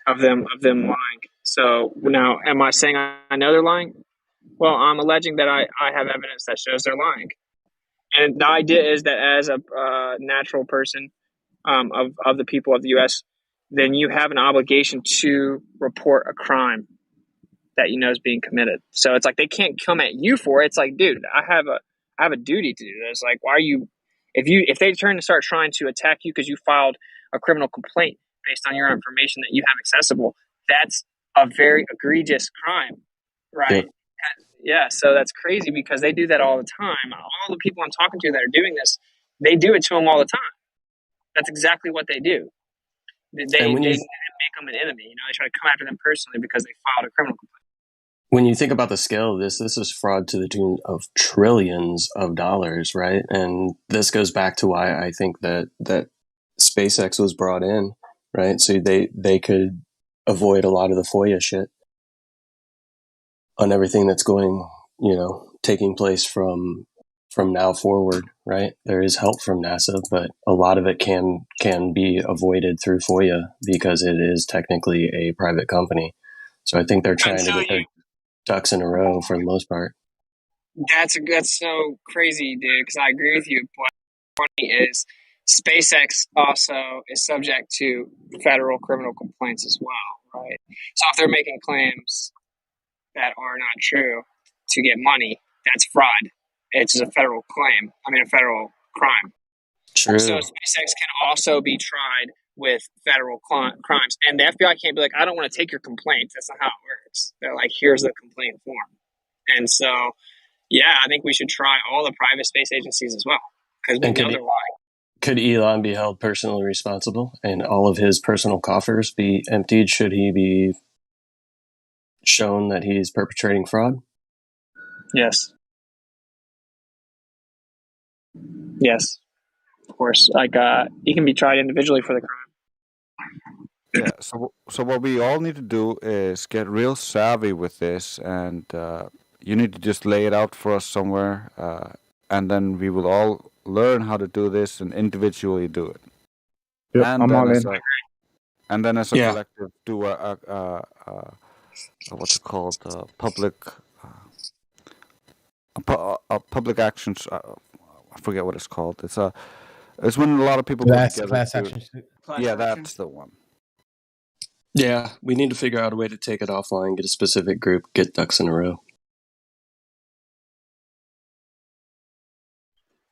of them lying. So now, am I saying I know they're lying? Well, I'm alleging that I have evidence that shows they're lying. And the idea is that as a natural person of the people of the U.S., then you have an obligation to report a crime that you know is being committed. So it's like they can't come at you for it. It's like, dude, I have a duty to do this. Like, why are you? If they turn to start trying to attack you because you filed a criminal complaint based on your information that you have accessible, that's a very egregious crime, right? Yep. Yeah, so that's crazy because they do that all the time. All the people I'm talking to that are doing this, they do it to them all the time. That's exactly what they do. And They make them an enemy. You know, they try to come after them personally because they filed a criminal complaint. when you think about the scale of this is fraud to the tune of trillions of dollars, right? And this goes back to why I think that SpaceX was brought in, right? So they could avoid a lot of the FOIA shit on everything that's going, taking place from now forward, right? There is help from NASA, but a lot of it can be avoided through FOIA because it is technically a private company. So I think they're trying to get their ducks in a row for the most part. That's so crazy, dude. Because I agree with you. But funny is SpaceX also is subject to federal criminal complaints as well, right? So if they're making claims that are not true to get money, that's fraud. It's a federal claim. I mean, a federal crime. True. So SpaceX can also be tried with federal crimes, and the FBI can't be like, "I don't want to take your complaint." That's not how it works. They're like, "Here's the complaint form," and so, yeah, I think we should try all the private space agencies as well because we know they're lying. Could Elon be held personally responsible and all of his personal coffers be emptied should he be shown that he's perpetrating fraud? Yes. Yes. Of course. Like, he can be tried individually for the crime. Yeah. So what we all need to do is get real savvy with this, and you need to just lay it out for us somewhere, and then we will all learn how to do this and individually do it. Yep, And I'm then all as in. and then as a Yeah. collective, do what's it called? Public. Public actions. I forget what it's called. It's when a lot of people go together. Class action. Yeah, that's the one. Yeah, we need to figure out a way to take it offline, get a specific group, get ducks in a row.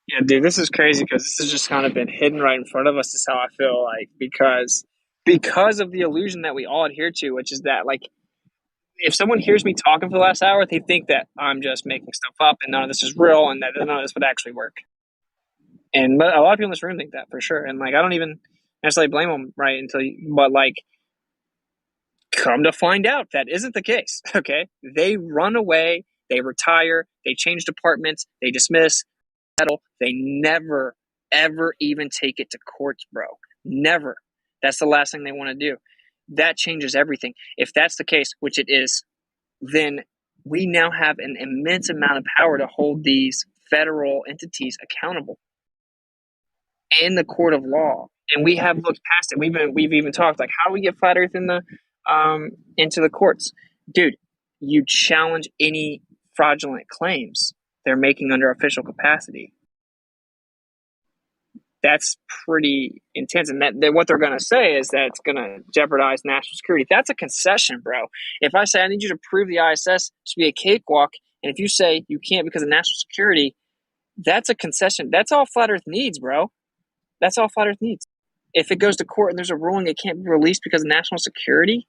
Yeah, dude, this is crazy because this has just kind of been hidden right in front of us. Is how I feel like because of the illusion that we all adhere to, which is that like if someone hears me talking for the last hour, they think that I'm just making stuff up and none of this is real and that none of this would actually work. And a lot of people in this room think that for sure. And like I don't even necessarily blame them, right? But like, come to find out that isn't the case. Okay, they run away, they retire, they change departments, they dismiss. They never, ever even take it to courts, bro. Never. That's the last thing they want to do. That changes everything. If that's the case, which it is, then we now have an immense amount of power to hold these federal entities accountable in the court of law. And we have looked past it. We've even talked like how do we get flat Earth into the courts, dude. You challenge any fraudulent claims they're making under official capacity. That's pretty intense. And that what they're going to say is that it's going to jeopardize national security. That's a concession, bro. If I say I need you to prove the ISS should be a cakewalk, and if you say you can't because of national security, that's a concession. That's all Flat Earth needs, bro. That's all Flat Earth needs. If it goes to court and there's a ruling it can't be released because of national security,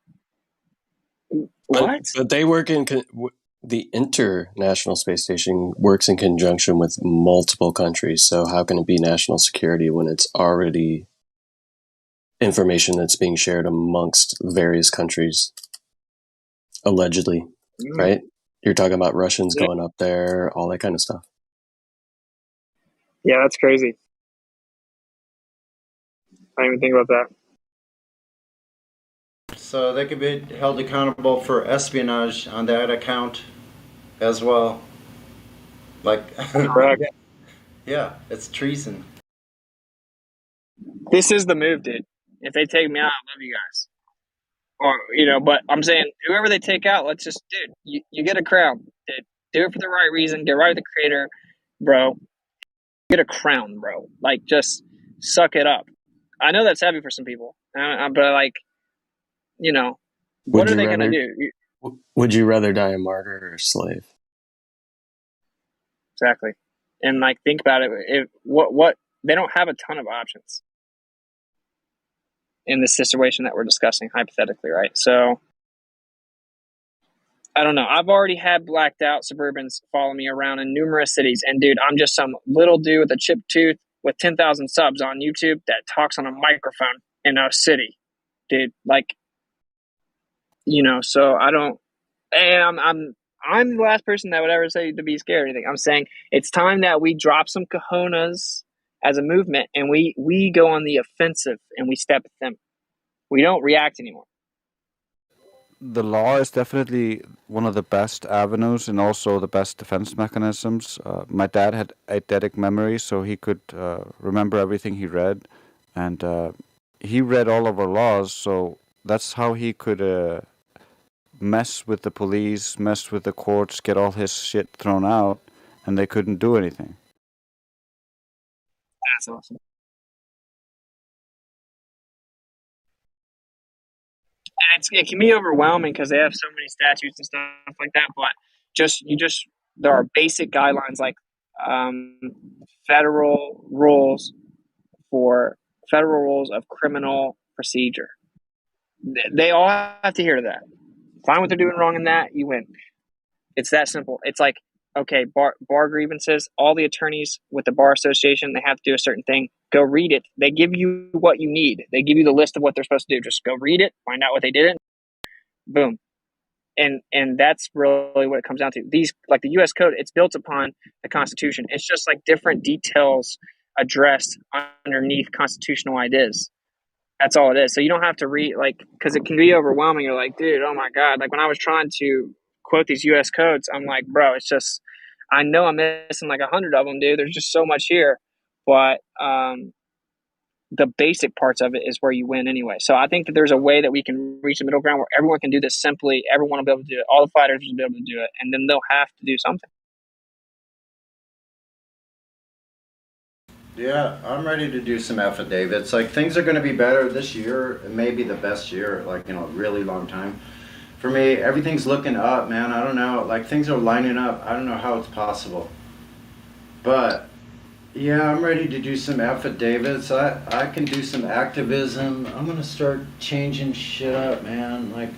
what? But they work in the International Space Station works in conjunction with multiple countries. So how can it be national security when it's already information that's being shared amongst various countries, allegedly, right? You're talking about Russians going up there, all that kind of stuff. Yeah, that's crazy. I didn't even think about that. So they could be held accountable for espionage on that account as well. Like, Correct. Yeah, it's treason. This is the move, dude. If they take me out, I love you guys. or but I'm saying whoever they take out, let's just, dude, you get a crown, dude. Do it for the right reason. Get right with the creator, bro. Get a crown, bro. Like, just suck it up. I know that's heavy for some people, but like, what Would are you they gonna rather do? would you rather die a martyr or a slave? Exactly. And like, think about it. What they don't have a ton of options in this situation that we're discussing hypothetically, right? So I don't know. I've already had blacked out Suburbans follow me around in numerous cities, and dude, I'm just some little dude with a chipped tooth with 10,000 subs on YouTube that talks on a microphone in a city, dude. Like, so I don't, and I'm the last person that would ever say to be scared or anything. I'm saying it's time that we drop some cojones as a movement, and we go on the offensive and we step at them. We don't react anymore. The law is definitely one of the best avenues and also the best defense mechanisms. My dad had eidetic memory, so he could remember everything he read, and he read all of our laws, so that's how he could mess with the police, mess with the courts, get all his shit thrown out, and they couldn't do anything. That's awesome. And it can be overwhelming because they have so many statutes and stuff like that. But there are basic guidelines like um, federal rules federal rules of criminal procedure. They all have to hear to that. Find what they're doing wrong in that, you win. It's that simple. It's like, okay, bar grievances, all the attorneys with the bar association, they have to do a certain thing. Go read it. They give you what you need. They give you the list of what they're supposed to do. Just go read it, find out what they did, boom. And that's really what it comes down to. These, like the U.S. Code, it's built upon the Constitution. It's just like different details addressed underneath constitutional ideas. That's all it is. So you don't have to read, like, because it can be overwhelming. You're like, dude, oh my God. Like when I was trying to quote these U.S. codes, I'm like, bro, it's just, I know I'm missing like 100 of them, dude. There's just so much here. But the basic parts of it is where you win anyway. So I think that there's a way that we can reach a middle ground where everyone can do this simply. Everyone will be able to do it. All the fighters will be able to do it. And then they'll have to do something. Yeah, I'm ready to do some affidavits. Like, things are going to be better this year. It may be the best year, like, a really long time. For me, everything's looking up, man. I don't know. Like, things are lining up. I don't know how it's possible. But, yeah, I'm ready to do some affidavits. I can do some activism. I'm going to start changing shit up, man. Like,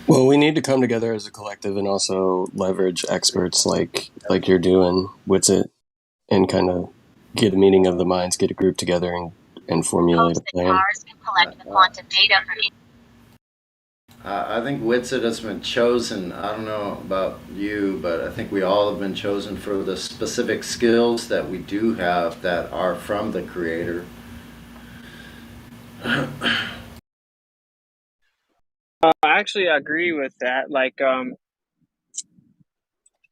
Well, we need to come together as a collective and also leverage experts like you're doing, Witsit, and kind of get a meeting of the minds, get a group together and formulate a plan. I think Witsit has been chosen. I don't know about you, but I think we all have been chosen for the specific skills that we do have that are from the Creator. Actually, I agree with that. Like,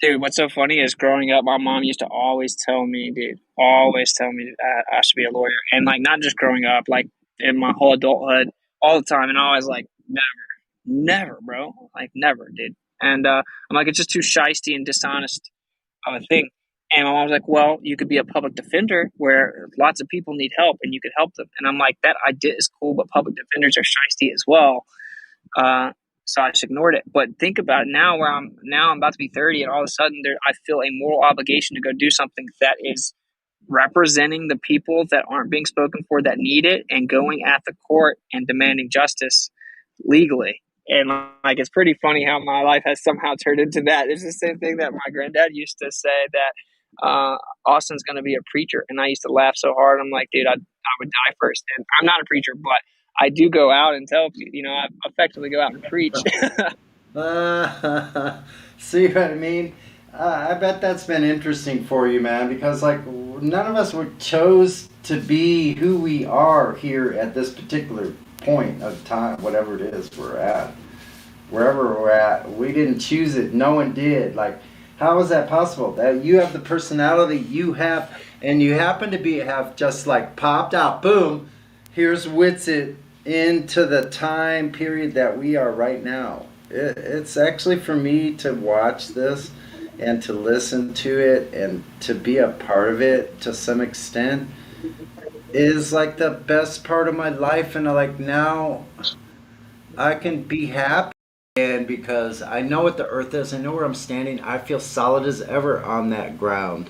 dude, what's so funny is growing up, my mom used to always tell me, I should be a lawyer. And like, not just growing up, like in my whole adulthood, all the time. And I was like, never, bro. Like, never, dude. And I'm like, it's just too shisty and dishonest of a thing. And my mom was like, well, you could be a public defender where lots of people need help and you could help them. And I'm like, that idea is cool, but public defenders are shisty as well. So I just ignored it. But think about it now, where I'm about to be 30, and all of a sudden I feel a moral obligation to go do something that is representing the people that aren't being spoken for, that need it, and going at the court and demanding justice legally. And like, it's pretty funny how my life has somehow turned into that. It's the same thing that my granddad used to say, that Austin's going to be a preacher. And I used to laugh so hard. I'm like, dude, I would die first. And I'm not a preacher, but I do go out and tell people, I effectively go out and preach. See what I mean? I bet that's been interesting for you, man, because like none of us were chose to be who we are here at this particular point of time, whatever it is we're at. Wherever we're at, we didn't choose it. No one did. Like, how is that possible? That you have the personality you have, and you happen to have just like popped out, boom, here's Witsit into the time period that we are right now. It's actually for me to watch this and to listen to it and to be a part of it to some extent is like the best part of my life. And like now I can be happy. And because I know what the earth is, I know where I'm standing, I feel solid as ever on that ground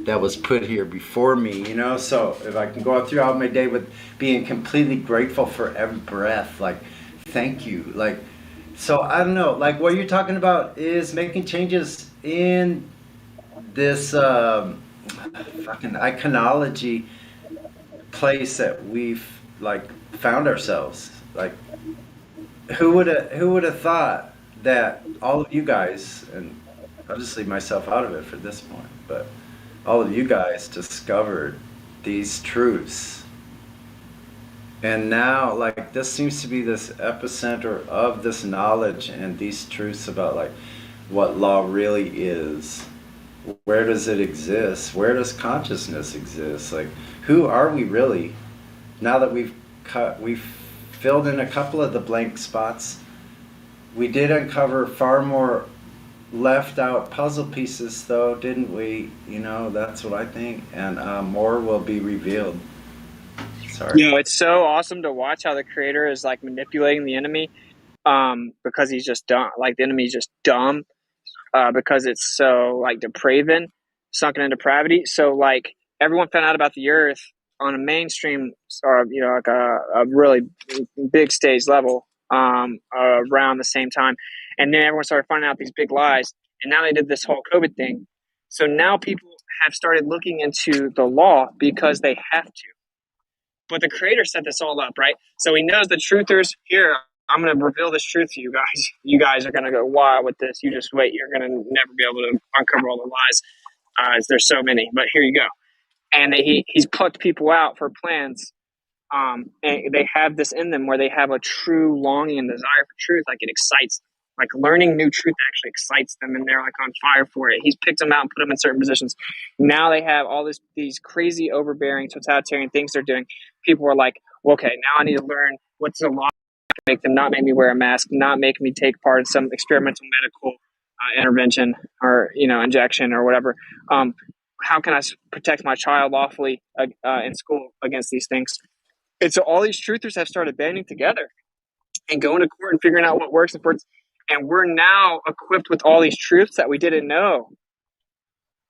that was put here before me, you know. So if I can go out throughout my day with being completely grateful for every breath, like thank you, like, so I don't know, like what you're talking about is making changes in this fucking iconology place that we've like found ourselves. Like who would have thought that all of you guys, and I'll just leave myself out of it for this point, but all of you guys discovered these truths. And now, like, this seems to be this epicenter of this knowledge and these truths about, like, what law really is. Where does it exist? Where does consciousness exist? Like, who are we really? Now that we've filled in a couple of the blank spots, we did uncover far more left out puzzle pieces, though, didn't we? You know, that's what I think. And more will be revealed. Sorry. It's so awesome to watch how the creator is like manipulating the enemy, because he's just dumb. Like the enemy's just dumb, because it's so like depraving, sunken in depravity. So like everyone found out about the earth on a mainstream, or like a really big stage level, around the same time, and then everyone started finding out these big lies, and now they did this whole COVID thing. So now people have started looking into the law because they have to. But the creator set this all up, right? So he knows the truthers here. I'm going to reveal this truth to you guys. You guys are going to go wild with this. You just wait. You're going to never be able to uncover all the lies. There's so many, but here you go. And he's plucked people out for plans. And they have this in them where they have a true longing and desire for truth. Like it excites them. Like learning new truth actually excites them, and they're like on fire for it. He's picked them out and put them in certain positions. Now they have all these crazy overbearing totalitarian things they're doing. People are like, well, okay, now I need to learn what's the law to make them not make me wear a mask, not make me take part in some experimental medical intervention or injection or whatever. How can I protect my child lawfully in school against these things? And so all these truthers have started banding together and going to court and figuring out what works and works. And we're now equipped with all these truths that we didn't know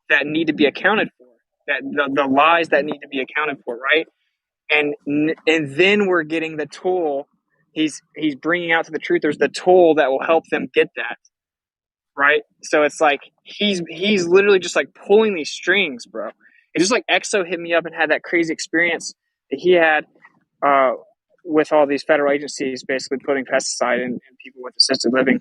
that need to be accounted for, that the lies that need to be accounted for, right? And then we're getting the tool. He's bringing out to the truthers the tool that will help them get that, right? So it's like he's literally just like pulling these strings, bro. It's just like EXO hit me up and had that crazy experience that he had with all these federal agencies basically putting pesticide in people with assisted living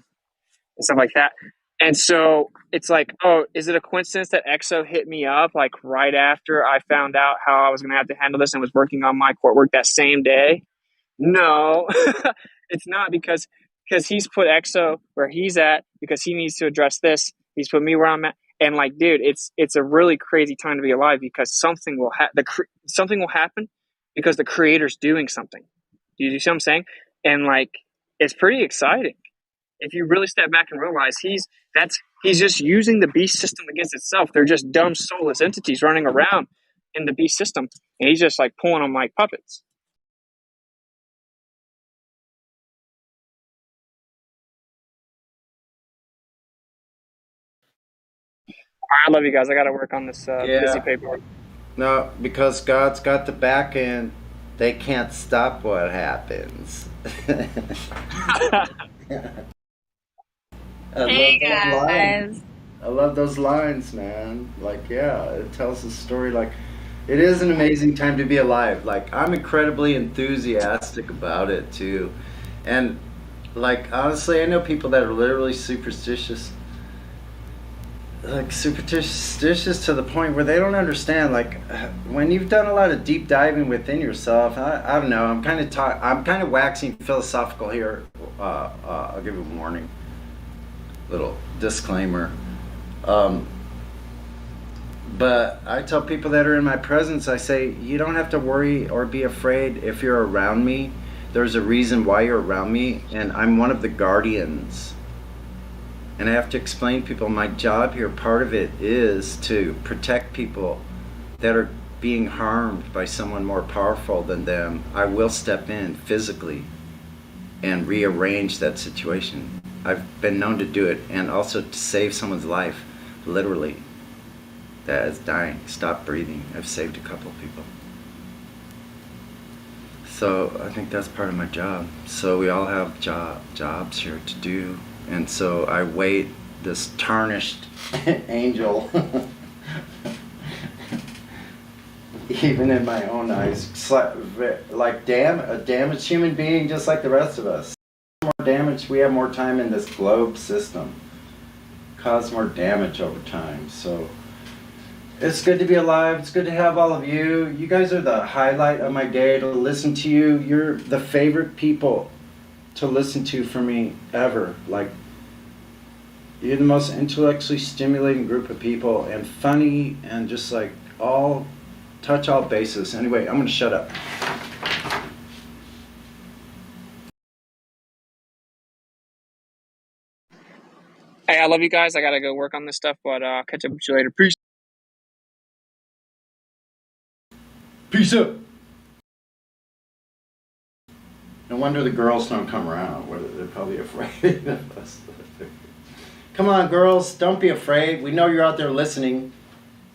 and stuff like that. And so it's like, oh, is it a coincidence that EXO hit me up like right after I found out how I was going to have to handle this and was working on my court work that same day? No, it's not, because he's put EXO where he's at because he needs to address this. He's put me where I'm at. And like, dude, it's a really crazy time to be alive because something will happen because the creator's doing something. Do you see what I'm saying? And like, it's pretty exciting if you really step back and realize he's just using the beast system against itself. They're just dumb, soulless entities running around in the beast system, and he's just like pulling them like puppets. I love you guys. I got to work on this busy paperwork. No, because God's got the back end. They can't stop what happens. I love those lines, man. Like, yeah, it tells a story. Like, it is an amazing time to be alive. Like, I'm incredibly enthusiastic about it, too. And, like, honestly, I know people that are literally superstitious. Like, superstitious to the point where they don't understand. Like, when you've done a lot of deep diving within yourself, I don't know, I'm kind of waxing philosophical here. I'll give you a warning. Little disclaimer. But I tell people that are in my presence, I say, you don't have to worry or be afraid if you're around me There's a reason why you're around me, and I'm one of the guardians. And I have to explain to people my job here, part of it is to protect people that are being harmed by someone more powerful than them. I will step in physically and rearrange that situation. I've been known to do it, and also to save someone's life, literally, that is dying, stop breathing. I've saved a couple of people. So I think that's part of my job. So we all have jobs here to do. And so I wait this tarnished angel, even in my own eyes, like a damaged human being just like the rest of us. More damage, we have more time in this globe system. Cause more damage over time. So it's good to be alive. It's good to have all of you. You guys are the highlight of my day to listen to you. You're the favorite people to listen to for me ever. Like, you're the most intellectually stimulating group of people, and funny, and just like touch all bases. Anyway, I'm gonna shut up. Hey, I love you guys. I gotta go work on this stuff, but catch up with you later. Peace. Peace out. No wonder the girls don't come around. They're probably afraid of us. Come on, girls, don't be afraid. We know you're out there listening.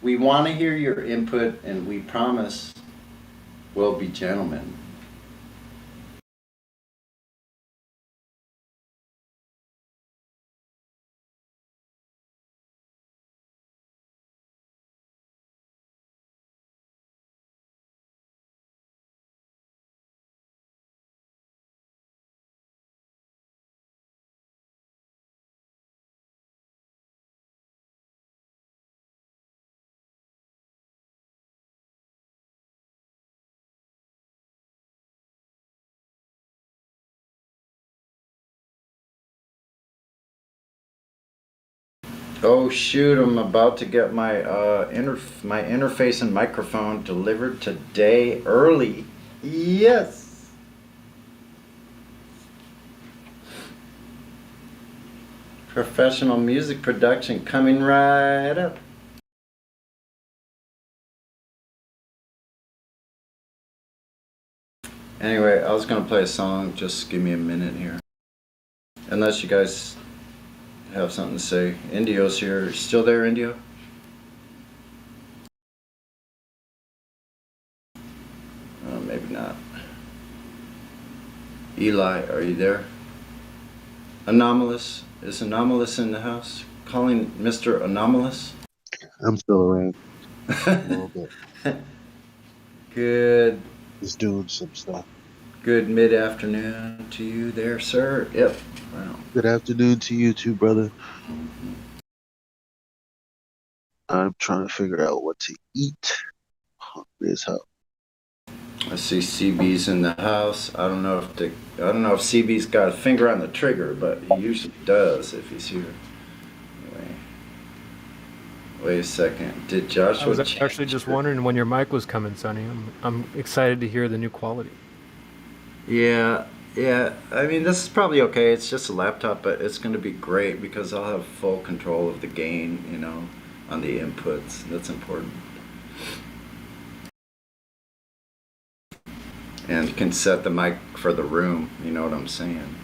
We want to hear your input, and we promise we'll be gentlemen. Oh shoot, I'm about to get my my interface and microphone delivered today early. Yes. Professional music production coming right up. Anyway, I was gonna play a song, just give me a minute here. Unless you guys have something to say. Indio's here. Still there, Indio? Maybe not. Eli, are you there? Anomalous. Is Anomalous in the house? Calling Mr. Anomalous? I'm still around a little bit. Good. Just doing some stuff. Good mid-afternoon to you there, sir. Yep. Wow. Good afternoon to you too, brother. I'm trying to figure out what to eat. Hungry as hell. I see CB's in the house. I don't know if CB's got a finger on the trigger, but he usually does if he's here. Anyway. Wait a second. Did Joshua? I was actually just wondering when your mic was coming, Sonny. I'm excited to hear the new quality. Yeah. I mean, this is probably okay. It's just a laptop, but it's going to be great because I'll have full control of the gain, on the inputs. That's important. And can set the mic for the room. You know what I'm saying?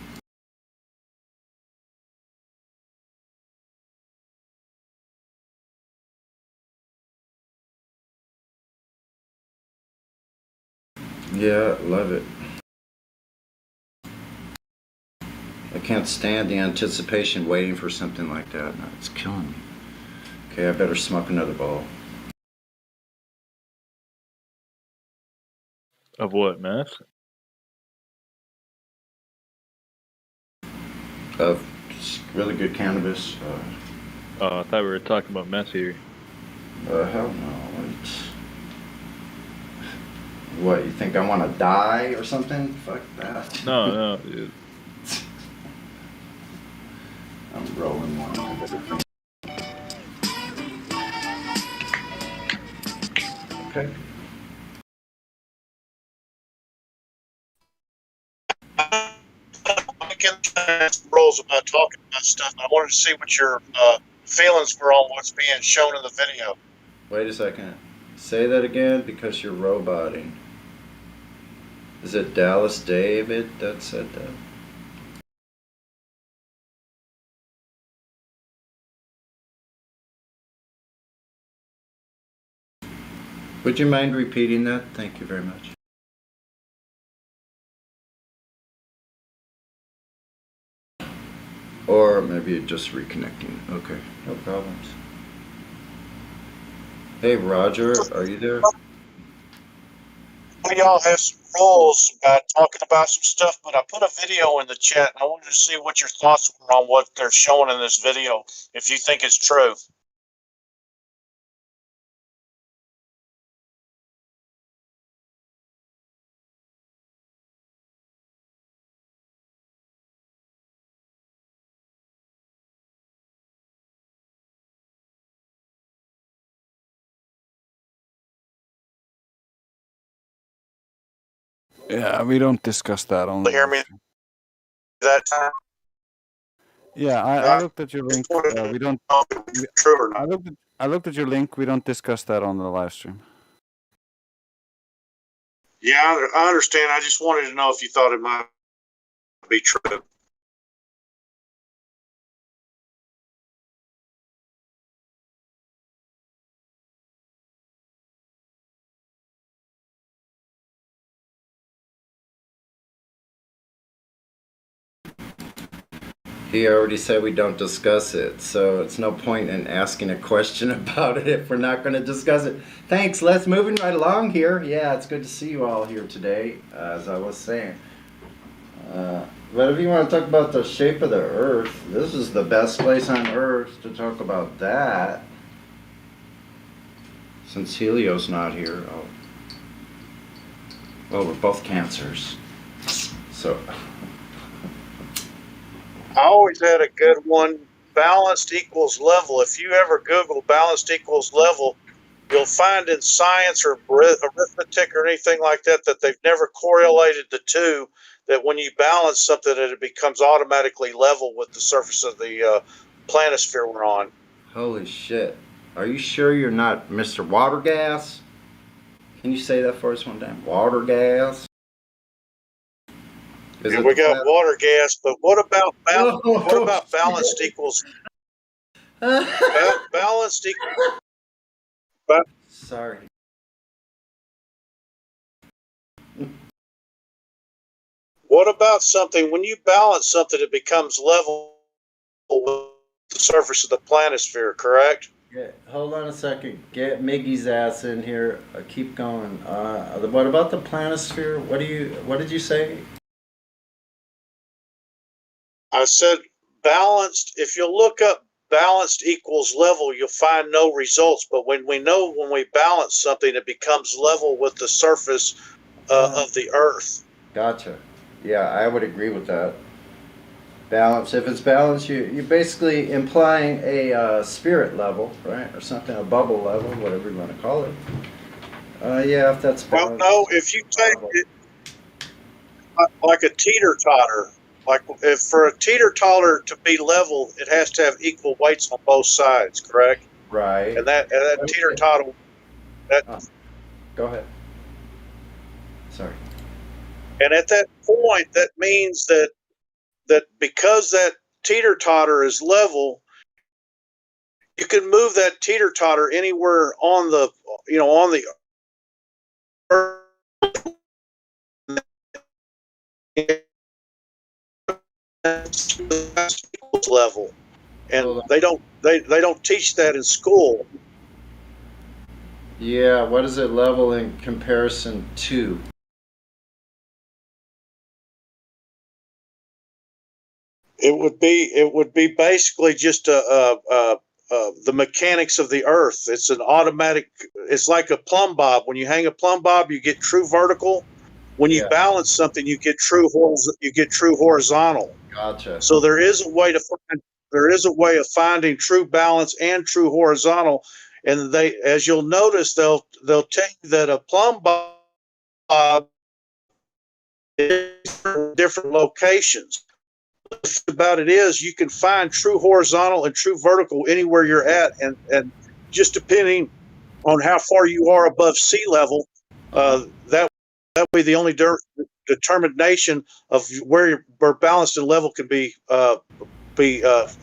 Yeah, love it. I can't stand the anticipation waiting for something like that. No, it's killing me. Okay, I better smoke another bowl. Of what, meth? Of really good cannabis. I thought we were talking about meth here. Hell no. What, you think I want to die or something? Fuck that. No, dude. I'm rolling one. Okay. rules about talking about stuff. I wanted to see what your feelings were on what's being shown in the video. Wait a second. Say that again because you're roboting. Is it Dallas David that said that? Would you mind repeating that? Thank you very much. Or maybe you're just reconnecting. Okay, no problems. Hey, Roger, are you there? We all have some rules about talking about some stuff, but I put a video in the chat, and I wanted to see what your thoughts were on what they're showing in this video, if you think it's true. Yeah, we don't discuss that on the Hear me live stream. that time? Yeah, I looked at your link. Just wanted We to don't. know if it was true or not. I looked at your link. We don't discuss that on the live stream. Yeah, I understand. I just wanted to know if you thought it might be true. He already said we don't discuss it, so it's no point in asking a question about it if we're not going to discuss it. Thanks, let's moving right along here. Yeah, it's good to see you all here today, as I was saying. But if you want to talk about the shape of the Earth, this is the best place on Earth to talk about that. Since Helio's not here, well, we're both cancers, so... I always had a good one. Balanced equals level. If you ever Google balanced equals level, you'll find in science or arithmetic or anything like that that they've never correlated the two, that when you balance something that it becomes automatically level with the surface of the planisphere we're on. Holy shit. Are you sure you're not Mr. Watergas? Can you say that for us one time? Watergas? Yeah, we got water gas, but what about balanced equals balanced equals? Sorry. What about something when you balance something, it becomes level with the surface of the planisphere? Correct. Yeah, hold on a second. Get Miggy's ass in here. Keep going. What about the planisphere? What did you say? I said balanced. If you look up balanced equals level, you'll find no results. But when we balance something, it becomes level with the surface of the Earth. Gotcha. Yeah, I would agree with that. Balance. If it's balanced, you're basically implying a spirit level, right, or something, a bubble level, whatever you want to call it. Yeah, if that's balanced. Well, no. If you take it like a teeter-totter. Like if for a teeter-totter to be level, it has to have equal weights on both sides, correct? Right. And that teeter-totter. Go ahead. Sorry. And at that point, that means that because that teeter-totter is level, you can move that teeter-totter anywhere on the Earth. Level, and they don't teach that in school. Yeah, what is it level in comparison to? It would be basically just the mechanics of the Earth. It's an automatic. It's like a plumb bob. When you hang a plumb bob, you get true vertical. When you balance something, you get true horizontal. Gotcha. So there is a way of finding true balance and true horizontal. And as you'll notice, they'll tell you that a plumb bob is different locations. about it is you can find true horizontal and true vertical anywhere you're at, and just depending on how far you are above sea level, that way the only determination of where balanced and level can be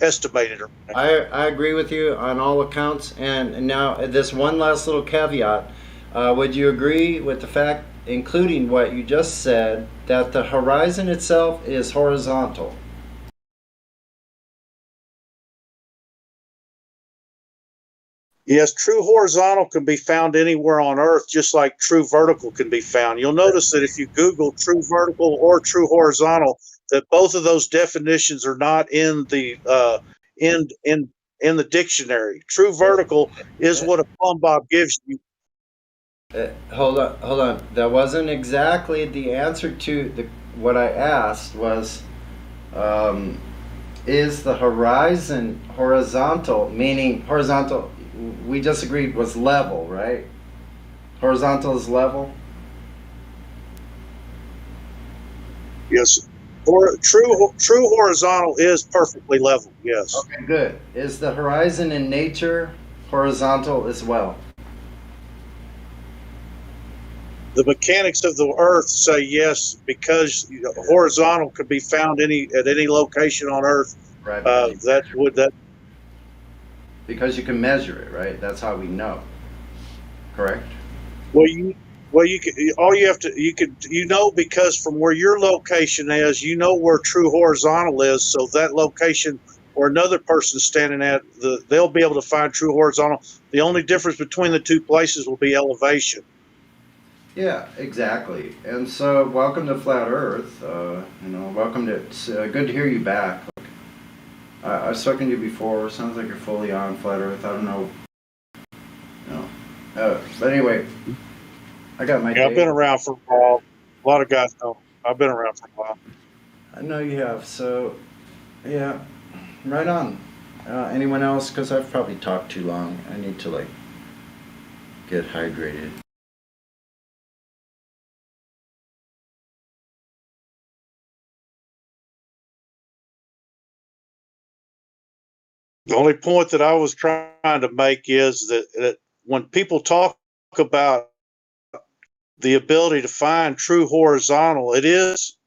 estimated. I agree with you on all accounts. And now, this one last little caveat. Would you agree with the fact, including what you just said, that the horizon itself is horizontal? Yes, true horizontal can be found anywhere on Earth, just like true vertical can be found. You'll notice that if you Google true vertical or true horizontal, that both of those definitions are not in the in the dictionary. True vertical is what a plumb bob gives you. Hold on, hold on. That wasn't exactly the answer to what I asked. Was is the horizon horizontal? Meaning horizontal. We just agreed was level, right? Horizontal is level. Yes, true horizontal is perfectly level. Yes. Okay, good. Is the horizon in nature horizontal as well? The mechanics of the Earth say yes, because horizontal could be found at any location on Earth. Right. Because you can measure it, right? That's how we know. Correct. Well, you can, all you have to because from where your location is, where true horizontal is. So that location where another person's standing at, they'll be able to find true horizontal. The only difference between the two places will be elevation. Yeah, exactly. And so, welcome to Flat Earth. Welcome to. It's good to hear you back. I've spoken to you before. Sounds like you're fully on Flat Earth. I don't know. But anyway, I got my. Yeah, I've been around for a while. A lot of guys don't. I've been around for a while. I know you have. So, yeah, right on. Anyone else? Because I've probably talked too long. I need to get hydrated. The only point that I was trying to make is that when people talk about the ability to find true horizontal, it is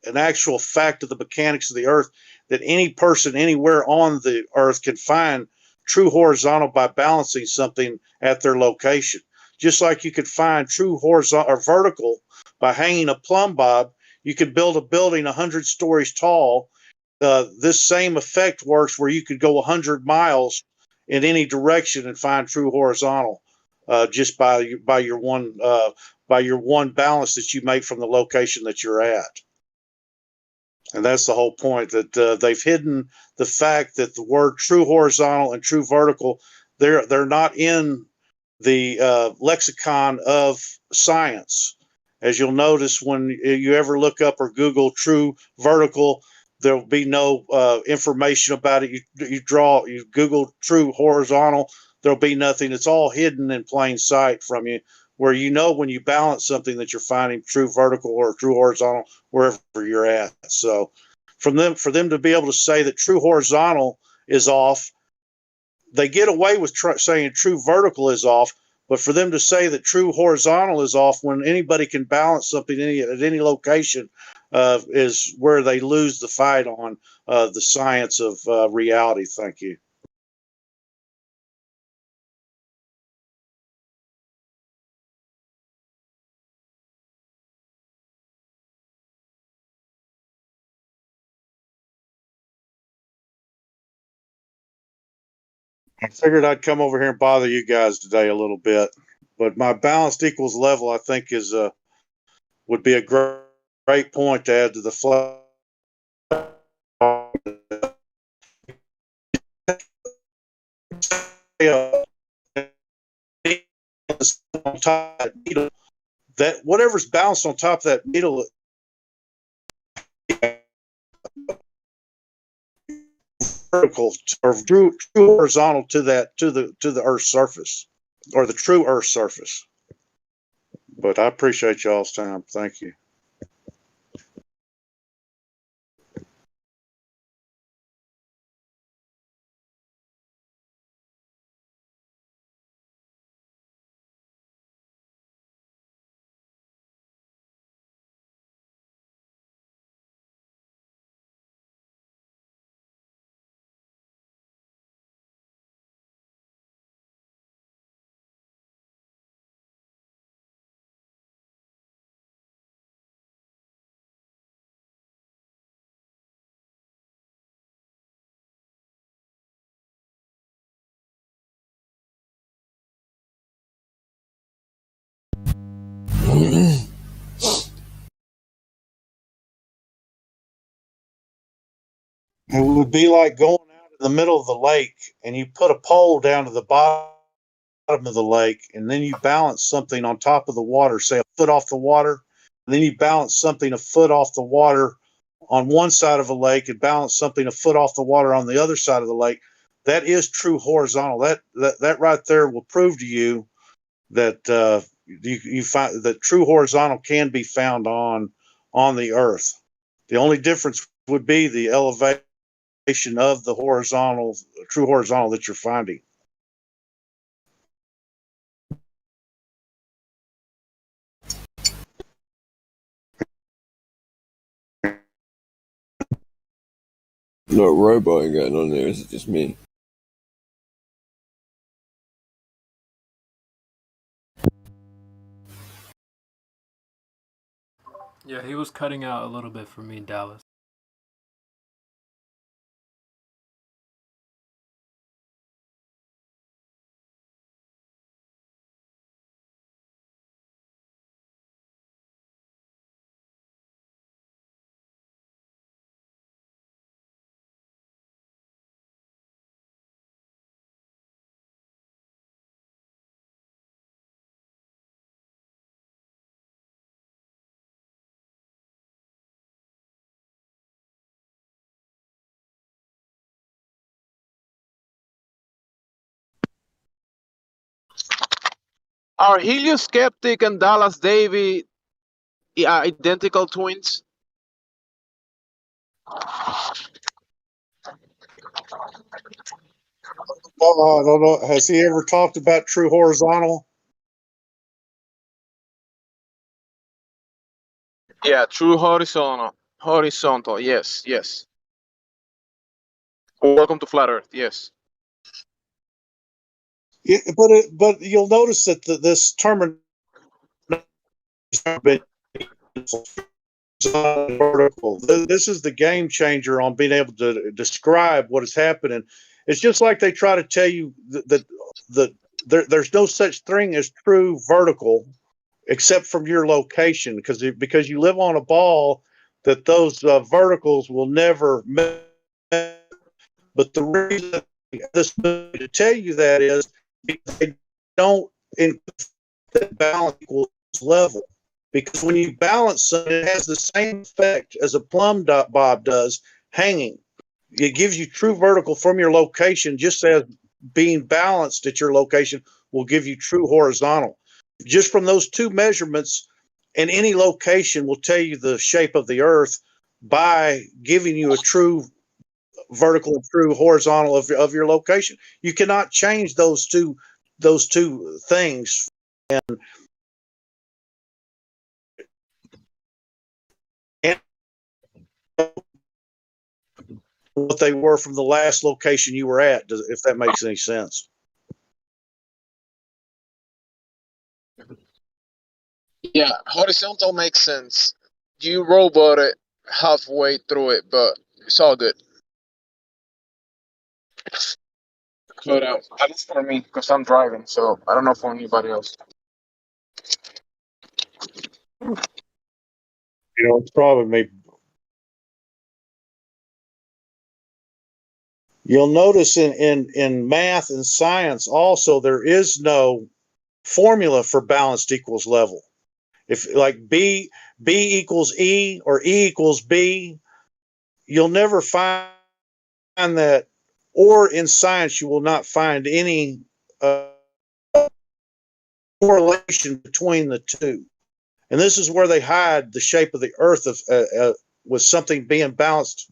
an actual fact of the mechanics of the Earth that any person anywhere on the Earth can find true horizontal by balancing something at their location. Just like you could find true horizontal or vertical by hanging a plumb bob, you could build a building 100 stories tall. This same effect works where you could go 100 miles in any direction and find true horizontal, just by your one balance that you make from the location that you're at. And that's the whole point, that they've hidden the fact that the word true horizontal and true vertical, they're not in the lexicon of science. As you'll notice, when you ever look up or Google true vertical, there'll be no information about it. You Google true horizontal, there'll be nothing. It's all hidden in plain sight from you, where when you balance something that you're finding true vertical or true horizontal wherever you're at. So for them to be able to say that true horizontal is off, they get away with saying true vertical is off, but for them to say that true horizontal is off when anybody can balance something at any location is where they lose the fight on the science of reality. Thank you. I figured I'd come over here and bother you guys today a little bit, but my balanced equals level, I think, would be a great point to add to the flat. On top of that needle, that whatever's balanced on top of that needle, vertical or true horizontal to the Earth's surface, or the true Earth's surface. But I appreciate y'all's time. Thank you. It would be like going out in the middle of the lake and you put a pole down to the bottom of the lake, and then you balance something on top of the water, say a foot off the water, and then you balance something a foot off the water on one side of a lake and balance something a foot off the water on the other side of the lake. That is true horizontal. That right there will prove to you that you find that true horizontal can be found on the earth. The only difference would be the elevation of the horizontal, true horizontal that you're finding. No robot getting on there, is it just me? Yeah, he was cutting out a little bit for me, Dallas. Are Helioskeptic and Dallas Davy identical twins? Oh, I don't know. Has he ever talked about true horizontal? Yeah, true horizontal. Horizontal, yes, yes. Welcome to Flat Earth, yes. Yeah, but you'll notice that this term vertical. This is the game changer on being able to describe what is happening. It's just like they try to tell you that there's no such thing as true vertical except from your location because you live on a ball that those verticals will never met. But the reason this to tell you that is because they don't balance equals level. Because when you balance something, it has the same effect as a plumb bob does hanging. It gives you true vertical from your location, just as being balanced at your location will give you true horizontal. Just from those two measurements, and any location will tell you the shape of the earth by giving you a true vertical and true horizontal of your location. You cannot change those two things. And what they were from the last location you were at, if that makes any sense. Yeah, horizontal makes sense. You robot it halfway through it, but it's all good. But at least for me, because I'm driving, so I don't know for anybody else. It's probably me. You'll notice in math and science also there is no formula for balanced equals level. If like B equals E or E equals B, you'll never find that, or in science you will not find any correlation between the two. And this is where they hide the shape of the Earth with something being balanced.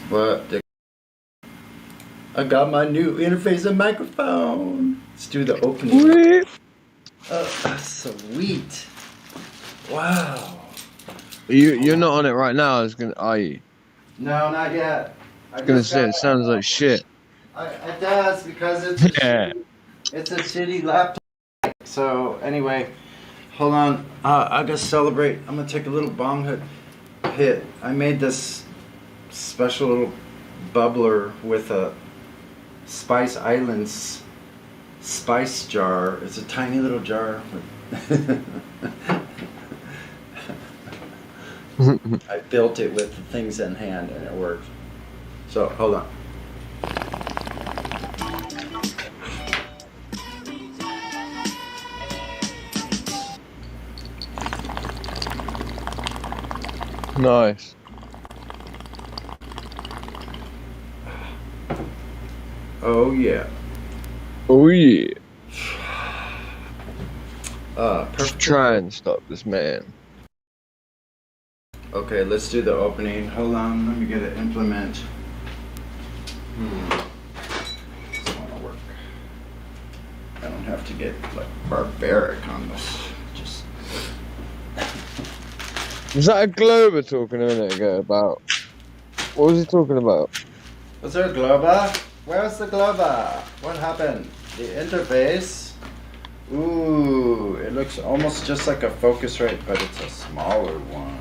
What? I got my new interface and microphone. Let's do the opening. Sweet. Wow. You're not on it right now. Are you? No, not yet. I Gonna just say got it sounds like shit. it does because it's a Yeah. it's a shitty laptop. So anyway, hold on. I gotta celebrate. I'm gonna take a little bong hit. I made this special little bubbler with a Spice Islands spice jar. It's a tiny little jar. I built it with the things in hand and it works. So hold on. Nice. Oh yeah. Oh yeah. Perfect. Just try and stop this man. Okay, let's do the opening. Hold on, let me get an implement. Doesn't want to work. I don't have to get like barbaric on this. Just Was that a Glober talking a minute ago about? What was he talking about? was there a Globa? Where's the Globa? What happened? The interface. Ooh, it looks almost just like a Focusrite, but it's a smaller one.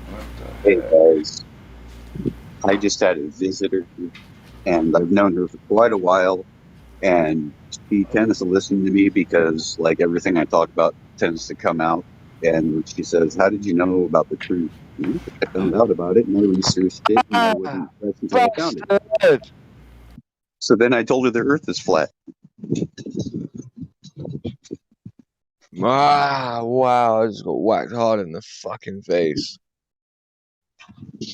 What the Hey heck? guys, I just had a visitor, and I've known her for quite a while, and she tends to listen to me because, like, everything I talk about tends to come out. And she says, "How did you know about the truth?" I found out about it, and I researched it, and I wasn't impressed until I found it. Bastard! So then I told her the Earth is flat. Ah, wow! I just got whacked hard in the fucking face.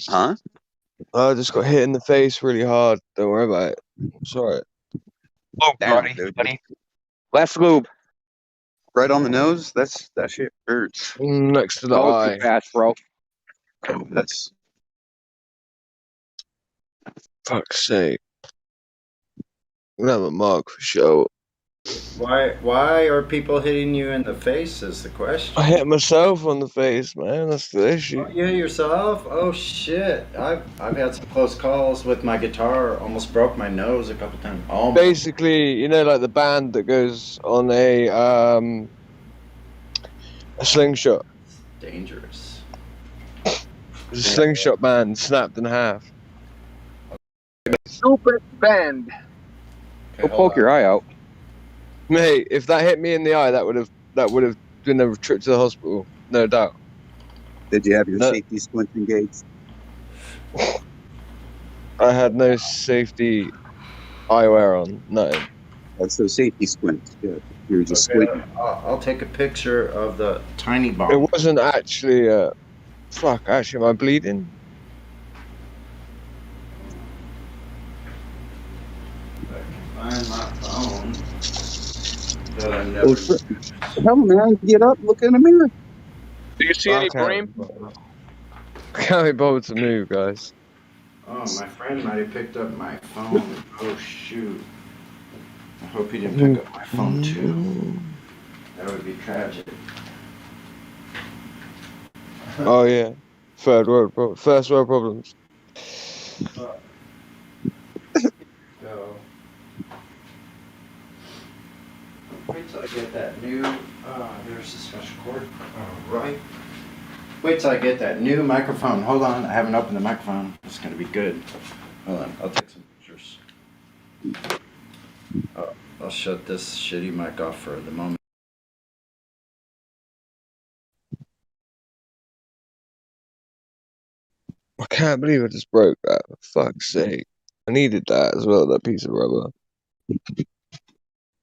Huh? I just got hit in the face really hard. Don't worry about it. Sorry. Oh, Damn, dude. Left lube Right on the nose. That shit hurts. next to the eye. Fast, bro. Oh, that's Fuck's sake. I'm gonna have a mark for sure. Why are people hitting you in the face is the question. I hit myself on the face, man. That's the issue. You hit yourself? Oh shit. I've had some close calls with my guitar. Almost broke my nose a couple times. Almost. Basically, you know, like the band that goes on a slingshot. Dangerous. The slingshot band snapped in half. Super bend. Okay, Go poke your eye out. Mate, if that hit me in the eye, that would have been a trip to the hospital, no doubt. Did you have your No. safety squint engaged? I had no safety eyewear on, nothing. That's so safety squint. Yeah, you were just Okay, squinting. I'll take a picture of the tiny bomb. It wasn't actually. Fuck. Actually, am I bleeding? Find my phone that I never. Hell, man, get up, look in the mirror. Do you see any brain? I can't be bothered to move, guys. Oh, my friend might have picked up my phone. Oh shoot! I hope he didn't pick up my phone too. That would be tragic. Oh yeah, first world problems. Go. Wait till I get that new. There's the special cord. All right. Wait till I get that new microphone. Hold on, I haven't opened the microphone. It's gonna be good. Hold on, I'll take some pictures. I'll shut this shitty mic off for the moment. I can't believe I just broke that. For fuck's sake. I needed that as well, that piece of rubber.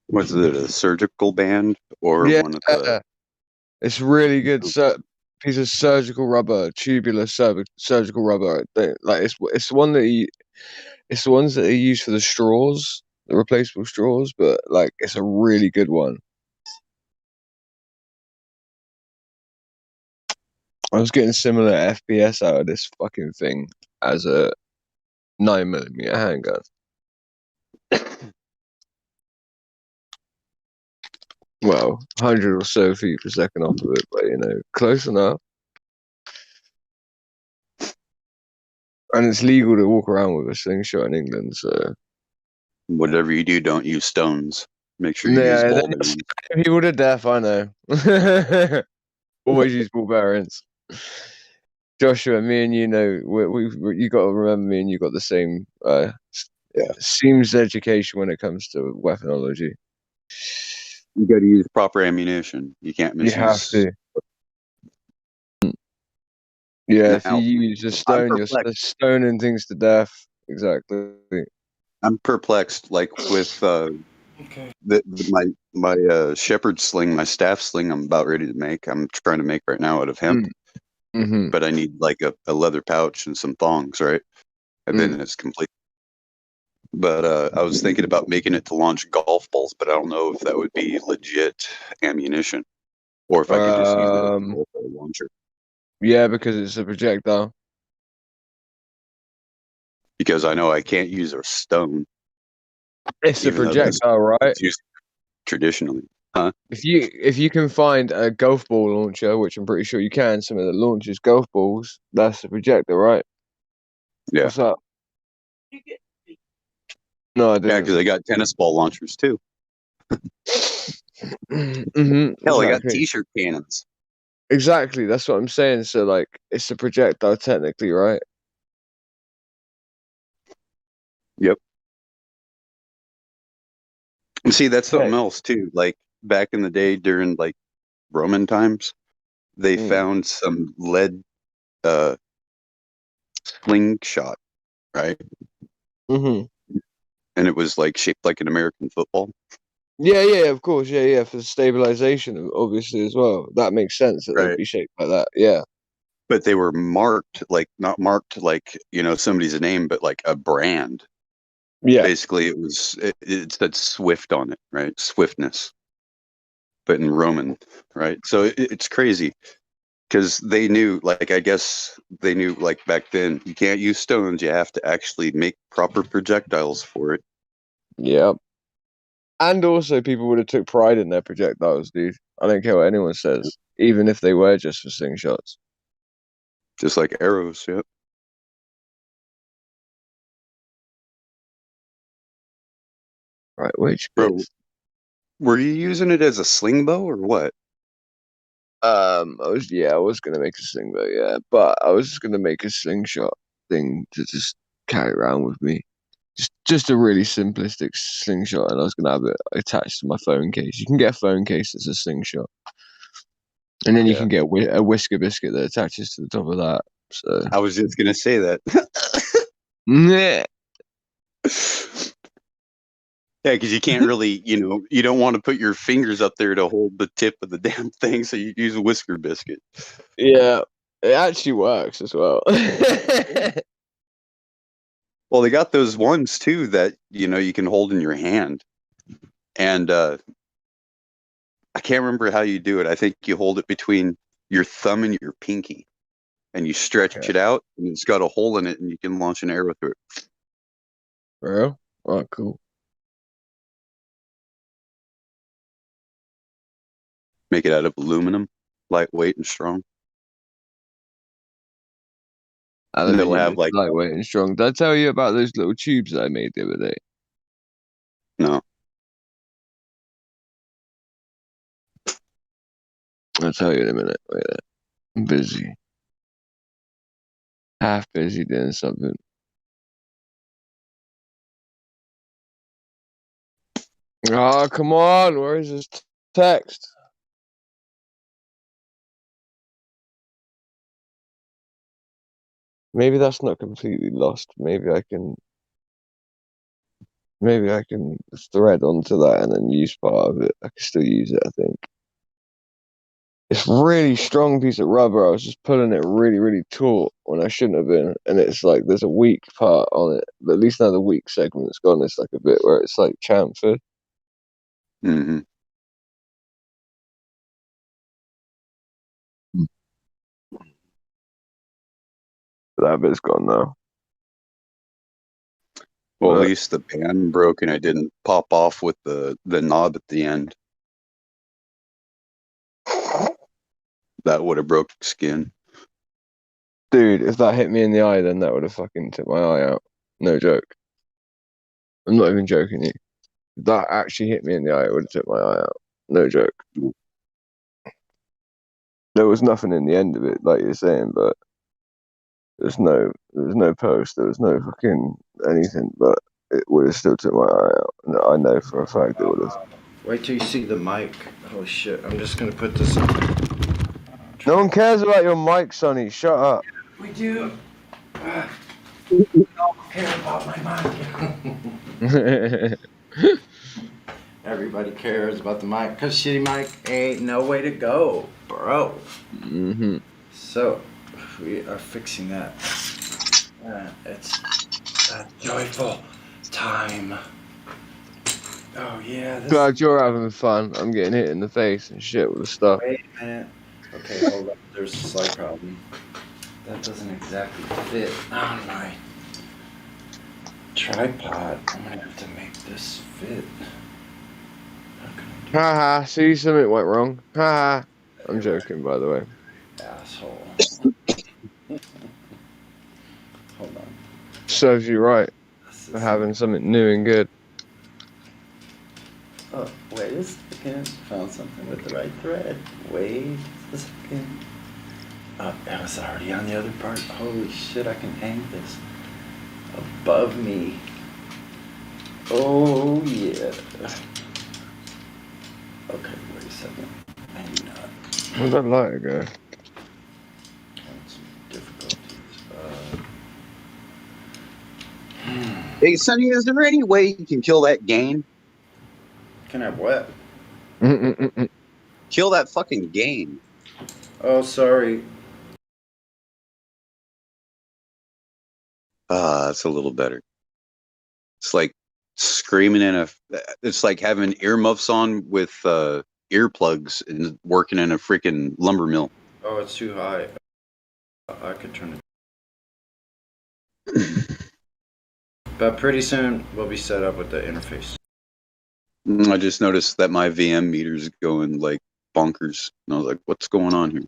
Was it a surgical band or Yeah, one of the? it's really good piece of surgical rubber, tubular surgical rubber. Like it's the one that it's the ones that they use for the straws, the replaceable straws, but like it's a really good one. I was getting similar FPS out of this fucking thing. as a 9mm handgun. Well, 100 or so feet per second off of it, but close enough. And it's legal to walk around with a slingshot in England, so. Whatever you do, don't use stones. Make sure you use Yeah, ball then you're bearings. scaring people to death, I know. Always use ball bearings. Joshua, me and you know, you got to remember me and you got the same Yeah. seems education when it comes to weaponology. You got to use proper ammunition. You can't You have misuse. to. Yeah, if you Now, use a I'm stone, you're perplexed. stoning things to death. Exactly. I'm perplexed, like with my shepherd sling, my staff sling. I'm about ready to make. I'm trying to make right now out of hemp, Mm-hmm. but I need like a leather pouch and some thongs, right? And then it's complete. But I was thinking about making it to launch golf balls, but I don't know if that would be legit ammunition, or if I could just use it as a golf ball launcher. Yeah, because it's a projectile. Because I know I can't use a stone. It's a even though that's projectile, right? used traditionally, huh? If you can find a golf ball launcher, which I'm pretty sure you can, something that launches golf balls, that's a projector, right? Yeah. What's up? No, I Yeah, didn't. because I got tennis ball launchers too. Mm-hmm, Hell, I got exactly. t-shirt cannons. Exactly, that's what I'm saying. So, like, it's a projectile technically, right? Yep. And see, that's something Hey. else too. Like back in the day during like Roman times, they found some lead slingshot, right? Mm-hmm. And it was like shaped like an American football. Yeah, of course, yeah, for stabilization, obviously as well. That makes sense that they'd Right. be shaped like that. Yeah. But they were marked, like not marked like, somebody's name, but like a brand. Yeah. Basically, it said Swift on it, right? Swiftness, but in Roman, right? So it's crazy because they knew, like, I guess they knew, like, back then, you can't use stones. You have to actually make proper projectiles for it. Yeah. And also, people would have took pride in their projectiles, dude. I don't care what anyone says, even if they were just for slingshots. Just like arrows, yeah. Right, which Bro, bits? were you using it as a sling bow or what? I was gonna make a sling bow, yeah, but I was just gonna make a slingshot thing to just carry around with me. Just a really simplistic slingshot, and I was gonna have it attached to my phone case. You can get a phone case that's a slingshot, and then you Yeah. can get a whisker biscuit that attaches to the top of that. So I was just gonna say that. yeah, Yeah, because you can't really, you don't want to put your fingers up there to hold the tip of the damn thing, so you use a whisker biscuit. yeah, it actually works as well. Well, they got those ones too that you can hold in your hand, and I can't remember how you do it. I think you hold it between your thumb and your pinky, and you stretch it out, and it's got a hole in it, and you can launch an arrow through it. Real? Oh, cool. Make it out of aluminum, lightweight and strong. And it'll Aluminium have is like lightweight and strong. Did I tell you about those little tubes that I made the other day? no. I'll tell you in a minute. Wait a minute. I'm busy. Half busy doing something. Oh, come on. Where is this text? Maybe that's not completely lost. Maybe I can thread onto that and then use part of it. I can still use it, I think. It's really strong piece of rubber. I was just pulling it really, really taut when I shouldn't have been. And it's like there's a weak part on it. But at least now the weak segment's gone. It's like a bit where it's like chamfered. Mm-hmm. That bit's gone now. Well, at But least the pan broke and I didn't pop off with the knob at the end. That would have broke skin. dude, if that hit me in the eye, then that would have fucking took my eye out. No joke. I'm not even joking you. If that actually hit me in the eye, it would have took my eye out. No joke. There was nothing in the end of it, like you're saying, but there was no post, there was no fucking anything, but it would have still took my eye out. And I know for a fact it would have. Wait till you see the mic. Holy shit! I'm just gonna put this in. No one cares about your mic, Sonny. Shut up. We do. Don't care about my mic. Everybody cares about the mic, cause shitty mic ain't no way to go, bro. Mm-hmm. So we are fixing that. It's a joyful time. Oh yeah. Glad you're having fun. I'm getting hit in the face and shit with the stuff. Wait a minute. Okay, hold up. There's a slight problem. That doesn't exactly fit on my tripod. I'm gonna have to make this fit. Haha, see, something went wrong. Haha. I'm joking, by the way. Asshole. Hold on. Serves you right for having something new and good. Oh, wait a second. Found something with the right thread. Wait a second. Oh, that was already on the other part. Holy shit, I can hang this above me. Oh, yeah. Okay, wait a second. Maybe not. Where'd that lighter go? Had some difficulties. Hey, Sonny, is there any way you can kill that gain? Can I have what? Kill that fucking gain. Oh, sorry. That's a little better. It's like screaming it's like having earmuffs on with earplugs and working in a freaking lumber mill. Oh, it's too high. I could turn it. But pretty soon we'll be set up with the interface. I just noticed that my VM meter's going like bonkers. And I was like, what's going on here?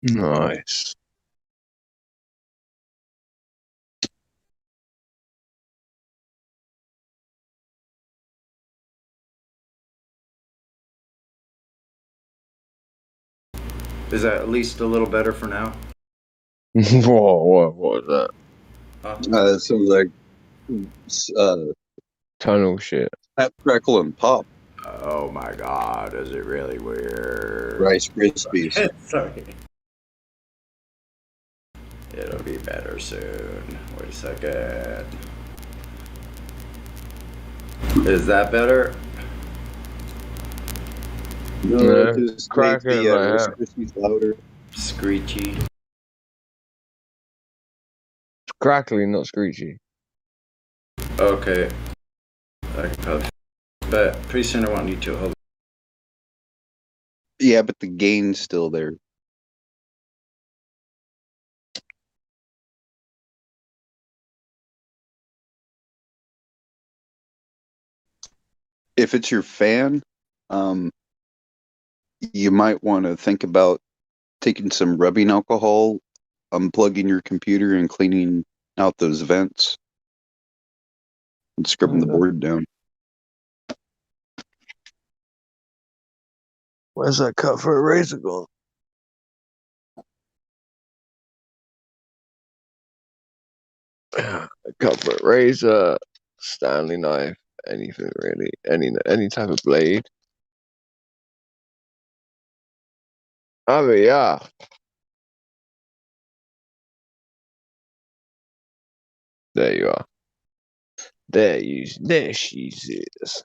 Nice. Is that at least a little better for now? Whoa, what was that? Huh? So like Tunnel shit. Snap, crackle, and pop. Oh my god, is it really weird? Rice Krispies. Sorry. It'll be better soon. Wait a second. Is that better? No, just crack make it the in my Rice head. Krispies louder. Screechy. Crackly, not screechy. Okay. I can probably. But pretty soon I won't need to. Hold on. Yeah, but the gain's still there. If it's your fan, you might want to think about taking some rubbing alcohol, unplugging your computer, and cleaning out those vents and scrubbing the board down. Where's that cut for a razor gone? A cut for a razor, Stanley knife, anything really, any type of blade. Oh yeah. There you are. There she is.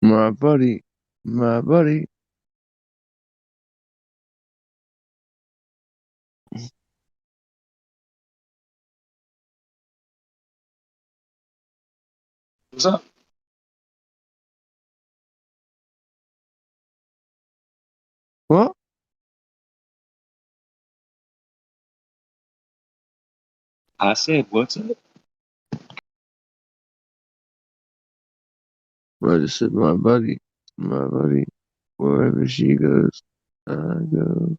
My buddy, my buddy. What's up? What? I said, what's up? I just said my buddy, my buddy. Wherever she goes, I go.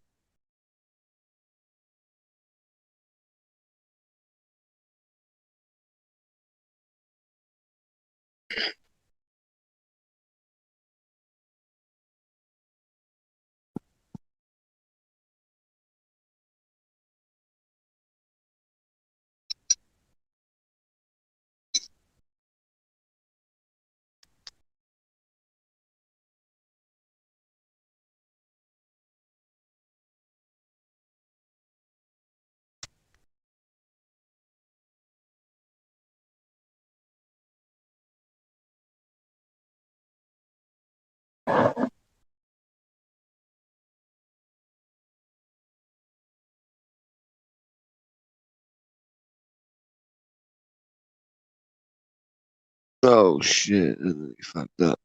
Oh shit! You fucked up.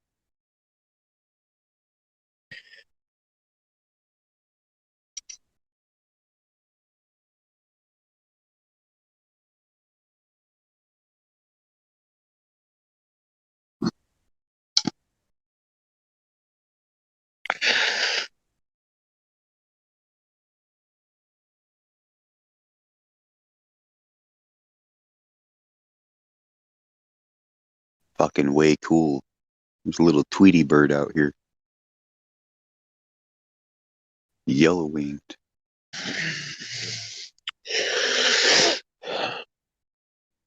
Fucking way cool. There's a little Tweety bird out here. Yellow winged.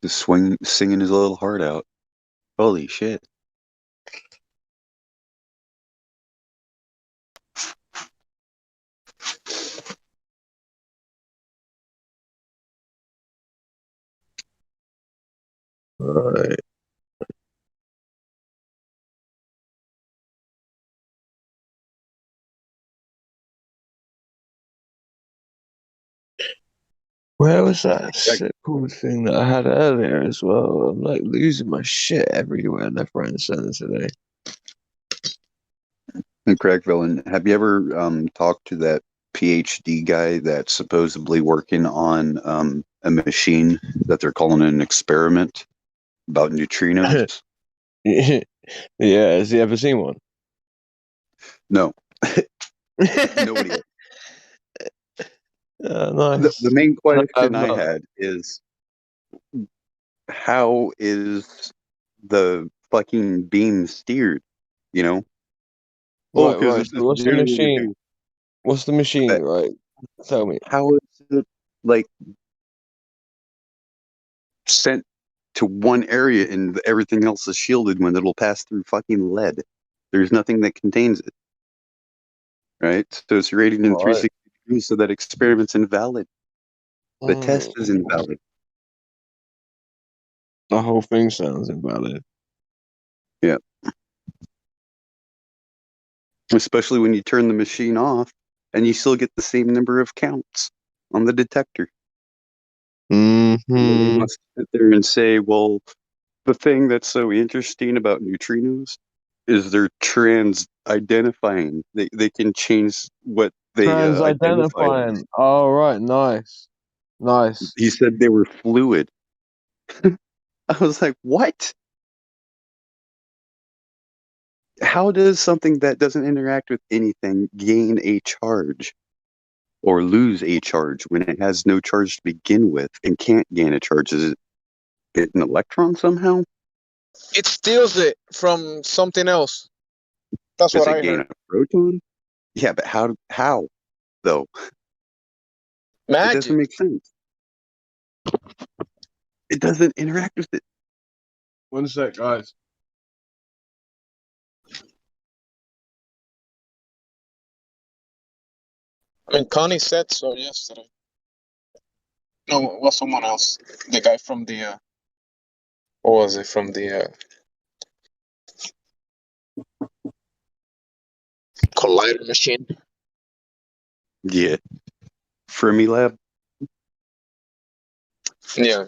Just singing his little heart out. Holy shit. Alright. Where was that sick cool thing that I had earlier as well? I'm like losing my shit everywhere left, right, and center today. And Craigville, have you ever talked to that PhD guy that's supposedly working on a machine that they're calling an experiment about neutrinos? Yeah, has he ever seen one? No. Nobody. Nice. The main I've question I not. had is, how is the fucking beam steered? You know? Oh, because Right. this So is what's the really what machine? do. What's the machine, But right? Tell me. how is it like sent to one area and everything else is shielded when it'll pass through fucking lead? There's nothing that contains it, right? So it's rated in Right. 360 degrees, so that experiment's invalid. The test is Mm. invalid. The whole thing sounds invalid. Yeah. Especially when you turn the machine off and you still get the same number of counts on the detector. Nobody Mm-hmm. wants to sit there and say, well, the thing that's so interesting about neutrinos is they're trans identifying. They can change what they identify as. Trans-identifying. Oh, right. Nice. Nice. He said they were fluid. I was like, what? How does something that doesn't interact with anything gain a charge or lose a charge when it has no charge to begin with and can't gain a charge? Is it get an electron somehow? It steals it from something else. That's Does what it I gain heard. a proton? Yeah, but how though? It doesn't Magic. make sense. It doesn't interact with it. One sec, guys. I mean, Connie said so yesterday. No, it was someone else. The guy from the, what was it, from the collider machine? Yeah. Fermilab? Yeah.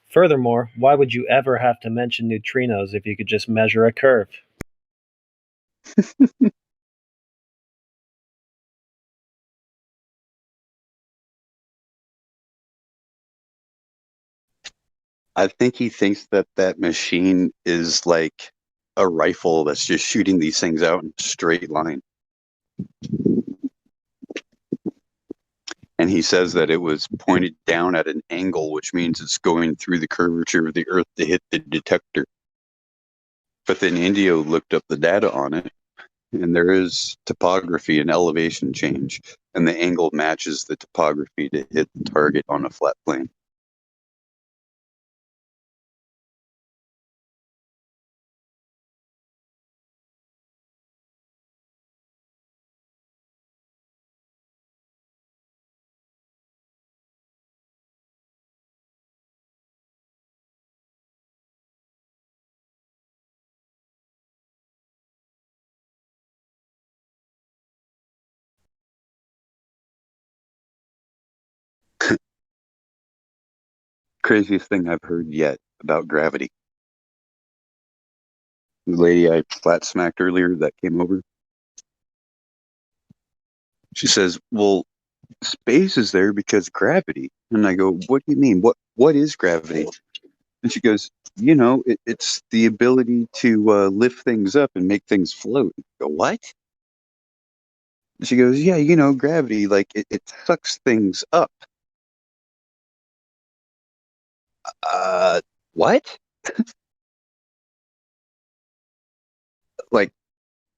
Furthermore, why would you ever have to mention neutrinos if you could just measure a curve? I think he thinks that that machine is like a rifle that's just shooting these things out in a straight line. And he says that it was pointed down at an angle, which means it's going through the curvature of the Earth to hit the detector. But then Indio looked up the data on it, and there is topography and elevation change, and the angle matches the topography to hit the target on a flat plane. Craziest thing I've heard yet about gravity. The lady I flat smacked earlier that came over, she says, well, space is there because gravity. And I go, what do you mean? What is gravity? And she goes, it's the ability to lift things up and make things float. I go, what? And she goes, yeah, gravity, like it sucks things up. What? Like,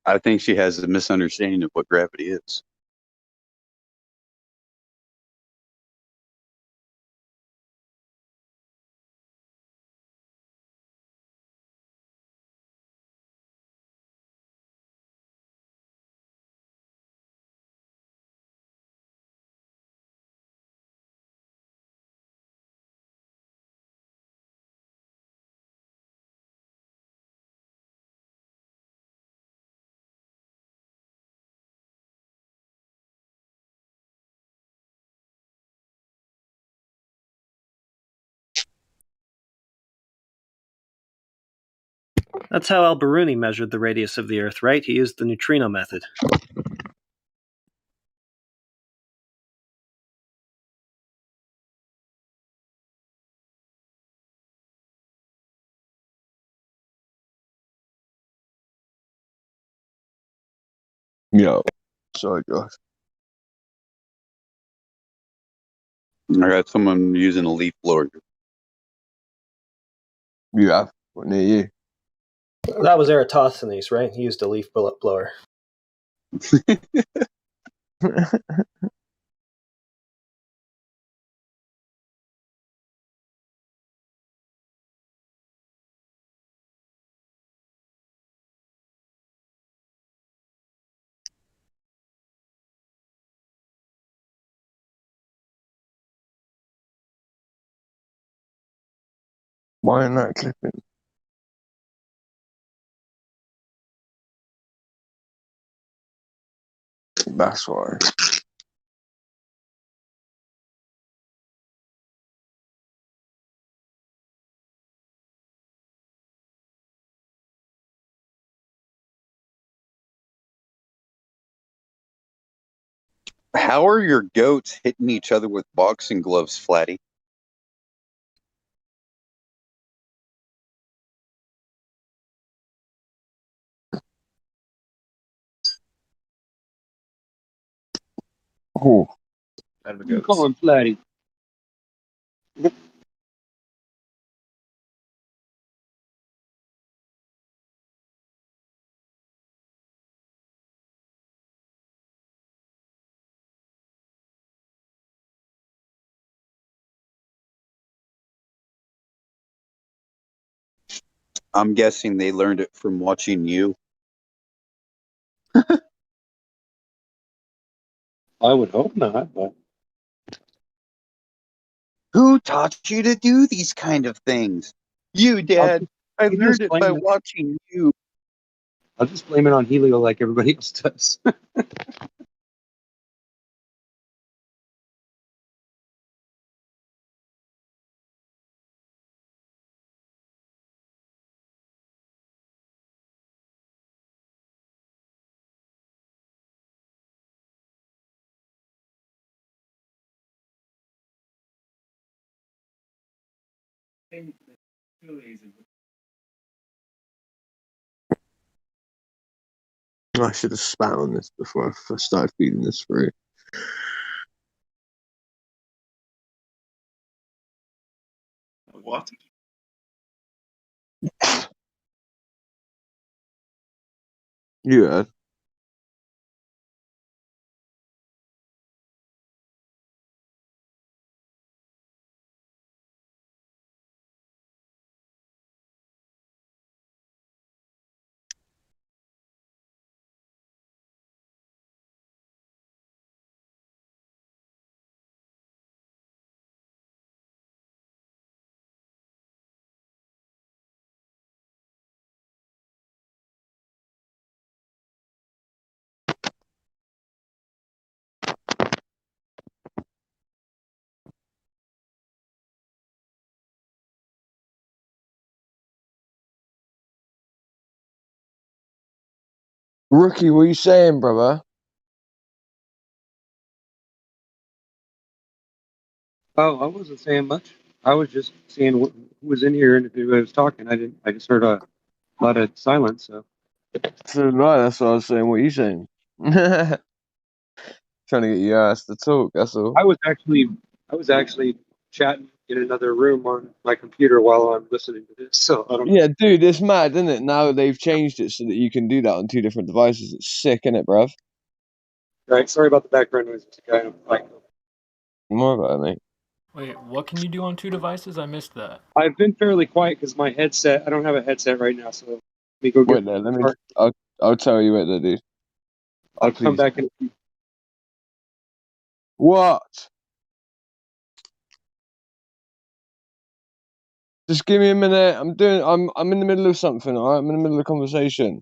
I think she has a misunderstanding of what gravity is. That's how Al-Biruni measured the radius of the Earth, right? He used the neutrino method. Yo. Sorry, Josh. I got someone using a leaf blower. You have? What, near you? That was Eratosthenes, right? He used a leaf blower. Why not clipping? That's why. How are your goats hitting each other with boxing gloves, Flatty? Oh, Out of the You goats. call him Flatty. I'm guessing they learned it from watching you. I would hope not, but Who taught you to do these kind of things? You, Dad. I I'll learned just it blame by it. watching you. I'll just blame it on Helio like everybody else does. I should have spat on this before I first started feeding this through. What? You heard. Rookie, what are you saying, brother? Oh, I wasn't saying much. I was just seeing who was in here and if anybody was talking. I didn't. I just heard a lot of silence. So So right, that's what I was saying. What are you saying? Trying to get your ass to talk. That's all. I was actually chatting in another room on my computer while I'm listening to this. So I don't know. Yeah, dude, it's mad, isn't it? Now they've changed it so that you can do that on two different devices. It's sick, isn't it, bruv? Right. Sorry about the background noise. It's a guy on like. More about it, mate. Wait, what can you do on two devices? I missed that. I've been fairly quiet because my headset. I don't have a headset right now, so let me go get. Wait there, let me. I'll tell you what there, dude. I'll come Please. back in. What? Just give me a minute. I'm in the middle of something. All right, I'm in the middle of a conversation.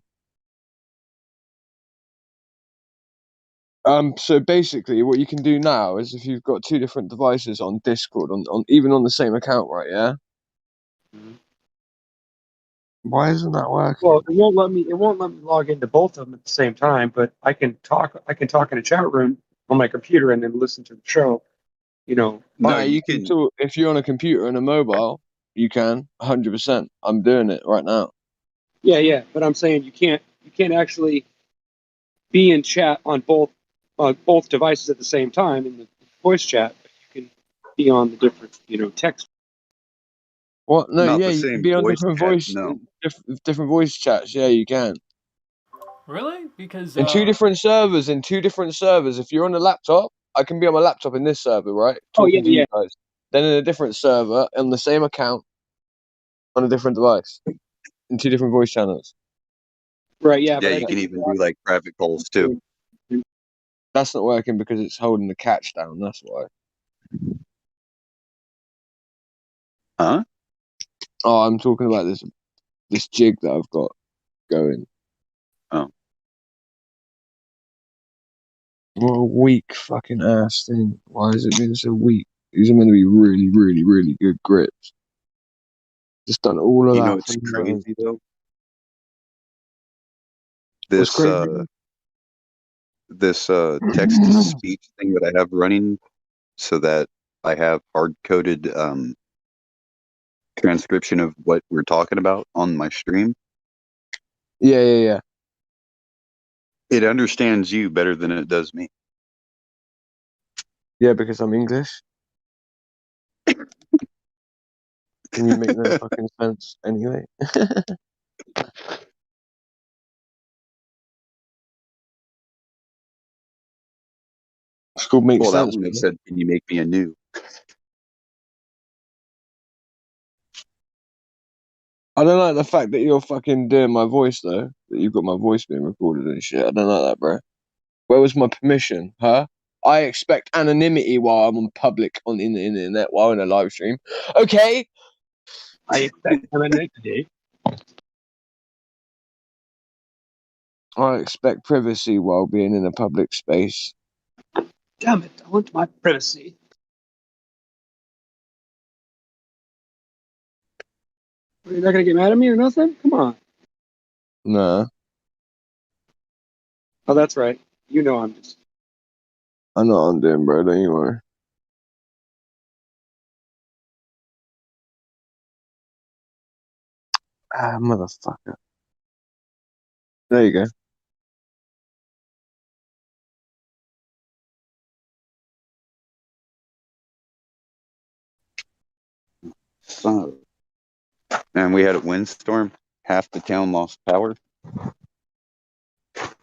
So basically, what you can do now is if you've got two different devices on Discord, on even on the same account, right? Yeah. Mm-hmm. Why isn't that working? Well, it won't let me. It won't let me log into both of them at the same time. But I can talk. I can talk in a chat room on my computer and then listen to the show. You know, No, live. you can. So if you're on a computer and a mobile, you can 100%. I'm doing it right now. Yeah, yeah. But I'm saying you can't. You can't actually be in chat on both devices at the same time in the voice chat. But you can be on the different. You know, text. What? No, Not yeah, the you can same be on voice different chat, no. different voice chats. Yeah, you can. Really? Because In two different servers, if you're on a laptop, I can be on my laptop in this server, right? Oh yeah, Talking to you yeah. guys. Then in a different server, on the same account, on a different device, in two different voice channels. Right. Yeah, Yeah, but I you think can even do like private calls too. That's not working because it's holding the catch down. That's why. Huh? Oh, I'm talking about this jig that I've got going. Oh. What a weak fucking ass thing. Why is it being so weak? These are meant to be really, really, really good grips. Just done all of You know that it's for nothing. crazy though? What's This crazy? this text to speech thing that I have running so that I have hard coded transcription of what we're talking about on my stream. Yeah. It understands you better than it does me. Yeah, because I'm English. Can you make no fucking sense anyway? It's called make Well, that sense, one they bro. said, "Can you make me a new?" I don't like the fact that you're fucking doing my voice though. That you've got my voice being recorded and shit. I don't like that, bro. Where was my permission, huh? I expect anonymity while I'm on public in the internet while in a live stream. Okay. I expect anonymity. I expect privacy while being in a public space. Damn it! I want my privacy. You're not gonna get mad at me or nothing? Come on. Nah, Oh, that's right. You know I'm just. I know what I'm doing, bro. Don't you worry. Ah, motherfucker. There you go. Son of- And we had a windstorm. Half the town lost power,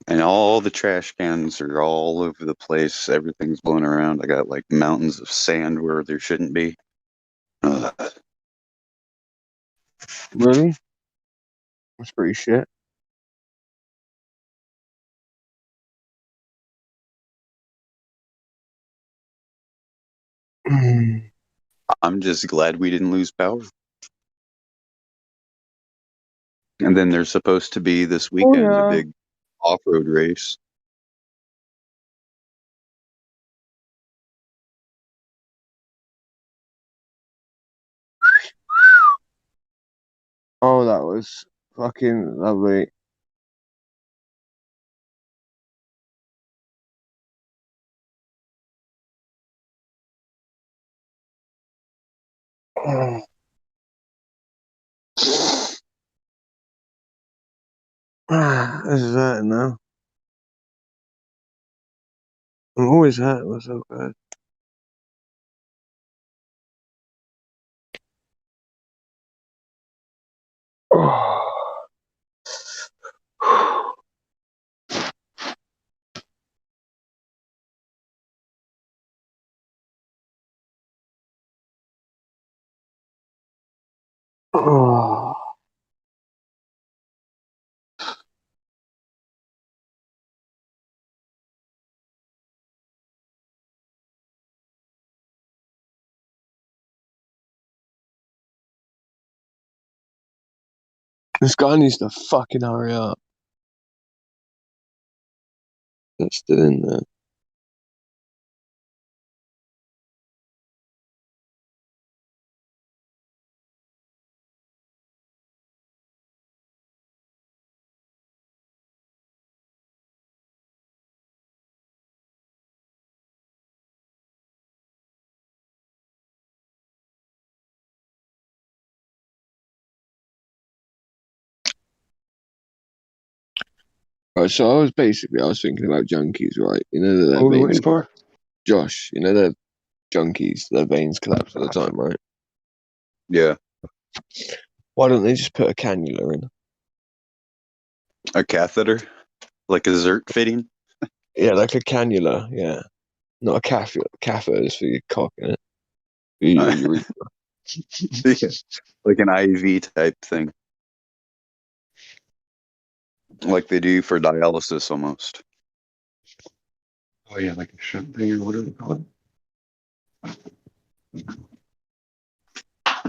and all the trash cans are all over the place. Everything's blown around. I got like mountains of sand where there shouldn't be. Ugh. Really? That's pretty shit. I'm just glad we didn't lose power. And then there's supposed to be this Oh weekend a yeah. big off-road race. Oh, that was fucking lovely. Oh. This is hurting now. I'm always hurting myself, guys. Oh. This guy needs to fucking hurry up. That's still in there. Right, so I was thinking about junkies, right? You know that their What are we veins, waiting for? Josh. You know they're junkies. Their veins collapse all the time, right? Yeah, Why don't they just put a cannula in? a catheter, like a zert fitting. Yeah, like a cannula. Yeah, not a catheter. Catheter is for your cock, innit? For your urethra. Yeah, like an IV type thing, like they do for dialysis almost. Oh yeah, like a shunt thing or whatever they call it.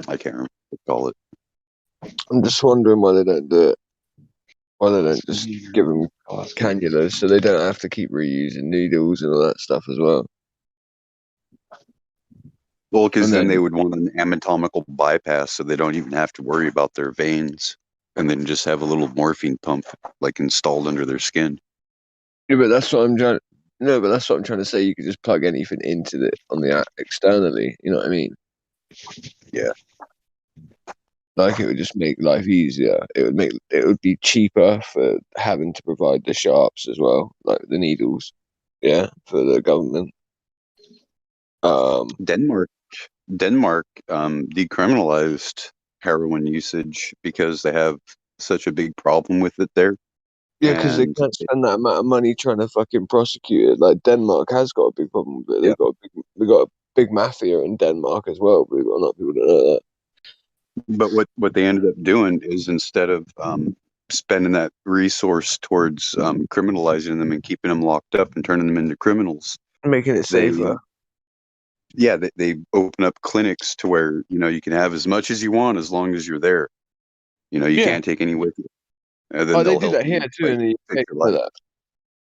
I can't remember what to call it. I'm just wondering why they don't do it. Why they don't just give them cannulas so they don't have to keep reusing needles and all that stuff as well. Well, because And then they then, would want an anatomical bypass, so they don't even have to worry about their veins, and then just have a little morphine pump like installed under their skin. yeah, but that's what I'm trying. No, but that's what I'm trying to say. You could just plug anything into the on the externally. You know what I mean? Yeah. Like it would just make life easier. It would be cheaper for having to provide the sharps as well, like the needles. Yeah, for the government. Denmark decriminalized heroin usage because they have such a big problem with it there. Yeah, because they And can't spend that amount of money trying to fucking prosecute it. Like Denmark has got a big problem with it. yeah, They got a big mafia in Denmark as well. Believe it or not, people don't know that. but what they ended up doing is instead of spending that resource towards criminalizing them and keeping them locked up and turning them into criminals, Making it they safer. they open up clinics to where you can have as much as you want as long as you're there. You Yeah. can't take any with you, and then Oh, they they'll do help that here you too in the fix UK. your For life. that.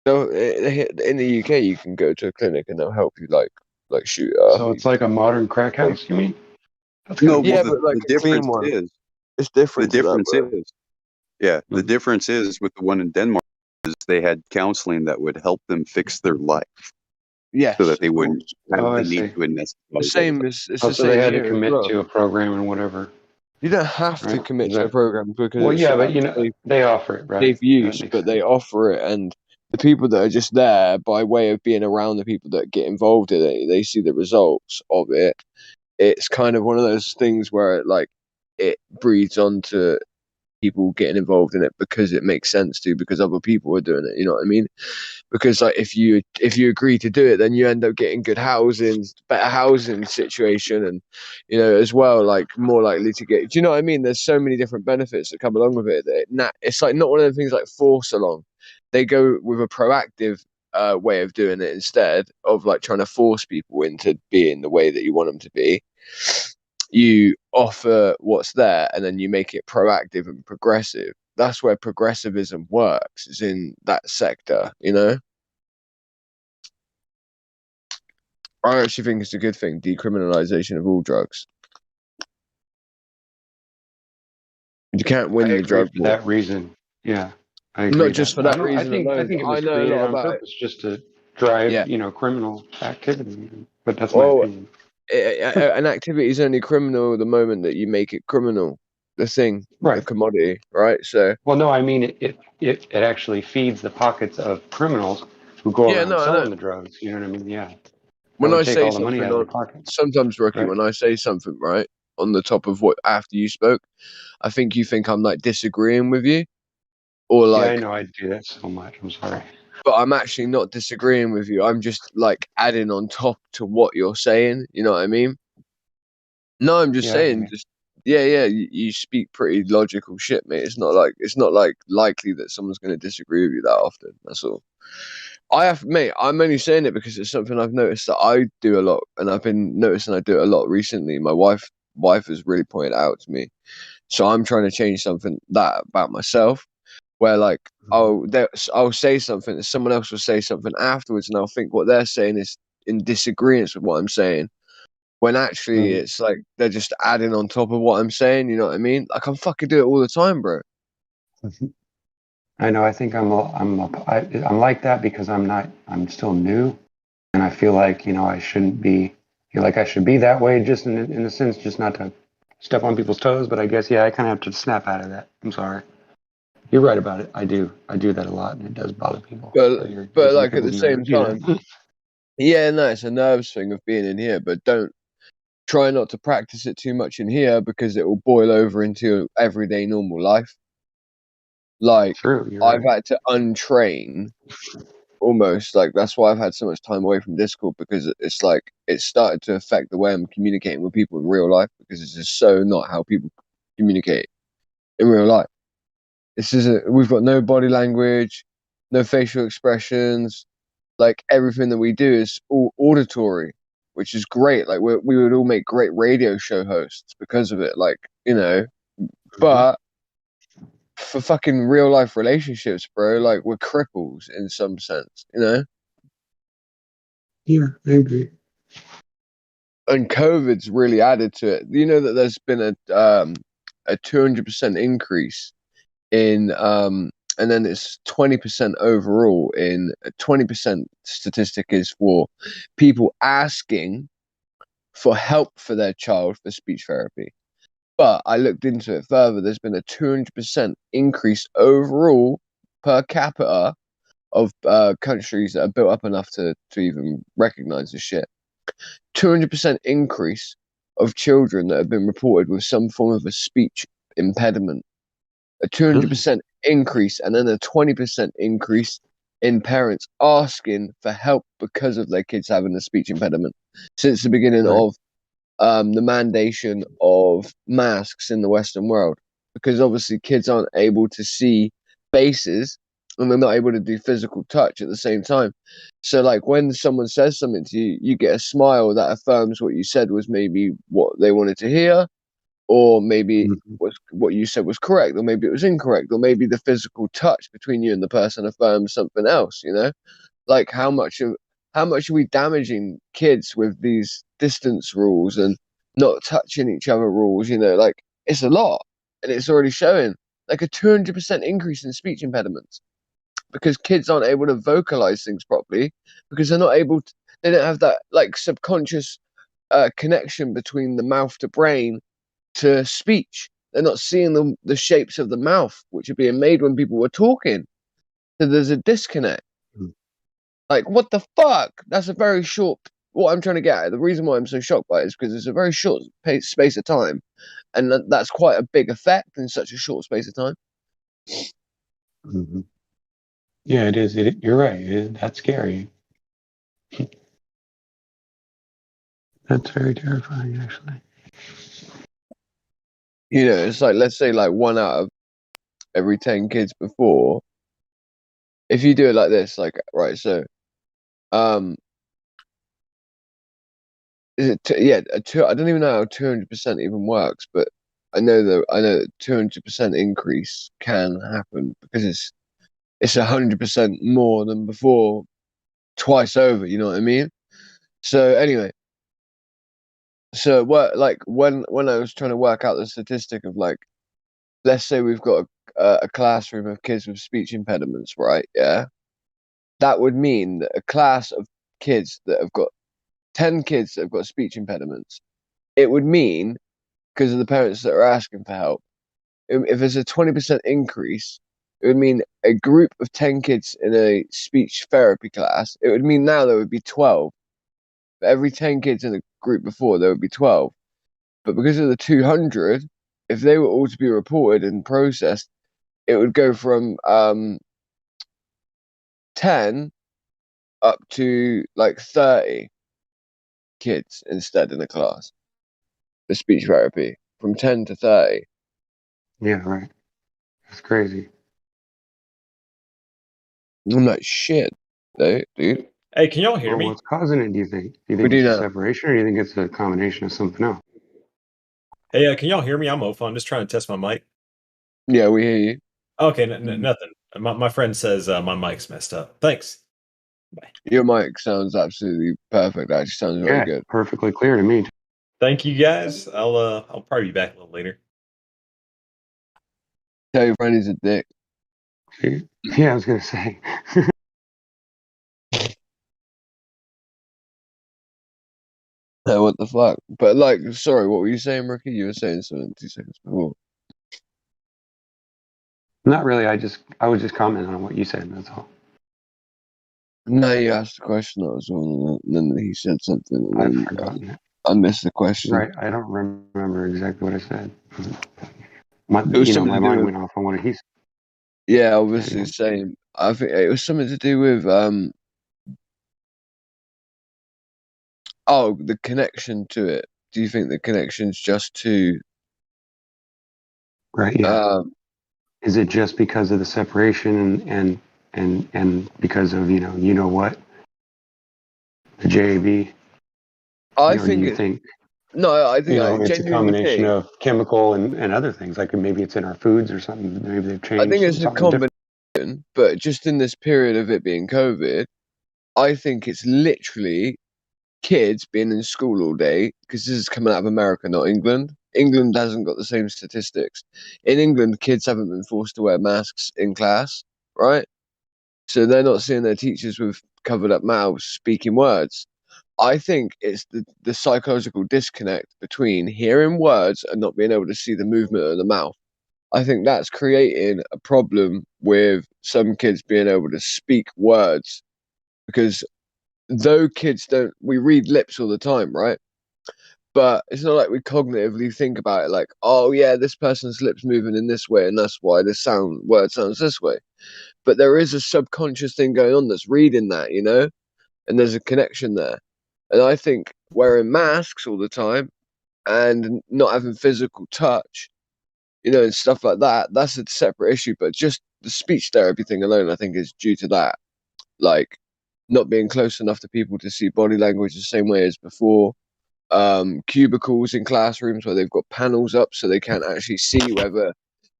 No, in the UK, you can go to a clinic and they'll help you like shoot it up. So it's like a modern crack house, you mean? That's kind No, of well, Yeah, cool. the, but like the a clean difference one. is It's the different to that, difference bro. is yeah, the Mhm. difference is with the one in Denmark is they had counseling that would help them fix their life so Yes, that they of wouldn't course. have Oh, I the need see. to anesthetize The same everybody. as it's Oh, the so they same had to here as commit well. to a program and whatever, You don't have to right? commit Is to a that? program because Well, it's yeah, but about they offer it, right? safe That use, makes but sense. they offer it, and the people that are just there by way of being around the people that get involved in it, they see the results of it. It's kind of one of those things where it breeds onto people getting involved in it because it makes sense to, because other people are doing it. You know what I mean? Because like if you agree to do it, then you end up getting good housing, better housing situation, and as well, like more likely to get. Do you know what I mean? There's so many different benefits that come along with it. It's like not one of the things like force along. They go with a proactive way of doing it instead of like trying to force people into being the way that you want them to be. You offer what's there, and then you make it proactive and progressive. That's where progressivism works, is in that sector. I actually think it's a good thing, decriminalization of all drugs. You can't I win the agree drug for war. that reason. Yeah, I Not agree just that for I that don't. I reason think alone. it I was know a created lot on about it. purpose just to drive, Yeah. criminal activity. But that's my Well, opinion. an activity is only criminal the moment that you make it criminal. The thing, the Right. commodity, right? So. Well, no, I mean it actually feeds the pockets of criminals who go Yeah, around no, I know. selling the drugs. You know what I mean? Yeah. That When would I take say all the money something out of on, their pockets. sometimes, Rookie, Right. when I say something, right, on the top of what after you spoke, I think you think I'm like disagreeing with you, or Yeah, I like, know I do that so much. I'm sorry. but I'm actually not disagreeing with you. I'm just like adding on top to what you're saying. You know what I mean? No, I'm just Yeah, I hear saying, you. just yeah. You speak pretty logical shit, mate. It's not like likely that someone's going to disagree with you that often. That's all. Mate. I'm only saying it because it's something I've noticed that I do a lot, and I've been noticing I do it a lot recently. My wife has really pointed it out to me, so I'm trying to change something that about myself. Where like I'll say something, and someone else will say something afterwards, and I'll think what they're saying is in disagreement with what I'm saying. When actually Mhm. it's like they're just adding on top of what I'm saying. You know what I mean? Like I'm fucking do it all the time, bro. I know. I think I'm like that because I'm still new, and I feel like I shouldn't be. Feel like I should be that way, just in a sense, just not to step on people's toes. But I guess I kind of have to snap out of that. I'm sorry. You're right about it. I do that a lot, and it does bother people. So But you're but like talking at with the same nerves. time, yeah, no, it's a nerves thing of being in here, but don't try not to practice it too much in here because it will boil over into everyday normal life. Like True, you're I've right. had to untrain almost, like that's why I've had so much time away from Discord, because it's like it started to affect the way I'm communicating with people in real life, because it's just so not how people communicate in real life. We've got no body language, no facial expressions. Like everything that we do is all auditory, which is great. Like we would all make great radio show hosts because of it. Hmm. But for fucking real life relationships, bro, like we're cripples in some sense. Yeah, I agree. And COVID's really added to it. You know that there's been a 200% increase in and then it's 20% overall. In a 20% statistic is for people asking for help for their child for speech therapy. But I looked into it further. There's been a 200% increase overall per capita of countries that are built up enough to even recognize this shit. 200% increase of children that have been reported with some form of a speech impediment. A 200% increase, and then a 20% increase in parents asking for help because of their kids having a speech impediment since the beginning of the mandation of masks in the Western world, because obviously kids aren't able to see faces and they're not able to do physical touch at the same time. So, like, when someone says something to you, you get a smile that affirms what you said was maybe what they wanted to hear, or maybe was what you said was correct, or maybe it was incorrect, or maybe the physical touch between you and the person affirms something else. You know, like how much are we damaging kids with these distance rules and not touching each other rules? You know, like it's a lot, and it's already showing like a 200% increase in speech impediments because kids aren't able to vocalize things properly because they're not able to, they don't have that like subconscious connection between the mouth to brain to speech. They're not seeing the shapes of the mouth which are being made when people were talking, so there's a disconnect. Like, what the fuck? That's a very short. What I'm trying to get at, the reason why I'm so shocked by it is because it's a very short space of time, and that's quite a big effect in such a short space of time. Yeah, it is. You're right. That's scary. That's very terrifying, actually. You know, it's like, let's say like 1 out of every 10 kids before. If you do it like this, like, right, so, is it? Yeah, I don't even know how 200% even works, but I know that 200% increase can happen because it's 100% more than before, twice over. You know what I mean? So anyway, so what? Like when I was trying to work out the statistic of like, let's say we've got a classroom of kids with speech impediments, right? Yeah, that would mean that a class of kids that have got 10 kids that have got speech impediments, it would mean, because of the parents that are asking for help, if there's a 20% increase, it would mean a group of 10 kids in a speech therapy class, it would mean now there would be 12. For every 10 kids in the group before, there would be 12. But because of the 200, if they were all to be reported and processed, it would go from 10 up to like 30 kids instead in a class for speech therapy, from 10 to 30. Yeah, right. That's crazy. I'm like, shit, dude. Hey, can y'all hear Well, me? what's causing it, do you think? Do you We think do it's a now. separation, or do you think it's a combination of something else? Hey, can y'all hear me? I'm off. I'm just trying to test my mic. Yeah, we hear you. Okay, nothing. My friend says my mic's messed up. Thanks. Your mic sounds absolutely perfect. Actually, sounds very Yeah, good. perfectly clear to me. Thank you guys. I'll probably be back a little later. Tell your friend he's a dick. Yeah, I was gonna say. What the fuck? But like, sorry, what were you saying, Ricky? You were saying something 2 seconds before. Not really. I was just commenting on what you said. That's all. No, you asked the question. I was on, and then he said something, and I've then forgotten it. I missed the question. Right. I don't remember exactly what I said. My It was something my to do mind with, went off on what he said. yeah, obviously the same. I think it was something to do with oh, the connection to it. Do you think the connection's just to Right. Yeah. Is it just because of the separation and because of you know what, the JAB? I Or do think you it. think No, I think I it's a genuinely combination think. of chemical and other things? Like maybe it's in our foods or something. Maybe they've I think changed it's a something different. combination, but just in this period of it being COVID, I think it's literally kids being in school all day, because this is coming out of America, not England. England hasn't got the same statistics. In England, kids haven't been forced to wear masks in class, right? So they're not seeing their teachers with covered up mouths speaking words. I think it's the psychological disconnect between hearing words and not being able to see the movement of the mouth. I think that's creating a problem with some kids being able to speak words because though kids don't, we read lips all the time, right? But it's not like we cognitively think about it like, oh yeah, this person's lips moving in this way, and that's why this word sounds this way. But there is a subconscious thing going on that's reading that, you know, and there's a connection there. And I think wearing masks all the time and not having physical touch, you know, and stuff like that, that's a separate issue. But just the speech therapy thing alone, I think, is due to that. Like, not being close enough to people to see body language the same way as before. Cubicles in classrooms where they've got panels up so they can't actually see whether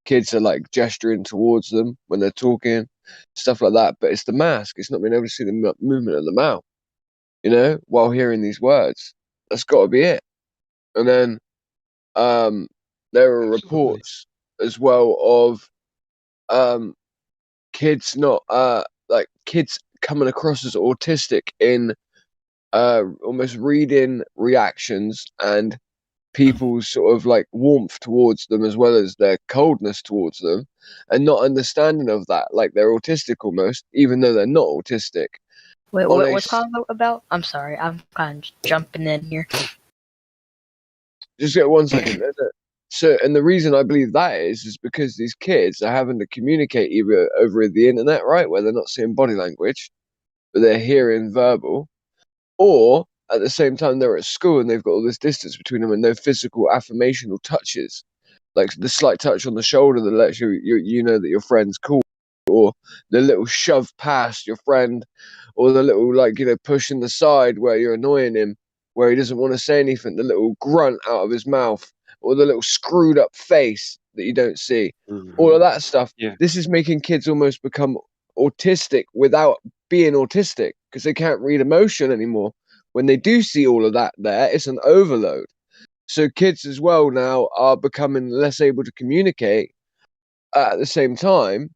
kids are like gesturing towards them when they're talking, stuff like that. But it's the mask. It's not being able to see the movement of the mouth, you know, while hearing these words. That's got to be it. And then there are reports as well of kids not like kids coming across as autistic in almost reading reactions and people's sort of like warmth towards them as well as their coldness towards them, and not understanding of that, like they're autistic almost, even though they're not autistic. Wait, On what's called about? I'm sorry, I'm kind of jumping in here. Just get 1 second. So, and the reason I believe that is because these kids are having to communicate either over the internet, right, where they're not seeing body language, but they're hearing verbal, or at the same time they're at school and they've got all this distance between them and no physical affirmational touches, like the slight touch on the shoulder that lets you know that your friend's cool, or the little shove past your friend, or the little, like, you know, push in the side where you're annoying him, where he doesn't want to say anything, the little grunt out of his mouth, or the little screwed up face that you don't see. All of that stuff. Yeah. This is making kids almost become autistic without being autistic, because they can't read emotion anymore. When they do see all of that there, it's an overload. So kids as well now are becoming less able to communicate at the same time,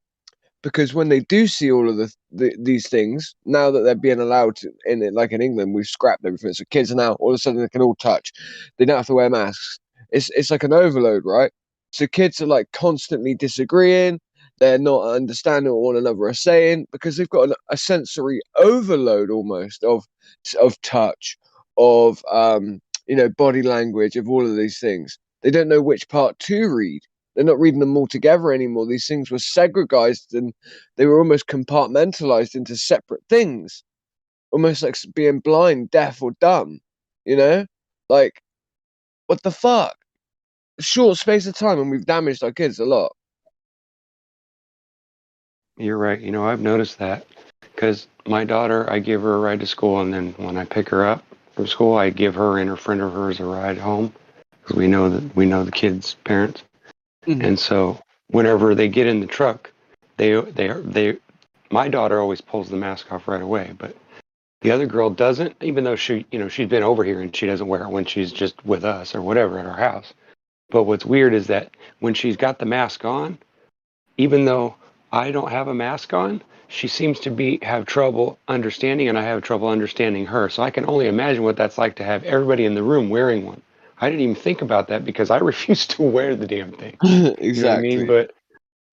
because when they do see all of these things, now that they're being allowed to, in it, like in England, we've scrapped everything. So kids are now all of a sudden they can all touch. They don't have to wear masks. It's like an overload, right? So kids are like constantly disagreeing. They're not understanding what one another are saying because they've got a sensory overload almost of touch, of you know, body language, of all of these things. They don't know which part to read. They're not reading them all together anymore. These things were segregated and they were almost compartmentalized into separate things, almost like being blind, deaf, or dumb. You know, like, what the fuck? Short space of time, and we've damaged our kids a lot. You're right. You know, I've noticed that because my daughter, I give her a ride to school, and then when I pick her up from school, I give her and a friend of hers a ride home because we know the kids' parents. Mm-hmm. And so whenever they get in the truck, my daughter always pulls the mask off right away, but the other girl doesn't, even though she's been over here and she doesn't wear it when she's just with us or whatever at our house. But what's weird is that when she's got the mask on, even though I don't have a mask on, she seems to have trouble understanding, and I have trouble understanding her. So I can only imagine what that's like to have everybody in the room wearing one. I didn't even think about that because I refuse to wear the damn thing. Exactly. You know what I mean? But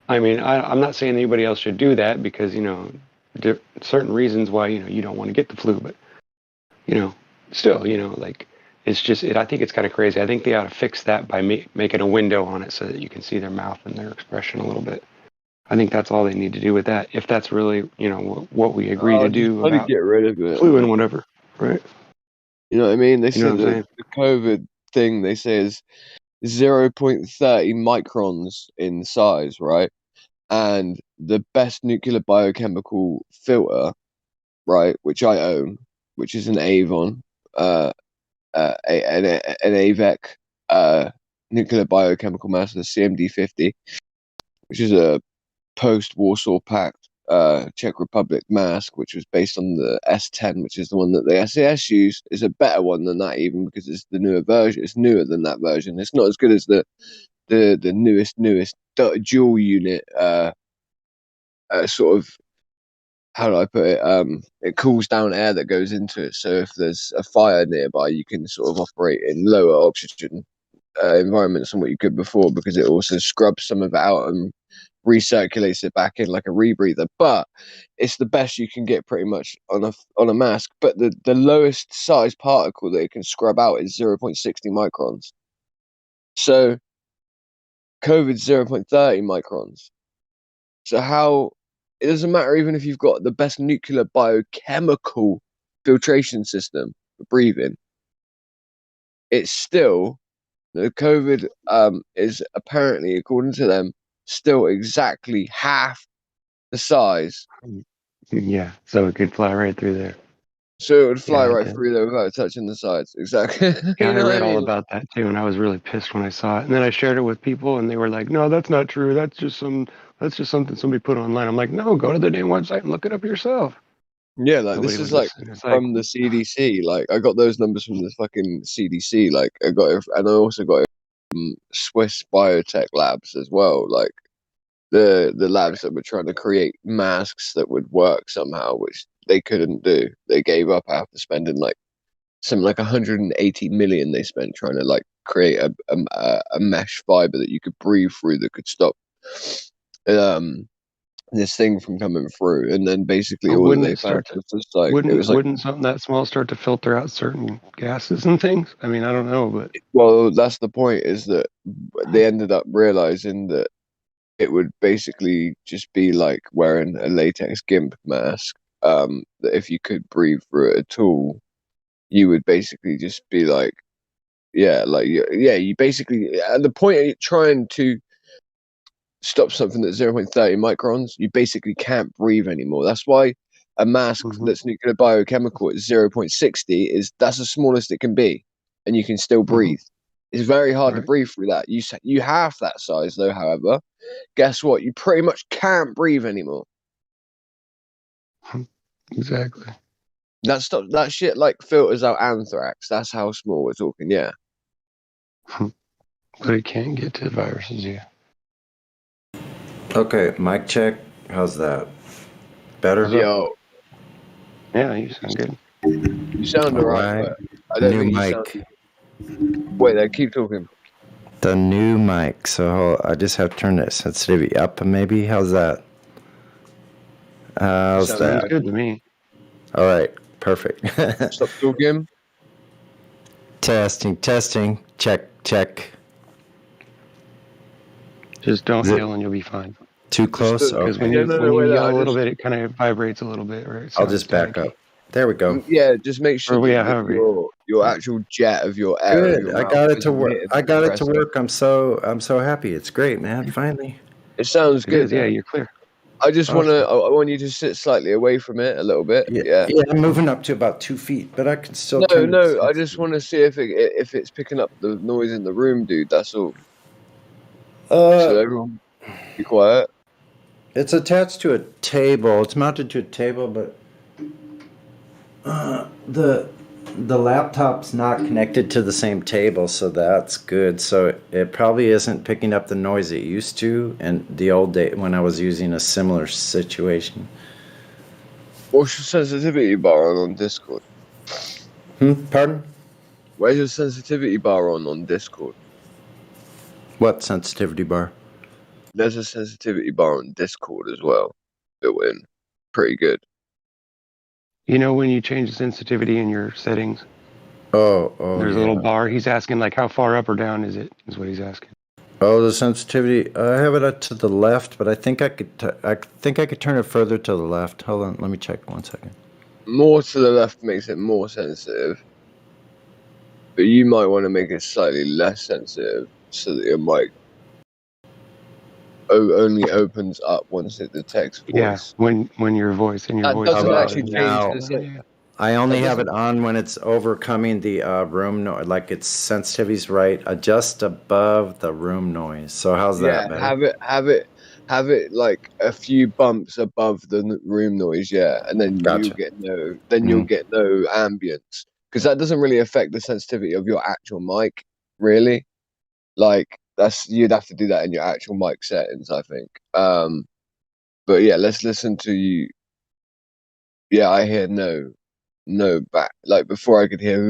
I mean, I'm not saying anybody else should do that because, certain reasons why, you don't want to get the flu, but, still, like, it's just, I think it's kind of crazy. I think they ought to fix that by making a window on it so that you can see their mouth and their expression a little bit. I think that's all they need to do with that, if that's really, what we agree to do How to about get rid of it, flu and whatever, right? You know what I mean? They You know say what I'm saying? the COVID thing, they say, is 0.30 microns in size, right? And the best nuclear biochemical filter, right, which I own, which is an Avon, an AVEC nuclear biochemical mass, the CMD50, which is a post-Warsaw Pact Czech Republic mask, which was based on the S10, which is the one that the SAS use, is a better one than that, even because it's the newer version. It's newer than that version. It's not as good as the newest dual unit sort of, how do I put it? It cools down air that goes into it. So if there's a fire nearby, you can sort of operate in lower oxygen environments than what you could before, because it also scrubs some of it out and recirculates it back in like a rebreather. But it's the best you can get pretty much on a mask. But the lowest size particle that it can scrub out is 0.60 microns. So COVID's 0.30 microns. So how it doesn't matter even if you've got the best nuclear biochemical filtration system for breathing, it's still the COVID is apparently, according to them, still exactly half the size. Yeah, so it could fly right through there. So it would fly Yeah, right through there without touching the sides. Exactly. Yeah, You I know what read I all mean? about that too, and I was really pissed when I saw it. And then I shared it with people, and they were like, "No, that's not true. That's just something somebody put online." I'm like, "No, go to the damn website and look it up yourself." Yeah, like Nobody this would is like listen. It's like, from the CDC. Like I got those numbers from the fucking CDC. Like I got it, and I also got it from Swiss biotech labs as well. Like the labs that were trying to create masks that would work somehow, which they couldn't do. They gave up after spending like something like 180 million they spent trying to like create a mesh fiber that you could breathe through that could stop this thing from coming through. And then basically oh, all that wouldn't they it found start to? was just like it Wouldn't was like, wouldn't something that small start to filter out certain gases and things? I mean, I don't know, but well, that's the point, is that they ended up realizing that it would basically just be like wearing a latex gimp mask, that if you could breathe through it at all, you would basically just be like, yeah, like yeah, you basically at the point of trying to stop something that's 0.30 microns, you basically can't breathe anymore. That's why a mask that's nuclear biochemical at 0.60 that's the smallest it can be, and you can still breathe. It's very hard to breathe through that. You half that size though. However, guess what? You pretty much can't breathe anymore. exactly. That shit like filters out anthrax. That's how small we're talking. Yeah. But it can't get to viruses. Yeah. Okay, mic check. How's that? Better? Yo, Yeah, you sound good. you sound alright, Alright. but I don't New think you mic. sound. Wait, there. Keep talking. The new mic. So I just have to turn that sensitivity up maybe. How's that? How's Sounds that? Good to me. All right, perfect. Stop talking. Testing, testing. Check. Just don't Is it yell and you'll be fine. too close? Because Okay. when you wait, yell I a little just bit, it kind of vibrates a little bit, or it I'll sounds just back staticky. up. There we go. yeah, just make sure Or yeah, that however. your actual jet of your air of Good. your I mouth got it to isn't work. hitting I the got it to compressor. work. I'm so happy. It's great, man. Finally. It sounds It good is. Yeah, though. you're clear. I just Awesome. I want you to sit slightly away from it a little bit. Yeah, I'm moving up to about 2 feet, but I can still No, turn it. I just want to see if it's picking up the noise in the room, dude. That's all. So everyone be quiet. It's attached to a table. It's mounted to a table, but the laptop's not connected to the same table, so that's good. So it probably isn't picking up the noise it used to, and the old day when I was using a similar situation. What's your sensitivity bar on Discord? Pardon? Where's your sensitivity bar on Discord? What sensitivity bar? There's a sensitivity bar on Discord as well, built in. Pretty good. You know when you change the sensitivity in your settings, Oh, there's a yeah. little bar. He's asking like how far up or down is it? Is what he's asking. Oh, the sensitivity. I have it up to the left, but I think I could. I think I could turn it further to the left. Hold on, let me check 1 second. More to the left makes it more sensitive, but you might want to make it slightly less sensitive so that your mic only opens up once it detects voice. Yeah, when your voice and your That voice doesn't is actually loud. change Now, the sense. I only That have it doesn't- on when it's overcoming the room noise, like its sensitivity's right, just above the room noise. So how's Yeah, that better? have it like a few bumps above the room noise, yeah, and then you'll Gotcha. get no ambience, because that doesn't really affect the sensitivity of your actual mic, really. Like you'd have to do that in your actual mic settings, I think. But yeah, let's listen to you. Yeah, I hear no back. Like before, I could hear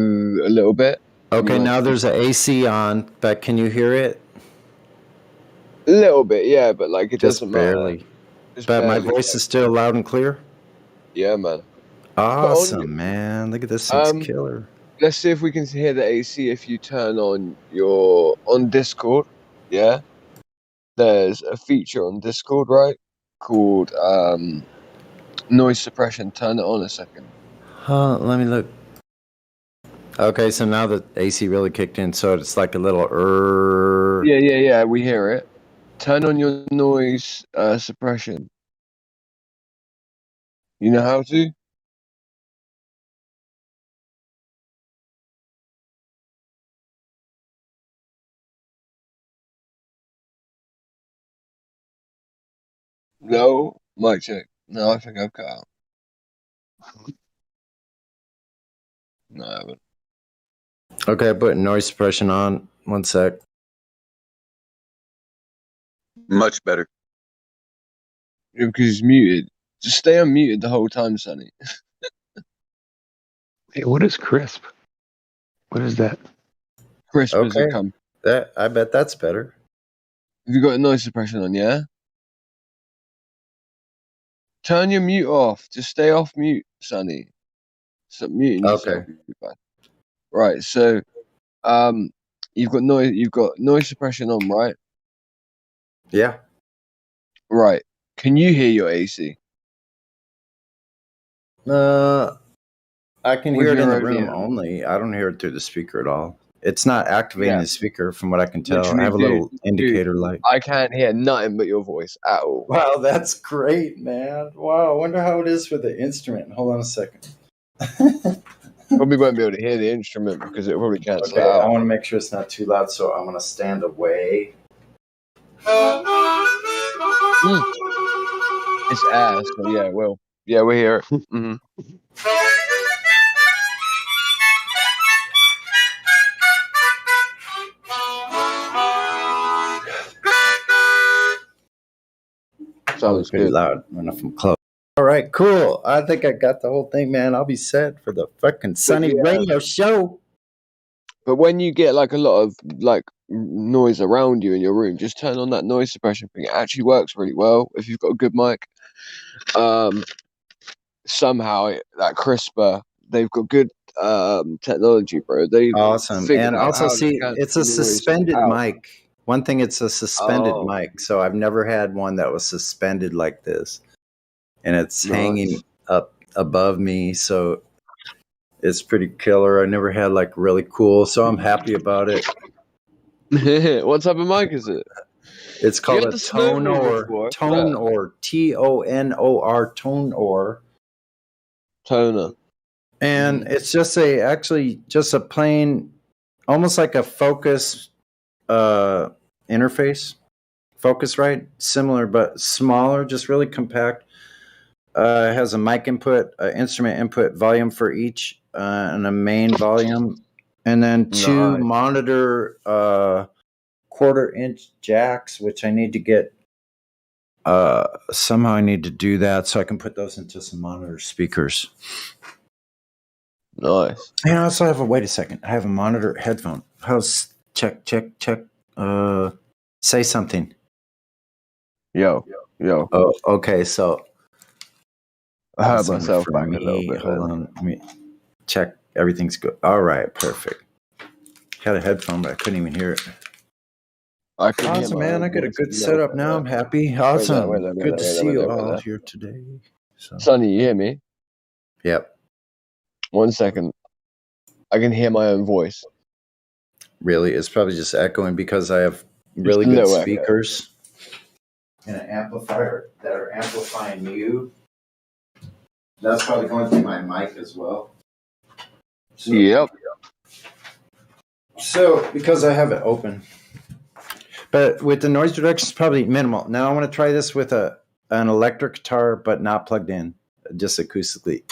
a little bit. Okay, now there's an AC on, but can you hear it? A little bit, yeah, but like it Just doesn't matter. barely. Just But my barely. voice is still loud and clear? Yeah, man. Awesome, man. Look at this. It's Um, killer. let's see if we can hear the AC if you turn on on Discord. Yeah, there's a feature on Discord, right, called noise suppression. Turn it on a second. Let me look. Okay, so now the AC really kicked in, so it's like a little Yeah. We hear it. Turn on your noise suppression. You know how to? No, mic check. No, I think I've cut out. No, I haven't. Okay, I put noise suppression on. 1 sec. Much better. Because it's muted. Just stay unmuted the whole time, Sonny. Hey, what is crisp? What is that? Crisp as it Okay. comes. I bet that's better. Have you got noise suppression on, yeah? Turn your mute off. Just stay off mute, Sonny. Stop muting yourself. Okay. Right, so you've got noise suppression on, right? Yeah. Right. Can you hear your AC? I can With hear it in your the own room ear? only. I don't hear it through the speaker at all. It's not activating Yeah. the speaker from what I can tell. I Literally, have a little indicator dude, light. I can't hear nothing but your voice at all. Wow, that's great, man. Wow, I wonder how it is for the instrument. Hold on a second. Probably won't be able to hear the instrument because it probably cancels Okay, out. I want to make sure it's not too loud, so I'm going to stand away. It's air, so yeah, well, yeah, we hear it. Mm-hmm. Sounds pretty good. loud when I'm close. All right, cool. I think I got the whole thing, man. I'll be set for the fucking Sunny Radio show. But when you get like a lot of like noise around you in your room, just turn on that noise suppression thing. It actually works really well if you've got a good mic. Somehow that CRISPR, they've got good technology, bro. They Awesome. figured And out also, how to see, cancel it's a noise suspended out. mic. One thing, it's a suspended Oh. mic. So I've never had one that was suspended like this. And it's Nice. hanging up above me. So it's pretty killer. I never had like really cool. So I'm happy about it. What type of mic is it? It's called You a had the snowball before, Tonor, Tonor, Tonor. Toner. And it's just a plain, almost like a Focus interface. Focusrite, similar but smaller, just really compact. It has a mic input, instrument input, volume for each, and a main volume, and then two Nice. monitor 1/4-inch jacks, which I need to get. Somehow I need to do that so I can put those into some monitor speakers. Nice. And I also have wait a second. I have a monitor headphone. How's check. Say something. Yo. Oh, okay. So I heard that's only myself for back me. a little bit. Hold on. Let me check. Everything's good. All right. Perfect. Had a headphone, but I couldn't even hear it. I can hear Awesome, my man. own I got a voice good a little setup bit now. there. I'm happy. Wait Awesome. there. Good to see you all here today. So. Sonny, you hear me? Yep. 1 second. I can hear my own voice. Really, it's probably just echoing because I have really Just a good little echo. speakers and an amplifier that are amplifying you. That's probably going through my mic as well. So, Yep. So, because I have it open. But with the noise reduction, it's probably minimal. Now I want to try this with an electric guitar, but not plugged in, just acoustically.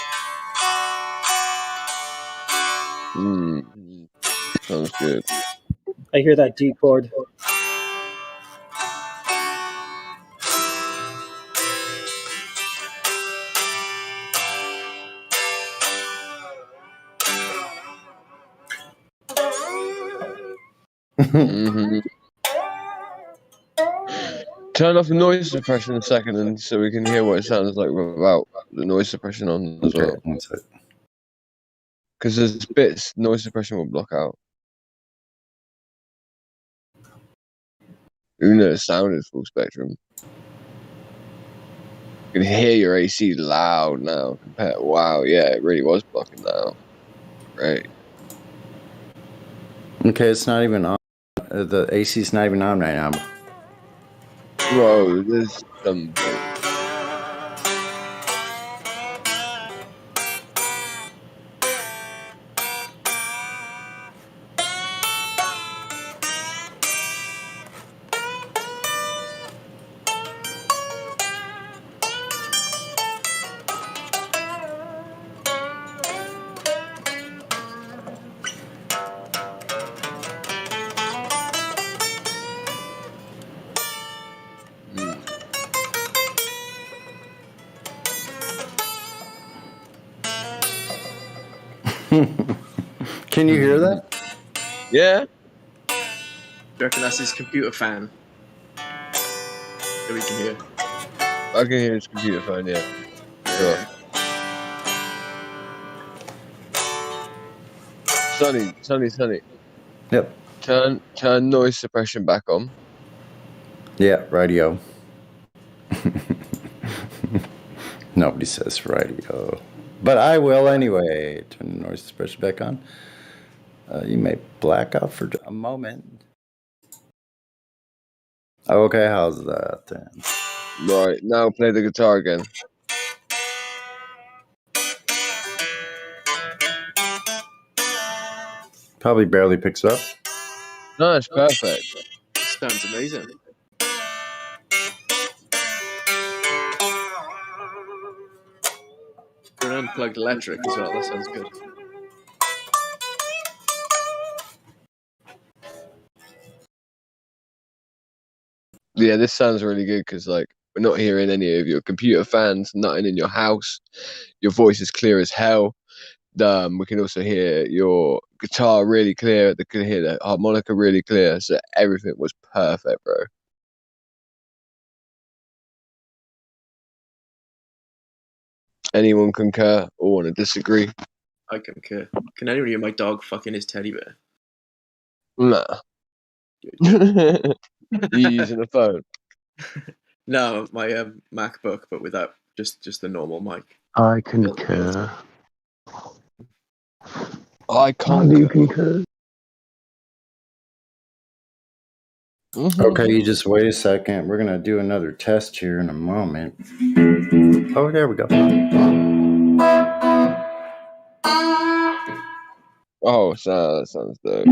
Sounds good. I hear that D chord. Turn off the noise suppression a second, and so we can hear what it sounds like without the noise suppression on as well. One sec. Because there's bits noise suppression will block out. Even though the sound is full spectrum. You can hear your AC loud now compared. Wow, yeah, it really was blocking that out. Right. Okay, it's not even on. The AC's not even on right now. Bro, there's something. Can you hear that? Yeah. Do you reckon that's his computer fan? That we can hear. I can hear his computer phone, yeah. Sure. Sonny. Yep. Turn noise suppression back on. Yeah, radio. Nobody says radio. But I will anyway. Turn the noise suppression back on. You may black out for a moment. Okay, how's that then? Right, now play the guitar again. Probably barely picks up. No, it's perfect. Sounds amazing. For an unplugged electric as well, that sounds good. Yeah, this sounds really good because, like, we're not hearing any of your computer fans, nothing in your house. Your voice is clear as hell. We can also hear your guitar really clear. We can hear the harmonica really clear. So everything was perfect, bro. Anyone concur or want to disagree? I concur. Can anyone hear my dog fucking his teddy bear? Nah. You using a phone? No, my MacBook, but without just the normal mic. I concur. I can't. Do you concur? Okay, you just wait a second. We're gonna do another test here in a moment. Oh, there we go. Oh, so that sounds dope.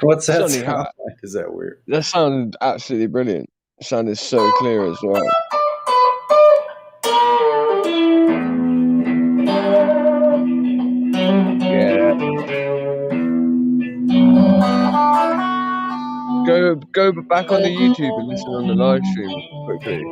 What's that Sonny, sound like? Is that weird? That sounded absolutely brilliant. It sounded so clear as well. Yeah. Go back on the YouTube and listen on the live stream quickly.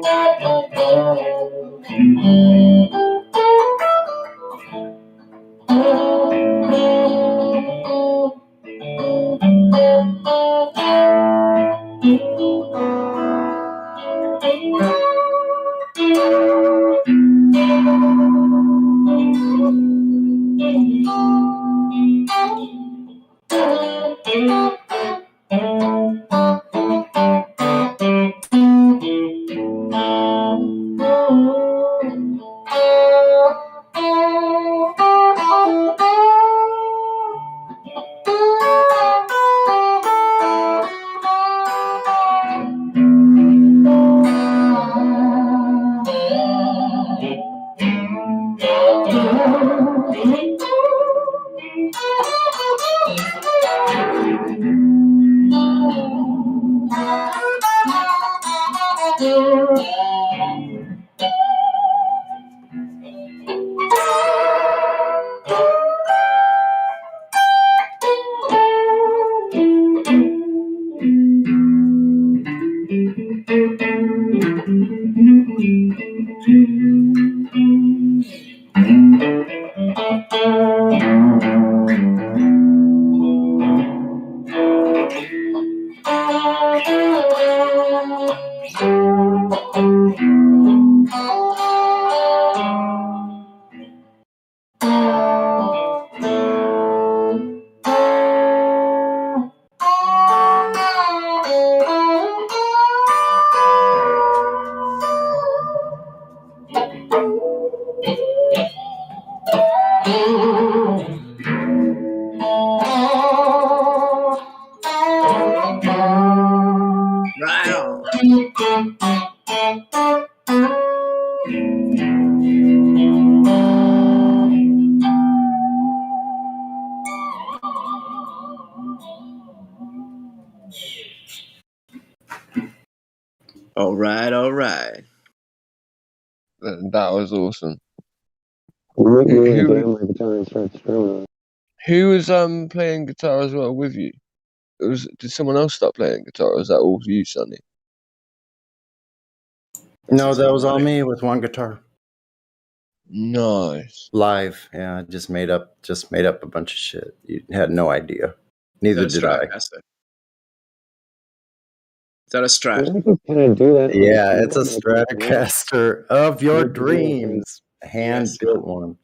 Right on. All right, all right. That was awesome. Who Who was playing guitar as well with you? Did someone else start playing guitar, or was that all you, Sonny? No, that was all me with one guitar. Nice. Live. Yeah, I just made up a bunch of shit. You had no idea. Neither Is did that a I. Stratocaster? Is that a Strat? can I do that? Yeah, it's a Stratocaster of your dreams. Hand Yes. built one.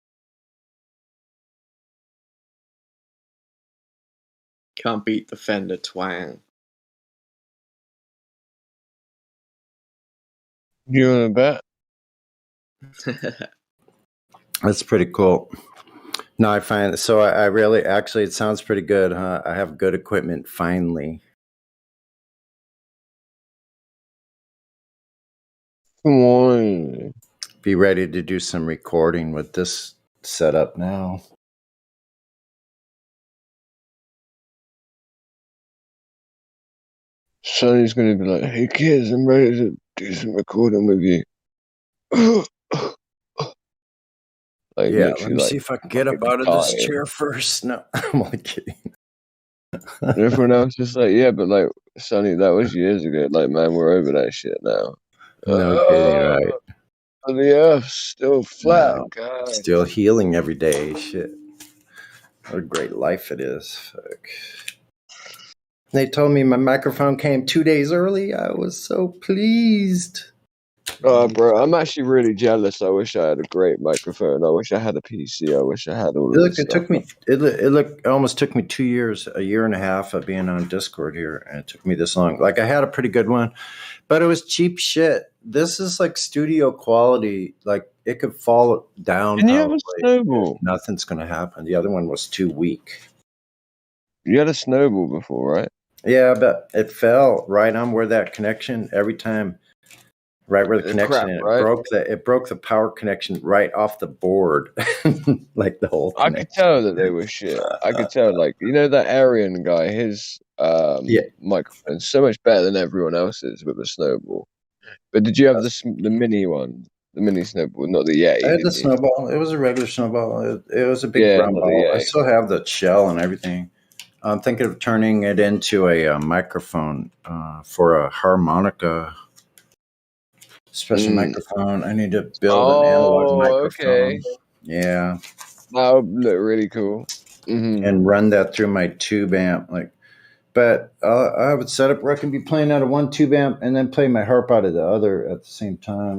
Can't beat the Fender twang. You want to bet? That's pretty cool. No, I find so I really actually it sounds pretty good, huh? I have good equipment finally. Come on. Be ready to do some recording with this setup now. Sonny's gonna be like, "Hey kids, I'm ready to do some recording with you." Like, Yeah, literally, let me see if I can get up out of this dying. chair first. No, I'm only kidding. And everyone else is like, "Yeah, but like, Sonny, that was years ago. Like, man, we're over that shit now." No kidding, right? And the Earth's still flat, No, guys. still healing every day. Shit. What a great life it is. Fuck. They told me my microphone came 2 days early. I was so pleased. Oh, bro, I'm actually really jealous. I wish I had a great microphone. I wish I had a PC. I wish I had all of Look, this it stuff. took me. It almost took me 2 years, a year and a half of being on Discord here, and it took me this long. Like I had a pretty good one, but it was cheap shit. This is like studio quality. Like it could fall down. Can you have a Probably. snowball? Nothing's gonna happen. The other one was too weak. You had a snowball before, right? Yeah, but it fell right on where that connection every time. Right where the connection crap, and right? it broke the power connection right off the board. Like the whole I connection. could tell that they were shit. I could tell, like, you know, that Aryan guy, his microphone's so much better than everyone else's with a snowball. But did you have the mini one, the mini snowball, not the Yeti? I had the did you? snowball. It was a regular snowball. It was a big Yeah, brown not the ball. I Yeti. still have the shell and everything. I'm thinking of turning it into a microphone for a harmonica special microphone. I need to build an analog microphone. Okay. Yeah. That would look really cool. And run that through my tube amp. But I have it set up where I can be playing out of one tube amp and then play my harp out of the other at the same time.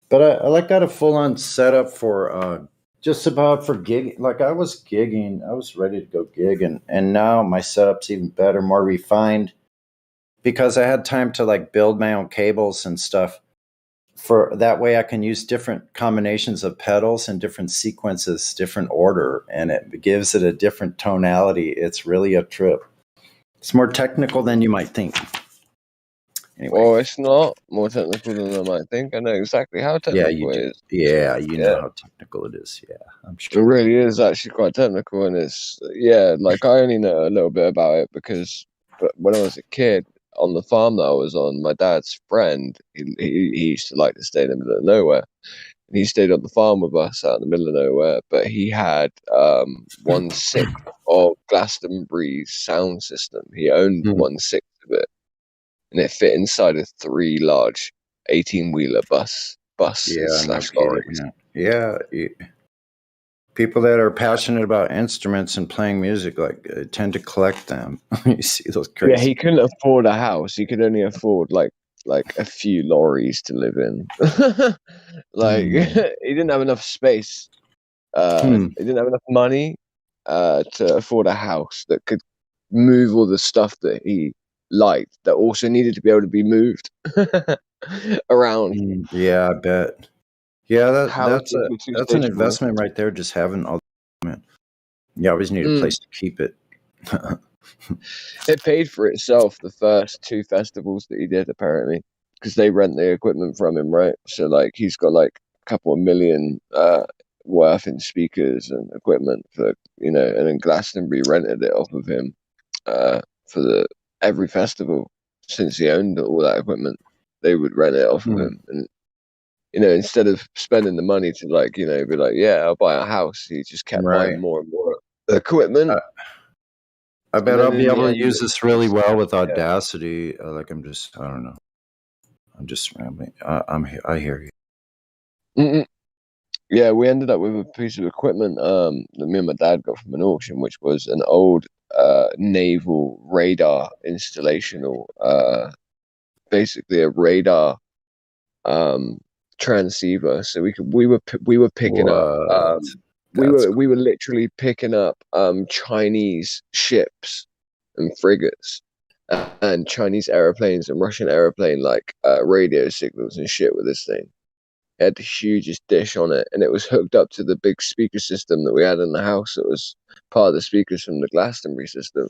But I got a full on setup for just about for gigging. Like I was gigging, I was ready to go gig, and now my setup's even better, more refined, because I had time to like build my own cables and stuff. For that way, I can use different combinations of pedals and different sequences, different order, and it gives it a different tonality. It's really a trip. It's more technical than you might think. Anyway. Well, it's not more technical than I might think. I know exactly how Yeah, you technical it do. is. Yeah, you know Yeah. how technical it is. Yeah, I'm It sure. really is actually quite technical, and it's like I only know a little bit about it because, but when I was a kid on the farm that I was on, my dad's friend, he used to like to stay in the middle of nowhere, and he stayed on the farm with us out in the middle of nowhere. But he had 1/6 of Glastonbury's sound system. He owned 1/6 of it, and it fit inside a 3 large 18-wheeler buses Yeah, no slash lorries. kidding. Yeah, people that are passionate about instruments and playing music tend to collect them. You see those Yeah, crazy. he couldn't afford a house. He could only afford like a few lorries to live in. Like he didn't have enough space. He didn't have enough money to afford a house that could move all the stuff that he liked that also needed to be able to be moved around. Yeah, I bet. Yeah, Houses were too that's an stationary. investment right there. Just having all the equipment. You always need a Mm. place to keep it. It paid for itself the first 2 festivals that he did, apparently, because they rent the equipment from him, right? So like he's got like a couple of million worth in speakers and equipment for and then Glastonbury rented it off of him for every festival since he owned all that equipment. They would rent it off of him, and instead of spending the money to be like, yeah, I'll buy a house, he just kept Right. buying more and more equipment. I bet And I'll then be in the able to end, use this really well with yeah. Audacity. I don't know. I'm just rambling. I hear you. Mm-mm. Yeah, we ended up with a piece of equipment that me and my dad got from an auction, which was an old naval radar installation, or basically a radar transceiver. So we were picking up What? we That's were literally picking up Chinese ships and frigates and Chinese airplanes and Russian airplane radio signals and shit with this thing. It had the hugest dish on it, and it was hooked up to the big speaker system that we had in the house. It was part of the speakers from the Glastonbury system,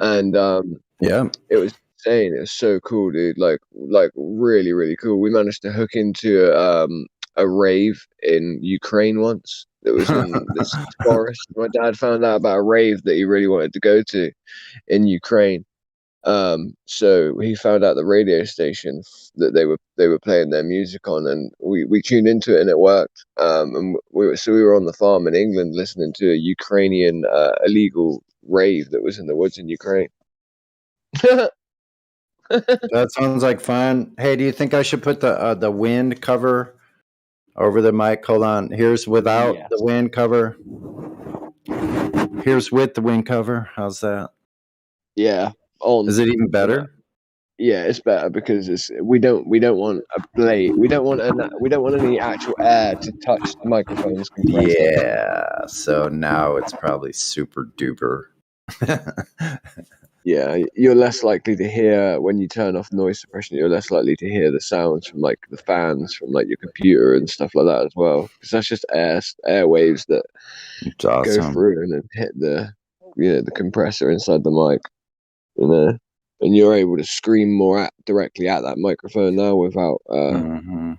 and yeah, it was insane. It was so cool, dude. Like really, really cool. We managed to hook into a rave in Ukraine once. That was in this forest. My dad found out about a rave that he really wanted to go to in Ukraine. So he found out the radio station that they were playing their music on, and we tuned into it, and it worked. And we were on the farm in England listening to a Ukrainian illegal rave that was in the woods in Ukraine. That sounds like fun. Hey, do you think I should put the wind cover over the mic? Hold on. Here's without the wind cover. Here's with the wind cover. How's that? Yeah. Is it even better? Yeah, it's better because we don't want a blade. We don't want any actual air to touch the microphone's compressor. Yeah. So now it's probably super duper. Yeah, you're less likely to hear when you turn off noise suppression. You're less likely to hear the sounds from the fans from your computer and stuff like that as well, because that's just air waves that go through and then hit the compressor inside the mic, and you're able to scream more directly at that microphone now without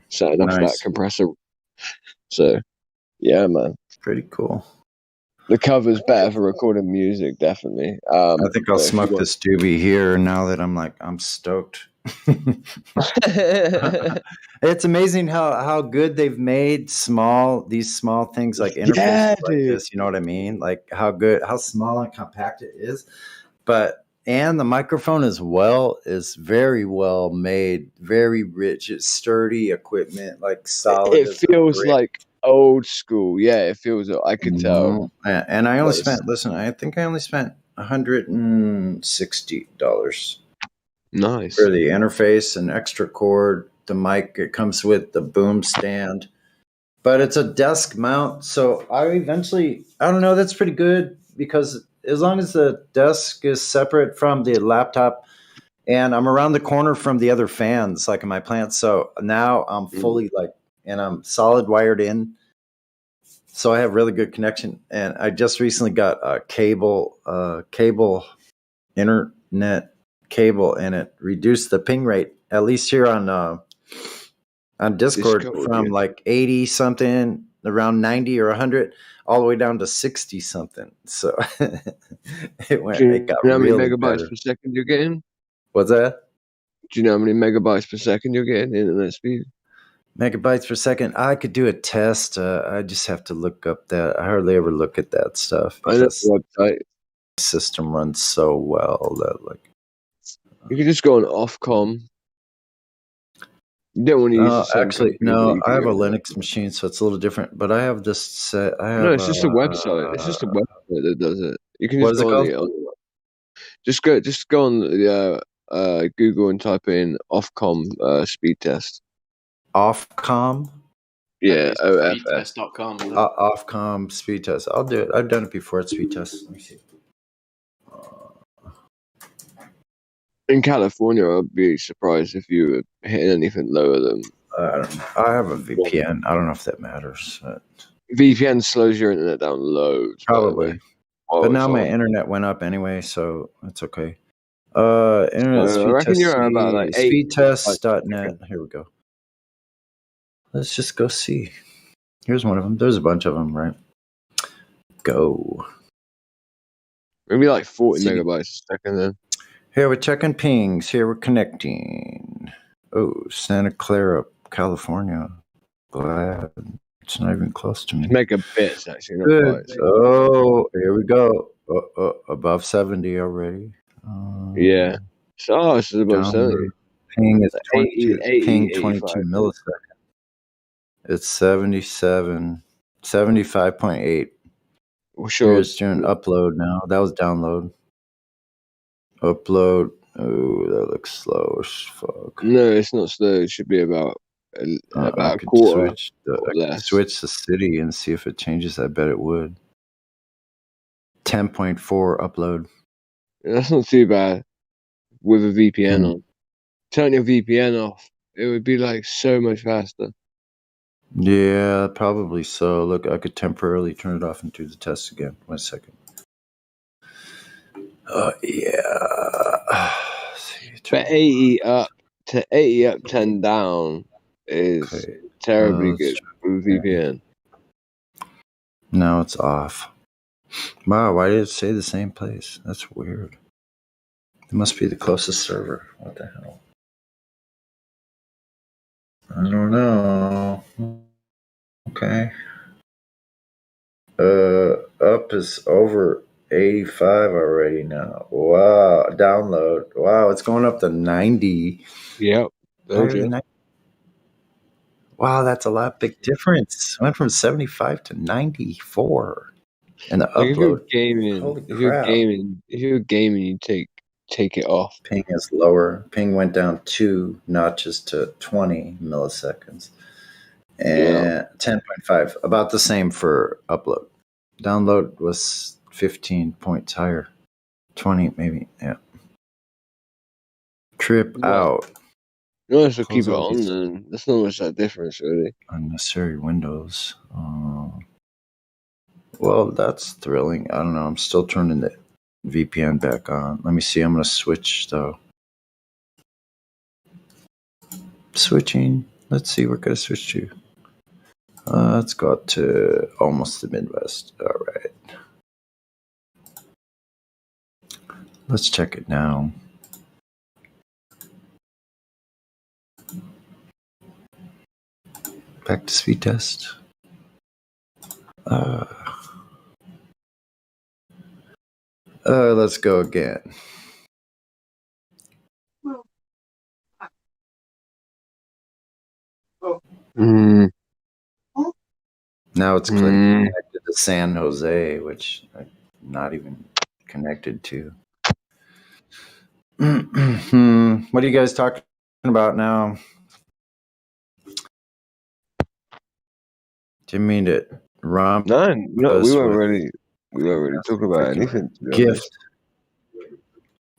setting off that compressor. So, yeah, man, pretty cool. The cover's better for recording music, definitely. I think I'll smoke this doobie here now that I'm stoked. It's amazing how good they've made these small things like interfaces like this. You know what I mean? Like how small and compact it is. And the microphone is very well made, very rich. It's sturdy equipment, like solid. It feels like old school. Yeah, it feels. I could tell. And I only spent. Listen, I think I only spent $160. Nice for the interface and extra cord. The mic, it comes with the boom stand, but it's a desk mount. So I don't know. That's pretty good because as long as the desk is separate from the laptop, and I'm around the corner from the other fans, like in my plant. So now I'm fully and I'm solid wired in. So I have really good connection, and I just recently got a cable internet cable, and it reduced the ping rate, at least here on Discord, from like 80 something, around 90 or 100, all the way down to 60 something. So it got how many really megabytes better. per second you're getting? What's that? Do you know how many megabytes per second you're getting internet speed? Megabytes per second. I could do a test. I just have to look up that. I hardly ever look at that stuff because the website system runs so well that you can just go on Ofcom. You don't want to use the same actually, company, no. I have a Linux machine, so it's a little different. But I have this set. No, it's just a website. It's just a website that does it. You can just go on the. Just go on the Google and type in Ofcom speed test. Ofcom. Yeah, OFF. Speedtest.com. Ofcom speed test. I'll do it. I've done it before at speed test. Let me see. In California, I'd be surprised if you were hitting anything lower than. I don't know. I have a VPN. I don't know if that matters. But VPN slows your internet down loads. Probably. But now my on. internet went up anyway, so it's okay. Internet speed I reckon test. you're about like speedtest.net. Here we go. Let's just go see. Here's one of them. There's a bunch of them, right? Go. Maybe like 40 megabytes a second then. Here we're checking pings. Here we're connecting. Oh, Santa Clara, California. Glad it's not even close to me. Megabits, actually. Not Good. quite. Oh, here we go. Above 70 already. Yeah. So it's above 70. Ping is 22, 22 milliseconds. It's 77, 75.8. Well, sure. It's doing upload now. That was download. Upload. Oh, that looks slow as fuck. No, it's not slow. It should be about a quarter. I could switch the city and see if it changes. I bet it would. 10.4 upload. That's not too bad with a VPN on. Turn your VPN off. It would be like so much faster. Yeah, probably so. Look, I could temporarily turn it off and do the test again. 1 second. Yeah. But 80 up to 80 up, 10 down is terribly good with VPN. Now it's off. Wow, why did it say the same place? That's weird. It must be the closest server. What the hell? I don't know. Okay. Up is over 85 already now. Wow. Download. Wow, it's going up to 90. Yep. Wow, that's a lot big difference. Went from 75 to 94. And the like upload. If you're gaming, you take it off. Ping is lower. Ping went down 2 notches to 20 milliseconds. And 10.5. About the same for upload. Download was 15 points higher. 20 maybe. Yeah. Trip out. No, so keep it on then. There's not much that difference really. Unnecessary windows. Well, that's thrilling. I don't know. I'm still turning the VPN back on. Let me see. I'm going to switch though. Switching. Let's see. We're going to switch to. Let's go up to almost the Midwest. All right. Let's check it now. Back to speed test. Let's go again. Now it's connected to San Jose, which I'm not even connected to. What are you guys talking about now? Didn't mean to romp. No, we weren't really talking about anything. To be honest.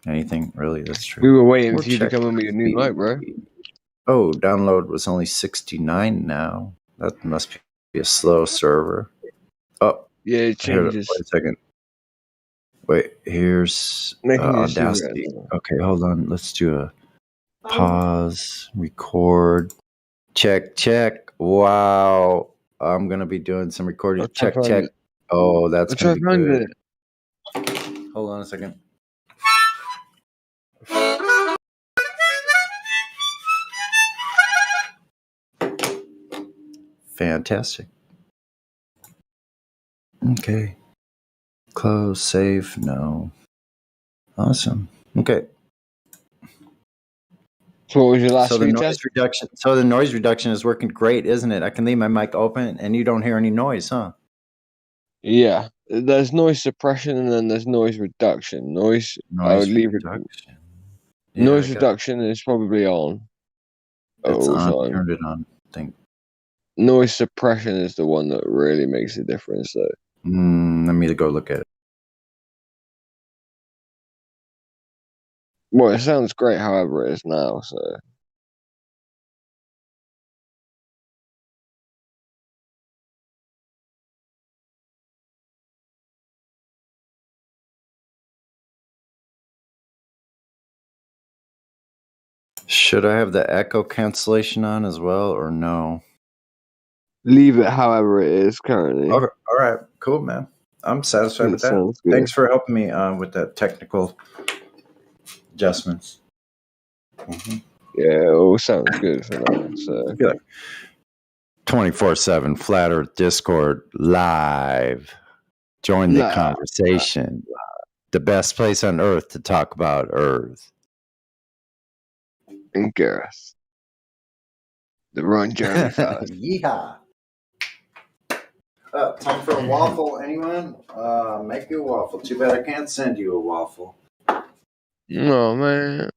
Anything really? That's true. We were waiting for you to come in with your new mic, bro. Oh, download was only 69 now. That must be a slow server. Oh, yeah, it changes. Wait a second. Wait, here's Making you see Audacity. red. Okay, hold on. Let's do a pause, record, check. Wow. I'm going to be doing some recording. I'll try to find Check. it. Oh, that's I'll going try to to be find good. it. Hold on a second. Fantastic. Okay. Close, save, no. Awesome. Okay. So what was your last So the speed noise test? reduction. So the noise reduction is working great, isn't it? I can leave my mic open and you don't hear any noise, huh? Yeah. There's noise suppression and then there's noise reduction. I would Noise leave it. reduction. Yeah, Noise I got reduction is probably on at it's all on. time. Turned it on. I think. Noise suppression is the one that really makes a difference, though. Let me go look at it. Well, it sounds great, however it is now. So Should I have the echo cancellation on as well, or no? leave it however it is currently. Okay. All right. Cool, man. I'm satisfied with that. Sounds good. Thanks for helping me with that technical adjustments. Yeah, it all sounds good for now. So 24/7 Flat Earth Discord live. Join the Live. conversation. The best place on earth to talk about Earth. And Gareth, the Ron Jeremy fellas. Yeehaw. Time for a waffle, anyone? Make you a waffle. Too bad I can't send you a waffle. Oh man.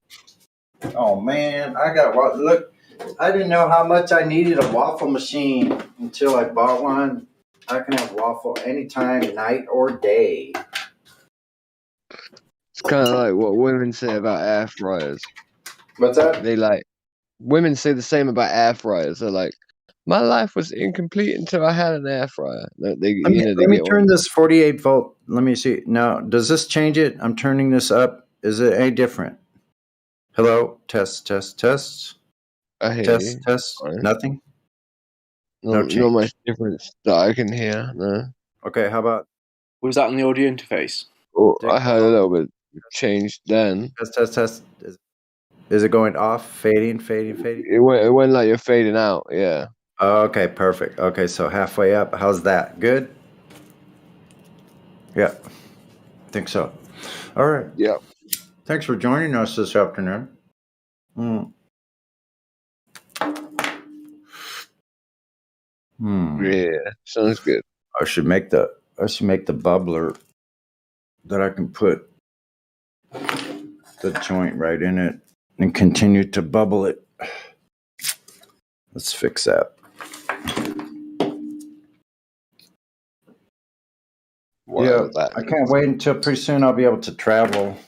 Oh man, I got what? Look, I didn't know how much I needed a waffle machine until I bought one. I can have waffle anytime, night or day. It's kind of like what women say about air fryers. What's that? Women say the same about air fryers. They're like, my life was incomplete until I had an air fryer. Let me turn this 48 volt. Let me see. Now, does this change it? I'm turning this up. Is it any different? Hello? Test. I hear Test, you. test. Fine. Nothing? Not much difference that I can hear. No. Okay, how about? Was that on the audio interface? Well, I heard a little bit changed then. Test. Is it going off? Fading? It went like you're fading out. Yeah. Okay, perfect. Okay, so halfway up. How's that? Good? Yeah, I think so. All right. Yeah. Thanks for joining us this afternoon. Yeah, sounds good. I should make the bubbler that I can put the joint right in it and continue to bubble it. Let's fix that. Wow, yeah, I can't wait until pretty soon I'll be able to travel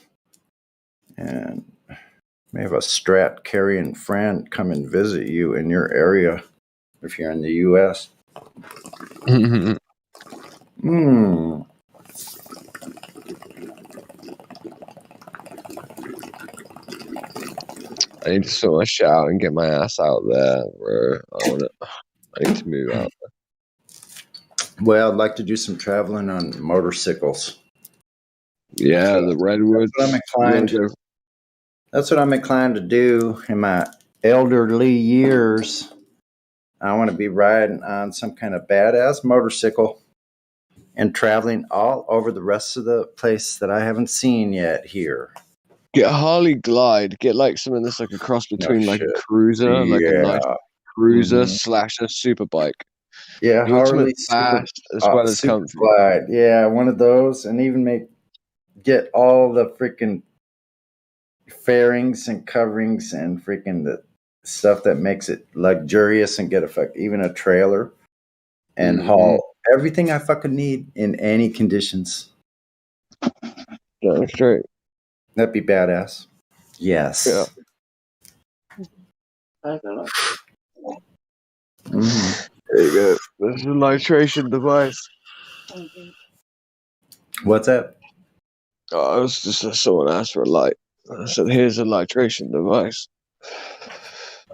and may have a Strat carrying friend come and visit you in your area if you're in the U.S. I need to sort my shit out and get my ass out there, bro. I need to move out there. Well, I'd like to do some traveling on motorcycles. Yeah, the redwoods. That's what I'm inclined to do in my elderly years. I want to be riding on some kind of badass motorcycle and traveling all over the rest of the place that I haven't seen yet here. Get a Harley Glide. Get like something that's like a cross between like a cruiser, like a nice cruiser / a super bike. Yeah, you want Harley something fast as well as Super comfy. Glide. Yeah, one of those, and even get all the freaking fairings and coverings and freaking the stuff that makes it luxurious and get even a trailer and haul everything I fucking need in any conditions. That's great. That'd be badass. Yes. Yeah. I don't know. There you go. This is a nitration device. What's that? Oh, I was just someone asked for a light. I said, "Here's a litration device."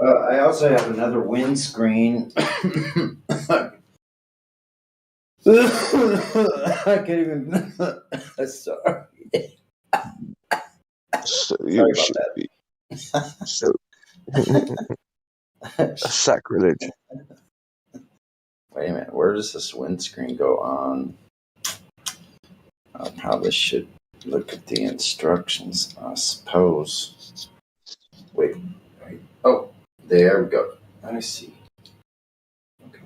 I also have another windscreen. I can't even. Sorry. So Sorry you about should that. be so a sacrilege. Wait a minute. Where does this windscreen go on? I probably should look at the instructions, I suppose. Wait. Oh, there we go. I see. Okay.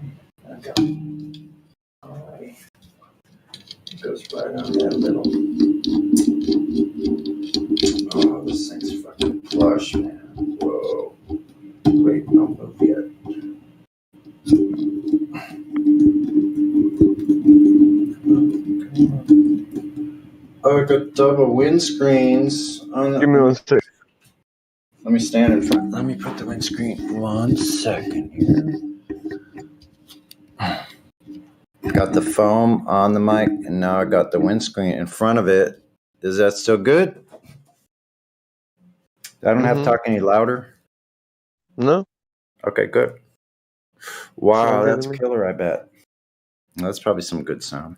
All right. It goes right on that little. Oh, this thing's fucking plush, man. Whoa. Wait, don't move yet. Oh, I got double windscreens on the. Give me one second. Let me stand in front. Let me put the windscreen. 1 second here. Got the foam on the mic, and now I got the windscreen in front of it. Is that still good? I don't have to talk any louder. No. Okay, good. Wow, Sound good that's to me. killer, I bet. That's probably some good sound.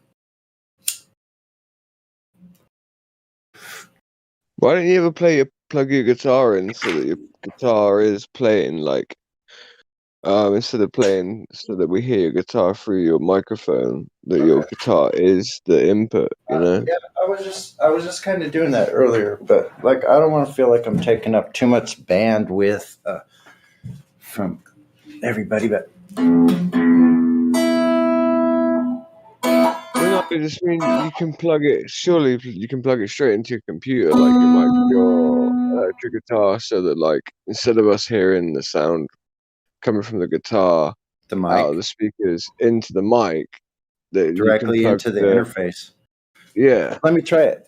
Why don't you ever plug your guitar in so that your guitar is playing like instead of playing so that we hear your guitar through your microphone, that your guitar is the input, you know? Yeah, I was just kind of doing that earlier, but like I don't want to feel like I'm taking up too much bandwidth from everybody. But Well, no, I just mean you can plug it. Surely you can plug it straight into your computer, like your electric guitar, so that like instead of us hearing the sound coming from the guitar the mic out of the speakers into the mic, that you can directly plug into the interface. Yeah. Let me try it.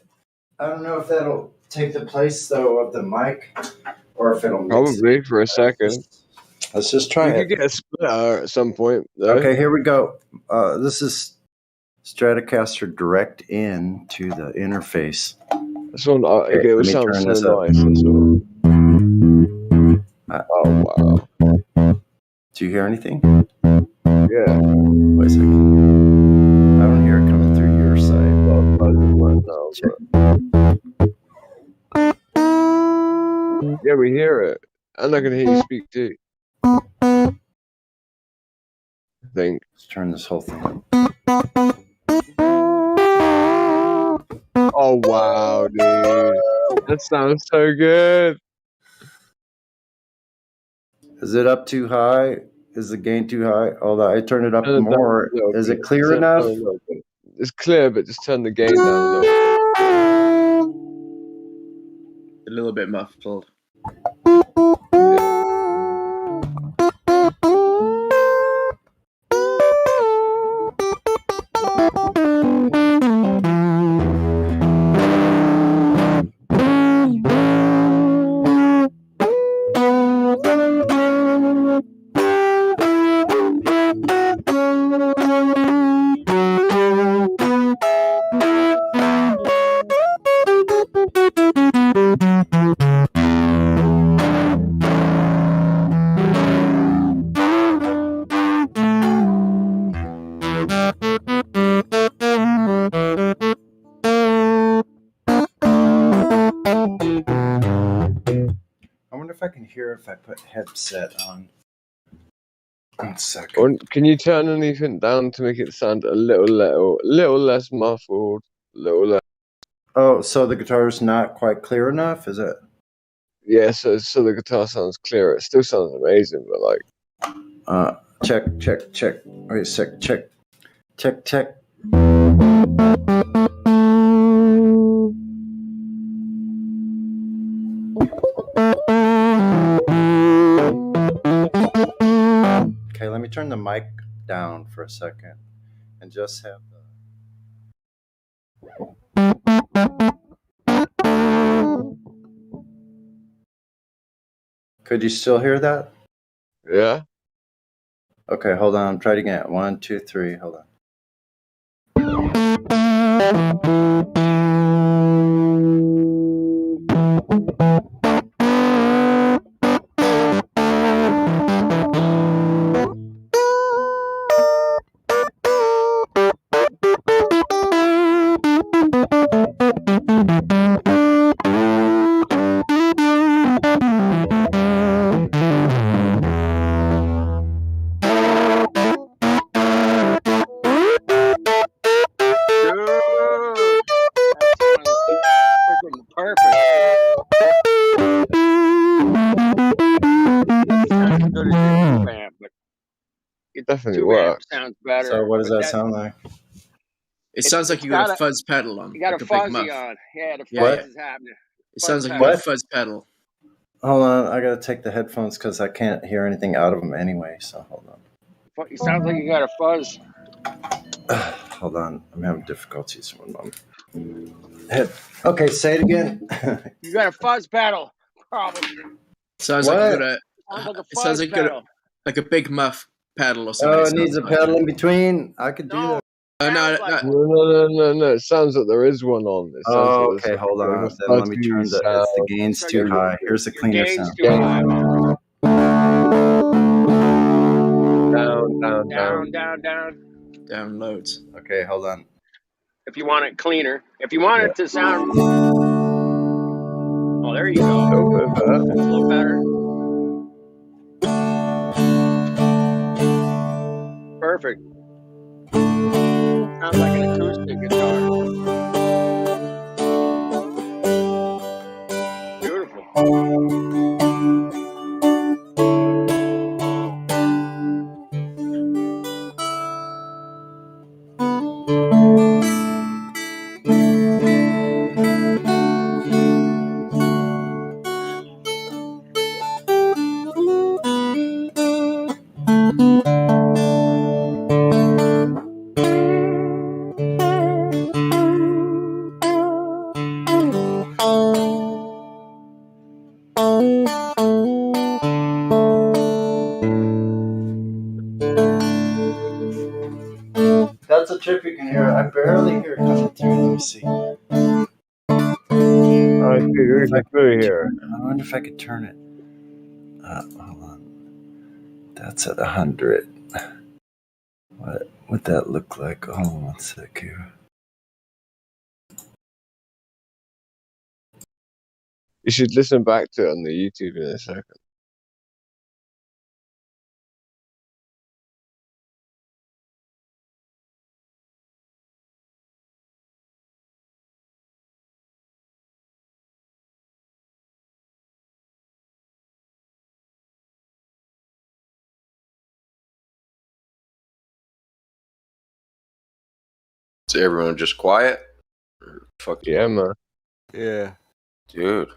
I don't know if that'll take the place though of the mic, or if it'll mix Probably it. for a second. Let's just try You it. could get a splitter at some point, though. Okay, here we go. This is Stratocaster direct in to the interface. This one, Okay, it let would me sound turn so this up. nice. That's all. Oh wow! Do you hear anything? Yeah. Wait a second. I don't hear it coming through your side. Yeah, we hear it, and I can hear you speak too. I think. Let's turn this whole thing up. Oh wow, dude! That sounds so good. Is it up too high? Is the gain too high? Although I turn it up Turn it down more. a little Is bit. it clear Turn it enough? down a little bit. It's clear, but just turn the gain down a little bit. A little bit muffled. I wonder if I can hear if I put headset on. 1 second. Or can you turn anything down to make it sound a little less muffled? A little less. Oh, so the guitar is not quite clear enough? Is it? Yeah, so the guitar sounds clearer. It still sounds amazing, but like. Check. Wait a sec. Check. Okay, let me turn the mic down for a second and just have Could you still hear that? Yeah. Okay, hold on. Try it again. 1, 2, 3. Hold on. definitely 2 amp works. sounds better. So what does but that sound like? It sounds like it's you got got a fuzz pedal on, you got like a a big fuzzy muff. on. Yeah, the fuzz Yeah, yeah. is happening. It Fuzz sounds is like you got a happening. fuzz pedal. Hold on, I gotta take the headphones because I can't hear anything out of them anyway. So hold on. It sounds like you got a fuzz. Hold on, I'm having difficulties. One moment. Okay, say it again. You got a fuzz pedal problem. Sounds What? like you got a. Sounds like a It sounds fuzz like you got pedal. like a big muff paddle or something. Oh, it needs a pedal in between. I could do that. No, No. It sounds like there is one on. It sounds Oh, like there's okay, hold like on. a Then let me fuzzy turn the gain's So too your- high. Here's the Your cleaner gain's sound. too high. Down. Down loads. Okay, hold on. If you want it cleaner. If you want it to sound. Oh, there you go. That's a little better. Perfect. Sounds like an acoustic guitar. Beautiful. That's a trip you can hear. I barely hear it coming through. Let me see. I see. You can clearly hear it. I wonder if I could turn it. Hold on. That's at 100. What would that look like? Hold on 1 sec here. You should listen back to it on the YouTube in a second. Is everyone just quiet? Fuck yeah, man. Yeah. Dude.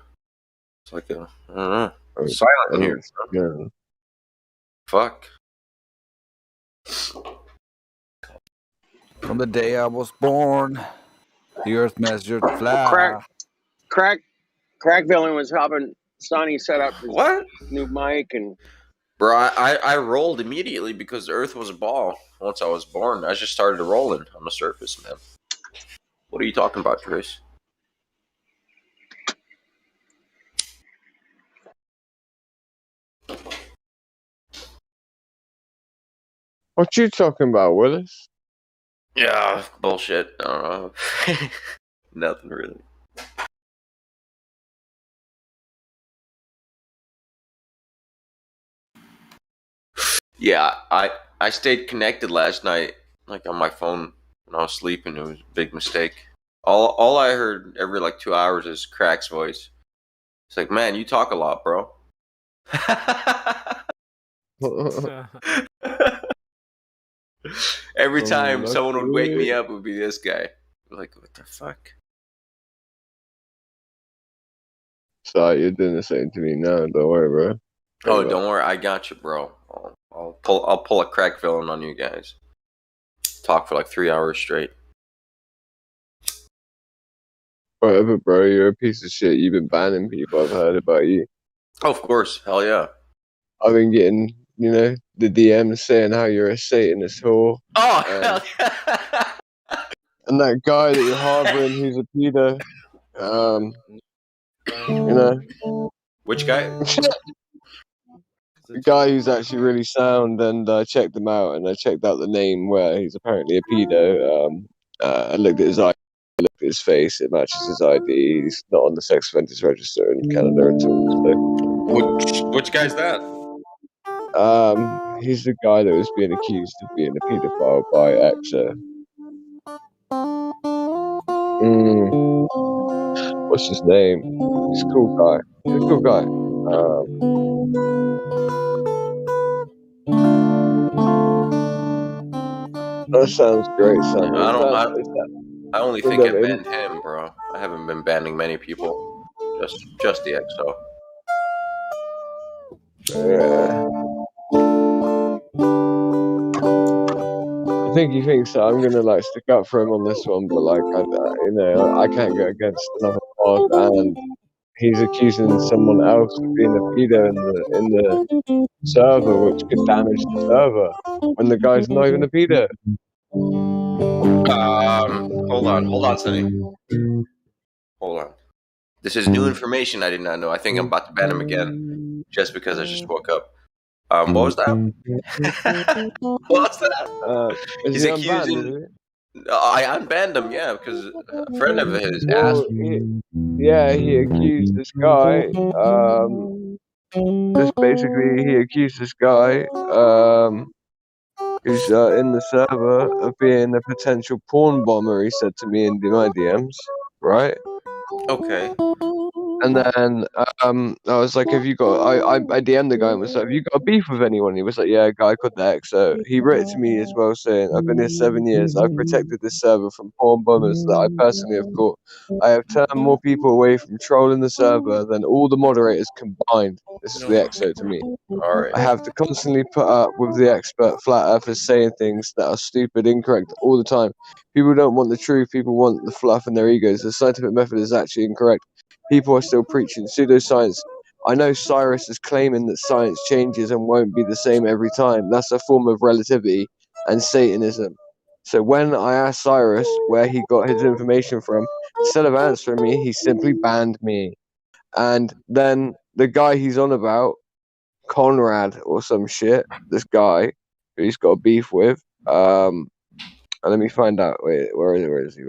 It's like a, I don't know. Silent in here. Yeah. Fuck. From the day I was born, the earth measured flat. Crack villain was helping Sonny set up his What? new mic and Bro, I rolled immediately because the earth was a ball. Once I was born, I just started rolling on the surface, man. What are you talking about, Trace? What you talking about, Willis? Yeah, bullshit. I don't know. Nothing really. Yeah, I stayed connected last night, like on my phone when I was sleeping. It was a big mistake. All I heard every like 2 hours is Crack's voice. It's like, man, you talk a lot, bro. Every time someone would wake me up, it would be this guy. I'm like, what the fuck? Sorry, you're doing the same to me now. Don't worry, bro. Oh, don't worry, I got you, bro. I'll pull a crack villain on you guys. Talk for like 3 hours straight. Whatever, bro. You're a piece of shit. You've been banning people. I've heard about you. Oh, of course, hell yeah. I've been getting, the DMs saying how you're a Satanist whore. Oh, hell yeah. And that guy that you're harboring who's a pedo. Which guy? The guy who's actually really sound, and I checked him out, and I checked out the name where he's apparently a pedo. I looked at his eye, I looked at his face, it matches his ID. He's not on the sex offenders register in Canada at all. So. Which guy's that? He's the guy that was being accused of being a pedophile by AXA. What's his name? He's a cool guy. He's a cool guy. That sounds great, son. I don't. I only with think I them banned him, bro. I haven't been banning many people. Just the XO. Yeah. I think he thinks that I'm gonna like stick up for him on this one, but like I can't go against another mod, and he's accusing someone else of being a pedo in the server, which could damage the server when the guy's not even a pedo. Hold on, Sonny. Hold on. This is new information I did not know. I think I'm about to ban him again, just because I just woke up. What was that? What was that? Is He's he unbanned? accusing. Is it? I unbanned him, yeah, because a friend of his asked. Well, he accused this guy. This basically he accused this guy. Who's in the server of being a potential porn bomber? He said to me in my DMs, right? Okay. And then I was like, "Have you got?" I DM'd the guy and was like, "Have you got a beef with anyone?" He was like, "Yeah, a guy called the X." So he wrote to me as well saying, "I've been here 7 years. I've protected this server from porn bombers that I personally have caught. I have turned more people away from trolling the server than all the moderators combined." This is the XO to me. All right. I have to constantly put up with the expert flat earthers saying things that are stupid, incorrect all the time. People don't want the truth. People want the fluff and their egos. The scientific method is actually incorrect. People are still preaching pseudoscience. I know Cyrus is claiming that science changes and won't be the same every time. That's a form of relativity and Satanism. So when I asked Cyrus where he got his information from, instead of answering me, he simply banned me. And then the guy he's on about, Conrad or some shit, this guy who he's got a beef with, and let me find out. Wait, where is he?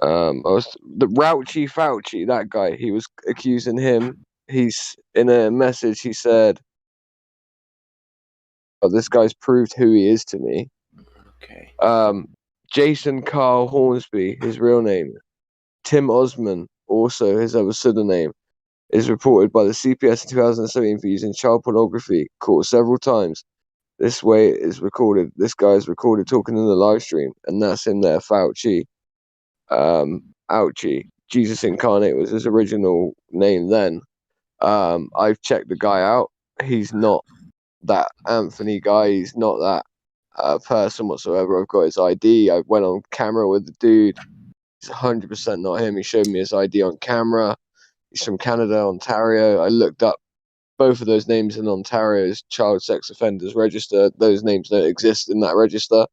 I was the Rouchy Fauci, that guy. He was accusing him. He's in a message. He said, "Oh, this guy's proved who he is to me." Okay. Jason Carl Hornsby, his real name. Tim Osman, also his other pseudonym, is reported by the CPS in 2017 for using child pornography, caught several times. This way is recorded. This guy is recorded talking in the live stream, and that's him there, Fauci. Ouchie. Jesus Incarnate was his original name then. I've checked the guy out. He's not that Anthony guy. He's not that person whatsoever. I've got his ID. I went on camera with the dude. He's 100% not him. He showed me his ID on camera. He's from Canada, Ontario. I looked up both of those names in Ontario's child sex offenders register. Those names don't exist in that register.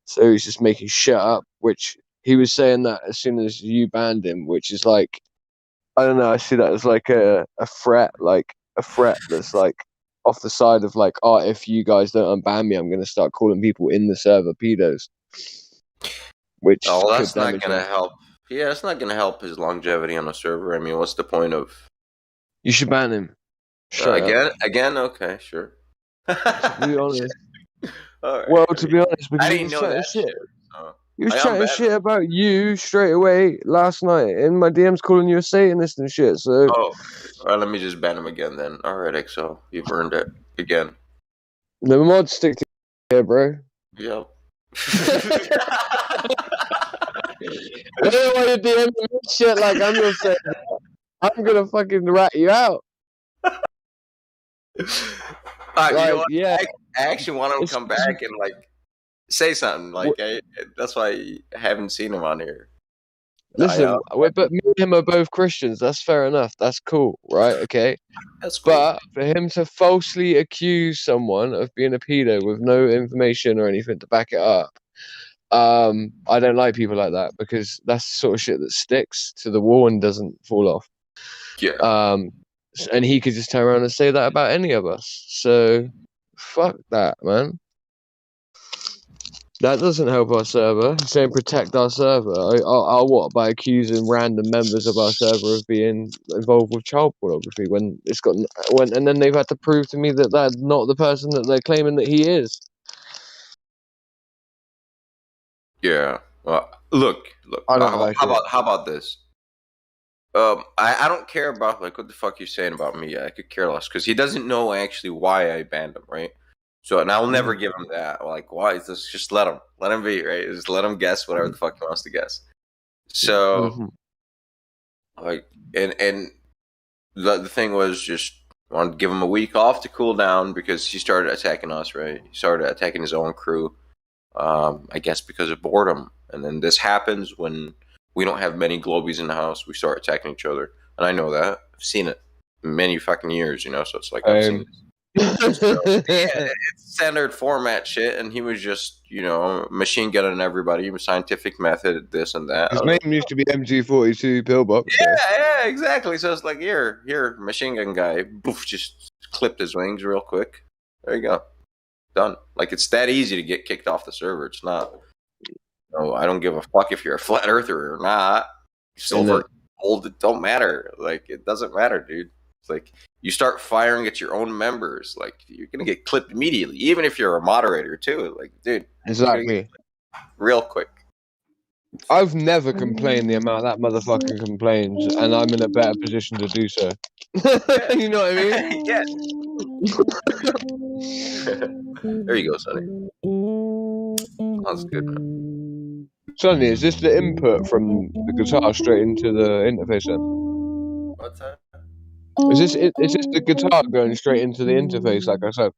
So he's just making shit up, which he was saying that as soon as you banned him, which is like, I don't know, I see that as like a threat that's like off the side of like, oh, if you guys don't unban me, I'm going to start calling people in the server pedos, which Oh, could that's not damage gonna him. help. Yeah, it's not gonna help his longevity on the server. I mean, what's the point of? You should ban him. Straight up. Again? Okay, sure. To be honest. All right. Well, to be honest, because I he didn't was know chatting that shit. shit. So He was I chatting unbanned shit him. about you straight away last night in my DMs, calling you a Satanist and shit. So, Oh, all right. Let me just ban him again then. All right, XO, you've earned it again. the mods stick together, bro. Yep. I don't want to DM me shit like I'm your Satan. I'm gonna fucking rat you out. You know what? Yeah. I actually want him to come back and like say something. Like that's why I haven't seen him on here. Listen, but me and him are both Christians. That's fair enough. That's cool, right? Okay. That's cool. But for him to falsely accuse someone of being a pedo with no information or anything to back it up, I don't like people like that because that's the sort of shit that sticks to the wall and doesn't fall off. Yeah. And he could just turn around and say that about any of us. So, fuck that, man. That doesn't help our server. He's saying protect our server. I'll what? By accusing random members of our server of being involved with child pornography when it's got and then they've had to prove to me that that's not the person that they're claiming that he is. Yeah. Well, look. I don't like it. How about this? I don't care about like what the fuck you're saying about me. I could care less because he doesn't know actually why I banned him, right? So, and I'll never give him that. Like, why is this? Just let him be, right? Just let him guess whatever the fuck he wants to guess. So, like, and the thing was just wanted to give him a week off to cool down because he started attacking us, right? He started attacking his own crew. I guess because of boredom. And then this happens when we don't have many globies in the house. We start attacking each other, and I know that. I've seen it many fucking years, you know. So it's like I've seen this. So, yeah, it's standard format shit, and he was just, you know, machine gunning everybody, scientific method, this and that. His name used to be MG42 Pillbox. Yeah, exactly. So it's like, here, machine gun guy, boof, just clipped his wings real quick. There you go, done. Like, it's that easy to get kicked off the server. It's not. No, I don't give a fuck if you're a flat earther or not. Silver, gold, it don't matter. Like, it doesn't matter, dude. It's like, you start firing at your own members, like, you're gonna get clipped immediately, even if you're a moderator too. Like, dude, Exactly. real quick. I've never complained the amount that motherfucker complains, and I'm in a better position to do so. You know what I mean? Yeah. There you go, Sonny. That's good, man. Sonny, is this the input from the guitar straight into the interface then? What's that? Is this the guitar going straight into the interface, like I said?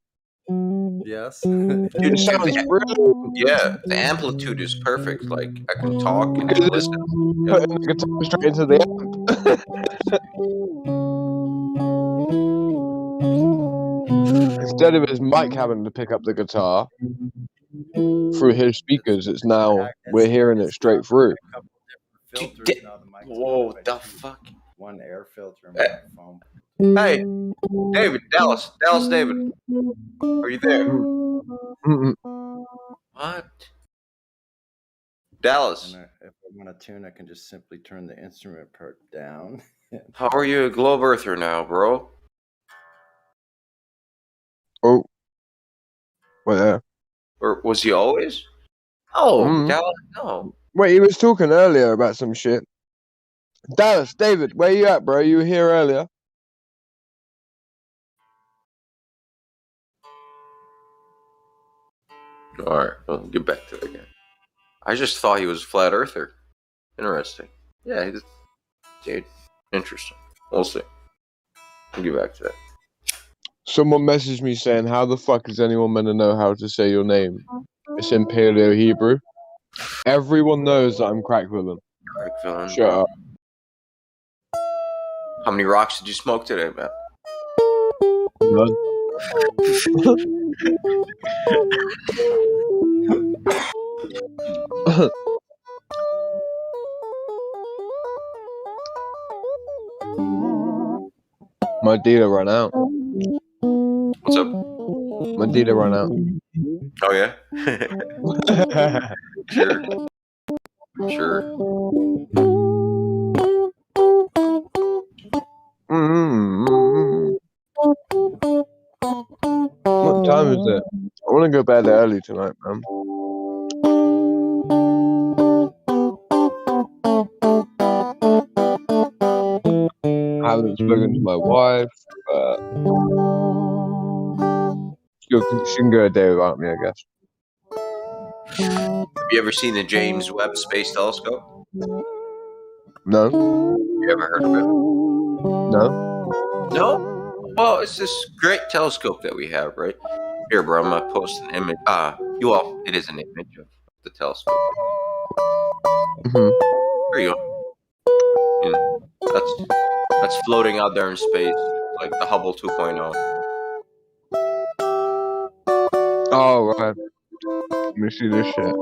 Yes. It sounds brilliant. Yeah, the amplitude is perfect. Like, I can talk and then listen. Putting the guitar straight into the amp. Instead of his mic having to pick up the guitar through his speakers, it's now we're hearing it straight through. Whoa, the fuck? One air filter in my phone. Hey, David, Dallas, David, are you there? What? Dallas. If I want to tune, I can just simply turn the instrument part down. How are you a globe earther now, bro? Oh. Well, yeah. Or was he always? Oh, Dallas, no. Wait, he was talking earlier about some shit. Dallas, David, where you at, bro? You were here earlier. Alright, well, get back to it again. I just thought he was a flat earther. Interesting. Yeah, dude, interesting. We'll see. We'll get back to that. Someone messaged me saying, how the fuck is anyone meant to know how to say your name? It's in Paleo Hebrew. Everyone knows that I'm crack villain. Crack villain. Shut up. How many rocks did you smoke today, man? None. My dealer ran out. What's up? My dealer ran out. Oh, yeah? Sure. What time is it? I want to go bed early tonight, man. I haven't spoken to my wife, but she can go a day without me, I guess. Have you ever seen the James Webb Space Telescope? No. You ever heard of it? No. No? Well, it's this great telescope that we have, right? Here, bro, I'm going to post an image. It is an image of the telescope. There you go. That's floating out there in space, like the Hubble 2.0. Oh, right. Let me see this shit.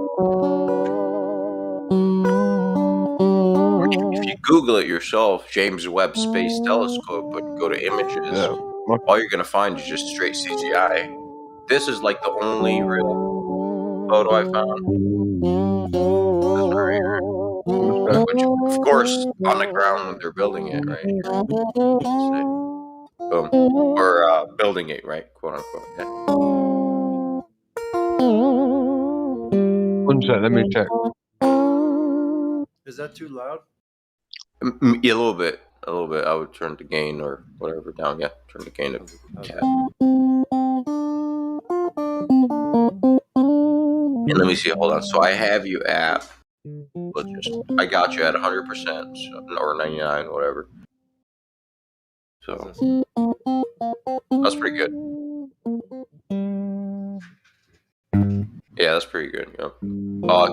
If you Google it yourself, James Webb Space Telescope, but go to images, all you're going to find is just straight CGI. This is like the only real photo I found. Which, of course, on the ground when they're building it, right? Boom. Or building it, right? Quote unquote. Yeah. One sec, let me check. Is that too loud? Yeah, a little bit. I would turn the gain or whatever down. Yeah, turn the gain to cat. And let me see. Hold on. So I have you at. I got you at 100% or 99, whatever. So that's pretty good. Yeah, that's pretty good. Yeah.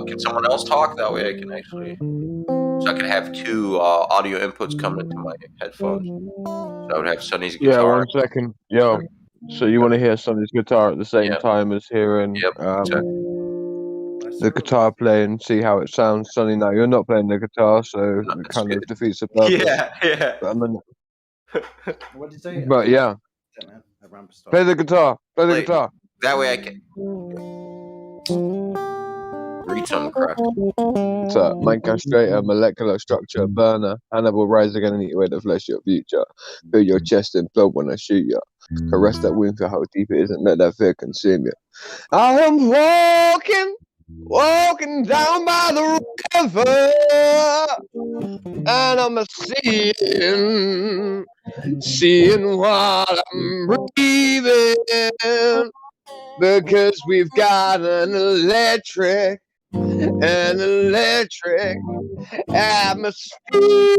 Can someone else talk? That way I can actually. So I could have two audio inputs coming into my headphones. So I would have Sonny's Yeah, guitar. 1 second. Yo, so you want to hear Sonny's guitar at the same Yep. time as hearing Exactly. the guitar playing, see how it sounds, Sonny. Now you're not playing the guitar, so it kind of defeats the purpose. Yeah. But, What did you say? but yeah, play the guitar. Play the guitar. That way I can read some crap. It's a mind castrator, molecular structure, burner. Hannah will rise again and eat away the flesh of your future. Fill your chest and blood when I shoot you. Caress that wound for how deep it is and let that fear consume you. I am walking down by the river, and I'm seeing what I'm breathing, because we've got an electric atmosphere.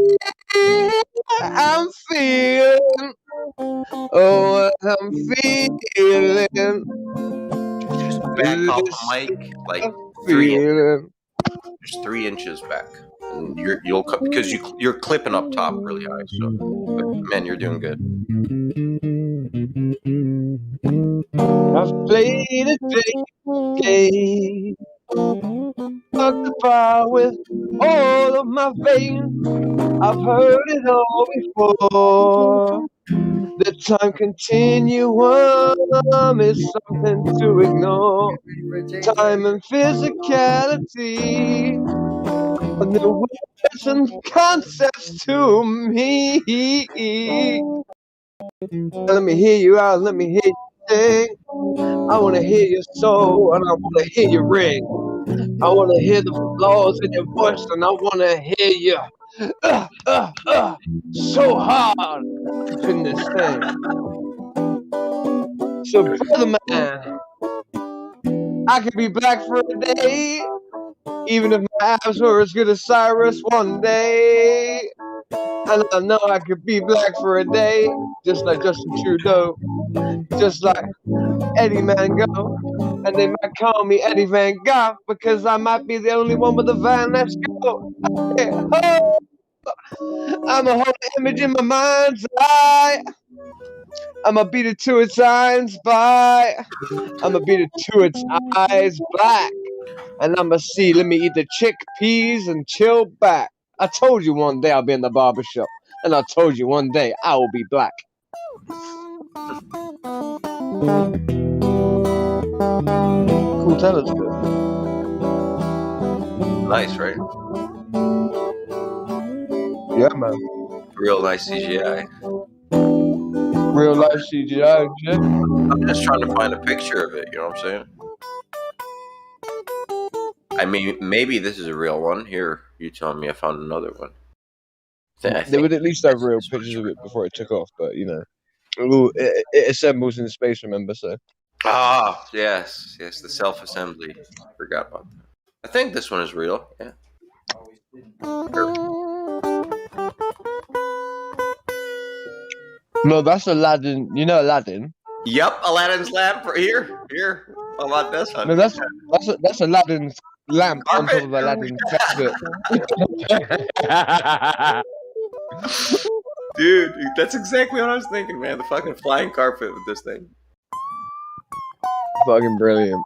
I'm feeling, oh, I'm feeling. Back off the mic like 3 inches. Just 3 inches back, and you'll because you're clipping up top really high. So, but, man, you're doing good. I've played a game, talked about with all of my veins. I've heard it all before. The time continuum is something to ignore. Time and physicality are new words and concepts to me. Let me hear you out, let me hear you sing. I want to hear your soul and I want to hear you ring. I want to hear the flaws in your voice and I want to hear you so hard in this thing. So, brother man, I could be black for a day, even if my abs were as good as Cyrus one day. And I know I could be black for a day, just like Justin Trudeau, just like Eddie Mango. And they might call me Eddie Van Gogh because I might be the only one with a van. Let's go. I'm a whole image in my mind's eye. I'ma beat it to its eyes by. I'ma beat it to its eyes black. And I'ma see, let me eat the chickpeas and chill back. I told you one day I'll be in the barbershop. And I told you one day I will be black. Cool telescope. Nice, right? Yeah, man. Real nice CGI. Real life CGI, shit. I'm just trying to find a picture of it. You know what I'm saying? I mean, maybe this is a real one. Here, you telling me I found another one. They would at least have real pictures of it before it took off, but you know, it assembles in space. Remember, so. Ah, yes, the self-assembly. Forgot about that. I think this one is real. Yeah. No, that's Aladdin. You know Aladdin. Yep, Aladdin's lamp right here. Here, how about this one? No, that's Aladdin's lamp on top of Aladdin's carpet. Dude, that's exactly what I was thinking, man. The fucking flying carpet with this thing. Fucking brilliant.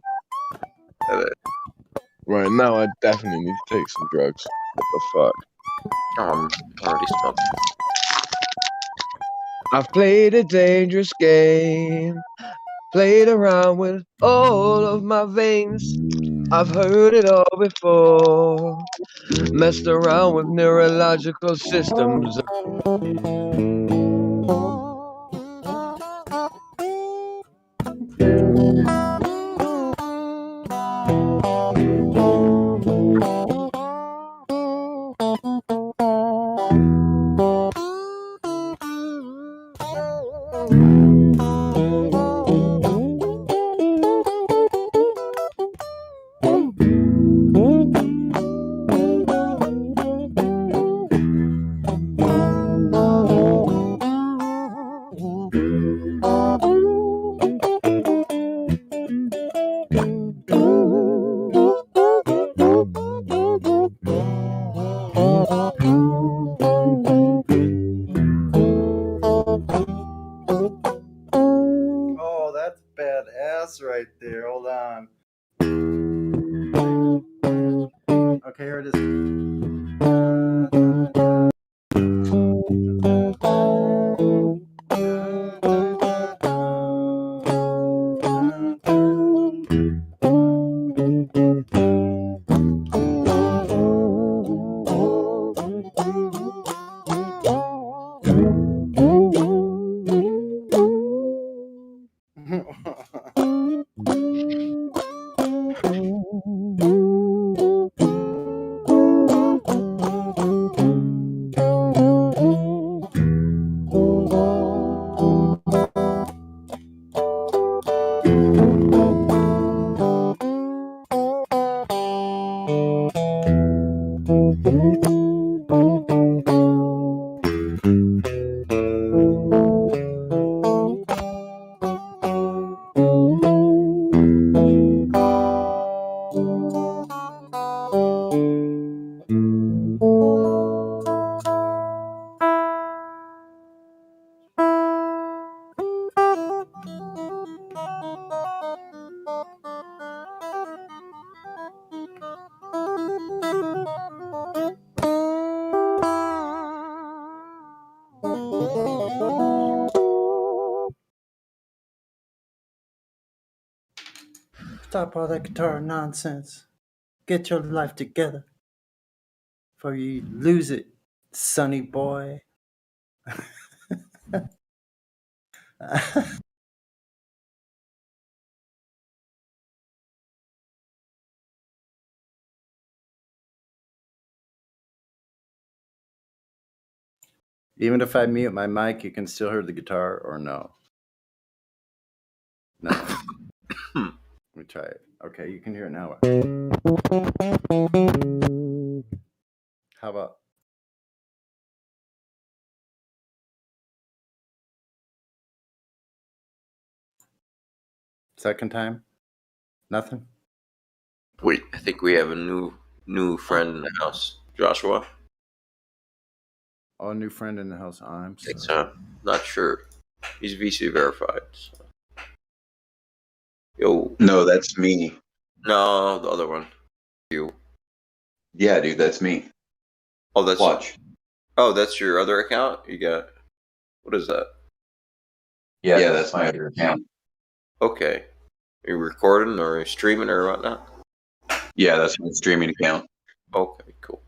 Right, now I definitely need to take some drugs. What the fuck? Already smoked. I've played a dangerous game, played around with all of my veins. I've heard it all before, messed around with neurological systems. Oh, that's badass right there. Hold on. Okay, here it is. Stop all that guitar nonsense. Get your life together. Before you lose it, sonny boy. Even if I mute my mic, you can still hear the guitar, or no? No. Let me try it. Okay, you can hear it now. How about? Second time? Nothing? Wait, I think we have a new friend in the house. Joshua? Oh, a new friend in the house. I'm sorry. It's not sure. He's VC verified. So. Yo. No, that's me. No, the other one. You. Yeah, dude, that's me. Oh, that's Watch. Oh, that's your other account? You got what is that? Yeah, that's my other account. Okay. Are you recording or streaming or whatnot? Yeah, that's my streaming account. Okay, cool.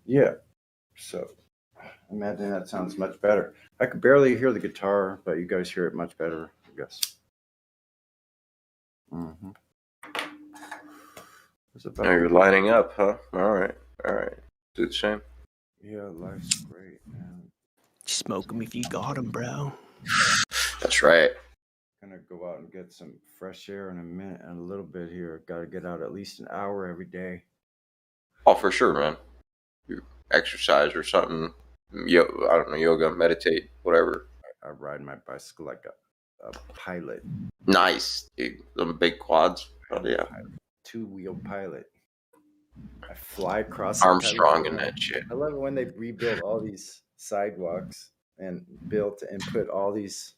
Yeah. So imagine that sounds much better. I could barely hear the guitar, but you guys hear it much better, I guess. Mm-hmm. Now you're lining up, huh? All right. Do the same. Yeah, life's great, man. Smoke them if you got them, bro. That's right. Gonna go out and get some fresh air in a minute and a little bit here. Got to get out at least an hour every day. Oh, for sure, man. You exercise or something. I don't know, yoga, meditate, whatever. I ride my bicycle like a pilot. Nice, dude. Them big quads. Oh, yeah. Two-wheel pilot. I fly across Armstrong and that shit. I love it when they rebuild all these sidewalks and put all these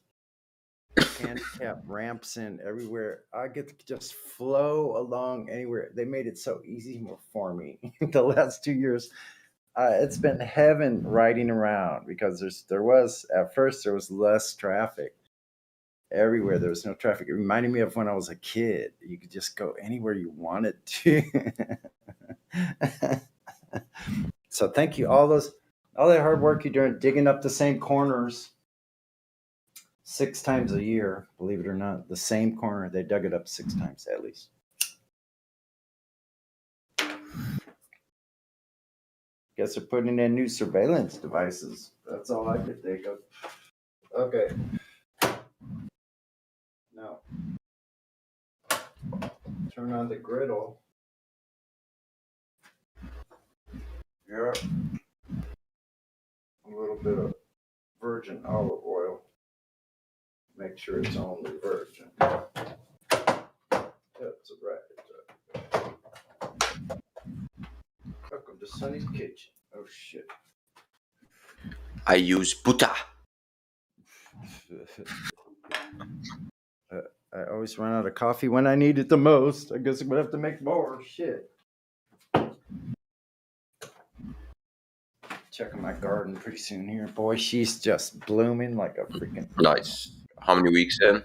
handicap ramps in everywhere. I get to just flow along anywhere. They made it so easy for me. The last 2 years, it's been heaven riding around because there was at first less traffic everywhere. There was no traffic. It reminded me of when I was a kid. You could just go anywhere you wanted to. So thank you, all that hard work you're doing, digging up the same corners 6 times a year. Believe it or not, the same corner, they dug it up 6 times at least. Guess they're putting in new surveillance devices. That's all I could think of. Okay. Now, turn on the griddle. Yeah. A little bit of virgin olive oil. Make sure it's only virgin. That's right. Welcome to Sonny's kitchen. Oh shit. I use butter. I always run out of coffee when I need it the most. I guess I'm gonna have to make more. Shit. Checking my garden pretty soon here. Boy, she's just blooming like a freaking... Nice. How many weeks in? I'm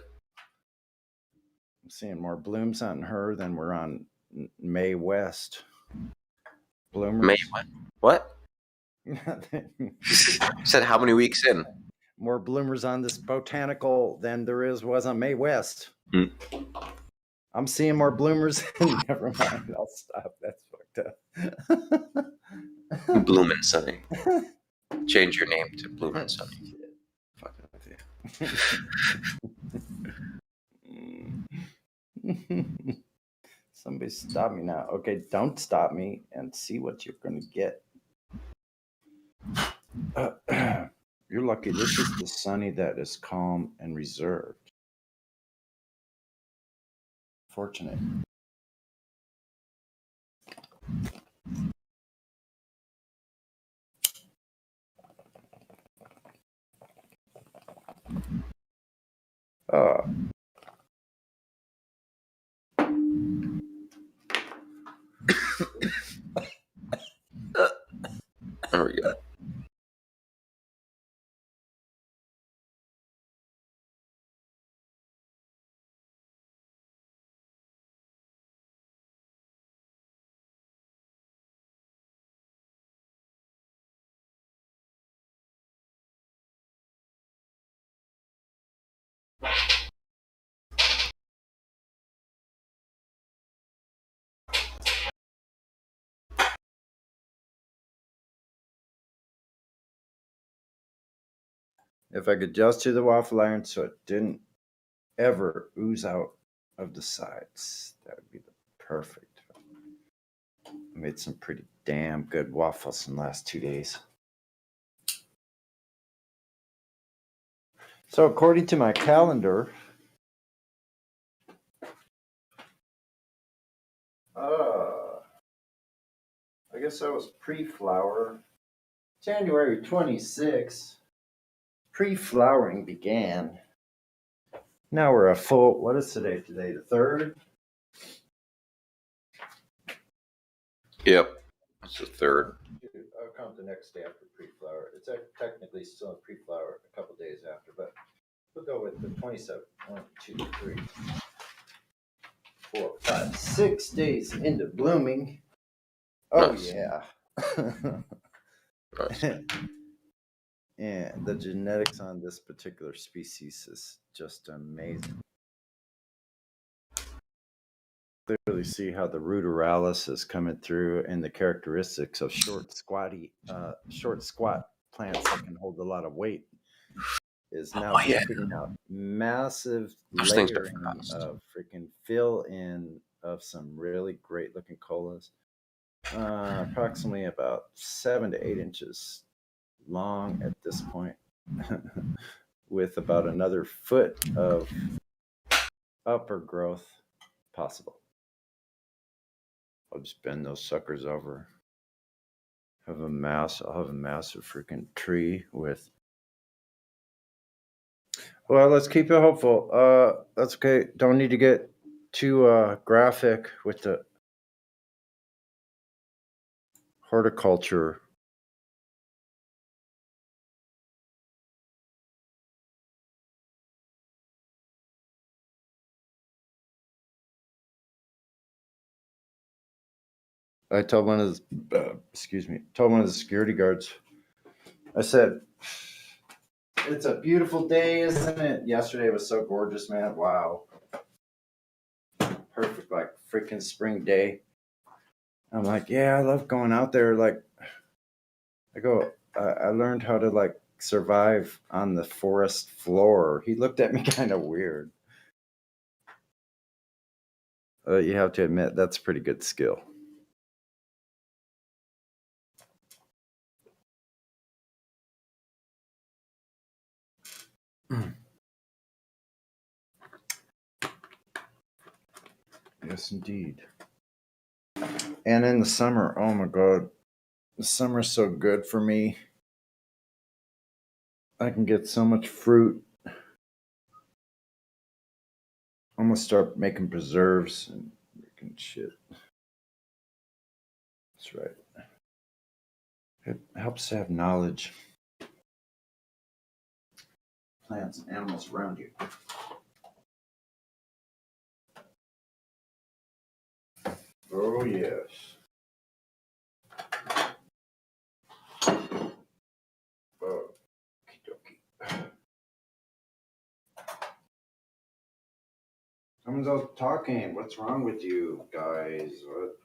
seeing more blooms on her than we're on May West. Bloomers. May what? Said how many weeks in? More bloomers on this botanical than there was on May West. I'm seeing more bloomers. Never mind. I'll stop. That's fucked up. Bloomin' Sunny. Change your name to Bloomin' Sunny. Fucking with you. Somebody stop me now. Okay, don't stop me and see what you're going to get. You're lucky. This is the Sunny that is calm and reserved. Fortunate. There we go. If I could adjust to the waffle iron so it didn't ever ooze out of the sides, that would be the perfect. I made some pretty damn good waffles in the last 2 days. So according to my calendar, I guess I was pre-flower. January 26th, pre-flowering began. Now we're a full, what is today? Today the 3rd? Yep. It's the 3rd. I'll count the next day after pre-flower. It's technically still a pre-flower a couple days after, but we'll go with the 27th. 1, 2, 3, 4, 5, 6 days into blooming. Oh, Nice. yeah. And the genetics on this particular species is just amazing. Clearly see how the ruderalis is coming through and the characteristics of short squat plants that can hold a lot of weight is now putting out massive Those things are layering fast. of freaking fill in of some really great looking colas. Approximately about 7 to 8 inches long at this point, with about another foot of upper growth possible. I'll just bend those suckers over. I'll have a massive freaking tree with. Well, let's keep it hopeful. That's okay. Don't need to get too graphic with the horticulture. I told one of the, told one of the security guards, I said, it's a beautiful day, isn't it? Yesterday was so gorgeous, man. Wow. Perfect, like freaking spring day. I'm like, yeah, I love going out there. Like, I learned how to like survive on the forest floor. He looked at me kind of weird. You have to admit, that's a pretty good skill. Yes, indeed. And in the summer, oh my God, the summer's so good for me. I can get so much fruit. I'm gonna start making preserves and making shit. That's right. It helps to have knowledge. Plants and animals around you. Oh, yes. Someone's out talking. What's wrong with you guys? What?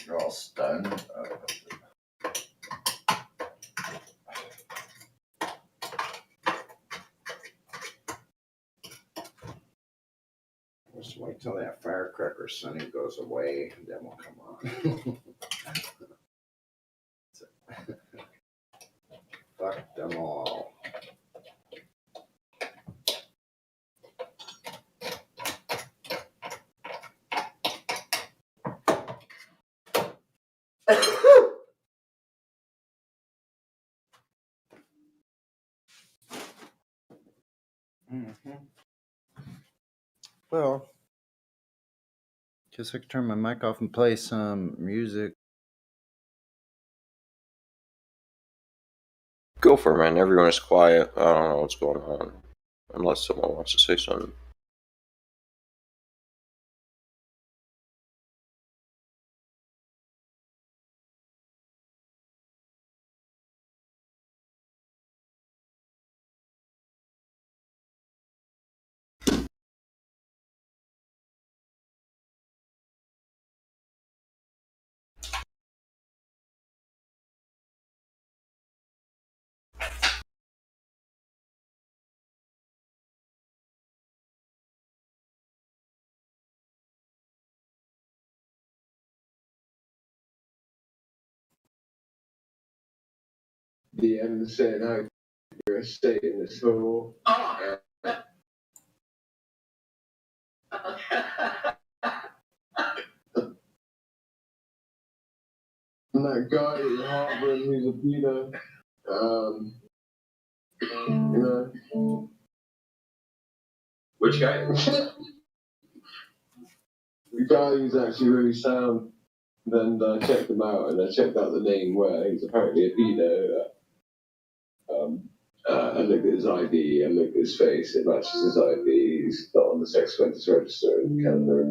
You're all stunned. Just wait till that firecracker Sunny goes away, and then we'll come on. Fuck them all. Well, guess I could turn my mic off and play some music. Go for it, man. Everyone is quiet. I don't know what's going on. Unless someone wants to say something. The end saying, "I you're stay in this hole." And that guy at Harvard who's a pedo, you know. Which guy? The guy who's actually really sound. Then I checked him out, and I checked out the name where he's apparently a pedo. And look at his ID and look at his face. It matches his ID. He's not on the sex offenders register in Canada.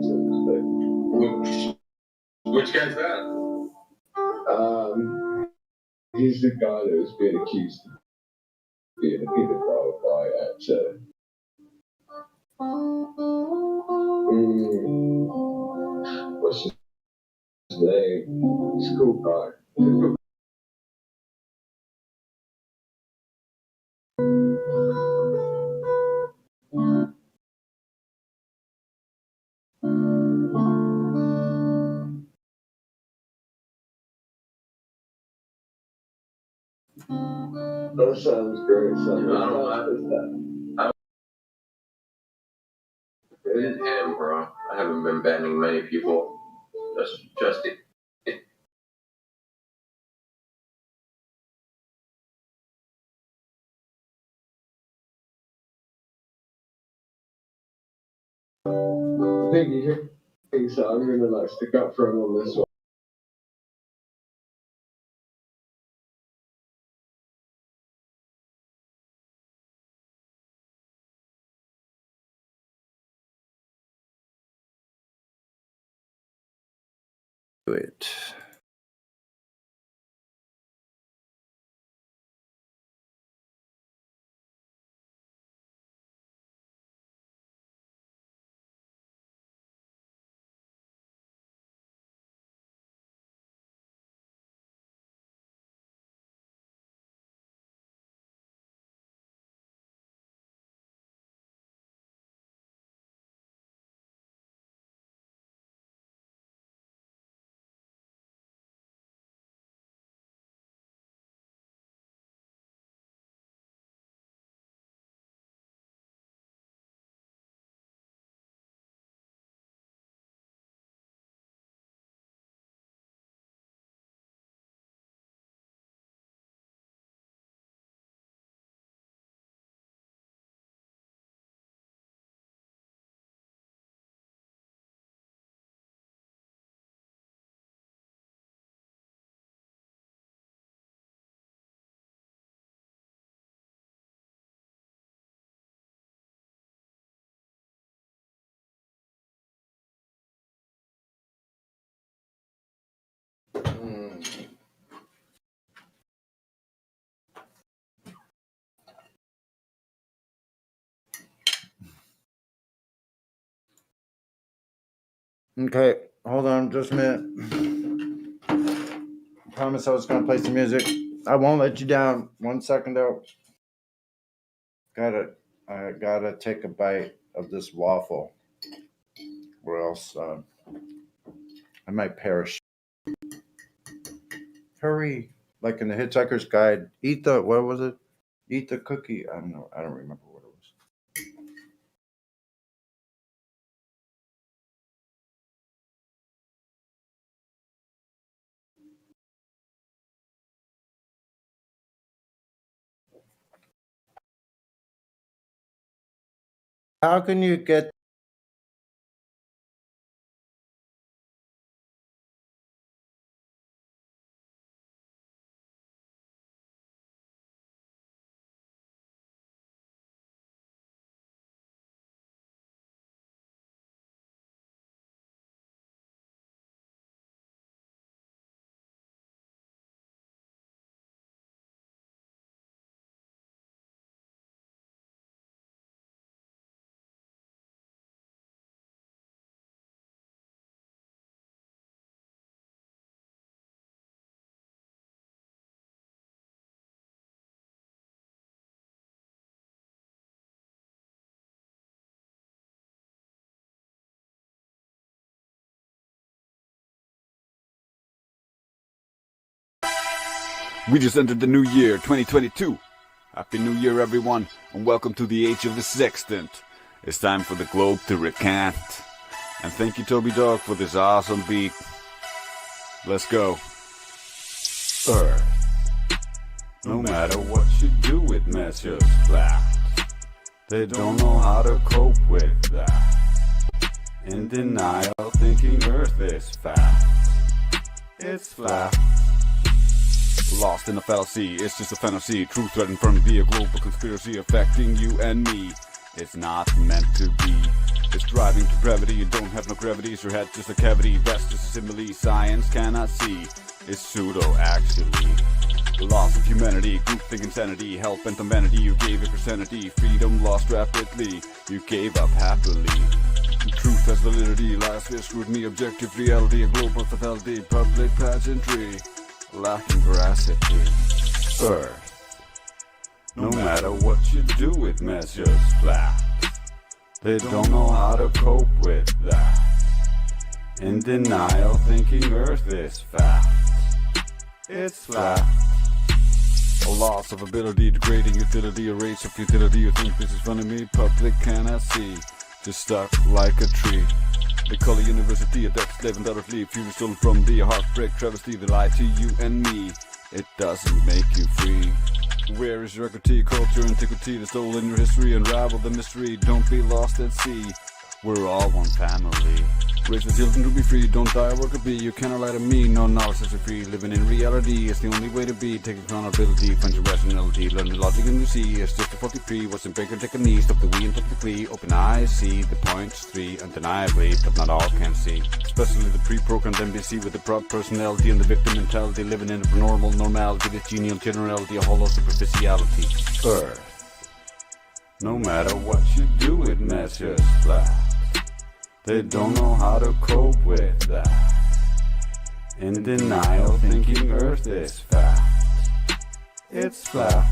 Which guy's that? He's the guy that was being accused of being a paedophile guy at. What's his name? He's a cool guy. That sounds great. So I Been him, bro. I haven't been banning many people. Just it. Thank you. So I'm gonna like stick up for him on this one. Do it. Okay, hold on just a minute. I promise I was gonna play some music. I won't let you down. 1 second though. I gotta take a bite of this waffle, or else I might perish. Hurry! Like in the Hitchhiker's Guide, eat the what was it? Eat the cookie. I don't know. I don't remember what it was. How can you get? We just entered the new year, 2022. Happy New Year, everyone, and welcome to the Age of the Sextant. It's time for the globe to recant. And thank you, Toby Dog, for this awesome beat. Let's go. Earth. No matter what you do, it messes flat. They don't know how to cope with that. In denial, thinking Earth is fat. It's flat. Lost in a fallacy, it's just a fantasy. Truth threatened from the global conspiracy affecting you and me. It's not meant to be. It's driving depravity, you don't have no gravity. It's your head just a cavity, that's just a simile. Science cannot see, it's pseudo actually. The loss of humanity, groupthink insanity, hell bent on vanity. You gave it for sanity, freedom lost rapidly. You gave up happily. Truth has validity, lies with scrutiny, objective reality, a global fatality, public pageantry, lacking veracity. Earth, no matter what you do, it measures flat. They don't know how to cope with that. In denial, thinking Earth is fat. It's flat. A loss of ability, degrading utility, a race of futility. You think this is funny, me? Public cannot see. Just stuck like a tree. They call it university, a death slave undoubtedly. Future stolen from the heartbreak travesty. They lie to you and me. It doesn't make you free. Where is your equity, culture, antiquity? The soul in your history, unravel the mystery. Don't be lost at sea. We're all one family. Raise the children to be free, don't die or work a bee. You cannot lie to me, no knowledge sets you free. Living in reality is the only way to be. Take accountability, find your rationality. Learn the logic and you see, it's just a 43. What's in breaker, take a knee, stop the we and top the plea. Open eyes, see the points, three, undeniably, but not all can see. Especially the pre-programmed NBC with the proud personality and the victim mentality. Living in a normal normality with genial generality, a hollow superficiality. Earth, no matter what you do, it measures flat. They don't know how to cope with that. In denial, thinking Earth is fat. It's flat.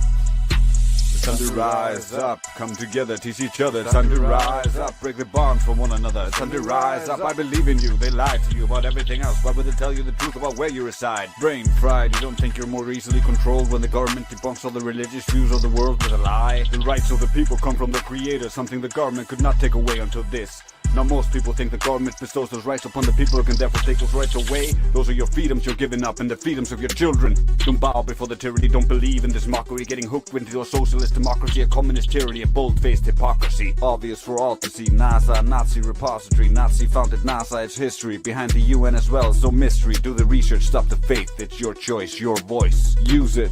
It's time to rise up, come together, teach each other. It's time to rise up, break the bonds from one another. It's time to rise up, I believe in you. They lie to you about everything else. Why would they tell you the truth about where you reside? Brain fried, you don't think you're more easily controlled when the government debunks all the religious views of the world with a lie. The rights of the people come from the creator, something the government could not take away until this. Now most people think the government bestows those rights upon the people who can therefore take those rights away. Those are your freedoms you're giving up and the freedoms of your children. Don't bow before the tyranny, don't believe in this mockery. Getting hooked into a socialist democracy, a communist tyranny, a bold-faced hypocrisy. Obvious for all to see, NASA, Nazi repository, Nazi founded NASA, it's history. Behind the UN as well, it's no mystery. Do the research, stop the faith, it's your choice, your voice. Use it.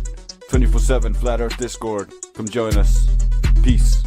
24/7 Flat Earth Discord. Come join us. Peace.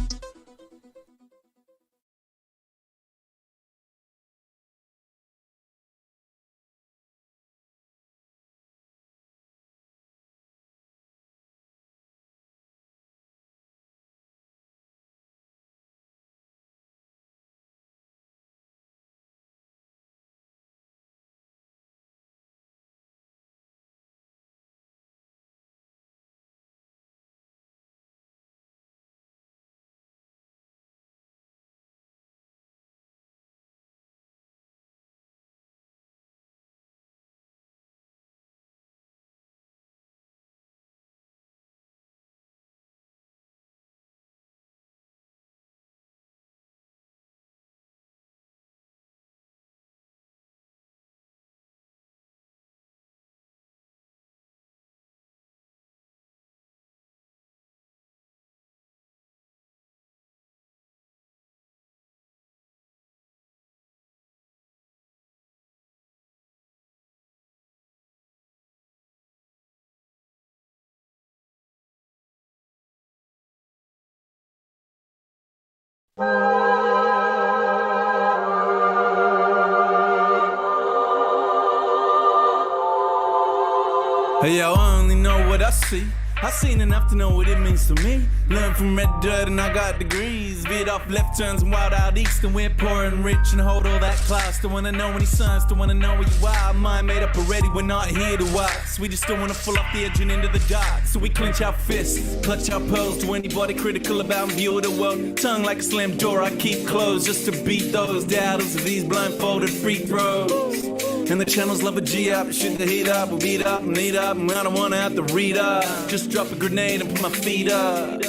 Hey, yo, I only know what I see. I seen enough to know what it means to me. Learned from red dirt and I got degrees. Veered off left turns and wild out east. And we're poor and rich and hold all that class. Don't wanna know any signs, don't wanna know where you are. Mind made up already, we're not here to wax. We just don't wanna fall off the edge and into the dark. So we clench our fists, clutch our pearls. To anybody critical about view of the world. Tongue like a slammed door, I keep closed. Just to beat those doubters of these blindfolded free throws. And the channels love a G up, shoot the heat up, we'll beat up and eat up, and I don't wanna have to read up. Just drop a grenade and put my feet up.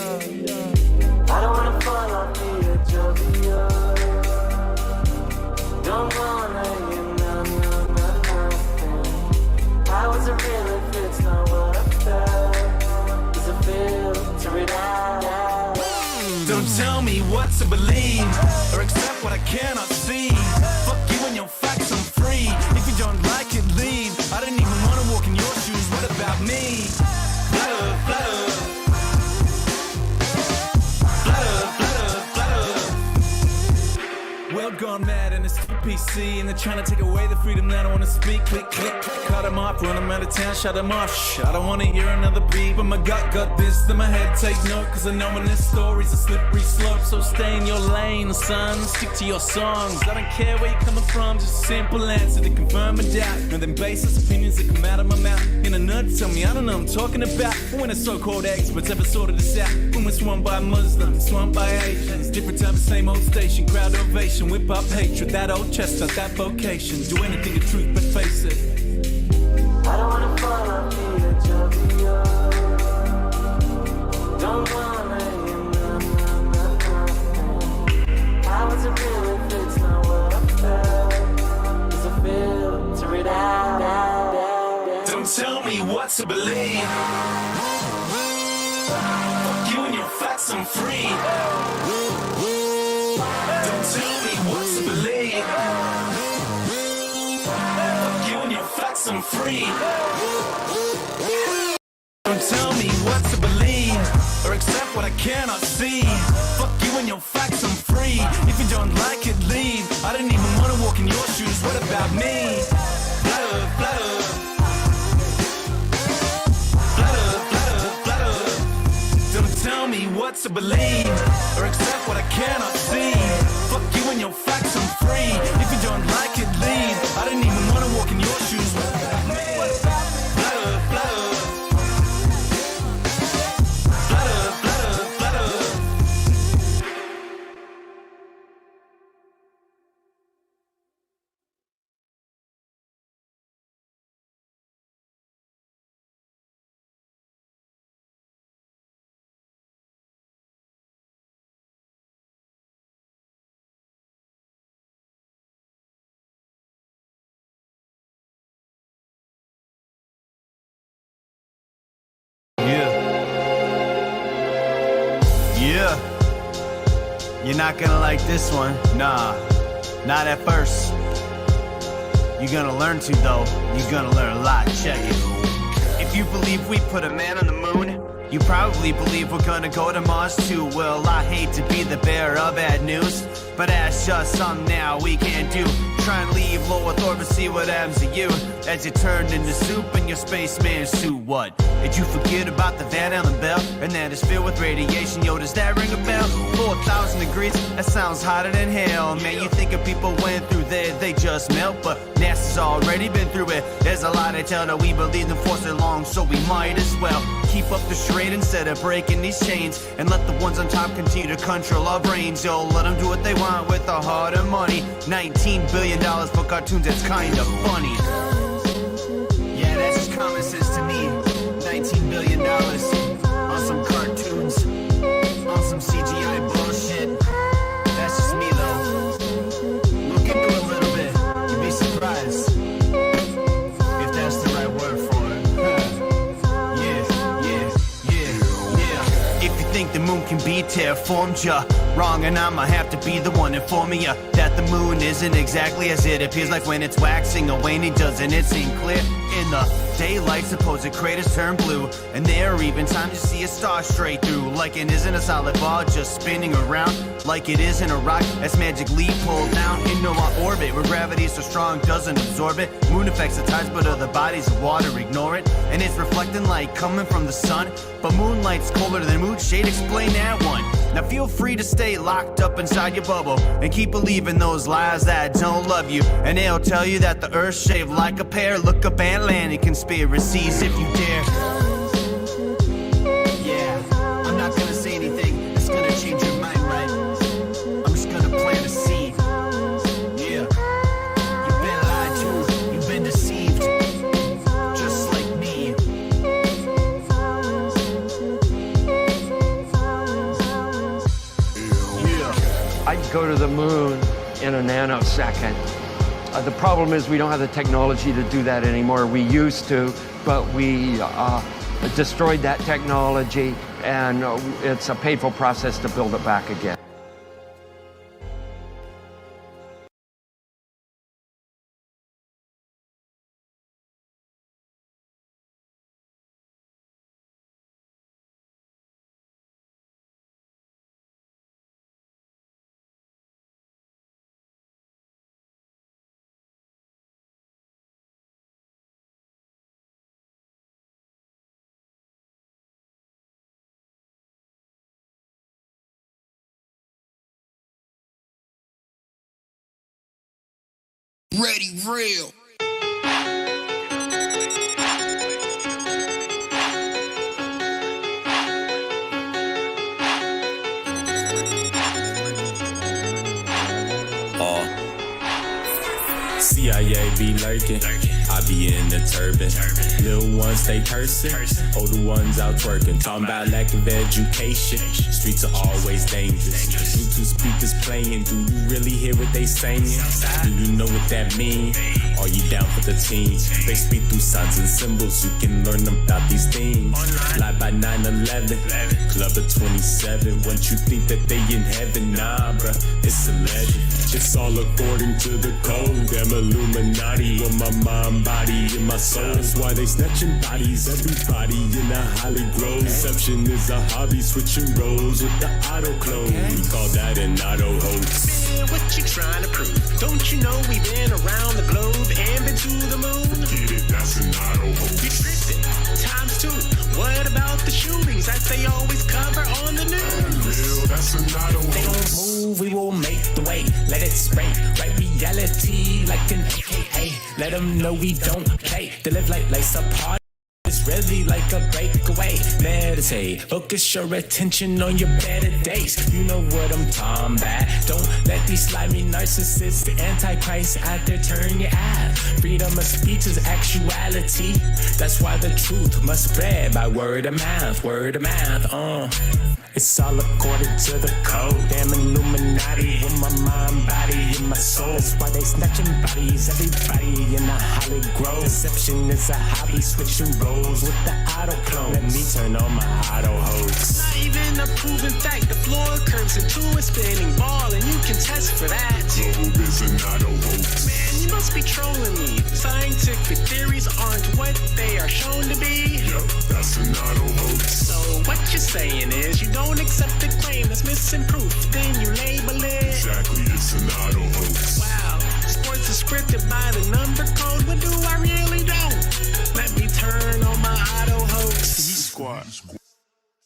I don't wanna fall off the edge of the earth. Don't wanna hear nothing. I wasn't real if it's not what I felt. Does it feel to read out? Don't tell me what to believe, or accept what I cannot see. Fuck you and your facts, I'm free. If you don't like it, leave. I didn't even wanna walk in your shoes, what about me? PC, and they're trying to take away the freedom that I wanna speak. Click, click, cut them off, run them out of town, shut them off. Shh, I don't wanna hear another beat, but my gut got this, then my head take note, cause I know when this story's a slippery slope. So stay in your lane, son, stick to your songs. I don't care where you're coming from, just a simple answer to confirm a doubt. And then baseless opinions that come out of my mouth. In a nerd, tell me I don't know what I'm talking about. When the so-called experts ever sorted this out. When we're swamped by Muslims, swamped by Asians. Different time, same old station, crowd ovation, whip up hatred. That old chestnut, that vocation. Do anything to truth but face it. I don't wanna fall off the edge of the earth. Don't wanna hear nothing. I wasn't real if it's not what I felt. Cause I filter it out. Don't tell me what to believe. Fuck you and your facts, I'm free. Don't tell me what to believe. Fuck you and your facts, I'm free. Don't tell me what to believe or accept what I cannot see. Fuck you and your facts, I'm free. If you don't like it, leave. I didn't even want to walk in your shoes. What about me? Flutter, flutter. Flutter, flutter, flutter. Don't tell me what to believe or accept what I cannot see. Fuck you and your facts, I'm free. If you don't like it, leave. I didn't even want to walk in your shoes. What about me? Flutter, flutter. Flutter, flutter, flutter. Yeah. You're not gonna like this one. Nah, not at first. You're gonna learn to though. You're gonna learn a lot. Check it. If you believe we put a man on the moon, you probably believe we're gonna go to Mars too. Well, I hate to be the bearer of bad news, but that's just something now we can't do. Try and leave low Earth orbit, see what happens to you as you turn into soup in your spaceman suit. What? Did you forget about the Van Allen bell? And that is filled with radiation. Yo, does that ring a bell? 4,000 degrees, that sounds hotter than hell. Man, you think if people went through there, they just melt, but NASA's already been through it. There's a lot I tell that we believe them for so long, so we might as well keep up the charade instead of breaking these chains, and let the ones on top continue to control our brains. Yo, let them do what they want with the hard earned money. $19 billion for cartoons, that's kinda funny. Yeah, that's just common sense to me. $19 billion on some cartoons, on some CGI bullshit. That's just me though. Look into it a little bit, you'd be surprised if that's the right word for it. Yeah. If you think the moon can be terraformed, you're wrong, and I'ma have to be the one informing you that the moon isn't exactly as it appears. Like when it's waxing or waning, doesn't it seem clear? In the daylight, supposed craters turn blue, and there are even times you see a star straight through. Like it isn't a solid ball just spinning around, like it isn't a rock that's magically pulled down into our orbit, where gravity is so strong doesn't absorb it. Moon affects the tides, but other bodies of water ignore it, and it's reflecting light coming from the sun. But moonlight's colder than moon shade, explain that one. Now feel free to stay locked up inside your bubble and keep believing those lies that don't love you, and they'll tell you that the earth's shaped like a pear. Look up Atlantic conspiracies if you dare. Yeah, I'm not gonna say anything that's gonna change your mind, right? I'm just gonna plant a seed. Yeah, you've been lied to, you've been deceived, just like me. I'd go to the moon in a nanosecond. The problem is we don't have the technology to do that anymore. We used to, but we destroyed that technology, and it's a painful process to build it back again. Ready, real. CIA be lurking, I be in the turban. Little ones stay cursing, older ones out twerking. Talking about lack of education, streets are always dangerous. Bluetooth speakers playing, do you really hear what they saying? Do you know what that mean? Are you down for the teens? They speak through signs and symbols, you can learn about these things. Fly by 9/11, club of 27. Once you think that they in heaven, nah bruh, it's a legend. It's all according to the code. Them Illuminati with my mind, body, and my soul. That's why they snatching bodies, everybody in a Holly Grove. Deception is a hobby, switching roles with the auto clone. We call that an auto hoax. Man, what you trying to prove? Don't you know we've been around the globe and been to the moon? Forget it, that's an auto hoax. You tripping, times two. What about the shootings that they always cover on the news? Real, that's an auto hoax. They don't move, we will make the way. Let it spray, right reality like an AKA. Let them know we don't play. They live like life's a party. It's really like a breakaway. Meditate, focus your attention on your better days. You know what I'm talking about. Don't let these slimy narcissists, the antichrist out there turn your eye. Freedom of speech is actuality. That's why the truth must spread by word of mouth, word of mouth. It's all according to the code. Damn Illuminati with my mind, body, and my soul. That's why they snatching bodies, everybody in a Holly Grove. Deception is a hobby, switching roles with the auto clone. Let me turn on my auto hoax. Not even a proven fact. The floor curves into a spinning ball, and you can test for that. Globe is an auto hoax. Man, you must be trolling me. Scientific theories aren't what they are shown to be. Yup, that's an auto hoax. So what you're saying is you don't accept the claim that's missing proof, then you label it. Exactly, it's an auto hoax. Wow, sports is scripted by the number code. What do I really don't? Let me turn on my auto hoax. Squad.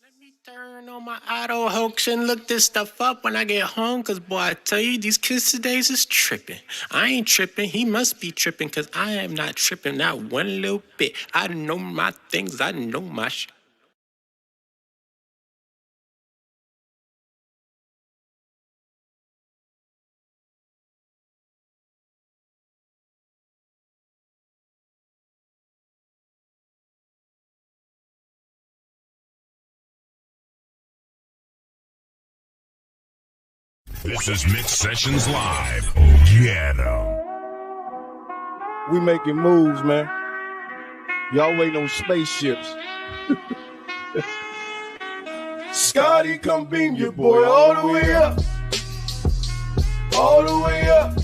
Let me turn on my auto hoax and look this stuff up when I get home. Cause boy, I tell you, these kids today is tripping. I ain't tripping, he must be tripping. Cause I am not tripping, not one little bit. I know my things, I know my shit. This is Mix Sessions Live. Get 'em. We making moves, man. Y'all waiting on spaceships. Scotty, come beam your boy all the way up. All the way up.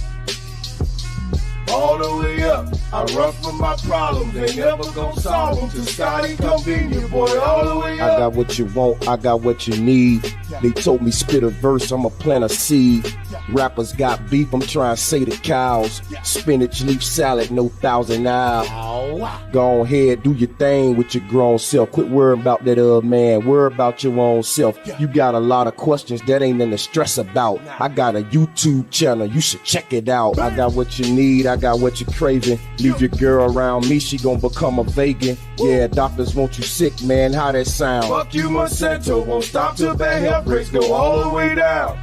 All the way up. I run from my problems, they never gon' solve them. Till Scotty come beam your boy all the way up. I got what you want, I got what you need. They told me spit a verse, I'ma plant a seed. Rappers got beef, I'm trying to say the cows. Spinach leaf salad, no Thousand Isle. Go ahead, do your thing with your grown self. Quit worrying about that other man, worry about your own self. You got a lot of questions that ain't nothing to stress about. I got a YouTube channel, you should check it out. I got what you need, I got what you're craving. Leave your girl around me, she gon' become a vegan. Yeah, doctors want you sick, man, how that sound? Fuck you, Monsanto, won't stop till bad health rates go all the way down.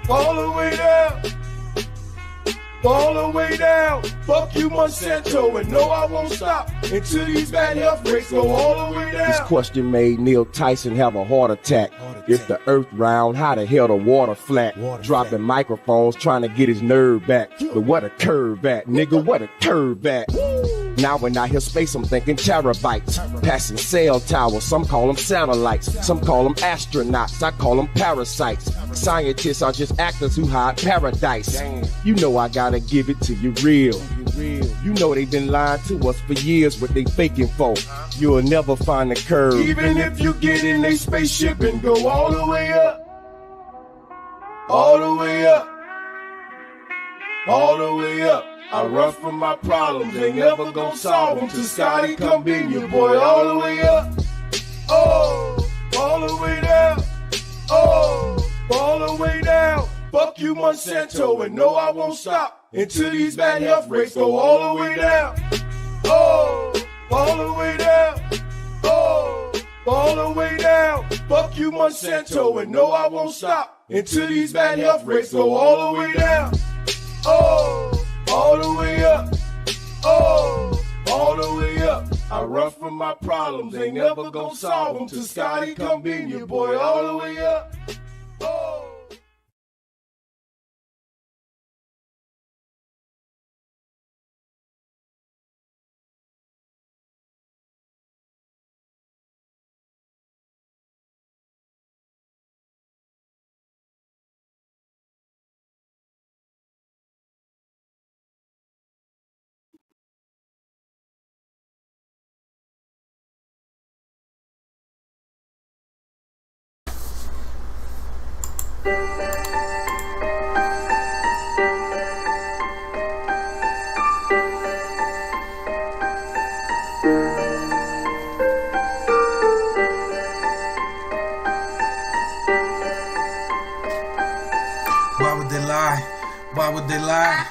All the way down. All the way down. Fuck you, Monsanto, and no, I won't stop until these bad health rates go all the way down. This question made Neil Tyson have a heart attack. If the earth round, how the hell the water flat? Dropping microphones trying to get his nerve back. But what a curve at, nigga, what a curve at. Now when I hear space, I'm thinking terabytes. Passing cell towers, some call them satellites. Some call them astronauts, I call them parasites. Scientists are just actors who hide paradise. You know I gotta give it to you real. You know they've been lying to us for years, what they faking for. You'll never find the curve. Even if you get in a spaceship and go all the way up. All the way up. All the way up. I run from my problems, they never gon' solve them. Till Scotty come beam your boy all the way up. Oh, all the way down. Oh, all the way down. Fuck you, Monsanto, and no, I won't stop until these bad health rates go all the way down. Oh, all the way down. Oh, all the way down. Fuck you, Monsanto, and no, I won't stop until these bad health rates go all the way down. Oh, all the way up. Oh, all the way up. I run from my problems, ain't never gonna solve them till Scotty come beam you, boy, all the way up. Oh. Why would they lie? Why would they lie?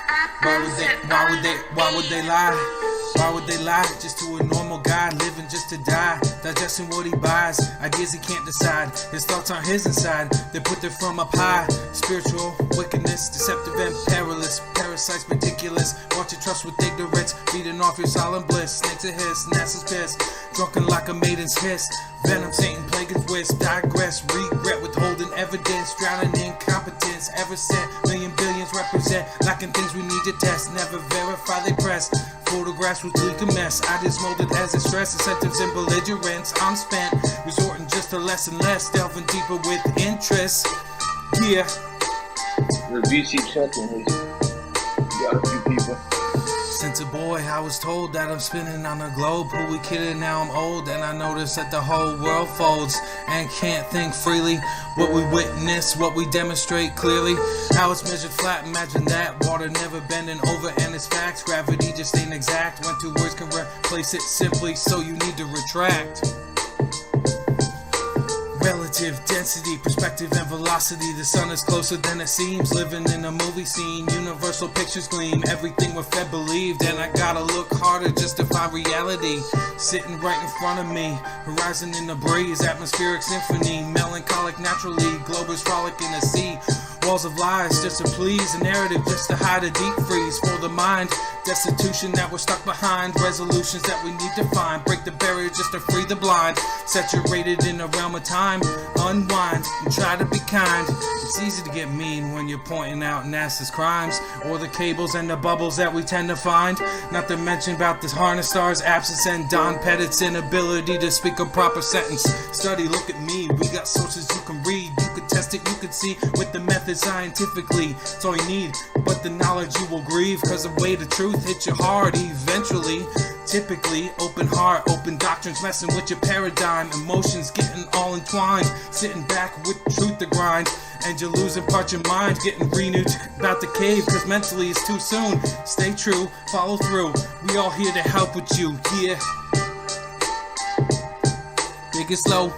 Why would they lie? Why would they lie just to a normal guy living just to die? Digesting what he buys, ideas he can't decide. His thoughts aren't his inside, they put them from up high. Spiritual wickedness, deceptive and perilous. Parasites ridiculous, watch your trust with ignorance. Feeding off your solemn bliss, snakes a hiss, NASA's piss. Drunken like a maiden's hiss. Venom, Satan, plague and twist. Digress, regret, withholding evidence. Drowning in competence, ever sent. Million billions represent. Lacking things we need to test. Never verify, they press. Photographs with leak a mess. I just molded as a stress. Incentives and belligerence. I'm spent. Resorting just to less and less. Delving deeper with interest. Yeah. The VC checking is got a few people. Since a boy, I was told that I'm spinning on a globe. Who we kidding? Now I'm old, and I notice that the whole world folds and can't think freely. What we witness, what we demonstrate clearly. How it's measured flat, imagine that. Water never bending over, and it's facts. Gravity just ain't exact. When two words can replace it simply, so you need to retract. Relative density, perspective and velocity. The sun is closer than it seems. Living in a movie scene, universal pictures gleam. Everything we're fed believed, and I gotta look harder just to find reality. Sitting right in front of me, horizon in the breeze. Atmospheric symphony, melancholic naturally. Globers frolic in the sea. Walls of lies just to please. A narrative just to hide a deep freeze for the mind. Destitution that we're stuck behind. Resolutions that we need to find. Break the barrier just to free the blind. Saturated in a realm of time. Unwind and try to be kind. It's easy to get mean when you're pointing out NASA's crimes. Or the cables and the bubbles that we tend to find. Not to mention about the harness star's absence and Don Pettit's inability to speak a proper sentence. Study, look at me. We got sources you can read. You can test it, you can see with the method scientifically. It's all you need, but the knowledge you will grieve. Cause the way to truth hit you hard eventually. Typically, open heart, open doctrines messing with your paradigm. Emotions getting all entwined. Sitting back with truth to grind. And you're losing part your mind. Getting renewed about the cave. Cause mentally it's too soon. Stay true, follow through. We all here to help with you, yeah. Big and slow.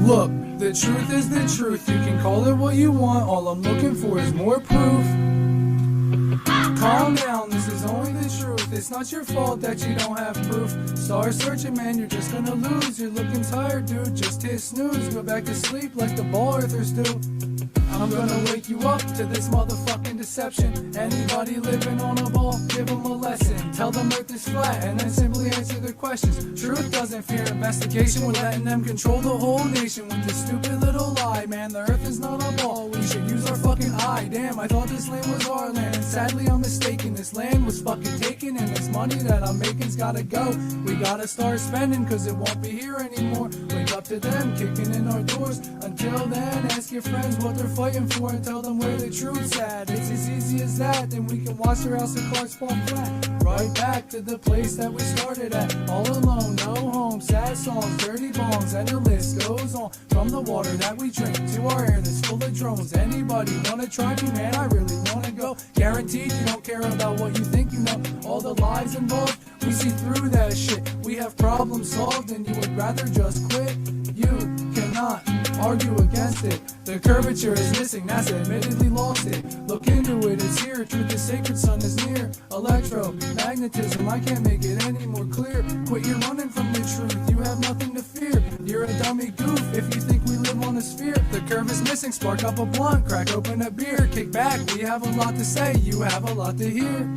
Look, the truth is the truth. You can call it what you want. All I'm looking for is more proof. Calm down, this is only the truth. It's not your fault that you don't have proof. Star searching, man, you're just gonna lose. You're looking tired, dude. Just hit snooze. Go back to sleep like the ball earthers do. I I'm gonna wake you up to this motherfucking deception. Anybody living on a ball, give them a lesson. Tell them Earth is flat and then simply answer their questions. Truth doesn't fear investigation. We're letting them control the whole nation with this stupid little lie. Man, the Earth is not a ball. We should use our fucking eye. Damn, I thought this land was our land. And sadly, I'm mistaken. This land was fucking taken, and this money that I'm making's gotta go. We gotta start spending, cause it won't be here anymore. Wake up to them kicking in our doors. Until then, ask your friends what they're fighting for and tell them where the truth's at. It's as easy as that, then we can watch their house and cards fall flat. Right back to the place that we started at. All alone, no home, sad songs, dirty bongs, and the list goes on. From the water that we drink to our air that's full of drones. Anybody wanna try me, man? I really wanna go. Guaranteed you don't care about what you think you know. All the lies involved, we see through that shit. We have problems solved and you would rather just quit. You cannot argue against it. The curvature is missing, NASA admittedly lost it. Look into it, it's here. Truth is sacred, sun is near. Electromagnetism, I can't make it any more clear. Quit your running from the truth, you have nothing to fear. You're a dummy goof if you think we live on a sphere. The curve is missing, spark up a blunt, crack open a beer. Kick back, we have a lot to say, you have a lot to hear.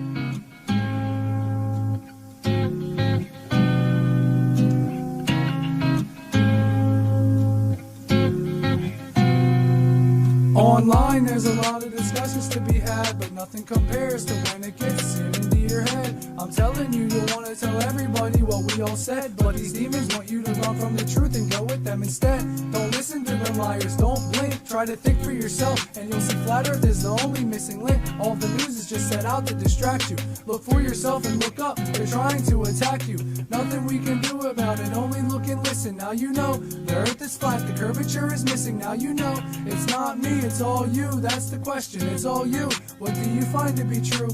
Online, there's a lot of discussions to be had, but nothing compares to when it gets into your head. I'm telling you, you'll want to tell everybody what we all said, but these demons want you to run from the truth and go with them instead. Don't listen to the liars, don't blink, try to think for yourself, and you'll see flat earth is the only missing link. All the news is just set out to distract you. Look for yourself and look up, they're trying to attack you. Nothing we can do about it, only look and listen. Now you know, the earth is flat, the curvature is missing. Now you know, it's not me, it's all you. That's the question, it's all you. What do you find to be true?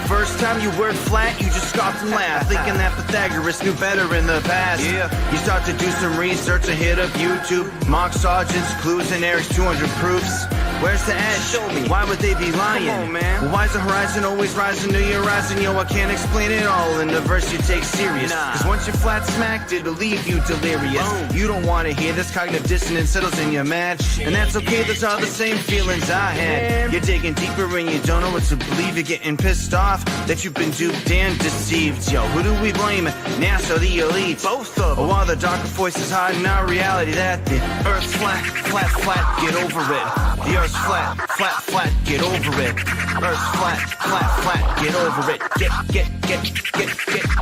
First time you word flat, you just scoffed and laughed, thinking that Pythagoras knew better in the past. Yeah. You start to do some research and hit up YouTube, mock sergeants, clues, and Eric's 200 proofs. Where's the edge? Show me. Why would they be lying? Come on, man. Well, why's the horizon always rising to your horizon? Yo, I can't explain it all in the verse you take serious. Cause once you're flat smacked, it'll leave you delirious. You don't want to hear this, cognitive dissonance settles in your mad. And that's okay, those are the same feelings I had. You're digging deeper and you don't know what to believe. You're getting pissed off that you've been duped and deceived. Yo, who do we blame? NASA, the elite. Both of them. While the darker voices hiding our reality that the earth's flat, flat, flat, get over it. The earth's flat, flat, flat, get over it. Earth's flat, flat, flat, get over it.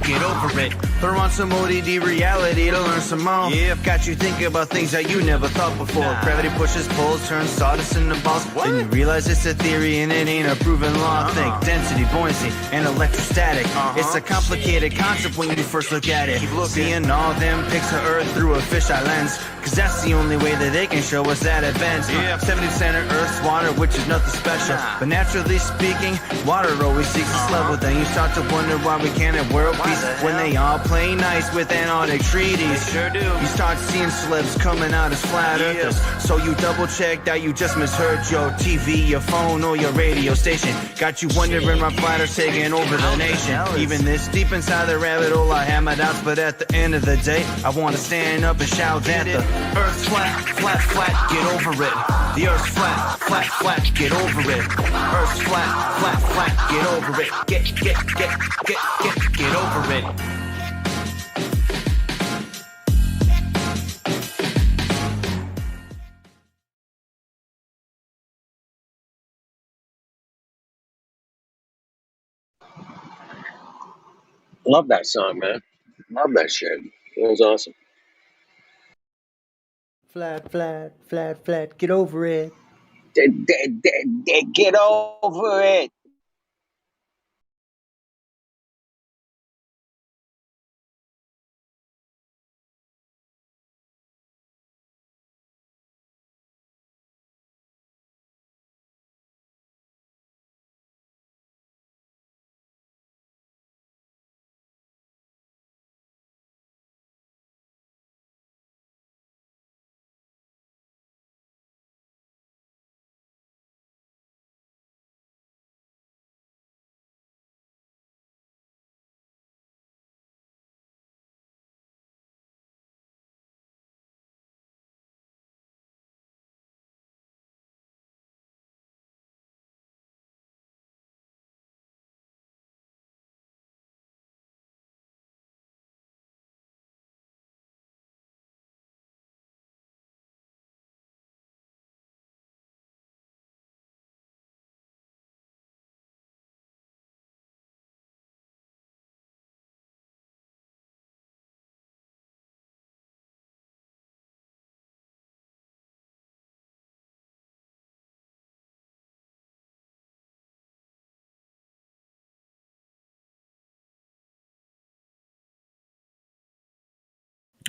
Get over it. Throw on some ODD reality to learn some more. Yeah, got you thinking about things that you never thought before. Gravity pushes, pulls, turns sawdust into balls. Then you realize it's a theory and it ain't a proven law. Think density, buoyancy, and electrostatic. It's a complicated concept when you first look at it. Seeing all them pics of Earth through a fisheye lens, cause that's the only way that they can show us that it bends. 70% of Earth's water, which is nothing special. But naturally speaking, water always seeks its level. Then you start to wonder why we can't have world peace when they all play nice with Antarctic treaties. Sure do. You start seeing celebs coming out as flat earthers. So you double check that you just misheard your TV, your phone, or your radio station. Got you wondering why flat Earth's taking over the nation. Even this deep inside the rabbit hole, I have my doubts, but at the end of the day, I want to stand up and shout that the earth's flat, flat, flat, get over it. The earth's flat, flat, flat, get over it. Earth's flat, flat, flat, get over it. Get over it. Love that song, man. Love that shit. It was awesome. Flat, flat, flat, flat, get over it. Get over it.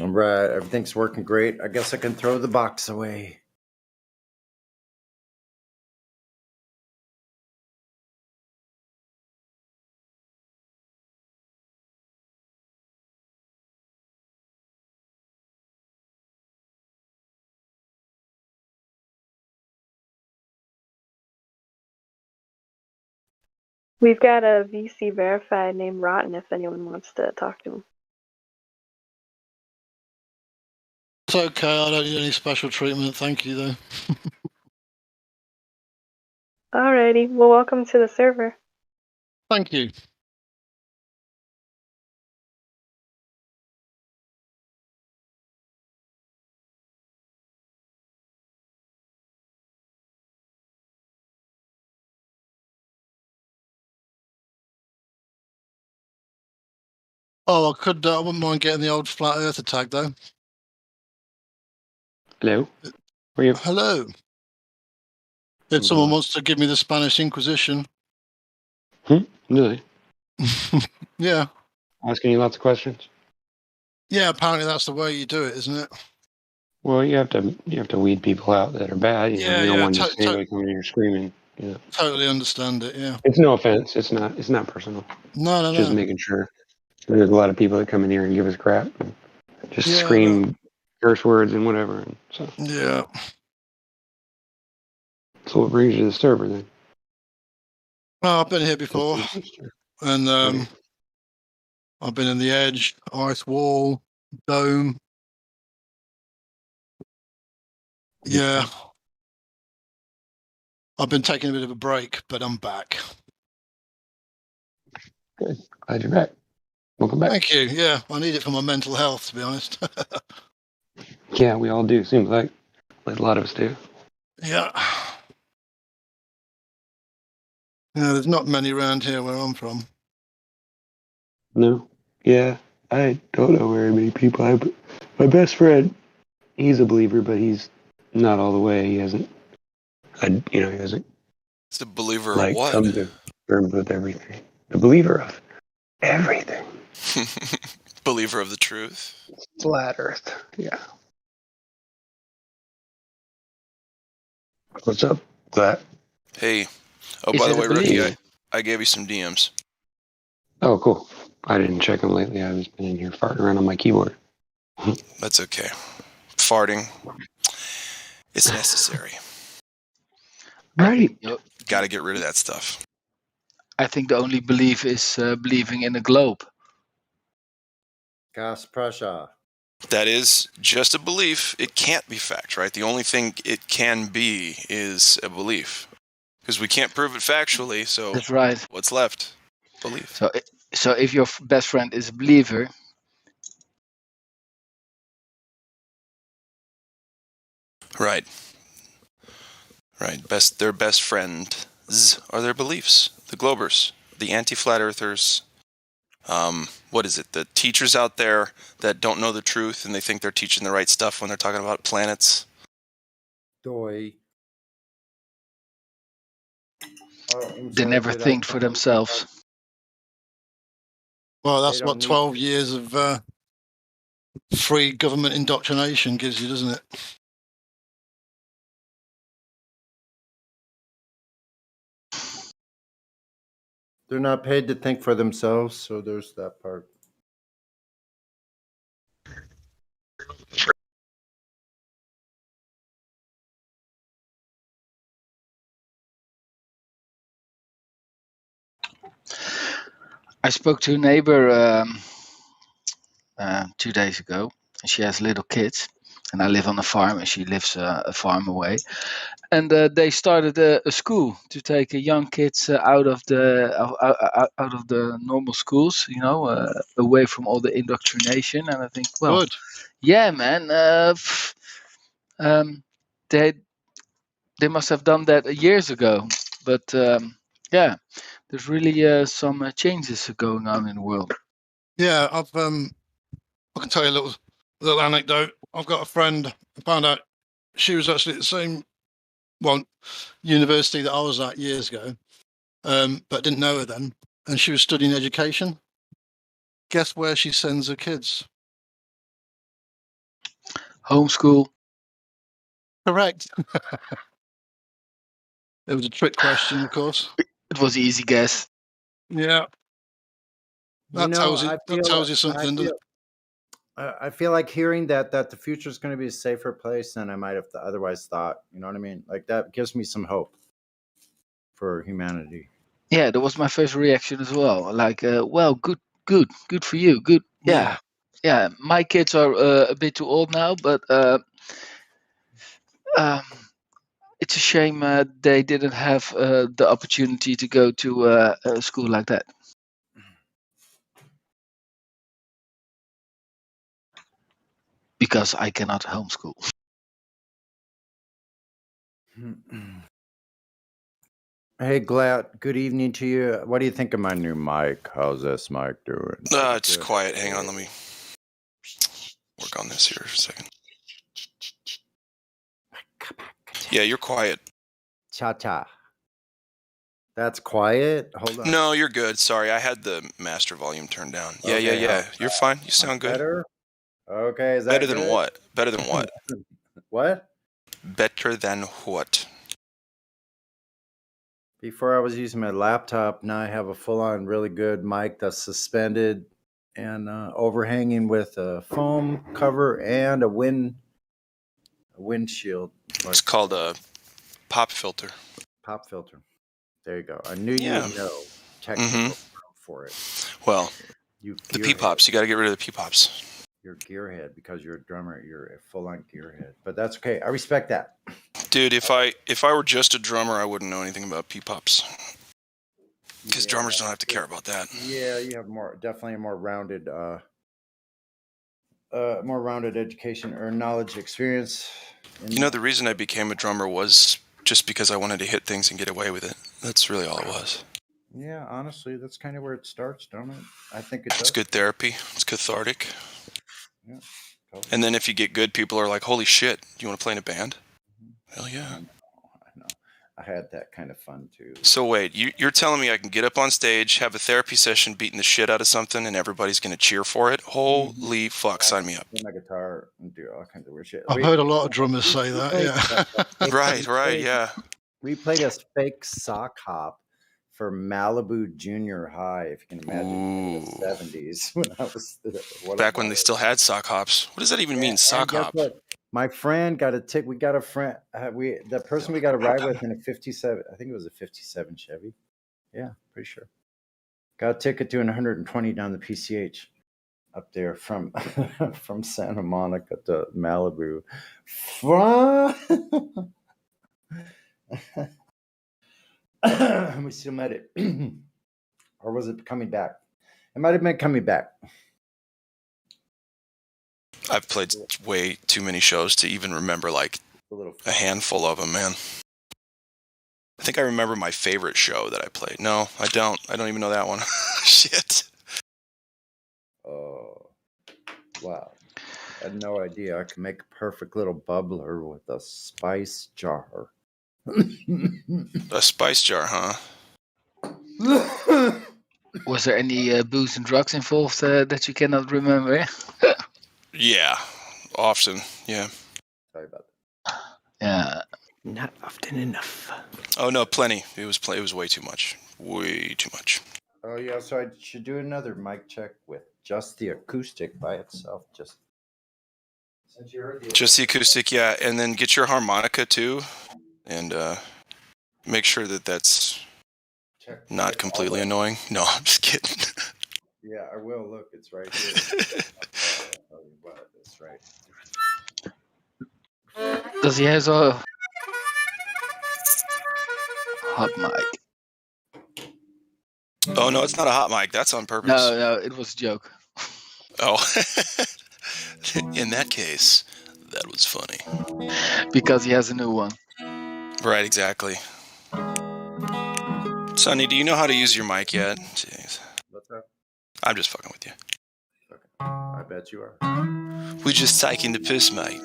All right, everything's working great. I guess I can throw the box away. We've got a VC verified named Rotten if anyone wants to talk to him. It's okay, I don't need any special treatment, thank you though. Alrighty, well, welcome to the server. Thank you. Oh, I wouldn't mind getting the old flat earther tag though. Hello? Where are you? Hello. If someone wants to give me the Spanish Inquisition. Really? Yeah. Asking you lots of questions? Yeah, apparently that's the way you do it, isn't it? Well, you have to weed people out that are bad. You know, you don't want just anybody coming in here screaming. You know. Totally understand it, yeah. It's no offense. It's not personal. No. Just making sure. There's a lot of people that come in here and give us crap and just scream curse words and whatever. And so. Yeah. So what brings you to the server then? Well, I've been here before, and I've been in the Edge, Ice Wall, Dome. Yeah. I've been taking a bit of a break, but I'm back. Good. Glad you're back. Welcome back. Thank you. Yeah, I need it for my mental health, to be honest. Yeah, we all do. Seems like a lot of us do. Yeah. Yeah, there's not many around here where I'm from. No. Yeah, I don't know very many people. My best friend, he's a believer, but he's not all the way. He hasn't. He hasn't. It's a believer of what? Come to terms with everything. The believer of everything. Believer of the truth. Flat Earth. Yeah. What's up, Flat? Hey. Oh, Is by the it a way, Rookie, belief? I gave you some DMs. Oh, cool. I didn't check them lately. I've just been in here farting around on my keyboard. That's okay. Farting. It's necessary. Right. Got to get rid of that stuff. I think the only belief is believing in a globe. Gas pressure. That is just a belief. It can't be fact, right? The only thing it can be is a belief. Because we can't prove it factually, so That's right. What's left? Belief. So if your best friend is a believer, Right. Right. Their best friends are their beliefs. The Globers, the anti-flat earthers. What is it? The teachers out there that don't know the truth and they think they're teaching the right stuff when they're talking about planets. Doi. they never think for themselves. Well, that's what 12 years of free government indoctrination gives you, doesn't it? They're not paid to think for themselves, so there's that part. I spoke to a neighbor 2 days ago. And she has little kids, and I live on a farm, and she lives a farm away. And they started a school to take young kids out of the normal schools, away from all the indoctrination. And I think, well, Good. yeah, man, they must have done that years ago. But yeah, there's really some changes going on in the world. Yeah, I can tell you a little anecdote. I've got a friend. I found out she was actually at the same university that I was at years ago, but didn't know her then. And she was studying education. Guess where she sends her kids? Homeschool. Correct. It was a trick question, of course. It was an easy guess. Yeah. That tells you something. Doesn't it? I feel like hearing that the future is going to be a safer place than I might have otherwise thought. You know what I mean? Like that gives me some hope for humanity. Yeah, that was my first reaction as well. Like, well, good for you. Good. Yeah. My kids are a bit too old now, but it's a shame they didn't have the opportunity to go to a school like that. Because I cannot homeschool. Hey, Glad. Good evening to you. What do you think of my new mic? How's this mic doing? It's quiet. Hang on, let me work on this here for a second. Yeah, you're quiet. Cha-cha. That's quiet? Hold on. No, you're good. Sorry, I had the master volume turned down. Yeah, Okay, You're fine. You sound good. Better? Okay, is that Better than good? what? Better than what? What? Better than what? Before I was using my laptop, now I have a full-on really good mic that's suspended and overhanging with a foam cover and a windshield. It's called a pop filter. Pop filter. There you go. I knew you would know technical term for it. Well, You the gearhead. P-pops. You got to get rid of the P-pops. You're gearhead because you're a drummer. You're a full-on gearhead, but that's okay. I respect that. Dude, if I were just a drummer, I wouldn't know anything about P-pops. Because drummers don't have to care about that. Yeah, you have definitely a more rounded education or knowledge experience. You know, the reason I became a drummer was just because I wanted to hit things and get away with it. That's really all it was. Yeah, honestly, that's kind of where it starts, don't it? I think It's good therapy. It's cathartic. Yeah, totally. And then if you get good, people are like, holy shit, do you want to play in a band? Hell yeah. I know. I had that kind of fun too. So wait, you're telling me I can get up on stage, have a therapy session beating the shit out of something, and everybody's going to cheer for it? Holy fuck, sign me up. Play my guitar and do all kinds of weird shit. I've heard a lot of drummers say that, yeah. Right, yeah. We played a fake sock hop for Malibu Junior High, if you can imagine, in the 70s when I was back when they still had sock hops. What does that even mean, sock hop? My friend got a ticket. We got a friend. The person we got a ride with in a 57. I think it was a 57 Chevy. Yeah, pretty sure. Got a ticket to 120 down the PCH up there from from Santa Monica to Malibu. We still met it. Or was it coming back? It might have been coming back. I've played way too many shows to even remember like a handful of them, man. I think I remember my favorite show that I played. No, I don't. I don't even know that one. Shit. Oh, wow. I had no idea I could make a perfect little bubbler with a spice jar. A spice jar, huh? Was there any booze and drugs involved that you cannot remember? Yeah, often. Yeah. Sorry about that. Yeah. Not often enough. Oh no, plenty. It was way too much. Way too much. Oh yeah, so I should do another mic check with just the acoustic by itself. Just since you heard just the acoustic, yeah, and then get your harmonica too, and make sure that that's not completely annoying. No, I'm just kidding. Yeah, I will. Look, it's right here. I'll tell you what, it's right. Does he have a hot mic? Oh no, it's not a hot mic. That's on purpose. No, it was a joke. Oh, in that case, that was funny. Because he has a new one. Right, exactly. Sonny, do you know how to use your mic yet? Jeez. What's up? I'm just fucking with you. Okay. I bet you are. We just taking the piss, mate.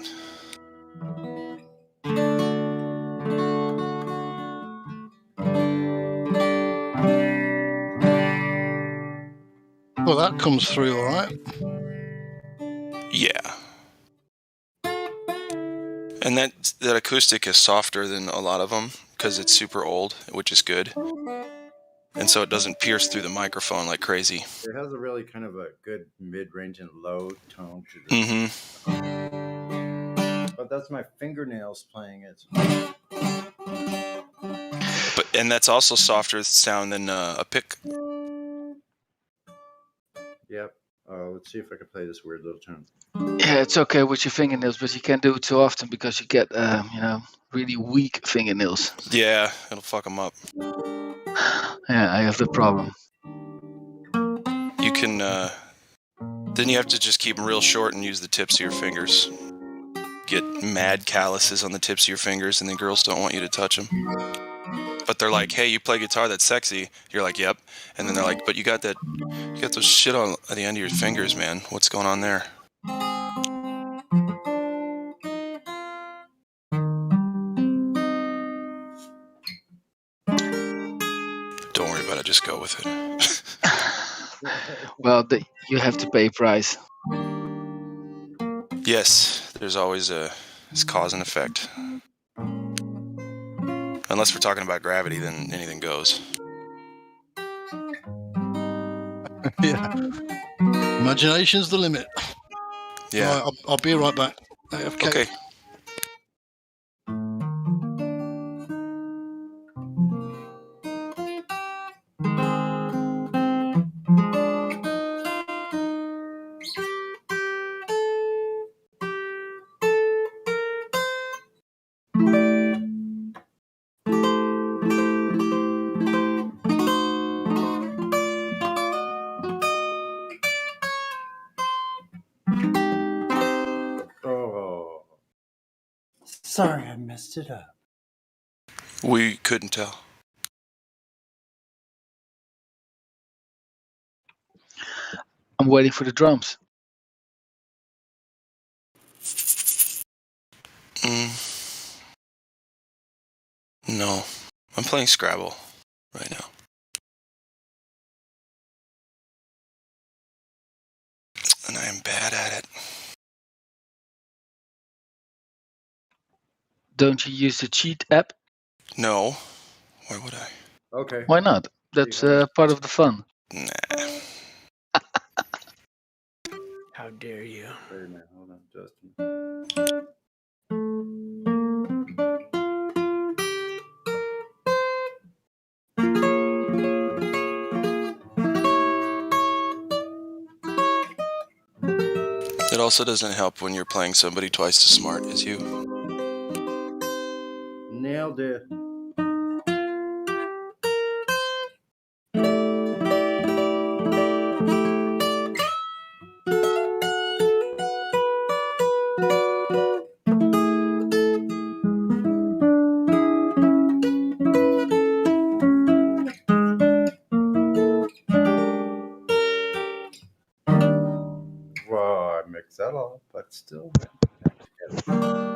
Well, that comes through all right. Yeah. And that acoustic is softer than a lot of them because it's super old, which is good. And so it doesn't pierce through the microphone like crazy. It has a really kind of a good mid-range and low tone to it. Mm-hmm. But that's my fingernails playing it. And that's also softer sound than a pick. Yep. Let's see if I can play this weird little tune. Yeah, it's okay with your fingernails, but you can't do it too often because you get, really weak fingernails. Yeah, it'll fuck them up. Yeah, I have the problem. You can, then you have to just keep them real short and use the tips of your fingers. Get mad calluses on the tips of your fingers, and then girls don't want you to touch them. But they're like, "Hey, you play guitar? That's sexy." You're like, "Yep." And then they're like, "But you got those shit on at the end of your fingers, man. What's going on there?" Don't worry about it. Just go with it. Well, you have to pay a price. Yes, there's always it's cause and effect. Unless we're talking about gravity, then anything goes. Yeah. Imagination's the limit. Yeah. Right, I'll be right back. AFK. Okay. Oh. Sorry, I messed it up. We couldn't tell. I'm waiting for the drums. No, I'm playing Scrabble right now. And I am bad at it. Don't you use the cheat app? No. Why would I? Okay. Why not? That's part of the fun. Nah. How dare you? Wait a minute, hold on, Justin. It also doesn't help when you're playing somebody twice as smart as you. Nailed it. Well, I mixed that up, but still went back together.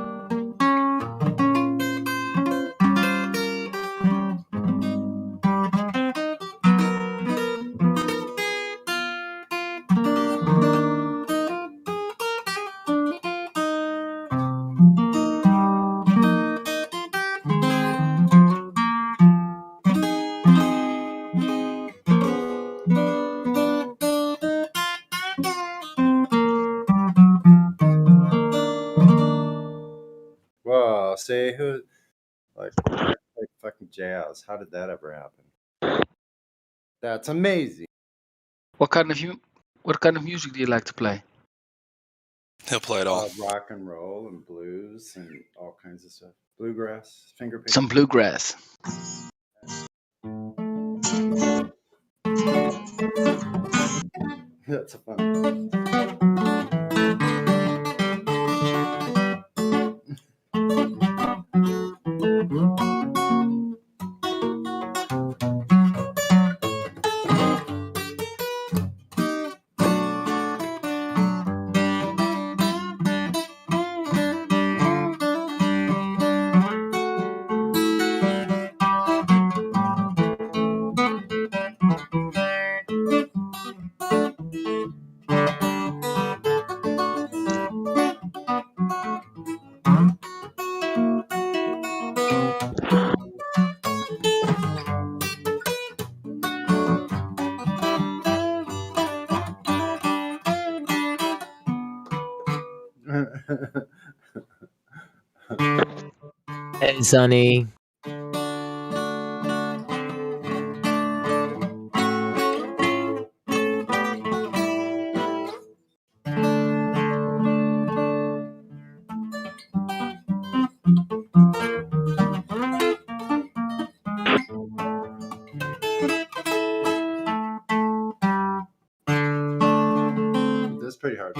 Well, see who, like fucking jazz. How did that ever happen? That's amazing. What kind of music do you like to play? He'll play it all. Rock and roll and blues and all kinds of stuff. Bluegrass, finger picking. Some bluegrass. That's a fun. Hey, Sonny. This is pretty hard.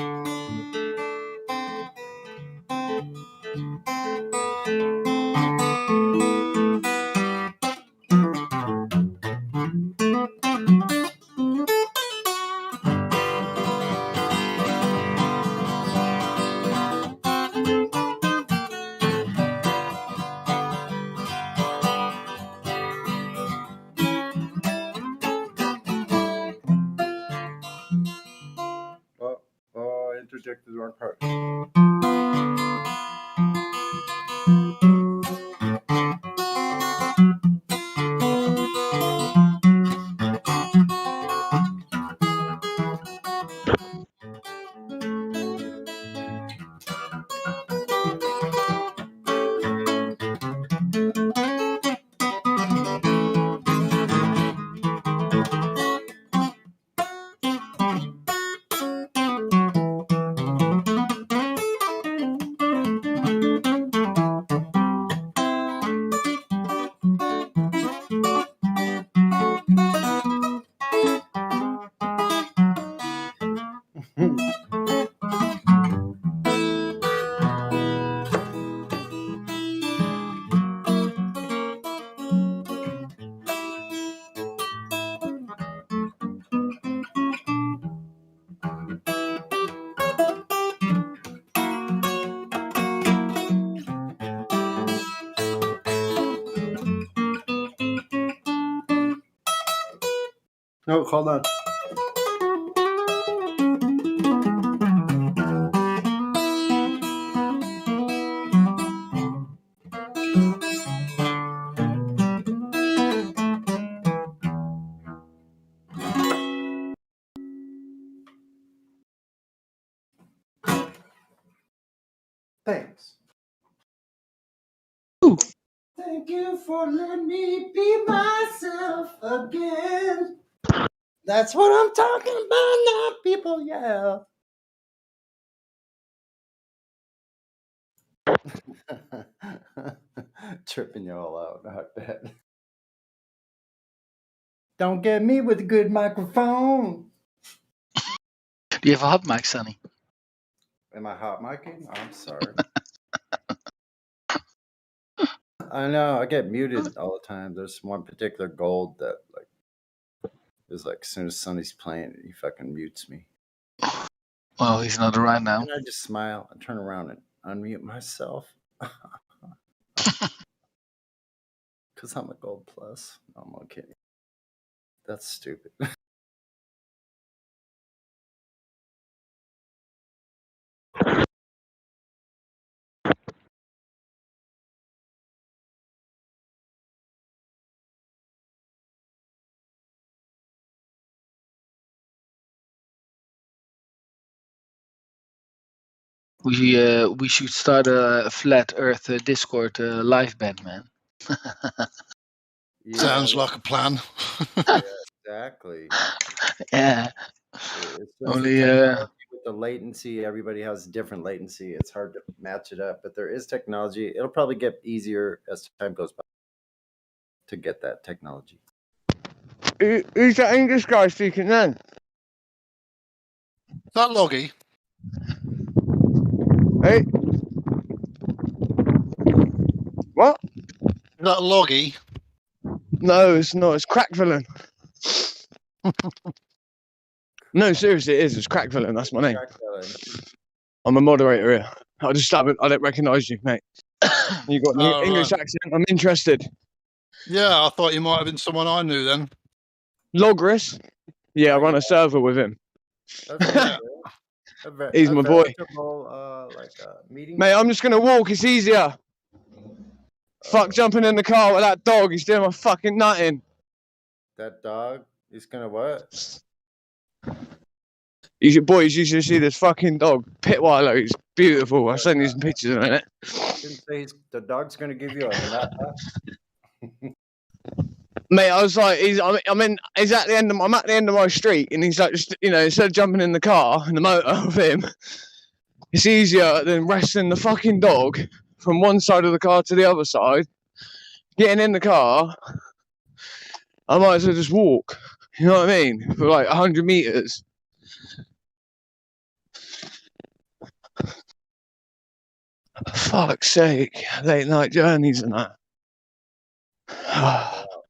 Oh, I interjected the wrong part. No, hold on. Thanks. Thank you for letting me be myself again. That's what I'm talking about now, people. Yeah. Tripping you all out. Not bad. Don't get me with a good microphone. Do you have a hot mic, Sonny? Am I hot micing? I'm sorry. I know. I get muted all the time. There's one particular gold that is like as soon as Sonny's playing, he fucking mutes me. Well, he's not around now. And I just smile and turn around and unmute myself. Because I'm a gold plus. No, I'm not kidding. That's stupid. We should start a flat Earth Discord live band, man. Sounds like a plan. Yeah, exactly. Yeah. It's just Only the technology with the latency. Everybody has different latency. It's hard to match it up, but there is technology. It'll probably get easier as time goes by to get that technology. Who's that English guy speaking then? Is that Loggy? Hey? What? Is that Loggy? No, it's not. It's Crack Villain. No, seriously, it is. It's Crack Villain. That's my name. I'm a moderator here. I don't recognise you, mate. You got an English accent. I'm interested. Yeah, I thought you might have been someone I knew then. Logris? Yeah, I run a server with him. He's my boy. Mate, I'm just going to walk. It's easier. Fuck jumping in the car with that dog. He's doing my fucking nutting. That dog? He's gonna what? Boys, you should see this fucking dog, Pitweiler. He's beautiful. I'll send you some pictures in a minute. Didn't say the dog's going to give you a lap. Mate, I was like, he's at the end of I'm at the end of my street, and he's like, just, instead of jumping in the car in the motor with him, it's easier than wrestling the fucking dog from one side of the car to the other side. Getting in the car, I might as well just walk. You know what I mean? For like 100 meters. Fuck's sake, late night journeys and that.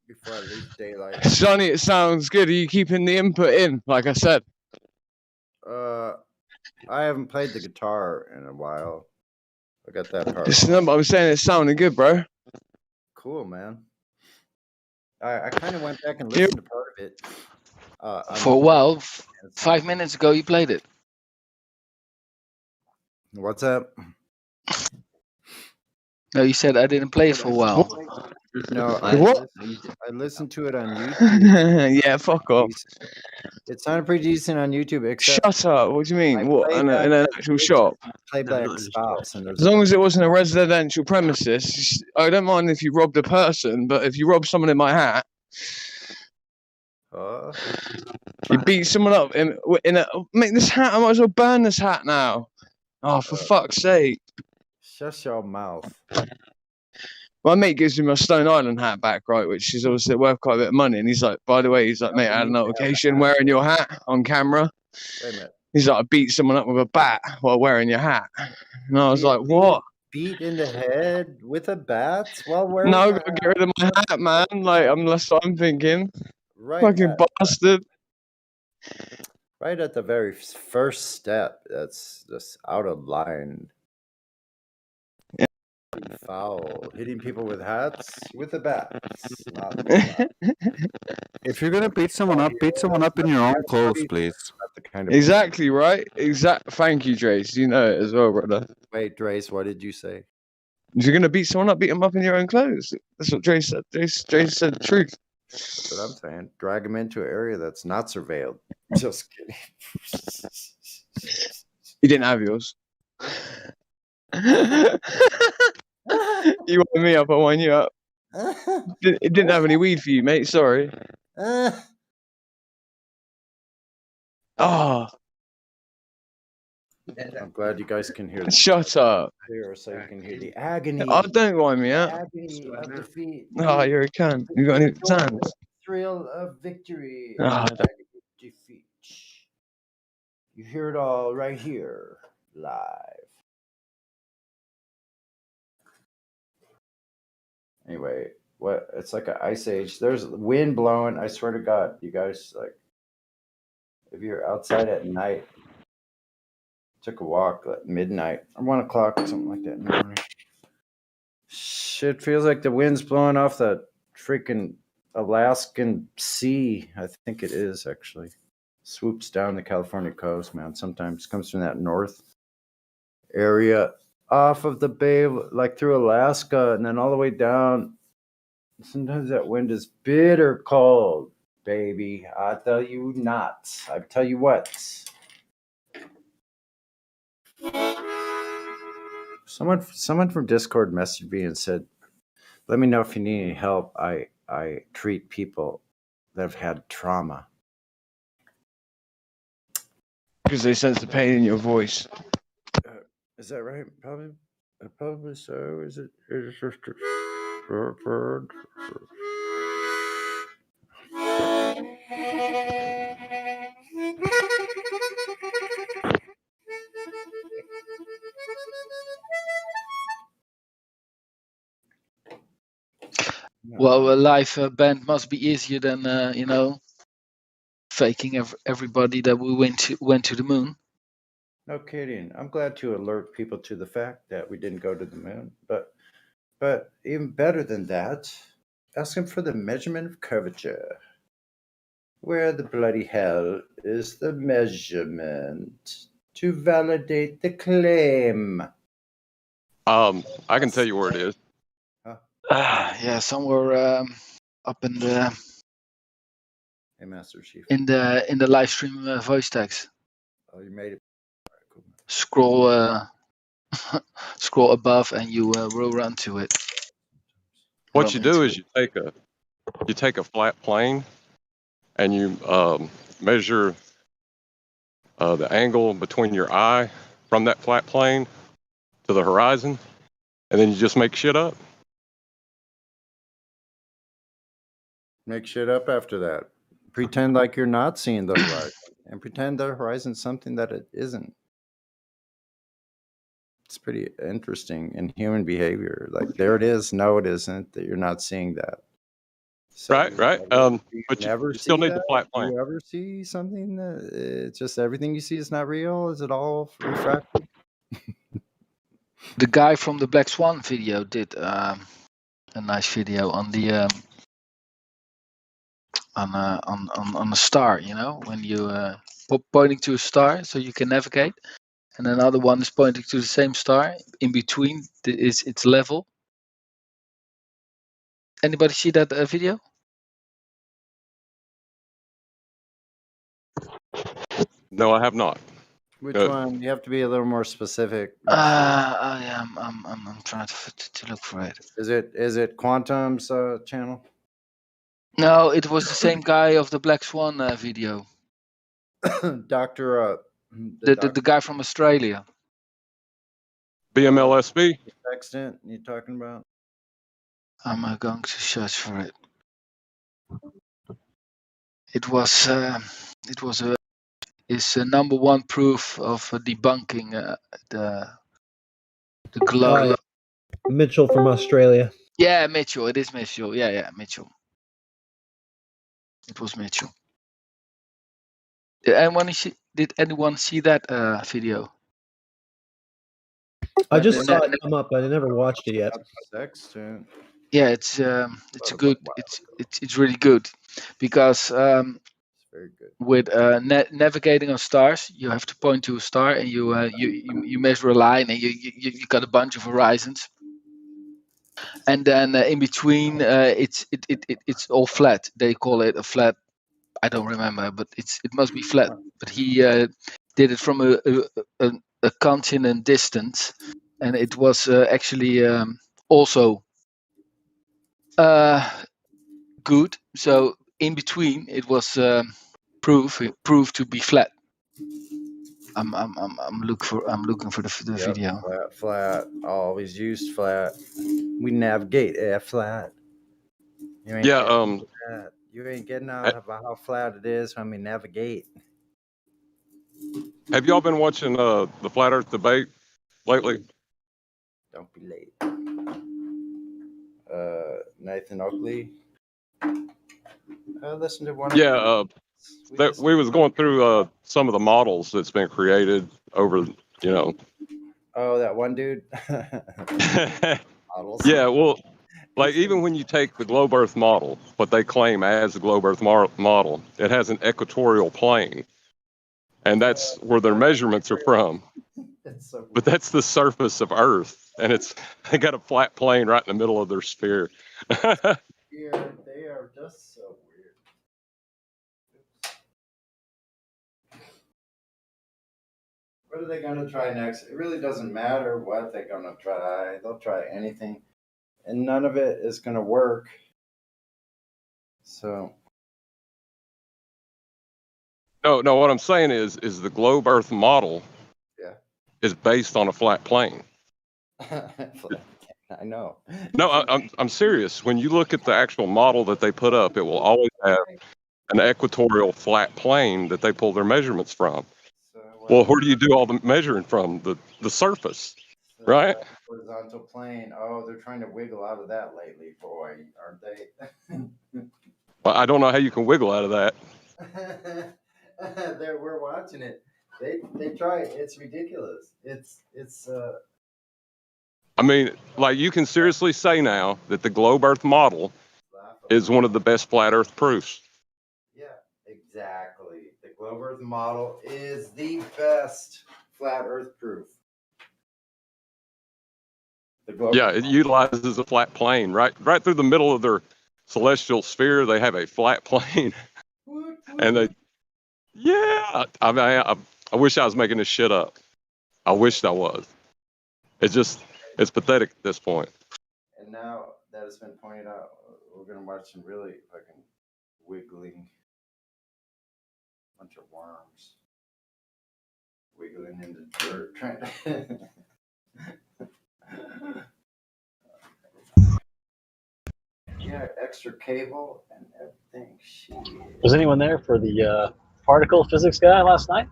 Before I leave daylight. Sonny, it sounds good. Are you keeping the input in, like I said? I haven't played the guitar in a while. I got that part. I'm saying it's sounding good, bro. Cool, man. I kind of went back and listened to part of it. For a while, 5 minutes ago, you played it. What's up? No, you said I didn't play it for a while. No, I listened to it on YouTube. Yeah, fuck off. It sounded pretty decent on YouTube. Except Shut up. What do you mean? What, in an actual shop? Playback stops. And as long as it wasn't a residential premises, I don't mind if you robbed a person, but if you rob someone in my hat, you beat someone up in a... Make this hat, I might as well burn this hat now. Oh, for fuck's sake. Shut your mouth. My mate gives me my Stone Island hat back, right, which is obviously worth quite a bit of money. And he's like, by the way, he's like, mate, I had a notification wearing your hat on camera. Wait a minute. He's like, I beat someone up with a bat while wearing your hat. And I was like, what? Beat in the head with a bat while wearing No, get rid of my hat, man. Like, unless I'm thinking. Right. Fucking bastard. Right at the very first step, that's just out of line. Foul. Hitting people with hats with a bat. If you're gonna beat someone up in your own clothes, please. Exactly right. Thank you, Drace. You know it as well, brother. Wait, Drace, what did you say? If you're gonna beat someone up, beat them up in your own clothes. That's what Drace said. Drace said the truth. That's what I'm saying. Drag them into an area that's not surveilled. Just kidding. You didn't have yours. You wind me up, I wind you up. It didn't have any weed for you, mate. Sorry. Oh. I'm glad you guys can hear. Shut up. Here, so you can hear the agony. Oh, don't wind me up. Agony of defeat. Oh, you're a cunt. You got any times? Thrill of victory. Oh, Defeat. You hear it all right here, live. Anyway, what? It's like an ice age. There's wind blowing. I swear to God, you guys, like, if you're outside at night, took a walk at midnight or 1 o'clock, something like that in the morning. Shit feels like the wind's blowing off the freaking Alaskan Sea. I think it is actually. Swoops down the California coast, man. Sometimes comes from that north area off of the bay, like through Alaska, and then all the way down. Sometimes that wind is bitter cold, baby. I tell you not. I tell you what. Someone from Discord messaged me and said, "Let me know if you need any help. I treat people that have had trauma." Because they sense the pain in your voice. Is that right? Probably so. Is it? Well, a live band must be easier than faking everybody that we went to the moon. No kidding. I'm glad to alert people to the fact that we didn't go to the moon. But even better than that, ask them for the measurement of curvature. Where the bloody hell is the measurement to validate the claim? I can tell you where it is. Yeah, somewhere up in the Hey, Master Chief. in the live stream voice text. Oh, you made it. Scroll scroll above, and you will run to it. What you do is you take a flat plane and you measure the angle between your eye from that flat plane to the horizon, and then you just make shit up. Make shit up after that. Pretend like you're not seeing the horizon, and pretend the horizon's something that it isn't. It's pretty interesting in human behavior. Like, there it is. No, it isn't. That you're not seeing that. So Right. But never you still see need that? the flat Do plane. you ever see something that it's just everything you see is not real? Is it all refracted? The guy from the Black Swan video did a nice video on the on a star. You know, when you pointing to a star so you can navigate, and another one is pointing to the same star. In between is its level. Anybody see that video? No, I have not. Which one? You have to be a little more specific. Yeah, I'm trying to look for it. Is it Quantum's channel? No, it was the same guy of the Black Swan video. Doctor. The guy from Australia. BMLSB. Extent you talking about? I'm going to search for it. It was is number one proof of debunking the glow. Oh, yeah. Mitchell from Australia. Yeah, Mitchell. It is Mitchell. Yeah, Mitchell. It was Mitchell. Did anyone see that video? I just saw it come up, but I never watched it yet. Sextant. Yeah, it's a good. It's really good because very good. with navigating on stars, you have to point to a star and you measure a line, and you got a bunch of horizons, and then in between it's all flat. They call it a flat. I don't remember, but it must be flat. But he did it from a continent distance, and it was actually also good. So in between, it was proved to be flat. I'm looking for the video. Flat. Always used flat. We navigate flat. You ain't Yeah. getting that. You ain't getting out about how flat it is when we navigate. Have y'all been watching the flat Earth debate lately? Don't be late. Nathan Oakley. Listen to one. Yeah. We was going through some of the models that's been created over, Oh, that one dude. Models. Yeah. Well, like even when you take the globe Earth model, what they claim as the globe Earth model, it has an equatorial plane, and that's where their measurements are from. But that's the surface of Earth, and they got a flat plane right in the middle of their sphere. They are just so weird. What are they going to try next? It really doesn't matter what they're going to try. They'll try anything, and none of it is going to work. So. No. What I'm saying is the globe Earth model is based on a flat plane. I know. No, I'm serious. When you look at the actual model that they put up, it will always have an equatorial flat plane that they pull their measurements from. Well, where do you do all the measuring from? The surface, right? Horizontal plane. Oh, they're trying to wiggle out of that lately, boy, aren't they? Well, I don't know how you can wiggle out of that. We're watching it. They try. It's ridiculous. It's. I mean, like you can seriously say now that the globe Earth model is one of the best flat Earth proofs. Yeah, exactly. The globe Earth model is the best flat Earth proof. It utilizes a flat plane right through the middle of their celestial sphere. They have a flat plane, and I mean, I wish I was making this shit up. I wished I was. It's pathetic at this point. And now that it's been pointed out, we're gonna watch some really fucking wiggling bunch of worms wiggling in the dirt trying to yeah, extra cable and everything. Shit. Was anyone there for the particle physics guy last night?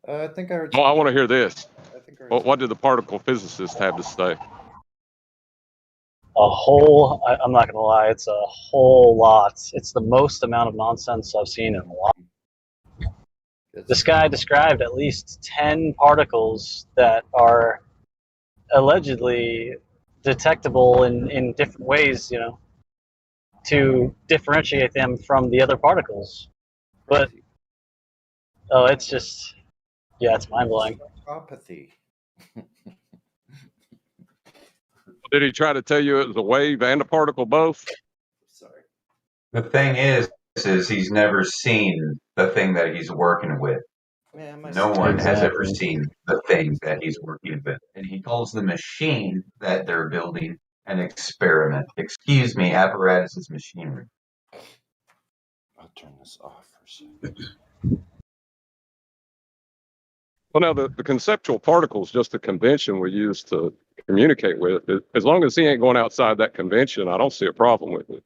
I think I heard. Oh, I want to hear this. I think I heard What did the particle physicist have to say? A whole, I'm not gonna lie, it's a whole lot. It's the most amount of nonsense I've seen in a while. This guy described at least 10 particles that are allegedly detectable in different ways, you know, to differentiate them from the other particles. But, oh, it's just, yeah, it's mind-blowing. Apathy. Did he try to tell you it was a wave and a particle both? Sorry. The thing is he's never seen the thing that he's working with. No one has ever seen the thing that he's working with. And he calls the machine that they're building an experiment. Excuse me, apparatus is machinery. I'll turn this off for a second. Well, now the conceptual particle is just a convention we use to communicate with. As long as he ain't going outside that convention, I don't see a problem with it.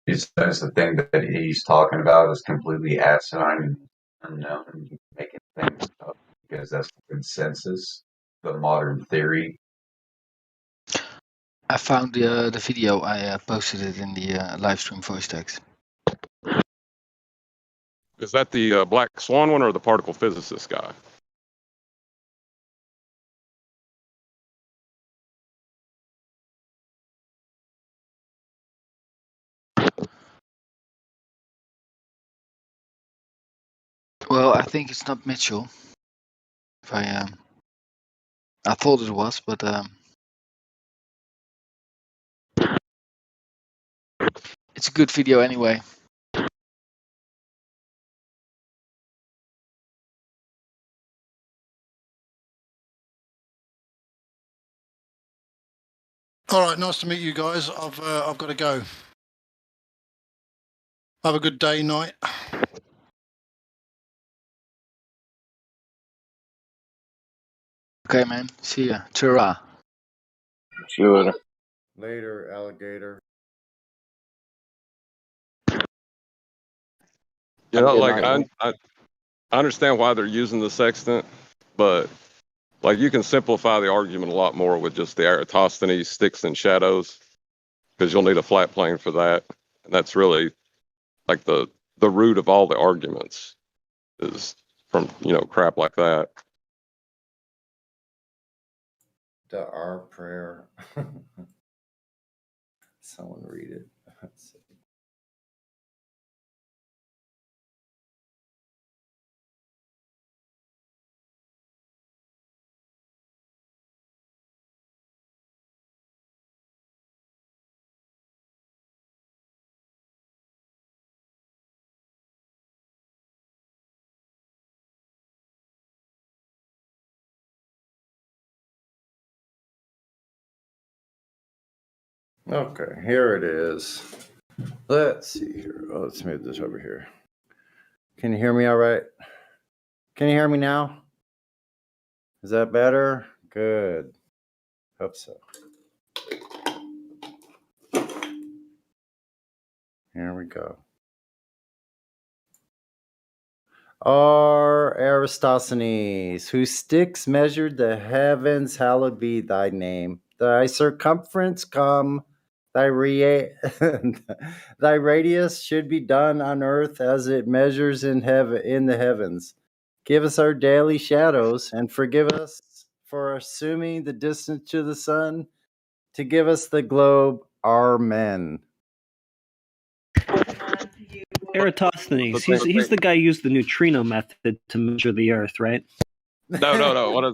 He says the thing that he's talking about is completely asinine and unknown, and he's making things up because that's the consensus, the modern theory. I found the video. I posted it in the live stream voice text. Is that the Black Swan one or the particle physicist guy? Well, I think it's not Mitchell. If I thought it was, but it's a good video anyway. All right, nice to meet you guys. I've got to go. Have a good day, night. Okay, man. See ya. Ta-ra. See you later. Later, alligator. You know, like I understand why they're using the sextant, but like you can simplify the argument a lot more with just the Eratosthenes sticks and shadows, because you'll need a flat plane for that, and that's really like the root of all the arguments is from crap like that. The Our Prayer. Someone read it. Let's see. Okay, here it is. Let's see here. Oh, let's move this over here. Can you hear me all right? Can you hear me now? Is that better? Good. Hope so. Here we go. Our Aristophanes, whose sticks measured the heavens, hallowed be thy name. Thy circumference come, thy radius should be done on earth as it measures in the heavens. Give us our daily shadows, and forgive us for assuming the distance to the sun, to give us the globe, our men. Eratosthenes. He's the guy who used the neutrino method to measure the Earth, right? No.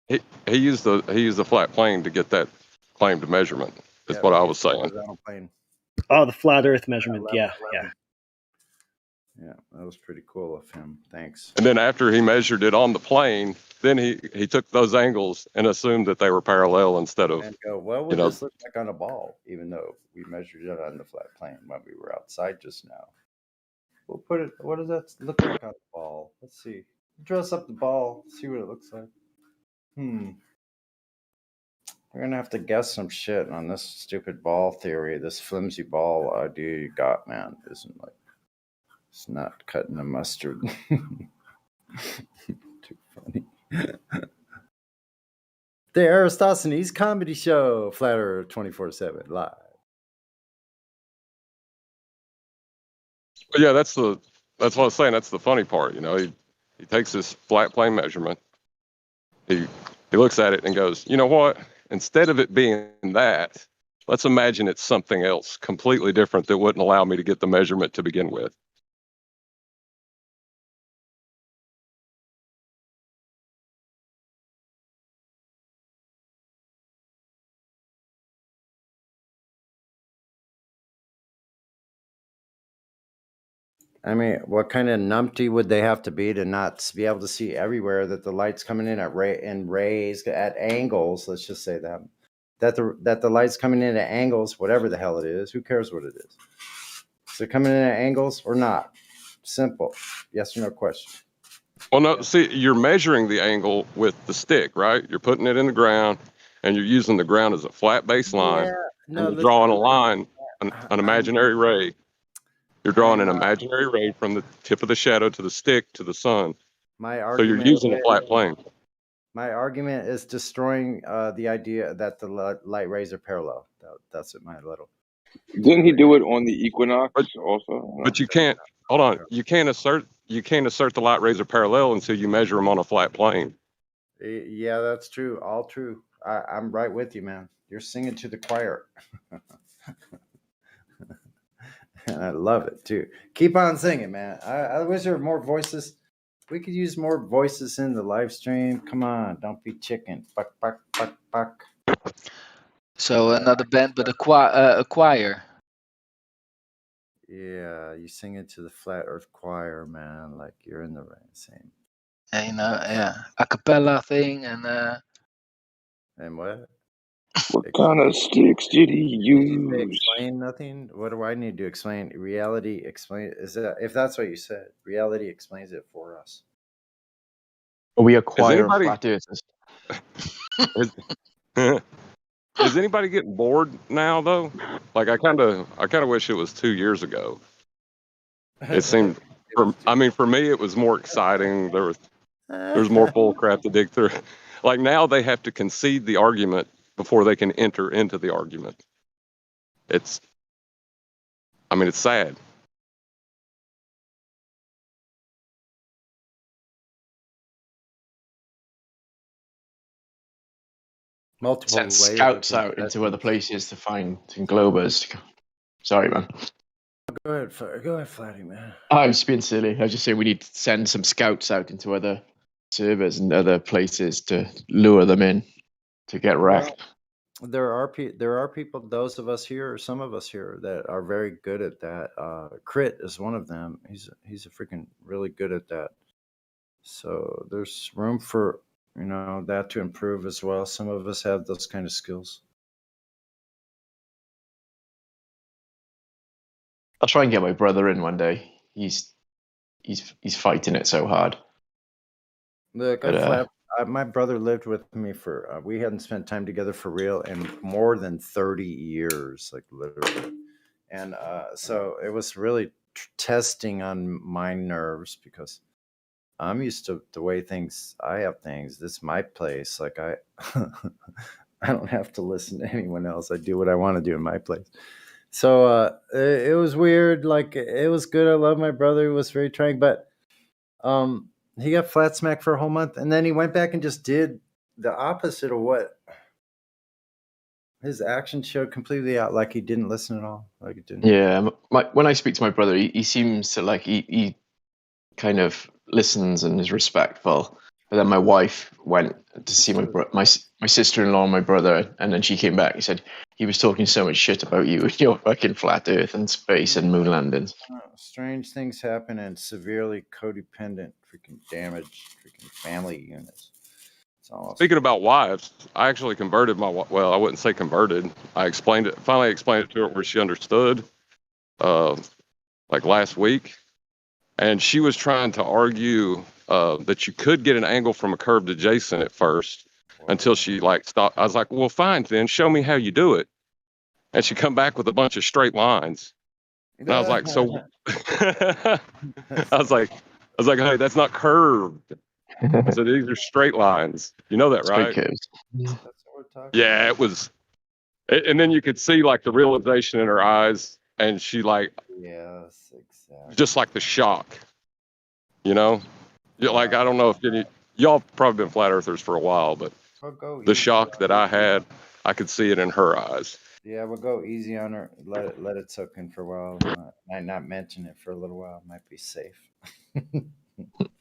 He used the flat plane to get that claimed measurement. Is what I was saying. Oh, the flat Earth measurement. Yeah. Yeah, that was pretty cool of him. Thanks. And then after he measured it on the plane, then he took those angles and assumed that they were parallel instead of, And go, what would this look like on a ball? Even though we measured it on the flat plane when we were outside just now. We'll put it. What does that look like on a ball? Let's see. Dress up the ball. See what it looks like. We're gonna have to guess some shit on this stupid ball theory. This flimsy ball idea you got, man, isn't like. It's not cutting the mustard. Too funny. The Aristosthenes Comedy Show, Flatterer 24/7 live. But yeah, that's what I was saying. That's the funny part. He takes this flat plane measurement. He looks at it and goes, you know what? Instead of it being that, let's imagine it's something else completely different that wouldn't allow me to get the measurement to begin with. I mean, what kind of numpty would they have to be to not be able to see everywhere that the light's coming in at rays at angles? Let's just say that the light's coming in at angles, whatever the hell it is. Who cares what it is? Is it coming in at angles or not? Simple, yes or no question. Well, no. See, you're measuring the angle with the stick, right? You're putting it in the ground, and you're using the ground as a flat baseline. Yeah, no, and you're drawing a line, an imaginary ray. You're drawing an imaginary ray from the tip of the shadow to the stick to the sun. So you're using a flat plane. My argument is destroying the idea that the light rays are parallel. That's it. My little. Didn't he do it on the equinox also? But you can't. Hold on. You can't assert the light rays are parallel until you measure them on a flat plane. Yeah, that's true. All true. I'm right with you, man. You're singing to the choir. And I love it too. Keep on singing, man. I wish there were more voices. We could use more voices in the live stream. Come on, don't be chicken. Buck, buck, buck, buck. So another band, but a choir. Yeah, you sing it to the Flat Earth Choir, man. Like you're in the same. Yeah, a cappella thing and. And what? What kind of sticks did he use? Explain nothing. What do I need to explain? Reality explain. Is that if that's what you said? Reality explains it for us. We acquire flat earthers. Is anybody getting bored now though? Like I kind of wish it was 2 years ago. It seemed, for me, it was more exciting. There was more bull crap to dig through. Like now they have to concede the argument before they can enter into the argument. It's sad. Multiple Send scouts out into other places to find some globers. Sorry, man. Go ahead, Flatty, man. I'm just being silly. I was just saying we need to send some scouts out into other servers and other places to lure them in to get wrecked. Well, there are people, those of us here, or some of us here, that are very good at that. Crit is one of them. He's a freaking really good at that. So there's room for that to improve as well. Some of us have those kind of skills. I'll try and get my brother in one day. He's fighting it so hard. Look, my brother lived with me for we hadn't spent time together for real in more than 30 years, like literally. And so it was really testing on my nerves because I'm used to the way I have things. This is my place. Like I don't have to listen to anyone else. I do what I want to do in my place. So it was weird. Like it was good. I love my brother. He was very trying, but he got flat smacked for a whole month, and then he went back and just did the opposite of what His action showed completely out, like he didn't listen at all. Like it didn't. Yeah, when I speak to my brother, he seems to like he kind of listens and is respectful. But then my wife went to see my sister-in-law and my brother, and then she came back and said he was talking so much shit about you and your fucking flat Earth and space and moon landings. Strange things happen in severely codependent, freaking damaged, freaking family units. It's almost Speaking about wives, I actually converted well, I wouldn't say converted. I finally explained it to her where she understood, like last week. And she was trying to argue that you could get an angle from a curved adjacent at first until she like stopped. I was like, well, fine, then show me how you do it. And she come back with a bunch of straight lines. And I was like, so I was like, hey, that's not curved. I said, these are straight lines. You know that, Straight right? curves. That's what we're talking Yeah, it was. And then you could see like the realization in her eyes, and she like, yes, exactly. just like the shock, you know? Like, I don't know if y'all probably been flat earthers for a while, but the shock that I had, I could see it in her eyes. Yeah, we'll go easy on her. Let it soak in for a while. Might not mention it for a little while. Might be safe.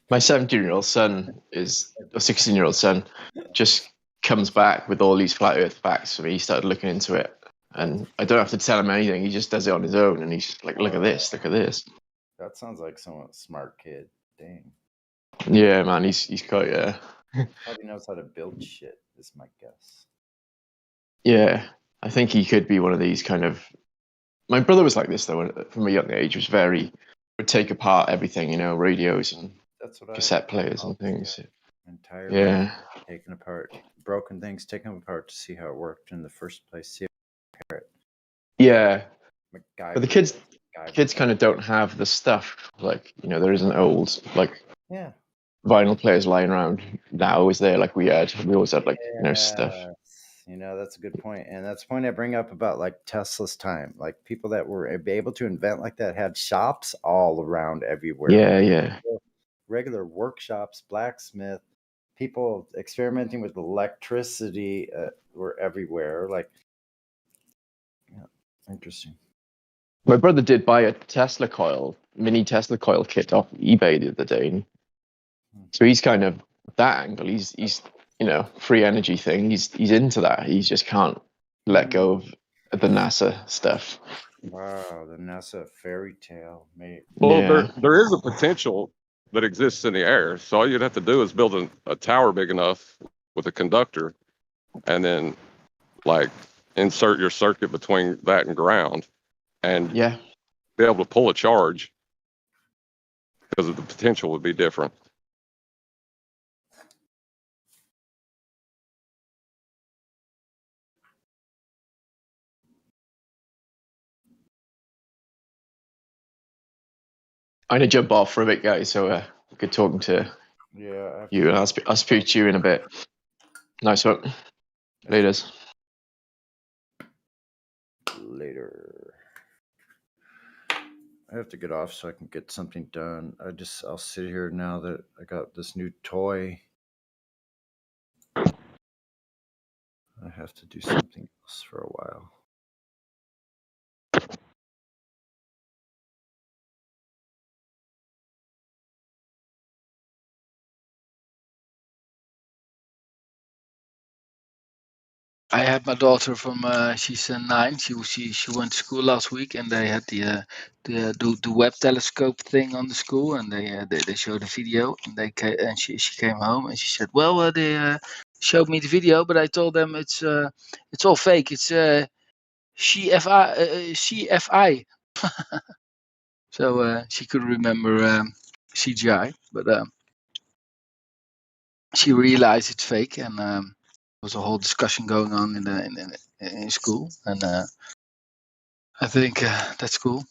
My 17-year-old son or 16-year-old son just comes back with all these flat Earth facts for me. He started looking into it, and I don't have to tell him anything. He just does it on his own, and he's like, look at this, look at this. That sounds like some smart kid. Dang. Yeah, man, he's quite Probably knows how to build shit, is my guess. yeah. I think he could be one of these kind of. My brother was like this though from a young age. Would take apart everything, radios and That's what cassette players and things. Entirely Yeah. taken apart, broken things, taken apart to see how it worked in the first place. See how to repair it. Yeah. MacGyver. But the kids kind of don't have the stuff. Like, there isn't old like Yeah. vinyl players lying around now, is there? Like we always had like stuff. That's a good point. And that's the point I bring up about like Tesla's time. Like people that were able to invent like that had shops all around everywhere. Yeah. Regular workshops, blacksmith, people experimenting with electricity were everywhere. Like, yeah, interesting. My brother did buy a mini Tesla coil kit off eBay the other day. So he's kind of that angle. He's free energy thing. He's into that. He just can't let go of the NASA stuff. Wow, the NASA fairy tale, mate. Well, Yeah. there is a potential that exists in the air. So all you'd have to do is build a tower big enough with a conductor, and then like insert your circuit between that and ground, and be able to pull a charge because of the potential would be different. I'm gonna jump off for a bit, guys. So good talking to you. I'll speak to you in a bit. Nice one. Laters. Later. I have to get off so I can get something done. I'll sit here now that I got this new toy. I have to do something else for a while. I had my daughter from she's 9. She went to school last week, and they had the web telescope thing on the school, and they showed a video, and she came home and she said, well, they showed me the video, but I told them it's all fake. It's CFI. So she could remember CGI, but she realized it's fake, and there was a whole discussion going on in school, and I think that's cool.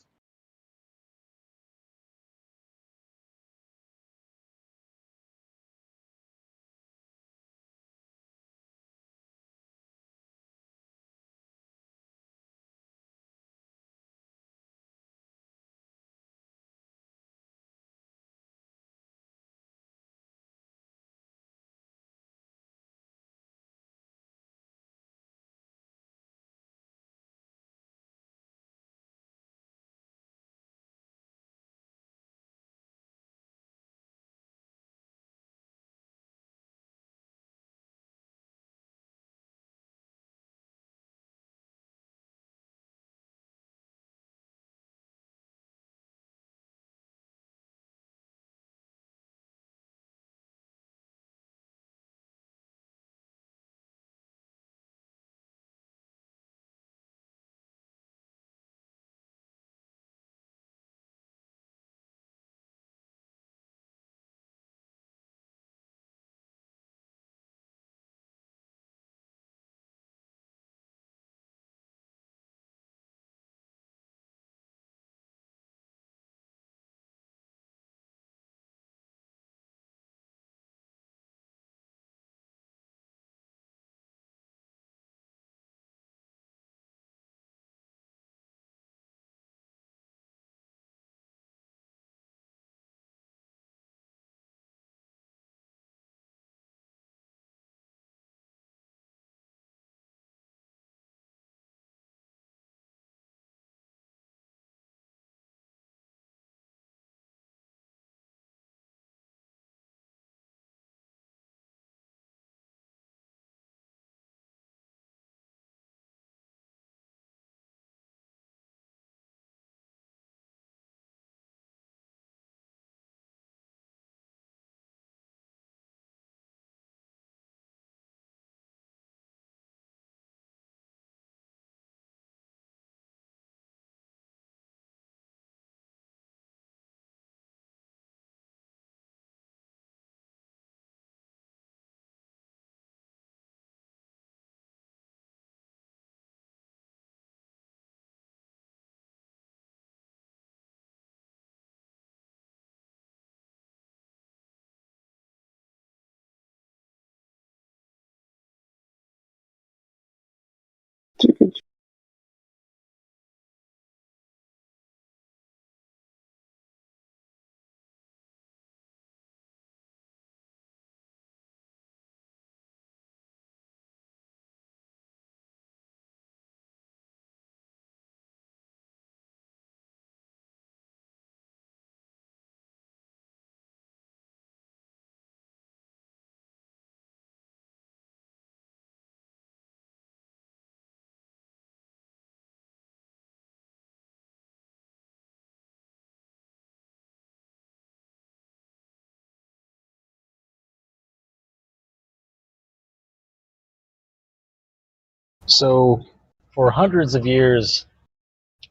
So, for hundreds of years,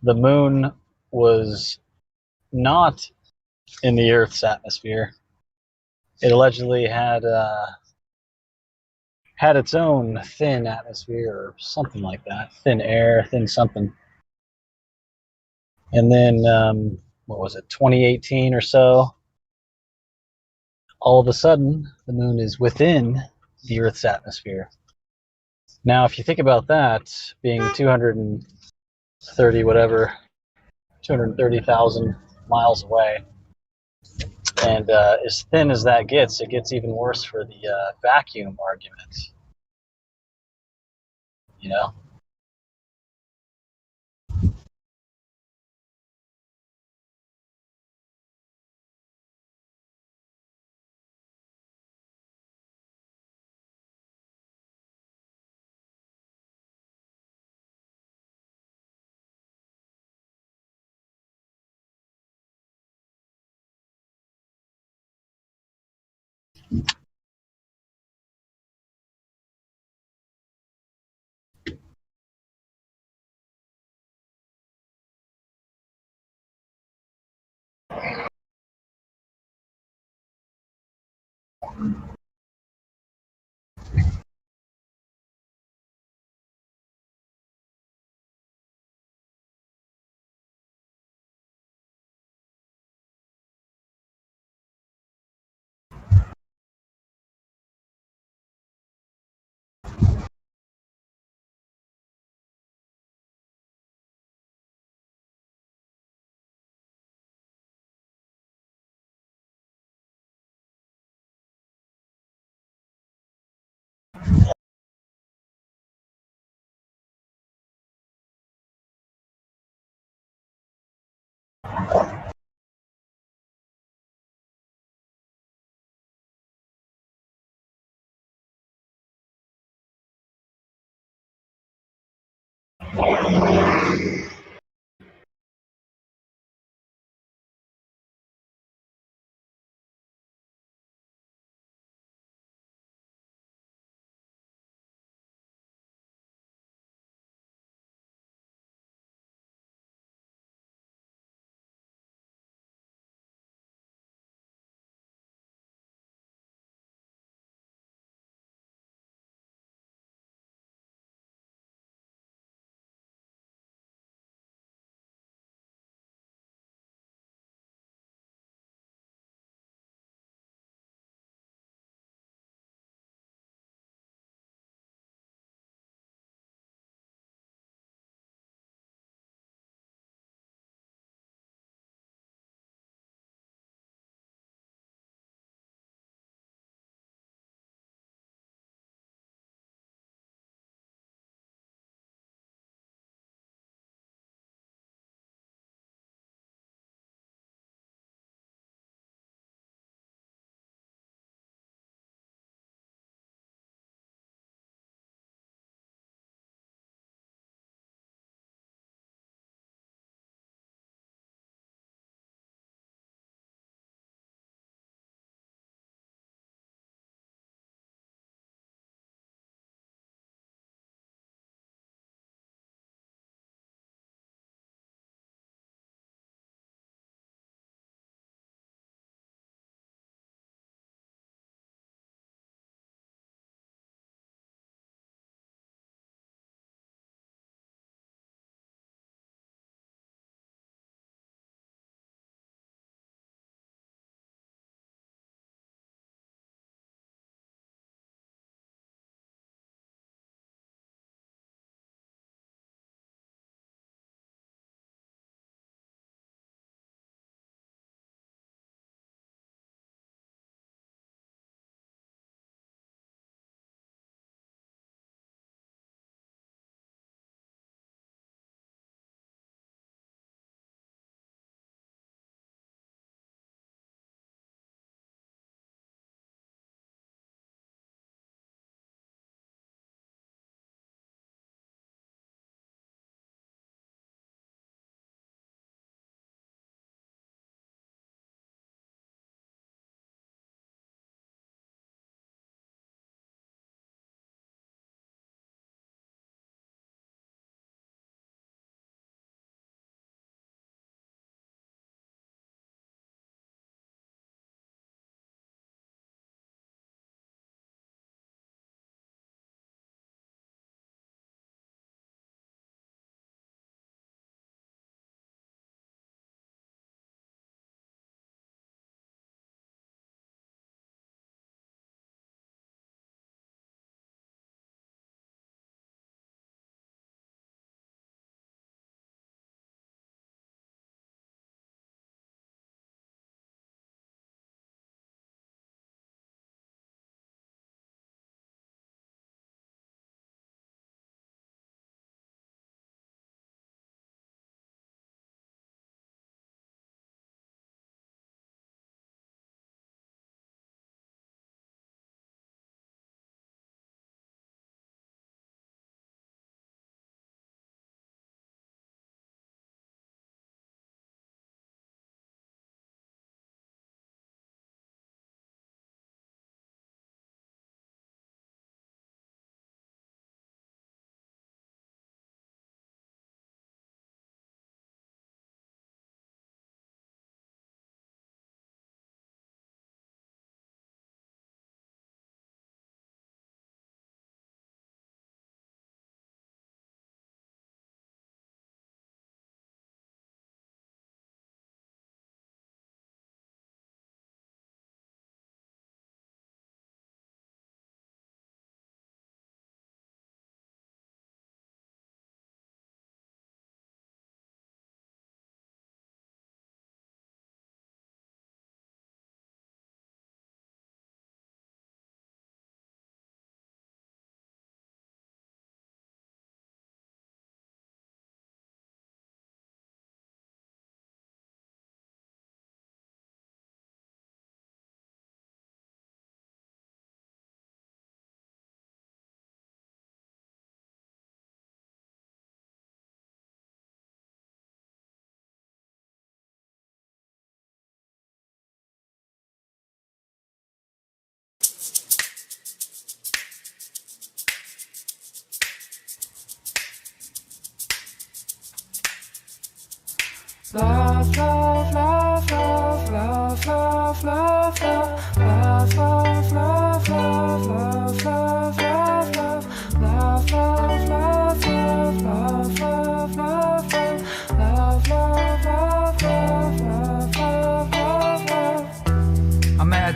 the moon was not in the Earth's atmosphere. It allegedly had its own thin atmosphere or something like that, thin air, thin something. And then, what was it, 2018 or so? All of a sudden, the moon is within the Earth's atmosphere. Now, if you think about that, being 230,000 miles away, and as thin as that gets, it gets even worse for the vacuum argument. You know?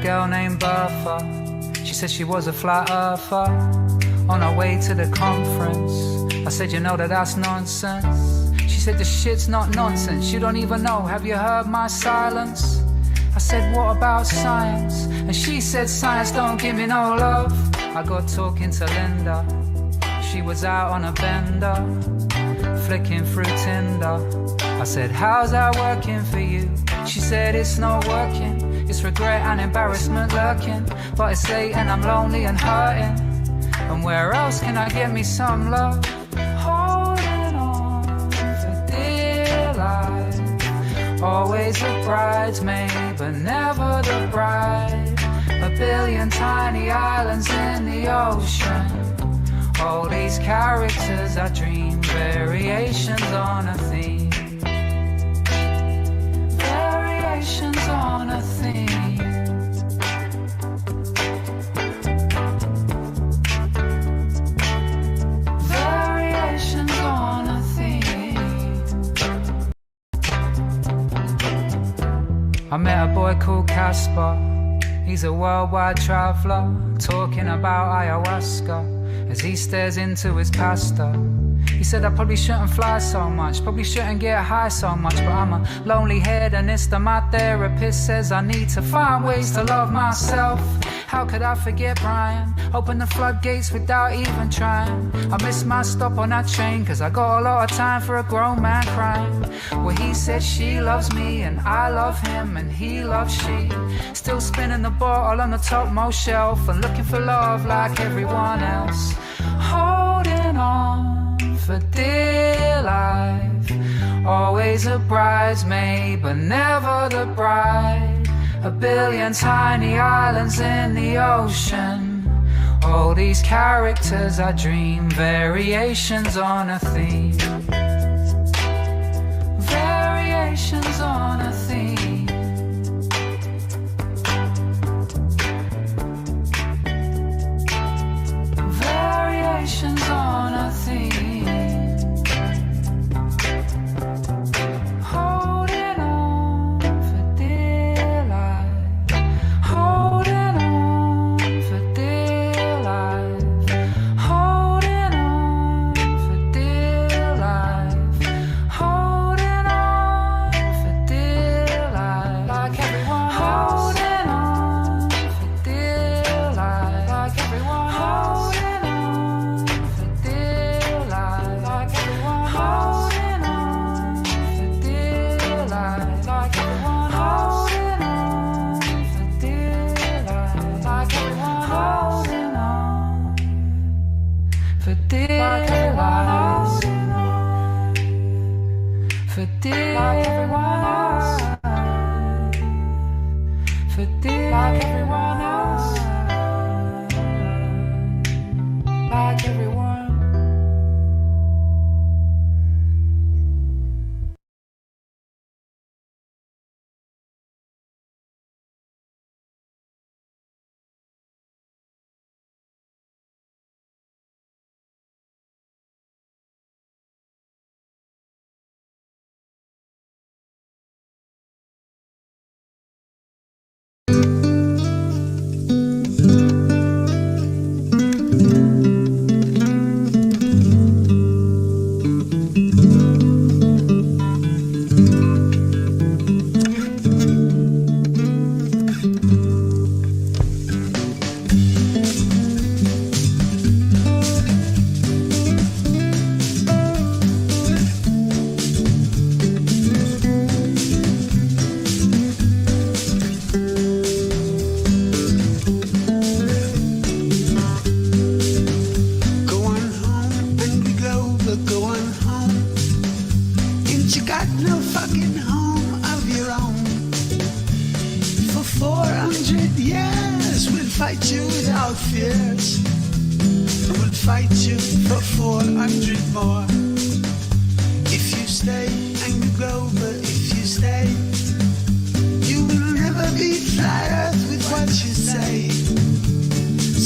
girl named Bertha. She said she was a flat earther. On our way to the conference, I said, you know that's nonsense. She said, the shit's not nonsense, you don't even know, have you heard my silence? I said, what about science? And she said, science don't give me no love. I got talking to Linda. She was out on a bender, flicking through Tinder. I said, how's that working for you? She said, it's not working, it's regret and embarrassment lurking. But it's late and I'm lonely and hurting, and where else can I get me some love? Holding on for dear life, always a bridesmaid but never the bride. A billion tiny islands in the ocean, all these characters I dream, variations on a theme. Variations on a theme. Variations on a theme. I met a boy called Casper. He's a worldwide traveler, talking about ayahuasca as he stares into his pasta. He said I probably shouldn't fly so much, probably shouldn't get high so much, but I'm a lonely hedonist and my therapist says I need to find ways to love myself. How could I forget Brian? Open the floodgates without even trying. I missed my stop on that train cause I got a lot of time for a grown man crying. Well, he said she loves me and I love him and he loves she. Still spinning the bottle on the topmost shelf and looking for love like everyone else. Holding on for dear life, always a bridesmaid but never the bride. A billion tiny islands in the ocean, all these characters I dream, variations on a theme. Variations on a theme. Variations on a theme. fight you without fears. We'll fight you for 400 more. If you stay and you go, but if you stay, you will never be flat earth with what you say.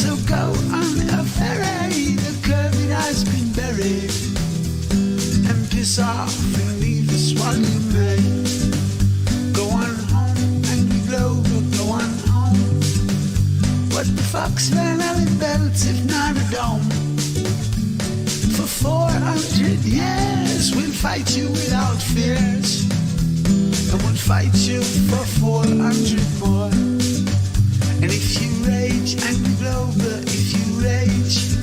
So go on a ferry, the curve it has been buried, and piss off and leave us while you may. Go on home and you glow, but go on home. fuck's Van Allen belts if not a dome? For 400 years we'll fight you without fears, and we'll fight you for 400 more. And if you rage, angry Glover, if you rage,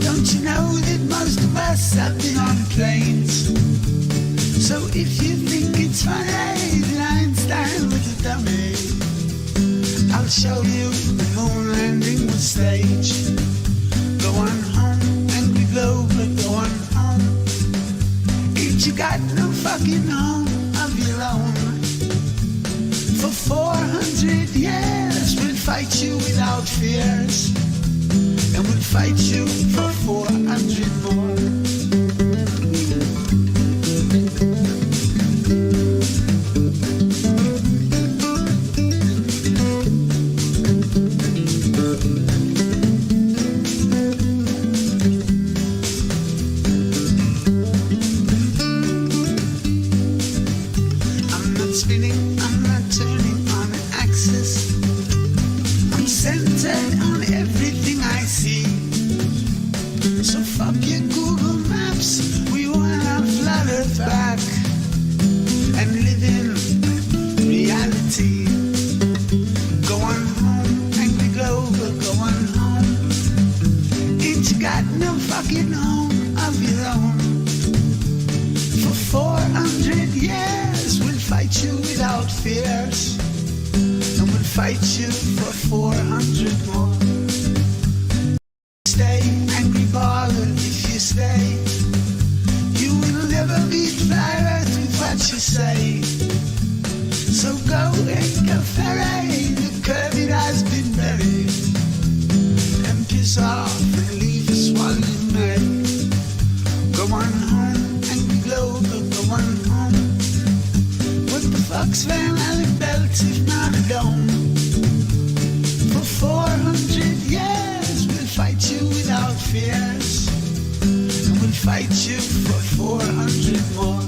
don't you know that most of us have been on planes? So if you think it's funny that Einstein was a dummy, I'll show you the moon landing was staged. Go on home, angry Glover, go on home. Ain't you got no fucking home of your own? For 400 years we'll fight you without fears, and we'll fight you for 400 more. I'm not spinning, I'm not turning on an axis. I'm centered on everything I see. So fuck your Google Maps, we wanna flood Earth back and live in reality. Go on home, angry Glover, go on home. Ain't you got no fucking home of your own? For 400 years we'll fight you without fears, and we'll fight you for 400 more. Stay, angry baller, if you stay, you will never beat Earth with what you say. So go take a ferry, the curve has been buried, and piss off and leave us while you may. Go on home, angry Glover, go on home. What the fuck's Van Allen belts if not a dome? For 400 years we'll fight you without fears, and we'll fight you for 400 more.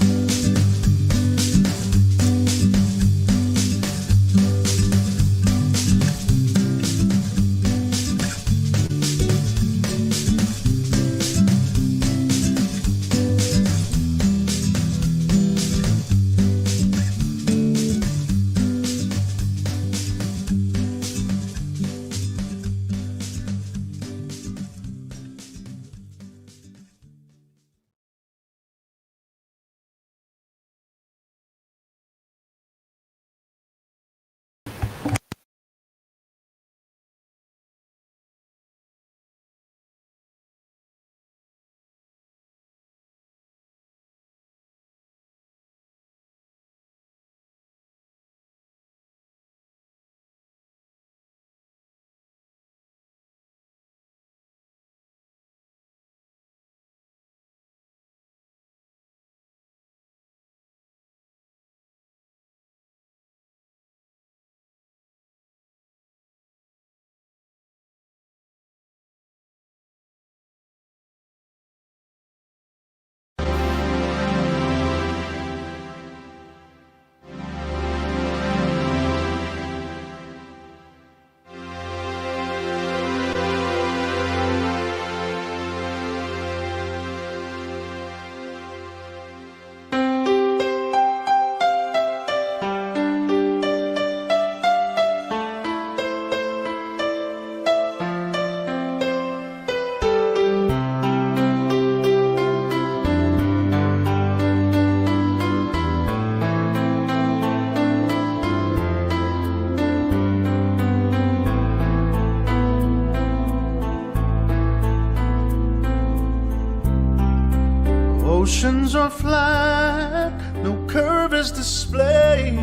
Oceans are flat, no curve is displayed,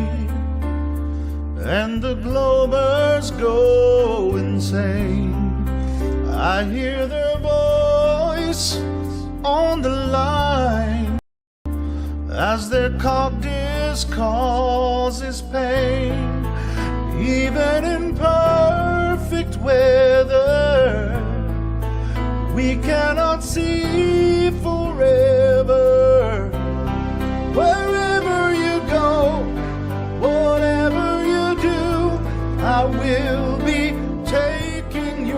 and the globers go insane. I hear their voice on the line as their caucus causes pain. Even in perfect weather, we cannot see forever. Wherever you go, whatever you do, I will be taking you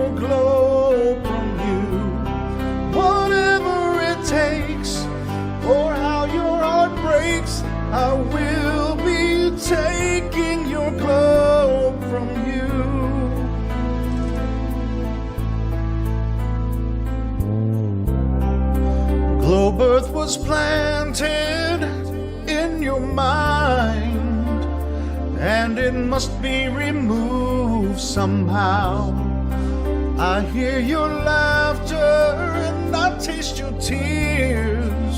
was planted in your mind, and it must be removed somehow. I hear your laughter and I taste your tears,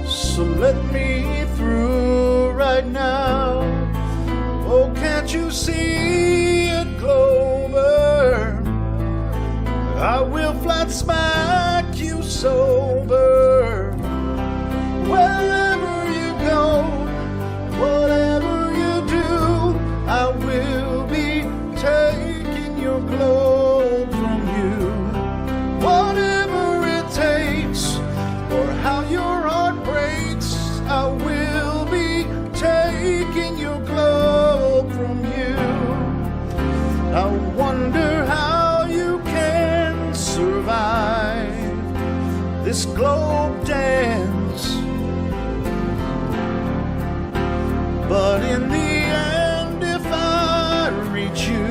so let me through right now. Oh, can't you see it, Clover? I will flat smack you sober. Wherever you go, whatever you do, I will be taking your globe from you. Whatever it takes, or how your heart breaks, I will be taking your globe from you. I wonder how you can survive this globe dance, but in the end, if I reach you,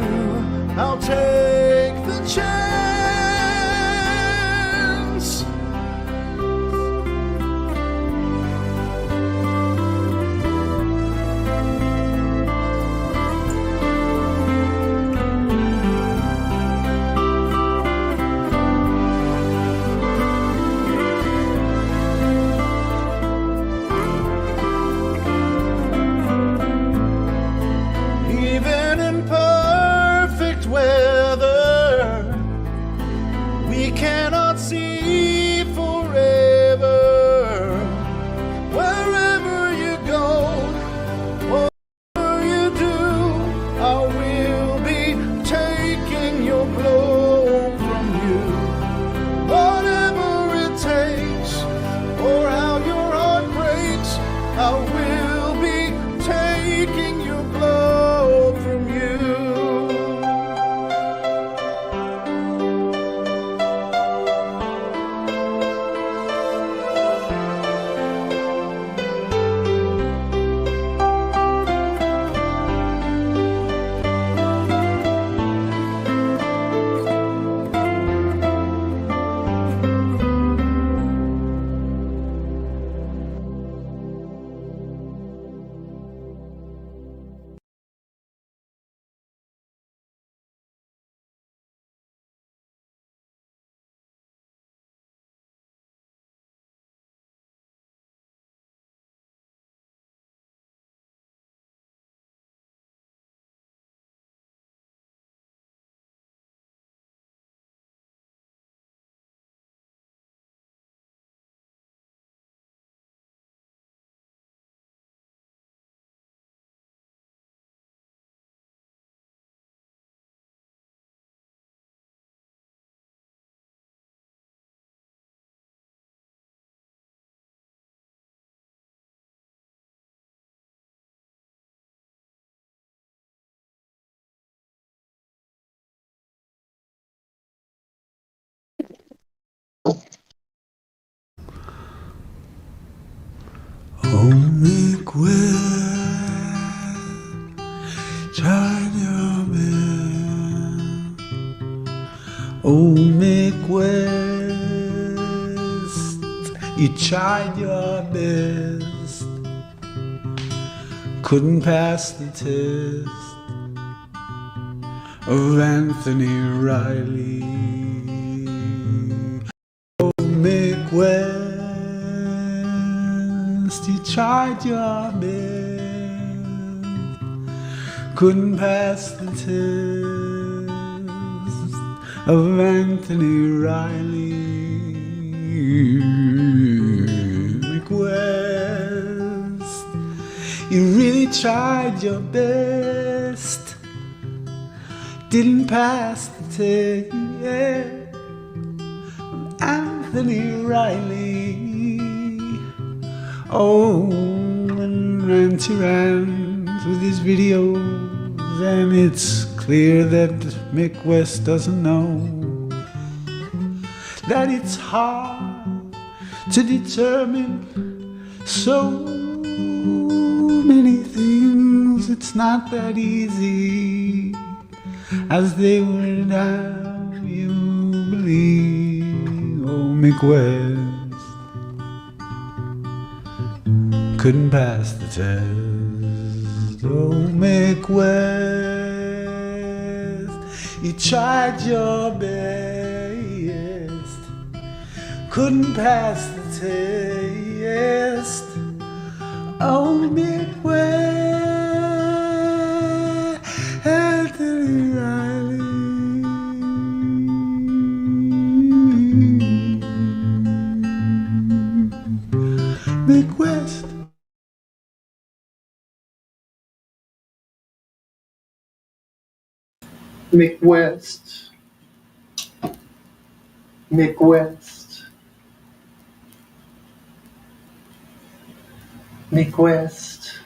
I'll take the chance. Even in perfect weather, we cannot see forever. Wherever you go, whatever you do, I will be taking your globe from you. Whatever it takes, or how your heart breaks, I will be taking your globe from you. Oh, make way, China man. Oh, make west, you tried your best, couldn't pass the test of Anthony Riley. Oh, make west, you tried your best, couldn't pass the test of Anthony Riley. McWest, you really tried your best, didn't pass the test of Anthony Riley. Oh, and Ranty rants with his videos, and it's clear that Mick West doesn't know that it's hard to determine so many things. It's not that easy as they would have you believe. Oh, Mick West, couldn't pass the test. Oh, Mick West, you tried your best, couldn't pass the test. Oh, Mick West, Anthony Riley. Mick West. Mick West. Mick West. Mick West.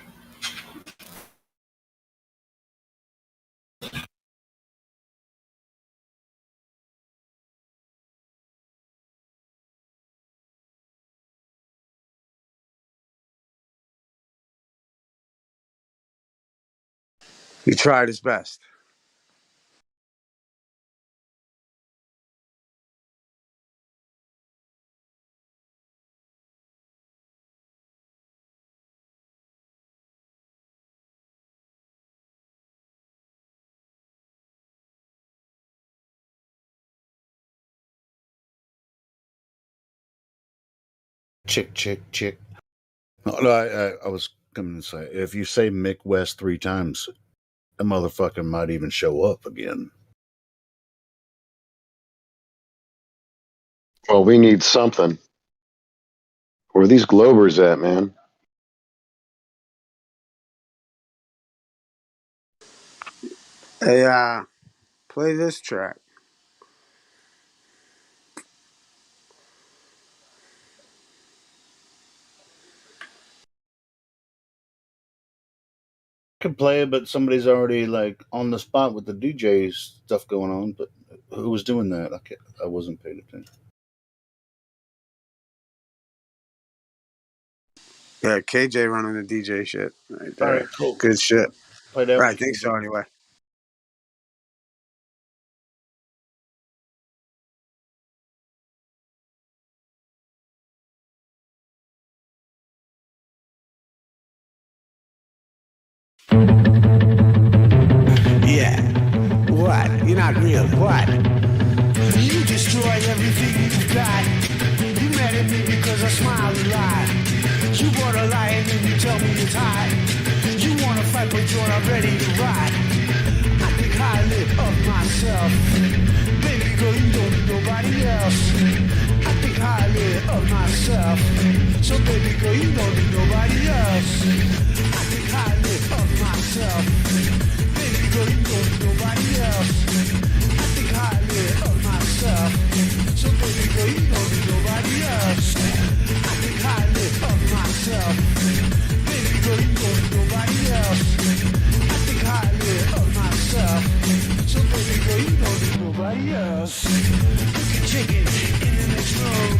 He tried his best. Chick. No, I was going to say, if you say Mick West 3 times, a motherfucker might even show up again. Well, we need something. Where are these Globers at, man? Hey, play this track. I could play it, but somebody's already like on the spot with the DJ stuff going on. But who was doing that? I wasn't paying attention. Yeah, KJ running the DJ shit right there. All right, cool. Good shit. Play that. Right, I think so anyway. Yeah. What? You're not real. What? You destroy everything you've got. You mad at me because I smiled a lot. You bought a lie and then you tell me it's hot. You wanna fight but you're not ready to ride. I think highly of myself. Baby girl, you don't need nobody else. I think highly of myself. So baby girl, you don't need nobody else. I think highly of myself. Baby girl, you don't need nobody else. I think highly of myself. So baby girl, you don't need nobody else. I think highly of myself. Baby girl, you don't need nobody else. I think highly of myself. So baby girl, you don't need nobody else. Cooking chicken in the next room,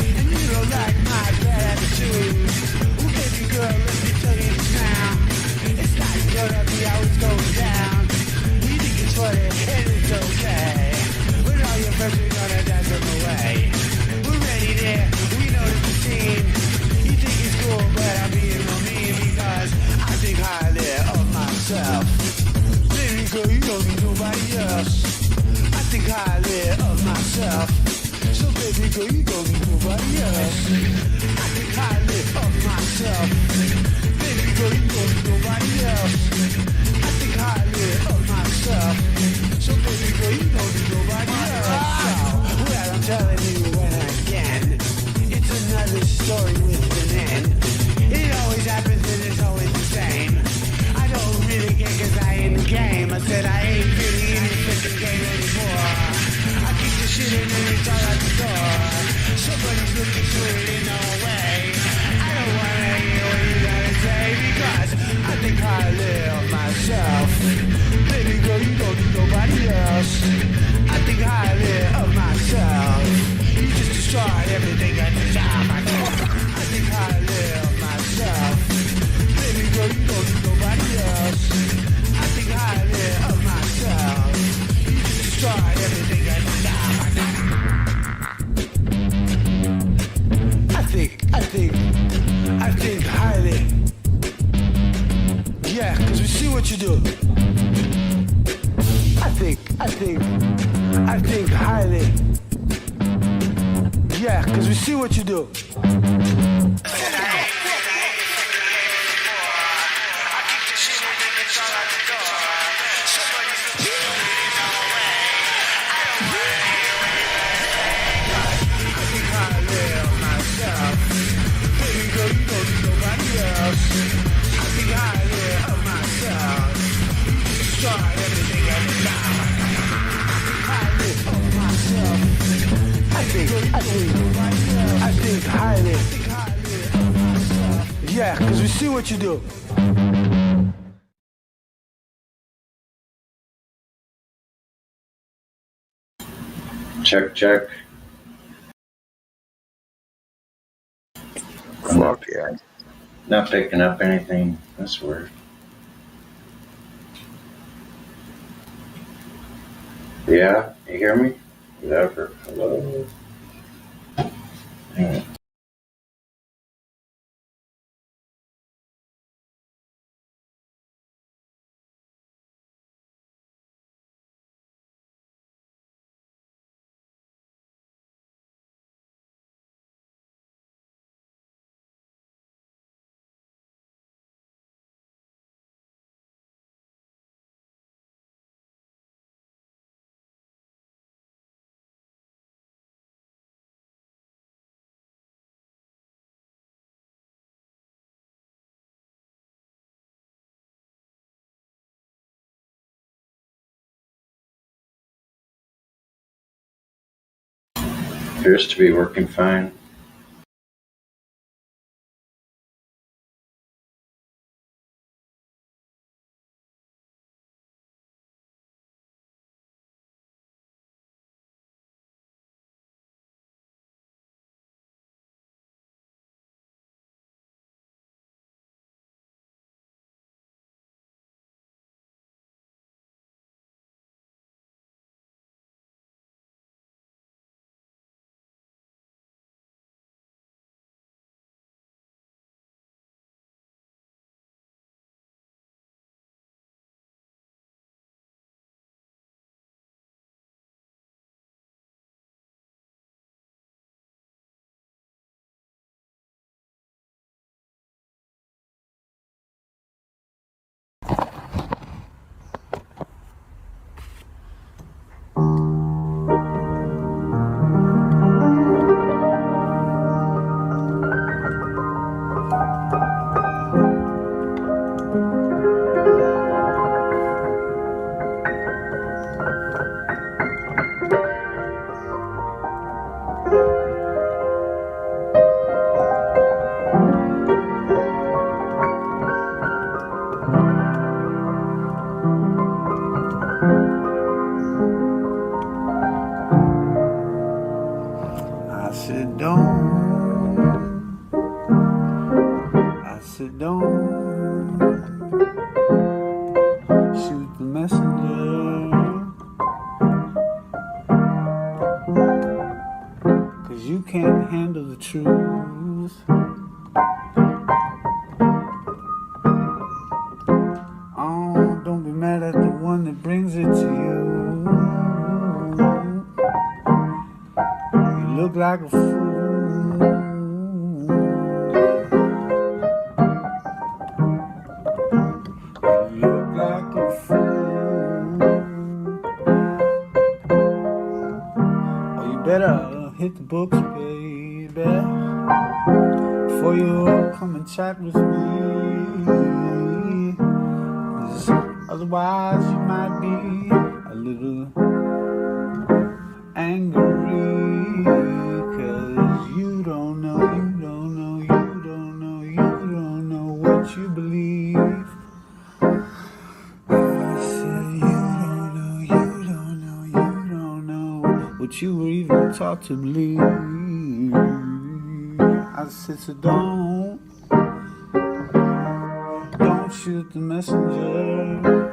and you don't like my bad attitude. Well, baby girl, let me tell you this now. It's not gonna be how it's going down. You think it's funny and it's okay. When all your friends are gonna dance them away. We're ready there, we know the routine. You think it's cool, but I'm being real mean because I think highly of myself. Baby girl, you don't need nobody else. I think highly of myself. So baby girl, you don't need nobody else. I think highly of myself. Baby girl, you don't need nobody else. I think highly of myself. So baby girl, you don't need nobody else. Well, I'm telling you when again, it's another story with an end. It always happens and it's always the same. I don't really care cause I ain't the game. I said I ain't really in this freaking game anymore. I keep the shit in and it's all out the door. Somebody's looking through it in no way. I don't wanna hear what you gotta say because I think highly of myself. Baby girl, you don't need nobody else. I think highly of myself. You just destroyed everything at the time. I think highly of myself. Baby girl, you don't need nobody else. I think highly of myself. You just destroyed everything at the time. I think highly do? I think highly. Yeah, cause we see what you do. I think highly. Yeah, cause we see what you do. Check, check. Fuck yeah. Not picking up anything. That's weird. Yeah, you hear me? Whatever. Hello. Hang on. Appears to be working fine. I said don't. I said don't shoot the messenger, 'cause you can't handle the truth. Oh, don't be mad at the one that brings it to you. You look like a fool. You look like a fool. Oh, you better hit the books, baby, before you come and chat with me. 'Cause otherwise you might be a little angry, 'cause you don't know what you believe. I said you don't know what you were even taught to believe. I said so don't shoot the messenger.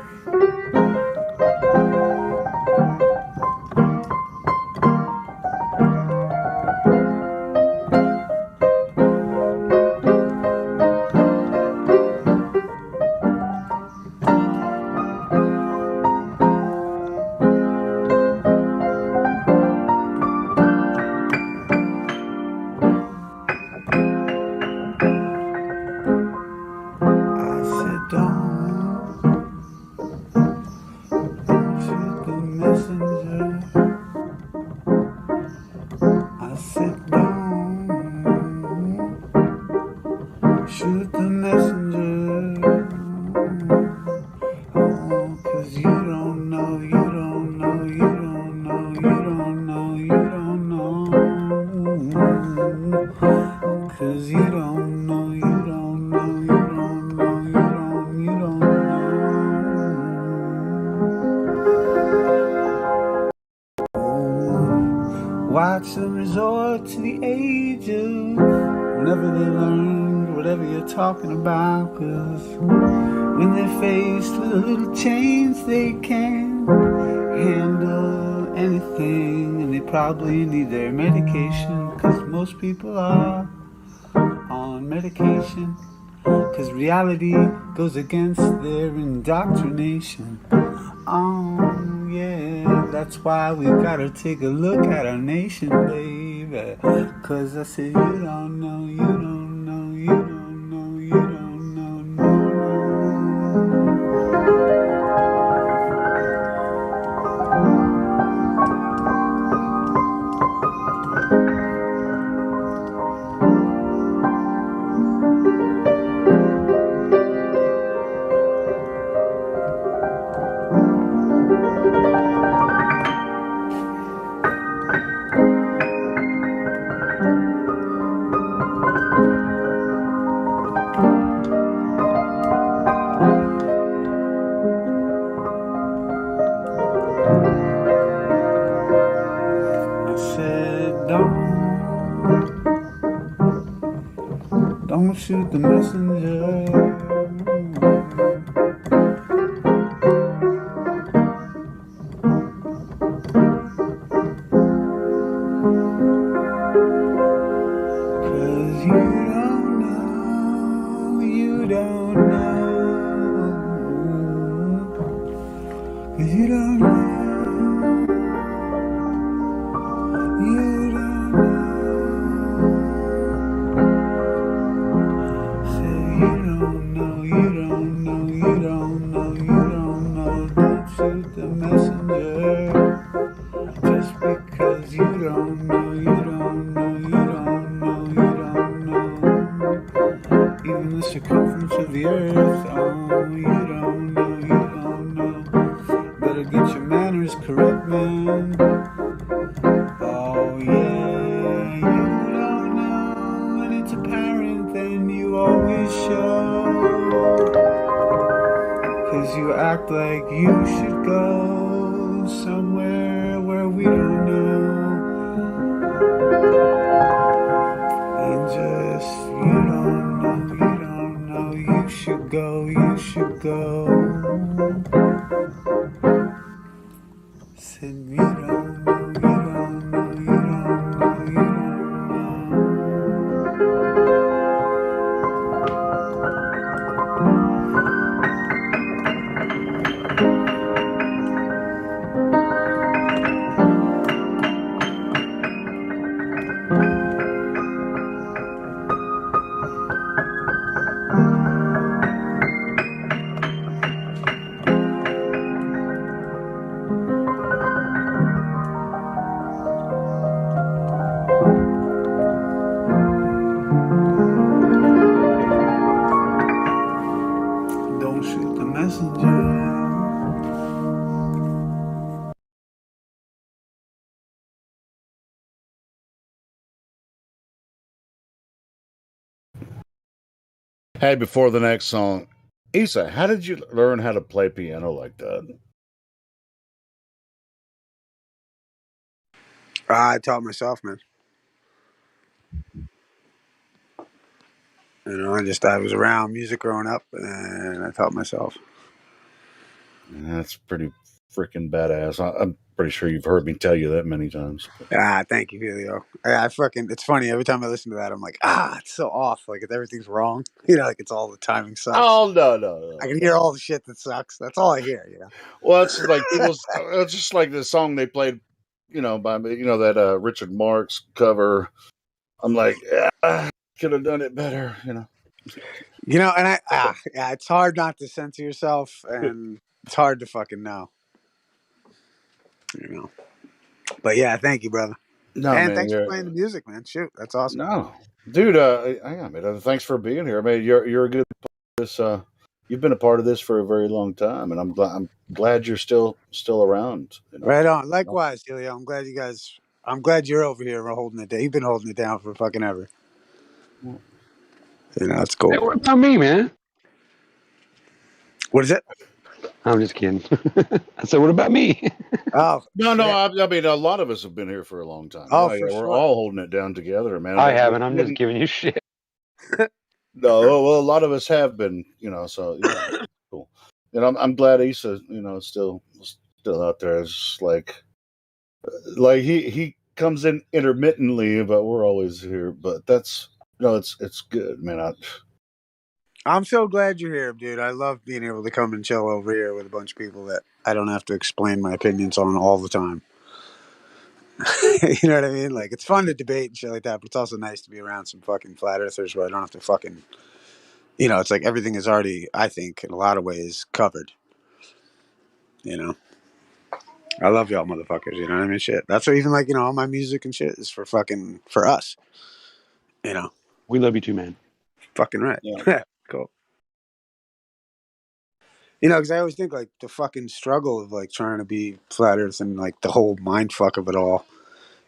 'Cause you don't know, you don't know, you don't know, you don't know, you don't know. 'Cause you don't know, you don't know, you don't know, you don't know. Watch them resort to the ages whenever they learned whatever you're talking about. 'Cause when they're faced with a little change, they can handle anything, and they probably need their medication. 'Cause most people are on medication. 'Cause reality goes against their indoctrination. Oh, yeah, that's why we gotta take a look at our nation, baby. 'Cause I said, you don't know, you don't know, you don't know, you don't know, I said, don't shoot the messenger. Cause you don't know, you don't know. Cause you don't know, you don't know. Say you don't know, you don't know, you don't know, you don't know. Don't shoot the messenger. Just because you don't know, you don't know, you don't know, you don't know. Even the circumference of the earth, oh, you don't know, you don't know. Better get your manners correct, man. Oh, yeah, you don't know, and it's apparent then you always show. 'Cause you act like you should go somewhere where we don't know. And just, you don't know, you don't know, you should go, you should go. Said you don't know, you don't know, you don't know, you don't Don't shoot the messenger. Hey, before the next song, Issa, how did you learn how to play piano like that? I taught myself, man. You know, I was around music growing up, and I taught myself. That's pretty freaking badass. I'm pretty sure you've heard me tell you that many times. Thank you, Helio. It's funny. Every time I listen to that, I'm like, it's so off. Like, everything's wrong. You know, like it's all the timing sucks. Oh, no. I can hear all the shit that sucks. That's all I hear, you know? Well, it's like it's just like the song they played, by me, that Richard Marx cover. I'm like, could have done it better, You know, and it's hard not to censor yourself, and it's hard to fucking know. You know. But yeah, thank you, brother. No, and man, thanks for playing the music, man. Shoot, that's awesome. No, dude. Yeah, man. Thanks for being here. I mean, you're a good part of this. You've been a part of this for a very long time, and I'm glad. glad you're still around. You know? Right on. Likewise, Helio. I'm glad you're over here holding it down. You've been holding it down for fucking ever. You know, it's cool. Hey, what about me, man? What is it? I'm just kidding. I said, what about me? Oh no. I mean, a lot of us have been here for a long time. Oh, yeah, for we're sure. all holding it down together, man. I haven't. I'm just giving you shit. No, well, a lot of us have been, you know. So yeah, cool. And I'm glad Issa, you know, still out there. It's just like he comes in intermittently, but we're always here. But that's it's good, man. I'm so glad you're here, dude. I love being able to come and chill over here with a bunch of people that I don't have to explain my opinions on all the time. You know what I mean? Like, it's fun to debate and shit like that, but it's also nice to be around some fucking flat earthers where I don't have to fucking, you know, it's like everything is already, I think, in a lot of ways, covered. You know? I love y'all motherfuckers, you know what I mean? Shit. That's what even, like, you know, all my music and shit is for us. You know? We love you too, man. Fucking right. Yeah. Cool. You know, because I always think, like, the fucking struggle of, like, trying to be flat earth and, like, the whole mind fuck of it all,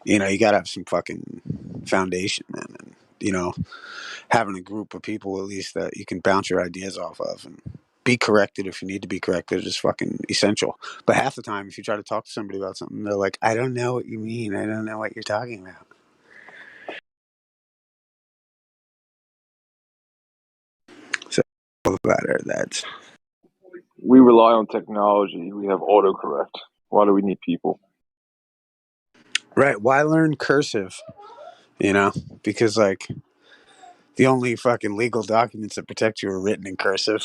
you know, you gotta have some fucking foundation, man. And, you know, having a group of people at least that you can bounce your ideas off of and be corrected if you need to be corrected is fucking essential. But half the time, if you try to talk to somebody about something, they're like, I don't know what you mean. I don't know what you're talking about. So, that's... We rely on technology. We have autocorrect. Why do we need people? Right. Why learn cursive? You know? Because, like, the only fucking legal documents that protect you are written in cursive.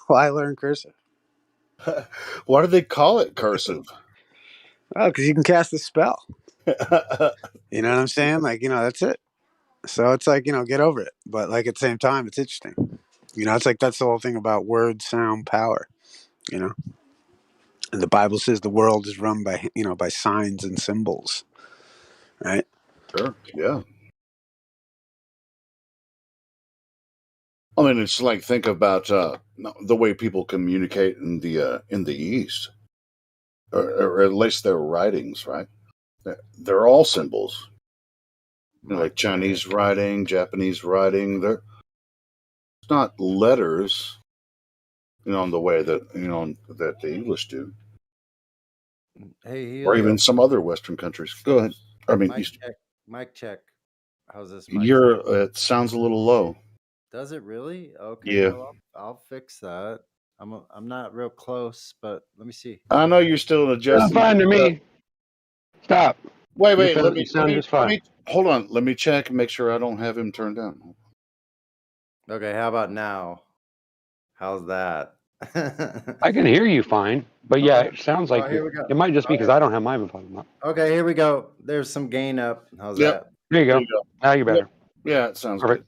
Why learn cursive? Why do they call it cursive? Oh, because you can cast a spell. You know what I'm saying? Like, you know, that's it. So it's like, you know, get over it. But, like, at the same time, it's interesting. You know, it's like that's the whole thing about word, sound, power. You know? And the Bible says the world is run by, you know, by signs and symbols. Right? Sure. Yeah. I mean, it's like think about the way people communicate in the East, or at least their writings, right? They're all symbols. You know, like Chinese writing, Japanese writing. They're it's not letters, you know, in the way that that the English do, Hey, or Helio. even some other Western countries. Go ahead. I mean, Mic check. Mic check. How's this mic? it sounds a little low. Does it really? Okay. Yeah. Well, I'll fix that. I'm not real close, but let me see. I know you're still adjusting. Fine to me. Stop. Wait. You sound just fine. Hold on. Let me check and make sure I don't have him turned down. Okay. How about now? How's that? I can hear you fine, but yeah, it sounds like here we go. it might just be because I don't have my volume up. Okay, here we go. There's some gain up. How's Yep. that? There you go. Now you're better. Yeah, it sounds Perfect.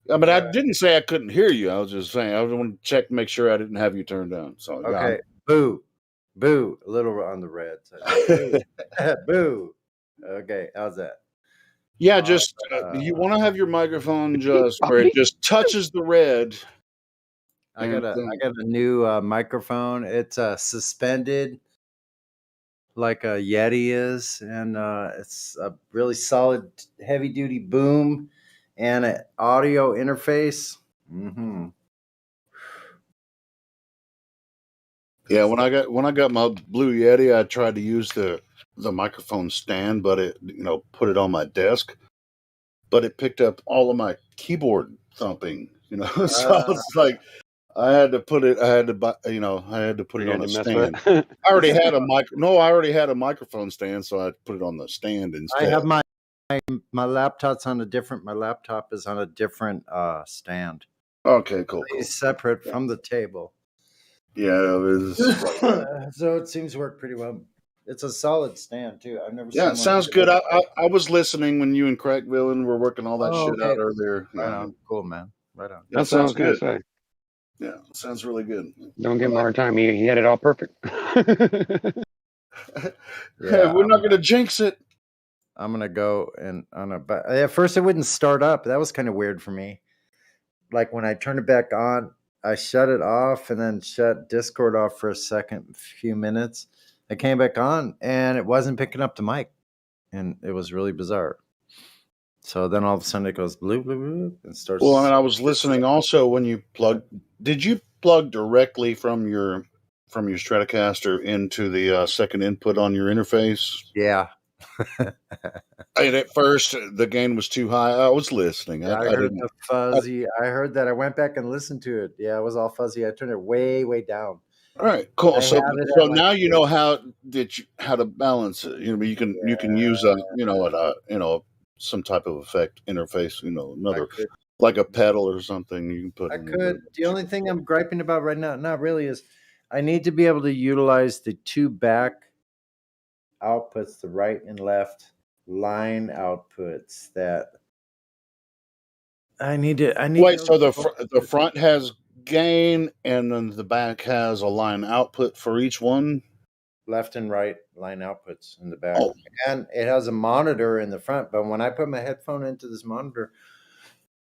good. I mean, I didn't say I couldn't hear you. I was just saying I wanted to check to make sure I didn't have you turned down. So Okay. Boo. A little on the red side. Boo. Okay, how's that? Yeah, just you want to have your microphone just where it just touches the red. I got a new microphone. It's suspended like a Yeti is, and it's a really solid, heavy duty boom and an audio interface. Mm-hmm. Yeah, when I got my Blue Yeti, I tried to use the microphone stand, but it put it on my desk, but it picked up all of my keyboard thumping. So it's like I had to put it on a stand. I already had a microphone stand, so I put it on the stand instead. I have my laptop's on a different. My laptop is on a different stand. Okay, cool. It's separate from the table. Yeah, so it seems to work pretty well. It's a solid stand too. I've never. Yeah, it sounds good. I was listening when you and Craig Villain were working all that shit out earlier. Right on. Cool, man. Right on. That's what I was going to say. Yeah, sounds really good. Don't give him a hard time. He had it all perfect. Yeah, we're not going to jinx it. I'm going to go and at first it wouldn't start up. That was kind of weird for me. Like when I turned it back on, I shut it off and then shut Discord off for a few minutes. I came back on and it wasn't picking up the mic, and it was really bizarre. So then all of a sudden it goes blue, blue, blue, and starts. Well, I mean, I was listening also when you plugged. Did you plug directly from your Stratocaster into the second input on your interface? Yeah. And at first, the gain was too high. I was listening. I heard the fuzzy. I heard that. I went back and listened to it. Yeah, it was all fuzzy. I turned it way, way down. All right, cool. I So have it at, like, now you know how to balance it. You know, you can use some type of effect interface. You know, another like a pedal or something. You can put. I could. The only thing I'm griping about right now, not really, is I need to be able to utilize the two back outputs, the right and left line outputs. That I need to. Wait, so the front has gain, and then the back has a line output for each one. Left and right line outputs in the back, and it has a monitor in the front. But when I put my headphone into this monitor,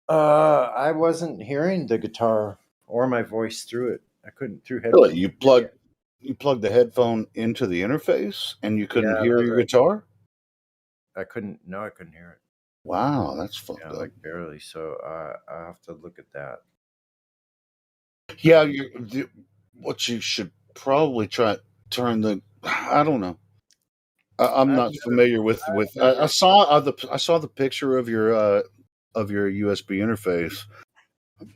I wasn't hearing the guitar or my voice through it. I couldn't through headphones. Really, you plug the headphone into the interface, and you couldn't hear your guitar. I couldn't. No, I couldn't hear it. Wow, that's fucked up. Like barely. So I have to look at that. Yeah, what you should probably turn the. I don't know. I'm not familiar with. I saw the picture of your USB interface,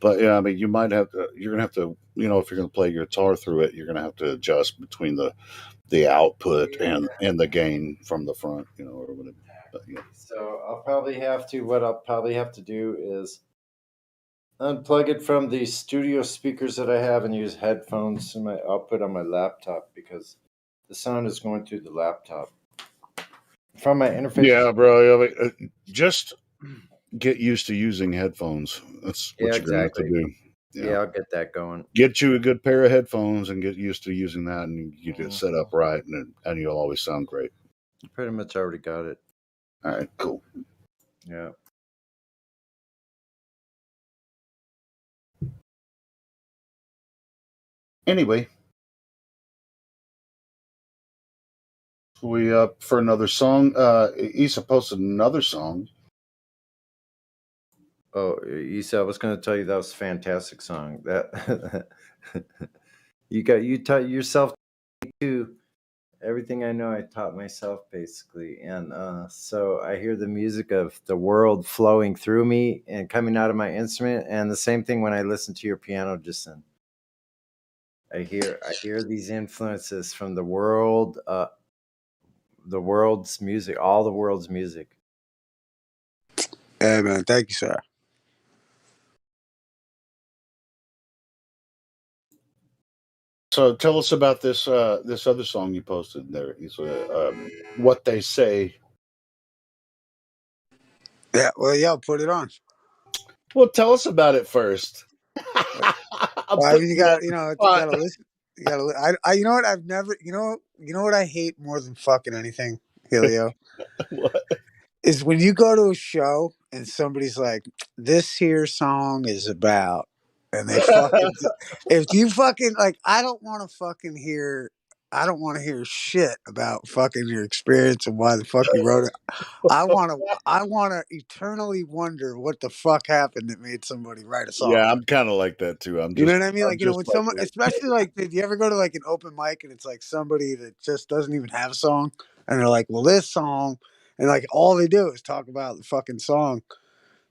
but yeah, I mean, you're gonna have to, if you're gonna play your guitar through it, you're gonna have to adjust between the output and the gain from the front, or whatever. But, yeah. So I'll probably have to. What I'll probably have to do is unplug it from the studio speakers that I have and use headphones in my output on my laptop, because the sound is going through the laptop from my interface. Yeah, bro. Just get used to using headphones. That's what you're gonna have to do. Yeah, I'll get that going. Get you a good pair of headphones and get used to using that, and you get set up right, and you'll always sound great. Pretty much already got it. All right, cool. Yeah. Anyway, we up for another song. Issa posted another song. Oh, Issa, I was going to tell you that was a fantastic song. That you taught yourself too. Everything I know, I taught myself basically, and so I hear the music of the world flowing through me and coming out of my instrument, and the same thing when I listen to your piano just then. I hear these influences from the world, the world's music, all the world's music. Hey man, thank you, sir. So tell us about this other song you posted there. What They Say. Yeah, well, yeah, I'll put it on. Well, tell us about it first. Well, I mean, you gotta listen. You gotta. You know what? I've never. You know what I hate more than fucking anything, Helio. What? Is when you go to a show and somebody's like, "This here song is about," and they fucking. If you fucking like, I don't want to hear shit about fucking your experience and why the fuck you wrote it. I want to eternally wonder what the fuck happened that made somebody write a song. Yeah, I'm kind of like that too. You know what I mean? Like, when someone, especially like, did you ever go to like an open mic and it's like somebody that just doesn't even have a song and they're like, well, this song, and like all they do is talk about the fucking song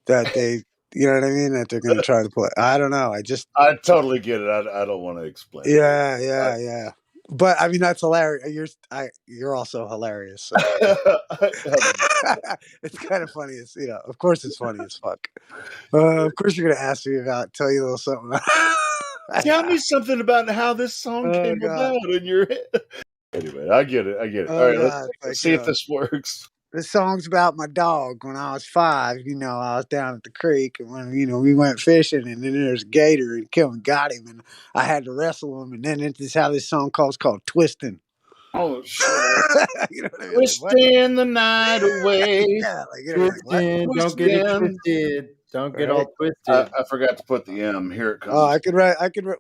that they, you know what I mean, that they're going to try to play. I don't know. I totally get it. I don't want to explain. Yeah. But I mean, that's hilarious. You're also hilarious. So. It's kind of funny. Of course it's funny as fuck. Of course you're gonna ask me tell you a little something. Tell me something about how this song came about in your head. Anyway, I get it. All right, let's see if this works. This song's about my dog. When I was 5, I was down at the creek, and when we went fishing, and then there's a gator, and Kevin got him, and I had to wrestle him, and then this is how this song is called "Twisting." Oh shit! You know what I mean? Twisting the night away. Yeah, Twisting, don't get it twisted. Don't get Right? all twisted. I forgot to put the M. Here it comes. Oh,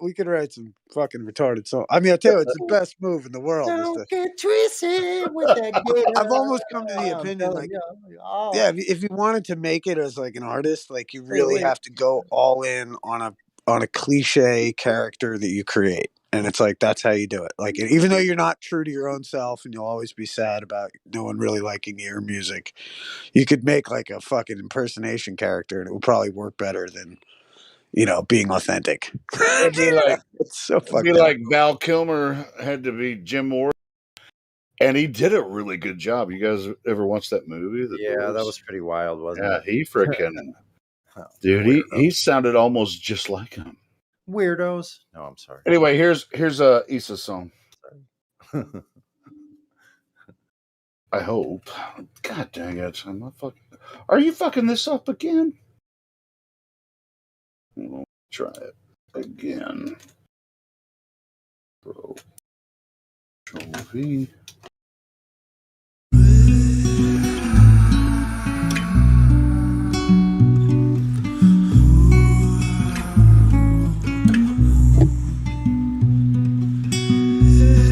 we could write some fucking retarded song. I mean, I'll tell you, it's the best move in the world. Don't get twisted with that gator. I've almost come to the I'm opinion, telling like, you. Oh. yeah, if you wanted to make it as like an artist, like you really have to go all in on a cliche character that you create. And it's like, that's how you do it. Like, even though you're not true to your own self and you'll always be sad about no one really liking your music, you could make like a fucking impersonation character and it would probably work better than, being authentic. It'd be like, it's so fucked it'd be up. like Val Kilmer had to be Jim Morrison. And he did a really good job. You guys ever watched that movie? Yeah, that was pretty wild, wasn't it? Yeah, he freaking dude, he sounded almost just like him. Weirdos. No, I'm sorry. Anyway, here's Issa's song. I hope. God dang it! I'm not fucking. Are you fucking this up again? We'll try it again. Control V.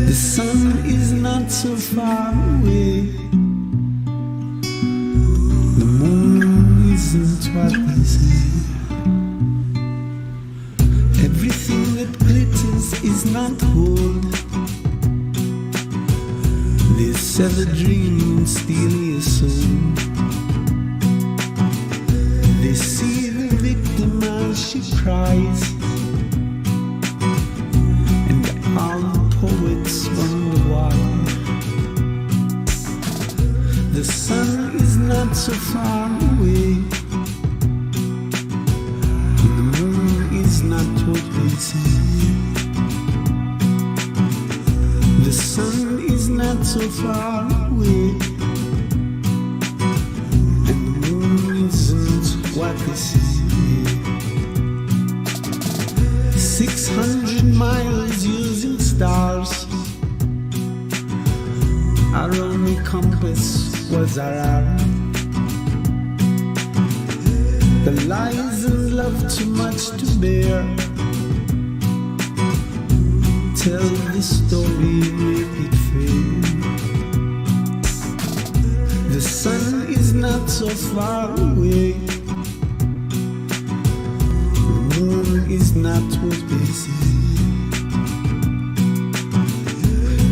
The sun is not so far away. The moon isn't what they say. Everything that glitters is not gold. They sell a dream and steal your soul. They see the victim as she cries, and all the poets wonder why. The sun is not so far away. The moon is not what they say. The sun is not so far away, and the moon isn't what they say. 600 miles using stars. Our only compass was our arrow. The lies and love too much to bear. Tell the story, make it fair. The sun is not so far away. The moon is not what they say.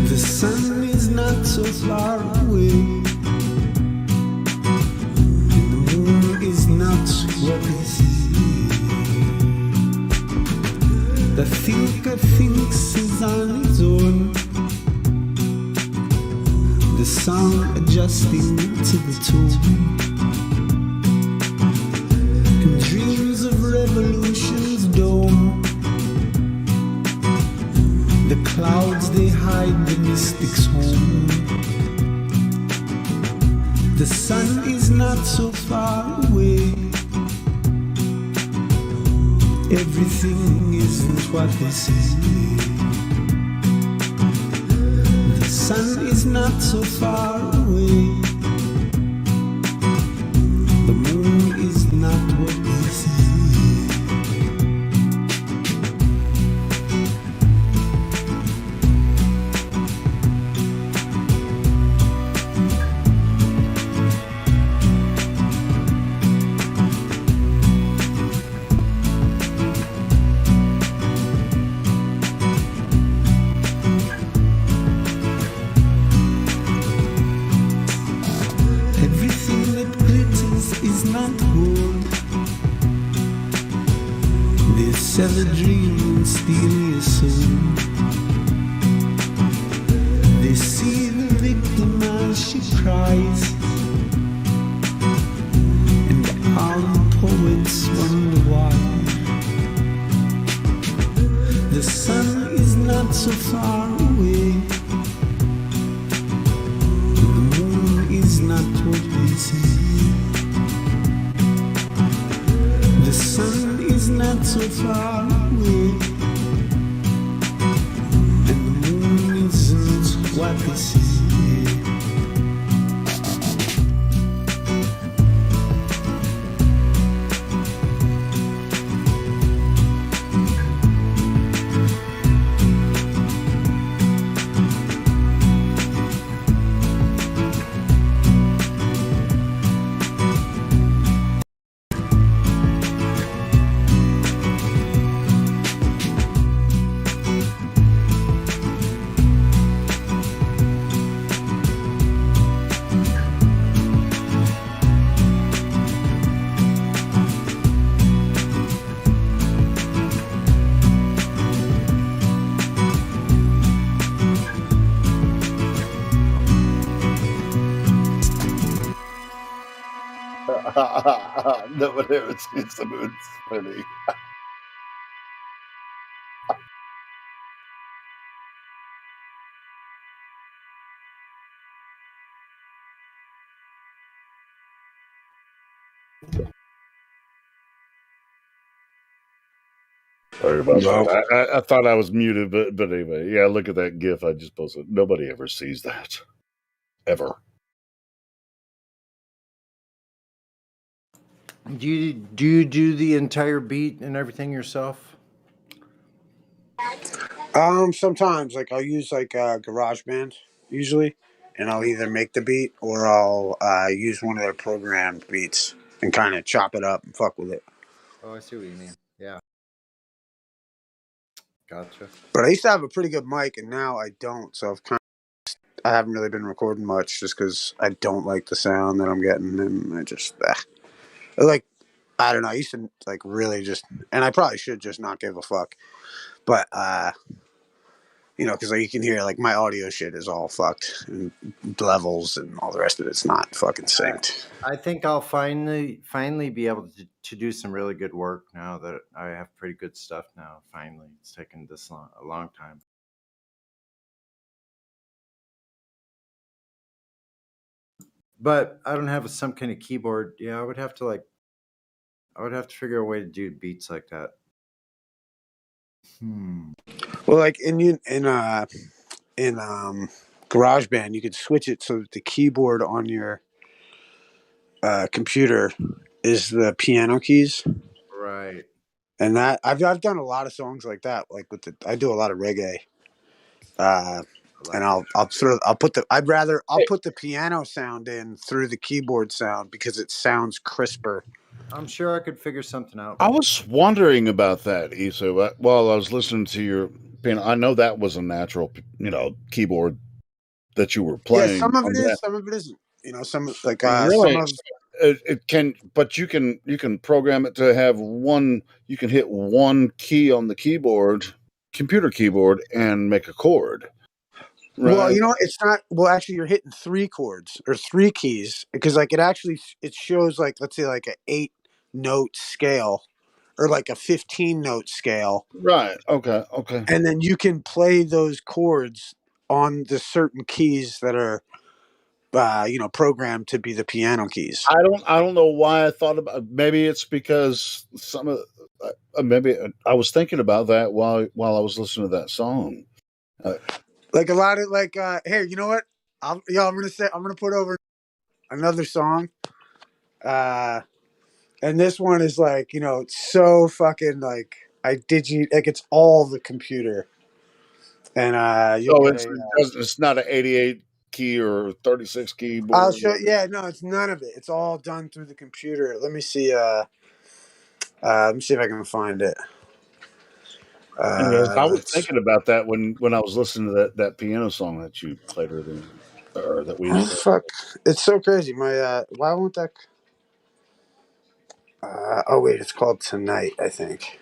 The sun is not so far away. The moon is not what they say. The thinker thinks is on his own. The song adjusting to the tone. And dreams of revolution's dome. The clouds they hide the mystic's home. The sun is not so far away. Everything isn't what they say. The sun is not so far away. The moon is not what they say. Everything that glitters is not gold. They sell a dream and steal your soul. They see the victim as she cries, and all the poets wonder why. The sun is not so far away. Is not what they say. The sun is not so far away, and the moon isn't what they say. Nobody ever sees the moon spinning. Sorry about that. I thought I was muted, but anyway, yeah. Look at that GIF I just posted. Nobody ever sees that, ever. Do you do the entire beat and everything yourself? Sometimes like I'll use like GarageBand usually, and I'll either make the beat or I'll use one of their programmed beats and kind of chop it up and fuck with it. Oh, I see what you mean. Yeah. Gotcha. But I used to have a pretty good mic, and now I don't. So I haven't really been recording much just because I don't like the sound that I'm getting, and I just like I don't know. I used to like really just, and I probably should just not give a fuck, but you know, because like, you can hear like my audio shit is all fucked and levels and all the rest of it's not fucking synced. I think I'll finally be able to do some really good work now that I have pretty good stuff now. Finally, it's taken this a long time. But I don't have some kind of keyboard. Yeah, I would have to figure a way to do beats like that. Well, like in GarageBand, you could switch it so that the keyboard on your computer is the piano keys. Right. And that I've done a lot of songs like that. Like I do a lot of reggae. And I'll put the piano sound in through the keyboard sound because it sounds crisper. I'm sure I could figure something out. I was wondering about that, Issa. While I was listening to your piano, I know that was a natural, keyboard that you were playing. Yeah, some of it is, some of it isn't. You know, some like really, some of it can, but you can program it to have one. You can hit one key on the keyboard, computer keyboard, and make a chord. Right? Well, you know, it's not. Well, actually, you're hitting 3 chords or 3 keys because, like, it shows like let's say like a 8-note scale or like a 15-note scale. Right. Okay. And then you can play those chords on the certain keys that are, programmed to be the piano keys. I don't know why I thought about. Maybe it's because maybe I was thinking about that while I was listening to that song. Like a lot of here, you know what? I'm gonna put over another song. And this one is like, it's so fucking like it's all the computer. And it's not an 88 key or 36 key board. I'll show. Yeah, no, it's none of it. It's all done through the computer. Let me see. Let me see if I can find it. I was thinking about that when I was listening to that piano song that you played earlier, or that we. Oh, fuck! It's so crazy. My why won't that? Oh wait, it's called Tonight. I think.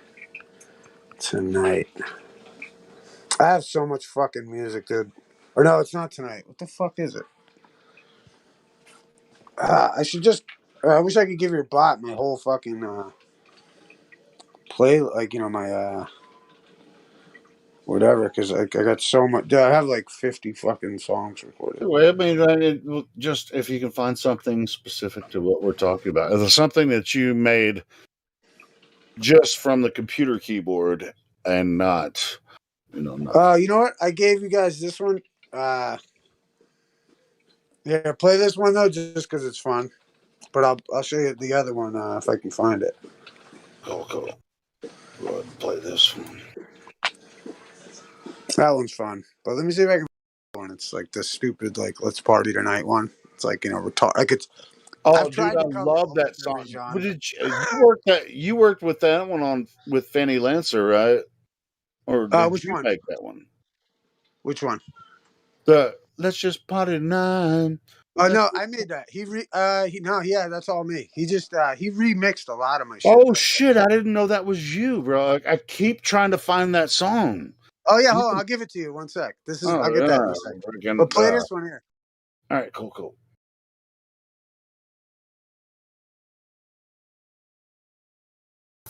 Tonight. I have so much fucking music, dude. Or no, it's not Tonight. What the fuck is it? I should just. I wish I could give your bot my whole fucking play, like my whatever, because I got so much. Dude, I have like 50 fucking songs recorded. Anyway, I mean, just if you can find something specific to what we're talking about, is there something that you made just from the computer keyboard and not, you know what? I gave you guys this one. Yeah, play this one though, just because it's fun. But I'll show you the other one if I can find it. Cool. Go ahead and play this one. That one's fun. But let me see if I can find one. It's like the stupid let's party tonight one. It's like retard. Like it's. Oh, dude, I love that song. You worked with that one with Fanny Lancer, right? Or did which you one? make that one? Which one? The Let's Just Party Tonight. Oh no, I made that. That's all me. He just he remixed a lot of my shit. Oh shit, I didn't know that was you, bro. I keep trying to find that song. Oh yeah, hold on, I'll give it to you. 1 sec. I'll get that in a second. But play this one here. All right, cool.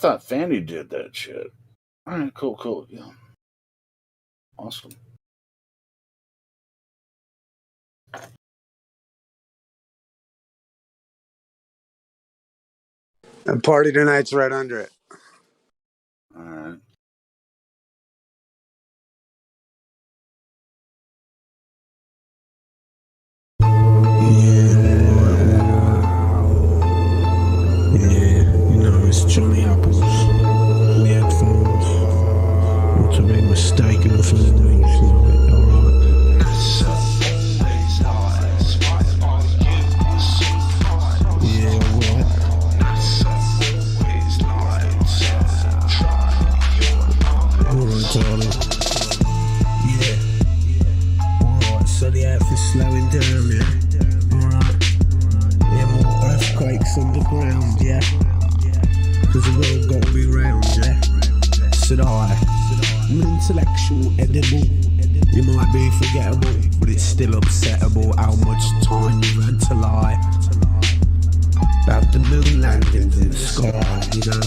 thought Fanny did that shit. All right, cool. Yeah. Awesome. And Party Tonight's right under it. All right. Yeah, you know, it's Johnny Apples on the headphones. What a big mistake in the first place, alright. Yeah, alright. Alright, darling. Yeah. Alright, so the earth is slowing down, yeah? Alright. Yeah, more earthquakes underground, yeah? Cause the world gotta be round, yeah? Said I, I'm intellectual, edible. You might be forgettable, but it's still upsettable how much time you had to lie about the moon landings in the sky, you know?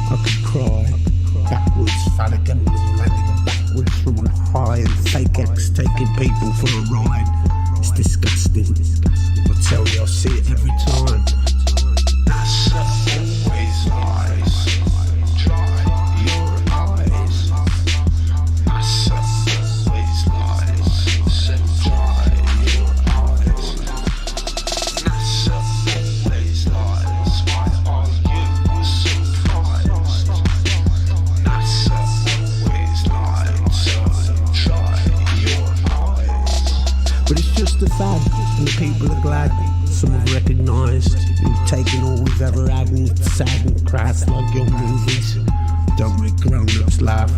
I could cry backwards, phallic and landing backwards from on high, and fake X taking people for a ride. It's disgusting. I tell you, I see it every time. NASA always lies. Dry your eyes. NASA always lies. So dry your eyes. NASA always lies. Why are you surprised? NASA always lies. So dry your eyes. But it's just a fad, and the people are glad. Some have recognised you've taken all we've ever had, and it's sad and crass like your movies. Don't make grown-ups laugh.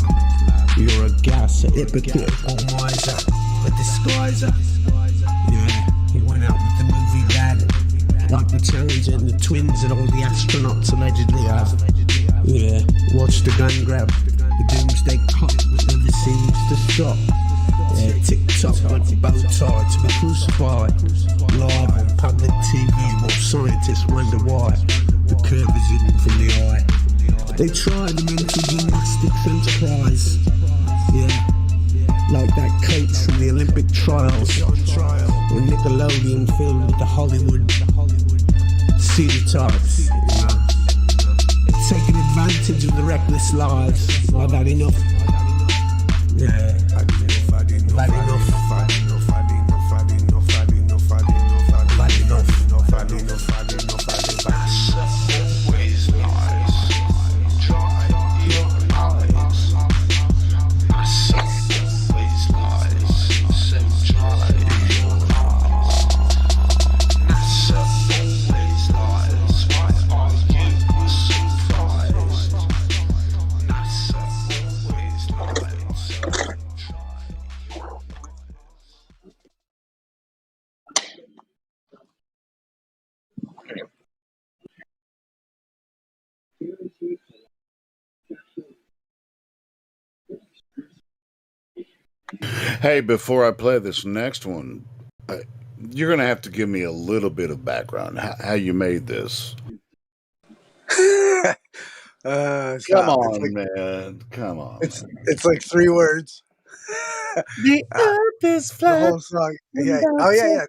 You're a gas, a hypocritical miser, a disguiser. Yeah, you went out with the movie lad, like the Challenger and the twins and all the astronauts allegedly have. Yeah, watch the gun grab, the doomsday clock that never seems to stop. Yeah, tick-tock like a bow tie to be crucified. Live on public TV while scientists wonder why the curve is hidden from the eye. They tried the mental gymnastics enterprise. Yeah, like that coach from the Olympic trials, when Nickelodeon filmed with the Hollywood stereotypes, you know. Taking advantage of the reckless lives. I've had enough. Yeah, I've had enough. Hey, before I play this next one, you're going to have to give me a little bit of background, how you made this. Come Come on, man. Come on. It's like 3 words. The earth is flat. The whole song. Yeah. Oh yeah.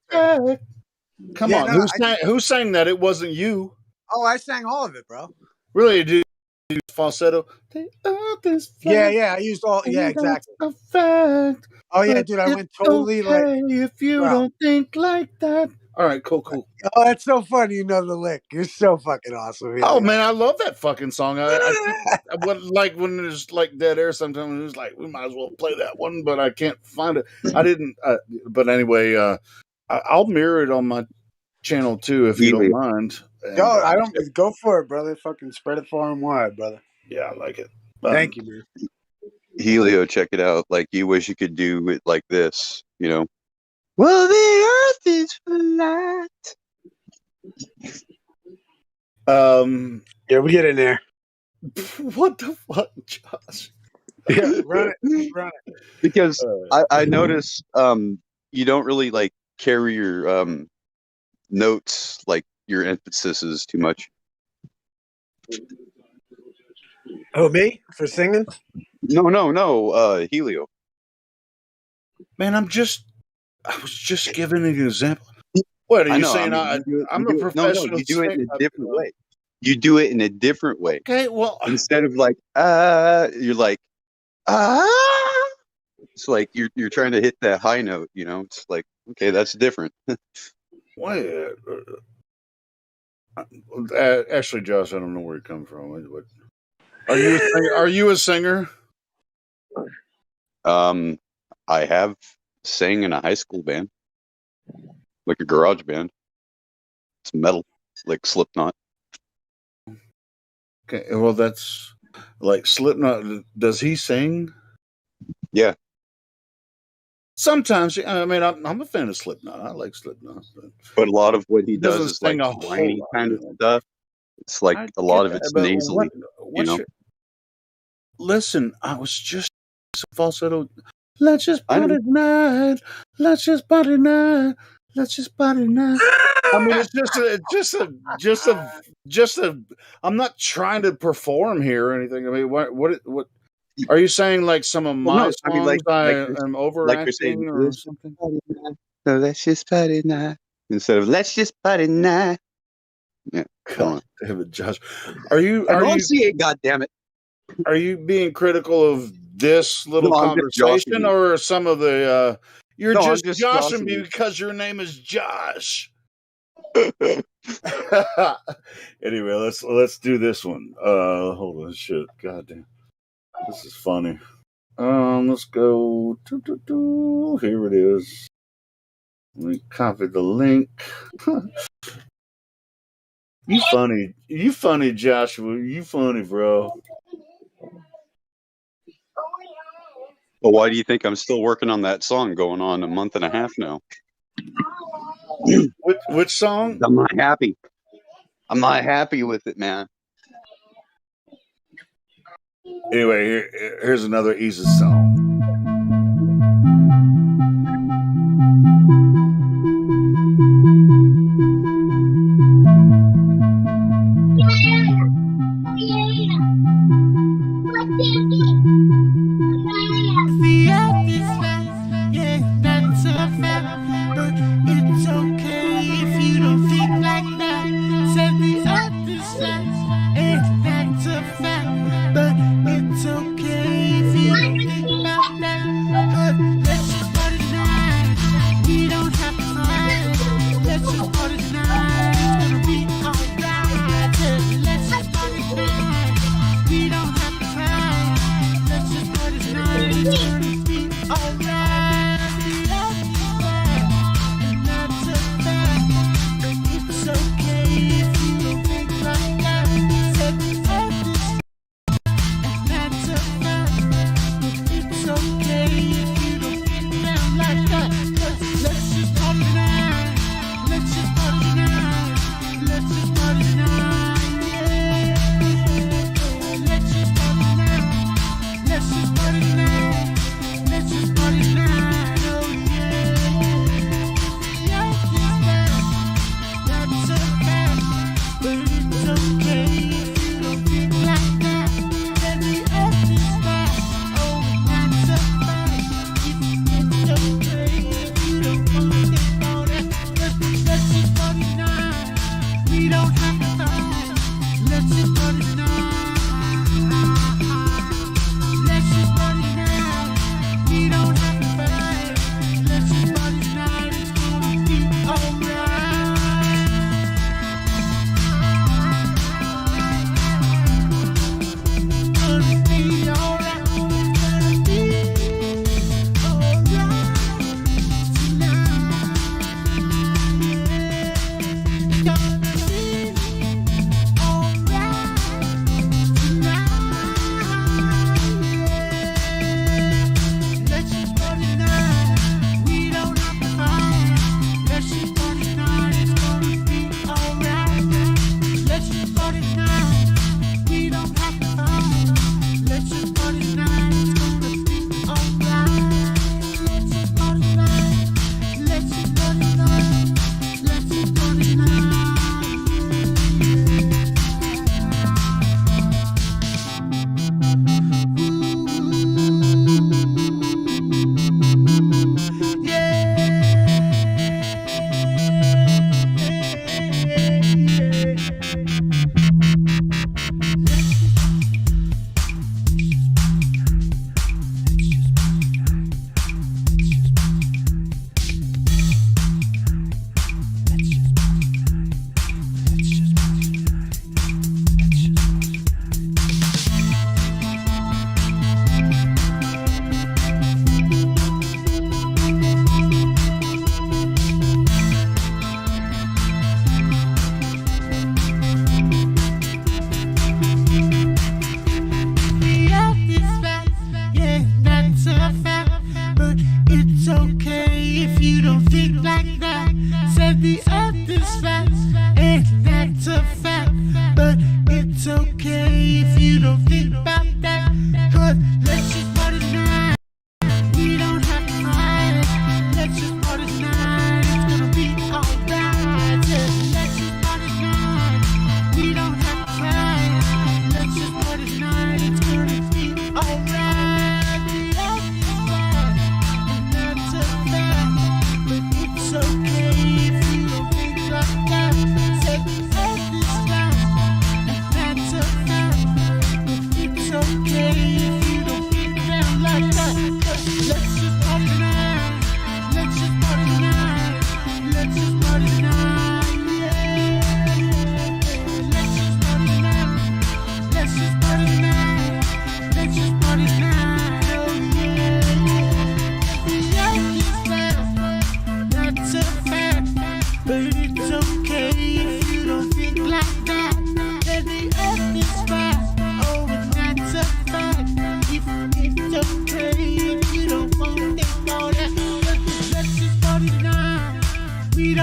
Come Yeah, on. no, Who sang that? It wasn't you. Oh, I sang all of it, bro. Really? Did you use falsetto? The earth is flat. Yeah. I used all. Yeah, exactly. A fact. Oh yeah, dude. I went totally like. If you don't think like that. All right, cool. Oh, that's so funny. You know the lick. You're so fucking awesome. Yeah, man, I love that fucking song. Like when there's like dead air, sometimes it's like we might as well play that one, but I can't find it. I didn't. But anyway, I'll mirror it on my channel too, if you don't mind. Yo, I don't go for it, brother. Fucking spread it far and wide, brother. Yeah, I like it. Thank you, man. Helio, check it out. Like you wish you could do it like this, you know. Well, the earth is flat. Yeah, we get in there. What the fuck, Josh? Yeah, run it. Because I notice you don't really like carry your notes, like your emphasis is too much. Oh, me for singing? No. Helio. Man, I was just giving an example. What are I you know. saying? I'm a professional You do it in singer. a different way. You do it in a different way. Okay, well, Instead of like you're like It's like you're trying to hit that high note. You know, it's like okay, that's different. wait. Actually, Josh, I don't know where you come from. What, are you a singer? Are you a singer? I have sang in a high school band, like a garage band. It's metal, like Slipknot. Okay, well, that's like Slipknot. Does he sing? Yeah. Sometimes, I mean, I'm a fan of Slipknot. I like Slipknot, But a lot of what he does doesn't is like sing a whole whiny lot, kind of you know. stuff. It's like I a lot get of that, it's but nasally. what's You know? your? Listen, I was just falsetto. Let's just I know. party tonight. Let's just party tonight. Let's just party tonight. I mean, it's just a. I'm not trying to perform here or anything. I mean, what are you saying? Like some of Well, my no, I mean, songs, I am like you're saying, overacting or let's just something? party now. So let's just party now. Instead of let's just party now. Yeah. God damn it, Josh. Are you Enunciate, goddammit. Are you being critical of this little No, I'm just joshing conversation you. or some of the you're No, I'm just just joshing joshing me you. because your name is Josh. Anyway, let's do this one. Hold on, shit. God damn. This is funny. Let's go. Here it is. Let me copy the link. You funny, Joshua. You funny, bro. Well, why do you think I'm still working on that song going on a month and a half now? Which song? I'm not happy. I'm not happy with it, man. Anyway, here's another easy song. That's a fact, but it's okay if you don't think like that. Said the earth is flat, and that's a fact, but it's okay if you don't think about that. Let's just party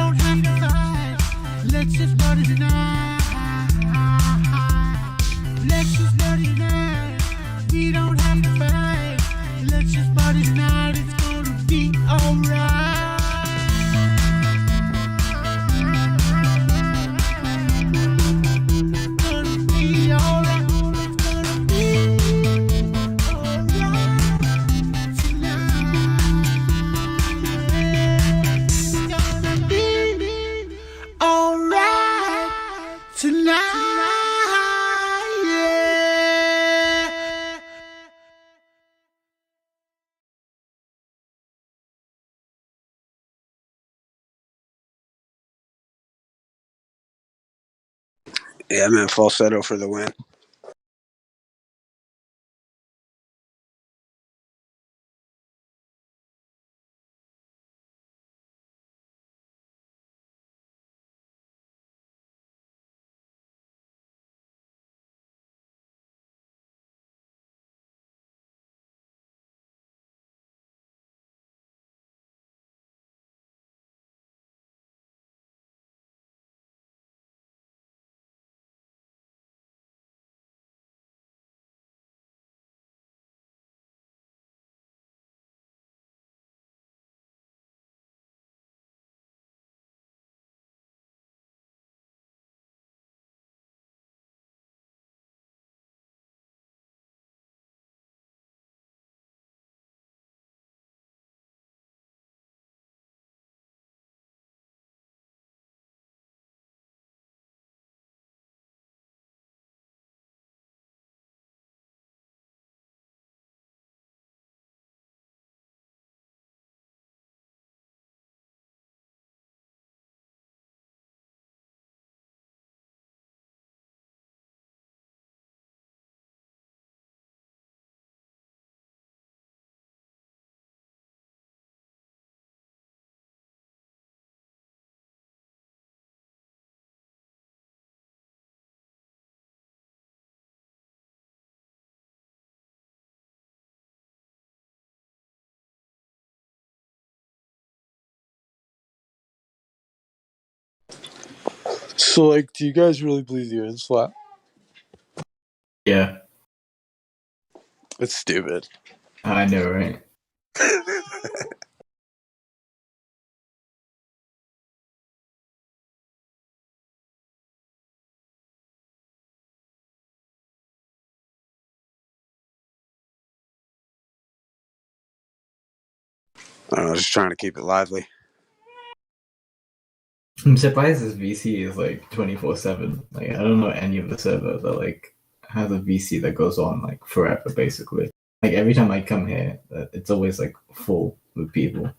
don't hate a fight. Let's just party tonight. Let's just party tonight. We don't hate a fight. Let's just party tonight. It's gonna be alright. Yeah, man, falsetto for the win. So, like, do you guys really believe the Earth's flat? Yeah, It's stupid. I know, right? I don't know, just trying to keep it lively. I'm surprised this VC is like 24/7. Like, I don't know any of the servers that like has a VC that goes on like forever, basically. Like every time I come here, it's always like full with people.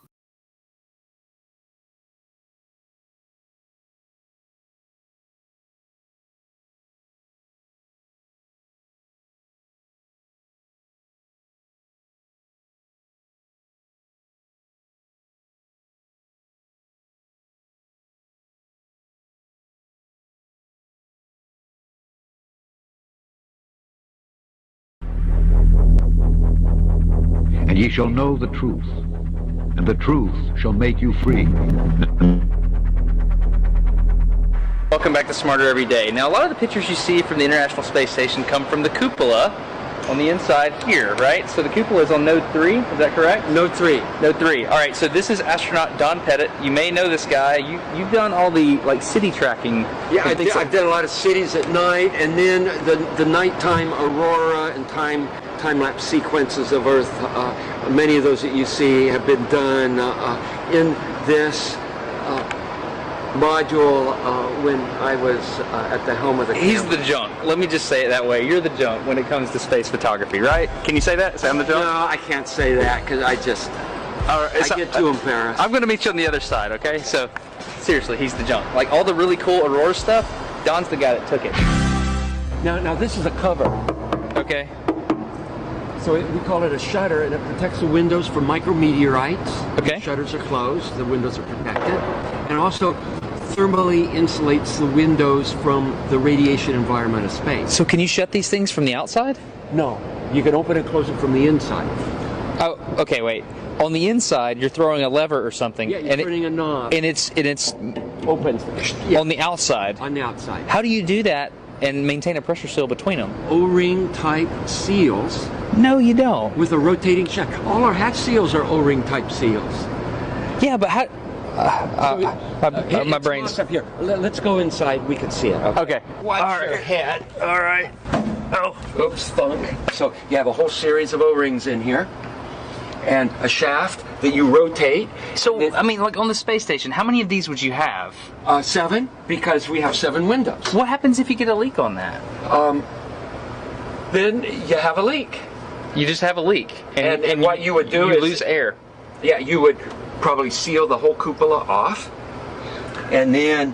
And ye shall know the truth, and the truth shall make you free. Welcome back to Smarter Every Day. Now, a lot of the pictures you see from the International Space Station come from the cupola on the inside here, right? So the cupola is on node 3, is that correct? Node 3. Node 3. All right, so this is astronaut Don Pettit. You may know this guy. You've done all the like city tracking. Yeah, I've done a lot of cities at night, and then the nighttime aurora and time-lapse sequences of Earth. Many of those that you see have been done in this module when I was at the helm of the He's camera. the junk. Let me just say it that way. You're the junk when it comes to space photography, right? Can you say that? Say I'm the junk? No, I can't say that because I get too embarrassed. I'm going to meet you on the other side, okay? So, seriously, he's the junk. Like, all the really cool aurora stuff, Don's the guy that took it. Now this is a cover. Okay. So we call it a shutter, and it protects the windows from micrometeorites. Okay. The shutters are closed, the windows are protected. And also thermally insulates the windows from the radiation environment of space. So can you shut these things from the outside? No. You can open and close it from the inside. Oh, okay, wait. On the inside, you're throwing a lever or something. Yeah, you're turning a knob. And it's Opens. on the outside. On the outside. How do you do that and maintain a pressure seal between them? O-ring type seals. No, you don't. With a rotating shaft. All our hatch seals are O-ring type seals. Yeah, but how? My It's brain's locked up here. Let's go inside. We can see it. Okay. Watch your head. All right. Oh. Oops, thunk. So you have a whole series of O-rings in here, and a shaft that you rotate. So, I mean, like on the space station, how many of these would you have? 7, because we have 7 windows. What happens if you get a leak on that? Then you have a leak. You just have a leak. And what you would do you is... lose air. Yeah, you would probably seal the whole cupola off. And then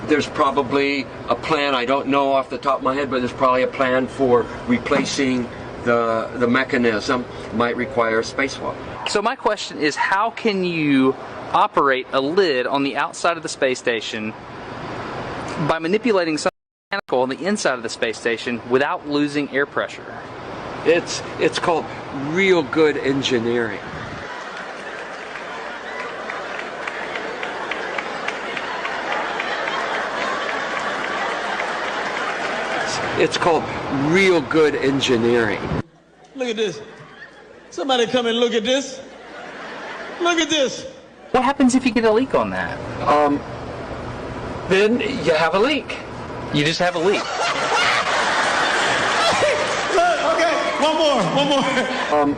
there's probably a plan, I don't know off the top of my head, but there's probably a plan for replacing the mechanism. Might require a spacewalk. So my question is, how can you operate a lid on the outside of the space station by manipulating something mechanical on the inside of the space station without losing air pressure? It's called real good engineering. It's called real good engineering. Look at this. Somebody come and look at this. Look at this. What happens if you get a leak on that? Then you have a leak. You just have a leak. Okay, one more.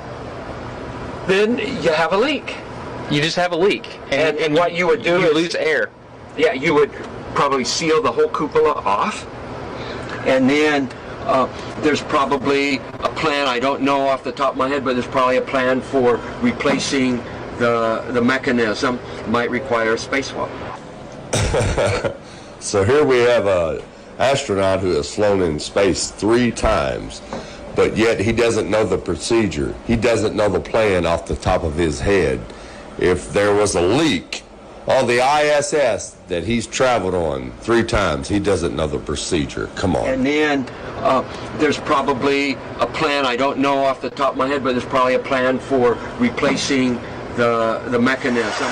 Then you have a leak. You just have a leak. And what you would do you is... lose air. Yeah, you would probably seal the whole cupola off. And then there's probably a plan, I don't know off the top of my head, but there's probably a plan for replacing the mechanism. Might require a spacewalk. So here we have a astronaut who has flown in space 3 times, but yet he doesn't know the procedure. He doesn't know the plan off the top of his head. If there was a leak on the ISS that he's traveled on 3 times, he doesn't know the procedure. Come on. And then there's probably a plan, I don't know off the top of my head, but there's probably a plan for replacing the mechanism.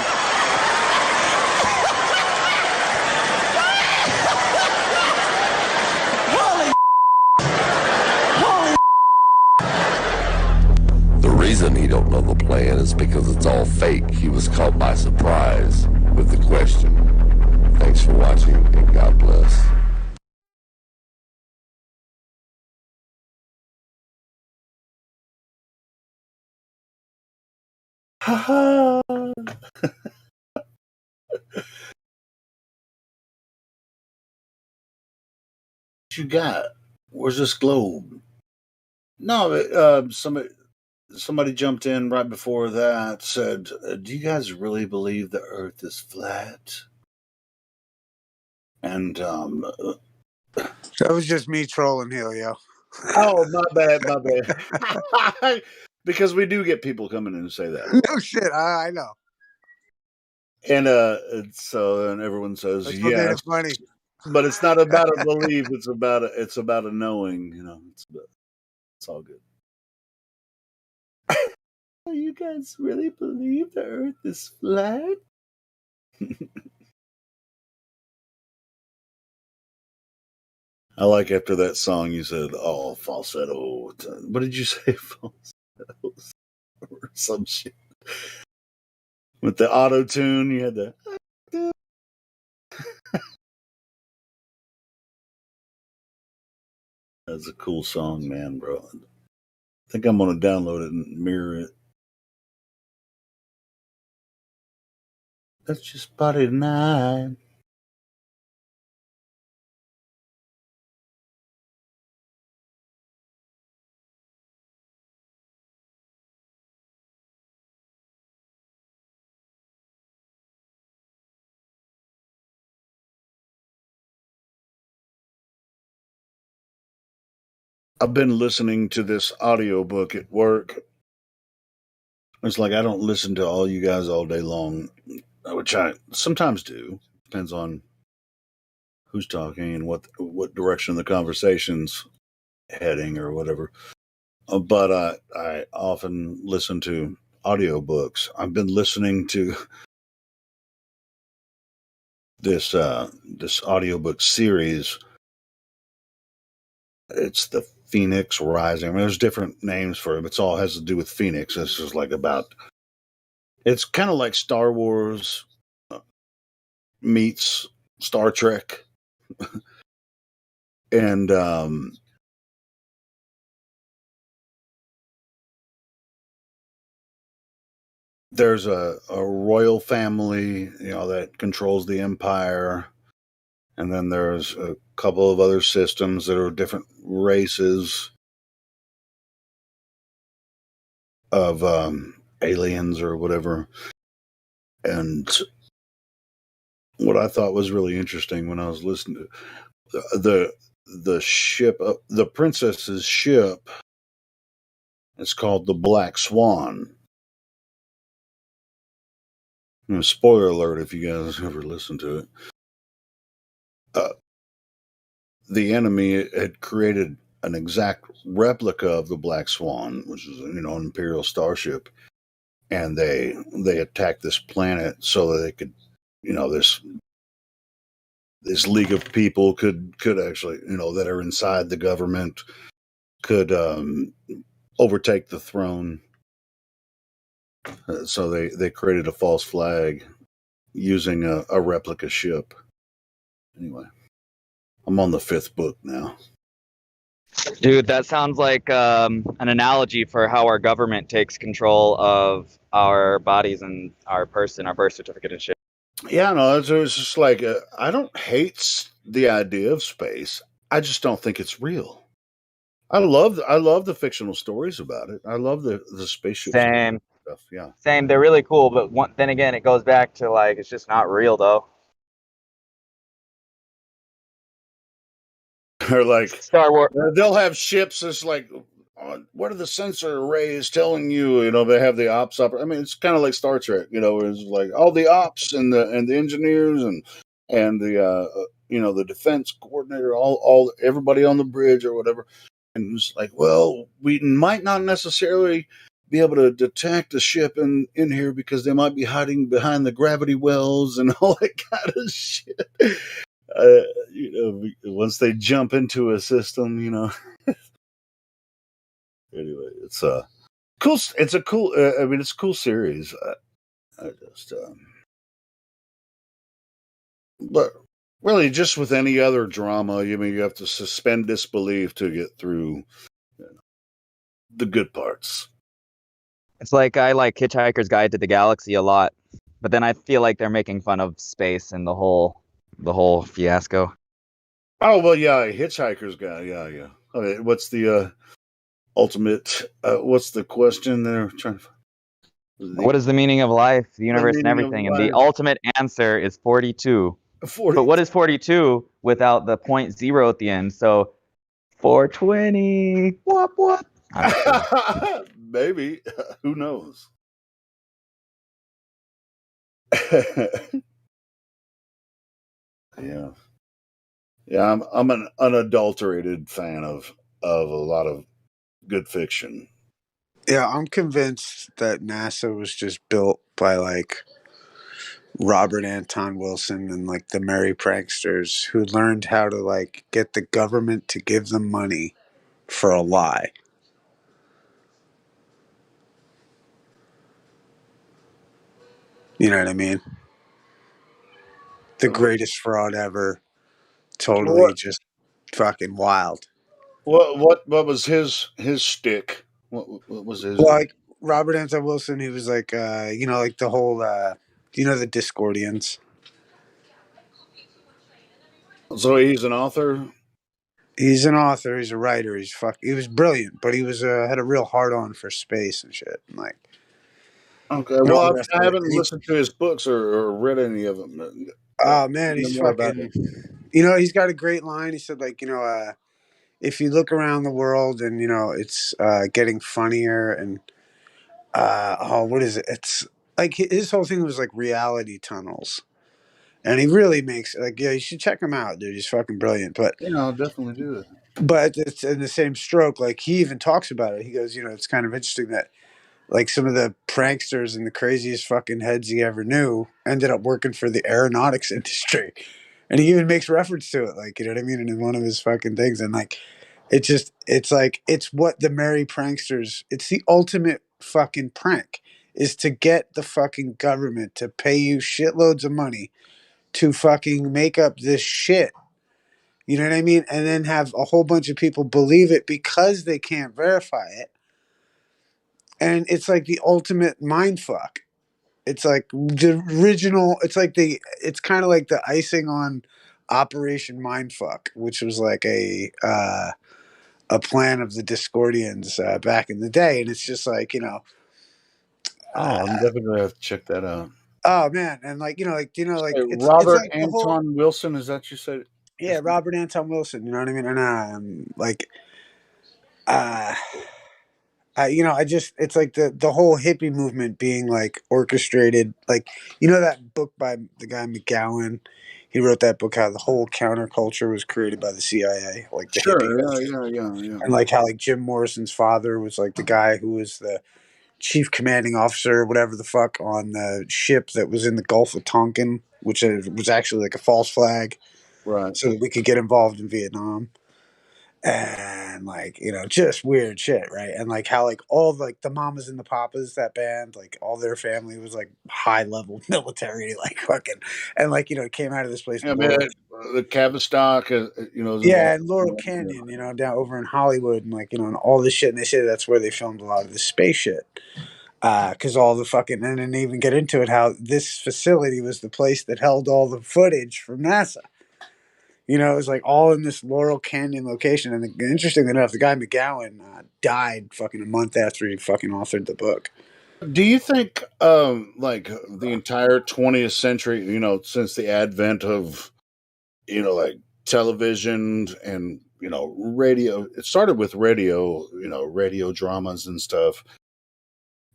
The reason he don't know the plan is because it's all fake. He was caught by surprise with the question. Thanks for watching, and God bless. You got? Where's this globe? No, somebody jumped in right before that, said, do you guys really believe the earth is flat? And That was just me trolling Helio. Oh, my bad. Because we do get people coming in and say that. No shit, I know. And so everyone says, That's what made yeah, it funny. but it's not about a belief. It's about a knowing. You know, it's all good. You guys really believe the earth is flat? I like after that song you said, oh, falsetto. What did you say? Falsetto or some shit. With the auto tune, you had the. That's a cool song, man, bro. I think I'm going to download it and mirror it. That's just party tonight. I've been listening to this audiobook at work. It's like I don't listen to all you guys all day long, which I sometimes do. Depends on who's talking and what direction the conversation's heading or whatever. But I often listen to audiobooks. I've been listening to this audiobook series. It's the Phoenix Rising. I mean, there's different names for it, but it all has to do with Phoenix. This is like about. It's kind of like Star Wars meets Star Trek, and there's a royal family, that controls the empire, and then there's a couple of other systems that are different races of aliens or whatever. And what I thought was really interesting when I was listening to the ship, the princess's ship, it's called the Black Swan. Spoiler alert if you guys ever listen to it. The enemy had created an exact replica of the Black Swan, which is an Imperial starship, and they attacked this planet so that they could, this league of people could actually, that are inside the government, could overtake the throne. So they created a false flag using a replica ship. Anyway, I'm on the 5th book now. Dude, that sounds like an analogy for how our government takes control of our bodies and our person, our birth certificate and shit. Yeah, no, it's just like I don't hate the idea of space. I just don't think it's real. I love the fictional stories about it. I love the spaceship Same stuff. Yeah, Same. They're really cool, but then again, it goes back to like it's just not real though. or like Star Wars. They'll have ships that's like, what are the sensor arrays telling you? They have the ops I mean, it's kind of like Star Trek. It's like all the ops and the engineers and the the defense coordinator, all everybody on the bridge or whatever. And it's like, well, we might not necessarily be able to detect a ship in here because they might be hiding behind the gravity wells and all that kind of shit. Once they jump into a system, Anyway, it's cool. It's a cool. I mean, it's a cool series. I just, but really, just with any other drama, you have to suspend disbelief to get through the good parts. It's like I like Hitchhiker's Guide to the Galaxy a lot, but then I feel like they're making fun of space and the whole fiasco. Oh well, yeah, Hitchhiker's Guide. Yeah. Okay, what's the ultimate? What's the question they're trying to? What is the meaning of life, the universe, and everything? And the ultimate answer is 42. 40. But what is 42 without the 0.0 at the end? So 420. What? Maybe. Who knows? Yeah. Yeah, I'm an unadulterated fan of a lot of good fiction. Yeah, I'm convinced that NASA was just built by like Robert Anton Wilson and like the merry pranksters who learned how to like get the government to give them money for a lie. You know what I mean? The greatest fraud ever. Totally just fucking wild. What was his shtick? What was his? Well, like Robert Anton Wilson, he was like like the whole the Discordians. So he's an author? He's an author, he's a writer, he was brilliant, but he was had a real hard on for space and shit. And like Okay, well, I haven't listened to his books or read any of them. Oh man, he's fucking. He's got a great line. He said, like, if you look around the world and it's getting funnier and what is it? It's like his whole thing was like reality tunnels, and he really makes like you should check him out, dude. He's fucking brilliant. But I'll definitely do it. But it's in the same stroke. Like he even talks about it. He goes, it's kind of interesting that like some of the pranksters and the craziest fucking heads he ever knew ended up working for the aeronautics industry. And he even makes reference to it, like, you know what I mean, in one of his fucking things. And like, it's like, it's what the merry pranksters, it's the ultimate fucking prank, is to get the fucking government to pay you shitloads of money to fucking make up this shit. You know what I mean? And then have a whole bunch of people believe it because they can't verify it. And it's like the ultimate mind fuck. It's like the original. It's kind of like the icing on Operation Mindfuck, which was like a plan of the Discordians back in the day. And it's just like, you know, Oh, I'm definitely gonna have to check that out. oh man, and like, it's Robert like the whole, Anton Wilson, is that you said? yeah, Robert Anton Wilson. You know what I mean? And like, uh, it's like the whole hippie movement being like orchestrated. Like, you know, that book by the guy McGowan. He wrote that book how the whole counterculture was created by the CIA, like the hippie Sure, culture, yeah. and like how like Jim Morrison's father was like the guy who was the chief commanding officer, whatever the fuck, on the ship that was in the Gulf of Tonkin, which was actually like a false flag, Right. so that we could get involved in Vietnam. And like, you know, just weird shit, right? And like how like all like the Mamas and the Papas, that band, like all their family was like high level military, like fucking, and like, you know, it came out of this place. Yeah, man, the Cavistock, you know, is Yeah, involved. and Laurel Canyon, you know, down over in Hollywood, and like, you know, and all this shit. And they say that's where they filmed a lot of the space shit, because all the fucking, and then they even get into it how this facility was the place that held all the footage from NASA. You know, it was like all in this Laurel Canyon location. And interestingly enough, the guy McGowan died fucking a month after he fucking authored the book. Do you think, like the entire 20th century, you know, since the advent of, you know, like television and, you know, radio, it started with radio, you know, radio dramas and stuff.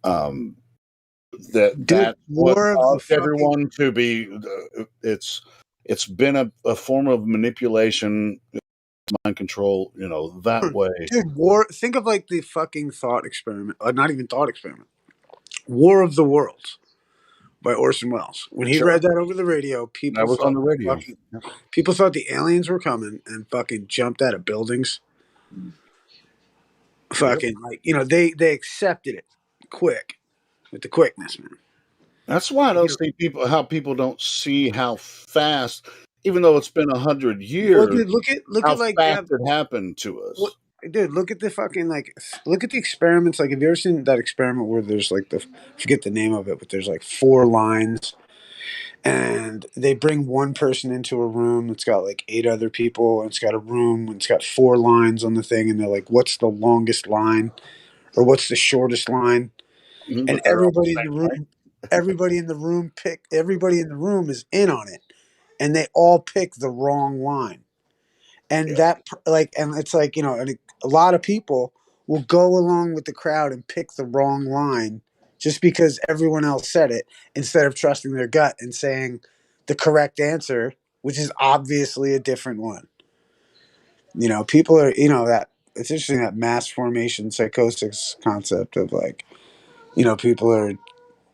That what War of the caused fucking everyone to be, it's been a form of manipulation, mind control, you know, that way. dude, war. Think of like the fucking thought experiment, not even thought experiment. War of the Worlds by Orson Welles. When he Sure. read that over the radio, people That was thought on the radio. people thought the aliens were coming and fucking jumped out of buildings. Fucking like, you know, they accepted it quick with the quickness, man. That's why I don't see how people don't see how fast, even though it's been 100 years, Well, dude, look how at like fast it happened to us. dude, look at the fucking like, look at the experiments. Like, have you ever seen that experiment where there's like I forget the name of it, but there's like 4 lines, and they bring one person into a room that's got like 8 other people, and it's got a room and it's got 4 lines on the thing, and they're like, what's the longest line, or what's the shortest line? Mhm, And but they're all the everybody in the same, room, right? everybody in the room is in on it, and they all pick the wrong line. And and it's like, you know, and a lot of people will go along with the crowd and pick the wrong line just because everyone else said it, instead of trusting their gut and saying the correct answer, which is obviously a different one. You know, people are, you know, that it's interesting, that mass formation psychosis concept of like, you know, people are,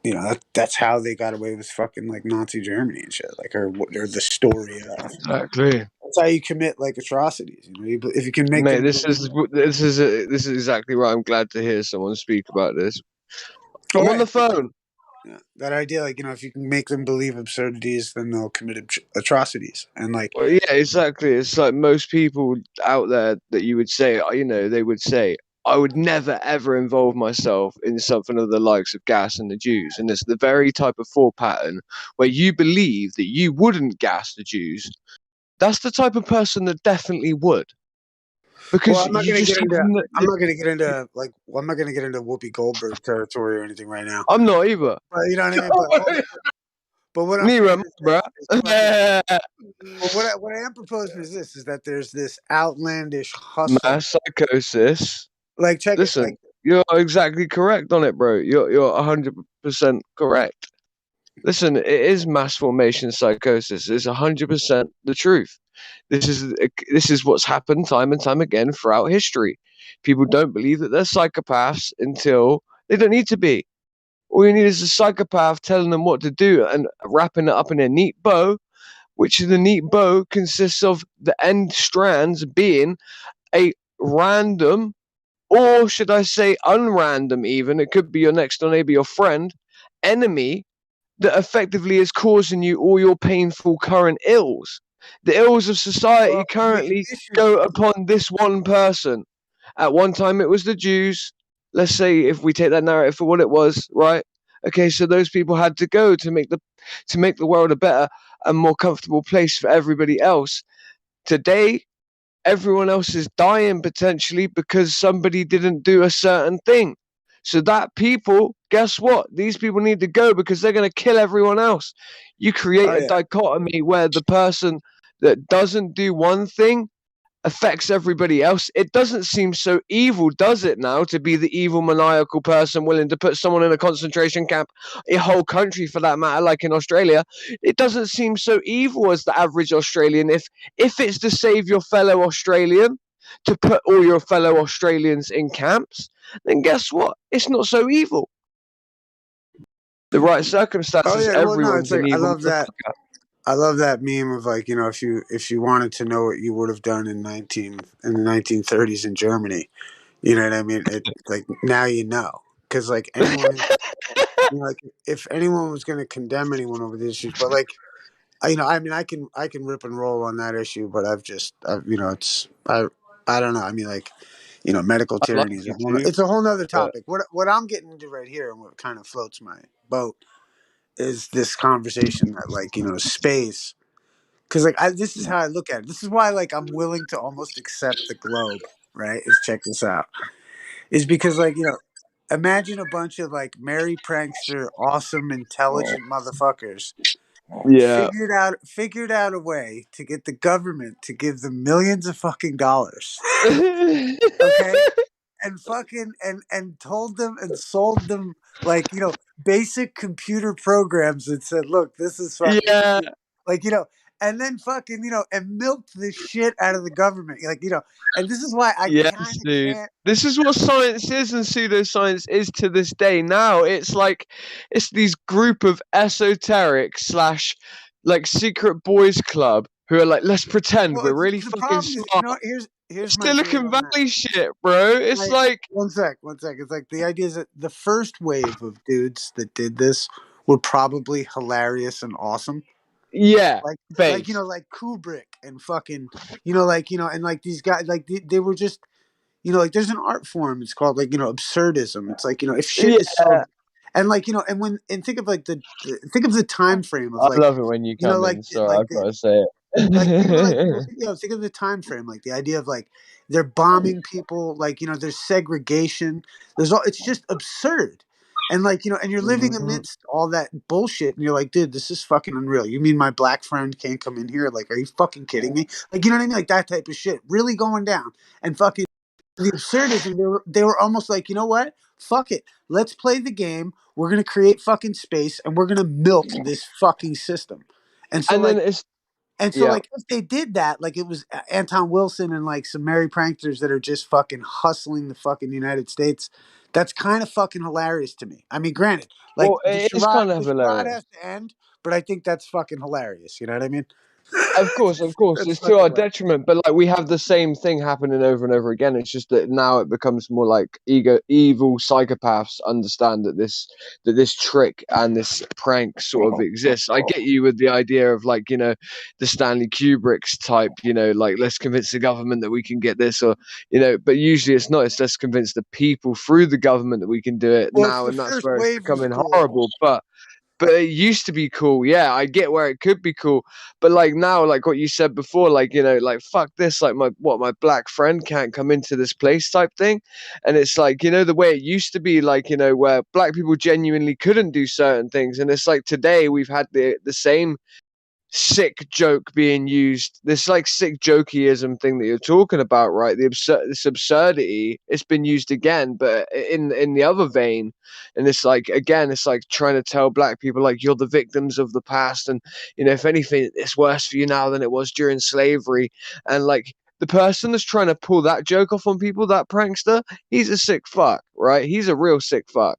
you know, that's how they got away with fucking like Nazi Germany and shit, like, or the story of. Exactly. That's how you commit like atrocities. You know, if you can make Mate, them. this is exactly right. I'm glad to hear someone speak about this. I'm on the phone. Yeah, that idea, like, you know, if you can make them believe absurdities, then they'll commit atrocities. And like, Well, yeah, exactly. It's like most people out there that you would say, you know, they would say, I would never ever involve myself in something of the likes of gas and the Jews. And it's the very type of thought pattern where you believe that you wouldn't gas the Jews. That's the type of person that definitely would. Because well, I'm not you going to just get into. have I'm not going to get into like. Well, I'm not going to get into Whoopi Goldberg territory or anything right now. I'm not either. But you know what I mean. But what I'm Neither saying am I, bro. well, what I am proposing is this: is that there's this outlandish hustle. Mass psychosis. Like, check Listen, it. Like, you're exactly correct on it, bro. You're 100% correct. Listen, it is mass formation psychosis. It's 100% the truth. This is what's happened time and time again throughout history. People don't believe that they're psychopaths until They don't need to be. All you need is a psychopath telling them what to do and wrapping it up in a neat bow, which the neat bow consists of the end strands being a random, or should I say unrandom even, it could be your next door neighbor, your friend, enemy that effectively is causing you all your painful current ills. The ills of society currently go upon this one person. At one time, it was the Jews. Let's say if we take that narrative for what it was, right? Okay, so those people had to go to make the world a better and more comfortable place for everybody else. Today, everyone else is dying potentially because somebody didn't do a certain thing. So that people, guess what? These people need to go because they're going to kill everyone else. You create a dichotomy where the person that doesn't do one thing affects everybody else. It doesn't seem so evil, does it now, to be the evil maniacal person willing to put someone in a concentration camp, a whole country for that matter, like in Australia? It doesn't seem so evil as the average Australian. If it's to save your fellow Australian, to put all your fellow Australians in camps, then guess what? It's not so evil. The right circumstances, Well, no, everyone's it's like an evil motherfucker. I love that meme of like, if you wanted to know what you would have done in the 1930s in Germany, you know what I mean? It like now you know, because like anyone, like if anyone was going to condemn anyone over these issues, but like I mean, I can rip and roll on that issue, but I don't know. I mean, like, medical I'd like tyranny is you to, it's a whole nother but topic. What I'm getting into right here, and what kind of floats my boat, is this conversation that like space. Because like this is how I look at it. This is why like I'm willing to almost accept the globe. Right? Is check this out. Is because like imagine a bunch of like merry prankster, awesome, intelligent motherfuckers yeah. figured out a way to get the government to give them millions of fucking dollars. Okay? And fucking and told them and sold them like basic computer programs that said, look, this is fucking Yeah. like and then fucking and milked the shit out of the government, like and this is why I Yes, kind of dude. can't. This is what science is and pseudoscience is to this day now. It's like it's these group of esoteric slash like secret boys club who are like, let's pretend Well, we're really the fucking problem is, smart. here's my theory Silicon on that. Valley shit, bro. It's Like, like one sec. It's like the idea is that the first wave of dudes that did this were probably hilarious and awesome. yeah, Like base. like Kubrick and fucking and like these guys like they were just like there's an art form. It's called like absurdism. It's like if shit is so Yeah. and like and think of like think of the time frame of I like love it when you come like in, sorry, like I've got to say like think of like it. think of the time frame, like the idea of like they're bombing people, like there's segregation, there's all, it's just absurd, and like and you're living Mhm. amidst all that bullshit, and you're like, dude, this is fucking unreal. You mean my black friend can't come in here? Like, are you fucking kidding me? Like, you know what I mean? Like that type of shit really going down, and fucking the absurdism. They were almost like, you know what? Fuck it. Let's play the game. We're gonna create fucking space, and we're gonna milk this fucking system. And so And then like it's yeah. like if they did that, like it was Anton Wilson and like some merry pranksters that are just fucking hustling the fucking United States, that's kind of fucking hilarious to me. I mean, granted, like Well, it is kind the of charade hilarious. has to end, but I think that's fucking hilarious. You know what I mean? Of course, That's it's to fucking our hilarious. detriment. But like we have the same thing happening over and over again. It's just that now it becomes more like evil psychopaths understand that this trick and this prank sort of exists. I get you with the idea of like the Stanley Kubrick's type. Like let's convince the government that we can get this, or but usually it's not. It's let's convince the people through the government that we can do it Well, it's now, the and that's first where it's wave was becoming cool. horrible. But it used to be cool. Yeah, I get where it could be cool. But like now, like what you said before, like, like fuck this, like my black friend can't come into this place type thing. And it's like, the way it used to be, like, where black people genuinely couldn't do certain things. And it's like today we've had the same sick joke being used, this like sick jokeyism thing that you're talking about, right? This absurdity, it's been used again, but in the other vein. And it's like, again, it's like trying to tell black people like you're the victims of the past, and if anything it's worse for you now than it was during slavery. And like the person that's trying to pull that joke off on people, that prankster, he's a sick fuck, right? He's a real sick fuck,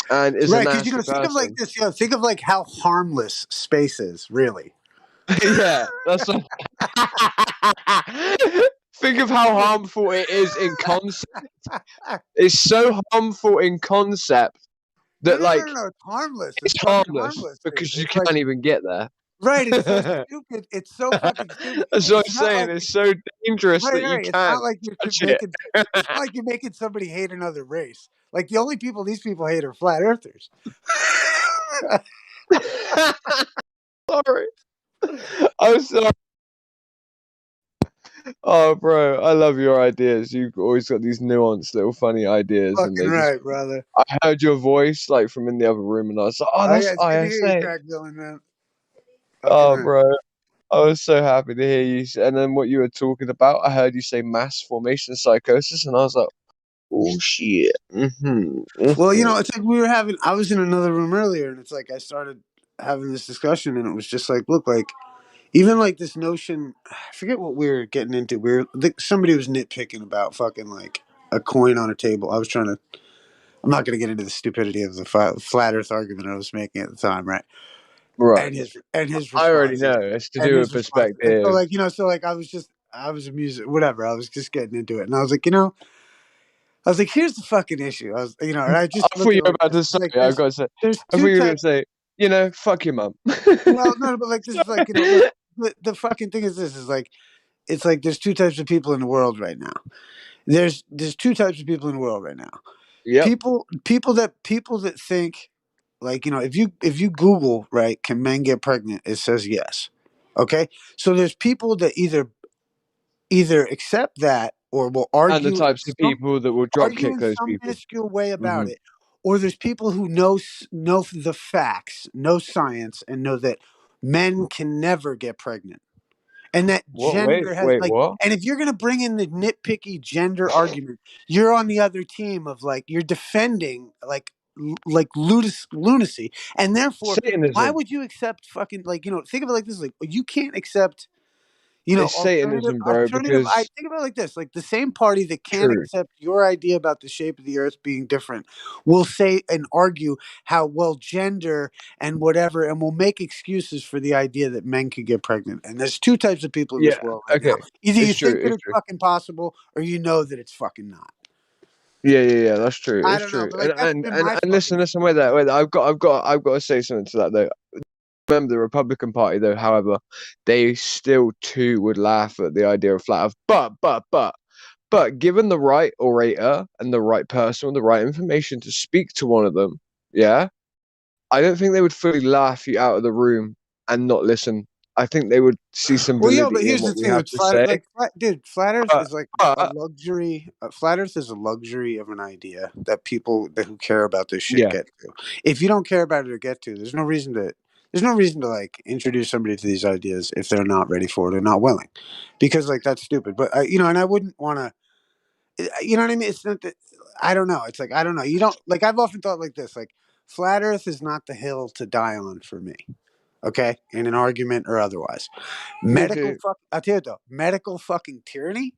and is a Right, because nasty think of like person. this. Think of like how harmless space is, really. Yeah, that's what. Think of how harmful it is in concept. It's so harmful in concept that No. it's It's harmless. it's It's fucking harmless harmless, dude. because you It's like can't even get there. right. It's so stupid. It's so fucking stupid. That's what I'm It's not saying. like It's so dangerous that you right. It's not can't like you're touch it. making. It's not like you're making somebody hate another race. Like the only people these people hate are flat earthers. Sorry. I'm sorry. Oh, bro, I love your ideas. You've always got these nuanced little funny ideas, and Fucking they just. right, brother. I heard your voice like from in the other room, and I was like, "Oh, Oh that's yeah, it's good to hear you ISA." crack Dylan, man. Fucking Oh, right. bro, I was so happy to hear you. And then what you were talking about, I heard you say mass formation psychosis, and I was like, "Oh shit." Well, it's like we were having. I was in another room earlier, and it's like I started having this discussion, and it was just like, look, like even like this notion. I forget what we were getting into. Somebody was nitpicking about fucking like a coin on a table. I was trying to. I'm not going to get into the stupidity of the flat Earth argument I was making at the time, right? Right. And his I already responses. know. It's to do with And so perspective. like I was amused. Whatever. I was just getting into it, and I was like, here's the fucking issue. And I just I thought looked you at it were like about this. to It's say. like I got to say. there's I thought two you were going types. to say. Fuck your mum. Well, no, but like this is like look, the fucking thing is this is like it's like there's two types of people in the world right now. There's two types of people in the world right now. Yep. People that think like if you Google right, can men get pregnant? It says yes. Okay, so there's people that either accept that or will And the argue types of people that will drop argue kick in those some people. minuscule way about Mhm. it, or there's people who know the facts, know science, and know that men can never get pregnant, and that What? gender has Wait, like. what? And if you're gonna bring in the nitpicky gender argument, you're on the other team of like you're defending like lunacy, and therefore, why Satanism. would you accept fucking like think of it like this: like you can't accept It's Satanism, bro. I Because think about it like this: like the same party that can't true. accept your idea about the shape of the Earth being different will say and argue how well gender and whatever, and will make excuses for the idea that men could get pregnant. And there's two types of people in Yeah. this world right now: Okay. either you It's true. think that It's it's true. fucking possible, or you know that it's fucking not. Yeah. That's true. I It's don't know, true. but like that's been my And fucking. listen. Wait there. I've got to say something to that though. Remember the Republican Party though. However, they still too would laugh at the idea of flat Earth. But given the right orator and the right person with the right information to speak to one of them, yeah, I don't think they would fully laugh you out of the room and not listen. I think they would see some Well, yeah, but validity in here's the what we thing: have it's to say. dude, flat Earth But, is like a but luxury. Flat Earth is a luxury of an idea that people who care about this shit yeah, get to. If you don't care about it or get to, there's no reason to like introduce somebody to these ideas if they're not ready for it or not willing, because like that's stupid. But and I wouldn't want to. You know what I mean? It's not that I don't know. It's like I don't know. You don't like. I've often thought like this: like flat Earth is not the hill to die on for me. Okay, in an argument or otherwise. okay. I'll tell you though, medical fucking tyranny.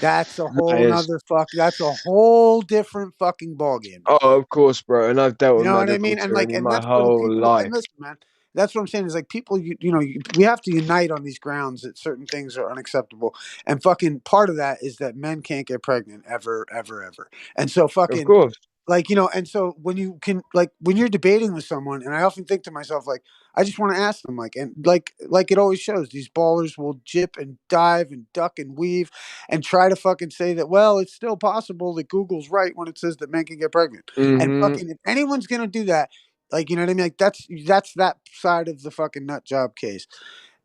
That's a That whole is. nother That's a whole different fucking ballgame, bro. Oh, of course, bro. And I've dealt You with know what I medical mean? And like, tyranny and my that's where the whole people. And life. listen, man, that's what I'm saying is like people. We have to unite on these grounds that certain things are unacceptable. And fucking part of that is that men can't get pregnant ever, ever, ever. And so Of fucking course. like and so when you can when you're debating with someone, and I often think to myself like I just want to ask them and like it always shows these ballers will jip and dive and duck and weave and try to fucking say that well it's still possible that Google's right when it says that men can get pregnant, and Mm-hmm. fucking if anyone's gonna do that, like you know what I mean, like that's that side of the fucking nut job case.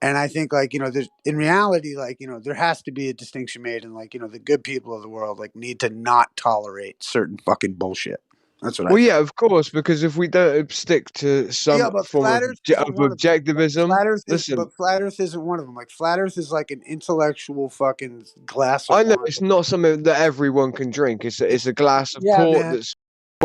And I think like there's in reality like there has to be a distinction made, and like the good people of the world like need to not tolerate certain fucking bullshit. That's what I Well, think. yeah, of course, because if we don't stick to Yeah, some but form flat Earth isn't of one of them. Like objectivism, listen, flat Earth isn't one of them. Like flat Earth is like an intellectual fucking glass of I know wine. it's not something that everyone can drink. It's a glass of Yeah, port man. that's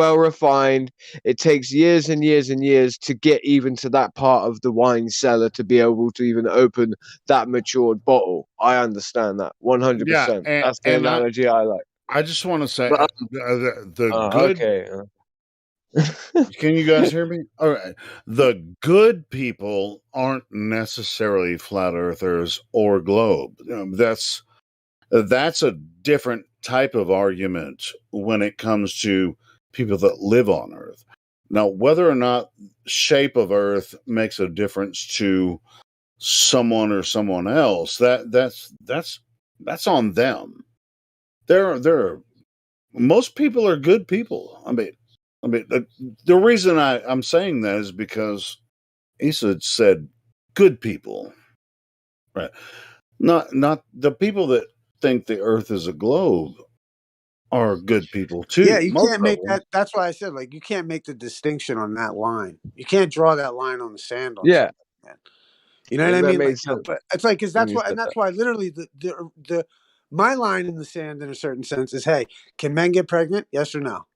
well refined. It takes years and years and years to get even to that part of the wine cellar to be able to even open that matured bottle. I understand that 100%. Yeah, That's the and analogy I like. I just want to say But, the good. okay. Can you guys hear me? All right. The good people aren't necessarily flat earthers or globe. That's a different type of argument when it comes to people that live on Earth. Now, whether or not shape of Earth makes a difference to someone or someone else, that's on them. Most people are good people. I mean, the reason I'm saying that is because Issa said good people, right? Not the people that think the Earth is a globe are good people too. Yeah, you Most can't of make them. that. That's why I said, like, you can't make the distinction on that line. You can't draw that line on the sand on Yeah. something, man. You know what I That mean? made Like, sense but it's like, because when that's you why, said and that's that. why, literally, the my line in the sand, in a certain sense, is, hey, can men get pregnant? Yes or no?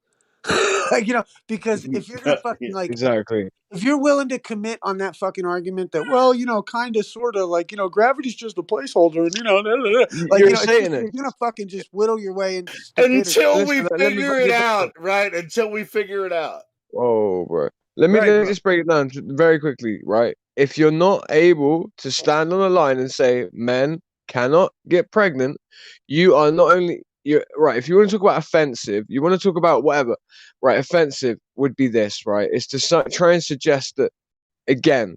Like, because if you're gonna fucking like, Exactly. if you're willing to commit on that fucking argument that, well, kind of, sort of, like, gravity's just a placeholder, and like, You're a it's just, Satanist. you're gonna fucking just whittle your way into stupidity. Until we Listen, let me figure break it it out, down. right? Until we figure it out. Oh, bro. Let me Right, bro. just break it down very quickly, right? If you're not able to stand on a line and say men cannot get pregnant, you are not only you're right. If you want to talk about offensive, you want to talk about whatever, right? Offensive would be this, right? It's to try and suggest that again,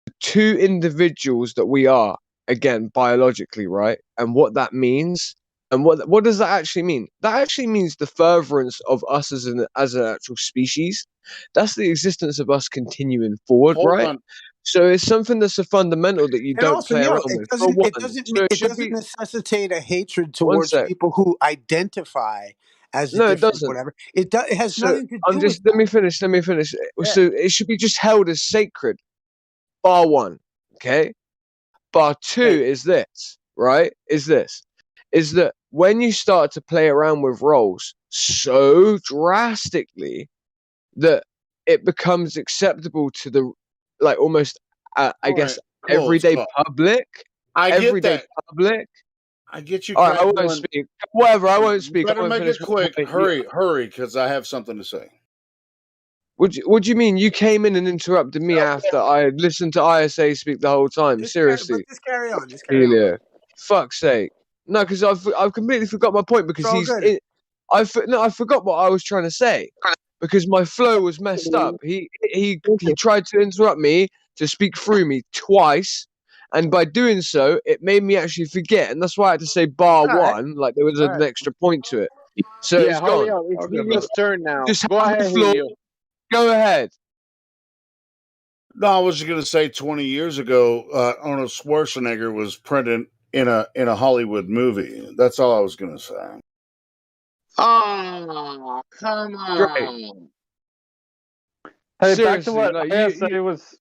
the two individuals that we are, again, biologically, right? And what that means. And what does that actually mean? That actually means the furtherance of us as an actual species. That's the existence of us continuing forward, Hold right? on. So it's something that's a fundamental that you And don't also, play around it with. For doesn't, one, it doesn't, so it it should doesn't be necessitate a hatred one towards sec. people who identify as a No, it different doesn't. whatever. It has So nothing to I'm do with just that. let me finish. Yeah. So it should be just held as sacred. Bar one, okay. Bar two is this, right? Is that when you start to play around with roles so drastically that it becomes acceptable to the almost I All guess right, cool. everyday So public. I get Everyday that. public. I get you, All right, I Cat. won't speak. Whatever, I won't You speak. I better won't make finish it my quick. point. Hurry, because I have something to say. What do you mean? You came in and interrupted me after I had listened to ISA speak the whole time. Seriously. Just carry on. Just carry on. Helio. Fuck's sake. No, because I've completely forgot my point because It's all good. I forgot what I was trying to say because my flow was messed up. He tried to interrupt me to speak through me twice, and by doing so, it made me actually forget, and that's why I had to say bar All right. one, like there was All an right. extra point to it. So Yeah, it's hurry gone. up. It's Okay, Helio's turn now. Just Go have the ahead, floor. Helio. Go ahead. No, I was going to say 20 years ago, Arnold Schwarzenegger was printed in a Hollywood movie. That's all I was going to say. Oh, come Great. on. Hey, Seriously, back to what like ISA was.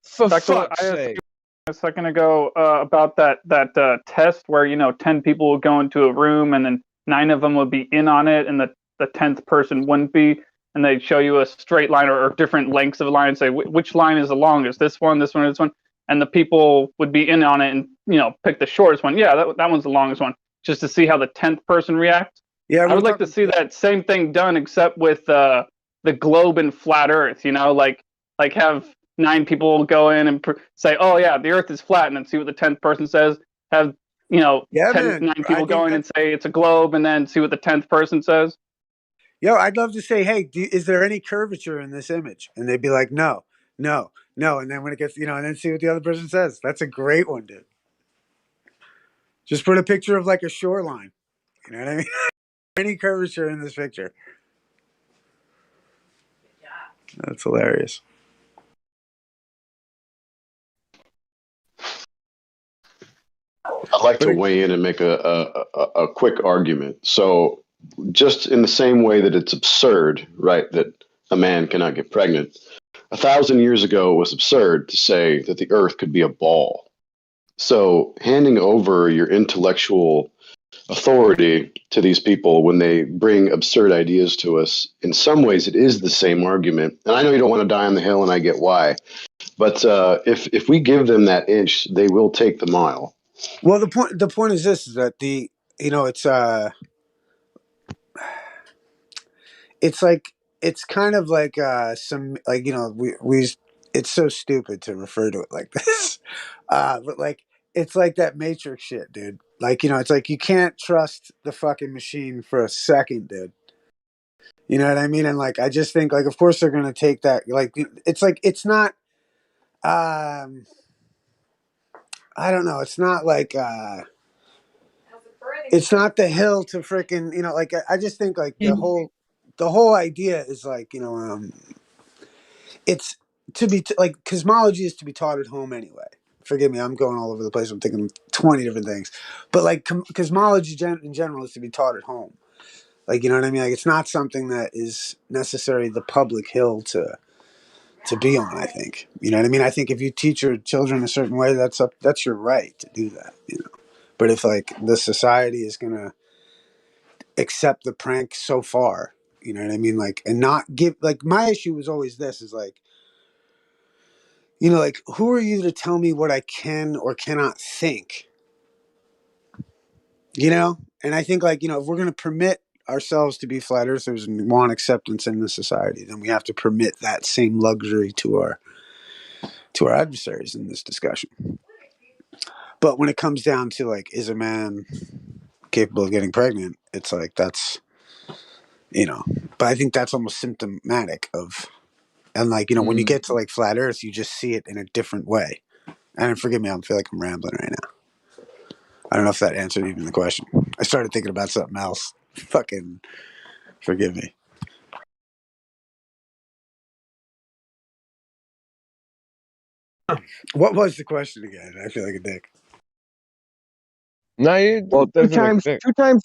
for Back to what fuck's ISA sake. a second ago about that test where 10 people would go into a room and then 9 of them would be in on it and the 10th person wouldn't be, and they'd show you a straight line or different lengths of a line and say which line is the longest, this one, and the people would be in on it and pick the shortest one. Yeah, that one's the longest one, just to see how the 10th person reacts. Yeah, I would like to see that same thing done, except with the globe and flat Earth. Like have 9 people go in and say, "Oh yeah, the Earth is flat," and then see what the 10th person says. Have Yeah, 9 man. people go in and say it's a globe, and then see what the 10th person says. Yo, I'd love to say, hey, is there any curvature in this image? And they'd be like, no, no, no. And then when it gets, and then see what the other person says. That's a great one, dude. Just put a picture of like a shoreline. You know what I mean? Any curvature in this picture. That's hilarious. I'd like to weigh in and make a quick argument. So, just in the same way that it's absurd, right, that a man cannot get pregnant, 1,000 years ago it was absurd to say that the earth could be a ball. So, handing over your intellectual authority to these people when they bring absurd ideas to us. In some ways, it is the same argument. And I know you don't want to die on the hill, and I get why. But if we give them that inch, they will take the mile. Well, the point is this: is that it's like it's kind of like some like we it's so stupid to refer to it like this, but like it's like that Matrix shit, dude. Like it's like you can't trust the fucking machine for a second, dude. You know what I mean? And like I just think like of course they're gonna take that. Like it's not. Um, I don't know. It's not like. It's not the hill to freaking like I just think like the whole idea is like it's to be like cosmology is to be taught at home anyway. Forgive me, I'm going all over the place. I'm thinking 20 different things, but like cosmology in general is to be taught at home. Like you know what I mean? Like it's not something that is necessarily the public hill to be on. I think you know what I mean. I think if you teach your children a certain way, that's your right to do that. But if like the society is gonna accept the prank so far, you know what I mean? Like and not give like my issue was always this is like like who are you to tell me what I can or cannot think? And I think like if we're going to permit ourselves to be flat earthers and want acceptance in the society, then we have to permit that same luxury to our adversaries in this discussion. But when it comes down to like is a man capable of getting pregnant, it's like that's but I think that's almost symptomatic of. And like when you get to like flat earth, you just see it in a different way. And forgive me, I feel like I'm rambling right now. I don't know if that answered even the question. I started thinking about something else. Fucking forgive me. What was the question again? I feel like a dick. No, you Well, two times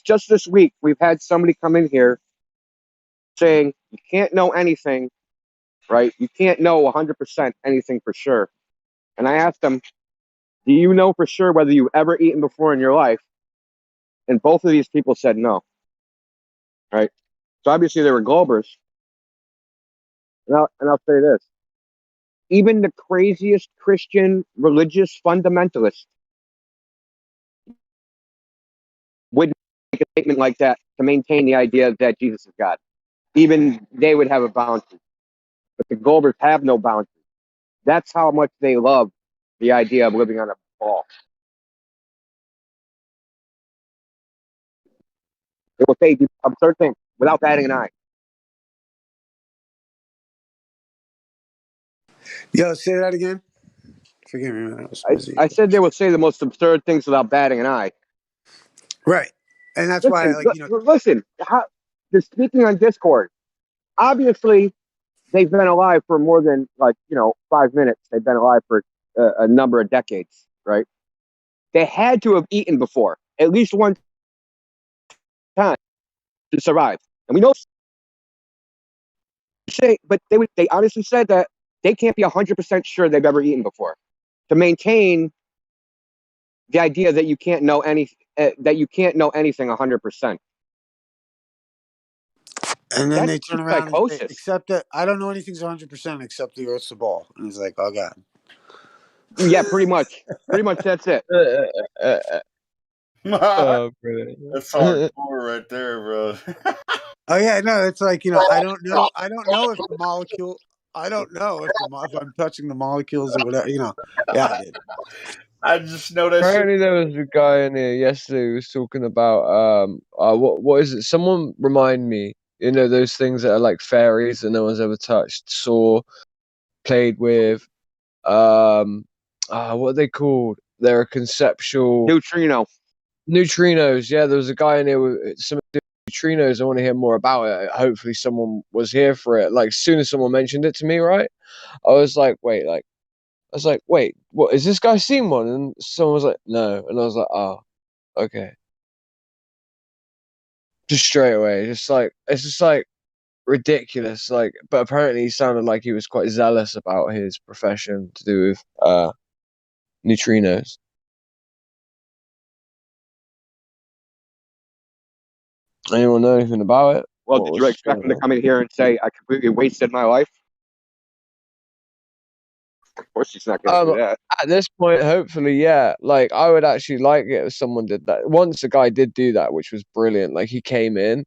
just this week, we've had somebody come in here saying you can't know anything, right? You can't know 100% anything for sure. And I asked them, do you know for sure whether you've ever eaten before in your life? And both of these people said no, right? So obviously they were Globers. And I'll say this. Even the craziest Christian religious fundamentalist would make a statement like that to maintain the idea that Jesus is God. Even they would have a boundary. But the Globers have no boundary. That's how much they love the idea of living on a ball. They will say absurd things without batting an eye. Yo, say that again. Forgive me, man. I was busy. I said they will say the most absurd things without batting an eye. Right. And that's Listen, why, like, listen. They're speaking on Discord. Obviously, they've been alive for more than 5 minutes. They've been alive for a number of decades, right? They had to have eaten before at least one time to survive, and we know. But they honestly said that they can't be 100% sure they've ever eaten before to maintain the idea that you can't know anything 100%. and then That's they turn just around and say, psychosis. except that I don't know anything's 100% except the Earth's a ball. And he's like, oh, God. Yeah, pretty much. Pretty much that's it. Oh, brilliant. That's hardcore right there, bro. Oh, yeah, no, it's like, I don't know. I don't know if the molecule, I don't know if I'm touching the molecules or whatever, Yeah, I did. I just know that shit. Apparently, there was a guy in here yesterday who was talking about what is it? Someone remind me. Those things that are like fairies that no one's ever touched, saw, played with. What are they called? They're a conceptual neutrinos. Yeah, there was a guy in here with some neutrinos. I want to hear more about it. Hopefully, someone was here for it. Like, as soon as someone mentioned it to me, right? I was like, wait, what, is this guy seen one? And someone was like, no. And I was like, oh, okay. Just straight away. It's just like ridiculous. Like, but apparently he sounded like he was quite zealous about his profession to do with neutrinos. Anyone know anything about it? Well, What did you was expect going him to on? come in here and say I completely wasted my life? Of course, he's not going to do that. At this point, hopefully, yeah. Like, I would actually like it if someone did that. Once a guy did do that, which was brilliant. Like, he came in,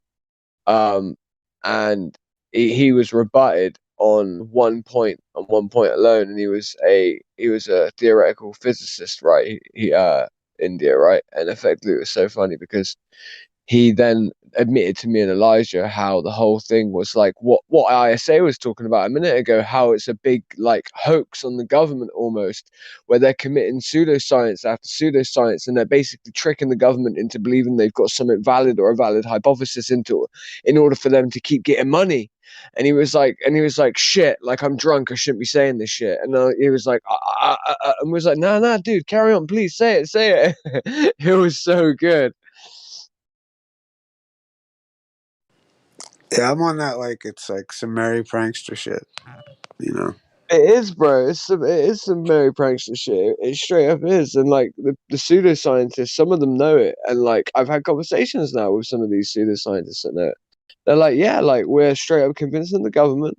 um, and he was rebutted on one point alone, and he was a theoretical physicist, right? India, right? And effectively, it was so funny because he then admitted to me and Elijah how the whole thing was like what ISA was talking about a minute ago, how it's a big like hoax on the government almost, where they're committing pseudoscience after pseudoscience and they're basically tricking the government into believing they've got something valid or a valid hypothesis into in order for them to keep getting money. And he was like, shit, like I'm drunk, I shouldn't be saying this shit. And he was like, and was like, no, dude, carry on, please say it. It was so good. Yeah, I'm on that. Like it's like some merry prankster shit. You know. It is, bro. It is some Merry Prankster shit. It straight up is, and like the pseudoscientists, some of them know it, and like I've had conversations now with some of these pseudoscientists that know it. They're like, yeah, like we're straight up convincing the government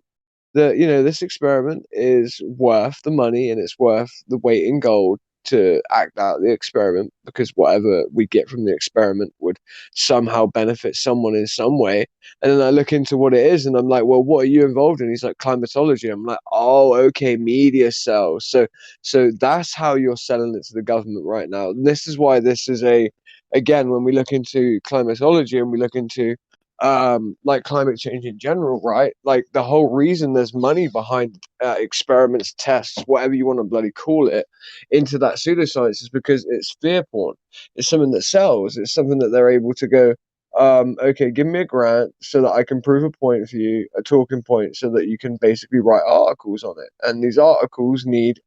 that this experiment is worth the money and it's worth the weight in gold to act out the experiment, because whatever we get from the experiment would somehow benefit someone in some way. And then I look into what it is and I'm like, well, what are you involved in? He's like, climatology. I'm like, oh, okay, media cells. So that's how you're selling it to the government right now. And this is why this is again, when we look into climatology and we look into like climate change in general, right? Like the whole reason there's money behind experiments, tests, whatever you want to bloody call it, into that pseudoscience is because it's fear porn. It's something that sells. It's something that they're able to go, okay, give me a grant so that I can prove a point for you, a talking point, so that you can basically write articles on it. And these articles need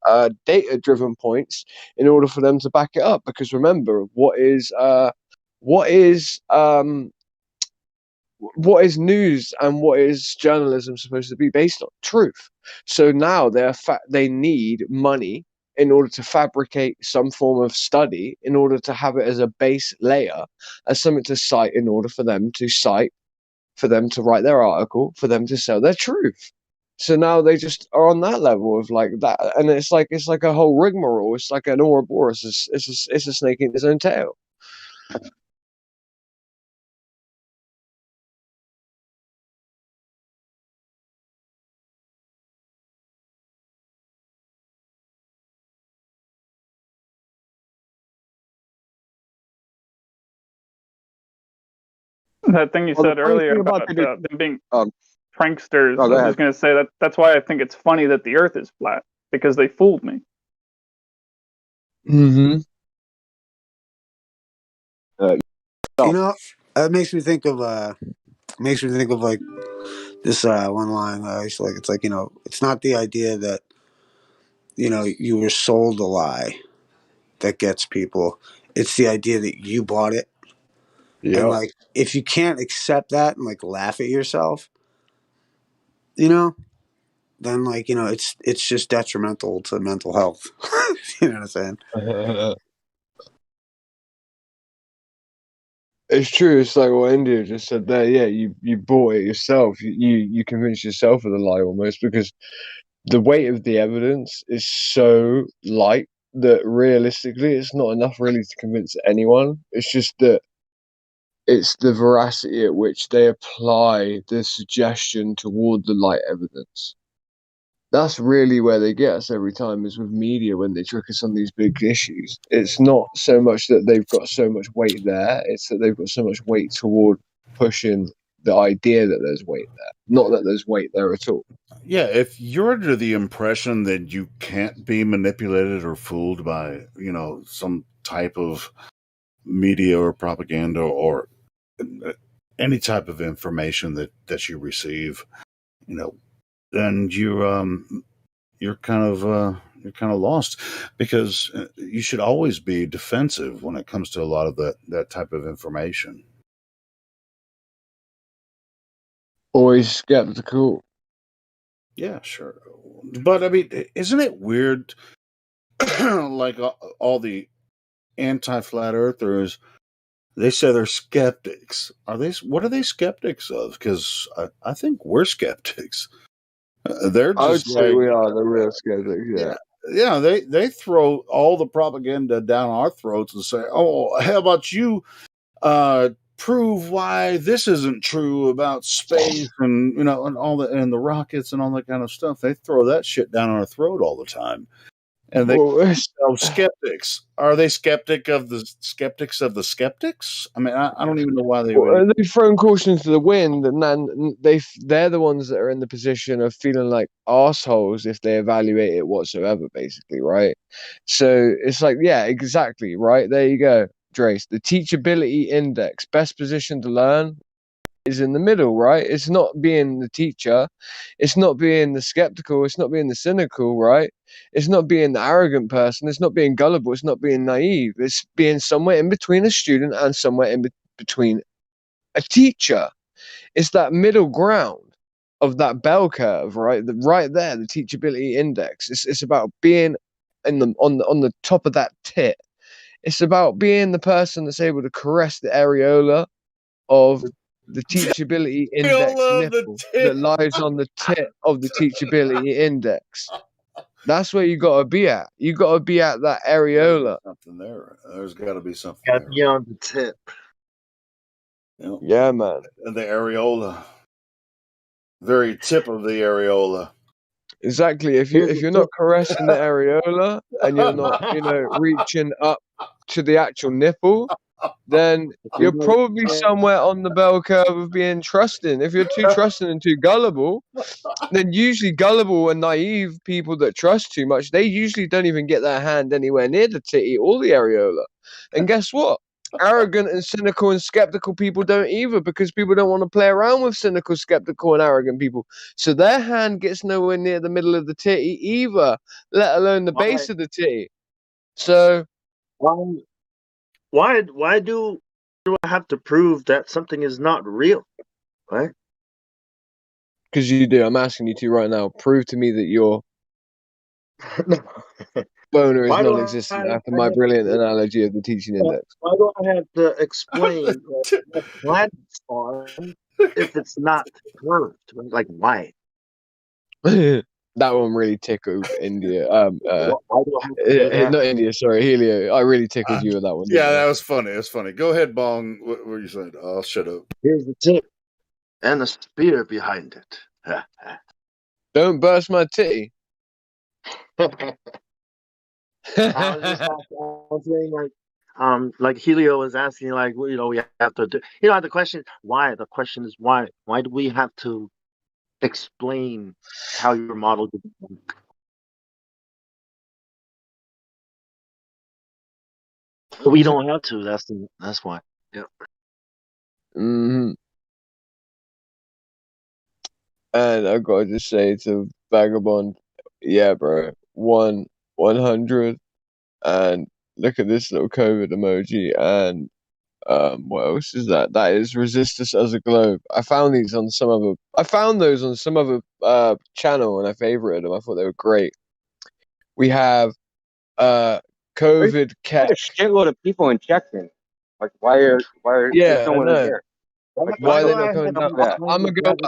data-driven points in order for them to back it up. Because remember, what is news and what is journalism supposed to be based on? Truth. So now they need money in order to fabricate some form of study, in order to have it as a base layer, as something to cite, in order for them to cite, for them to write their article, for them to sell their truth. So now they just are on that level of like that, and it's like a whole rigmarole. It's like an Ouroboros. It's a snake in its own tail. That thing you Well, the said funny earlier thing about about the them being um, pranksters, oh, I go was ahead. just going to say that's why I think it's funny that the Earth is flat, because they fooled me. Mm-hmm. You know, that makes me think of like this one line I used to like. It's like, it's not the idea that you were sold a lie that gets people. It's the idea that you bought it. And Yeah. like, if you can't accept that and like laugh at yourself, then like, it's just detrimental to mental health. You know what I'm saying? It's true. It's like what India just said there. Yeah, you bought it yourself. You convinced yourself of the lie almost, because the weight of the evidence is so light that realistically it's not enough really to convince anyone. It's just that it's the veracity at which they apply the suggestion toward the light evidence. That's really where they get us every time, is with media when they trick us on these big issues. It's not so much that they've got so much weight there, it's that they've got so much weight toward pushing the idea that there's weight there, not that there's weight there at all. Yeah, if you're under the impression that you can't be manipulated or fooled by, some type of media or propaganda or any type of information that you receive, then you're kind of lost, because you should always be defensive when it comes to a lot of that type of information. Always skeptical. Yeah, sure. But I mean, isn't it weird? Like all the anti-flat earthers They say they're skeptics. Are they? What are they skeptics of? Because I think we're skeptics. They're I would just say like, we are the real skeptics. Yeah. yeah. They throw all the propaganda down our throats and say, "Oh, how about you prove why this isn't true about space and and all and the rockets and all that kind of stuff." They throw that shit down our throat all the time. And they call themselves skeptics. Are they skeptics of the skeptics? I mean, I don't even know why they would. They've thrown caution to the wind, and then they're the ones that are in the position of feeling like assholes if they evaluate it whatsoever, basically, right? So it's like, yeah, exactly, right? There you go, Drace. The teachability index, best position to learn, is in the middle, right? It's not being the teacher, it's not being the skeptical, it's not being the cynical, right? It's not being the arrogant person, it's not being gullible, it's not being naive. It's being somewhere in between a student and somewhere in between a teacher. It's that middle ground of that bell curve, right? Right there, the teachability index. It's about being on the top of that tit. It's about being the person that's able to caress the areola of the teachability index nipple that lies on the tip of the teachability index. That's where you gotta be at. You gotta be at that areola. Something there. There's got to be something Gotta there. be on the tip. Yeah, man. The areola, very tip of the areola. Exactly. If you're not caressing the areola and you're not, reaching up to the actual nipple, then you're probably somewhere on the bell curve of being trusting. If you're too trusting and too gullible, then usually gullible and naive people that trust too much, they usually don't even get their hand anywhere near the titty or the areola. And guess what? Arrogant and cynical and skeptical people don't either, because people don't want to play around with cynical, skeptical, and arrogant people. So their hand gets nowhere near the middle of the titty either, let alone the base of the titty. So Why do I have to prove that something is not real? Right? because you do. I'm asking you to right now. Prove to me that your boner is Why do I non-existent have- after I my have brilliant to- analogy of the teaching index. Why do I have to explain what planets are if it's not proved? Like why? That one really tickled India. Why do I have to do that? Not India, sorry, Helio. I really tickled you with that one. Yeah, didn't I? that was funny. That's funny. Go ahead, Bong. What were you saying? Oh, shut up. Here's the tip and the spear behind it. Don't burst my titty. I was just answering like Helio was asking, like, we have to do, the question, why? The question is why? Why do we have to explain how your model did work? We don't have to. That's why. Yeah. hmm And I gotta just say to Vagabond, yeah, bro, 100, and look at this little COVID emoji, and what else is that? That is resist us as a globe. I found those on some other channel, and I favorited them. I thought they were great. We have COVID cat. There's a shitload of people in check-in. Like, why are Yeah, there's no I one know. here? Like, why are they not coming down? I'm gonna go up.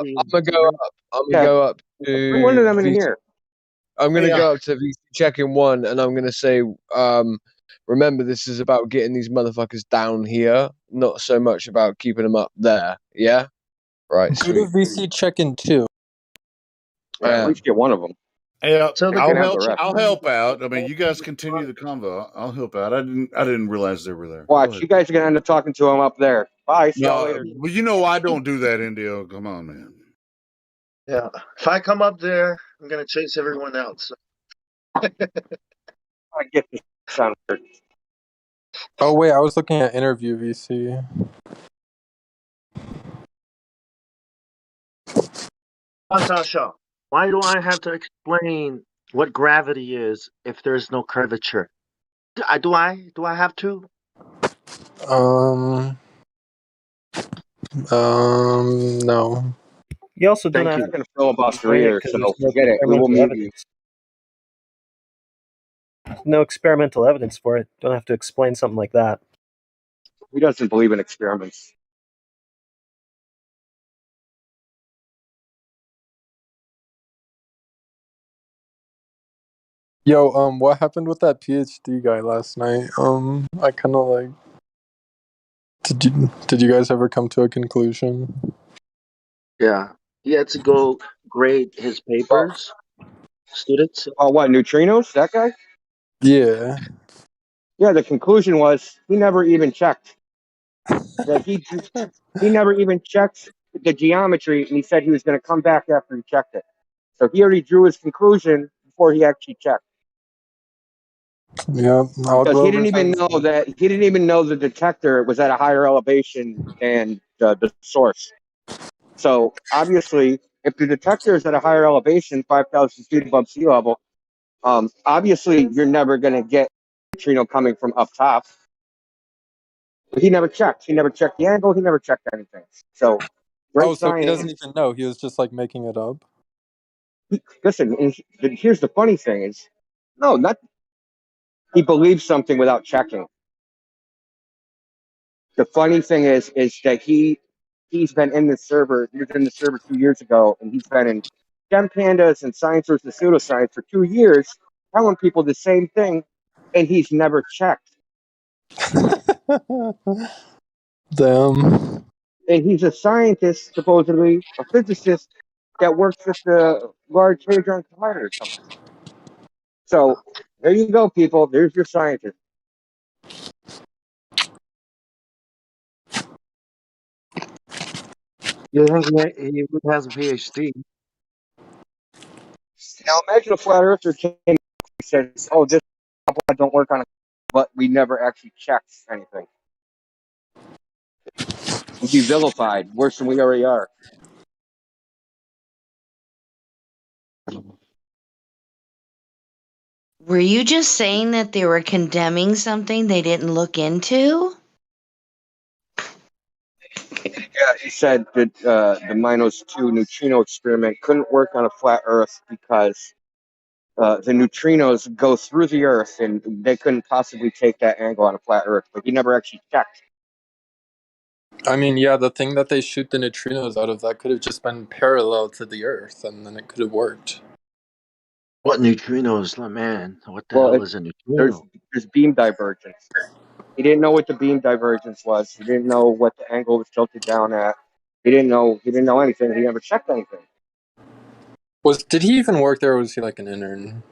I'm gonna go up to. Bring one of them in VC here. I'm gonna go up to VC check-in 1, and I'm gonna say, remember, this is about getting these motherfuckers down here, not so much about keeping them up there. Yeah, right. Go Sweet. to VC check-in 2. At least get one of them. Yeah, So they I'll can have help. the rest. I'll help out. I mean, you guys continue the convo. I'll help out. I didn't realize they were there. Watch, you guys are gonna end up talking to them up there. Bye. See y'all No, later. well, you know I don't do that, Indio. Come on, man. Yeah. If I come up there, I'm gonna chase everyone else. I get this sound. Oh wait, I was looking at interview VC. Sasha, why do I have to explain what gravity is if there's no curvature? Do I have to? No. You also don't Thank have you. to Gonna filibuster explain it either, 'cause so there's no forget it. We will experimental mute you. no experimental evidence for it. Don't have to explain something like that. He doesn't believe in experiments. Yo, what happened with that PhD guy last night? I kind of like. Did you guys ever come to a conclusion? Yeah, he had to go grade his papers. Students. Oh, what, neutrinos? That guy? Yeah. Yeah, the conclusion was he never even checked. That he never even checked the geometry, and he said he was going to come back after he checked it. So he already drew his conclusion before he actually checked. Yeah, I'll Because go he over didn't even some. know that he didn't even know the detector was at a higher elevation than the source. So obviously, if the detector is at a higher elevation, 5,000 feet above sea level, obviously you're never going to get neutrino coming from up top. But he never checked. He never checked the angle. He never checked anything. So Oh, great so he science. doesn't even know. He was just like making it up. Listen, and here's the funny thing: is no, not he believes something without checking. The funny thing is that he's been in the server. He was in the server 2 years ago, and he's been in Gem Pandas and Science versus Pseudoscience for 2 years, telling people the same thing, and he's never checked. Damn. And he's a scientist, supposedly a physicist that works at the Large Hadron Collider or something. So there you go, people. There's your scientist. You think he has a PhD? Now imagine a flat earther came and says, "Oh, this don't work on it," but we never actually checked anything. We'd be vilified worse than we already are. Were you just saying that they were condemning something they didn't look into? Yeah, he said that the -2 neutrino experiment couldn't work on a flat Earth because the neutrinos go through the Earth, and they couldn't possibly take that angle on a flat Earth. But he never actually checked. I mean, yeah, the thing that they shoot the neutrinos out of that could have just been parallel to the Earth, and then it could have worked. What neutrinos, man? What the Well, hell is a there's neutrino? beam divergence. He didn't know what the beam divergence was. He didn't know what the angle was tilted down at. He didn't know. He didn't know anything. He never checked anything. Did he even work there, or was he like an intern?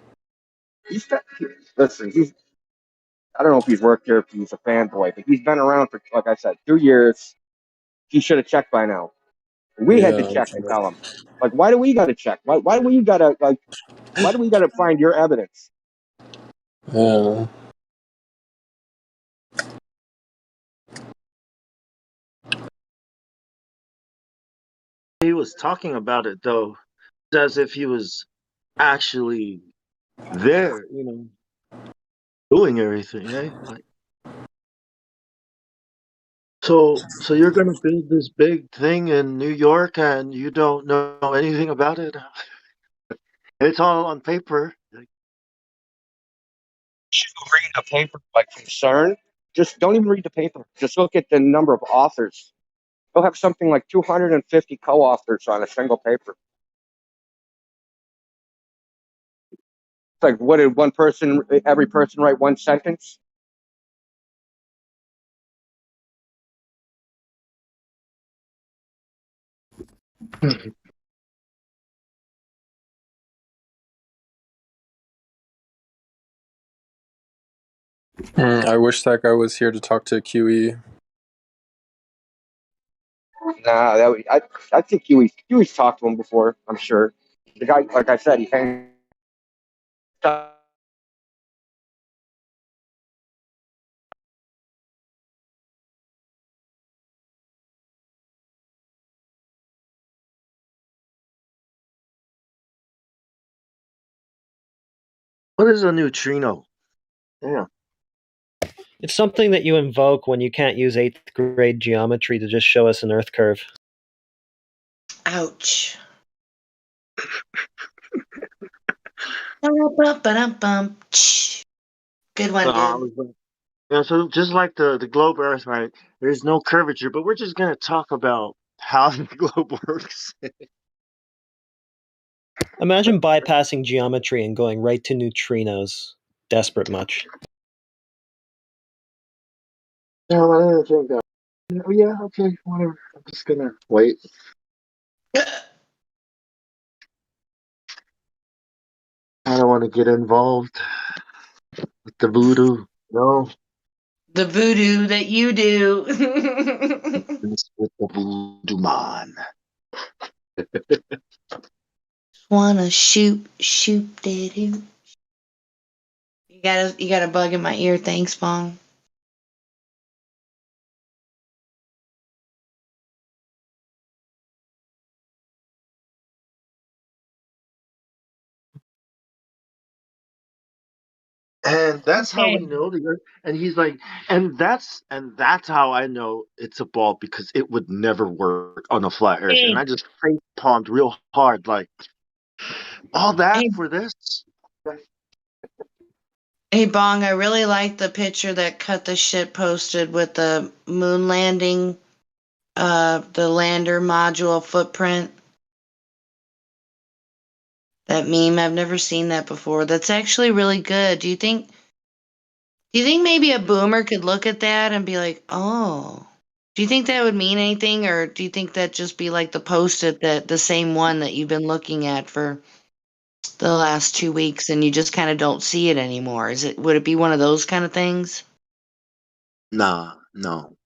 Listen, I don't know if he's worked there, if he's a fanboy, but he's been around for, like I said, 2 years. He should have checked by now. We had to Yeah. check and tell him. Like, why do we got to check? Why do we got to Why do we got to find your evidence? Yeah. He was talking about it though, as if he was actually there, doing everything, eh? Like, so you're gonna build this big thing in New York and you don't know anything about it? It's all on paper. Like, You should read a paper like from CERN. Just don't even read the paper. Just look at the number of authors. They'll have something like 250 co-authors on a single paper. It's like, what did every person write one sentence? I wish that guy was here to talk to QE. Nah, I think Huey's talked to him before. I'm sure. The guy, like I said, he hangs. what is a neutrino? Yeah. It's something that you invoke when you can't use 8th grade geometry to just show us an Earth curve. Ouch. Ba-da-ba-ba-dum-bum. Good one, I dude. was Yeah, so just like the globe Earth, right? There's no curvature, but we're just gonna talk about how the globe works. Imagine bypassing geometry and going right to neutrinos. Desperate much. No, I didn't think that. Oh yeah, okay, whatever. I'm just gonna wait. I don't want to get involved with the voodoo. No, The voodoo that you do. it's with the voodoo man. Wanna shoot that hoop. You got a bug in my ear. Thanks, Bong. And that's how we Okay. know the Earth. And he's like, and that's how I know it's a ball because it would never work on a flat Earth. And Hey, I just face palmed real hard, like all that hey, for this. hey, Bong. I really like the picture that Cut the Shit posted with the moon landing, the lander module footprint. That meme. I've never seen that before. That's actually really good. Do you think maybe a boomer could look at that and be like, "Oh"? Do you think that would mean anything, or do you think that just be like the post-it that the same one that you've been looking at for the last 2 weeks and you just kind of don't see it anymore? Would it be one of those kind of things? Nah, no.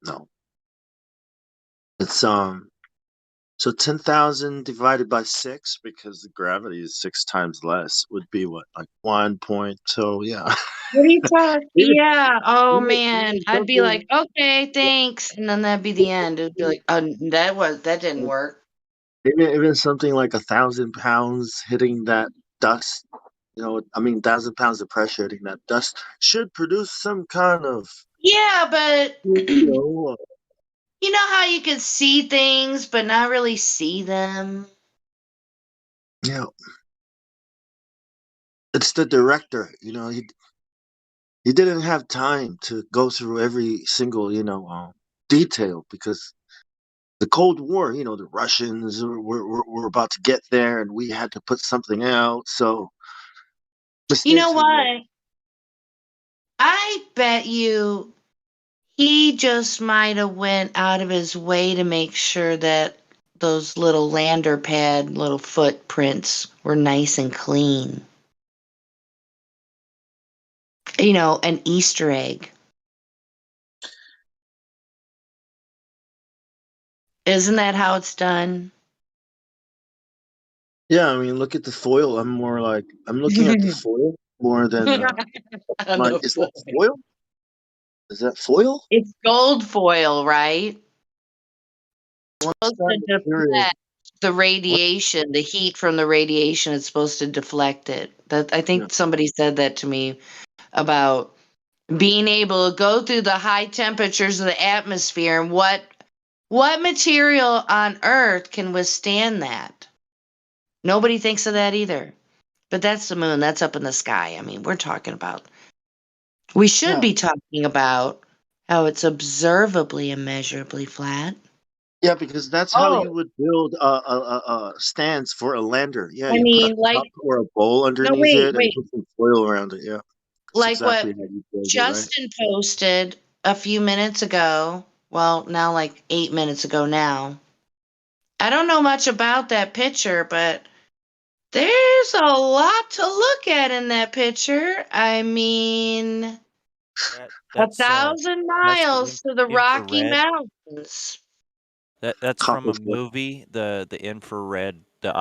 It's so 10,000 divided by 6 because the gravity is 6 times less would be what, like 1 point. So yeah. What are you talking? even, Yeah. Oh man, even I'd be like, something okay, thanks, and then that'd be the end. It'd be like, oh, that didn't work. even something like 1,000 pounds hitting that dust, I mean 1,000 pounds of pressure hitting that dust should produce some kind of Yeah, but you know, you know how you can see things but not really see them. you know, it's the director, he didn't have time to go through every single, detail because the Cold War, the Russians were about to get there and we had to put something out. So You know mistakes were made. what? I bet you he just might have went out of his way to make sure that those little lander pad little footprints were nice and clean. An Easter egg. Isn't that how it's done? Yeah, I mean, look at the foil. I'm looking at the foil more than like, The is that foil. foil? Is that foil? It's gold foil, right? What's Supposed that to material? deflect the What? radiation, the heat from the radiation is supposed to deflect it. That I Yeah. think somebody said that to me about being able to go through the high temperatures of the atmosphere and what material on earth can withstand that. Nobody thinks of that either. But that's the moon, that's up in the sky. I mean, we should Yeah. be talking about how it's observably and measurably flat. Yeah, because that's how Oh, you would build a stands for a lander. Yeah, I you put a mean, like, cup or a bowl no, underneath wait, it and wait. put some foil around it. Yeah, that's Like what exactly how you build it, right? Justin posted a few minutes ago. Well, now like 8 minutes ago now. I don't know much about that picture, but there's a lot to look at in that picture. I mean, a thousand That's the miles to the Rocky infrared. Mountains. That's from Copper a foil. movie, the infrared, the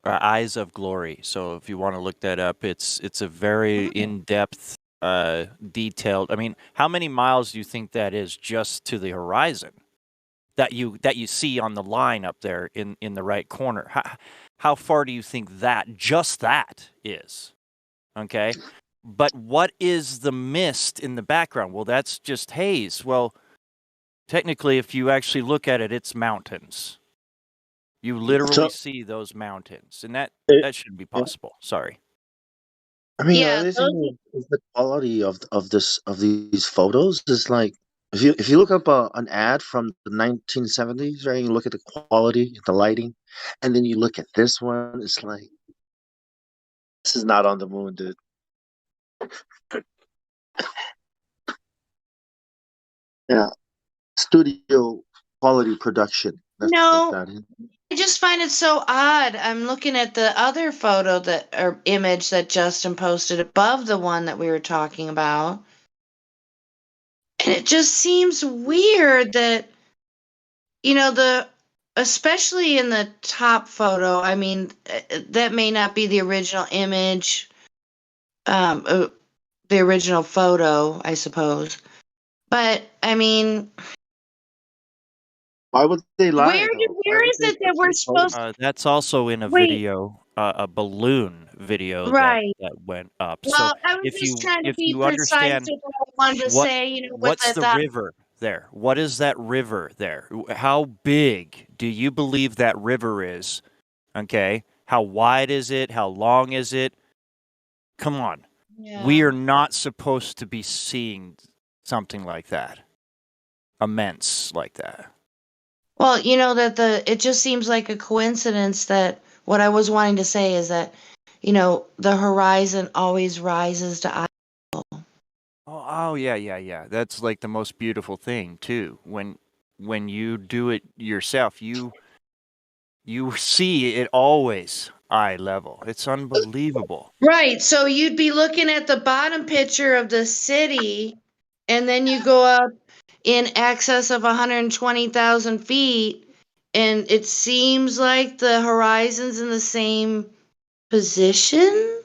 eyes of glory. So if you want to look that up, it's a very in depth, detailed. I mean, how many miles do you think that is just to the horizon that you see on the line up there in the right corner? How far do you think that is? Okay. But what is the mist in the background? Well, that's just haze. Well, technically, if you actually look at it, it's mountains. You literally So see those mountains, and that it, that shouldn't be yeah. possible. Sorry. I mean, the Yeah, other those. thing is the quality of these photos is like if you look up an ad from the 1970s, right? You look at the quality, the lighting, and then you look at this one. It's like this is not on the moon, dude. Yeah, studio quality production. That's what No, that is. I just find it so odd. I'm looking at the other photo that or image that Justin posted above the one that we were talking about. And it just seems weird that, the especially in the top photo, I mean, that may not be the original image, the original photo, I suppose. But I mean, Why would they lie where though? Why where would is they it put that we're fake photos? supposed That's also in a wait, video, a balloon video that right. went up. So Well, I was just trying to if be you precise understand with what I wanted to what say, with what's the the river there? What is that river there? How big do you believe that river is? Okay, how wide is it? How long is it? Come on, we yeah. are not supposed to be seeing something like that, immense like that. Well, that it just seems like a coincidence that what I was wanting to say is that, the horizon always rises to eye level. Oh, yeah, yeah, yeah. That's like the most beautiful thing too. When you do it yourself, you see it always eye level. It's unbelievable. Right. So you'd be looking at the bottom picture of the city, and then you go up in excess of 120,000 feet, and it seems like the horizon's in the same position.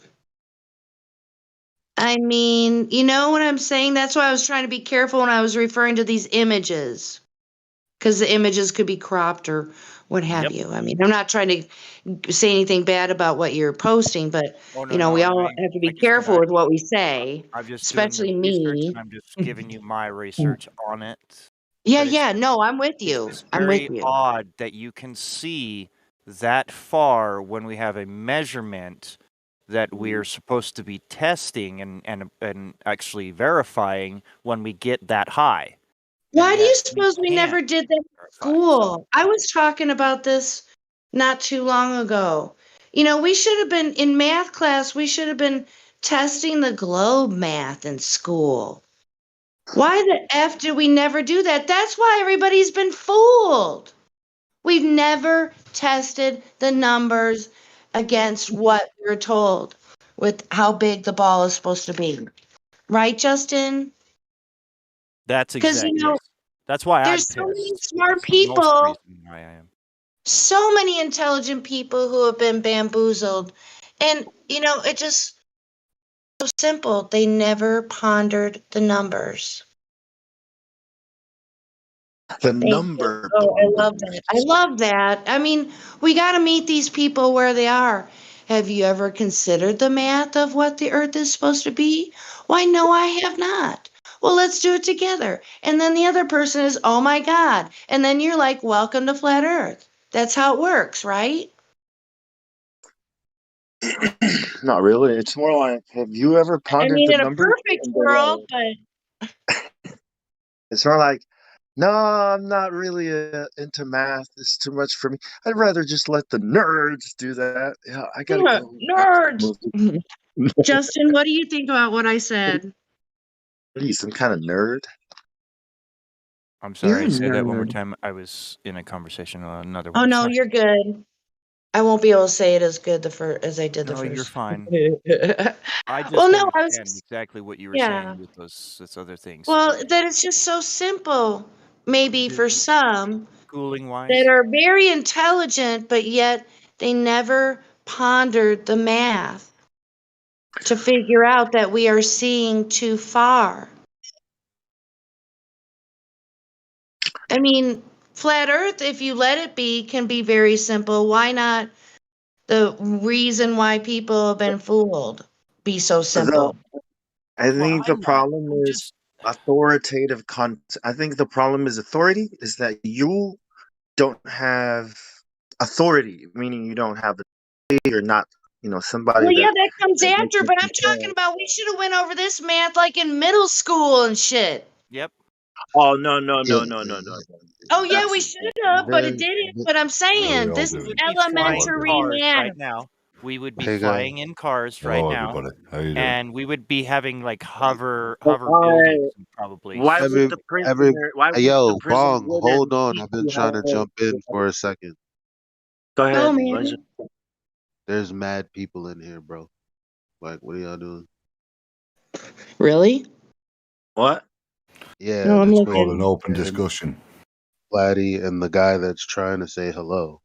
I mean, you know what I'm saying? That's why I was trying to be careful when I was referring to these images, because the images could be cropped or what have Yep. you. I mean, I'm not trying to say anything bad about what you're posting, but Oh no, we no. all have to be Like I said, careful with what we say, I'm just doing the especially research me. and I'm just giving you my research on it. Yeah, But it's yeah. No, I'm with it's you. just I'm with very you. odd that you can see that far when we have a measurement that we're supposed to be testing and actually verifying when we get that high. And Why do you yet we suppose we can't never did that in verify. school? I was talking about this not too long ago. We should have been in math class, we should have been testing the globe math in school. Why the F did we never do that? That's why everybody's been fooled. We've never tested the numbers against what we're told with how big the ball is supposed to be. Right, Justin? That's Because, exact. Yes. That's why I'm there's so many pissed. smart That's the most people, reason why I am. so many intelligent people who have been bamboozled. And, it just so simple. They never pondered the numbers. The Thank you. number Oh, I love ponders. that. I love that. I mean, we got to meet these people where they are. Have you ever considered the math of what the earth is supposed to be? Why, no, I have not. Well, let's do it together. And then the other person is, oh my God. And then you're like, welcome to flat earth. That's how it works, right? Not really. It's more like, have you ever I pondered mean, the in a numbers? perfect And they're world, like, but it's more like, no, I'm not really into math. It's too much for me. I'd rather just let the nerds do that. Yeah, I gotta go watch that nerds. movie. Justin, what do you think about what I said? What are you, some kind of nerd? I'm You're sorry. a Say that one more nerd. time. I was in a conversation on another Oh one. no, Sorry. you're good. I won't be able to say it as good as I did the No, you're first. fine. I Well, just no, I was understand just, exactly what you were yeah. saying with those other things. Well, that it's just so simple, maybe The for some schooling that wise. are very intelligent, but yet they never pondered the math to figure out that we are seeing too far. I mean, flat Earth, if you let it be, can be very simple. Why not the reason why people have been fooled be so The, simple? I Well, think the I'm not. problem I'm is just. authoritative I think the problem is authority, is that you don't have authority, meaning you don't have the, you're not somebody Well, yeah, that that comes they after, can but I'm talking compare. about we should have went over this math like in middle school and shit. Yep. Oh no no Yeah, no no no no! Oh yeah, we That's should have, but it then, didn't. But I'm we saying all this do is it. Be We all flying do elementary it. cars math. right now. We would be Hey guys. flying in cars right Hello now, everybody. How you doing? and we would be having like hover why. buildings probably. Why would the Every prisoner? Why would the yo, prison Bong, warden hold on. teach I've been you how trying to to? jump in for a second. Go Oh ahead, man, Elijah. There's mad people in here, bro. Like, what are y'all doing? really? What? Yeah, No, I'm it's Called an looking. open and discussion. Flatty and the guy that's trying to say hello.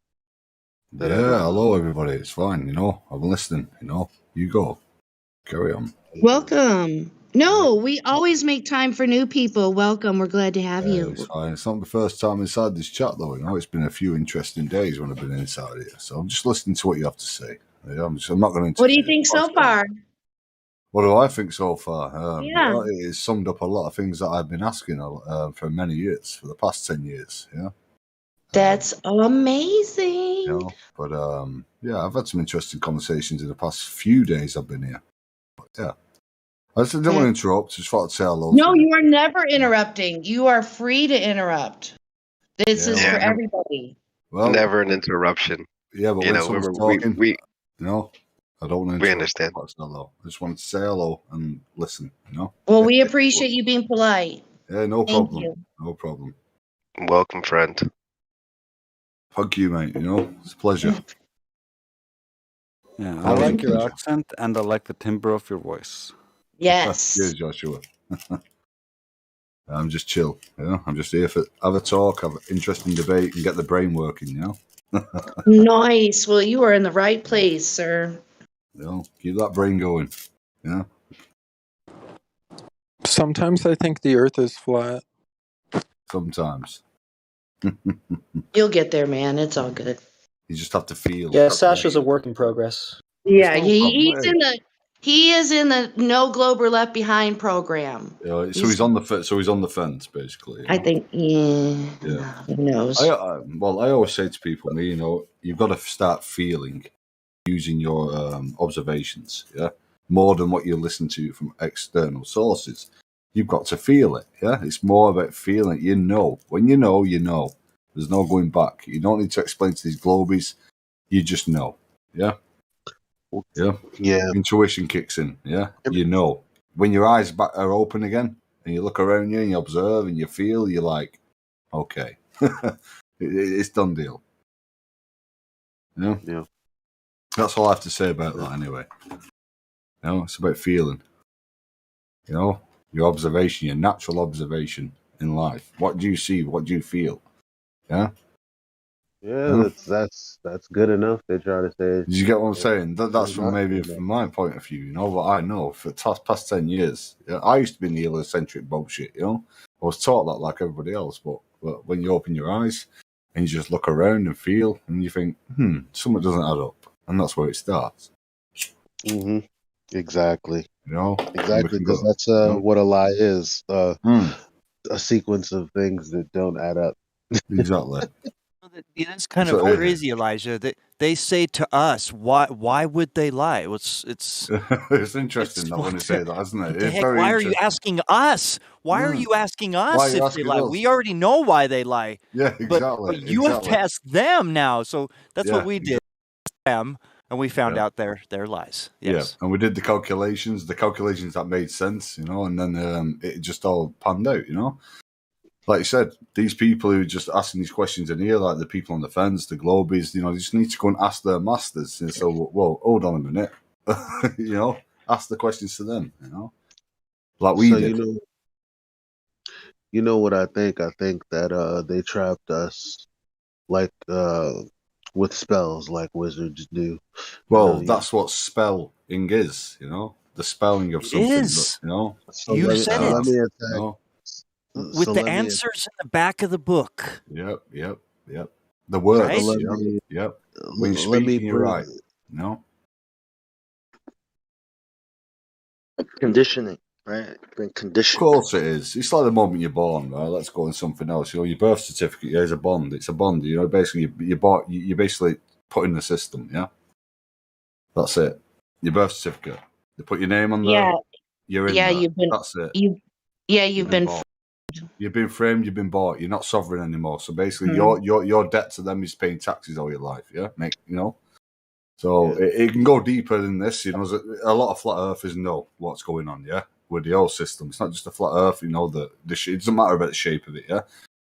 That I Yeah, don't hello know. everybody. It's fine, I'm listening, You go. Carry on. Welcome. No, we always make time for new people. Welcome. We're glad to have It's you. fine. It's not the first time inside this chat though, It's been a few interesting days when I've been inside here. So I'm just listening to what you have to say. Yeah, I'm not going to What do you interfere. think so far? What do I think so far? Yeah. Well, it's summed up a lot of things that I've been asking for many years, for the past 10 years, That's amazing. But yeah, I've had some interesting conversations in the past few days I've been here. But yeah, I just didn't want to interrupt. Just thought I'd say hello. No, you are never interrupting. You are free to interrupt. This is for Yeah. everybody. Well, Never an interruption. yeah, but You when know, someone's we talking, I don't want to interrupt. we understand. That's hello. I just wanted to say hello and listen, Well, we appreciate you being polite. Yeah, no Thank problem. you. No problem. Welcome, friend. Thank you, mate. It's a pleasure. Yeah, I Always a like your pleasure. accent and I like the timbre of your voice. Yes. Cheers, Joshua. I'm just chill, I'm just here for have a talk, have an interesting debate, and get the brain working, Nice. Well, you are in the right place, sir. Keep that brain going, Sometimes I think the Earth is flat. Sometimes. You'll get there, man. It's all good. You just have to feel. Yeah, Sasha's a work in progress. Yeah, no problem. he is in the No Glober Left Behind program. So he's on the fence, basically. I think, who knows? I always say to people, you've got to start feeling, using your observations, more than what you listen to from external sources. You've got to feel it, It's more about feeling it. When you know. There's no going back. You don't need to explain to these globies. You just know, Yeah. Intuition kicks in, When your eyes are open again and you look around you and you observe and you feel, you're like, okay, it's done deal. Yeah. That's all I have to say about that anyway. It's about feeling. Your observation, your natural observation in life. What do you see? What do you feel? Yeah. Yeah, that's good enough. They try to say. Did you get what I'm saying? That's from my point of view, What I know for the past 10 years, I used to be in the heliocentric bullshit, I was taught that like everybody else, but when you open your eyes and you just look around and feel, and you think, something doesn't add up, and that's where it starts. Mm-hmm. Exactly. Exactly, because that's what a lie is. A sequence of things that don't add up. Exactly. It's kind of crazy, Elijah. That they say to us, "Why would they lie?" It's it's interesting that when they say that, isn't it? What the heck? Why are you asking us? Why are you asking us if they lie? We already know why they lie. Yeah, exactly. But you have to ask them now. So that's what we did. Them, and we found out their lies. Yes. Yeah, and we did the calculations that made sense, and then it just all panned out, Like you said, these people who are just asking these questions in here, like the people on the fence, the globies, they just need to go and ask their masters. And so, well, hold on a minute, ask the questions to them, like we did. You know what I think? I think that they trapped us like with spells, like wizards do. Well, that's what spelling is, the spelling of something. Is. So you said it. Let me attack. With the answers in the back of the book. Yep. The words. Right? Yep. When you speak, you're right. Conditioning, right? Been conditioned. Of course it is. It's like the moment you're born, right? Let's go on something else. Your birth certificate is a bond. It's a bond. Basically, you basically put in the system, That's it. Your birth certificate. They put your name on Yeah. there. You're in Yeah, there. you've been That's it. you've been bought. You've been framed. You've been bought. You're not sovereign anymore. So basically, Mhm. your debt to them is paying taxes all your life. Yeah, So it can go deeper than this. A lot of flat earthers know what's going on. Yeah, with the whole system. It's not just a flat earth. It doesn't matter about the shape of it. Yeah,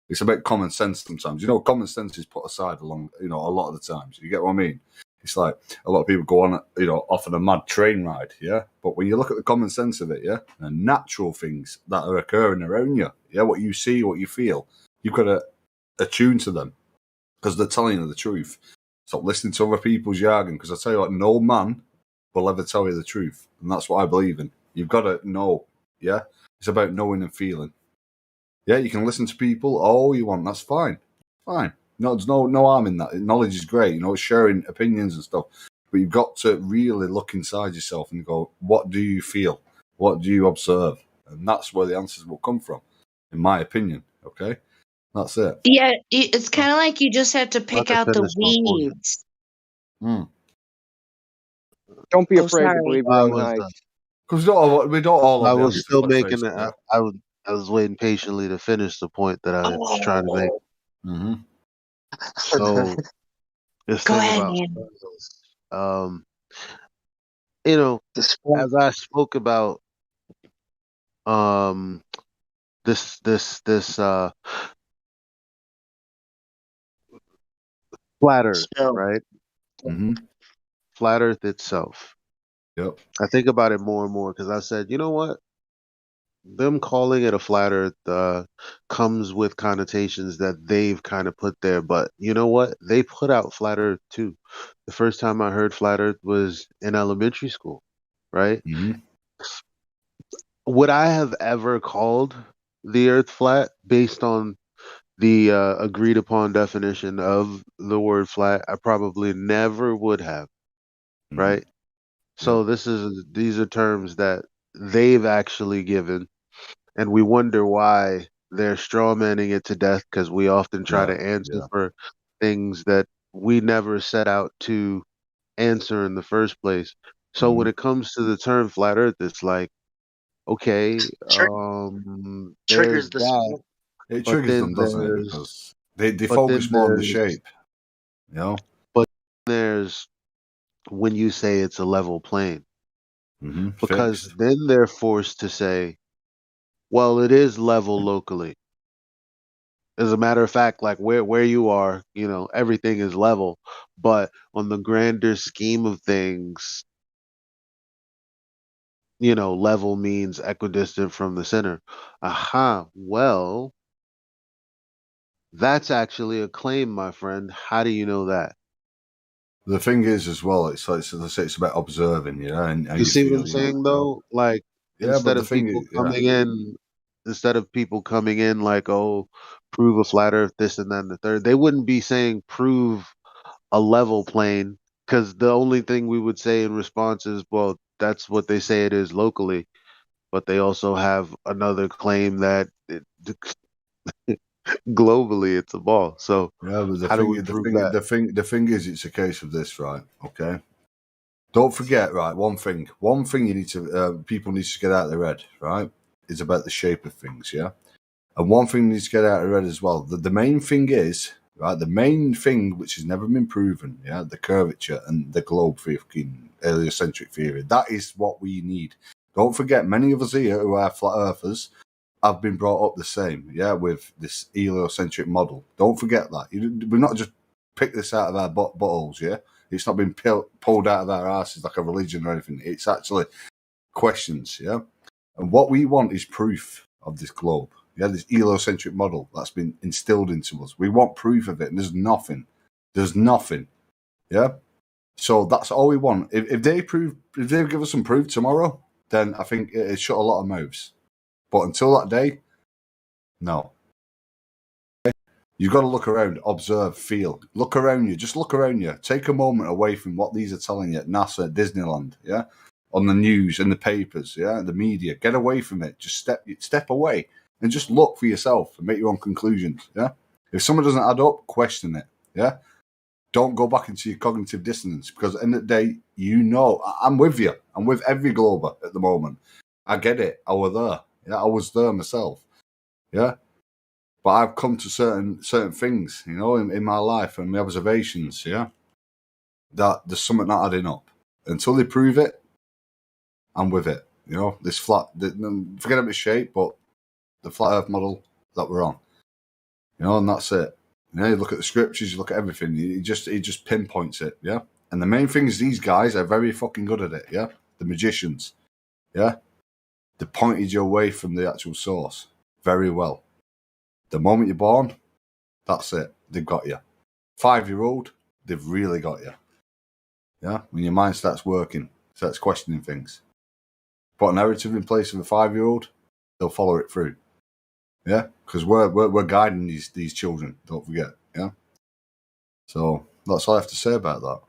it's about common sense sometimes. Common sense is put aside a lot of the times. You get what I mean? It's like a lot of people go on, off on a mad train ride, yeah? But when you look at the common sense of it, yeah, the natural things that are occurring around you, yeah, what you see, what you feel, you've got to attune to them because they're telling you the truth. Stop listening to other people's jargon because I tell you what, no man will ever tell you the truth. And that's what I believe in. You've got to know, yeah? It's about knowing and feeling. Yeah, you can listen to people all you want. That's fine. Fine. No, there's no harm in that. Knowledge is great, sharing opinions and stuff. But you've got to really look inside yourself and go, what do you feel? What do you observe? And that's where the answers will come from, in my opinion. Okay? That's it. Yeah, it's kind of like you just have to Let pick me out the finish my point. weeds. Don't be Oh, afraid to sorry. believe your I own was hype. Because we don't all I have the was answers, still let's making face it. it. I was waiting patiently to finish the point that I was trying to make. Mm-hmm. So this Go thing ahead, about man. um, as I spoke about this flat Earth, right? Mm-hmm. Flat Earth itself. Yep. I think about it more and more because I said, you know what? Them calling it a flat Earth comes with connotations that they've kind of put there. But you know what? They put out flat Earth too. The first time I heard flat Earth was in elementary school, right? Mm-hmm. Would I have ever called the Earth flat based on the agreed upon definition of the word flat? I probably never would have, right? So these are terms that they've actually given, and we wonder why they're strawmanning it to death because we often try to answer for things that we never set out to answer in the first place. So when it comes to the term flat Earth, it's like, okay, there's Triggers the that, It but triggers them, then doesn't it? there's Because they but then focus more on the there's shape, but there's when you say it's a level plane. Mm-hmm. Because Fixed. then they're forced to say, well, it is level locally. As a matter of fact, like where you are, everything is level. But on the grander scheme of things, level means equidistant from the center. Aha. Well, that's actually a claim, my friend. How do you know that? The thing is, as well, it's like, as I say, it's about observing, and how You you see what feel. I'm saying, though? Like, Yeah, but the thing is, instead of people coming in like, oh, prove a flat Earth, this and that and the third, they wouldn't be saying prove a level plane because the only thing we would say in response is, well, that's what they say it is locally, but they also have another claim that globally it's a ball. So yeah, but how do we prove that? the thing is, it's a case of this, right? Okay. Don't forget, right? One thing you need to people need to get out of their head, right? Is about the shape of things, yeah. And one thing needs to get out of their head as well. The main thing is, right? The main thing which has never been proven, yeah, the curvature and the globe fucking heliocentric theory. That is what we need. Don't forget, many of us here who are flat earthers have been brought up the same, yeah, with this heliocentric model. Don't forget that. We're not just picked this out of our buttholes, yeah. It's not been pulled out of our asses like a religion or anything. It's actually questions, yeah. And what we want is proof of this globe, yeah, this heliocentric model that's been instilled into us. We want proof of it, and there's nothing. There's nothing, yeah. So that's all we want. If they give us some proof tomorrow, then I think it shut a lot of mouths. But until that day, no. You've got to look around, observe, feel. Look around you. Just look around you. Take a moment away from what these are telling you at NASA, Disneyland, yeah? On the news, in the papers, yeah? The media. Get away from it. Just step away and just look for yourself and make your own conclusions, yeah? If someone doesn't add up, question it, yeah? Don't go back into your cognitive dissonance, because at the end of the day, I'm with you. I'm with every Glober at the moment. I get it. I was there. Yeah, I was there myself. Yeah. But I've come to certain things, in my life and my observations, yeah, that there's something not adding up. Until they prove it, I'm with it. This forget about the shape, but the flat Earth model that we're on, and that's it. You look at the scriptures, you look at everything. He just pinpoints it, yeah. And the main thing is these guys are very fucking good at it, yeah. The magicians, yeah. They pointed you away from the actual source very well. The moment you're born, that's it. They've got you. 5-year-old, they've really got you. Yeah, when your mind starts working, starts questioning things. Put a narrative in place of a 5-year-old, they'll follow it through. Yeah, because we're guiding these children. Don't forget. Yeah. So that's all I have to say about that.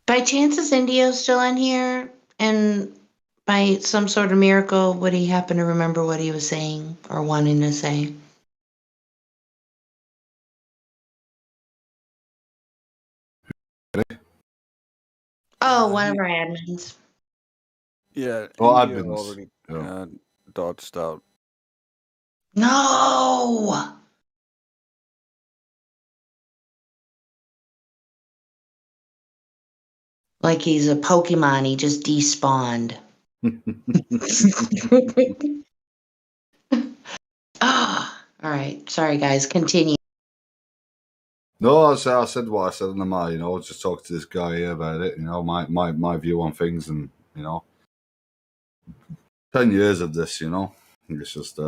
By chance, is Indio still in here? And by some sort of miracle, would he happen to remember what he was saying or wanting to say? Oh, one of our admins. Yeah, Well, India admins. already Yeah. dodged out. No! Like he's a Pokemon, he just despawned. Ah, all right. Sorry, guys. Continue. No, I said what I said in the mind. I was just talking to this guy here about it. My view on things, and 10 years of this. It's just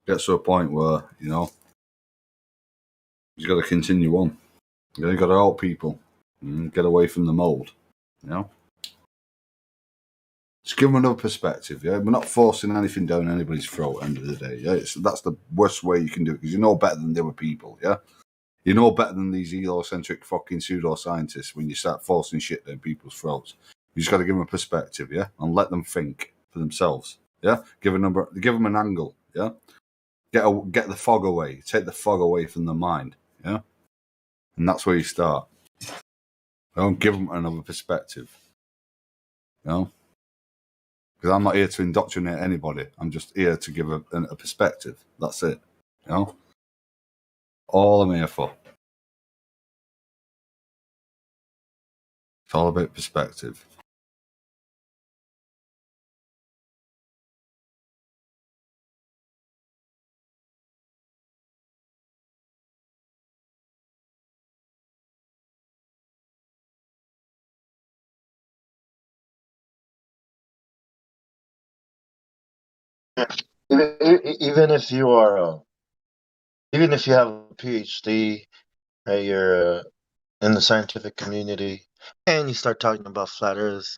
gets to a point where you got to continue on. You got to help people and get away from the mold. Just give them another perspective. Yeah, we're not forcing anything down anybody's throat. At the end of the day, yeah, that's the worst way you can do it, because you know better than the other people. Yeah, you know better than these heliocentric fucking pseudoscientists when you start forcing shit down people's throats. You just got to give them a perspective, yeah, and let them think for themselves. Yeah, give them an angle. Yeah, get the fog away. Take the fog away from the mind. Yeah, and that's where you start. Don't give them another perspective. Because I'm not here to indoctrinate anybody. I'm just here to give a perspective. That's it. All I'm here for. It's all about perspective. Even if you are, even if you have a PhD, right, you're in the scientific community, and you start talking about flat Earth,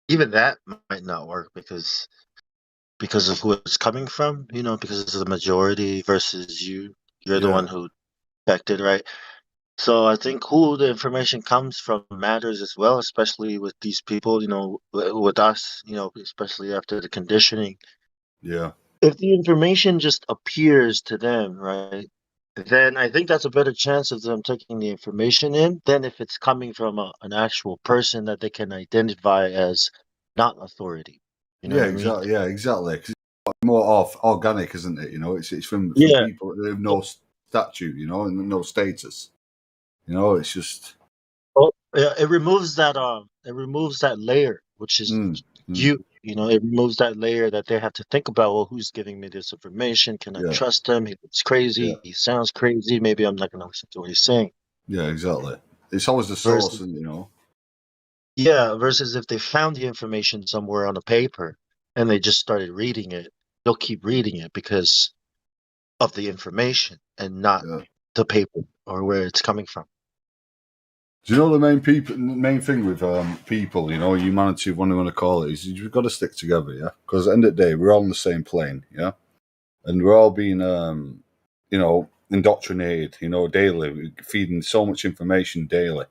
even that might not work because of who it's coming from. Because it's the majority versus you. You're the one who affected, right? So I think who the information comes from matters as well, especially with these people. With us. Especially after the conditioning. Yeah. If the information just appears to them, right, then I think that's a better chance of them taking the information in than if it's coming from an actual person that they can identify as not authority. You know Yeah, what I mean? exactly. Yeah, exactly. 'Cause it's more organic, isn't it? It's from Yeah. people that have no statue, and no status. It's just. Well, yeah, it removes that layer, which is you. It removes that layer that they have to think about. Well, who's giving me this information? Can I Yeah. trust him? He looks crazy. He sounds crazy. Maybe I'm not going to listen to what he's saying. Yeah, exactly. It's always the source, and Yeah, versus if they found the information somewhere on a paper and they just started reading it, they'll keep reading it because of the information and not the paper or where it's coming from. Do you know the main thing with people, humanity, what you want to call it, is you've got to stick together, yeah? Because at the end of the day, we're all on the same plane, yeah? And we're all being, indoctrinated, daily, feeding so much information daily.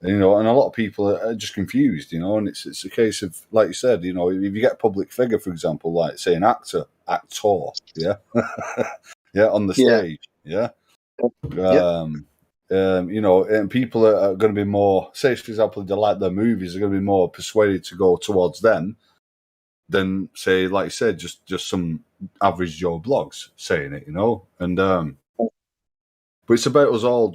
And a lot of people are just confused, and it's a case of, like you said, if you get a public figure, for example, like, say, an actor, yeah? Yeah, on the Yeah. stage, yeah? Yep. And people are going to be more, say, for example, they like their movies, they're going to be more persuaded to go towards them than, say, like you said, just some average Joe blogs saying it, and but it's about us all.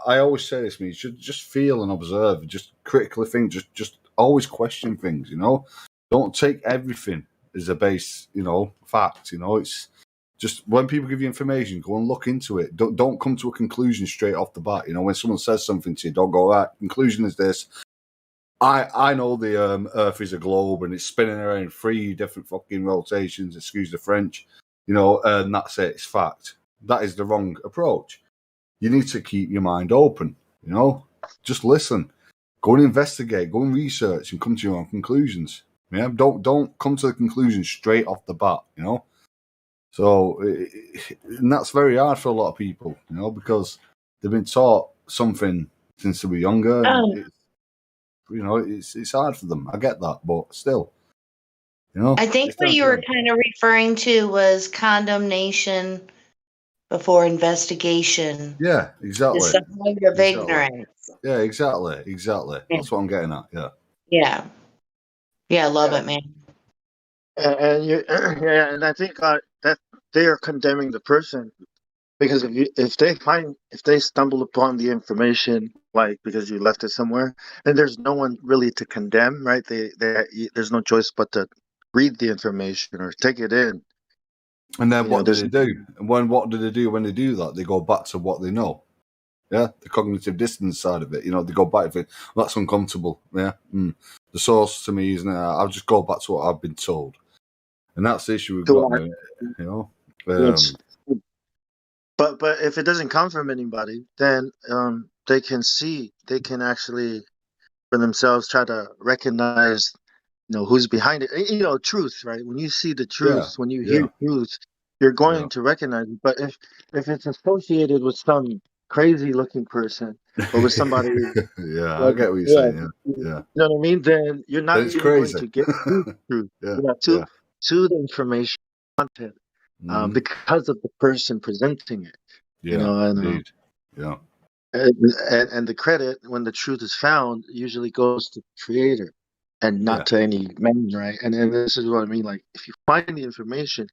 I always say this: you should just feel and observe, just critically think, just always question things. Don't take everything as a base, fact. It's just when people give you information, go and look into it. Don't come to a conclusion straight off the bat. When someone says something to you, don't go, right, conclusion is this. I know the Earth is a globe and it's spinning around 3 different fucking rotations, excuse the French, and that's it, it's fact. That is the wrong approach. You need to keep your mind open, just listen. Go and investigate, go and research and come to your own conclusions. Yeah, don't come to the conclusion straight off the bat, So, and that's very hard for a lot of people, because they've been taught something since they were younger, and it's hard for them. I get that, but still, I think it's what down you to were them. kind of referring to was condemnation before investigation. Yeah, The exactly. sign of Exactly. ignorance. Yeah, exactly. Yeah. That's what I'm getting at. Yeah. Yeah. Yeah, I love Yeah. it, man. And you, yeah, and I think that they are condemning the person because if they stumble upon the information, like because you left it somewhere, and there's no one really to condemn, right? There's no choice but to read the information or take it in. And then what do There's they do? And what do they do when they do that? They go back to what they know. Yeah, the cognitive dissonance side of it. They go back to it. Well, that's uncomfortable. Yeah. The source to me isn't it? I'll just go back to what I've been told. And that's the issue we've got now, It's, but if it doesn't come from anybody, then they can actually for themselves try to recognize who's behind it. Truth, right? When you see the Yeah, truth, when you yeah, hear truth, you're yeah. going to recognize it. But if it's associated with some crazy looking person or with somebody Yeah, I like, get what you're yeah, saying. Yeah, you yeah. know what I mean, then you're Then not it's even going crazy. to get to truth, Yeah, to yeah. the information content Mm-hmm. because of the person presenting it. Yeah, And indeed. Yeah. and the credit when the truth is found usually goes to the creator and Yeah. not to any man, right? And this is what I mean. Like if you find the information,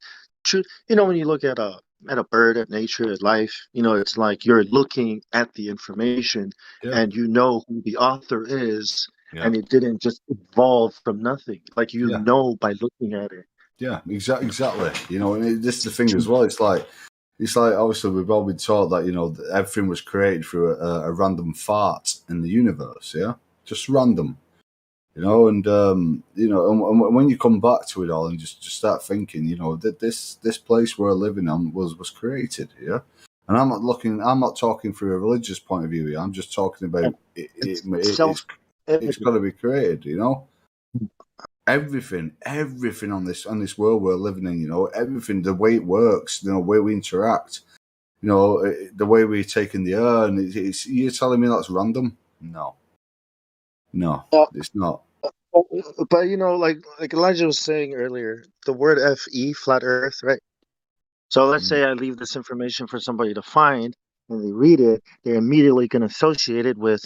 truth. When you look at a bird, at nature, at life, it's like you're looking at the information Yeah. and who the author is, Yeah. and it didn't just evolve from nothing. Like Yeah. by looking at it. Yeah, exactly. And this is the thing as well. It's like obviously we've all been taught that that everything was created through a random fart in the universe. Yeah, just random. And and when you come back to it all and just start thinking, that this place we're living on was created. Yeah, and I'm not talking through a religious point of view here. I'm just talking about It's it's got to be created. Everything on this world we're living in, everything, the way it works, the way we interact, the way we're taking the air, and you're telling me that's random? No, it's not. But like Elijah was saying earlier, the word FE, flat Earth, right? So let's say I leave this information for somebody to find, and they read it, they're immediately going to associate it with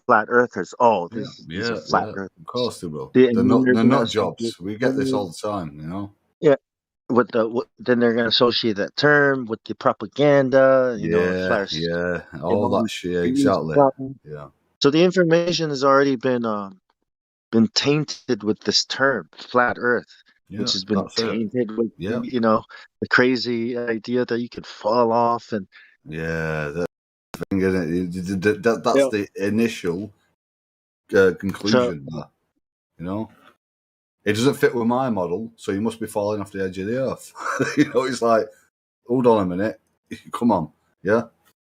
flat earthers. Oh, these are flat Yeah. earthers. Of course they will. And They're then not. they're They're going to not associate jobs. We get this all the time. yeah, then they're going to associate that term with the propaganda, the Yeah, flat, yeah. and All all that these shit. things. Exactly. Yeah, So the information has already been tainted with this term, flat Earth, yeah. which has been That's it. tainted with Yeah, the crazy idea that you could fall off and yeah. The thing, isn't it? That's yeah. the initial So conclusion. It doesn't fit with my model, so you must be falling off the edge of the earth. It's like, hold on a minute, come on, yeah.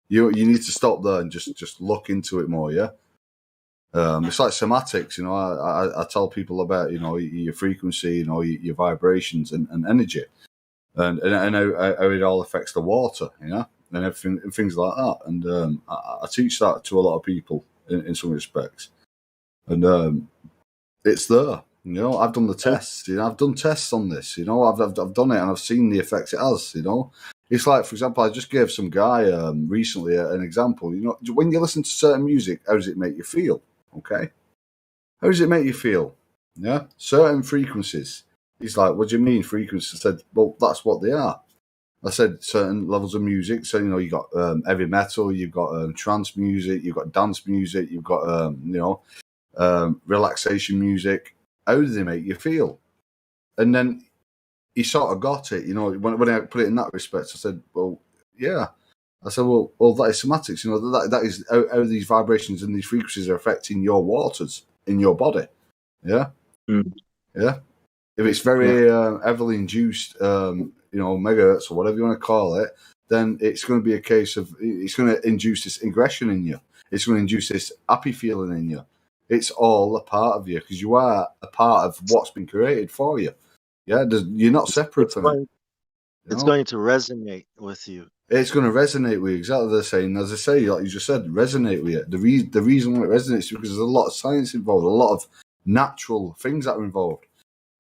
You need to stop there and just look into it more, yeah. It's like somatics, I tell people about, your frequency, your vibrations and energy, and how it all affects the water, and everything and things like that. And I teach that to a lot of people in some respects, and it's there. I've done the tests. I've done tests on this. I've done it and I've seen the effects it has. It's like, for example, I just gave some guy recently an example. When you listen to certain music, how does it make you feel? Okay, how does it make you feel? Yeah, certain frequencies. He's like, what do you mean frequencies? I said, well, that's what they are. I said certain levels of music. So you got heavy metal, you've got trance music, you've got dance music, you've got relaxation music. How do they make you feel? And then he sort of got it. When I put it in that respect, I said, well, yeah. I said, well, that is somatics. That is how these vibrations and these frequencies are affecting your waters in your body. Yeah. Yeah. If it's very heavily induced, megahertz or whatever you want to call it, then it's going to be a case of it's going to induce this aggression in you. It's going to induce this happy feeling in you. It's all a part of you because you are a part of what's been created for you. Yeah, you're not separate from it. It's going to resonate with you. It's going to resonate with you, exactly the same. As I say, like you just said, resonate with you. The reason why it resonates is because there's a lot of science involved, a lot of natural things that are involved.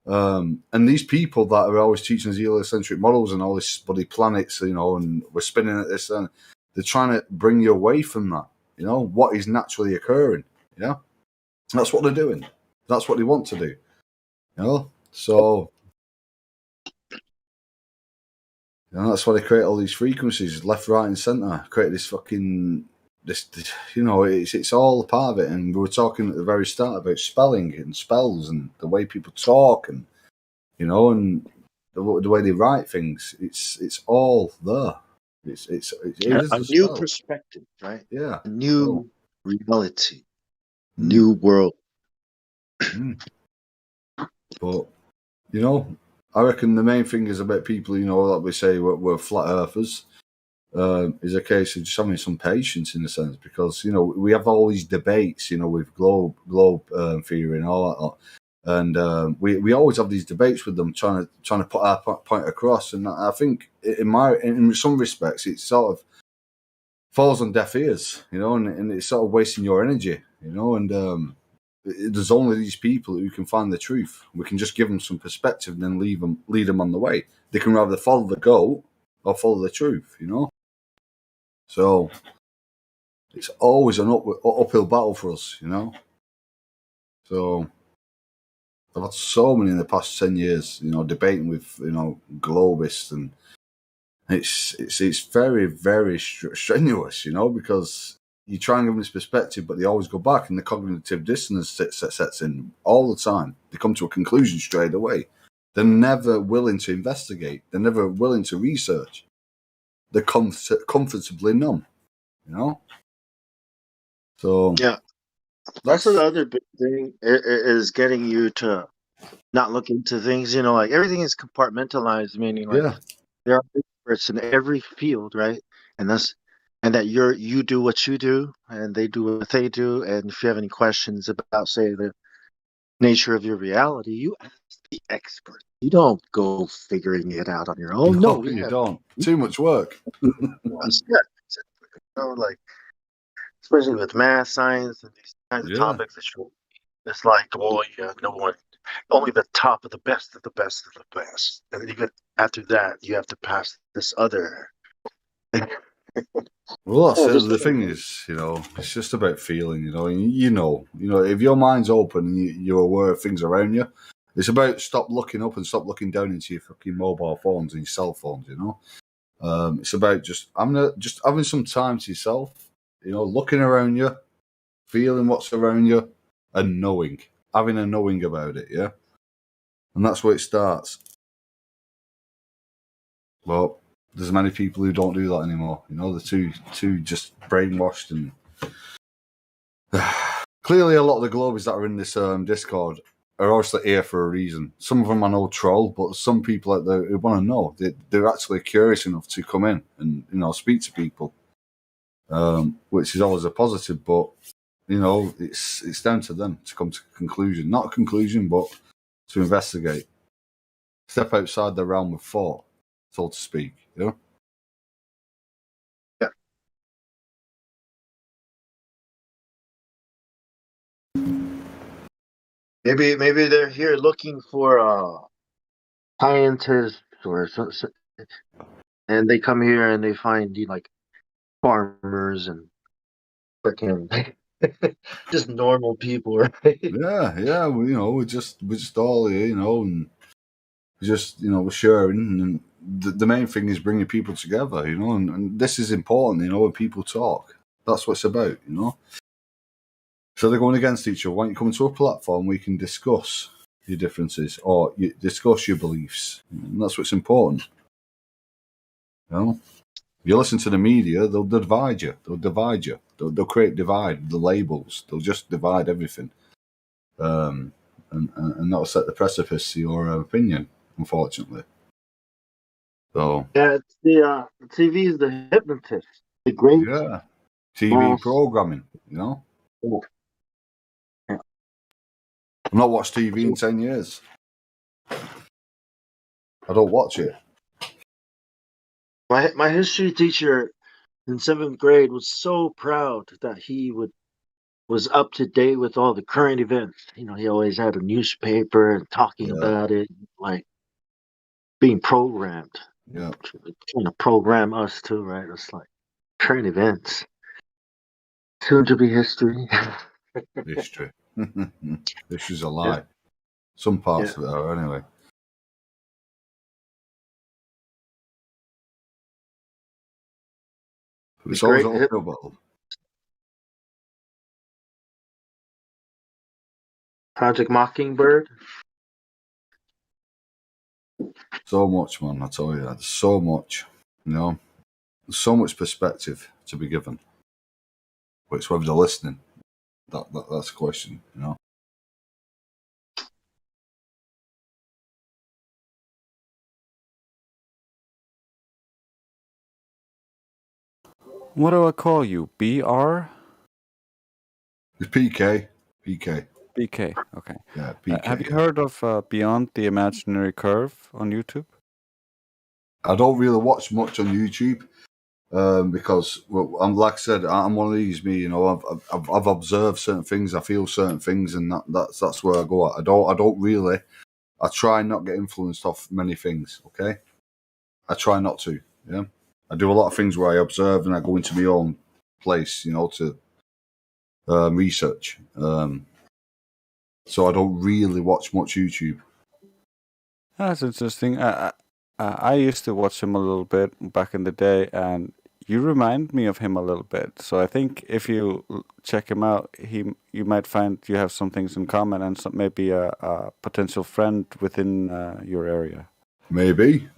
And these people that are always teaching us heliocentric models and all this bloody planets, and we're spinning at this, and they're trying to bring you away from that. What is naturally occurring. That's what they're doing. That's what they want to do. So that's why they create all these frequencies, left, right, and centre. Create this fucking it's all a part of it. And we were talking at the very start about spelling and spells and the way people talk and and the way they write things. It's all there. It is A new perspective, right? Yeah, a new reality, new world. But I reckon the main thing is about people, like we say, we're flat earthers. Is a case of just having some patience in a sense, because we have all these debates, with globe theory and all that, and we always have these debates with them, trying to put our point across. And I think in some respects, it sort of falls on deaf ears, and it's sort of wasting your energy, and there's only these people who can find the truth. We can just give them some perspective and then lead them on the way. They can rather follow the goat or follow the truth, So it's always an uphill battle for us, So I've had so many in the past 10 years, debating with, globists, and it's very, very strenuous, because you try and give them this perspective, but they always go back, and the cognitive dissonance sets in all the time. They come to a conclusion straight away. They're never willing to investigate. They're never willing to research. They're comfortably numb, So yeah, that's the other big thing is getting you to not look into things. Like everything is compartmentalized, meaning like there are experts in every field, right? And that you do what you do, and they do what they do. And if you have any questions about, say, the nature of your reality, you ask the expert. You don't go figuring it out on your own. No, you don't. Too much work. Like especially with math, science, and these kinds of topics, it's like, oh yeah, no one, only the top of the best of the best of the best, and then even after that, you have to pass this other. Well, that's the thing is, it's just about feeling, and if your mind's open and you're aware of things around you, it's about stop looking up and stop looking down into your fucking mobile phones and your cell phones, It's about just having some time to yourself, looking around you, feeling what's around you, and having a knowing about it, yeah? And that's where it starts. Well, there's many people who don't do that anymore. They're too just brainwashed, and clearly a lot of the globies that are in this Discord are obviously here for a reason. Some of them I know troll, but some people out there who want to know. They're actually curious enough to come in and speak to people, which is always a positive. But it's down to them to come to a conclusion. Not a conclusion, but to investigate. Step outside the realm of thought, so to speak. Yeah. Maybe they're here looking for scientists or and they come here and they find like farmers and freaking just normal people, right? Yeah. We're just all here, and just we're sharing, and the main thing is bringing people together, and this is important, when people talk. That's what it's about, So they're going against each other. Why don't you come to a platform where you can discuss your differences or you discuss your beliefs? And that's what's important. You listen to the media, they'll divide you. They'll create divide, the labels. They'll just divide everything. And that'll set the precipice to your opinion, unfortunately. So Yeah, it's the TV is the hypnotist, the great TV programming. Yeah. I've not watched TV in 10 years. I don't watch it. My history teacher in 7th grade was so proud that he was up to date with all the current events. He always had a newspaper and talking about it, like being programmed. Yeah. Trying to program us too, right? It's like current events. Soon to be history. History. History's a lie. Some parts of it are, anyway. It's always uphill battle. Project Mockingbird. So much, man, I tell you. There's so much, There's so much perspective to be given. But it's whether they're listening. That's the question, What do I call you? BR? It's PK. PK. BK, okay. Yeah, PK. Have you heard of Beyond the Imaginary Curve on YouTube? I don't really watch much on YouTube because, I'm like I said, I'm one of these. I've observed certain things, I feel certain things, and that's where I go at. I don't really. I try not get influenced off many things. Okay, I try not to. Yeah, I do a lot of things where I observe and I go into my own place, to research. So I don't really watch much YouTube. That's interesting. I used to watch him a little bit back in the day, and you remind me of him a little bit. So I think if you check him out, you might find you have some things in common and maybe a potential friend within your area. Maybe.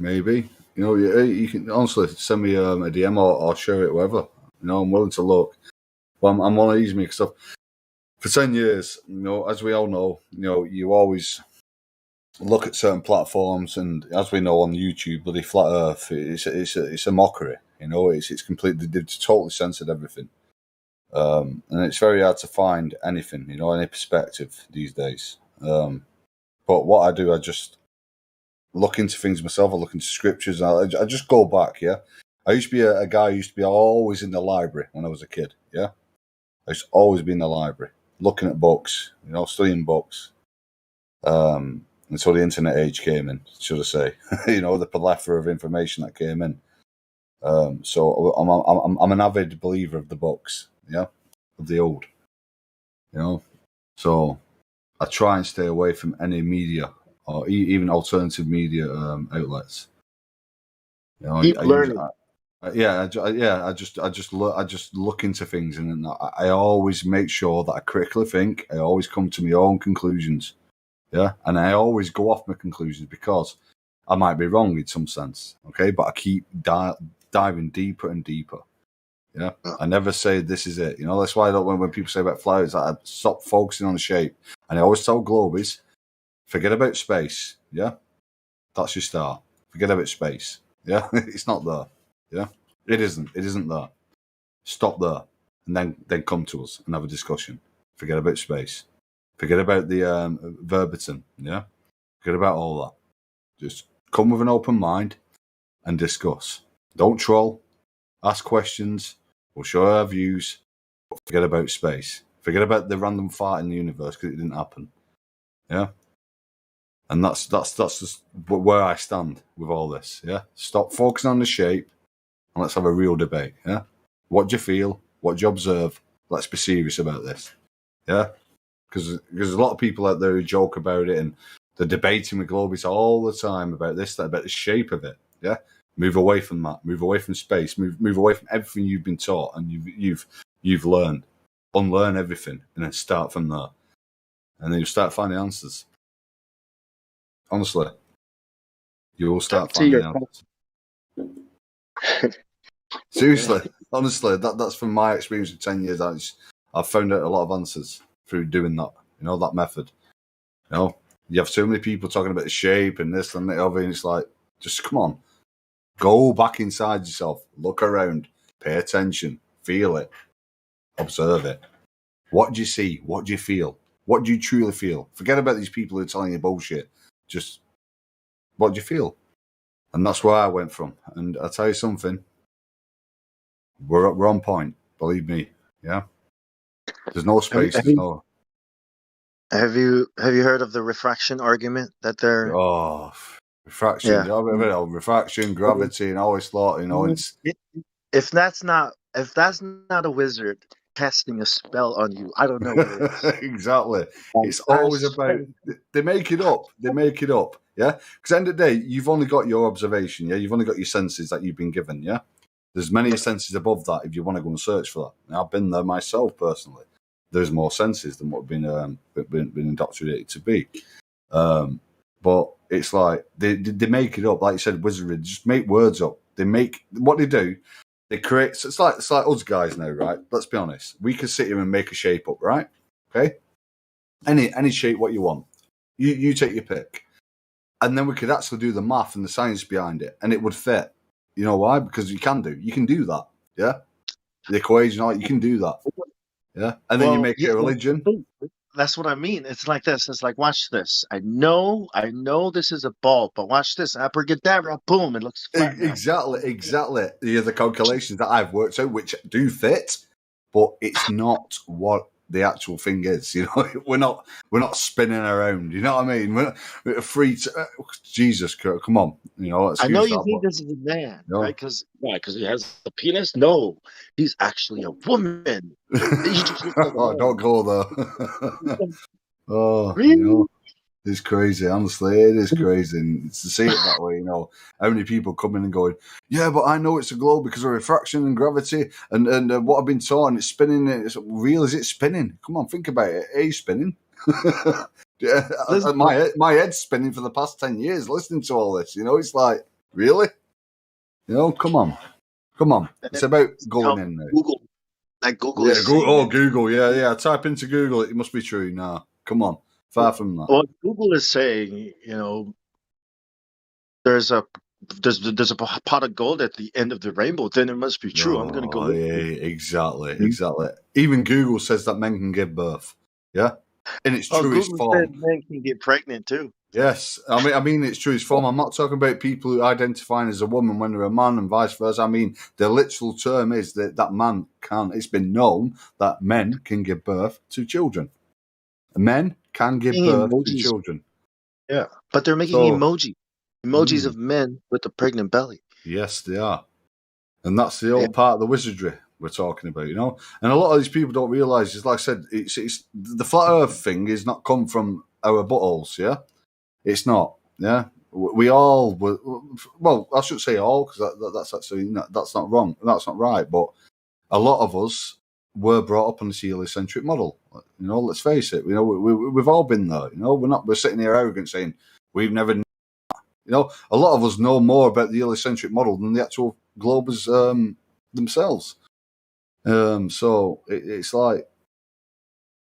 You can honestly send me a DM or share it, whatever. I'm willing to look. But I'm one of these because for 10 years, as we all know, you always look at certain platforms, and as we know on YouTube, bloody flat Earth, it's a mockery. It's completely, they've totally censored everything, and it's very hard to find anything, any perspective these days. But what I do, I just look into things myself. I look into scriptures. I just go back. Yeah, I used to be a guy who used to be always in the library when I was a kid. Yeah, I used to always be in the library, looking at books, studying books. Until the internet age came in, should I say? The plethora of information that came in. So I'm an avid believer of the books, of the old. So I try and stay away from any media or even alternative media outlets. Keep learning. I just look into things, and I always make sure that I critically think. I always come to my own conclusions. Yeah, and I always go off my conclusions because I might be wrong in some sense, okay? But I keep diving deeper and deeper. Yeah, I never say this is it. That's why I don't, when people say about flowers, I stop focusing on the shape. And I always tell globies, forget about space. Yeah, that's your start. Forget about space. Yeah, it's not there. Yeah, it isn't. It isn't there. Stop there. and then come to us and have a discussion. Forget about space. Forget about the verbatim. Yeah, forget about all that. Just come with an open mind and discuss. Don't troll. Ask questions. We'll show our views. But forget about space. Forget about the random fart in the universe because it didn't happen. Yeah. And that's just where I stand with all this. Yeah. Stop focusing on the shape and let's have a real debate. Yeah. What do you feel? What do you observe? Let's be serious about this. Yeah. Because there's a lot of people out there who joke about it and they're debating with Globis all the time about this, that, about the shape of it. Yeah. Move away from that. Move away from space. Move away from everything you've been taught and you've learned. Unlearn everything and then start from there. And then you start finding answers. Honestly, you will start finding answers. Seriously, honestly, that's from my experience of 10 years. I've found out a lot of answers through doing that. That method. You have so many people talking about the shape and this and the other, and it's like, just come on, go back inside yourself, look around, pay attention, feel it, observe it. What do you see? What do you feel? What do you truly feel? Forget about these people who are telling you bullshit. Just what do you feel? And that's where I went from. And I'll tell you something. We're on point. Believe me. Yeah. There's no space. Have you heard of the refraction argument that they're? Refraction. Yeah. Refraction, gravity, and I always thought, it's If that's not a wizard casting a spell on you, I don't know what is. Exactly. It's always about they make it up. They make it up. Yeah. Because at the end of the day, you've only got your observation. Yeah. You've only got your senses that you've been given. Yeah. There's many senses above that if you want to go and search for that. Now, I've been there myself personally. There's more senses than what have been indoctrinated to be. But it's like they make it up. Like you said, wizardry, they just make words up. They make what they do. They create. So it's like us guys now, right? Let's be honest. We can sit here and make a shape up, right? Okay. Any shape what you want. You take your pick, and then we could actually do the math and the science behind it, and it would fit. You know why? Because you can do that. Yeah. The equation, you can do that. Yeah. And then you make it a religion. That's what I mean. It's like this. It's like, watch this. I know this is a ball, but watch this. Abracadabra, boom, it looks flat. Exactly. The calculations that I've worked out, which do fit, but it's not what the actual thing is. We're not spinning around. You know what I mean? We're free to Jesus, come on. I know you think this is a man, right? Because he has a penis. No, he's actually a woman. Don't go there. Really? It's crazy. Honestly, it is crazy. And to see it that way, how many people come in and going, yeah, but I know it's a globe because of refraction and gravity and what I've been taught, and it's spinning. It's real. Is it spinning? Come on, think about it. Are you spinning? Yeah, my head's spinning for the past 10 years listening to all this. It's like, really? Come on. It's about going in there. Google. Google. Yeah, Google. Yeah. Type into Google. It must be true. No, come on. Far from that. Well, Google is saying, there's a pot of gold at the end of the rainbow. Then it must be true. I'm going to go. Yeah, exactly. Even Google says that men can give birth. Yeah, in its truest Google form. said men can get pregnant too. Yes, I mean it's truest form. I'm not talking about people who identify as a woman when they're a man and vice versa. I mean the literal term is that man can. It's been known that men can give birth to children. Men can give birth to children. Yeah, but they're making emojis of men with a pregnant belly. Yes, they are, and that's the old part of the wizardry we're talking about, And a lot of these people don't realise, like I said, it's the flat Earth thing is not come from our buttholes, yeah. It's not, yeah. We all were. Well, I shouldn't say all because that's actually that's not wrong. That's not right. But a lot of us were brought up on this heliocentric model. Let's face it. We've all been there. We're sitting here arrogant saying we've never. A lot of us know more about the heliocentric model than the actual globers themselves. So it's like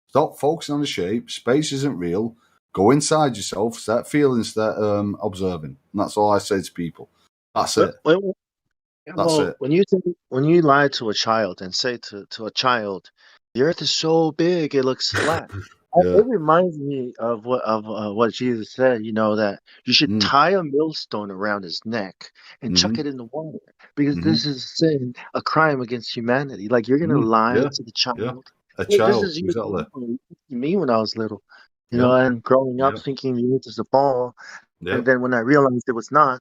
stop focusing on the shape. Space isn't real. Go inside yourself, start feeling, start observing. And that's all I say to people. That's it. That's Well, it. when you lie to a child and say to a child, the earth is so big it looks flat. Yeah. It reminds me of what Jesus said, you know, that you should Mm. tie a millstone around his neck and chuck Mm-hmm. it in the water because Mm-hmm. this is sin, a crime against humanity. Like you're gonna Mm. lie Yeah. to the Yeah. child. A This child. is you Exactly. me when I was little, you Yeah. know, and growing up Yeah. thinking the earth is a ball, Yeah. and then when I realized it was not,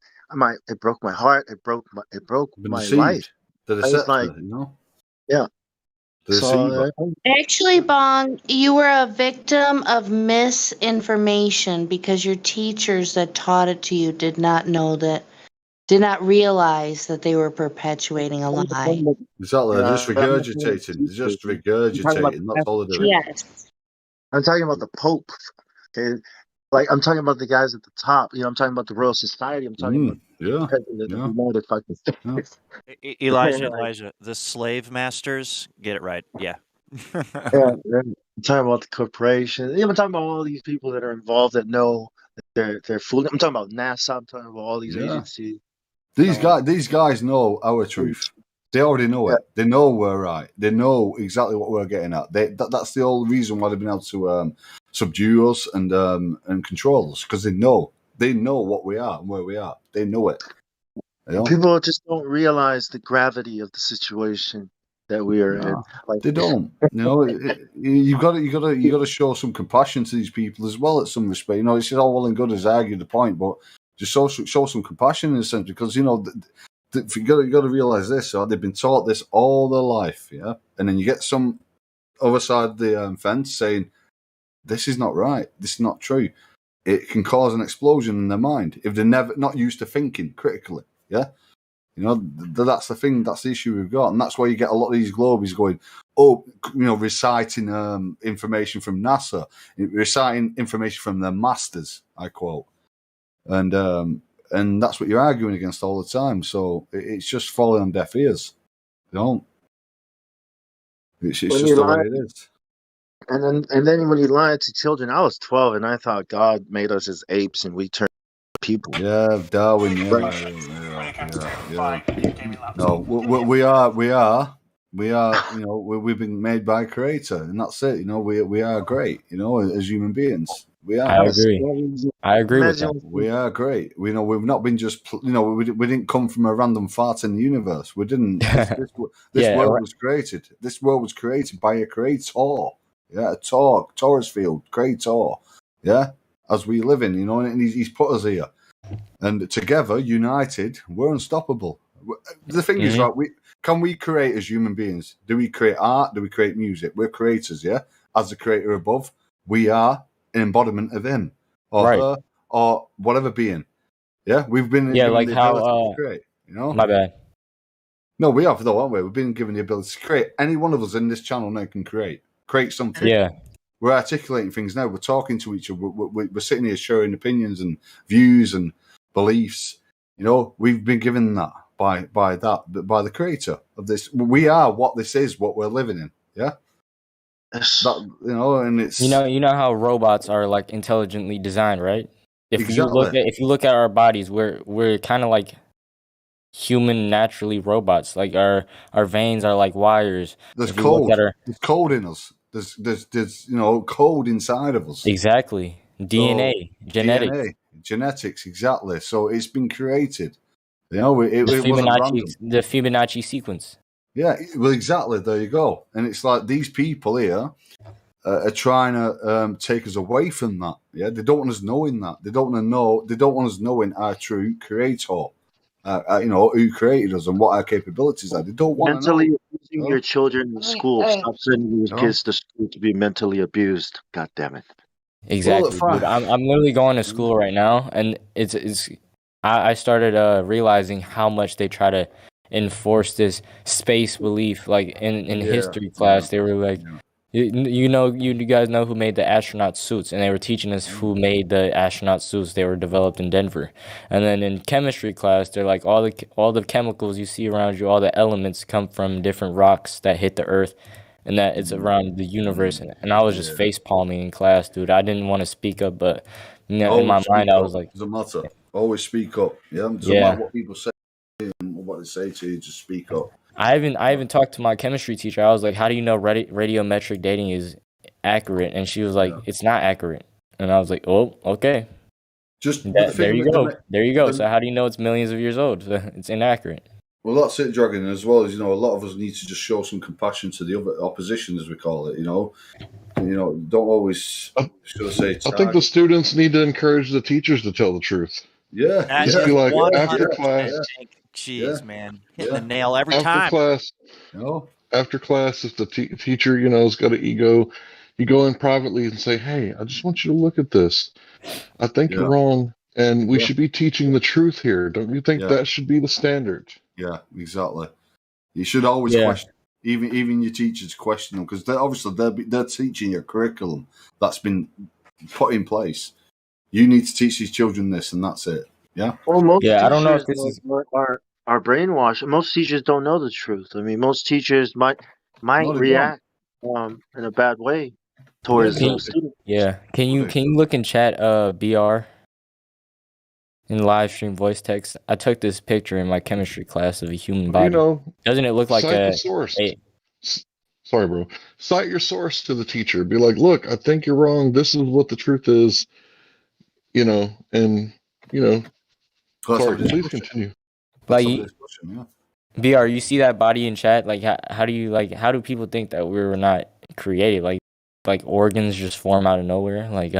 it broke my heart. It broke Been my life. deceived. The I was like, deceptor, you know? yeah. The deceiver. So Actually, Bong, you were a victim of misinformation because your teachers that taught it to you did not realize that they were perpetuating a lie. Exactly. They're just I'm not talking about regurgitating. They're teachers. just I'm talking about regurgitating. the That's all they're doing. Yes. I'm talking about the Pope. Okay, like I'm talking about the guys at the top. You know, I'm talking about the Royal Society. I'm talking about the Yeah. president of Yeah. the United fucking Yeah. States. Elijah, Like, the slave masters, get it right. Yeah. yeah. I'm talking about the corporation. Yeah, I'm talking about all these people that are involved that know that they're fooling. I'm talking about NASA. I'm talking about all these Yeah. agencies. These guys know our truth. They already know Yeah. it. They know we're right. They know exactly what we're getting at. That's the whole reason why they've been able to subdue us and control us, because they know what we are and where we are. They know it. You know? People just don't realize the gravity of the situation that we are in. No, Like, they don't. You know, you got to show some compassion to these people as well, at some respect. You know, it's all well and good as argue the point, but just show some compassion in a sense, because you know you got to realize this. So they've been taught this all their life, yeah, and then you get some other side of the fence saying this is not right, this is not true. It can cause an explosion in their mind if they're never not used to thinking critically, yeah. You know, that's the thing. That's the issue we've got, and that's why you get a lot of these globies going, oh, you know, reciting information from NASA, reciting information from their masters. I quote, and that's what you're arguing against all the time. So it's just falling on deaf ears. You know, it's when just you the way lie, it is. and then when you lie to children, I was 12 and I thought God made us as apes and we turned people. Yeah, Darwin. Yeah, Right. No, we are. You know, we've been made by a creator, and that's it. You know, we are great. You know, as human beings, we are. I Yes. agree. I agree with that. We are great. We know we've not been just. You know, we didn't come from a random fart in the universe. We didn't. This Yeah, world was created. This world was created by a creator. Yeah, a Taurus field creator. Yeah, as we live in. You know, and he's put us here. And together, united, we're unstoppable. The thing is, right? Can we create as human beings? Do we create art? Do we create music? We're creators, yeah. As the creator above, we are an embodiment of him or Right. her or whatever being. Yeah, we've been Yeah, given like the how ability to create. You know, my bad. no, we have though, aren't we? We've been given the ability to create. Any one of us in this channel now can create something. Yeah. We're articulating things now. We're talking to each other. We're sitting here sharing opinions and views and beliefs. You know, we've been given that by the creator of this. We are what this is, what we're living in. Yeah, that, you know, and it's You know how robots are like intelligently designed, right? If you look at our bodies, we're kind of like human naturally robots. Like our veins are like wires. There's If you look code. at our There's code in us. There's you know, code inside of us. exactly DNA, genetics. Genetics, exactly. So it's been created. You know, it The wasn't random. Fibonacci sequence. Yeah, well, exactly. There you go. And it's like these people here are trying to take us away from that. Yeah, they don't want us knowing that. They don't want to know. They don't want us knowing our true creator. You know, who created us and what our capabilities are. They don't want to know. Mentally abusing your children in school. Stop sending your kids to school to be mentally abused. God damn it. Exactly, dude. I'm literally going to school right now, and I started realizing how much they try to enforce this space belief. Like in history class, they were like, you guys know who made the astronaut suits, and they were teaching us who made the astronaut suits. They were developed in Denver, and then in chemistry class, they're like all the chemicals you see around you, all the elements come from different rocks that hit the Earth. And that it's around the universe, and I was just face palming in class, dude. I didn't want to speak up, but you know, in my mind, I was like, doesn't matter. Always speak up. Yeah, doesn't Yeah. matter what people say and what they say to you, just speak up. I even talked to my chemistry teacher. I was like, "How do you know radiometric dating is accurate?" And she was like, "It's not accurate." And I was like, "Oh, okay." Just There you go. There you go. So how do you know it's millions of years old? It's inaccurate. Well, that's it, Dragon. As well as a lot of us need to just show some compassion to the other opposition, as we call it. Don't always should I say. I think the students need to encourage the teachers to tell the truth. Yeah, That just is be like 100% after class. Jeez, man, hitting the nail every After time. class, after class, if the teacher has got an ego, you go in privately and say, "Hey, I just want you to look at this. I think you're wrong, and we should be teaching the truth here. Don't you think that should be the standard?" Yeah, exactly. You should always question, even your teachers question them, because they're teaching your curriculum that's been put in place. You need to teach these children this, and that's it. Yeah. Well, most I don't know if teachers this is are brainwashed. Most teachers don't know the truth. I mean, most teachers might No, they don't. react in a bad way towards students. Can you look in chat BR in live stream voice text? I took this picture in my chemistry class of a human body. Doesn't it look like cite the source. Sorry, bro. Cite your source to the teacher. Be like, "Look, I think you're wrong. This is what the truth is." Sorry, please continue. Like, BR, you see that body in chat? Like, how do people think that we were not created? Like organs just form out of nowhere? Like,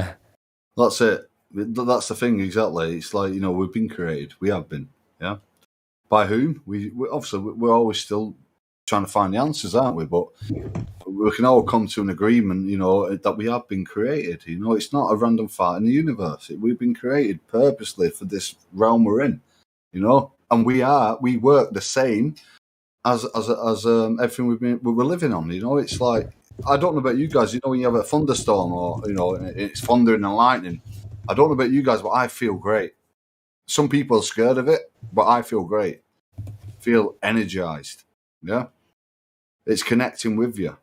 that's it. That's the thing, exactly. It's like, we've been created. We have been. Yeah. By whom? We obviously, we're always still trying to find the answers, aren't we? But we can all come to an agreement, that we have been created. It's not a random fact in the universe. We've been created purposely for this realm we're in, and we work the same as everything we're living on. It's like, I don't know about you guys. When you have a thunderstorm or it's thundering and lightning. I don't know about you guys, but I feel great. Some people are scared of it, but I feel great. Feel energized. Yeah, it's connecting with you.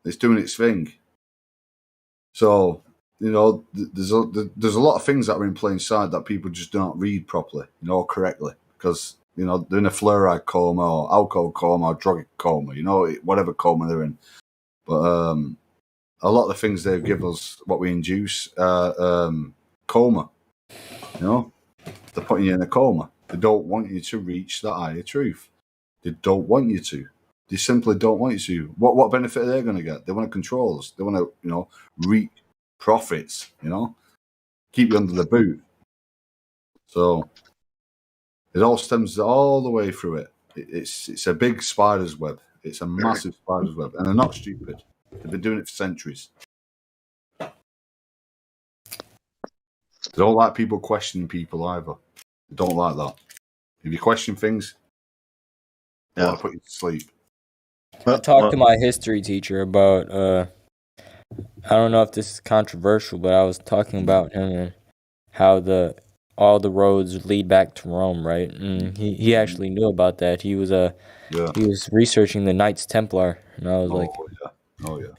It's doing its thing. So there's a lot of things that are in plain sight that people just don't read properly, correctly, because they're in a fluoride coma or alcohol coma or drug coma, whatever coma they're in. But a lot of the things they give us, what we induce, coma. They're putting you in a coma. They don't want you to reach the higher truth. They don't want you to. They simply don't want you to. What benefit are they going to get? They want to control us. They want to, reap profits. Keep you under the boot. So it all stems all the way through it. It's a big spider's web. It's a massive spider's web, and they're not stupid. They've been doing it for centuries. They don't like people questioning people either. They don't like that. If you question things, they want to put you to sleep. I talked to my history teacher about I don't know if this is controversial, but I was talking about him and how all the roads lead back to Rome, right? And he actually knew about that. He was he was researching the Knights Templar, and I was like,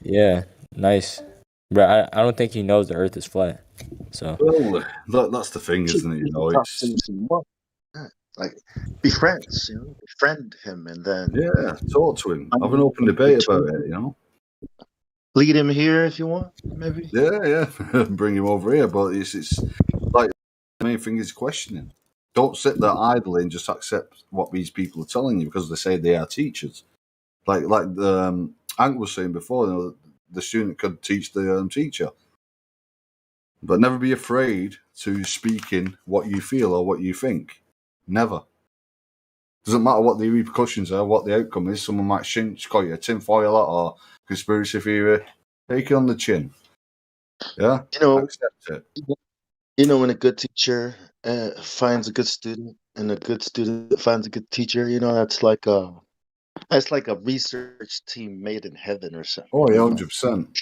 yeah, nice. But I don't think he knows the Earth is flat. So that's the thing, isn't it? It's like, be friends, befriend him, and then talk to him, have an open debate about it, lead him here if you want, maybe. Yeah, bring him over here. But it's like, the main thing is questioning. Don't sit there idly and just accept what these people are telling you because they say they are teachers. Like Hank was saying before, the student could teach the teacher. But never be afraid to speak in what you feel or what you think. Never. Doesn't matter what the repercussions are, what the outcome is. Someone might call you a tinfoil or conspiracy theory. Take it on the chin. Yeah? Accept it. When a good teacher finds a good student and a good student finds a good teacher, that's like a research team made in heaven or something. Oh, yeah, 100%.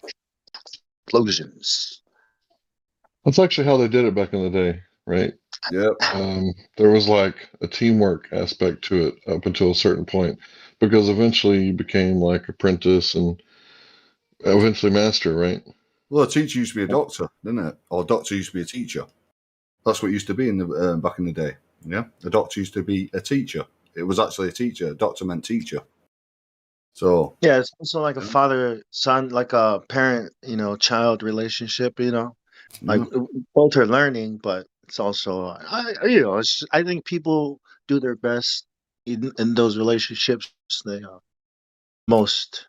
Explosions. That's actually how they did it back in the day, right? Yeah. There was like a teamwork aspect to it up until a certain point, because eventually you became like apprentice and eventually master, right? Well, a teacher used to be a doctor, didn't it? Or a doctor used to be a teacher. That's what it used to be in the back in the day. Yeah, a doctor used to be a teacher. It was actually a teacher. Doctor meant teacher. So Yeah, it's also like a father-son, like a parent-child relationship, like both are learning, but it's also, I think people do their best in those relationships. They most,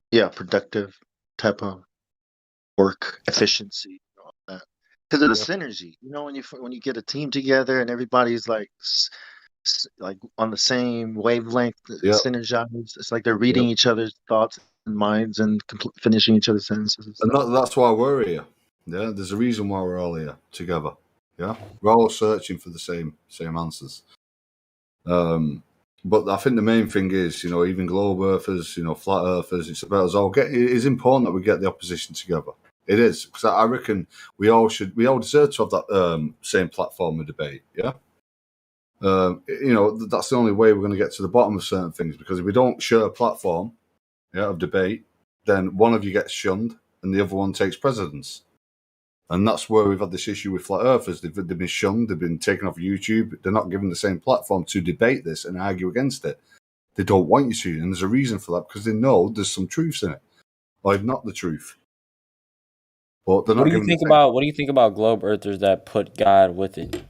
productive type of work efficiency, all that because of the synergy. When you get a team together and everybody's like on the same wavelength, synergized. It's like they're reading each other's thoughts and minds and finishing each other's sentences and And stuff. that's why we're here. Yeah, there's a reason why we're all here together. Yeah, we're all searching for the same answers. But I think the main thing is, even globe earthers, flat earthers, it's about us all getting. It is important that we get the opposition together. It is, because I reckon we all deserve to have that same platform of debate. Yeah. That's the only way we're going to get to the bottom of certain things, because if we don't share a platform, of debate, then one of you gets shunned and the other one takes precedence. And that's where we've had this issue with flat earthers. They've been shunned, they've been taken off YouTube, they're not given the same platform to debate this and argue against it. They don't want you to, and there's a reason for that, because they know there's some truths in it, or if not the truth. But they're What not do you given think the same. about what do you think about globe earthers that put God with it?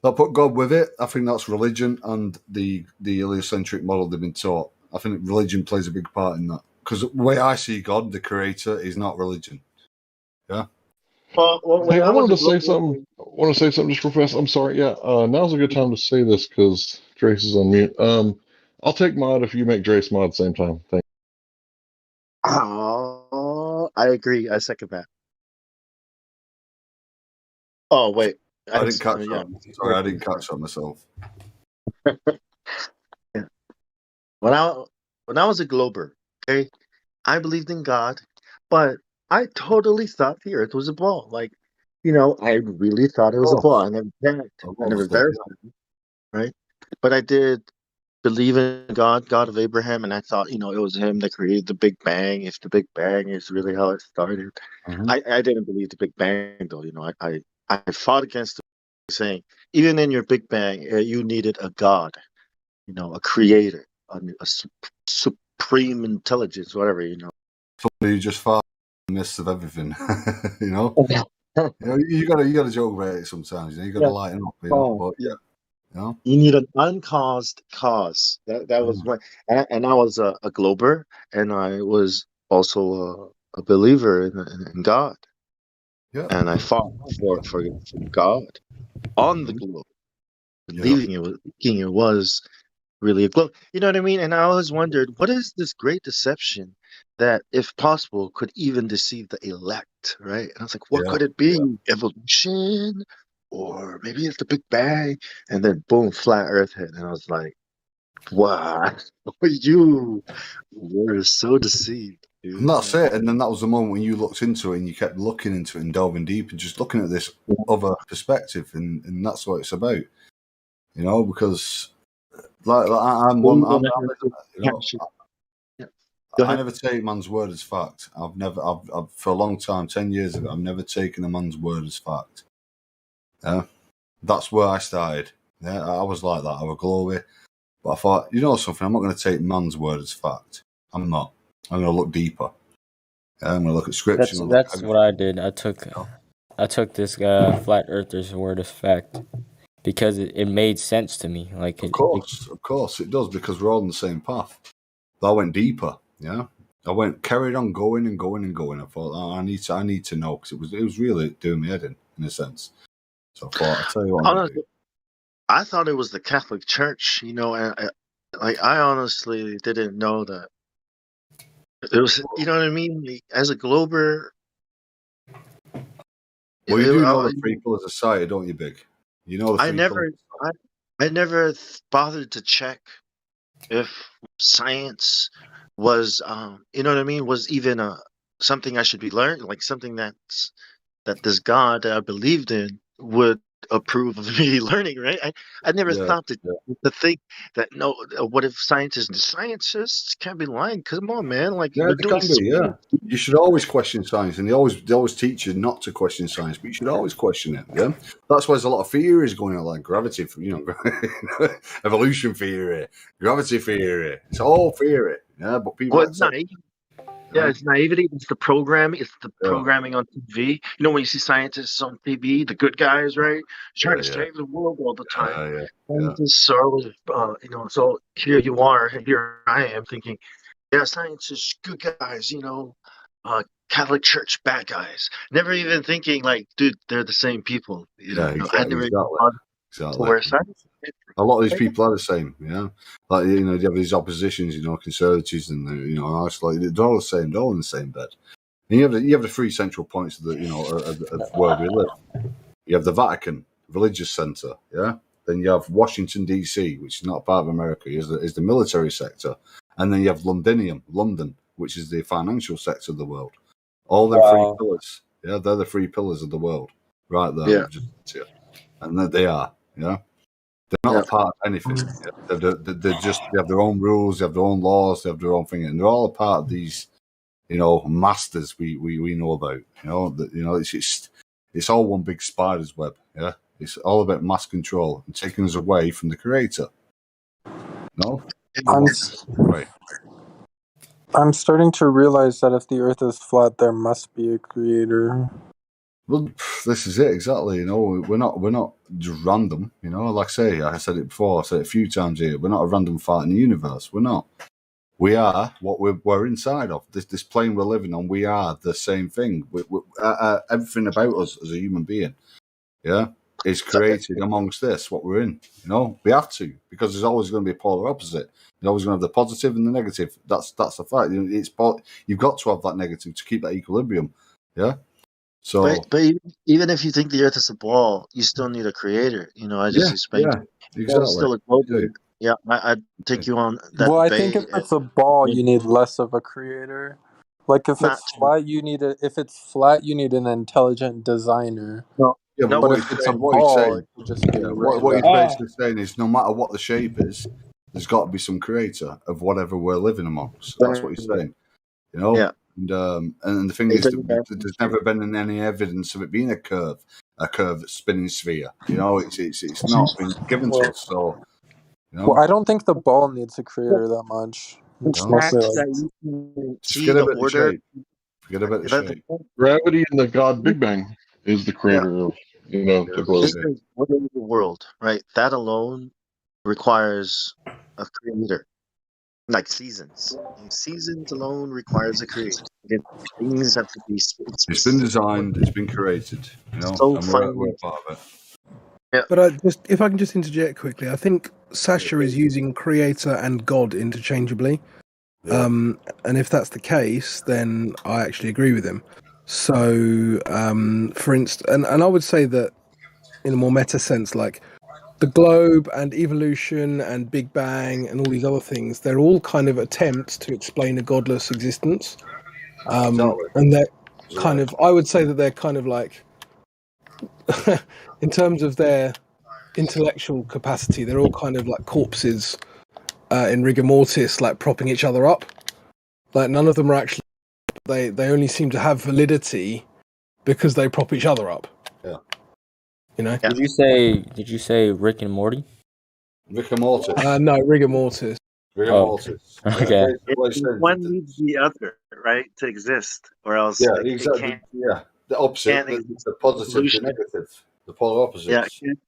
They'll put God with it. I think that's religion and the heliocentric model they've been taught. I think religion plays a big part in that, because the way I see God, the creator, is not religion. Yeah. Well, Hey, when I I was wanted a to say global, something. I want to say something just real fast. I'm sorry. Yeah, now's a good time to say this because Drace is on mute. I'll take mod if you make Drace mod at the same time. Thank oh, I agree. I second that. Oh wait, I didn't catch yeah. that. Sorry, I didn't catch that myself. Yeah. When I was a glober, okay, I believed in God, but I totally thought the Earth was a ball. Like, I really thought it was a Oh, ball. I never checked. a I lot of never stuff. verified it, right? But I did believe in God, God of Abraham, and I thought, it was him that created the Big Bang. If the Big Bang is really how it started. I didn't believe the Big Bang though. I fought against it, saying even in your Big Bang, you needed a God, a creator, supreme intelligence, whatever. Somebody who just far in the midst of everything. you know, you gotta joke about it sometimes. You gotta Yeah. lighten up. Oh, But yeah. you know, You need an uncaused cause. That was my, and I was a glober, and I was also a believer in God, yeah. and I fought for God on the globe, believing thinking it was really a globe. You know what I mean? And I always wondered, what is this great deception that, if possible, could even deceive the elect, right? And I was like, what could it be? Evolution? Or maybe it's the Big Bang? And then boom, flat Earth hit. And I was like, wow, you were so deceived, And dude. that's it. And then that was the moment when you looked into it and you kept looking into it and delving deep and just looking at this other perspective, and that's what it's about. Because I'm one. I never take man's word as fact. I've for a long time, 10 years ago, I've never taken a man's word as fact. Yeah, that's where I started. Yeah, I was like that. I was glory, but I thought, something, I'm not going to take man's word as fact. I'm not. I'm going to look deeper. Yeah, I'm going to look at scripture. That's what I did. I took this flat earther's word as fact because it made sense to me. Like Of course it does, because we're all on the same path. But I went deeper. Yeah, I carried on going and going and going. I thought, I need to know, because it was really doing me head in a sense. So I thought, I'll tell you what I'm going to do. I thought it was the Catholic Church, and I honestly didn't know that it was. You know what I mean? Like, as a glober, Well, you do know the three pillars of society, don't you, Big? You know the I three pillars. never bothered to check if science was, you know what I mean, was even something I should be learning, like something that this God that I believed in would approve of me learning, right? I never stopped to think that no. What if scientists can't be lying? Come on, man! Like Yeah, they're they doing can be. Yeah, science. you should always question science, and they always teach you not to question science, but you should always question it. Yeah, that's why there's a lot of theories going on, like gravity, evolution theory, gravity theory. It's all theory. Yeah, but people Well, it's accept. naive. Yeah, it's naivety. It's the programming. It's the Yeah, programming on TV. You know, when you see scientists on TV, the good guys, right, trying to yeah, save the world all the time. yeah. Scientists are always, so here you are, and here I am thinking, yeah, scientists, good guys, Catholic Church, bad guys. Never even thinking like, dude, they're the same people. Yeah, I never even thought to exactly. where science. A lot of these people are the same, Like you have these oppositions, conservatives, and it's like they're all the same. They're all in the same bed. And you have the three central points of of where we live. You have the Vatican, religious center, yeah. Then you have Washington D.C., which is not part of America, is the military sector, and then you have Londinium, London, which is the financial sector of the world. All them three pillars, yeah, they're the three pillars of the world, right there. And they are, They're not a part of anything. Yeah? They're just they have their own rules, they have their own laws, they have their own thing, and they're all a part of these, masters we know about. It's all one big spider's web. Yeah, it's all about mass control and taking us away from the creator. No, I'm starting to realize that if the Earth is flat, there must be a creator. Well, this is it exactly. We're not just random. Like I said it before. I said it a few times here. We're not a random fart in the universe. We're not. We are what we're inside of. This plane we're living on. We are the same thing. Everything about us as a human being, is created amongst this what we're in. We have to, because there's always going to be a polar opposite. You're always going to have the positive and the negative. That's a fact. You've got to have that negative to keep that equilibrium. Yeah. So, but even if you think the Earth is a ball, you still need a creator. I just explained. Exactly. Still a global. Yeah, I'd take you on that. Well, I think if it's a ball, you need less of a creator. Like if it's flat, you need an intelligent designer. No, but if it's a ball, it could just be what he's basically saying is, no matter what the shape is, there's got to be some creator of whatever we're living amongst. That's what he's saying. Yeah. And the thing is, there's never been any evidence of it being a curved spinning sphere. It's not been given to us. So, Well, I don't think the ball needs a creator that much. It's mostly forget about the shape. Forget about the shape. Gravity and the God Big Bang is the creator of the globe. What is the world, right? That alone requires a creator. Like seasons. Seasons alone requires a creator. Things have to be. It's been designed. It's been created. So and we're part of it. Yeah. But if I can just interject quickly, I think Sasha is using creator and God interchangeably. And if that's the case, then I actually agree with him. So, for instance, and I would say that in a more meta sense, like the globe and evolution and Big Bang and all these other things, they're all kind of attempts to explain a godless existence. And they're kind of, I would say that they're kind of like, in terms of their intellectual capacity, they're all kind of like corpses in rigor mortis, like propping each other up. Like none of them are actually, they only seem to have validity because they prop each other up. Yeah. Did you say Rick and Morty? Rick and Morty. No, rigor mortis. Rigor mortis. Okay. One needs the other, right, to exist, or else exactly. it can't. Yeah, the opposite, the positive, the negative, the polar opposite. Yeah, it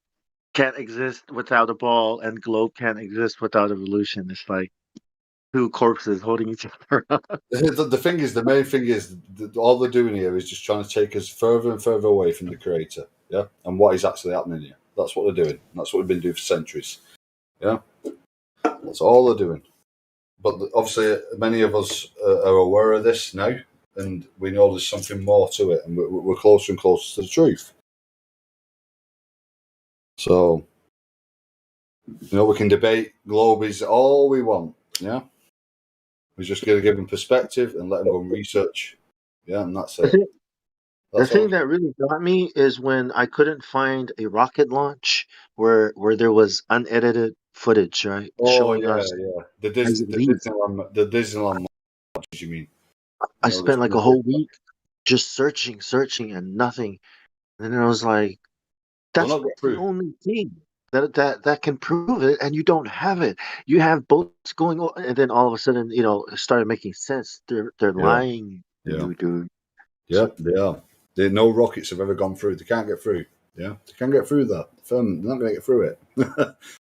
can't exist without a ball, and globe can't exist without evolution. It's like two corpses holding each other up. The thing is, the main thing is, all they're doing here is just trying to take us further and further away from the creator. Yeah, and what is actually happening here. That's what they're doing. That's what we've been doing for centuries. Yeah, that's all they're doing. But obviously, many of us are aware of this now, and we know there's something more to it, and we're closer and closer to the truth. So, we can debate globies all we want. Yeah, we just got to give them perspective and let them go and research. Yeah, and that's it. The That's all. thing that really got me is when I couldn't find a rocket launch where there was unedited footage, right, Oh showing yeah, us yeah. as elite. The Disneyland launches, you mean? I You know, they're spent trying like to a take whole week just searching, and nothing. And then I was like, they'll that's not get the through. only thing that can prove it, and you don't have it. You have boats going on, and then all of a sudden, it started making sense. They're Yeah, lying to yeah. you, dude. Yeah, So they are. No rockets have ever gone through. They can't get through. Yeah, they can't get through that. They're not going to get through it. you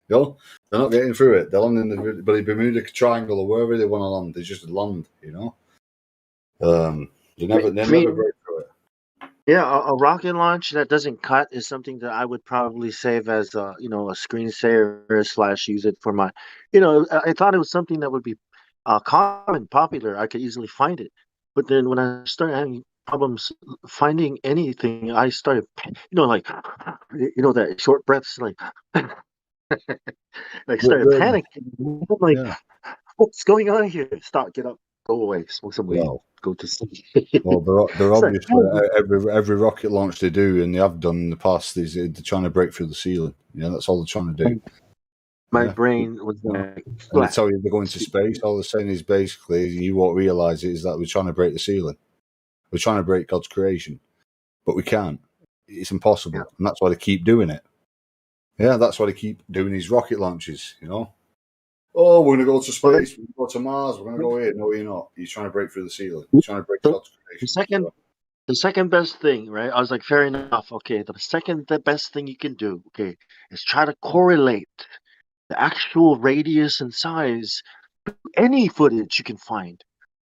know, they're not getting through it. They're landing in the Bermuda Triangle or wherever they want to land. They just land. They I never mean, break through it. yeah, a rocket launch that doesn't cut is something that I would probably save as a screensaver slash use it for my, I thought it was something that would be common, popular. I could easily find it. But then when I started having problems finding anything, I started, like, that short breaths, like, like started The- panicking. I'm like, yeah. what's going on here? Stop, get up, go away, smoke some weed, Well, go to sleep. well, they're It's like, obviously every rocket launch they do, and they have done in the past, is they're trying to break through the ceiling. Yeah, that's all they're trying to do. my Yeah. brain was You know? like And they flat. tell you they're going to space. All they're saying is basically, you won't realize it is that we're trying to break the ceiling. We're trying to break God's creation, but we can't. It's impossible, and that's why they keep doing it. Yeah, that's why they keep doing these rocket launches. Oh, we're going to go to Well, space. We're going to go to Mars. We're going to go here. No, you're not. You're trying to break through the ceiling. You're then trying to break the, God's the creation. second the second best thing, right? I was like, fair enough. Okay, the best thing you can do, okay, is try to correlate the actual radius and size to any footage you can find.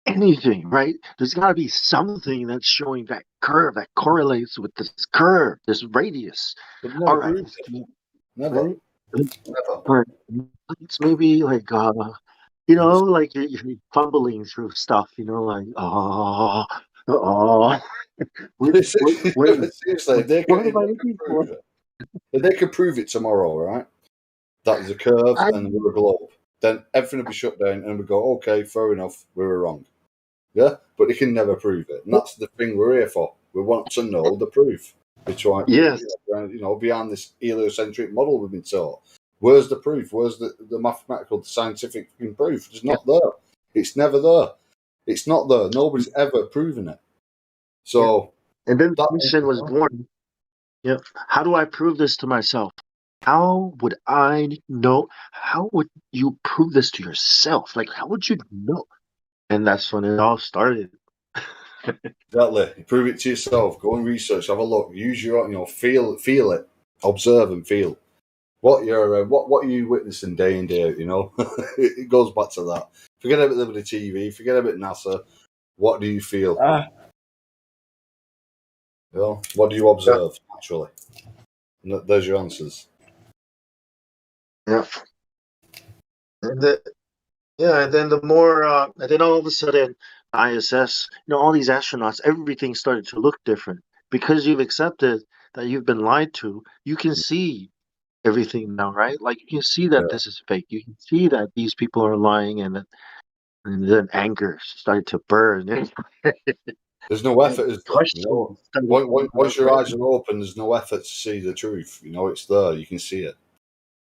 Anything, right? There's got to be something that's showing that curve that correlates with this curve, this radius. But All never right, proved it. Never. right? Never. But it's maybe like like you're fumbling through stuff, like wait, wait, Seriously, what if am I they can looking for? prove it, if they can prove it tomorrow, right? That is a curve I and we're a globe. Then everything will be shut down, and we go, okay, fair enough, we were wrong. Yeah, but they can never prove it, and that's the thing we're here for. We want to know the proof. It's right, yes, behind this heliocentric model we've been taught. Where's the proof? Where's the mathematical, the scientific proof? It's not there. It's never there. It's not there. Nobody's ever proven it. So and then the that question was born. Yeah, how do I prove this to myself? How would I know? How would you prove this to yourself? Like, how would you know? And that's when it all started. exactly. Prove it to yourself. Go and research. Have a look. Use your, feel it, observe and feel. What what are you witnessing day in day out? It goes back to that. Forget about the TV. Forget about NASA. What do you feel? What do you Yeah, observe naturally? And there's your answers. yeah. And the, yeah, and then the more, and then all of a sudden, ISS, all these astronauts, everything started to look different because you've accepted that you've been lied to. You can see everything now, right? Like you can see that Yeah. this is fake. You can see that these people are lying, and then anger started to burn. There's no And effort, is there? questions started coming Once up, your right? eyes are open, there's no effort to see the truth. It's there. You can see it.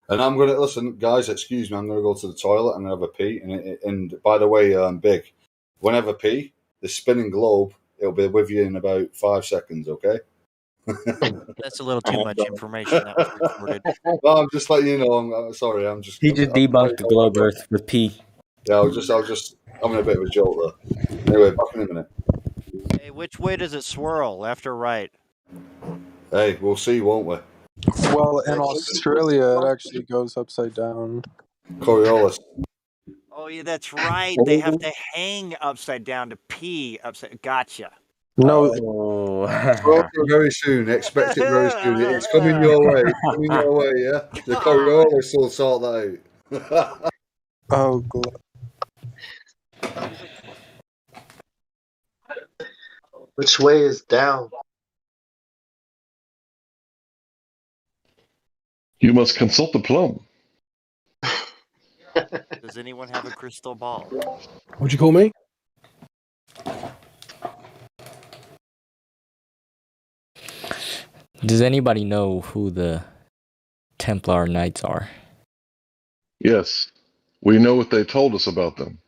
And I'm going to listen, guys. Excuse me. I'm going to go to the toilet and have a pee. And by the way, Big, whenever pee, the spinning globe, it'll be with you in about 5 seconds. Okay. That's a little too much information that was recorded. Well, I'm just letting you know. I'm sorry. He just I'm debunked the globe Earth with P. Yeah, I was just having a bit of a joke there. Anyway, back in a minute. Hey, which way does it swirl, left or right? Hey, we'll see, won't we? Well, in Australia, it actually goes upside down. Coriolis. Oh, yeah, that's right. They have to hang upside down to pee upside. Gotcha. No, Very soon. Expect it very soon. It's coming your way. It's coming your way, yeah? The Coriolis will sort that out. oh, God. Which way is down? You must consult the plum. Does anyone have a crystal ball? What'd you call me? Does anybody know who the Templar Knights are? Yes, we know what they told us about them.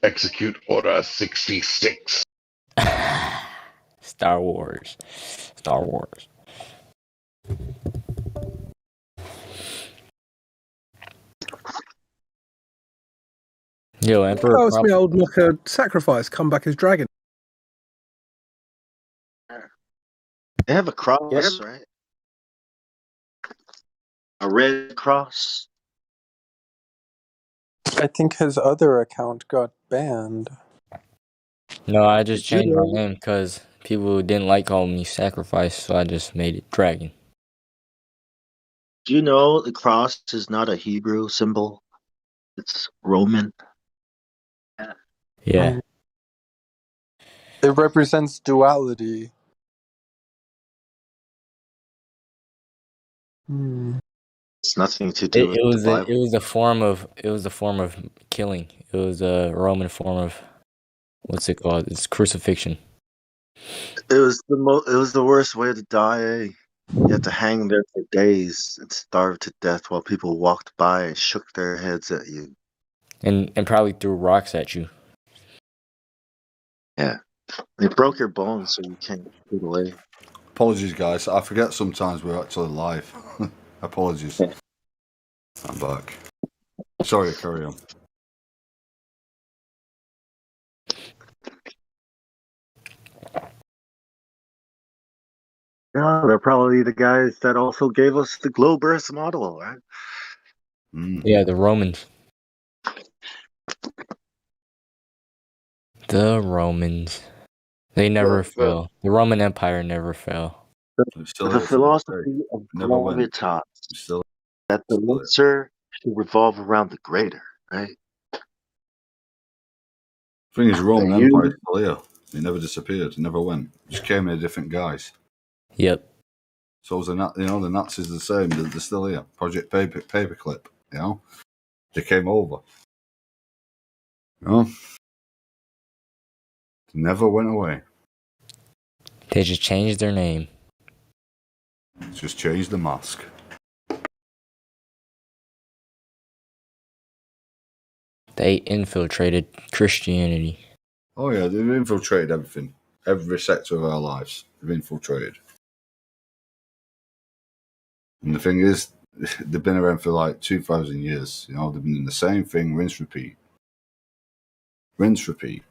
Execute Order 66. Star Wars. Star Wars. Yo, Emperor. Oh, it's me old Knocker sacrifice come back as dragon. They have a cross, right? A red cross. I think his other account got banned. No, I just Did you changed my know? name because people didn't like calling me Sacrifice, so I just made it Dragon. Do you know the cross is not a Hebrew symbol? It's Roman. Yeah. It represents duality. It's nothing to do with It the was Bible. a form of killing. It was a Roman form of what's it called? It's crucifixion. It was it was the worst way to die. Eh? You had to hang there for days and starve to death while people walked by and shook their heads at you. And probably threw rocks at you. Yeah. They broke your bones so you can't get away. Apologies, guys. I forget sometimes we're actually live. Apologies. I'm back. Sorry, carry on. Yeah, they're probably the guys that also gave us the globe Earth model, right? Yeah, the Romans. The Romans. They never fell. The Roman Empire never fell. The philosophy of Never went. gravitas, Still, that the lesser should revolve around the greater, right? thing is, Roman And Empire is you, still here. It never disappeared. It never went. It just came in a different guise. Yep. So was the Nazis are the same. They're still here. Project Paperclip. They came over. They never went away. They just changed their name. Just changed the mask. They infiltrated Christianity. Oh yeah, they've infiltrated everything. Every sector of our lives. They've infiltrated. And the thing is, they've been around for like 2,000 years. They've been doing the same thing, rinse, repeat. Rinse, repeat.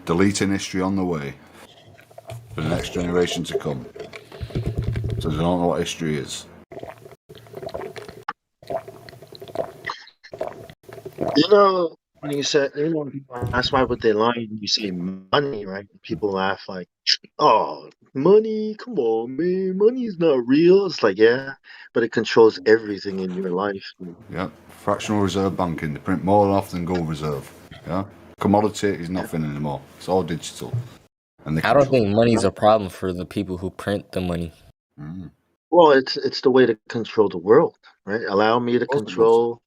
Deleting history on the way for the next generation to come. So they don't know what history is. when you said, when people ask why would they lie, and you say money, right? People laugh like, "Oh, money! Come on, man, money is not real." It's like, yeah, but it controls everything in your life. Yeah, fractional reserve banking. They print more than gold reserve. Yeah, commodity is nothing anymore. It's all digital. And they I don't control. think money's a problem for the people who print the money. Well, it's the way to control the world, right? Allow me to control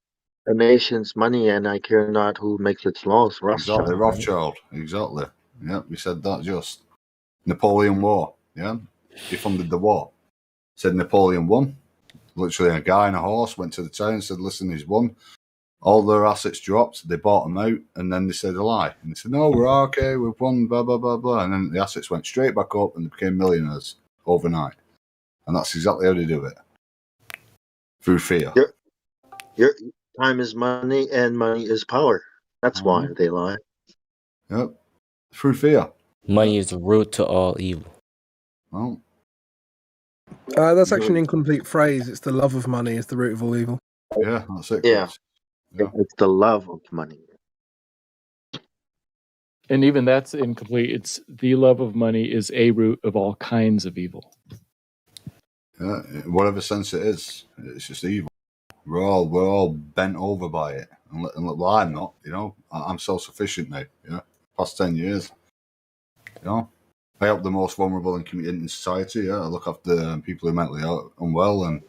a nation's money, and I care not who makes its laws. Exactly, Rothschild. Right? Rothschild. Exactly. Yeah, we said that just. Napoleon War. Yeah, he funded the war. Said Napoleon won. Literally, a guy and a horse went to the town and said, "Listen, he's won." All their assets dropped. They bought them out, and then they said a lie. And they said, "No, we're okay. We've won." Blah blah blah blah. And then the assets went straight back up, and they became millionaires overnight. And that's exactly how they do it. Through fear. Your time is money, and money is power. That's why they lie. Yep. Through fear. Money is the root to all evil. Well, that's actually an incomplete phrase. It's the love of money is the root of all evil. Yeah, that's it. Yeah. It's the love of money. And even that's incomplete. It's the love of money is a root of all kinds of evil. Yeah, whatever sense it is, it's just evil. We're all bent over by it. And well, I'm not. I'm self-sufficient now. Past 10 years. I help the most vulnerable in society. Yeah, I look after people who are mentally unwell and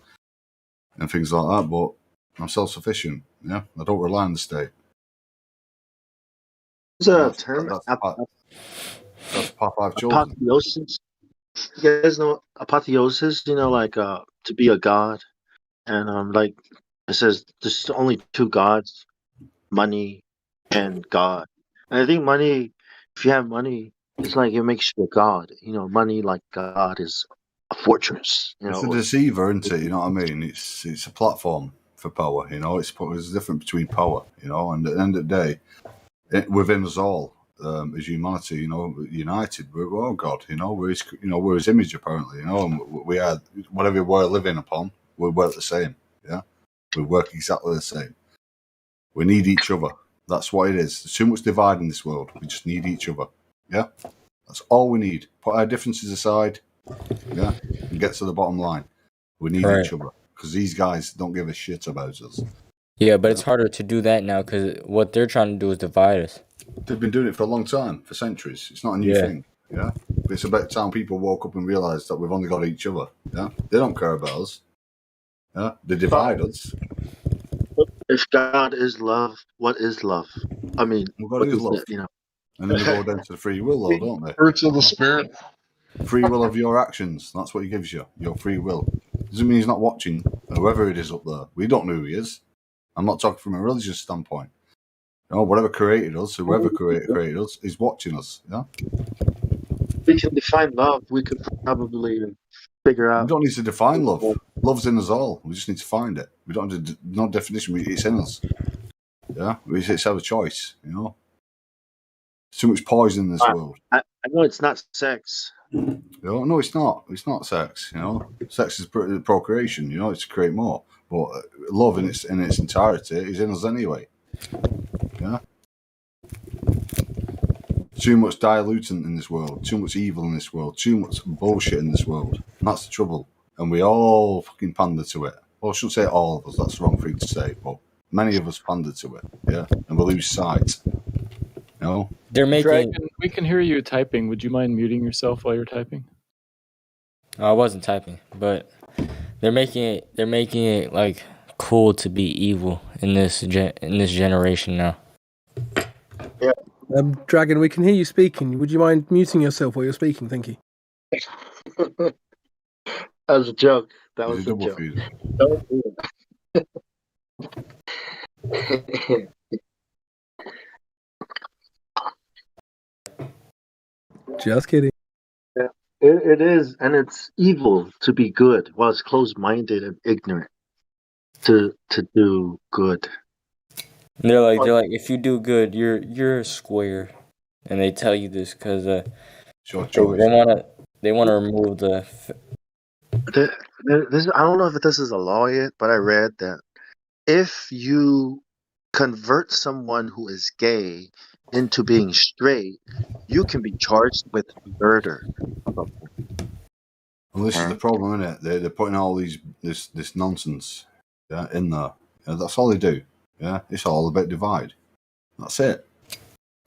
things like that. But I'm self-sufficient. Yeah, I don't rely on the state. There's a That's term, that's the path, that's the path I've chosen. apotheosis. You guys know apotheosis? Like to be a god, and like it says there's only two gods: money and God. And I think money, if you have money, it's like it makes you a god. Money like God is a fortress. It's a deceiver, isn't it? You know what I mean? It's a platform for power. There's a difference between power. And at the end of the day, within us all, as humanity, united, we're all God. We're His image apparently. And we are whatever we're living upon. We work the same. Yeah, we work exactly the same. We need each other. That's what it is. There's too much divide in this world. We just need each other. Yeah, that's all we need. Put our differences aside. Yeah, and get to the bottom line. We need Right. each other because these guys don't give a shit about us. Yeah, but it's harder to do that now because what they're trying to do is divide us. They've been doing it for a long time, for centuries. It's not a new thing. Yeah, but it's about time people woke up and realised that we've only got each other. Yeah, they don't care about us. Yeah, they divide us. If God is love, what is love? I mean, God what is is love. it? And then they go down to the free will, though, don't they? Fruits of the spirit. Free will of your actions. That's what He gives you. Your free will. Doesn't mean He's not watching whoever it is up there. We don't know who He is. I'm not talking from a religious standpoint. Whatever created us, whoever created us, is watching us. Yeah. We can define love. We could probably figure out. We don't need to define love. Love's in us all. We just need to find it. We don't have to, no definition. It's in us. Yeah. It's our choice. There's too much poison in this world. I know it's not sex. No, it's not. It's not sex. Sex is procreation. It's to create more. But love in its entirety is in us anyway. Yeah. Too much diluting in this world. Too much evil in this world. Too much bullshit in this world. And that's the trouble. And we all fucking pander to it. Well, I shouldn't say all of us. That's the wrong thing to say. But many of us pander to it. Yeah. And we lose sight. They're making. Dragon, we can hear you typing. Would you mind muting yourself while you're typing? I wasn't typing, but they're making it like cool to be evil in this generation now. Yeah. Dragon, we can hear you speaking. Would you mind muting yourself while you're speaking? Thank you. That was a joke. That was a joke. Don't do it. Just kidding. Yeah, it is, and it's evil to be good. Well, it's closed-minded and ignorant to do good. They're like, if you do good, you're a square, and they tell you this because they want to remove the. I don't know if this is a law yet, but I read that if you convert someone who is gay into being straight, you can be charged with murder. Well, this is the problem, isn't it? They're putting all this nonsense, in there. That's all they do. Yeah, it's all about divide. That's it.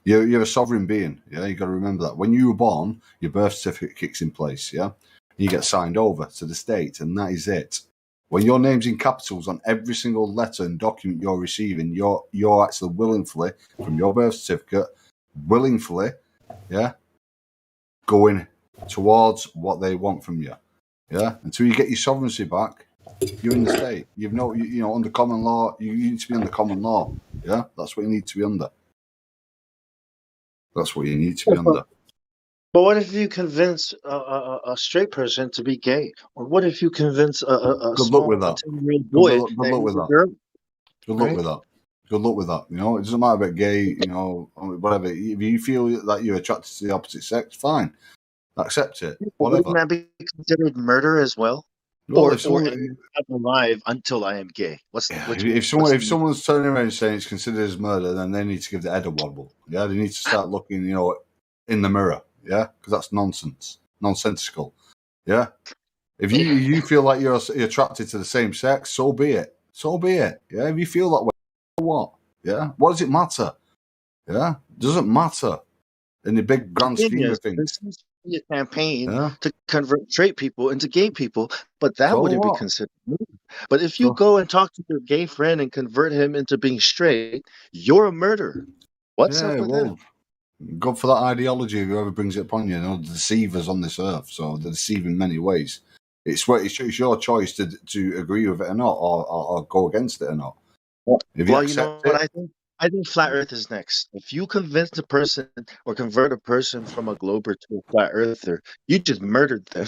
You're a sovereign being. Yeah, you got to remember that. When you were born, your birth certificate kicks in place. Yeah, you get signed over to the state, and that is it. When your name's in capitals on every single letter and document you're receiving, you're actually willingly, from your birth certificate, going towards what they want from you. Yeah, until you get your sovereignty back, you're in the state. Under common law, you need to be under common law. Yeah, that's what you need to be under. That's what you need to be under. But what if you convince a straight person to be gay, or what if you convince a Good luck with that. 10-year-old boy? Good luck with that. Good luck with that. Good luck with that. It doesn't matter about gay. Whatever. If you feel that you're attracted to the opposite sex, fine. Accept it. Whatever. Wouldn't that be considered murder as well? Or I'm alive until I am gay. If someone's turning around and saying it's considered as murder, then they need to give the head a wobble. Yeah, they need to start looking, in the mirror. Yeah, because that's nonsensical. Yeah, if you feel like you're attracted to the same sex, so be it. Yeah, if you feel that way, what? Yeah, what does it matter? Yeah, doesn't matter in the big grand scheme of things. There seems to be a campaign to convert straight people into gay people, but that wouldn't be considered murder. But if you go and talk to your gay friend and convert him into being straight, you're a murderer. What's up with that? Go for that ideology of whoever brings it upon you. You know, the deceivers on this earth. So they're deceiving in many ways. It's your choice to agree with it or not, or go against it or not. If you Well, you know accept what it, I think? I think flat Earth is next. If you convince a person or convert a person from a glober to a flat earther, you just murdered them.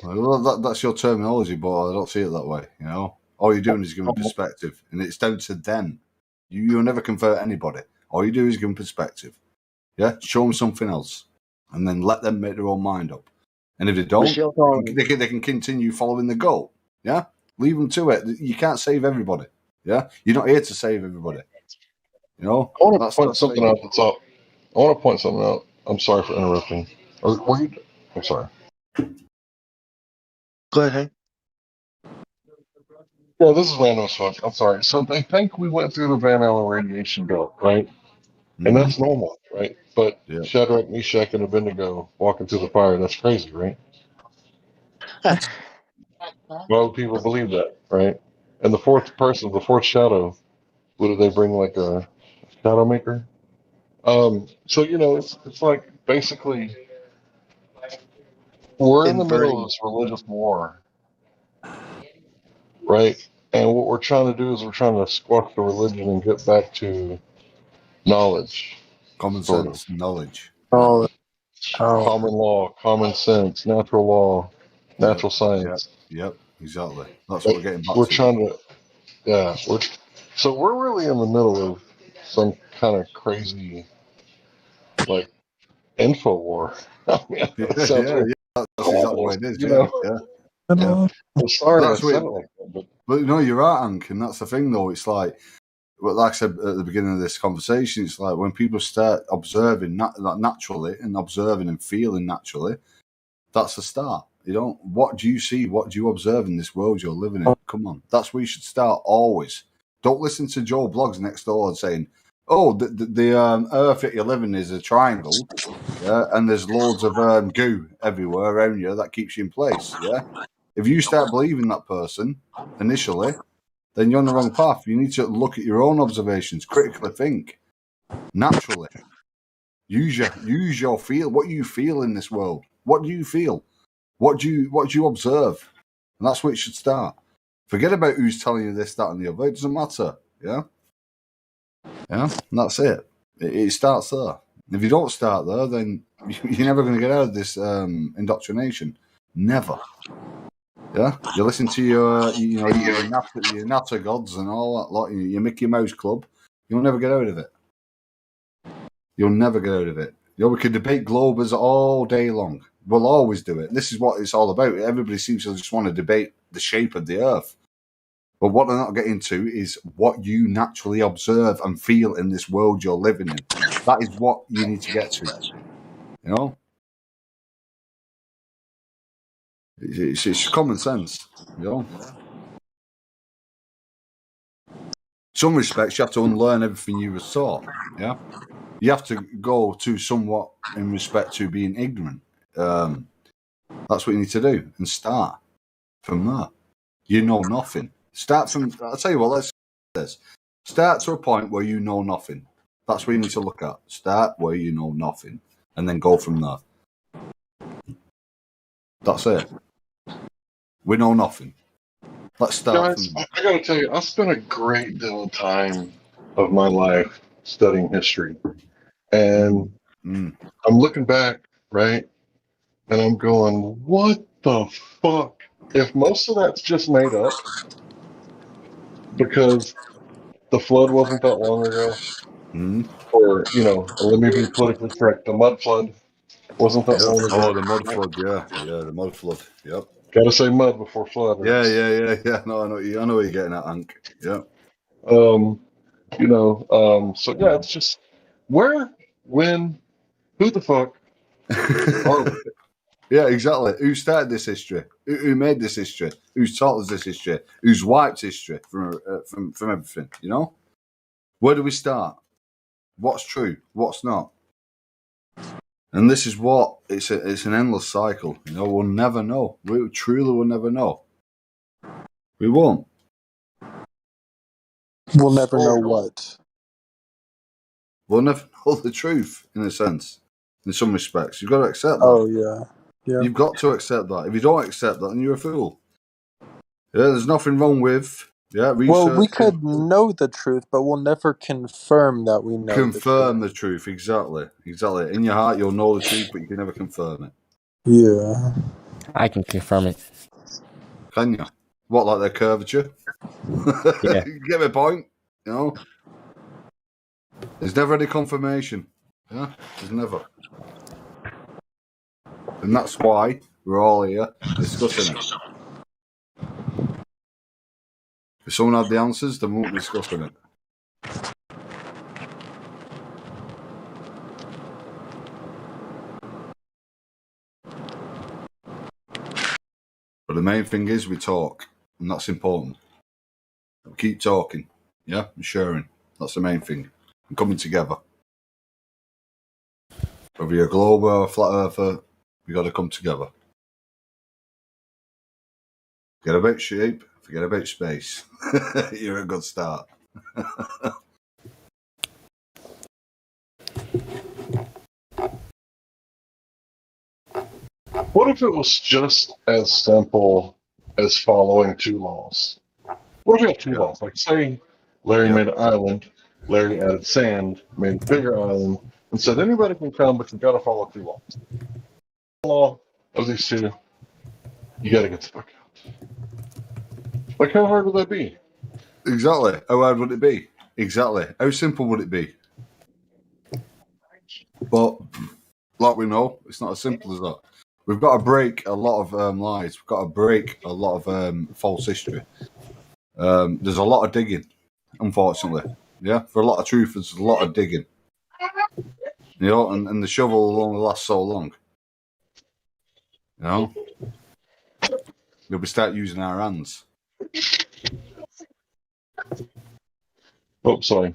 well, that's your terminology, but I don't see it that way. You know, all you're doing is giving perspective, and it's down to them. You'll never convert anybody. All you do is give them perspective. Yeah, show them something else, and then let them make their own mind up. And if they don't, they can continue following the goal. Yeah, leave them to it. You can't save everybody. Yeah, you're not here to save everybody. You know, I want to that's point the something thing. out that's up. I want to point something out. I'm sorry for interrupting. I'm sorry. Go ahead, Hank. Yeah, this is random as fuck. I'm sorry. So they think we went through the Van Allen radiation belt, right? And that's normal, right? But Yeah. Shadrach, Meshach, and Abednego walking through the fire, that's crazy, right? Why would people believe that, right? And the fourth person, the fourth shadow, what did they bring, like a shadow maker? So, it's like basically we're in the middle of this religious war, right? And what we're trying to do is we're trying to squash the religion and get back to knowledge. Common sort of. sense, knowledge. Oh, Common law, common sense, natural law, natural Yep, science. exactly. That's But what we're getting back we're to. trying to, yeah. So we're really in the middle of some kind of crazy, like, info war. I mean, it sounds Yeah, really that's exactly awful, what it is. you Yeah, know. yeah, yeah. hello. I'm sorry I That's said what. it like that, But no, you're right, Hank, and that's the thing, though. It's like I said at the beginning of this conversation. It's like when people start observing naturally and observing and feeling naturally. That's the start. You know, what do you see? What do you observe in this world you're living in? Come on, that's where you should start always. Don't listen to Joe Blogs next door saying, "Oh, the Earth that you're living is a triangle, yeah, and there's loads of goo everywhere around you that keeps you in place." Yeah, if you start believing that person initially, then you're on the wrong path. You need to look at your own observations, critically think, naturally. Use your feel. What you feel in this world. What do you feel? What do you observe? And that's where it should start. Forget about who's telling you this, that, and the other. It doesn't matter. Yeah? Yeah? And that's it. It starts there. If you don't start there, then you're never going to get out of this indoctrination. Never. Yeah? You listen to your natter gods and all that lot, your Mickey Mouse Club, you'll never get out of it. You'll never get out of it. You know, we could debate globers all day long. We'll always do it. This is what it's all about. Everybody seems to just want to debate the shape of the earth. But what they're not getting to is what you naturally observe and feel in this world you're living in. That is what you need to get to. You know? It's common sense. You know? Some respects, you have to unlearn everything you were taught. Yeah? You have to go to somewhat in respect to being ignorant. That's what you need to do and start from there. You know nothing. I'll tell you what, let's do this. Start to a point where you know nothing. That's what you need to look at. Start where you know nothing and then go from there. That's it. We know nothing. Let's start Guys, from there. I gotta tell you, I spent a great deal of time of my life studying history. And I'm looking back, right? And I'm going, what the fuck? If most of that's just made up, because the flood wasn't that long ago, or, let me be politically correct, the mud flood wasn't that Yep. long ago. Oh, the mud flood, yeah. Yeah, the mud flood. Yep. Gotta say mud before flood. Yeah. No, I know what you're getting at, Hank. Yeah. So yeah, it's just where, when, who the fuck are we? Yeah, exactly. Who started this history? Who made this history? Who's taught us this history? Who's wiped history from everything? You know, where do we start? What's true? What's not? And this is what it's an endless cycle. You know, we'll never know. We truly will never know. We won't. We'll never know what. We'll never the truth, in a sense, in some respects. You've got to accept that. Oh yeah. Yeah. You've got to accept that. If you don't accept that, then you're a fool. Yeah, there's nothing wrong with research. Well, we could know the truth, but we'll never confirm that we know confirm the truth. Exactly. In your heart, you'll know the truth, but you can never confirm it. Yeah. I can confirm it. Can you? What, like their curvature? Yeah. You get my point? You know? There's never any confirmation. Yeah? There's never. And that's why we're all here discussing it. If someone had the answers, then we won't be discussing it. But the main thing is we talk, and that's important. We keep talking, yeah, and sharing. That's the main thing. And coming together. Whether you're a globe or a flat earther, we got to come together. Forget about shape, forget about space. You're a good start. What if it was just as simple as following two laws? What if we had two laws? Like, say, Larry made an island, Larry added sand, made a bigger island, and said anybody can come, but you've got to follow two laws. Law of these two, you got to get the fuck out. Like, how hard would that be? Exactly. How hard would it be? Exactly. How simple would it be? But, like we know, it's not as simple as that. We've got to break a lot of lies. We've got to break a lot of false history. There's a lot of digging, unfortunately. Yeah, for a lot of truth, there's a lot of digging. You know, and the shovel will only last so long. You know? We'll start using our hands. Oh, sorry.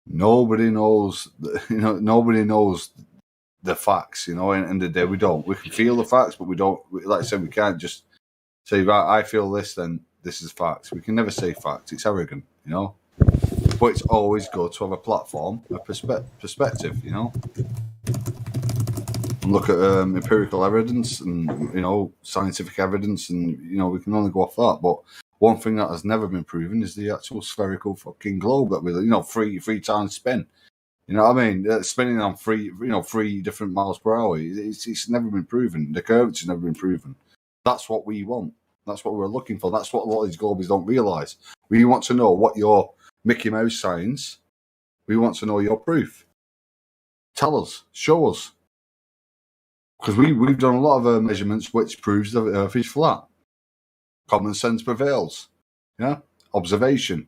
Nobody knows, nobody knows the facts, you know, and the day we don't. We can feel the facts, but we don't, like I said, we can't just say, right, I feel this, then this is facts. We can never say facts. It's arrogant, you know? But it's always good to have a platform, a perspective, you know? And look at empirical evidence and, you know, scientific evidence, and, you know, we can only go off that. But one thing that has never been proven is the actual spherical fucking globe that we, you know, three times spin. You know what I mean? Spinning on 3 different miles per hour. It's never been proven. The curvature's never been proven. That's what we want. That's what we're looking for. That's what a lot of these globies don't realise. We want to know what your Mickey Mouse signs. We want to know your proof. Tell us. Show us. Because we've done a lot of measurements which proves the Earth is flat. Common sense prevails. Yeah? Observation.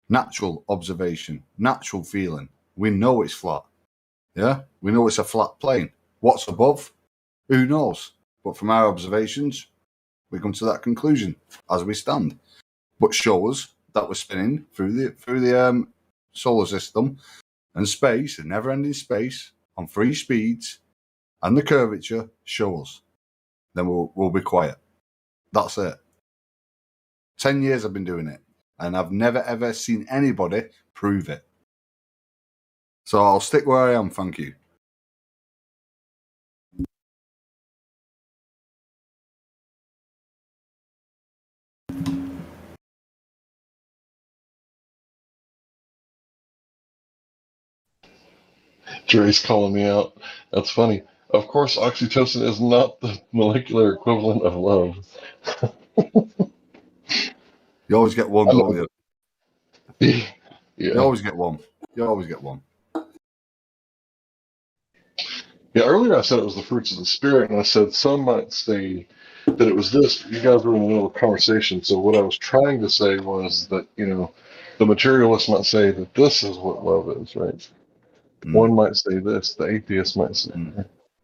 Natural observation. Natural feeling. We know it's flat. Yeah? We know it's a flat plane. What's above? Who knows? But from our observations, we come to that conclusion as we stand. But show us that we're spinning through the solar system and space, and never-ending space, on 3 speeds, and the curvature. Show us. Then we'll be quiet. That's it. 10 years I've been doing it, and I've never ever seen anybody prove it. So I'll stick where I am, thank you. Jerry's calling me out. That's funny. Of course, oxytocin is not the molecular equivalent of love. You always get one, don't you? Yeah. You always get one. You always get one. Yeah, earlier I said it was the fruits of the spirit, and I said some might say that it was this. You guys were in the middle of a conversation, so what I was trying to say was that, you know, the materialist might say that this is what love is, right? One might say this, the atheist might say.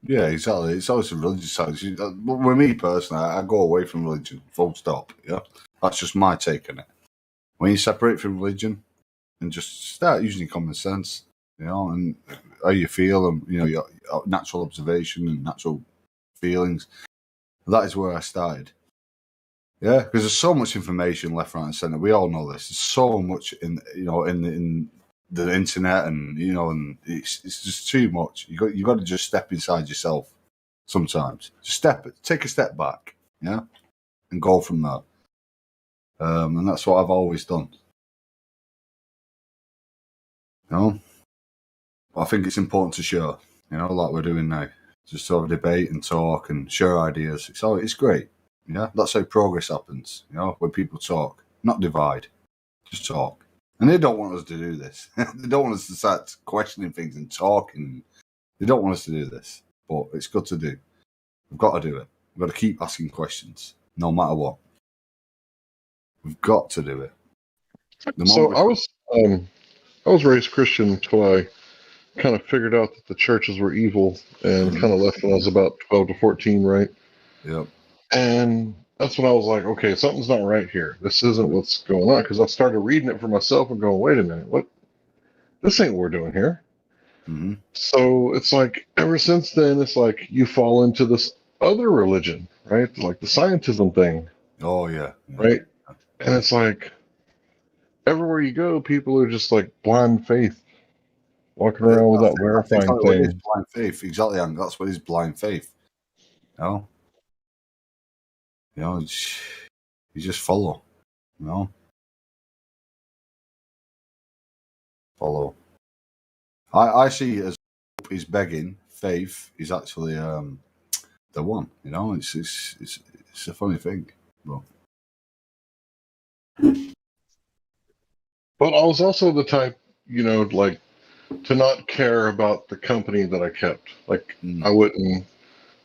Yeah, exactly. It's always a religious side. With me personally, I go away from religion, full stop. Yeah, that's just my take on it. When you separate from religion and just start using common sense, you know, and how you feel, and you know, your natural observation and natural feelings, that is where I started. Yeah, because there's so much information left, right, and centre. We all know this. There's so much in in the internet, and and it's just too much. You got to just step inside yourself sometimes. Just take a step back, yeah, and go from there. And that's what I've always done. I think it's important to share, like we're doing now. Just sort of debate and talk and share ideas. It's great. Yeah, that's how progress happens. When people talk, not divide, just talk. And they don't want us to do this. They don't want us to start questioning things and talking. They don't want us to do this, but it's good to do. We've got to do it. We've got to keep asking questions, no matter what. We've got to do it. So I was raised Christian until I kind of figured out that the churches were evil, and kind of left when I was about 12 to 14, right? Yep. And that's when I was like, okay, something's not right here. This isn't what's going on, because I started reading it for myself and going, wait a minute, what? This ain't what we're doing here. Mm-hmm. So it's like ever since then, it's like you fall into this other religion, right? Like the scientism thing. Oh yeah. Right? And it's like everywhere you go, people are just like blind faith, walking around without That's verifying exactly what it is, things. blind faith. Exactly, and that's what is blind faith. You you just follow. Follow. I see it as hope is begging, faith is actually the one. It's a funny thing. But I was also the type, like to not care about the company that I kept. Like I wouldn't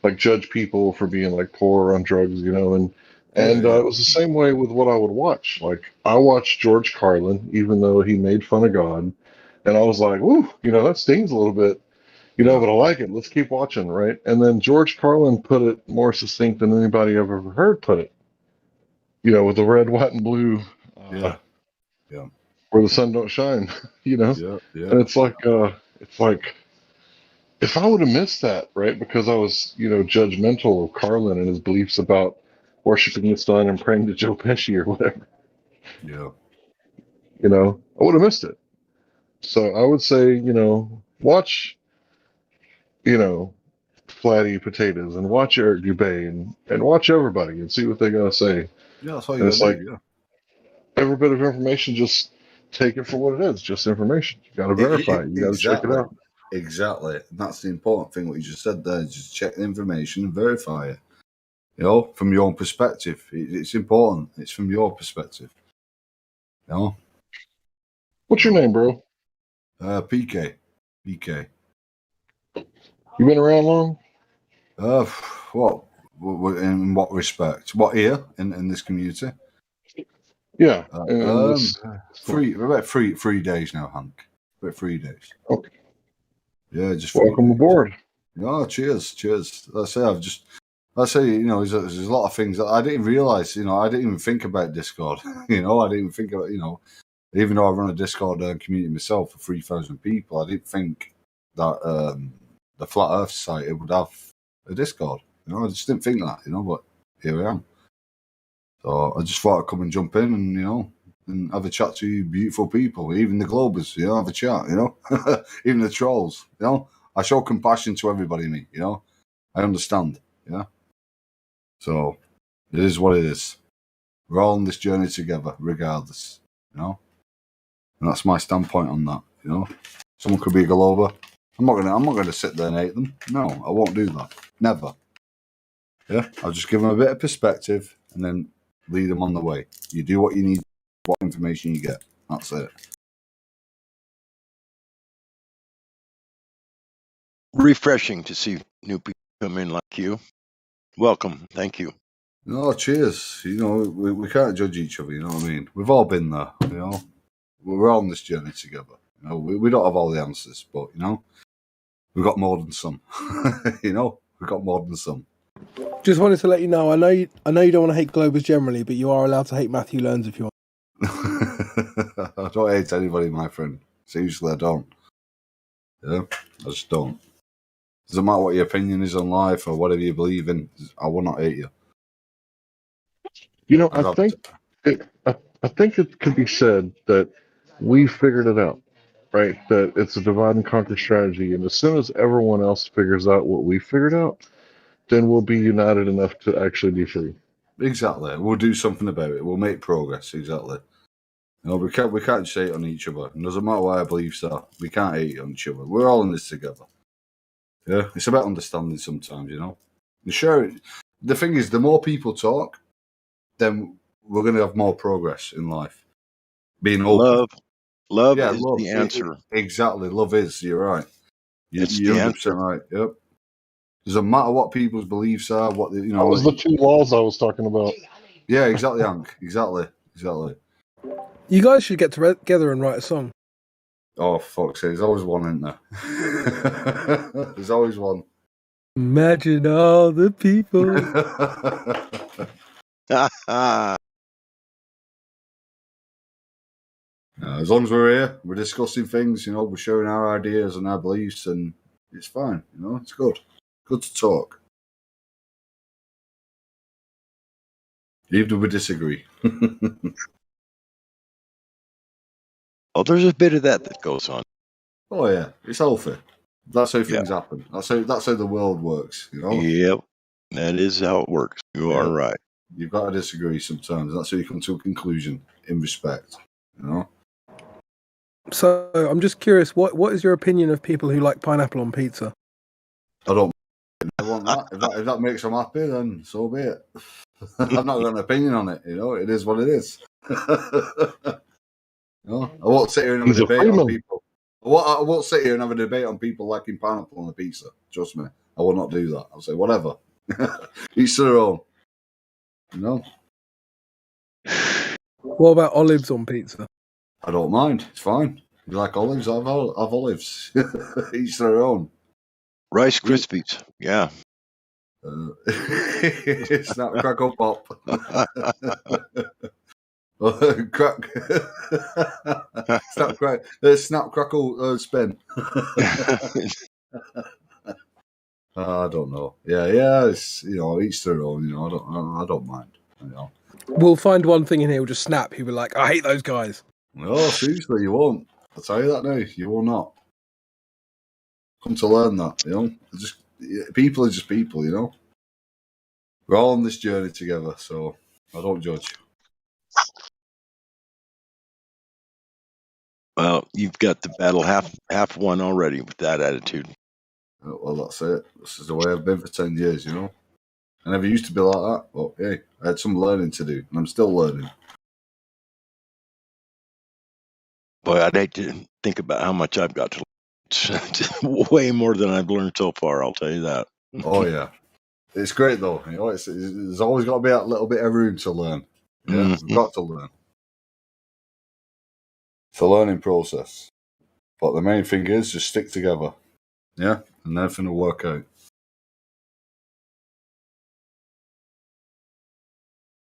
like judge people for being like poor or on drugs, and it was the same way with what I would watch. Like I watched George Carlin, even though he made fun of God, and I was like, "Ooh, that stings a little bit." But I like it. Let's keep watching, right? And then George Carlin put it more succinct than anybody I've ever heard put it. With the red, white, and blue. Yeah. Where the sun don't shine. Yeah. And it's like if I would have missed that, right? Because I was, judgmental of Carlin and his beliefs about worshiping the sun and praying to Joe Pesci or whatever. Yeah. I would have missed it. So I would say, watch, Flatty Potatoes and watch Eric Dubay and watch everybody and see what they gotta say. Yeah, that's all And you it's gotta like do. Yeah. every bit of information, just take it for what it is, just information. You gotta verify it. You gotta check it Exactly. out. Exactly. And that's the important thing. What you just said there. Just check the information and verify it. From your own perspective. It's important. It's from your perspective. What's your name, bro? PK. PK. You been around long? What? In what respect? What here in this community? Yeah. In this, about 3 days now, Hank. About 3 days. Okay. Yeah, just welcome aboard. Oh, cheers. That's it. I say, there's a lot of things that I didn't realize. I didn't even think about Discord. I didn't even think about, even though I run a Discord community myself for 3,000 people, I didn't think that the Flat Earth Society would have a Discord. I just didn't think that. But here I am. So I just thought I'd come and jump in and have a chat to you beautiful people, even the Globers, have a chat, even the trolls, I show compassion to everybody, I understand, So it is what it is. We're all on this journey together, regardless, And that's my standpoint on that, Someone could be a Glober. I'm not gonna sit there and hate them. No, I won't do that. Never. Yeah, I'll just give them a bit of perspective and then lead them on the way. You do what you need, what information you get. That's it. Refreshing to see new people come in like you. Welcome. Thank you. No, cheers. We can't judge each other, you know what I mean? We've all been there, We're all on this journey together. We don't have all the answers, but, we've got more than some. We've got more than some. Just wanted to let you know, I know you don't want to hate Globers generally, but you are allowed to hate Matthew Learns if you want. I don't hate anybody, my friend. Seriously, I don't. Yeah, I just don't. Doesn't matter what your opinion is on life or whatever you believe in, I will not hate you. You know, I think it could be said that we figured it out, right? That it's a divide and conquer strategy, and as soon as everyone else figures out what we figured out, then we'll be united enough to actually be free. Exactly. We'll do something about it. We'll make progress. Exactly. No, we can't just hate on each other. It doesn't matter what our beliefs are. We can't hate on each other. We're all in this together. Yeah, it's about understanding sometimes, you know. Sure, the thing is, the more people talk, then we're going to have more progress in life. Being open. Love Yeah, is love. the answer. Exactly, love is. You're right. It's You're the 100% answer. right. Yep. Doesn't matter what people's beliefs are. What you That know. was the two laws I was talking about. Yeah, exactly, Hank. Exactly. You guys should get together and write a song. Oh, fuck's sake. There's always one, isn't there? There's always one. Imagine all the people. As long as we're here, we're discussing things, you know, we're sharing our ideas and our beliefs, and it's fine, you know, it's good. Good to talk. Even if we disagree. Oh, there's a bit of that goes on. Oh, yeah, it's healthy. That's how things happen. That's how the world works, you know? Yep. That is how it works. You are right. You've got to disagree sometimes. That's how you come to a conclusion in respect, you know? So I'm just curious, what is your opinion of people who like pineapple on pizza? I don't want that. If that makes them happy, then so be it. I've not got an opinion on it, you know? It is what it is. No, I won't sit here and have a debate on people. I won't sit here and have a debate on people liking pineapple on a pizza. Trust me, I will not do that. I'll say whatever. Each to their own. You know. What about olives on pizza? I don't mind. It's fine. You like olives? Have olives. Each to their own. Rice Krispies. Yeah. Snap, crackle, pop. Crack. Snap, crack. Snap, crackle, spin. I don't know. Yeah. It's each their own. You know, I don't mind. You know. We'll find one thing and he'll just snap. He'll be like, "I hate those guys." No, seriously, you won't. I'll tell you that now. You will not. Come to learn that. You know, people are just people. You know, we're all on this journey together. So I don't judge. Well, you've got the battle half won already with that attitude. Well, that's it. This is the way I've been for 10 years, you know. I never used to be like that, but hey, I had some learning to do, and I'm still learning. Boy, I'd hate to think about how much I've got to learn. It's way more than I've learned so far, I'll tell you that. Oh, yeah. It's great, though. You know, there's always got to be that little bit of room to learn. Yeah, We've got to learn. It's a learning process. But the main thing is just stick together. Yeah, and everything will work out.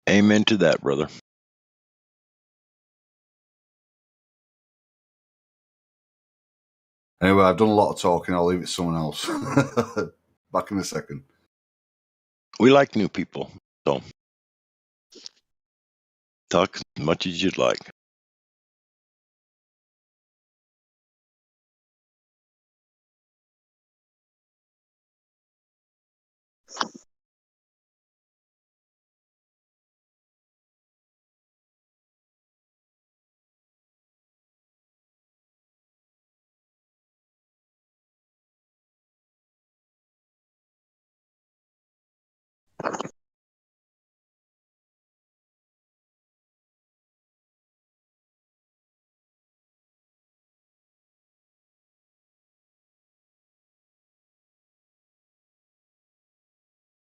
Amen to that, brother. Anyway, I've done a lot of talking. I'll leave it to someone else. Back in a second. We like new people, so talk as much as you'd like.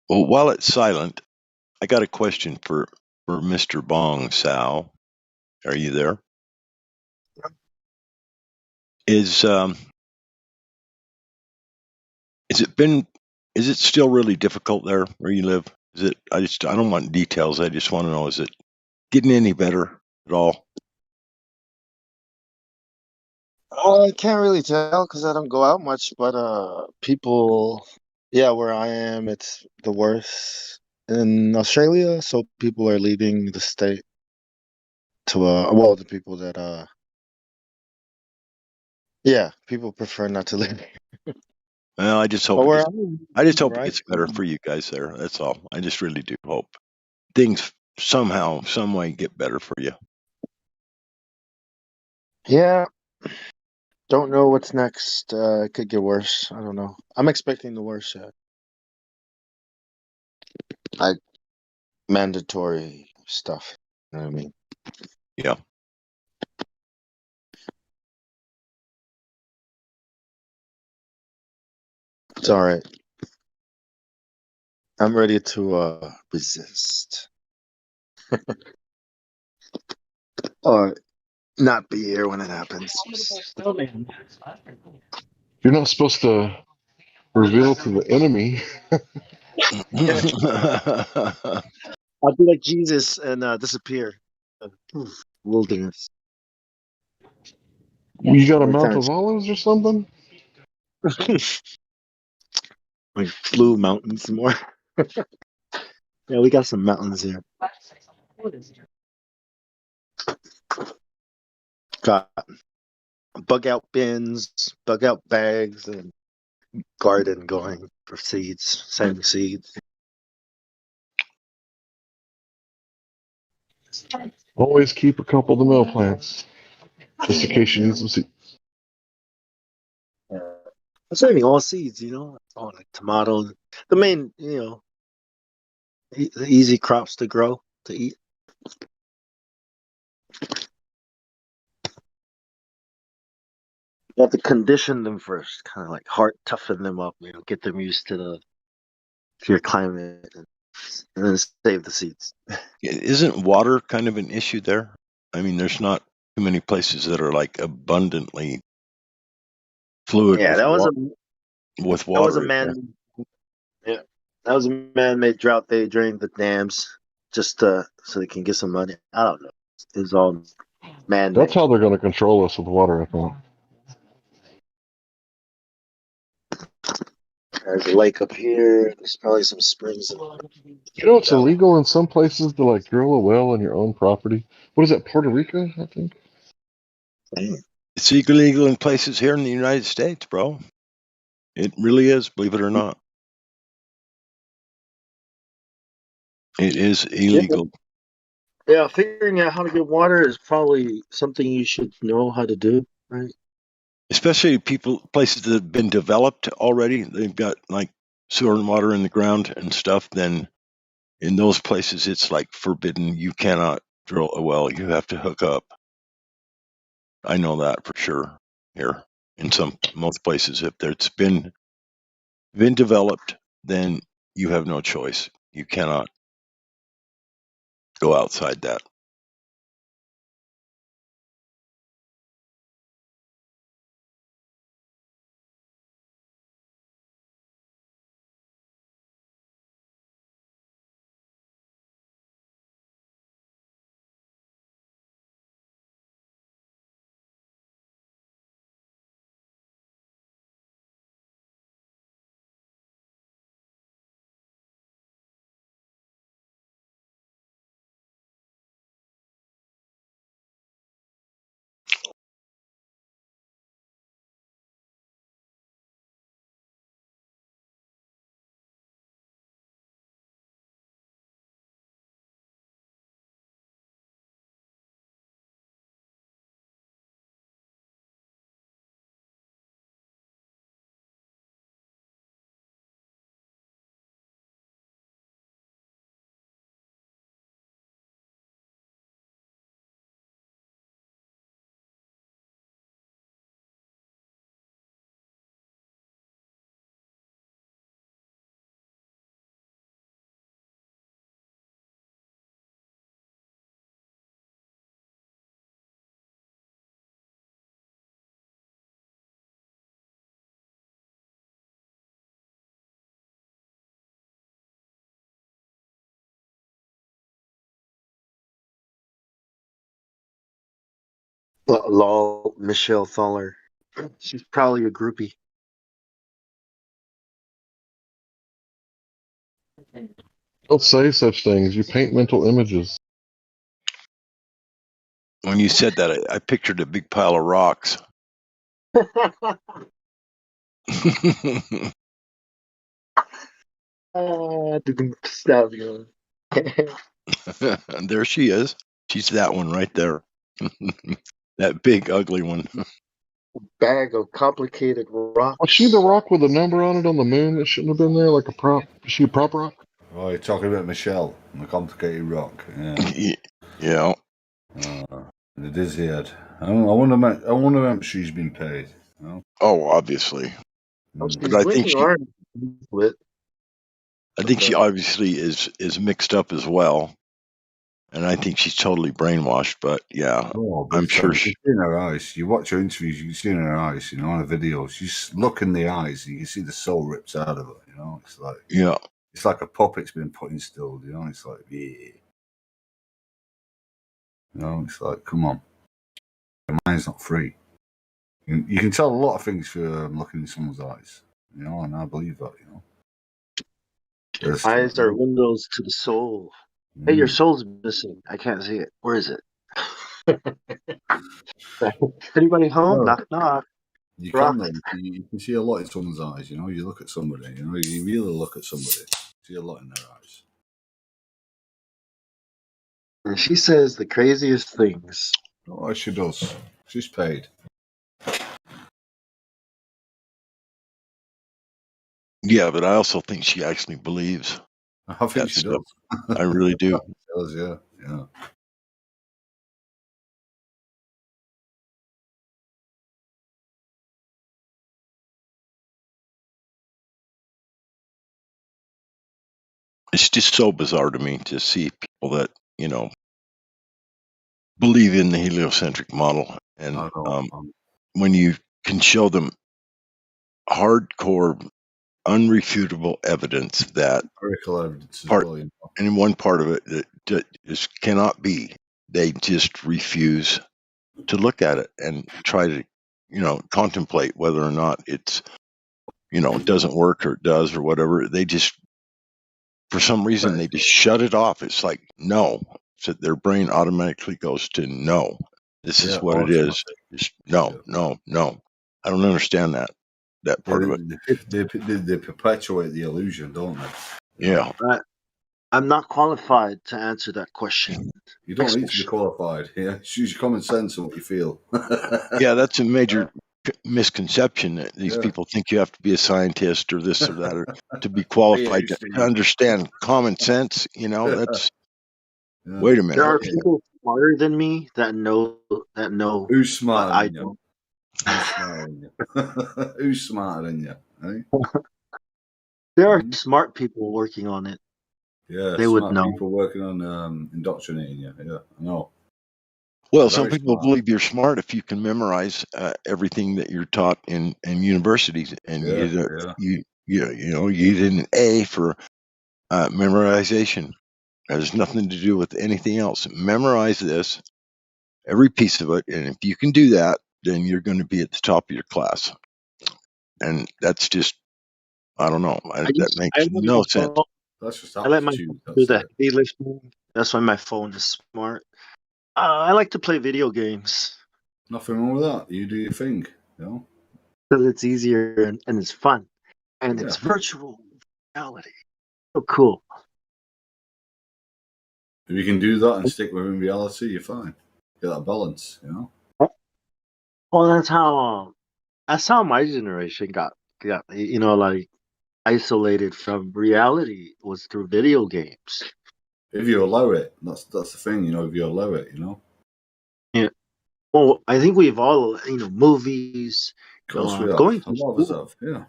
Well, while it's silent, I got a question for Mr. Bong Sao. Are you there? Is it still really difficult there where you live? I don't want details. I just want to know, is it getting any better at all? I can't really tell because I don't go out much, but people, yeah, where I am, it's the worst. in Australia, so people are leaving the state to the people that yeah, people prefer not to live. Well, I just hope But it where gets. I'm, I just hope it right? gets better for you guys there. That's all. I just really do hope things somehow, some way, get better for you. Yeah, don't know what's next. It could get worse. I don't know. I'm expecting the worst. Like mandatory stuff. You know what I mean? Yeah. It's all right. I'm ready to resist or not be here when it happens. You're not supposed to reveal to the enemy. I'll be like Jesus and disappear. Wilderness. You got a We're Mount kind of Olives or something? like Blue Mountains more. Yeah, we got some mountains here. Got bug out bins, bug out bags, and garden going for seeds, sending seeds. Always keep a couple of the mill plants, just in case you need some seeds. I'm saving all seeds, all like tomatoes. The main, the easy crops to grow to eat. You have to condition them first, kind of like heart toughen them up, get them used to your climate, and then save the seeds. Isn't water kind of an issue there? I mean, there's not too many places that are like abundantly fluid Yeah, with that was water. a With that was a water, is there? man. Yeah, that was a man-made drought. They drained the dams just so they can get some money. I don't know. It was all That's man-made. how they're going to control us with water, I think. There's a lake up here. There's probably some springs. You know, it's illegal in some places to like drill a well on your own property. What is that, Puerto Rico, I think? It's illegal in places here in the United States, bro. It really is, believe it or not. It is Yeah, illegal. yeah. Figuring out how to get water is probably something you should know how to do, right? Especially places that have been developed already. They've got like sewer and water in the ground and stuff. Then in those places, it's like forbidden. You cannot drill a well. You have to hook up. I know that for sure here. In most places, if it's been developed, then you have no choice. You cannot go outside that. Lol, Michelle Thaller. She's probably a groupie. Don't say such things. You paint mental images. When you said that, I pictured a big pile of rocks. There she is. She's that one right there. That big, ugly one. Bag of complicated rocks. Was she the rock with a number on it on the moon that shouldn't have been there, like a prop? Is she a prop rock? Oh, you're talking about Michelle and the complicated rock. Yeah. Yeah. And the dizzy head. I wonder how much she's been paid. You know? Oh, obviously. She's But I think blinking orange. I think she obviously is mixed up as well. And I think she's totally brainwashed, but yeah, Oh, but I'm sure you see in her eyes. You watch her interviews, you can see in her eyes, on a video. She's look in the eyes, and you can see the soul rips out of her. It's like it's like a puppet's been put instilled. It's like yeah. It's like come on, your mind's not free. You can tell a lot of things from looking in someone's eyes. And I believe that. Eyes are windows to the soul. Hey, your soul's missing. I can't see it. Where is it? Anybody home? Knock knock. You Rock. can though. You can see a lot in someone's eyes. You look at somebody. You really look at somebody. See a lot in their eyes. And she says the craziest things. Oh, she does. She's paid. Yeah, but I also think she actually believes. I think she does. I really do. She does, yeah. It's just so bizarre to me to see people that believe in the heliocentric model, and when you can show them hardcore, unrefutable evidence that empirical evidence as well. and one part of it that just cannot be, they just refuse to look at it and try to contemplate whether or not it's it doesn't work or it does or whatever. They just, for some reason, they just shut it off. It's like no. So their brain automatically goes to no. This is what it is. Just no. I don't understand that part of it. They perpetuate the illusion, don't they? Yeah. I'm not qualified to answer that question. You don't need to be qualified. Yeah, just use your common sense and what you feel. Yeah, that's a major misconception that these people think you have to be a scientist or this or that or to be qualified to understand common sense. That's wait a minute. There are people smarter than me that know. Who's smarter I than you? don't. Who's smarter than you? Eh? There are smart people working on it. Yeah, they would know. People working on indoctrinating you. Yeah, I know. Well, some people believe you're smart if you can memorize everything that you're taught in universities, and you get an A for memorization. It has nothing to do with anything else. Memorize this, every piece of it, and if you can do that, then you're going to be at the top of your class. And that's just, I don't know. That makes no sense. That's just I let my aptitude. do the heavy lifting. That's why my phone is smart. I like to play video games. Nothing wrong with that. You do your thing, because it's easier and it's fun, and it's virtual reality. So cool. If you can do that and stick within reality, you're fine. Get that balance, Well, that's how my generation got like isolated from reality was through video games. If you allow it, that's the thing, if you allow it, Yeah. Well, I think we've all, movies. Of course we have. Going a lot of us have, yeah.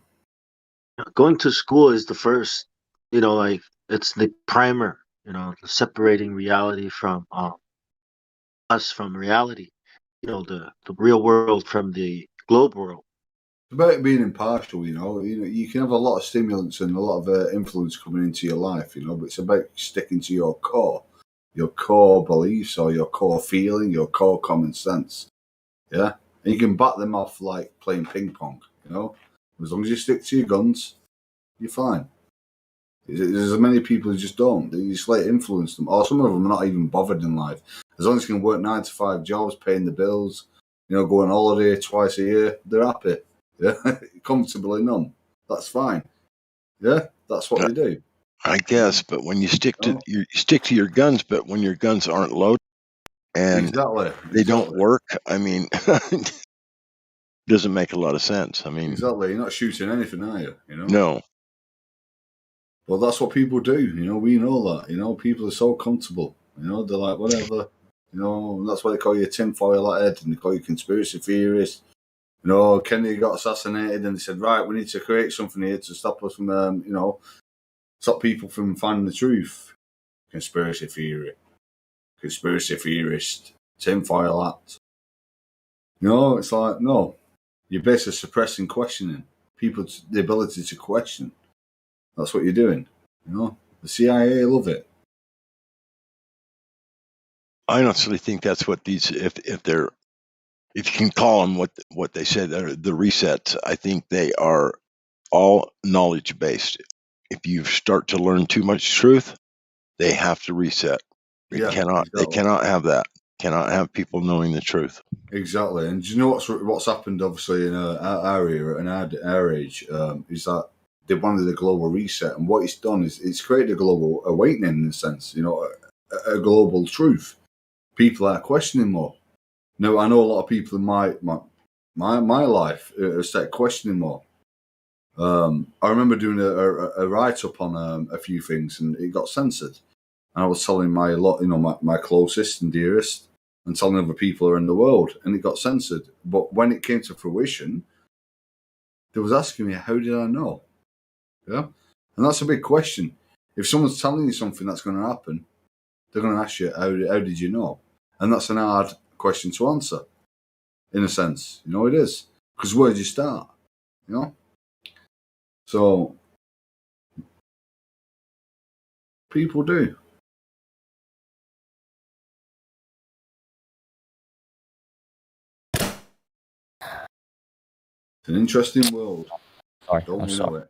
Going to school is the first, like it's the primer, separating reality from us from reality. The real world from the globe world. It's about being impartial, you can have a lot of stimulants and a lot of influence coming into your life, but it's about sticking to your core beliefs or your core feeling, your core common sense. Yeah. And you can bat them off like playing ping pong, As long as you stick to your guns, you're fine. There's many people who just don't. They just let it influence them. Or some of them are not even bothered in life. As long as you can work 9 to 5 jobs, paying the bills, go on holiday twice a year, they're happy. Yeah, comfortable in them. That's fine. Yeah, that's what they do. I guess, but when you stick to your guns, but when your guns aren't loaded and they don't work, I mean, it doesn't make a lot of sense. I mean, exactly. You're not shooting anything, are you? No. Well, that's what people do. We know that. People are so comfortable. They're like, whatever. That's why they call you a tinfoil head and they call you conspiracy theorist. Kennedy got assassinated and they said, right, we need to create something here to stop us from, stop people from finding the truth. Conspiracy theory. Conspiracy theorist. Tinfoil hat. It's like, no. You're basically suppressing questioning. People's the ability to question. That's what you're doing. The CIA love it. I honestly think that's what these, if you can call them what they said, the resets. I think they are all knowledge based. If you start to learn too much truth, they have to reset. They cannot have that. Cannot have people knowing the truth. Exactly. And do you know what's happened? Obviously, in our era and our age, is that they wanted a global reset, and what it's done is it's created a global awakening in a sense. A global truth. People are questioning more. No, I know a lot of people in my life have started questioning more. I remember doing a write up on a few things, and it got censored. And I was telling my closest and dearest, and telling other people around the world, and it got censored. But when it came to fruition, they was asking me, "How did I know?" Yeah, and that's a big question. If someone's telling you something that's going to happen, they're going to ask you, "How did you know?" And that's an hard question to answer, in a sense. It is, because where did you start? So people do. It's an interesting world. Don't we know it?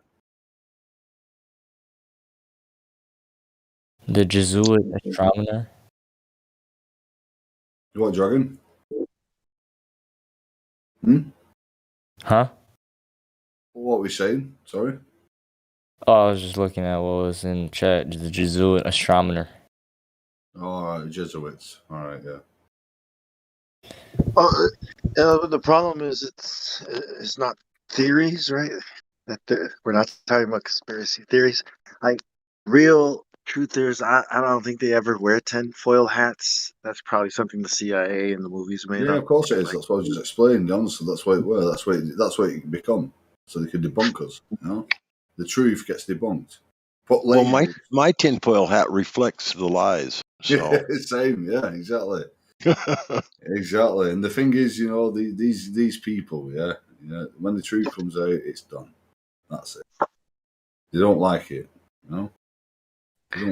The Jesuit astronomer. What, Dragon? Huh? What are we saying? Sorry? Oh, I was just looking at what was in chat. The Jesuit astronomer. Oh, all right, Jesuits. All right, yeah. The problem is it's not theories, right? We're not talking about conspiracy theories. Like real truthers, I don't think they ever wear tinfoil hats. That's probably something the CIA and the movies made Yeah, up. of course it is. That's what I was just explaining. Honestly, that's what it were. That's what it can become. So they could debunk us. The truth gets debunked. Put Well, labels. my tinfoil hat reflects the lies. So Same. Yeah, exactly. Exactly. And the thing is, these people, when the truth comes out, it's done. That's it. They don't like it. They don't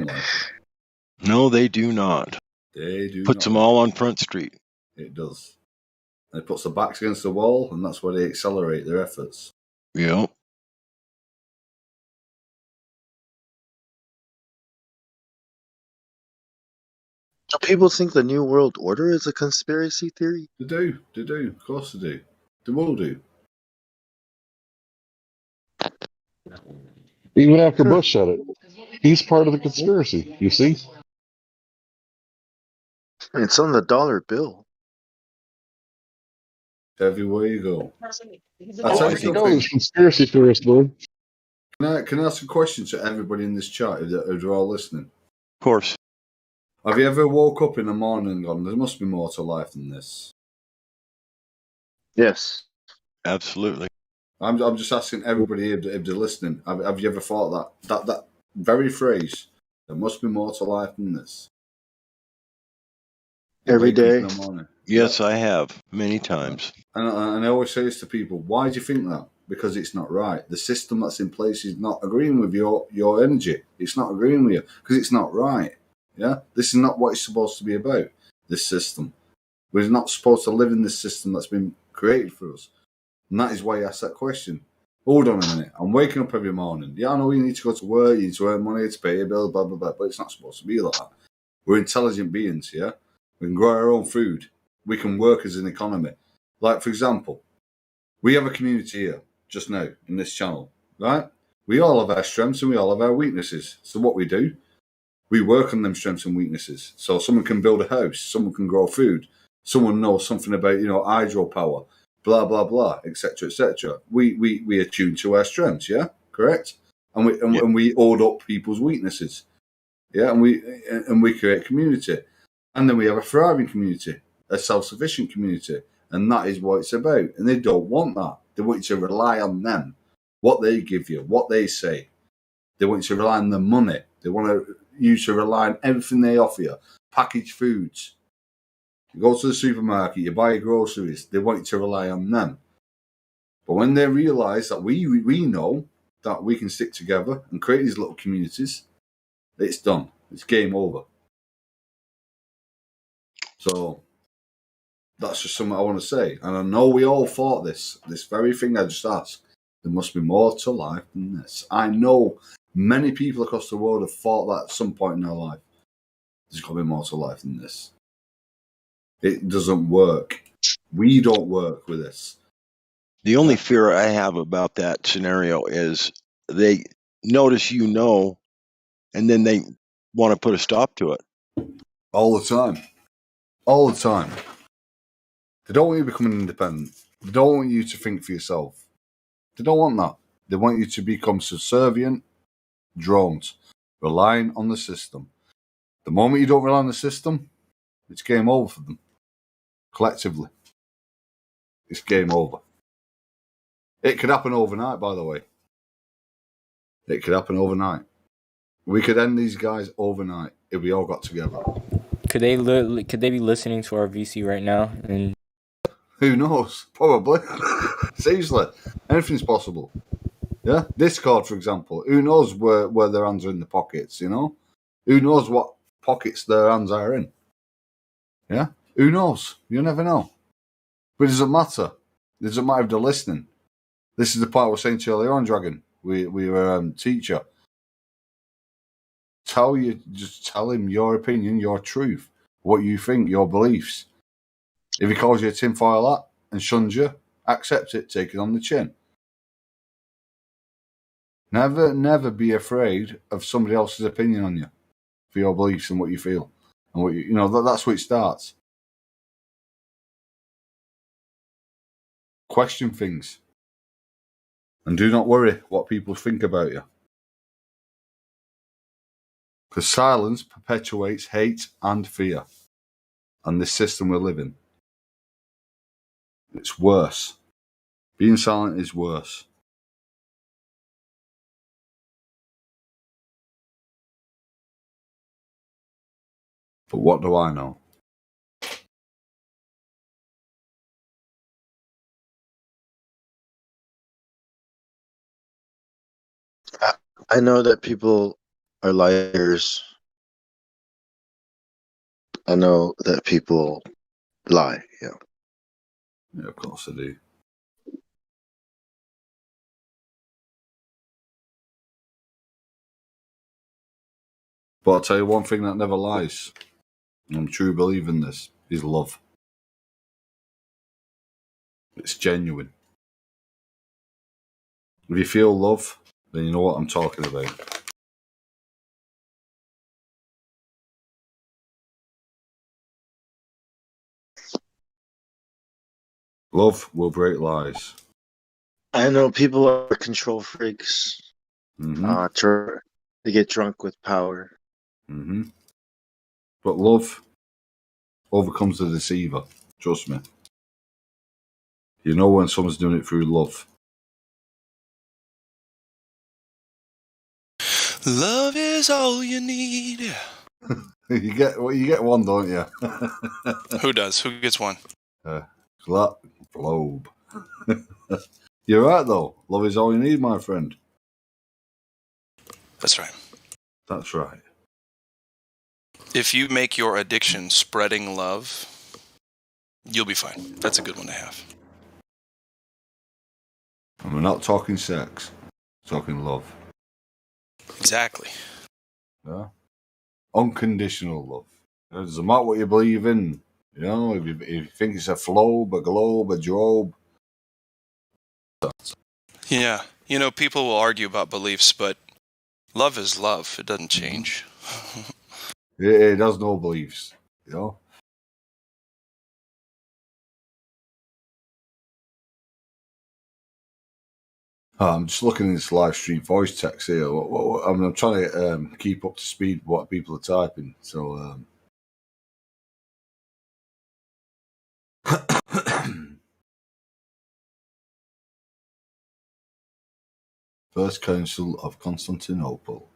like it. No, they do not. They do. Puts them all on Front Street. It does. It puts their backs against the wall, and that's where they accelerate their efforts. Yep. Do people think the New World Order is a conspiracy theory? They do. They do. Of course they do. They will do. Even after Bush said it, he's part of the conspiracy. You see? It's on the dollar bill. Everywhere you go. I think all these conspiracy theorists, Lord. Can I ask a question to everybody in this chat if they're all listening? Of course. Have you ever woke up in the morning and gone, there must be more to life than this? Yes. Absolutely. I'm just asking everybody if they're listening. Have you ever thought that very phrase, there must be more to life than this? Every day. In the morning. Yes, I have many times. And I always say this to people, why do you think that? Because it's not right. The system that's in place is not agreeing with your energy. It's not agreeing with you because it's not right. Yeah? This is not what it's supposed to be about, this system. We're not supposed to live in this system that's been created for us. And that is why you ask that question. Hold on a minute. I'm waking up every morning. Yeah, I know you need to go to work, you need to earn money to pay your bills, blah, blah, blah, but it's not supposed to be like that. We're intelligent beings, yeah? We can grow our own food. We can work as an economy. Like, for example, we have a community here, just now, in this channel, right? We all have our strengths and we all have our weaknesses. So what we do, we work on them strengths and weaknesses. So someone can build a house, someone can grow food, someone knows something about, hydropower, blah, blah, blah, etc., etc. We attune to our strengths, yeah? Correct? And we hold up people's weaknesses. Yeah, and we create community. And then we have a thriving community, a self-sufficient community. And that is what it's about. And they don't want that. They want you to rely on them, what they give you, what they say. They want you to rely on the money. They want you to rely on everything they offer you. Packaged foods. You go to the supermarket, you buy your groceries. They want you to rely on them. But when they realise that we know that we can stick together and create these little communities, it's done. It's game over. So that's just something I want to say. And I know we all thought this very thing I just asked. There must be more to life than this. I know many people across the world have thought that at some point in their life. There's got to be more to life than this. It doesn't work. We don't work with this. The only fear I have about that scenario is they notice and then they want to put a stop to it. All the time. All the time. They don't want you becoming independent. They don't want you to think for yourself. They don't want that. They want you to become subservient drones, relying on the system. The moment you don't rely on the system, it's game over for them. Collectively. It's game over. It could happen overnight, by the way. It could happen overnight. We could end these guys overnight if we all got together. Could they be listening to our VC right now? And who knows? Probably. Seriously, anything's possible. Yeah, Discord, for example. Who knows where their hands are in the pockets? You know, who knows what pockets their hands are in? Yeah, who knows? You never know. But it doesn't matter. It doesn't matter if they're listening. This is the part I was saying to you earlier on, Dragon. We were teacher. Just tell him your opinion, your truth, what you think, your beliefs. If he calls you a tinfoil hat and shuns you, accept it, take it on the chin. Never be afraid of somebody else's opinion on you for your beliefs and what you feel. And what that's where it starts. Question things. And do not worry what people think about you. Because silence perpetuates hate and fear. And this system we live in. It's worse. Being silent is worse. But what do I know? I know that people are liars. I know that people lie. Yeah. Yeah, of course I do. But I'll tell you one thing that never lies, and I'm true believer in this, is love. It's genuine. If you feel love, then you know what I'm talking about. Love will break lies. I know people are control freaks. Mm-hmm. They get drunk with power. Mm-hmm. But love overcomes the deceiver. Trust me. You know when someone's doing it through love. Love is all you need. you get one, don't you? Who does? Who gets one? Globe. You're right though. Love is all you need, my friend. That's right. That's right. If you make your addiction spreading love, you'll be fine. That's a good one to have. And we're not talking sex. We're talking love. Exactly. Yeah. Unconditional love. It doesn't matter what you believe in. You know, if you think it's a flobe, a globe, a job. Yeah. You know, people will argue about beliefs, but love is love. It doesn't change. It has no beliefs. You know? I'm just looking at this live stream voice text here. I'm trying to keep up to speed with what people are typing. So, First Council of Constantinople.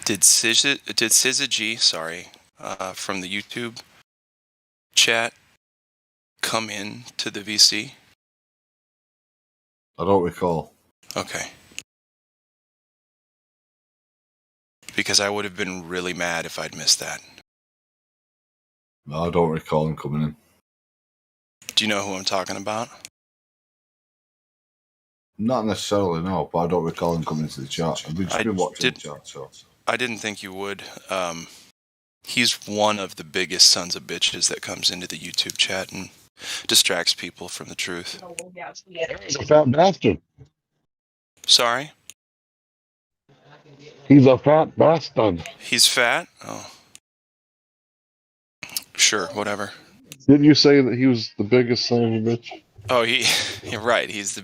Did Syzygy, from the YouTube chat come in to the VC? I don't recall. Okay. Because I would have been really mad if I'd missed that. No, I don't recall him coming in. Do you know who I'm talking about? Not necessarily, no, but I don't recall him coming into the chat. I've just been watching the chat, so. I didn't think you would. He's one of the biggest sons of bitches that comes into the YouTube chat and distracts people from the truth. He's a fat bastard. Sorry? He's a fat bastard. He's fat? Oh. Sure, whatever. Didn't you say that he was the biggest son of a bitch? Oh, you're right. He's the.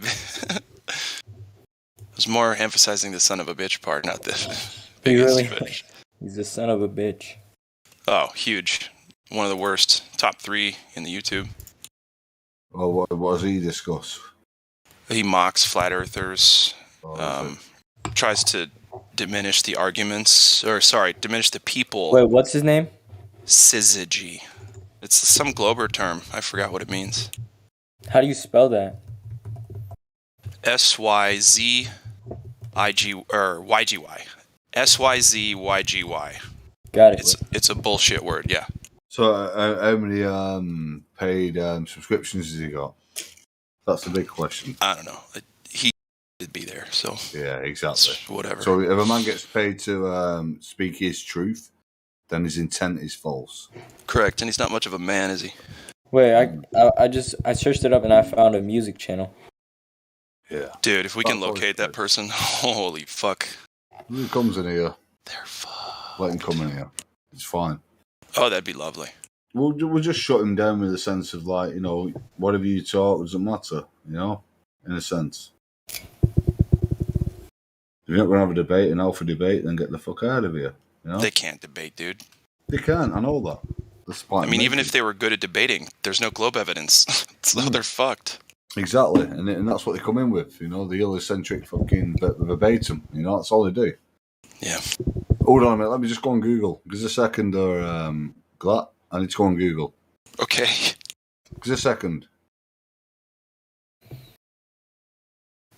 I was more emphasizing the son of a bitch part, not the biggest bitch. He's the son of a bitch. Oh, huge. One of the worst. Top 3 in the YouTube. Well, what does he discuss? He mocks flat earthers. Tries to diminish the arguments, diminish the people. Wait, what's his name? Syzygy. It's some Glober term. I forgot what it means. How do you spell that? SYZYG or YGY. SYZYGY. Got it. It's a bullshit word, yeah. So, how many paid subscriptions has he got? That's the big question. I don't know. He did be there, so. Yeah, exactly. Whatever. So, if a man gets paid to speak his truth, then his intent is false. Correct, and he's not much of a man, is he? Wait, I searched it up and I found a music channel. Yeah. Dude, if we can locate that person, holy fuck. He comes in here. They're fucked. Let him come in here. It's fine. Oh, that'd be lovely. We'll just shut him down with a sense of, like, you know, whatever you talk doesn't matter, you know, in a sense. If you're not going to have a debate, an alpha debate, then get the fuck out of here. You know? They can't debate, dude. They can't, I know that. That's the point. I mean, even if they were good at debating, there's no globe evidence. So they're fucked. Exactly, and that's what they come in with, you know, the heliocentric fucking verbatim, you know, that's all they do. Yeah. Hold on a minute, let me just go on Google. Give us a second, or, Glat, I need to go on Google. Okay. Give us a second.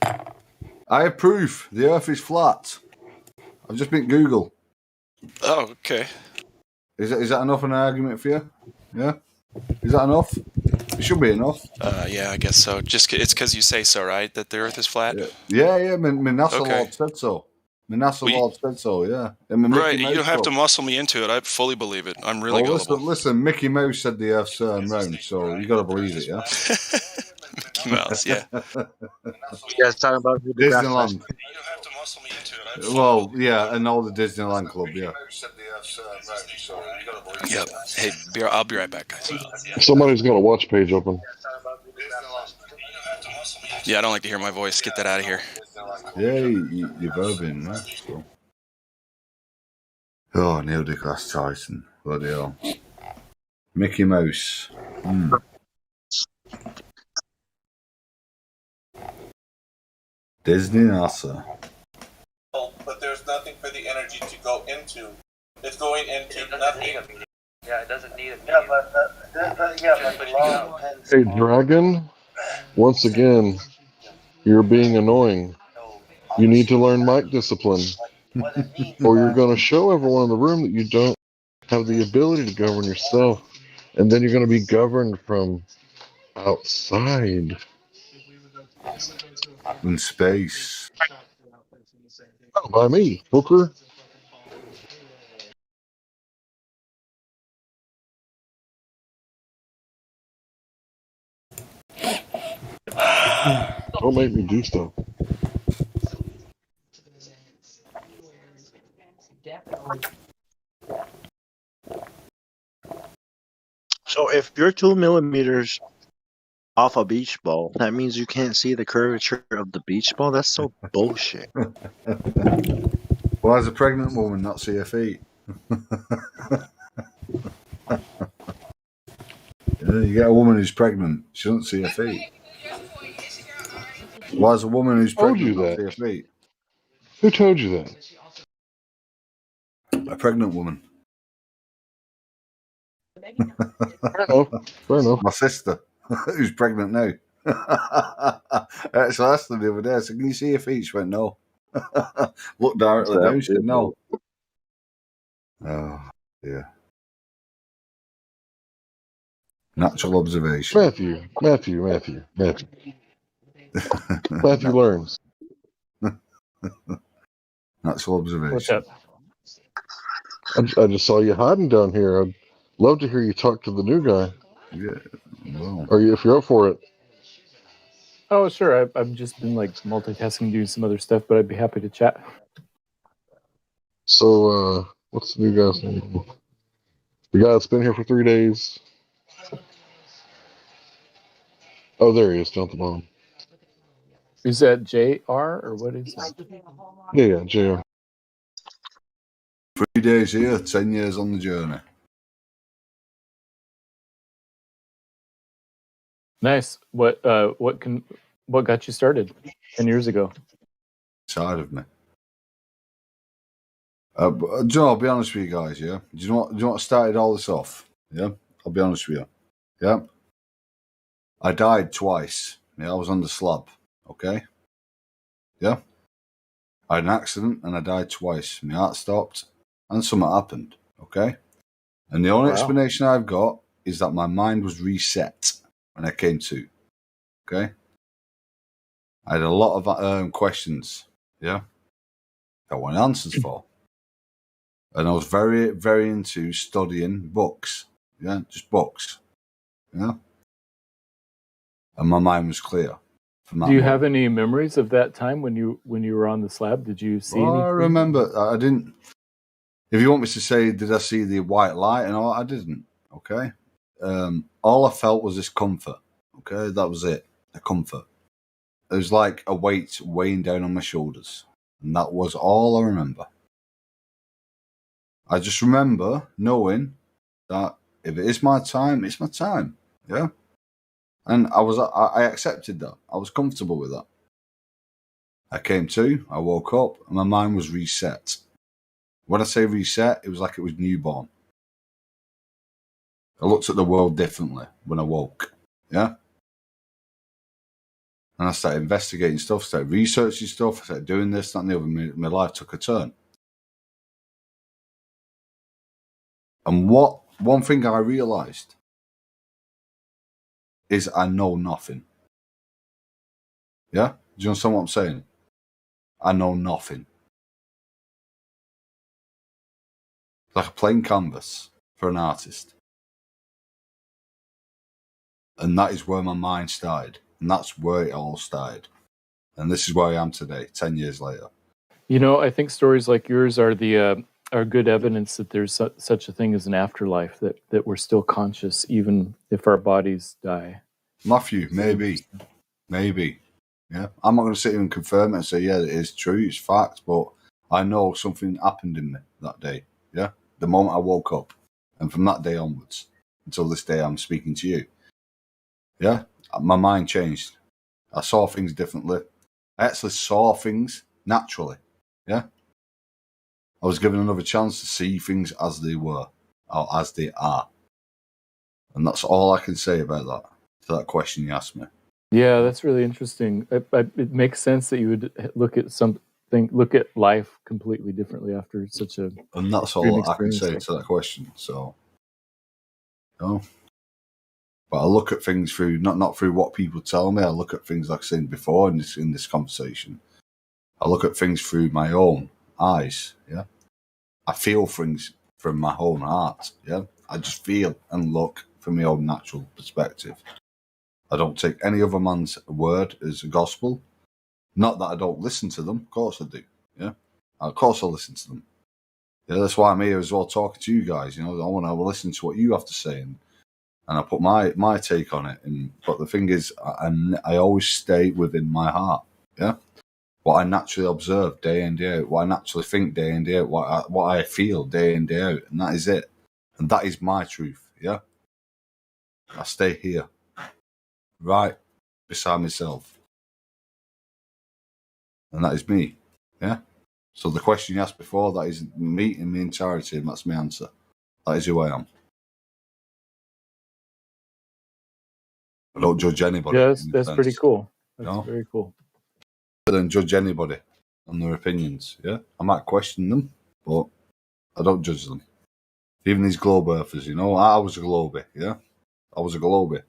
I have proof the Earth is flat. I've just been Google. Oh, okay. Is that enough of an argument for you? Yeah? Is that enough? It should be enough. Yeah, I guess so. Just it's because you say so, right? That the Earth is flat. Yeah. My NASA Lord said so. My NASA Lord said so. Yeah. Right. You don't have to muscle me into it. I fully believe it. I'm really gullible. Listen. Mickey Mouse said the Earth's round, so you got to believe it. Yeah. Mickey Mouse. Yeah. You guys talking about Disneyland? Well, yeah, and all the Disneyland Club. Yeah. Yep. Hey, I'll be right back, guys. Somebody's got a watch page open. Yeah, I don't like to hear my voice. Get that out of here. Yeah, you're verbing, right? So. Oh, Neil deGrasse Tyson. Bloody hell. Mickey Mouse. Disney NASA. But there's nothing for the energy to go into. It's going into nothing. Yeah, it doesn't need it. Yeah, but the law depends Hey, on. Dragon, once again, you're being annoying. You need to learn mic discipline, or you're going to show everyone in the room that you don't have the ability to govern yourself, and then you're going to be governed from outside. In space. Oh, by me, Booker. Don't make me do stuff. So if you're 2 millimeters off a beach ball, that means you can't see the curvature of the beach ball? That's so bullshit. Why does a pregnant woman not see her feet? You get a woman who's pregnant, she doesn't see her feet. Why does a woman who's pregnant not see her feet? Who told you that? A pregnant woman. Fair enough. My sister, who's pregnant now. So I asked her the other day, I said, can you see your feet? She went, no. Looked directly down, she said, no. Oh, yeah. Natural observation. Matthew learns. Natural observation. What's up? I just saw you hiding down here. I'd love to hear you talk to the new guy. Yeah, well. Or if you're up for it. Oh, sure. I've just been like multitasking, doing some other stuff, but I'd be happy to chat. So, what's the new guy's name? The guy that's been here for 3 days. Oh, there he is, down at the bottom. Is that JR or what is that? Yeah, JR. 3 days here, 10 years on the journey. Nice. What got you started 10 years ago? Side of me. But, Joe, I'll be honest with you guys, yeah? Do you know what started all this off? Yeah? I'll be honest with you. Yeah? I died twice. Yeah, I was on the slab. Okay? Yeah? I had an accident and I died twice. My heart stopped and something happened. Okay? And the only explanation I've got is that my mind was reset when I came to. Okay? I had a lot of questions. Yeah? I wanted answers for. And I was very, very into studying books. Yeah? Just books. Yeah? And my mind was clear. Do you have any memories of that time when you were on the slab? Did you see anything? I remember. I didn't. If you want me to say, did I see the white light and all? I didn't. Okay. All I felt was this comfort. Okay, that was it. A comfort. It was like a weight weighing down on my shoulders, and that was all I remember. I just remember knowing that if it is my time, it's my time. Yeah. And I accepted that. I was comfortable with that. I came to, I woke up, and my mind was reset. When I say reset, it was like it was newborn. I looked at the world differently when I woke. Yeah? And I started investigating stuff, started researching stuff, I started doing this, that, and the other. My life took a turn. And one thing I realised is I know nothing. Yeah? Do you understand what I'm saying? I know nothing. It's like a plain canvas for an artist. And that is where my mind started. And that's where it all started. And this is where I am today, 10 years later. You know, I think stories like yours are are good evidence that there's such a thing as an afterlife, that we're still conscious even if our bodies die. Matthew, maybe. Yeah, I'm not going to sit here and confirm it and say, yeah, it is true, it's fact, but I know something happened in me that day. Yeah, the moment I woke up, and from that day onwards until this day, I'm speaking to you. Yeah, my mind changed. I saw things differently. I actually saw things naturally. Yeah. I was given another chance to see things as they were, or as they are. And that's all I can say about that, to that question you asked me. Yeah, that's really interesting. It makes sense that you would look at life completely differently after such a And that's extreme all I can experience say like to that question. So, but I look at things through not through what people tell me. I look at things like I said before in this conversation. I look at things through my own eyes. Yeah, I feel things from my own heart. Yeah, I just feel and look from my own natural perspective. I don't take any other man's word as a gospel. Not that I don't listen to them. Of course I do. Yeah, of course I listen to them. Yeah, that's why I'm here as well, talking to you guys. I want to listen to what you have to say, and I put my take on it. But the thing is, I always stay within my heart. Yeah, what I naturally observe day in day out, what I naturally think day in day out, what I feel day in day out, and that is it. And that is my truth. Yeah, I stay here, right beside myself, and that is me. Yeah. So the question you asked before, that is me in my entirety, and that's my answer. That is who I am. I don't judge anybody. Yeah, that's pretty cool. That's very cool. I don't judge anybody on their opinions. Yeah, I might question them, but I don't judge them. Even these globe earthers, I was a globie. Yeah, I was a globie.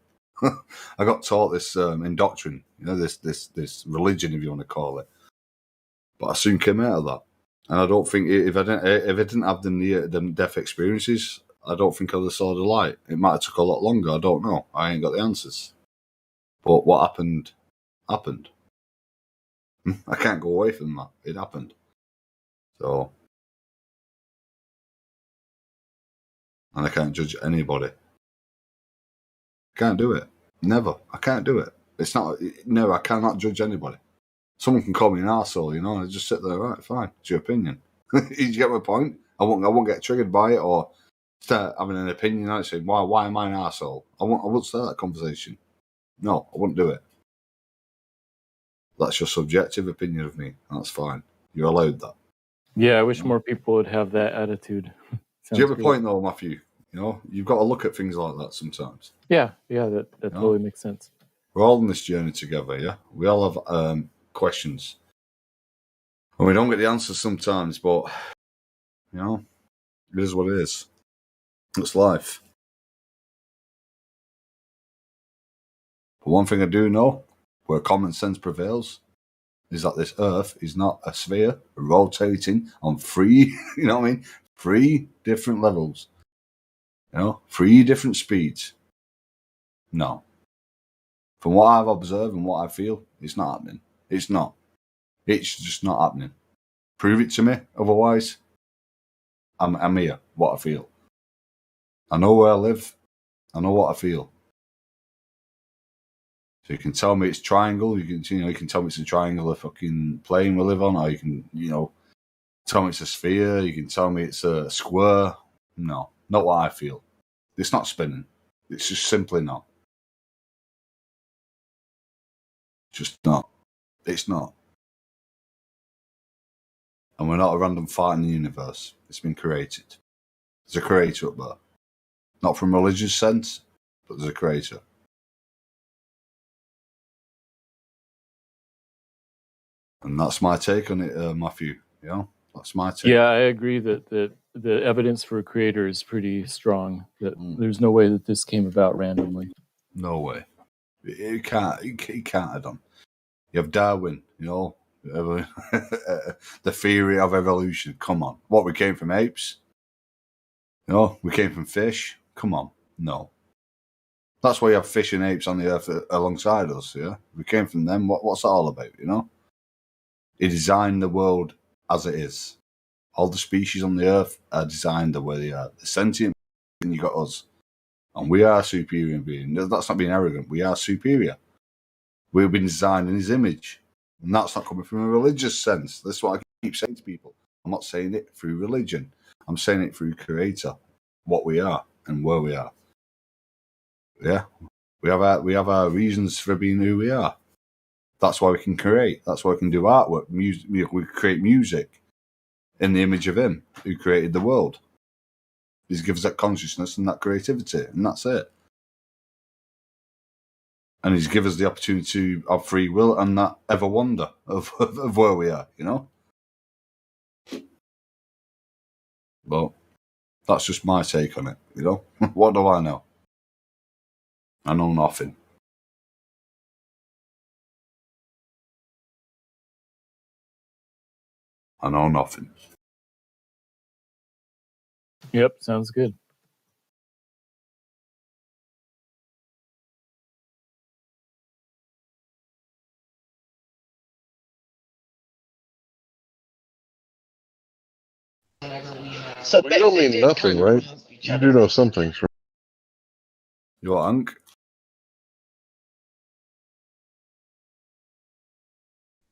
I got taught this in doctrine. This religion, if you want to call it. But I soon came out of that, and I don't think if I didn't have the death experiences, I don't think I'd have saw the light. It might have took a lot longer. I don't know. I ain't got the answers. But what happened, happened. I can't go away from that. It happened. So, and I can't judge anybody. Can't do it. Never. I can't do it. It's not. No, I cannot judge anybody. Someone can call me an arsehole, and I just sit there. Right, fine. It's your opinion. You get my point? I won't get triggered by it or start having an opinion on it. Saying why am I an arsehole? I won't start that conversation. No, I wouldn't do it. That's your subjective opinion of me. That's fine. You're allowed that. Yeah, I wish more people would have that attitude. Do you have a point though, Matthew? You've got to look at things like that sometimes. Yeah, that totally makes sense. We're all on this journey together, yeah? We all have questions. And we don't get the answers sometimes, but, it is what it is. It's life. But one thing I do know, where common sense prevails, is that this Earth is not a sphere rotating on three, 3 different levels. 3 different speeds. No. From what I've observed and what I feel, it's not happening. It's not. It's just not happening. Prove it to me. Otherwise, I'm here. What I feel. I know where I live. I know what I feel. So you can tell me it's triangle. You can tell me it's a triangular fucking plane we live on, or you can tell me it's a sphere. You can tell me it's a square. No, not what I feel. It's not spinning. It's just simply not. Just not. It's not. And we're not a random fart in the universe. It's been created. There's a creator up there. Not from a religious sense, but there's a creator. And that's my take on it, Matthew. That's my take. Yeah, I agree that the evidence for a creator is pretty strong. That there's no way that this came about randomly. No way. It can't have done. You have Darwin, the theory of evolution. Come on. What, we came from apes? We came from fish? Come on. No. That's why you have fish and apes on the earth alongside us, yeah? We came from them. What's that all about, He designed the world as it is. All the species on the earth are designed the way they are. The sentient, and you got us. And we are superior being. That's not being arrogant. We are superior. We've been designed in his image. And that's not coming from a religious sense. That's what I keep saying to people. I'm not saying it through religion. I'm saying it through creator, what we are and where we are. Yeah. We have our reasons for being who we are. That's why we can create. That's why we can do artwork. Music. We create music in the image of Him who created the world. He gives that consciousness and that creativity, and that's it. And He's given us the opportunity to have free will and that ever wonder of where we are, you know? But that's just my take on it, you know? What do I know? I know nothing. I know nothing. Yep, sounds good. So you don't mean nothing, right? You do know some things, right? Your Hank?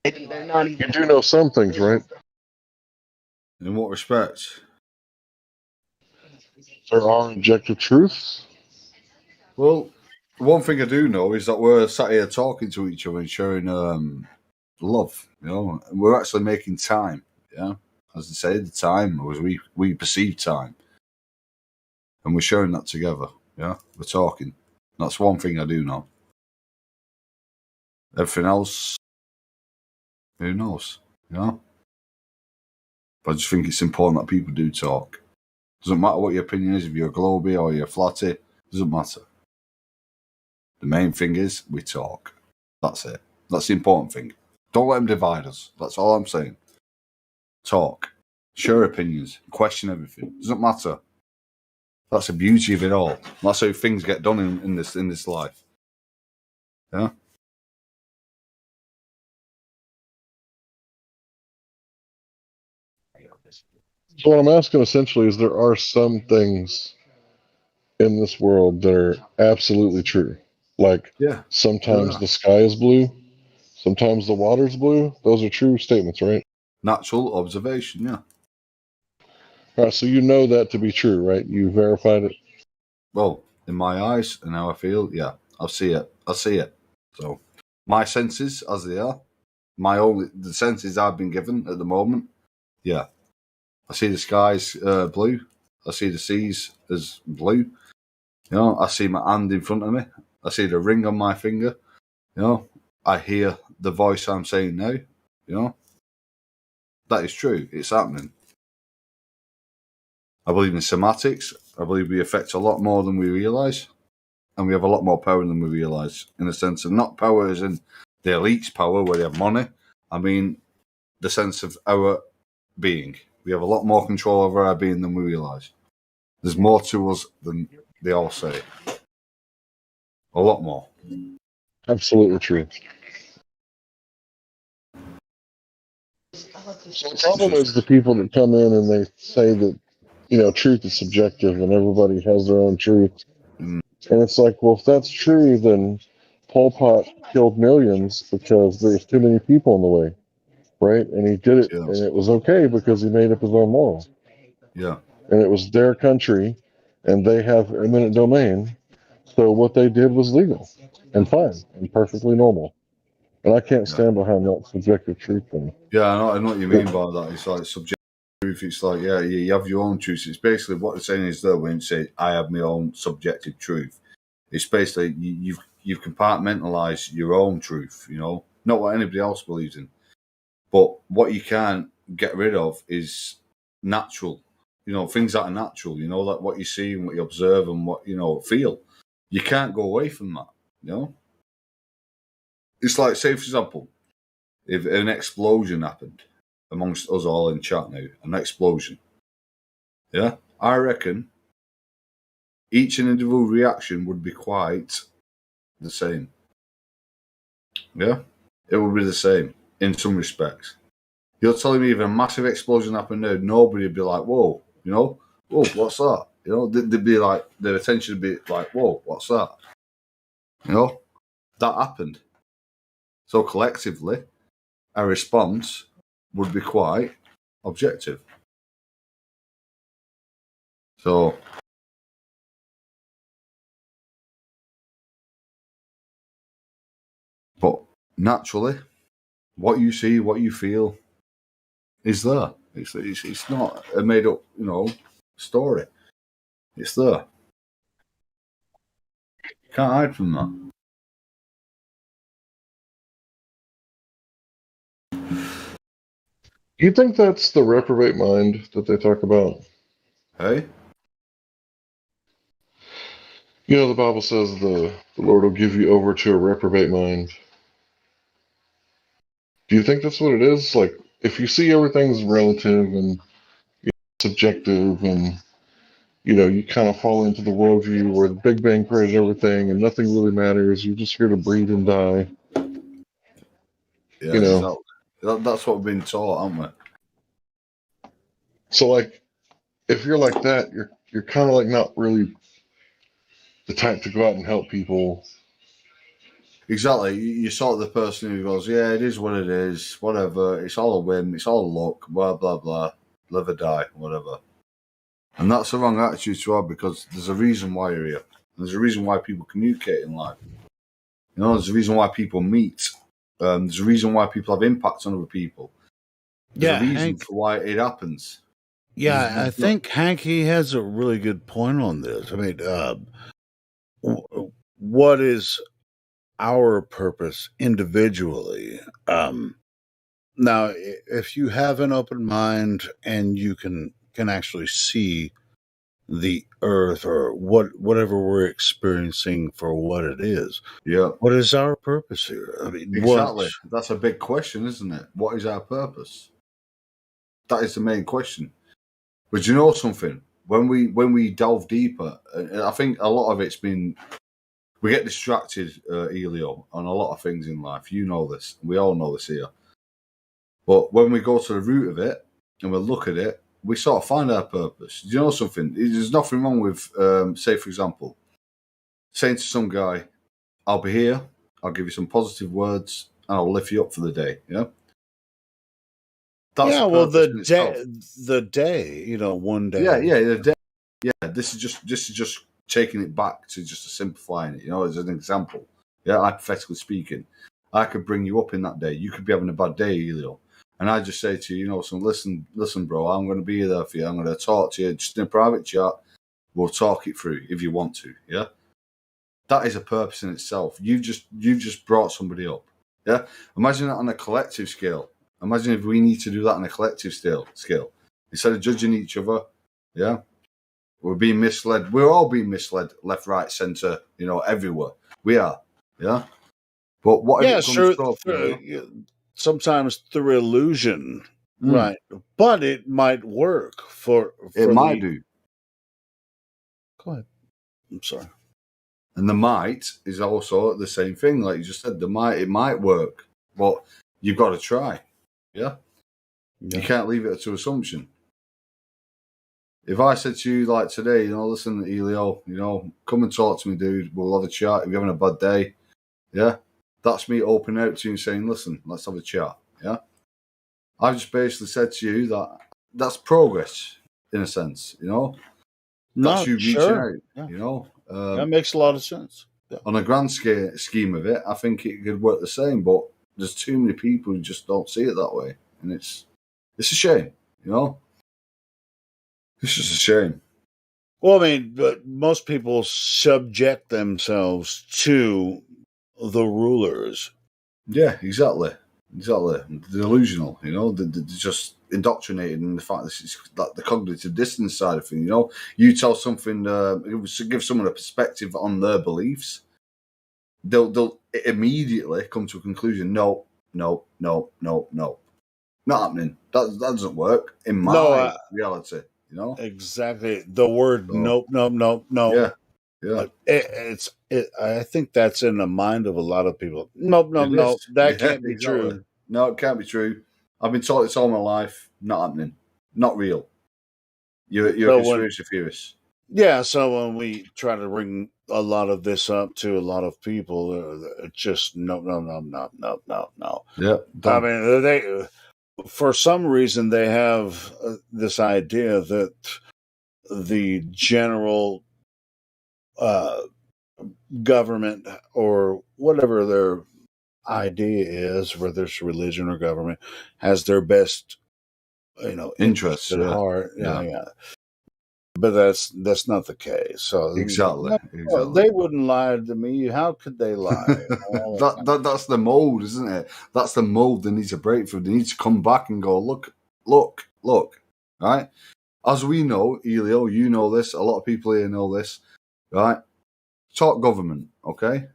You do know some things, right? In what respect? There are objective truths. Well, one thing I do know is that we're sat here talking to each other and sharing love, you know? And we're actually making time, yeah? As they say, the time, or as we perceive time. And we're sharing that together, yeah? We're talking. That's one thing I do know. Everything else, who knows, you know? But I just think it's important that people do talk. Doesn't matter what your opinion is, if you're a globie or you're a flatty, doesn't matter. The main thing is we talk. That's it. That's the important thing. Don't let them divide us. That's all I'm saying. Talk. Share opinions. Question everything. Doesn't matter. That's the beauty of it all. That's how things get done in this life. Yeah? So what I'm asking essentially is there are some things in this world that are absolutely true. Like Yeah. sometimes the sky is blue, sometimes the water's blue. Those are true statements, right? Natural observation, yeah. All right, so you know that to be true, right? You verified it. Well, in my eyes and how I feel, yeah. I see it. I see it. So my senses as they are, the senses I've been given at the moment, yeah. I see the skies blue. I see the seas as blue. You know, I see my hand in front of me. I see the ring on my finger. You know, I hear the voice I'm saying now. You know, that is true. It's happening. I believe in somatics. I believe we affect a lot more than we realise. And we have a lot more power than we realise, in the sense of not power as in the elite's power where they have money. I mean, the sense of our being. We have a lot more control over our being than we realise. There's more to us than they all say. A lot more. Absolutely true. So the problem is the people that come in and they say that, you know, truth is subjective and everybody has their own truth. Mm. And it's like, well, if that's true, then Pol Pot killed millions because there's too many people in the way, right? And he did it, Yeah. and it was okay because he made up his own law. Yeah. And it was their country, and they have eminent domain. So what they did was legal and fine and perfectly normal. And I can't Yeah. stand behind that subjective truth thing. Yeah, I know what you mean by that. It's like subjective truth. It's like, yeah, you have your own truth. It's basically what they're saying is that when you say, I have my own subjective truth, it's basically you've compartmentalized your own truth, you know, not what anybody else believes in. But what you can't get rid of is natural, you know, things that are natural, you know, like what you see and what you observe and what, you know, feel. You can't go away from that, you know? It's like, say, for example, if an explosion happened amongst us all in chat now, an explosion, yeah, I reckon each individual reaction would be quite the same. Yeah, it would be the same in some respects. You're telling me if a massive explosion happened now, nobody would be like, whoa, you know, whoa, what's that? You know, they'd be like, their attention would be like, whoa, what's that? You know, that happened. So collectively, our response would be quite objective. So, but naturally, what you see, what you feel, is there. It's not a made up, story. It's there. Can't hide from that. Do you think that's the reprobate mind that they talk about? Hey? You know, the Bible says the Lord will give you over to a reprobate mind. Do you think that's what it is? Like, if you see everything's relative and subjective and, you kind of fall into the worldview where the Big Bang created everything and nothing really matters, you're just here to breed and die. Yeah, exactly. That's what we've been taught, haven't we? So, like, if you're like that, you're kind of like not really the type to go out and help people. Exactly. You're sort of the person who goes, yeah, it is what it is, whatever. It's all a whim, it's all luck, blah, blah, blah. Live or die, whatever. And that's the wrong attitude to have because there's a reason why you're here. There's a reason why people communicate in life. There's a reason why people meet. There's a reason why people have impacts on other people. There's a reason Hank. for why it happens. Yeah, I think Hank, he has a really good point on this. I mean, what is our purpose individually? Now, if you have an open mind and you can actually see the earth or whatever we're experiencing for what it is, yeah, what is our purpose here? I mean, exactly. That's a big question, isn't it? What is our purpose? That is the main question. But you know something? When we delve deeper, I think a lot of it's been we get distracted, Elio, on a lot of things in life. You know this. We all know this here. But when we go to the root of it and we look at it, we sort of find our purpose. Do you know something? There's nothing wrong with, say, for example, saying to some guy, I'll be here, I'll give you some positive words, and I'll lift you up for the day. Yeah? That's well, purpose in itself. the day, one day. Yeah, the day. Yeah, this is just taking it back to just simplifying it, as an example. Yeah, hypothetically speaking. I could bring you up in that day. You could be having a bad day, Elio. And I just say to you, so listen, bro, I'm going to be there for you. I'm going to talk to you just in a private chat. We'll talk it through if you want to. Yeah, that is a purpose in itself. You've just brought somebody up. Yeah, imagine that on a collective scale. Imagine if we need to do that on a collective scale instead of judging each other. Yeah, we're being misled. We're all being misled, left, right, centre. Everywhere we are. Yeah, but what if it comes sure. Sometimes through illusion, right? But it might work for it might do. Go ahead. I'm sorry. And the might is also the same thing, like you just said. It might work, but you've got to try. Yeah, you can't leave it to assumption. If I said to you like today, listen, Elio, come and talk to me, dude. We'll have a chat. If you're having a bad day, yeah, that's me opening out to you and saying, listen, let's have a chat. Yeah, I just basically said to you that that's progress in a sense. That's you reaching out. Yeah. That makes a lot of sense. Yeah. On a grand scheme of it, I think it could work the same, but there's too many people who just don't see it that way, and it's a shame. It's just a shame. Well, I mean, but most people subject themselves to the rulers. Yeah, exactly. Delusional, they're just indoctrinated in the fact that the cognitive dissonance side of things. You tell something, give someone a perspective on their beliefs, they'll immediately come to a conclusion. No, not happening. That doesn't work in my reality. Exactly. The word nope. Yeah. I think that's in the mind of a lot of people. Nope. That can't be true. No, it can't be true. I've been taught this all my life. Not happening. Not real. You're a conspiracy theorist. Yeah, so when we try to bring a lot of this up to a lot of people, it's just no. Yeah. I mean, they for some reason they have this idea that the general government or whatever their idea is, whether it's religion or government, has their best, interest Interests, at yeah. heart. Yeah. Yeah. But that's not the case. So Exactly. no, Exactly. they wouldn't lie to me. How could they lie? That's the mold, isn't it? That's the mold they need to break through. They need to come back and go, look, right? As we know, Elio, you know this, a lot of people here know this, right? Talk government, okay?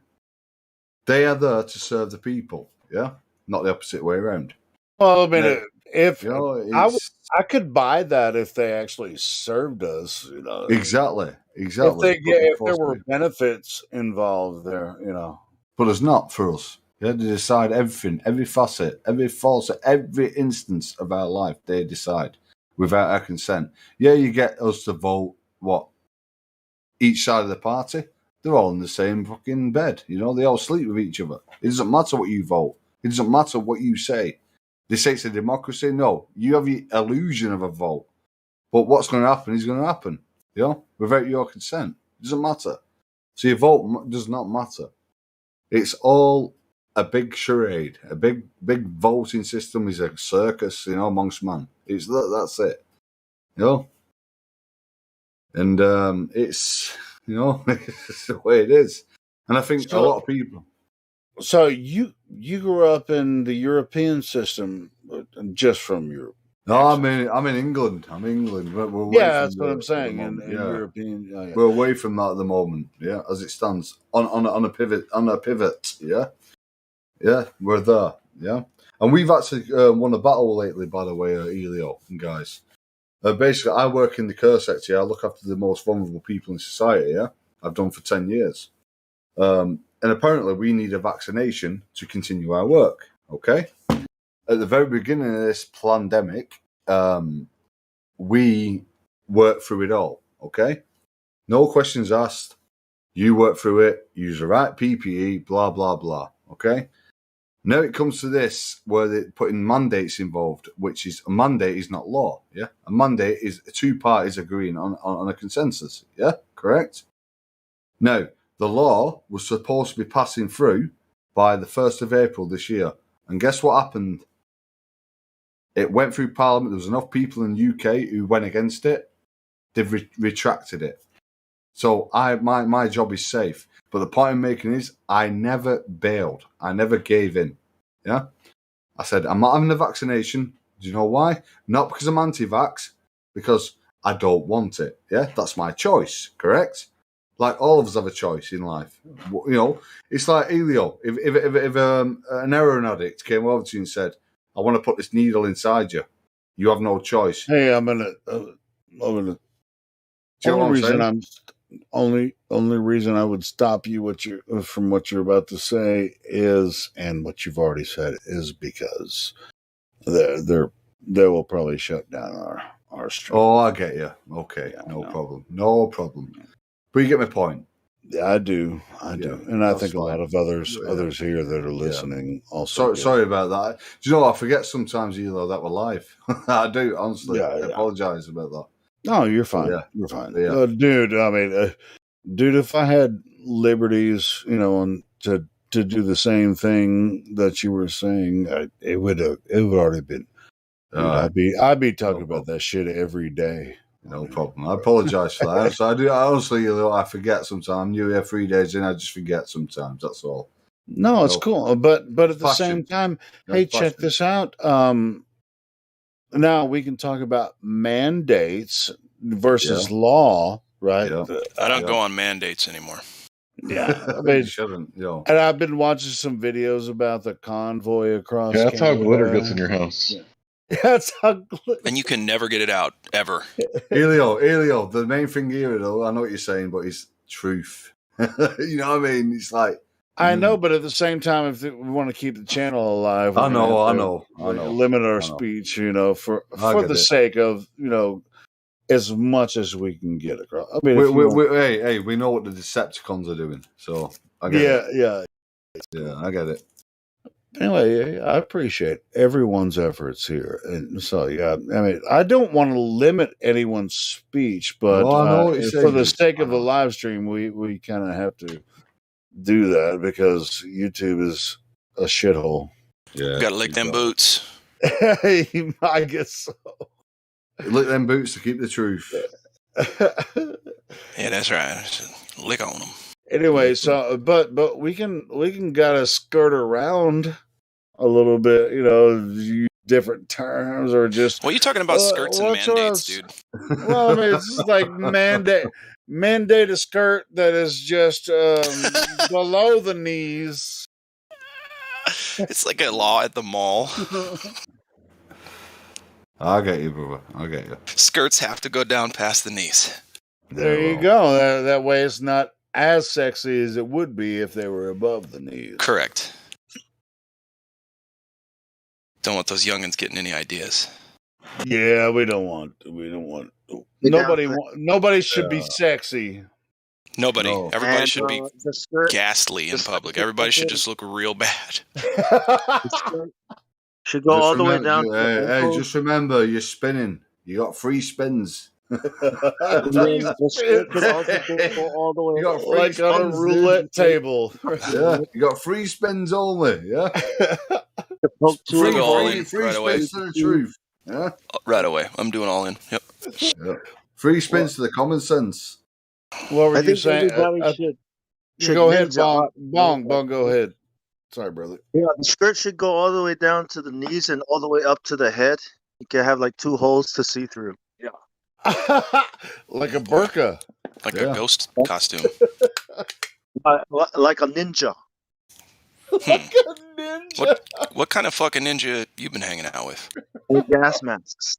They are there to serve the people, yeah? Not the opposite way around. Well, I mean, Now, if I I could buy that if they actually served us, Exactly. If there were benefits involved there, But there's not for us. Yeah, they decide everything, every facet, every instance of our life. They decide without our consent. Yeah, you get us to vote what each side of the party. They're all in the same fucking bed. They all sleep with each other. It doesn't matter what you vote. It doesn't matter what you say. They say it's a democracy. No, you have the illusion of a vote. But what's going to happen is going to happen. Without your consent, it doesn't matter. So your vote does not matter. It's all a big charade. A big voting system is a circus, amongst man. That's it. And it's it's the way it is. And I think a lot of people. So you grew up in the European system, just from Europe. No, I'm in England. We're away from that's what I'm saying. In European, we're away from that at the moment. Yeah, as it stands on a pivot. Yeah, we're there. Yeah, and we've actually won a battle lately, by the way, Elio and guys. Basically, I work in the care sector. I look after the most vulnerable people in society. Yeah, I've done for 10 years. And apparently, we need a vaccination to continue our work. Okay. At the very beginning of this pandemic, we worked through it all. Okay. No questions asked. You work through it. Use the right PPE. Blah blah blah. Okay. Now it comes to this where they're putting mandates involved, which is a mandate is not law. Yeah, a mandate is two parties agreeing on a consensus. Yeah, correct. Now the law was supposed to be passing through by the 1st of April this year, and guess what happened? It went through Parliament. There was enough people in the UK who went against it. They've retracted it. So my job is safe. But the point I'm making is I never bailed. I never gave in. Yeah? I said, I'm not having a vaccination. Do you know why? Not because I'm anti-vax, because I don't want it. Yeah? That's my choice, correct? Like all of us have a choice in life. It's like Elio. If an heroin addict came over to you and said, I want to put this needle inside you, you have no choice. Hey, I'm gonna. Only reason I would stop you from what you're about to say is, and what you've already said is, because they will probably shut down our stream. Oh, I get you. Okay, no problem. But you get my point. Yeah, I do, and I think a lot of others here that are listening also. Sorry about that. Do you know I forget sometimes, that we're live. I do, honestly. I apologize about that. No, you're fine. You're fine, dude. I mean, dude, if I had liberties, to do the same thing that you were saying, it would already been. Dude, I'd be talking about that shit every day. No problem. I apologize for that. So I do. Honestly, I forget sometimes. You're here 3 days in, I just forget sometimes. That's all. No, it's cool. But at the same time, hey, check this out. Now we can talk about mandates versus law, right? I don't go on mandates anymore. Yeah, I mean, shouldn't. And I've been watching some videos about the convoy across. Yeah, that's how glitter gets in your house. Yeah. That's how. And you can never get it out ever. Elio. The main thing here, though, I know what you're saying, but it's truth. You know what I mean? It's like. I know, but at the same time, if we want to keep the channel alive, I know. Limit our speech, for the sake of, as much as we can get across. I mean, we know what the Decepticons are doing, so I get it. Yeah, I get it. Anyway, I appreciate everyone's efforts here, and so I mean, I don't want to limit anyone's speech, but for the sake of the live stream, we kind of have to do that because YouTube is a shithole. Yeah. Got to lick them boots. I guess so. Lick them boots to keep the truth. Yeah, that's right. Lick on them. Anyway, so but we can gotta skirt around a little bit, use different terms or just. What are you talking about? Skirts and what's mandates, else? dude. Well, I mean, it's just like mandate a skirt that is just below the knees. It's like a law at the mall. I get you, brother. I get you. Skirts have to go down past the knees. There you go. That way, it's not as sexy as it would be if they were above the knees. Correct. Don't want those youngins getting any ideas. Yeah, we don't want. Nobody should be sexy. Nobody. No. Everybody should be ghastly in public. Everybody should just look real bad. Should go all the way down. Hey, just remember, you're spinning. You got 3 spins. And then the skirt could also go all the way. You got like on a roulette table. Yeah, you got 3 spins only. Yeah. Three all in right away. Spins to the truth. Yeah. Right away. I'm doing all in. Yep. 3 spins to the common sense. What were I you think saying? everybody should Go ahead, ninja Bong, go ahead. Sorry, brother. Yeah, the skirt should go all the way down to the knees and all the way up to the head. You can have like 2 holes to see through. Yeah. Like a burqa. Like a ghost costume. Like a ninja. What kind of fucking ninja you been hanging out with? Gas masks.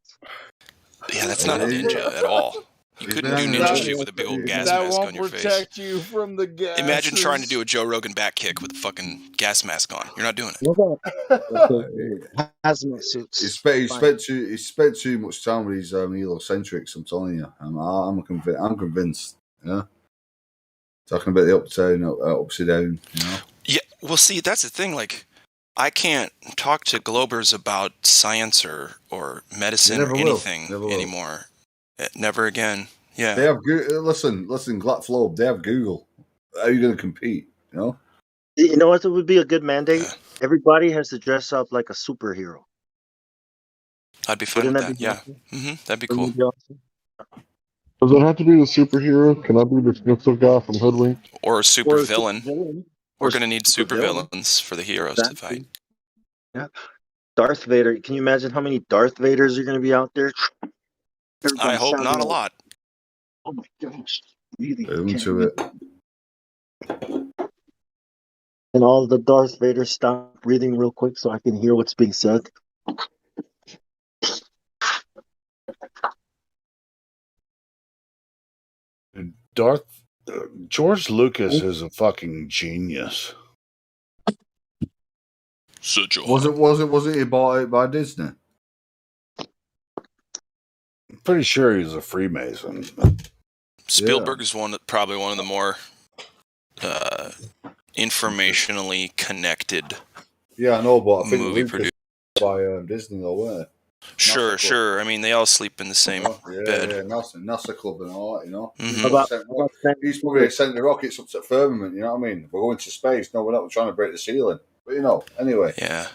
Yeah, that's not a ninja at all. You couldn't do ninja shit with a big old gas mask on your face. That won't protect you from the gas. Imagine trying to do a Joe Rogan back kick with a fucking gas mask on. You're not doing it. Hazmat suits. He spent too much time with these heliocentrics. I'm telling you, I'm convinced. Yeah, talking about the upside down. Yeah. Well, see, that's the thing. Like, I can't talk to Globers about science or medicine or anything anymore. Never again. Yeah. They have listen, Glatflobe. They have Google. How are you going to compete? You know what would be a good mandate? Everybody has to dress up like a superhero. I'd be fine with that. Yeah. That'd be cool. Does it have to be the superhero? Can I be the Schnitzel guy from Hoodwink? Or a super villain. We're going to need super villains for the heroes to fight. Yeah. Darth Vader. Can you imagine how many Darth Vaders are going to be out there? I hope not a lot. Oh my gosh. Really? Into it. And all the Darth Vader stop breathing real quick so I can hear what's being said. George Lucas is a fucking genius. Was it he bought it by Disney? Pretty sure he's a Freemason. Spielberg is probably one of the more informationally connected. Yeah, I know, but I think movie producers by Disney though, weren't they? Sure. I mean, they all sleep in the same bed. Yeah, NASA Club and all that, Mm-hmm. He's probably sent the rockets up to the firmament, you know what I mean? We're going to space. No, we're not. We're trying to break the ceiling. But anyway. Yeah.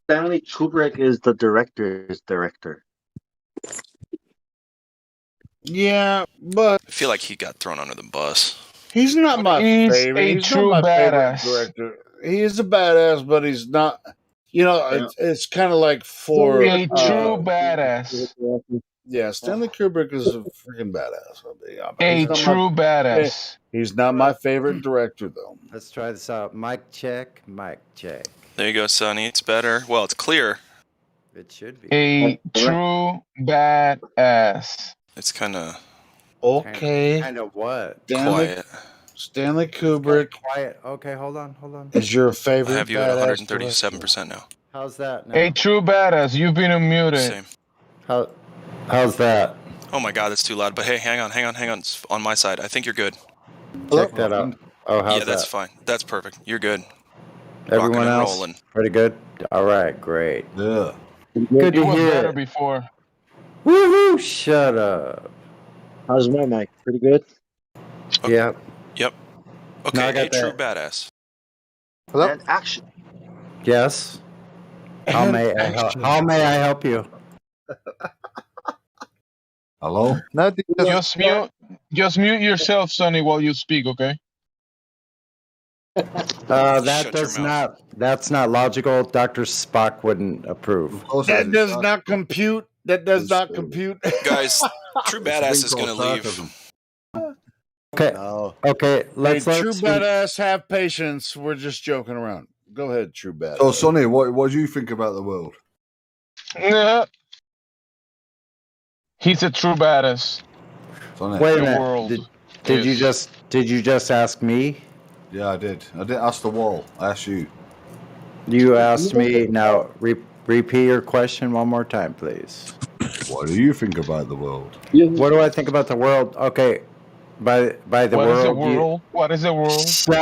Stanley Kubrick is the director's director. Yeah, but I feel like he got thrown under the bus. He's not my favorite. He's a true badass. Director. He is a badass, but he's not. It's kind of like for a true badass. Yeah, Stanley Kubrick is a freaking badass. A true badass. He's not my favorite director, though. Let's try this out. Mic check. There you go, Sonny. It's better. Well, it's clear. It should be. A true badass. It's kind of okay. Kind of what? Quiet. Stanley Kubrick. Quiet. Okay, hold on. Is your favorite? I have you at 137% now. How's that now? A true badass. You've been unmuted. Same. How's that? Oh my God, that's too loud. But hey, hang on. It's on my side. I think you're good. Check that out. Oh, how's that? Yeah, that's fine. That's perfect. You're good. Everyone Rocking and else rolling. pretty good. All right, great. Yeah. Good to It was hear. better before. Woohoo! Shut up. How's my mic? Pretty good? Okay. Yep. Okay, No, I got a true that. badass. Hello? And action. Yes. How may I help you? Hello? Just mute yourself, Sonny, while you speak, okay? That's not logical. Dr. Spock wouldn't approve. That does not compute. That does not compute. Guys, True Badass is going to leave. Okay. No. Okay. Let's True Badass, have patience. We're just joking around. Go ahead, True Badass. So, Sonny, what do you think about the world? Nah. He's a true badass. Sonny. Wait a The minute. world. Did you just ask me? Yeah, I did. I didn't ask the wall. I asked you. You asked me. Now repeat your question one more time, please. What do you think about the world? What do I think about the world? Okay. By the What world. is the world? What is the world? Shut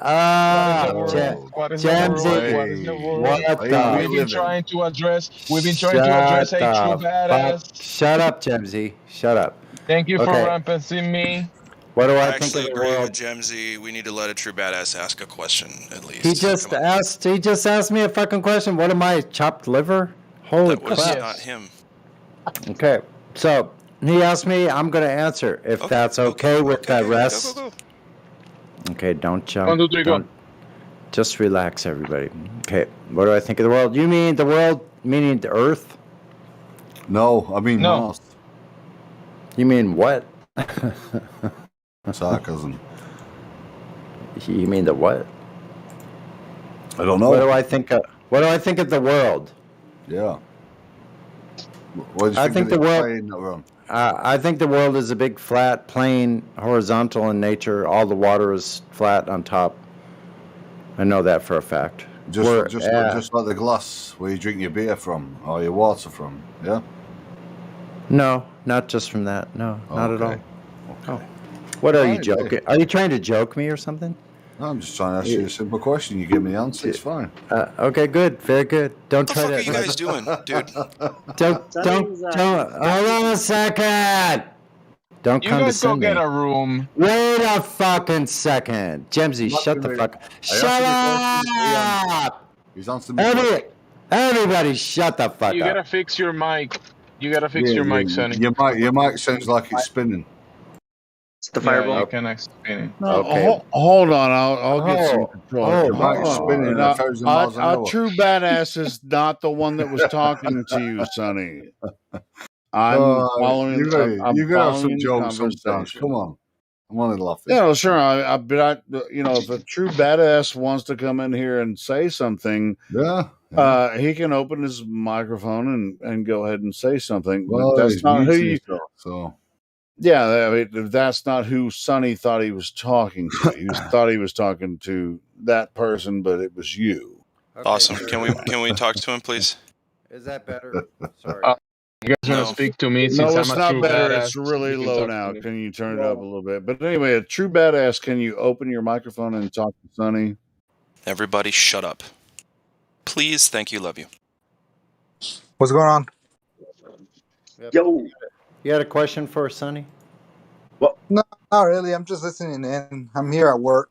up, What is the world? Jamesy. What is the world? What the? We've been trying to address a true Shut badass. Shut up, Jamesy. Shut up. Thank you for Okay. representing me. What do I I think actually of the agree world? with Gemsy. We need to let a True Badass ask a question at least. He just asked me a fucking question. What am I, chopped liver? Holy That was crap. not him. Okay. So he asked me, I'm gonna answer. If that's okay with the rest. Go. Okay, don't jump. 1, 2, 3, go. Just relax, everybody. Okay. What do I think of the world? You mean the world meaning the earth? No, I mean No. Mars. You mean what? Sarcasm. You mean the what? I don't know. What do I think of the world? Yeah. What do you I think of the world. plane that we're on? I think the world is a big flat plane, horizontal in nature. All the water is flat on top. I know that for a fact. Just like the glass where you drink your beer from or your water from. Yeah. No, not just from that. No, not at all. Okay. Oh. What are you joking? Are you trying to joke me or something? No, I'm just trying to ask you a simple question. You give me the answer. It's fine. Okay, good, very good. Don't What the try fuck to. are you guys doing, dude? Don't. Hold on a second. Don't You guys go condescend me. get a room. Wait a fucking second, Jemsy. Shut the fuck. Shut up. He's answering me. Everybody, shut the fuck You up. gotta fix your mic. You gotta fix your mic, Sonny. Your mic sounds like it's spinning. It's the fireball. You can explain it. No, Okay. hold on. I'll get some control. Your mic's spinning at 1,000 miles an hour. A true badass is not the one that was talking to you, Sonny. I'm following. You gotta have some the jokes sometimes. conversation. Come on. I'm only laughing. Yeah, sure. But if a true badass wants to come in here and say something, he can open his microphone and go ahead and say something. Well, Oh, that's not who you. So. Yeah, I mean, that's not who Sonny thought he was talking to. He thought he was talking to that person, but it was you. Okay, Awesome. Can we talk to him, please? Is that better? Sorry. You guys wanna speak to me since No, I'm it's a not true better. badass? It's really You can low talk to now. me. Can you turn it up a little bit? But anyway, a true badass, can you open your microphone and talk to Sonny? Everybody shut up. Please, thank you, love you. What's going on? Yo. You had a question for Sonny? No, not really. I'm just listening in. I'm here at work.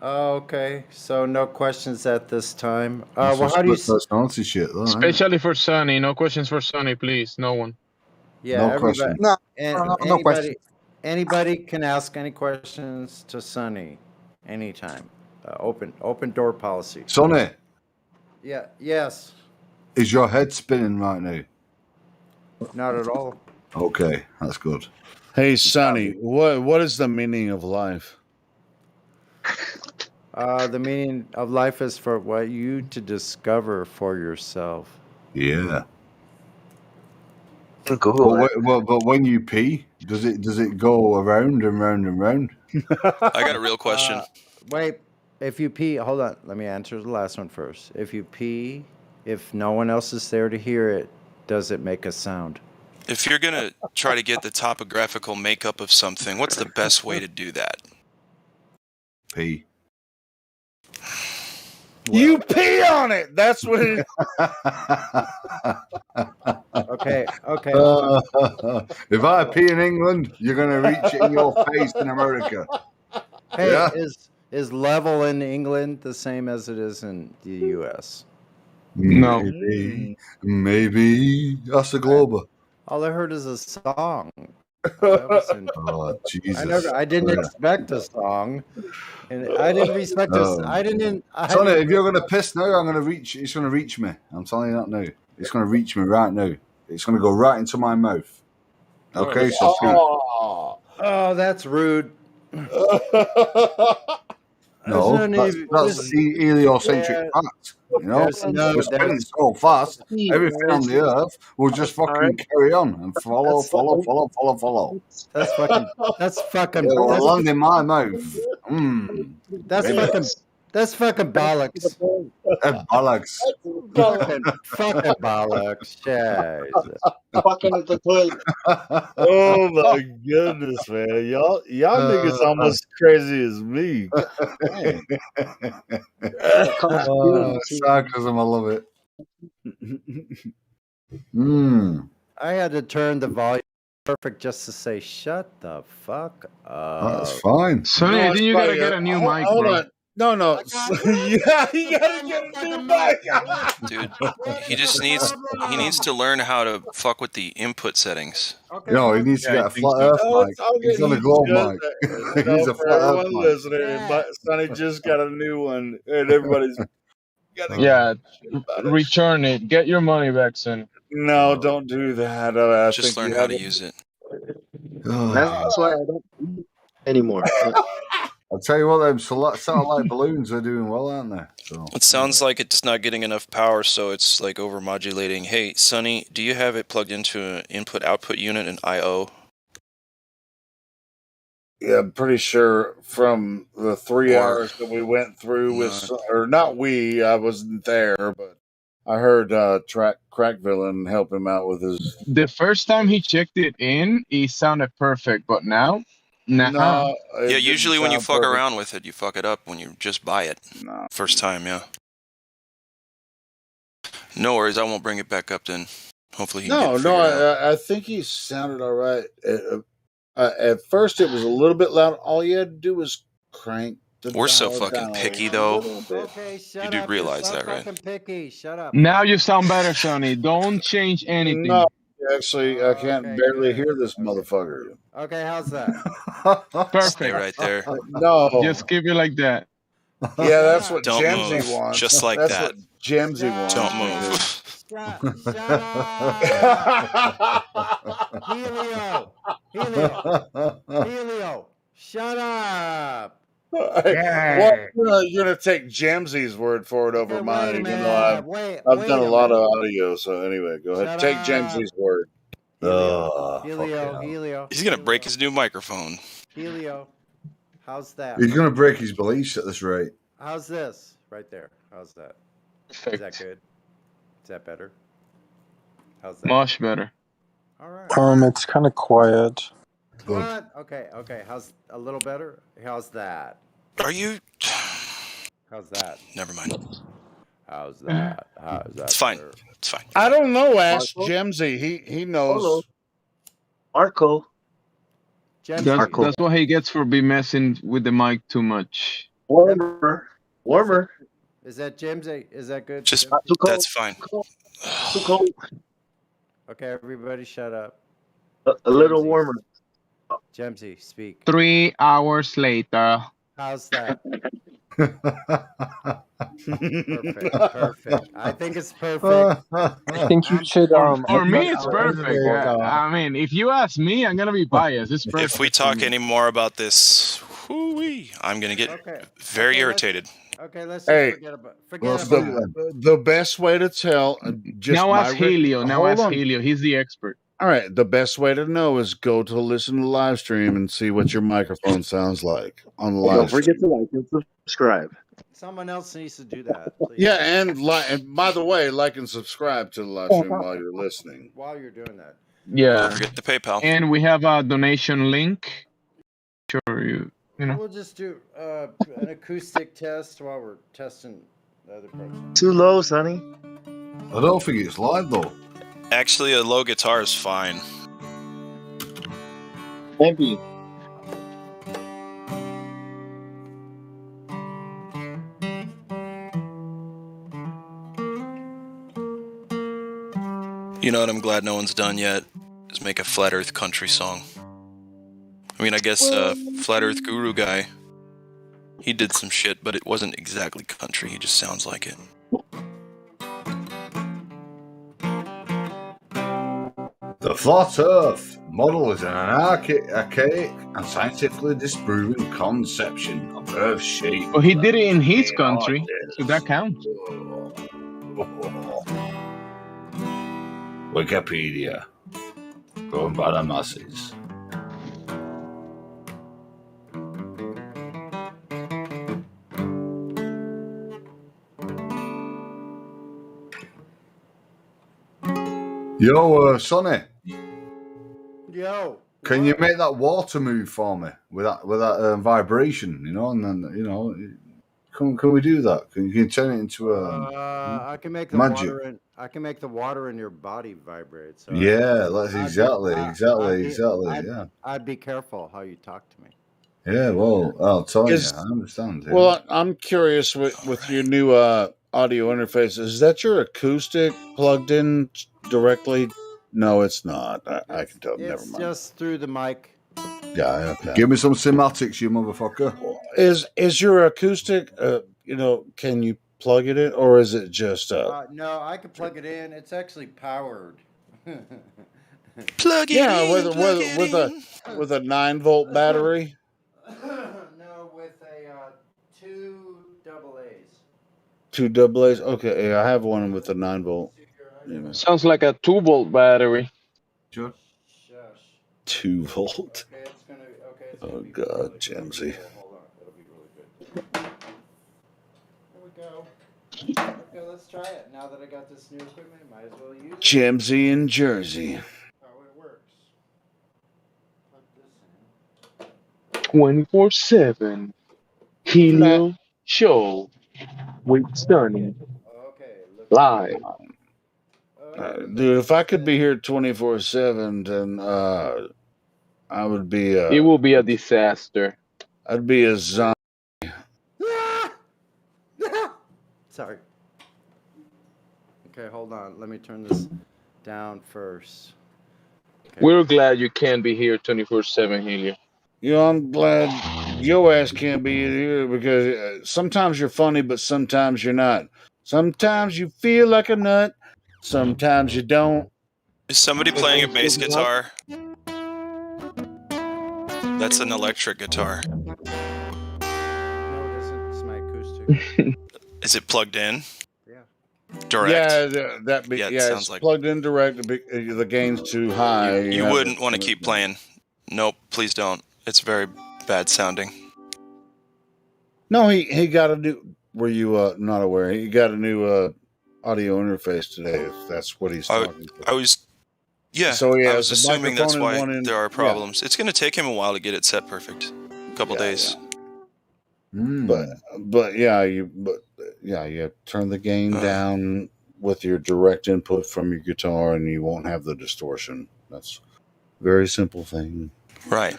Oh, okay. So no questions at this time. That's Well, how do you? personality shit, though, ain't it? Especially for Sonny. No questions for Sonny, please. No one. Yeah, No everybody. question. No, Anybody, question. anybody can ask any questions to Sonny, anytime. Open door policy. Sonny, Yeah. Yes. is your head spinning right now? Not at all. Okay, that's good. Hey, Sonny, what is the meaning of life? The meaning of life is for what you to discover for yourself. Yeah. Google But when you pee, does it go around and round and round? I got a real question. Wait, if you pee, hold on. Let me answer the last one first. If you pee, if no one else is there to hear it, does it make a sound? If you're gonna try to get the topographical makeup of something, what's the best way to do that? Pee. You pee on it. That's what it. Okay. If I pee in England, you're going to reach it in your face in America. Hey, Yeah? Is level in England the same as it is in the U.S.? No. Maybe. That's a Glober. All I heard is a song. That was Oh, Jesus. I didn't expect a song, and I didn't respect us. I didn't. Sonny, if you're gonna piss now, I'm gonna reach. It's gonna reach me. I'm telling you that now. It's gonna reach me right now. It's gonna go right into my mouth. Okay, so Oh, that's rude. no, that's the heliocentric fact. You know, we're spinning so fast, everything on the earth will just fucking carry on and follow. That's fucking. It'll land in my mouth. That's fucking bollocks. Bollocks. Fucking bollocks. Jeez. Fucking at the toilet. Oh my goodness, man! Y'all niggas almost crazy as me. Sarcasm, I love it. I had to turn the volume perfect just to say, "Shut the fuck up." That's fine. Sonny, I think you gotta get a new mic, hold bro. on. No. Yeah, you gotta get a new mic. Dude, he needs to learn how to fuck with the input settings. No, he needs to get a flat earth mic. He's on a globe mic. He's a flat earth mic. Listening, Sonny just got a new one, and everybody's Yeah, return it. Get your money back, son. No, don't do that. Just learn how to use it. That's why I don't eat anymore. I'll tell you what, them satellite balloons are doing well, aren't they? So, It sounds like it's not getting enough power, so it's like overmodulating. Hey, Sonny, do you have it plugged into an input-output unit in I/O? Yeah, I'm pretty sure from the 3 hours that we went through with, or not we, I wasn't there, but I heard Crackvillain help him out with his. The first time he checked it in, it sounded perfect, but now, No, yeah, usually when you fuck around with it, you fuck it up when you just buy it. No. First time, yeah. No worries, I won't bring it back up then. Hopefully he can get it figured out. I think he sounded all right. At first, it was a little bit loud. All you had to do was crank the We're so dial fucking down picky, a though. little bit. You do realize that, right? Picky. Shut up. now you sound better, Sonny. Don't change anything. No, actually, I can't barely hear this motherfucker. Okay, how's that? Perfect. Stay right there. No. Just keep it like that. Yeah, that's what Don't Jamsy move. wants. Just like that's that. What Jamsy wants. Don't move. Shut up. Helio. Shut up. Well, you're gonna take Jamsy's word for it over mine, even though I've done a lot of audio. So anyway, go ahead. Take Jamsy's word. Helio. He's gonna break his new microphone. Helio. How's that? he's gonna break his beliefs at this rate. How's this? Right there. How's that? Perfect. Is that good? Is that better? How's that? Much better. All right. It's kind of quiet. What? Okay. How's a little better? How's that? Are you? How's that? Never mind. How's that? It's fine. It's fine. I don't know. Ask Jamsy. He knows. Hello. Arco. That's what he gets for be messing with the mic too much. Warmer. Is that Jamsy? Is that good? Just too cold. that's fine. Too cold. Okay, everybody, shut up. A little warmer. Jamsy, speak. 3 hours later. How's that? Perfect. I think it's perfect. I think you should. For me, it's perfect. I mean, if you ask me, I'm gonna be biased. It's perfect. If we talk any more about this, I'm gonna get very irritated. Okay, let's just forget about it. The best way to tell. Now ask Helio. He's the expert. All right. The best way to know is go to listen to the live stream and see what your microphone sounds like on the live Don't forget to like and subscribe. Someone else needs to do that. Please. Yeah, and by the way, like and subscribe to the live stream while you're listening. While you're doing that. Yeah. Don't forget the PayPal. And we have a donation link. Sure, you know. We'll just do an acoustic test while we're testing the other parts. Too low, Sonny. I don't think it's live though. Actually, a low guitar is fine. Maybe. You know what I'm glad no one's done yet is make a Flat Earth country song. I mean, I guess Flat Earth Guru guy, he did some shit, but it wasn't exactly country. He just sounds like it. The flat Earth model is an archaic and scientifically disproven conception of Earth shape. Well, he did it in his country, so that counts. Wikipedia, going by the masses. Yo, Sonny. Yo. Can you make that water move for me with that vibration? You know, and then can we do that? Can you turn it into I can make the magic? I can make the water in your body vibrate. So yeah, that's exactly. Yeah. I'd be careful how you talk to me. Yeah, well, I'll tell you. I understand. Yeah. Well, I'm curious with your new audio interface. Is that your acoustic plugged in directly? No, it's not. I can tell. Never It's mind. just through the mic. Yeah, okay. Give me some semantics, you motherfucker. Is your acoustic? Can you plug it in, or is it just? No, I can plug it in. It's actually powered. Plug it in. With a 9-volt battery. No, with a 2 AA's. 2 AA's. Okay, yeah, I have one with a 9-volt. Sounds like a 2-volt battery. Sure. 2 volt. Oh God, Jamesy. Hold on, that'll be really good. There we go. Okay, let's try it. Now that I got this new equipment, might as well use it. Jamesy in Jersey. How it works. Plug this in. 24/7 Helio Show with Stunning. Live. Dude, if I could be here 24/7, then I would be. It will be a disaster. I'd be a zombie. Sorry. Okay, hold on. Let me turn this down first. Okay. We're glad you can't be here 24/7, Helio. I'm glad your ass can't be here because sometimes you're funny, but sometimes you're not. Sometimes you feel like a nut. Sometimes you don't. Is somebody playing a bass guitar? That's an electric guitar. No, it isn't. It's my acoustic. Is it plugged in? Yeah. Direct? Yeah, it sounds it's like plugged in direct. The gain's too high. You wouldn't want to keep playing. Nope, please don't. It's very bad sounding. No, he got a new. Were you not aware? He got a new audio interface today. If that's what he's talking about. I was. Yeah, so I was assuming that's why there are problems. Yeah. It's going to take him a while to get it set perfect. A couple days. Yeah. But you turn the gain down with your direct input from your guitar, and you won't have the distortion. That's a very simple thing. Right.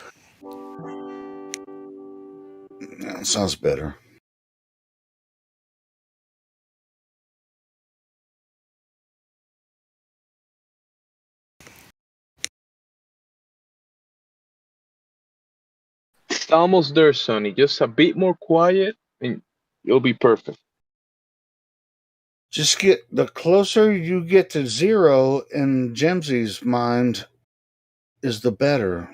Yeah, sounds better. It's almost there, Sonny. Just a bit more quiet, and you'll be perfect. Just get the closer you get to 0 in Jemsy's mind is the better.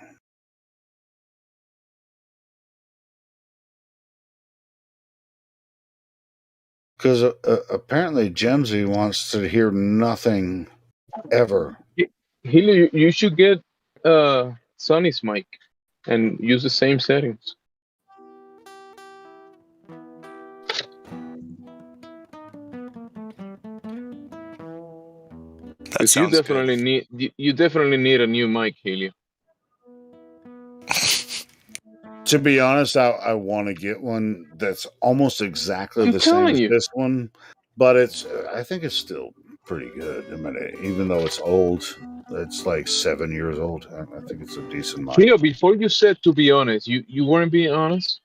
Because apparently Jemsy wants to hear nothing ever. Helio, you should get Sonny's mic and use the same settings. Because you definitely need a new mic, Helio. To be honest, I want to get one that's almost exactly the same as this one, but I think it's still pretty good. I mean, even though it's old, it's like 7 years old. I think it's a decent mic. Helio, before you said to be honest, you weren't being honest?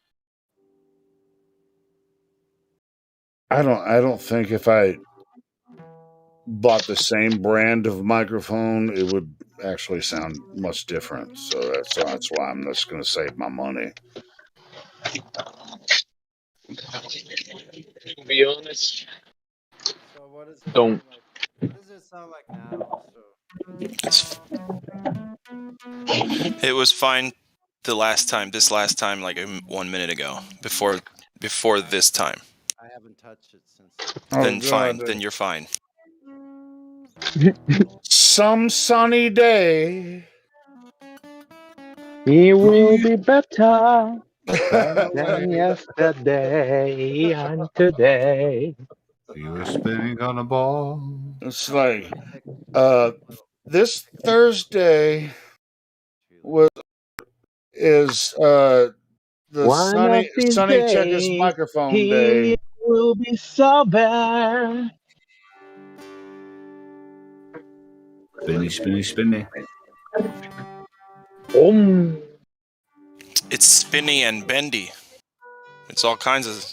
I don't think if I bought the same brand of microphone, it would actually sound much different. So that's why I'm just going to save my money. To be honest, So what is it don't. What does it sound like now? It was fine this last time, like 1 minute ago, before this time. I haven't touched it since. Then fine. Then you're fine. Some sunny day. It will be better than yesterday and today. He was spinning on a ball. It's like this Thursday is the One of these Sunny Checkers days, microphone day. he will be sober. Spinny, spinny, spinny. It's spinny and bendy. It's all kinds of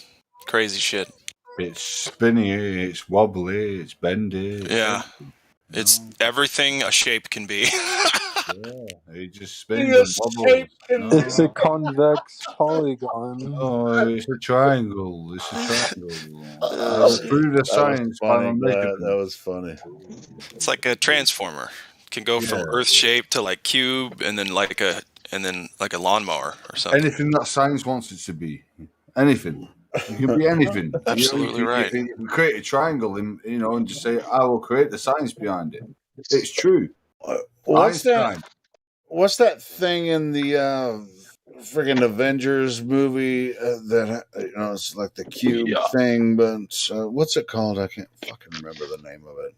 crazy shit. It's spinny, it's wobbly, it's bendy. Yeah. It's everything a shape can be. Yeah, it just spins and wobbles. It's a convex polygon. Oh, it's a triangle. It's a triangle. I'll prove the science by my makeup. That was funny. It's like a transformer. It can go from Earth shape to like cube, and then like a lawnmower or something. Anything that science wants it to be. Anything. It can be anything. Absolutely right. You can create a triangle, and just say, "I will create the science behind it." It's true. What's that thing in the friggin' Avengers movie that it's like the cube thing, but what's it called? I can't fucking remember the name of it.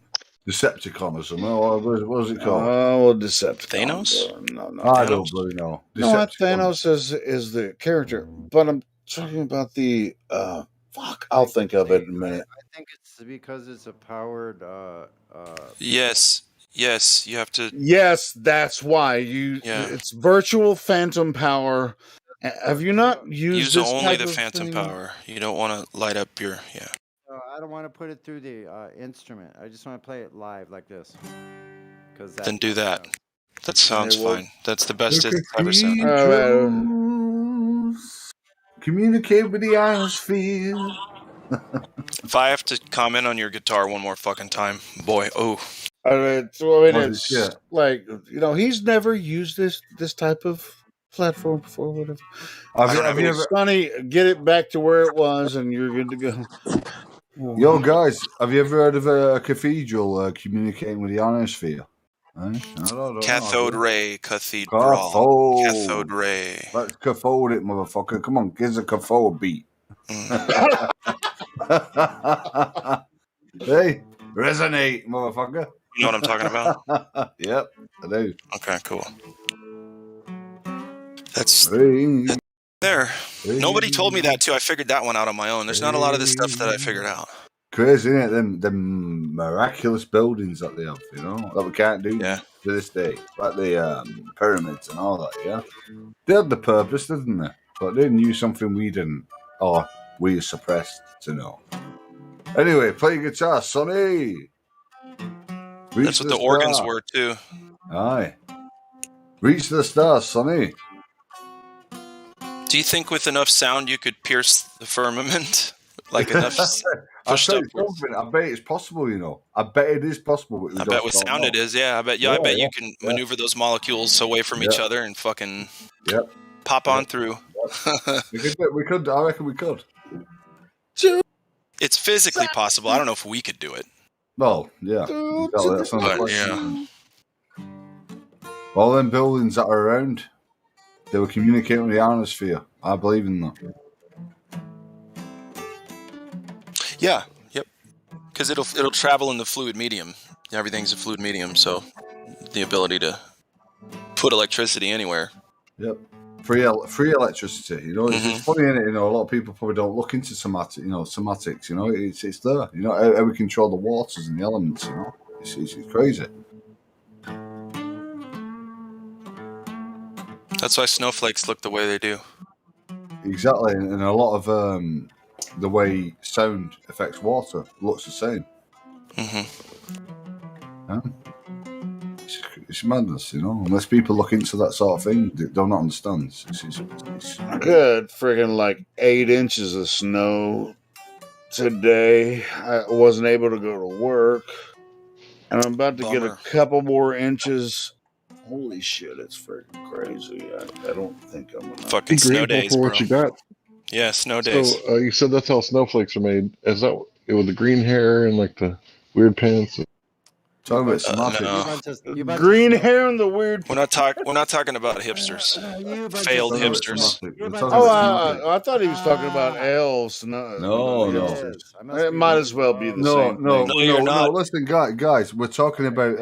Decepticon or something. What was it called? Oh, well, Decepticon. Thanos? No, I don't really know. No, Thanos is the character, but I'm talking about the I'll think of it in a minute. I think it's because it's a powered. Yes, you have to. Yes, that's why it's virtual phantom power. Have you not used Use this only type the of phantom thing? power. You don't want to light up your No, I don't want to put it through the instrument. I just want to play it live like this. Then do that. That sounds fine. That's the best it's ever sounded. Communicate with the ionosphere. If I have to comment on your guitar one more fucking time, boy, oh. All right, so I mean, it's like he's never used this type of platform before. Whatever. Have you ever, Sonny, get it back to where it was, and you're good to go. Yo, guys, have you ever heard of a cathedral communicating with the ionosphere? Cathode ray cathedral. Cathode ray. Let's cathode it, motherfucker. Come on, give us a cathode beat. Hey, resonate, motherfucker. You know what I'm talking about? Yep, I do. Okay, cool. That's there. Nobody told me that too. I figured that one out on my own. There's not a lot of this stuff that I figured out. Crazy, isn't it? Them miraculous buildings that they have, that we can't do to this day, like the pyramids and all that. Yeah, they had the purpose, didn't they? But they knew something we didn't, or we are suppressed to know. Anyway, play guitar, Sonny. That's what the organs were too. Aye. Reach the stars, Sonny. Do you think with enough sound you could pierce the firmament? Like enough pushed upwards? I bet it's possible, I bet it is possible. I bet with sound it is, yeah. I bet you can maneuver those molecules away from each other and fucking pop on through. We could. I reckon we could. It's physically possible. I don't know if we could do it. Well, yeah. All them buildings that are around, they were communicating with the ionosphere. I believe in that. Yeah, yep. Because it'll travel in the fluid medium. Everything's a fluid medium, so the ability to put electricity anywhere. Yep. Free electricity. It's funny, isn't it? A lot of people probably don't look into somatics. It's there. How we control the waters and the elements. It's crazy. That's why snowflakes look the way they do. Exactly, and a lot of the way sound affects water looks the same. Mm-hmm. It's madness, you know. Unless people look into that sort of thing, they don't understand. It's Good friggin' like 8 inches of snow today. I wasn't able to go to work, and I'm about to get a Bummer. couple more inches. Holy shit, it's friggin' crazy. I don't think I'm gonna. Fucking Be snow grateful days, for bro. what you got. Yeah, snow days. So you said that's how snowflakes are made. Is that with the green hair and like the weird pants? Talking about semantics. No. Green hair and the weird. We're not talking about hipsters. Failed hipsters. I thought he was talking about elves. No. It might as well be the same thing. No. Listen, guys, we're talking about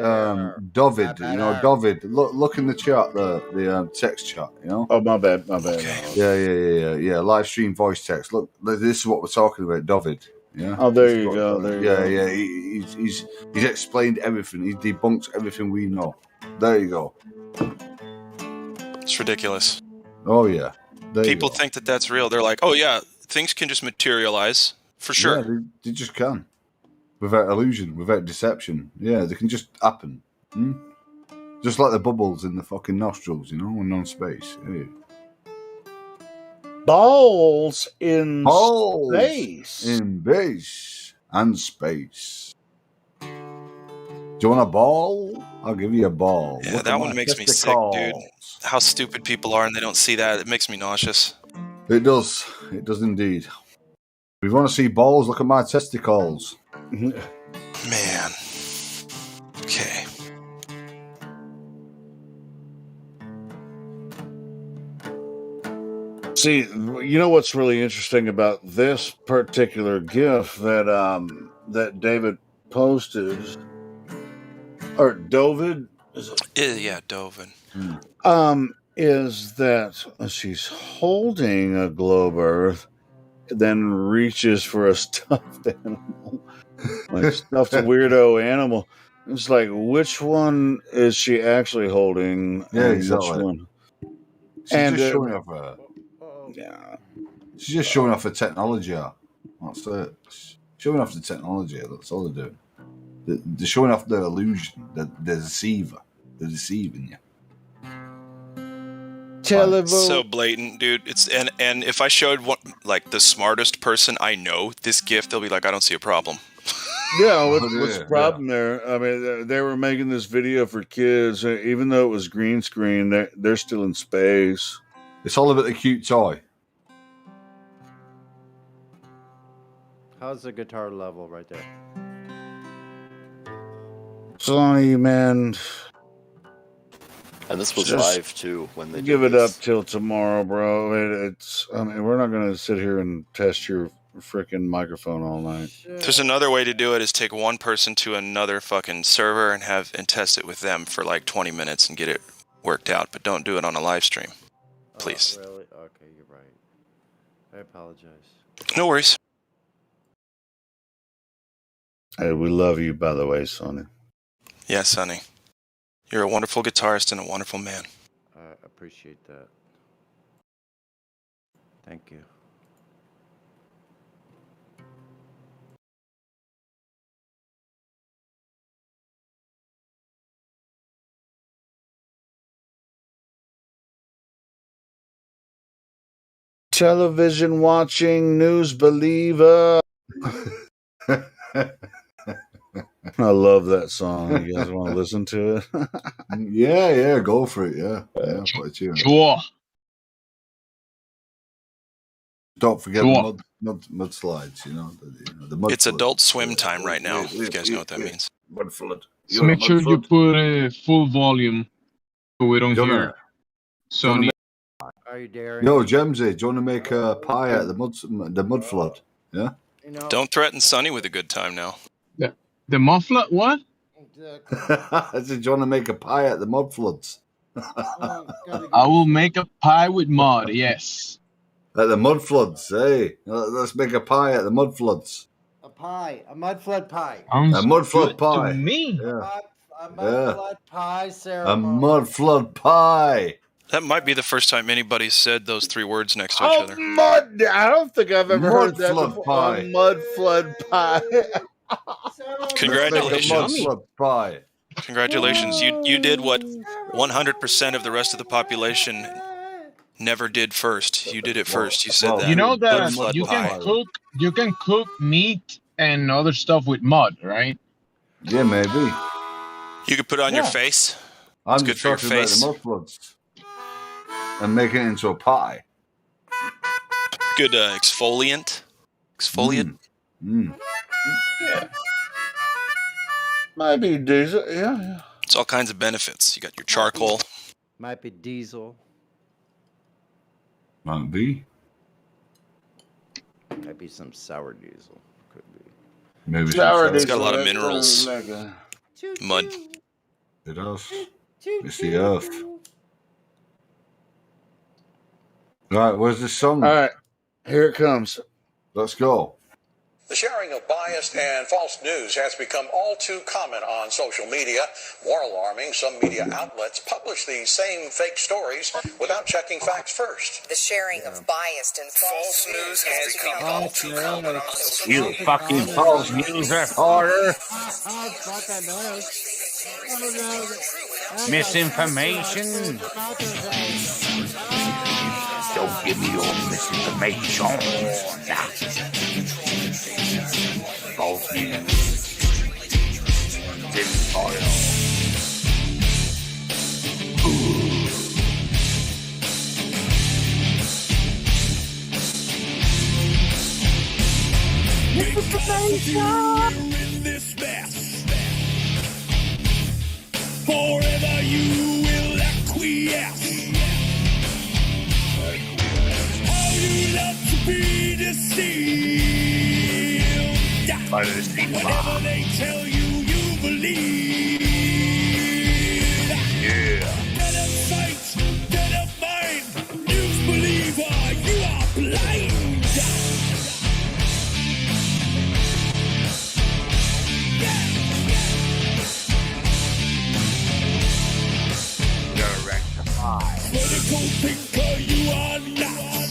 David. You know, David. Look in the chat, the text chat. You know. Oh, my bad. Yeah. Live stream voice text. Look, this is what we're talking about, David. Yeah. Oh, there you go. Yeah. He's explained everything. He debunks everything we know. There you go. It's ridiculous. Oh yeah. People think that that's real. They're like, oh yeah, things can just materialize for sure. Yeah, they just can, without illusion, without deception. Yeah, they can just happen. Just like the bubbles in the fucking nostrils, you know, when on space. Yeah. Balls in space. In base and space. Do you want a ball? I'll give you a ball. Yeah, that one makes me sick, dude. How stupid people are and they don't see that. It makes me nauseous. It does. It does indeed. If you want to see balls, look at my testicles. Man. Okay. See, you know what's really interesting about this particular GIF that David posted, or Dovid, is it? Yeah, Dovid. Is that she's holding a globe Earth, then reaches for a stuffed animal, like stuffed weirdo animal. It's like, which one is she actually holding? Yeah, and exactly. Which one? She's just showing off her. Yeah, she's just showing off the technology. That's it. Showing off the technology. That's all they're doing. They're showing off the illusion. The deceiver. They're deceiving you. So blatant, dude. It's and if I showed like the smartest person I know this GIF, they'll be like, I don't see a problem. Yeah, what's the problem there? I mean, they were making this video for kids, even though it was green screen. They're still in space. It's all about the cute toy. How's the guitar level right there? Sonny, man. And this was Just live too when they give did it this. up till tomorrow, bro. I mean, we're not gonna sit here and test your freaking microphone all night. There's another way to do it: is take one person to another fucking server and test it with them for like 20 minutes and get it worked out. But don't do it on a live stream, please. Oh, really? Okay, you're right. I apologize. No worries. Hey, we love you, by the way, Sonny. Yeah, Sonny. You're a wonderful guitarist and a wonderful man. I appreciate that. Thank you. Television watching news believer. I love that song. You guys want to listen to it? Yeah, go for it. Yeah, quite a tune. Sure. Don't forget the mudslides. You know, the mud. It's Adult Swim time right now. If you guys know what that means. Mud flood. So make sure you put full volume so we don't hear Sony. Are you daring? Yo, Jemsy, do you want to make a pie out of the mud flood? Yeah. Don't threaten Sonny with a good time now. The muffler? What? I said, do you want to make a pie out of the mud floods? I will make a pie with mud. Yes. At the mud floods, hey. Let's make a pie at the mud floods. A pie, a mud flood pie. A mud flood pie. To me. Yeah. A mud flood pie ceremony. A mud flood pie. That might be the first time anybody's said those three words next to each other. Mud! I don't think I've ever heard that flood before. pie. A mud flood pie. Congratulations. Mud flood pie. Congratulations. You did what 100% of the rest of the population never did first. You did it first. You said that. You know Butter that flood you can pie. cook meat and other stuff with mud, right? Yeah, maybe. You could put it on your face. I'm It's good just for your talking about face. the mud floods and making it into a pie. Good exfoliant. Exfoliant. Yeah. Might be diesel. Yeah. It's all kinds of benefits. You got your charcoal. Might be diesel. Might be. Might be some sour diesel. Could be. Maybe Sour it's got a lot of minerals. Mud. It does. It's the earth. All right, where's the song? All right, here it comes. Let's go. The sharing of biased and false news has become all too common on social media. More alarming, some media outlets publish these same fake stories without checking facts first. The sharing of biased and false news has become all too common on social You media. fucking false news reporter. Misinformation. Don't give me your misinformation. False news. Tinfoil. In this mess. Forever you will acquiesce. How you love to be deceived. By the deceiver. Whatever they tell you, you believe. Yeah. Dead of sight, dead of mind. News believer, you are blind. Political thinker, you are not.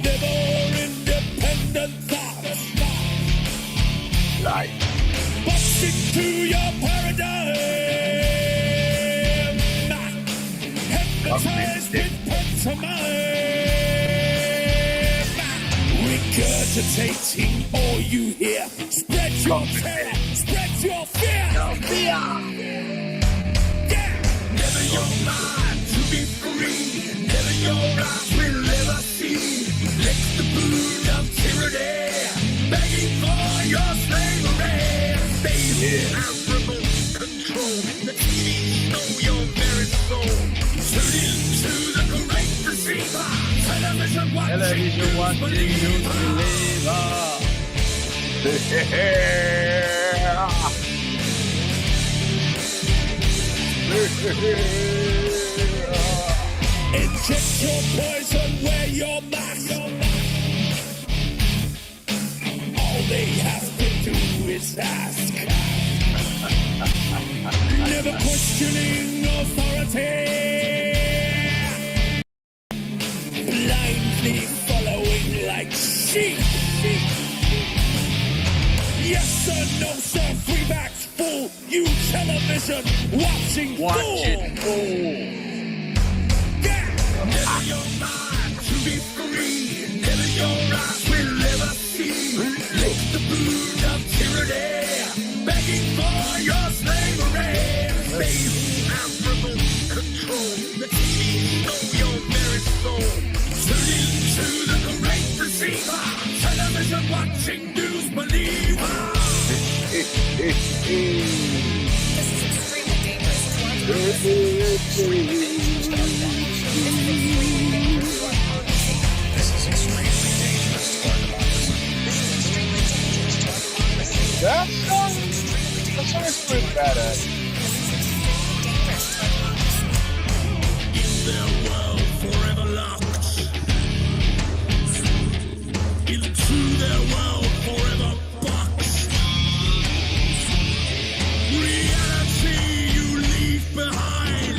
Never independent thought. Life. But stick to your paradigm. Hypnotized with pantomime. Regurgitating all you hear. Spread your terror, spread your fear. Never your mind to be free. Never your eyes will ever see. Lick the boot of tyranny. Begging for your slavery. Baby, remote control. The TV know your very soul. Tune into the great receiver. Television watching news believer. Inject your poison where your mask. All they have to do is ask. Never questioning authority. Blindly following like sheep. Yes or no, sir, free backs full. You television watching fool. Never your mind to be free. Never your eyes will ever see. Lick the boot of tyranny. Begging for your slavery. Baby, have remote control. The TV know your very soul. Tune into the great receiver. Television watching news believer. This is extremely dangerous to our democracy. That song is pretty badass. In their world forever locked. Into their world forever boxed. Reality you leave behind.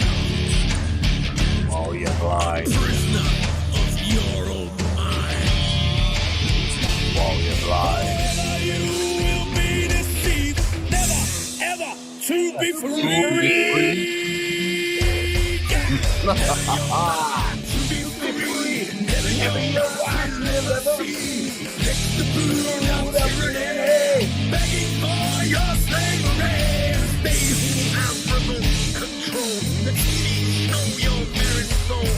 Oh, you're blind. Prisoner of your own mind. Oh, you're blind. Forever you will be deceived. Never free. Never your right will ever be. Let the boot of tyranny, begging for your slavery. They who have remote control, let me know your very soul.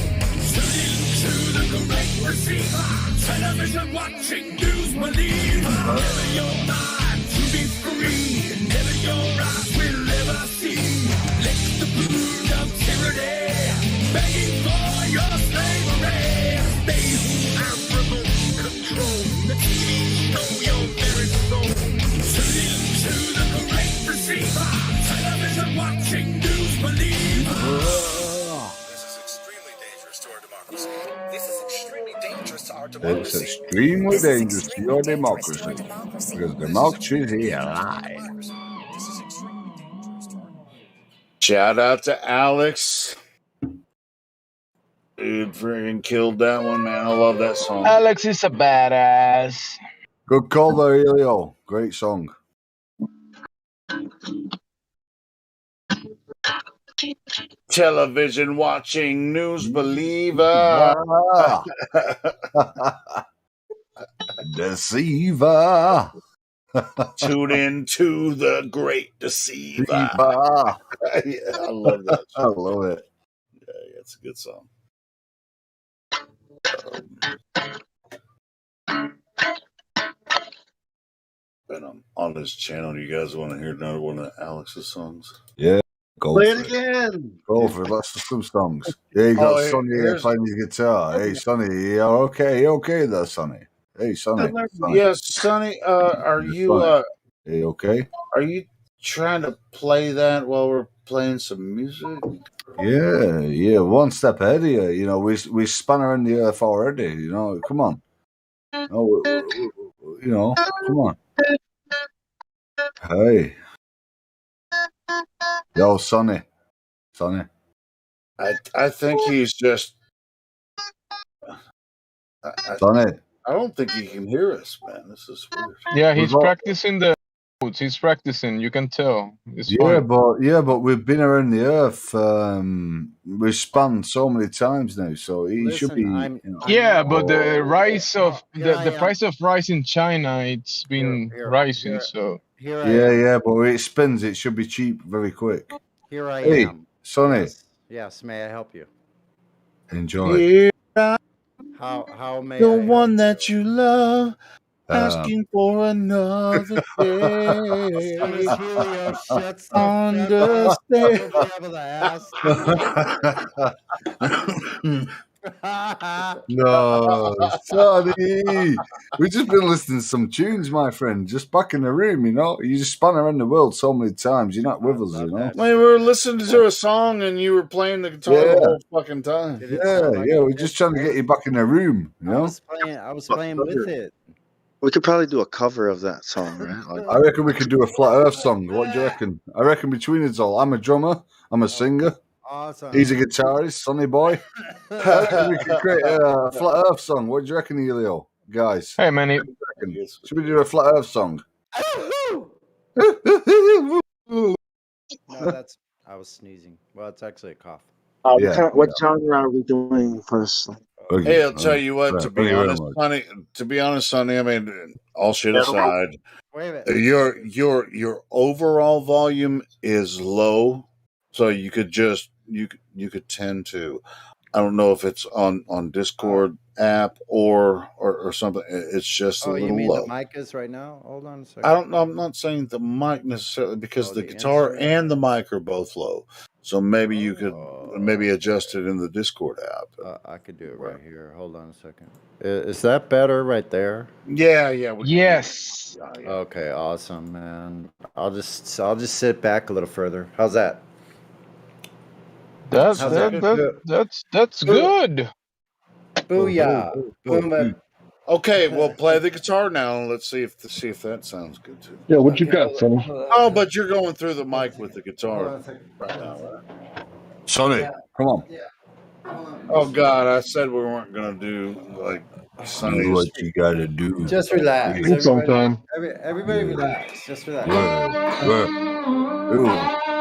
Tune into the correct receiver. Television watching news believer. Never your mind to be free. Never your eyes will ever see. Let the boot of tyranny, begging for your slavery. They who have remote control, let me know your very soul. Tune into the correct receiver. Television watching news believer. This is extremely dangerous to our democracy. This is extremely dangerous to our It's democracy. extremely dangerous to your democracy. Because democracy is a lie. Shout out to Alex. Dude, freaking killed that one, man. I love that song. Alex is a badass. Good call there, Elio. Great song. Television watching news believer. Deceiver. Tune in to the great deceiver. Yeah, I love that. I love it. Yeah, it's a good song. Been on this channel. You guys want to hear another one of Alex's songs? Yeah, go Play for it again. Go for it. Let's do some songs. Yeah, you got Sonny here playing his guitar. Hey, Sonny, you okay? You okay there, Sonny? Hey, Sonny. Yes, Sonny. Are you Hey, okay? Are you trying to play that while we're playing some music? Yeah. One step ahead of you. You know, we spun around the earth already. You know, come on. No, you know, come on. Hey. Yo, Sonny. I think he's just. Sonny. I don't think he can hear us, man. This is weird. Yeah, he's practicing the notes. He's practicing. You can tell. It's Yeah, fine. but we've been around the earth. We've spun so many times now, so he should be. Yeah, but the rise of the price of rice in China, it's been rising. So Yeah, but when it spins, it should be cheap very quick. Here I Hey, am. Sonny, Yes, may I help you? enjoy. Here How may the I one that you love, asking for another day. Helio, shut the Understand. No, Sonny. We've just been listening to some tunes, my friend, just back in the room, you know. You just spun around the world so many times. You're not with us, you know. We were listening to a song and you were playing the guitar the whole fucking time. Yeah, we're just trying to get you back in the room, you know. I was playing with it. We could probably do a cover of that song, right? Like, I reckon we could do a Flat Earth song. What do you reckon? I reckon between us all, I'm a drummer, I'm a singer. Awesome. He's a guitarist, Sonny boy. I reckon we could create a Flat Earth song. What do you reckon, Elio? Guys. Hey, man. Should we do a Flat Earth song? No, I was sneezing. Well, it's actually a cough. What genre are we doing first? Hey, I'll tell you what. To be honest, Sonny. I mean, all shit aside, your overall volume is low, so you could tend to. I don't know if it's on Discord app or something. It's just a little you mean low. the mic is right now? Hold on a second. I don't know. I'm not saying the mic necessarily because the guitar and the mic are both low. So maybe you could adjust it in the Discord app. I could do it right here. Hold on a second. Is that better right there? Yeah. Yes. Okay, awesome, man. I'll just sit back a little further. How's that? That's good. Booyah. Boom. Okay, well, play the guitar now, and let's see if that sounds good too. Yeah, what you got, Sonny? Oh, but you're going through the mic with the guitar right now, right? Sonny, come on. Oh God, I said we weren't gonna do like Sonny's. Do what you gotta do. Just relax. Sometime. Everybody relax. Just relax.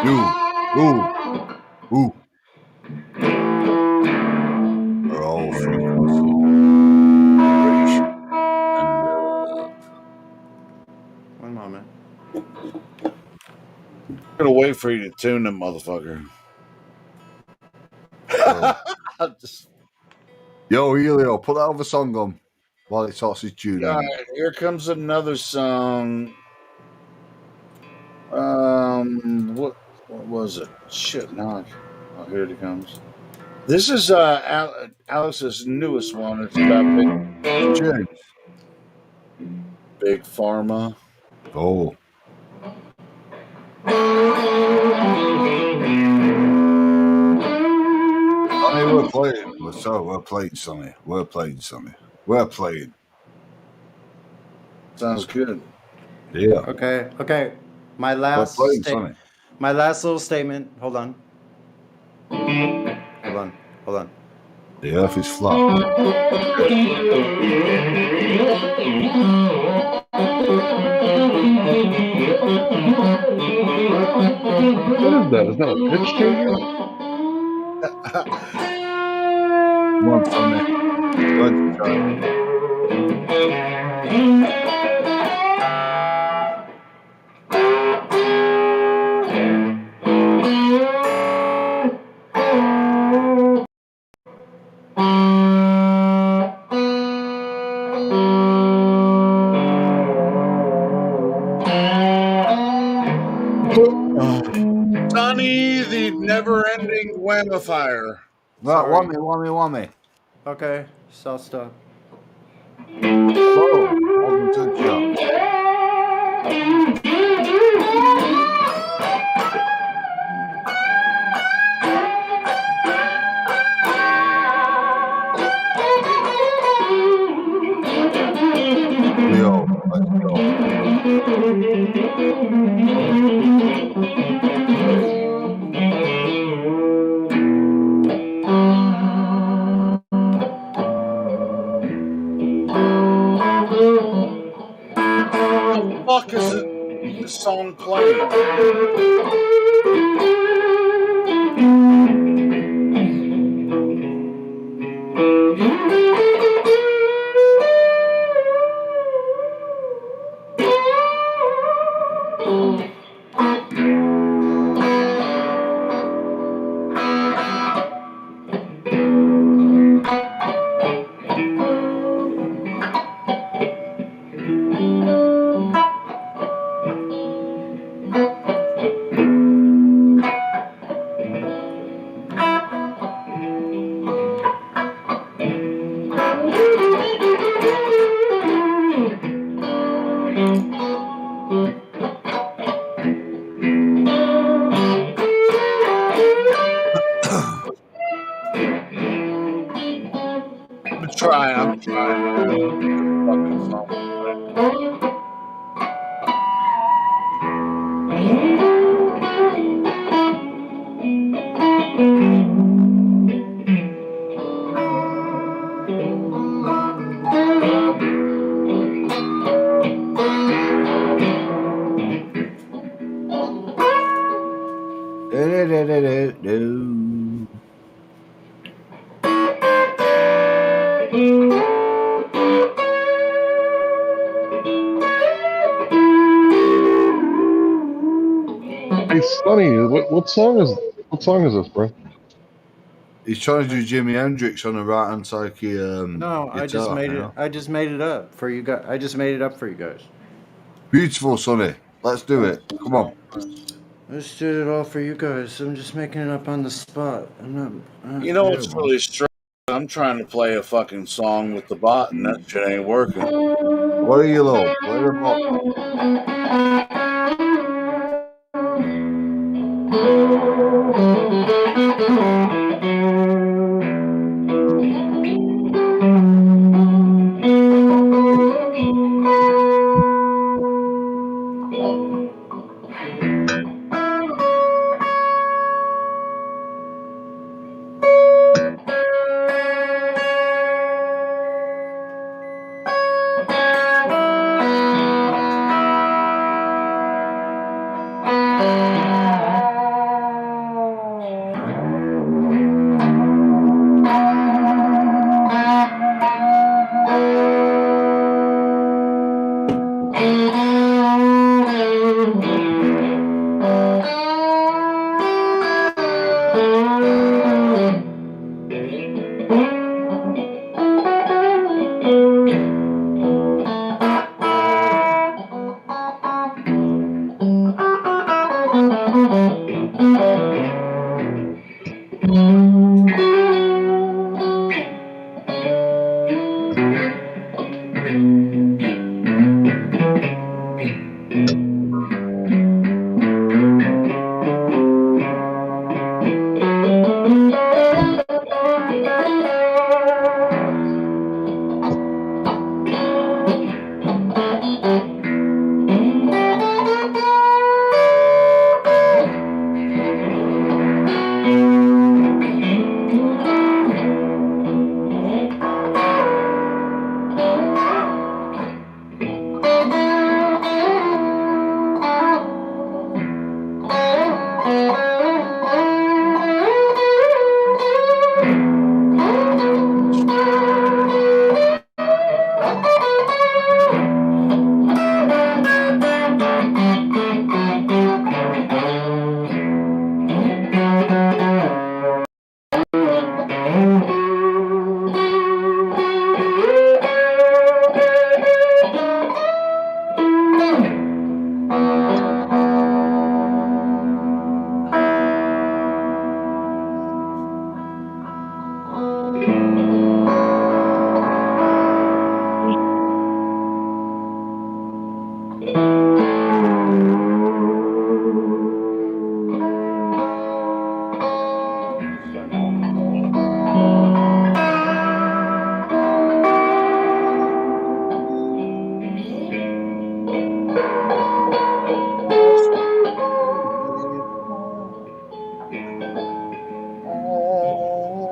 Ooh. Are all frequency. And One moment. I'm gonna wait for you to tune them, motherfucker. Yo, Elio, put that other song on while it starts his tuning. All right, here comes another song. What was it? Shit, now oh, here it comes. This is Alice's newest one. It's about Big Pharma. Oh. Sonny, we're playing. We're playing, Sonny. We're playing, Sonny. We're playing. Sounds good. Yeah. Okay. My last playing, Sonny. My last little statement. Hold on. Hold on. The earth is flat. What is that? Is that a pitch changer? Come on, Sonny. Good time. Sonny, the never-ending whammifier. Right, whammy. Okay, so I'll stop. Hello, welcome to the show. Leo, let's go. The fuck is this song playing? I'm trying, man. Fucking song. Hey, Sonny, what song is this, bro? He's trying to do Jimi Hendrix on the right hand side of your No, guitar. I just made you it. know? I just made it up for you guys. I just made it up for you guys. Beautiful, Sonny. Let's do it. Come on. I just did it all for you guys. I'm just making it up on the spot. I'm not. You know what's really strange? I'm trying to play a fucking song with the bot, and that shit ain't working. What are you, low? Play them up.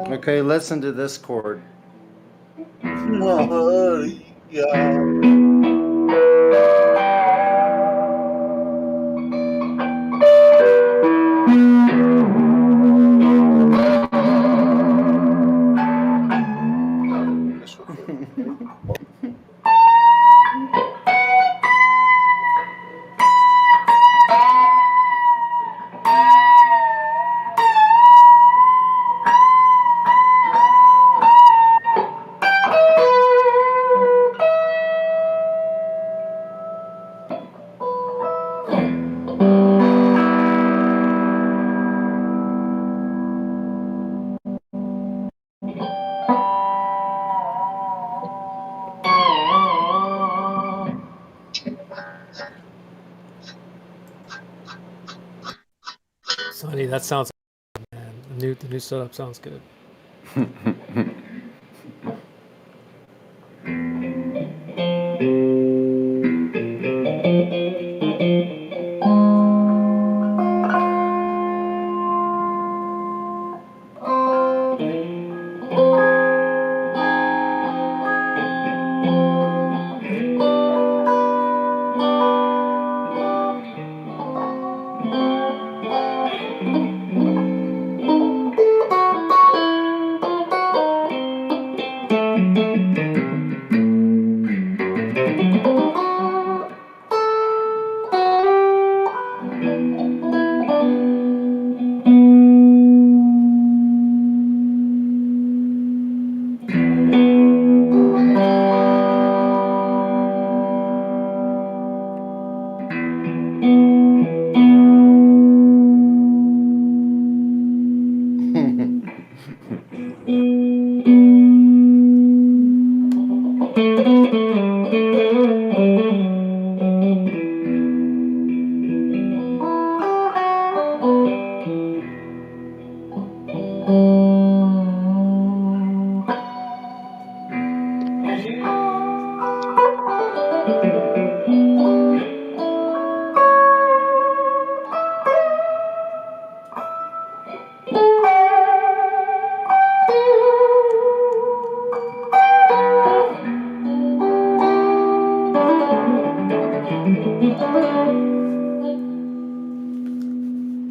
Okay, listen to this chord. Yeah. Sonny, that sounds good, man. The new setup sounds good.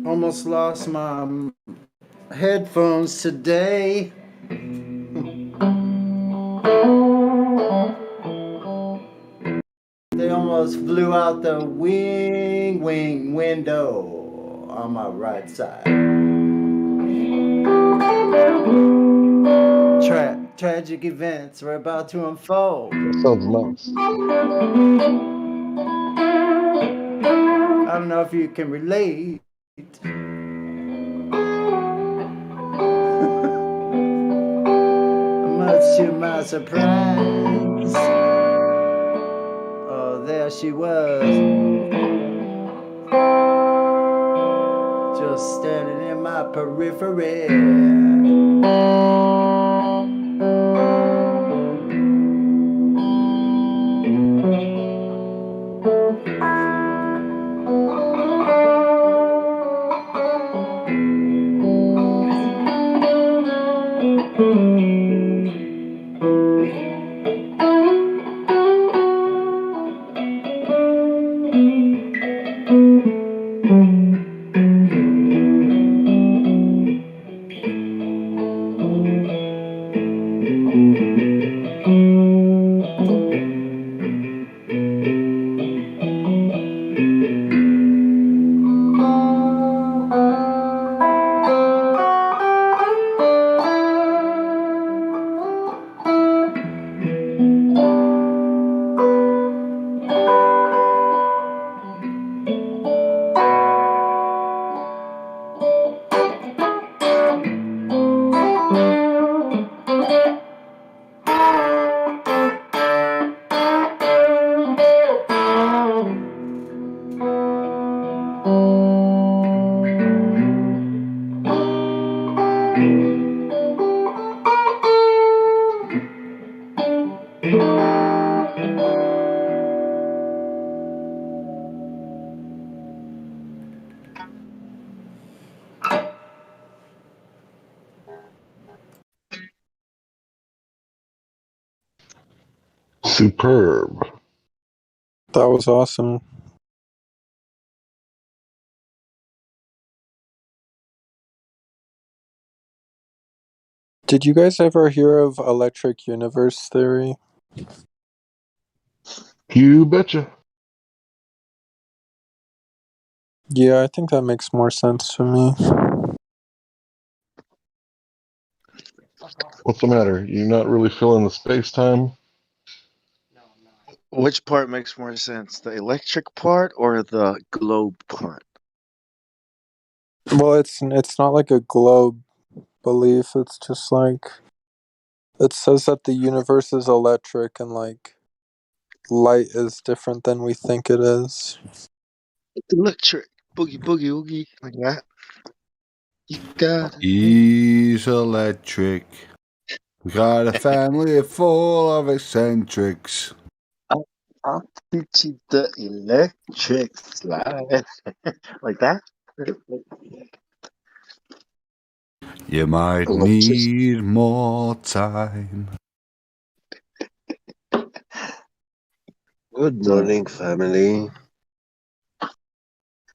Almost lost my headphones today. They almost flew out the window on my right side. Tragic events were about to unfold. That sounds nice. I don't know if you can relate. Much to my surprise, oh, there she was, just standing in my periphery. Superb. That was awesome. Did you guys ever hear of electric universe theory? You betcha. Yeah, I think that makes more sense to me. What's the matter? You're not really feeling the space time? Which part makes more sense, the electric part or the globe part? Well, it's not like a globe belief. It's just like it says that the universe is electric and like light is different than we think it is. Electric, boogie, boogie, oogie, like that. You got it. He's electric. We got a family full of eccentrics. I'll teach you the electric slide. Like that? You might need more time. Good morning, family.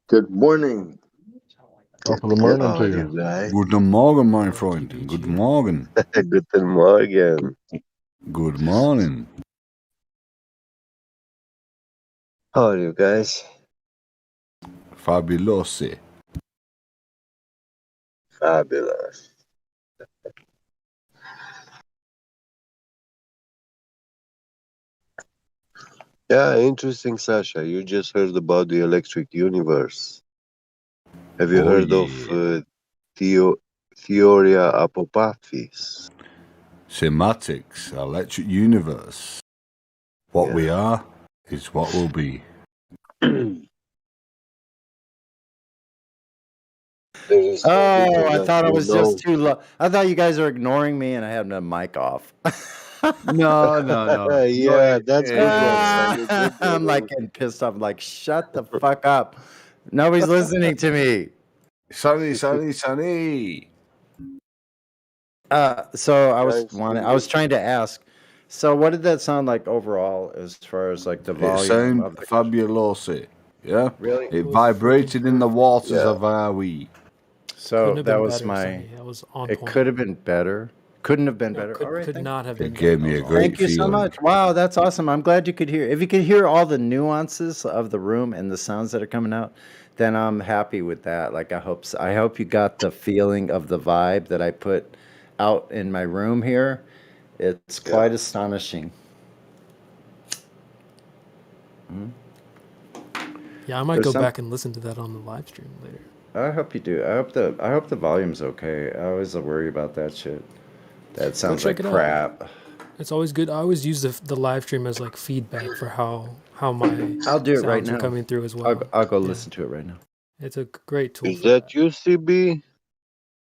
Good morning. Top of the morning How to are you. you guys? Guten Morgen, my friend. Good morning. Guten Morgen. Good morning. How are you guys? Fabulosi. Fabulous. Yeah, interesting, Sasha. You just heard about the electric universe. Have you Oh, heard of yeah. Theoria Apophis? Sematics, electric universe. What we are is what we'll be. There is no Oh, I internet, thought I you was just know. too low. I thought you guys are ignoring me and I had the mic off. No. Yeah, that's good one, Sonny. Good I'm one. like getting pissed off. I'm like, shut the fuck up. Nobody's listening to me. Sunny. So I Trying was trying to ask. So what did that sound like overall as far as like the It volume sounded of the fabulosi. Yeah? Really? It was freaking vibrated in the perfect. waters Yeah. of our we. So Couldn't have that been was better, my Sonny. That was on it point. could have been better. Couldn't have been No, better. All right, could not have been It better. gave That me was a awesome. great Thank you so feeling. much. Wow, that's awesome. I'm glad you could hear. If you could hear all the nuances of the room and the sounds that are coming out, then I'm happy with that. Like I hope you got the feeling of the vibe that I put out in my room here. It's quite astonishing. Yeah, I might There's go some back and listen to that on the live stream later. I hope you do. I hope the volume's okay. I always worry about that shit. That Go sounds check like it out. crap. It's always good. I always use the live stream as like feedback for how my I'll do it right sounds are now. coming through as well. I'll go Yeah. listen to it right now. It's a great tool Is for that that. you, CB?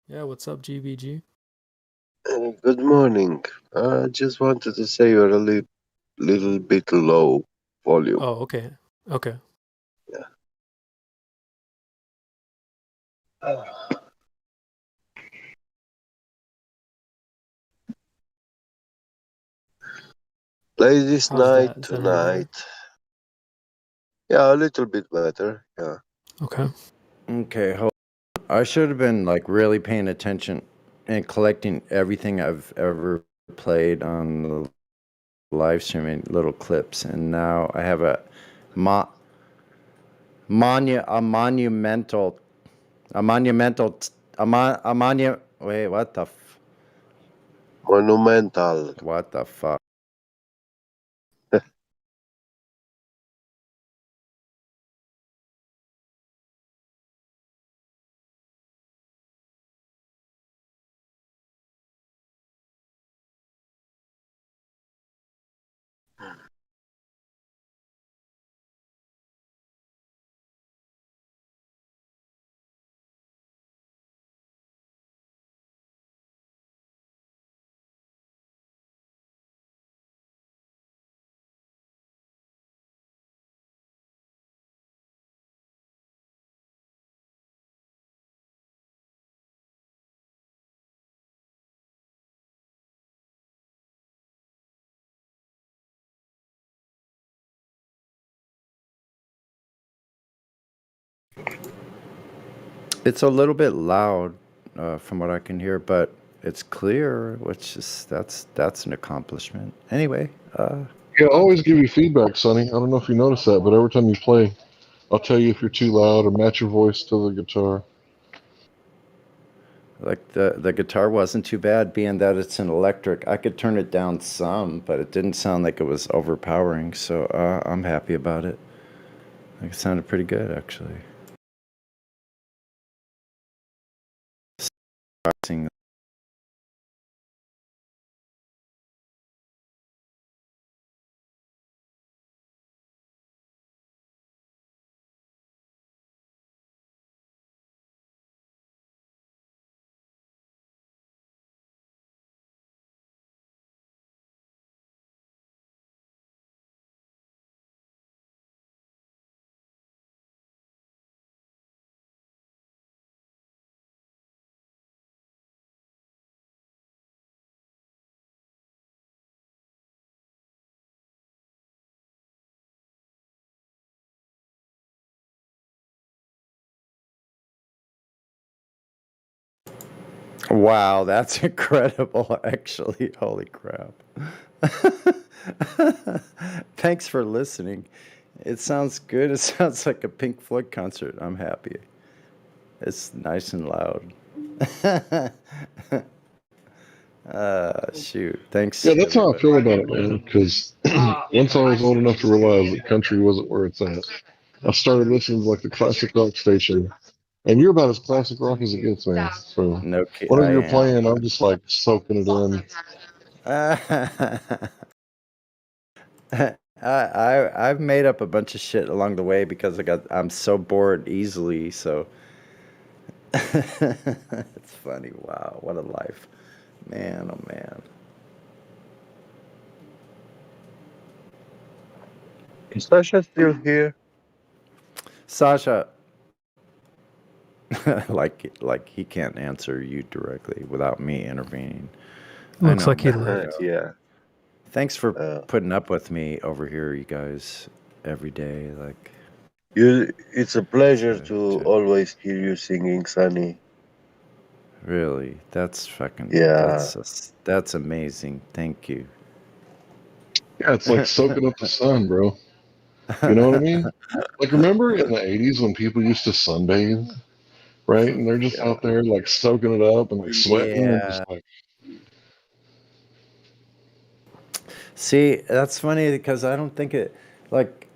Yeah, what's up, GBG? Good morning. I just wanted to say you're a little bit low volume. Oh, okay. Okay. Ladies' How's night that? Is that any better? tonight. Yeah, a little bit better. Yeah. Okay. Okay, I should have been like really paying attention and collecting everything I've ever played on the live streaming little clips, and now I have a monumental wait, Monumental. what the fuck? It's a little bit loud, from what I can hear, but it's clear, which is that's an accomplishment. Anyway, Yeah, I always give you feedback, Sonny. I don't know if you noticed that, but every time you play, I'll tell you if you're too loud or match your voice to the guitar. like the guitar wasn't too bad, being that it's an electric. I could turn it down some, but it didn't sound like it was overpowering. So I'm happy about it. Like, it sounded pretty good, actually. Sing- Wow, that's incredible, actually. Holy crap. Thanks for listening. It sounds good. It sounds like a Pink Floyd concert. I'm happy. It's nice and loud. Shoot. Thanks, Yeah, that's how I everybody. feel about it, man. Because once I was old enough to realize that country wasn't where it's at, I started listening to like the classic rock station. And you're about as classic rock as it gets, man. So No kid, whatever I you're am. playing, I'm just like soaking it in. I've made up a bunch of shit along the way because I'm so bored easily. So it's funny. Wow, what a life, man! Oh man. Is Sasha still here? Sasha, like he can't answer you directly without me intervening. I Looks know, like he man. left. Yeah. Thanks for putting up with me over here, you guys, every day. Like, It's a pleasure to always hear you singing, Sonny. really, that's fucking. Yeah. That's amazing. Thank you. Yeah, it's like soaking up the sun, bro. You know what I mean? Like, remember in the 80s when people used to sunbathe, right? And they're just out there like soaking it up and like sweating and just Yeah. like, See, that's funny because I don't think it like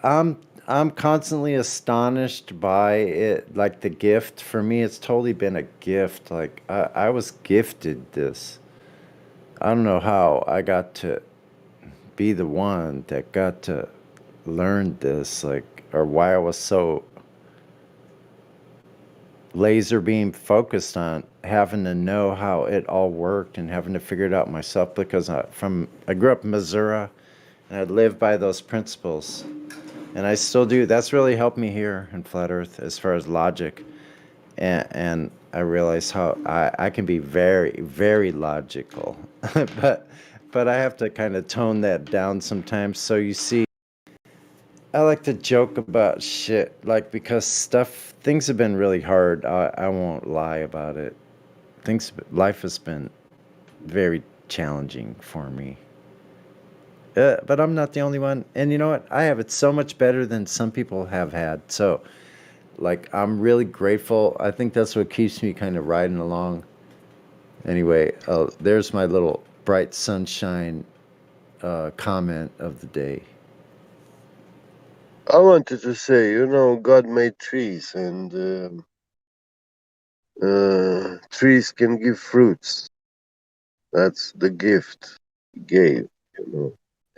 I'm constantly astonished by it, like the gift. For me, it's totally been a gift. Like I was gifted this. I don't know how I got to be the one that got to learn this, like, or why I was so laser beam focused on having to know how it all worked and having to figure it out myself because I grew up in Missouri and I lived by those principles and I still do. That's really helped me here in Flat Earth as far as logic, and I realize how I can be very, very logical, but I have to kind of tone that down sometimes. So you see, I like to joke about shit, like, because things have been really hard. I won't lie about it. Life has been very challenging for me. But I'm not the only one. And you know what? I have it so much better than some people have had. So, like, I'm really grateful. I think that's what keeps me kind of riding along. Anyway, there's my little bright sunshine comment of the day. I wanted to say, God made trees, and trees can give fruits. That's the gift he gave,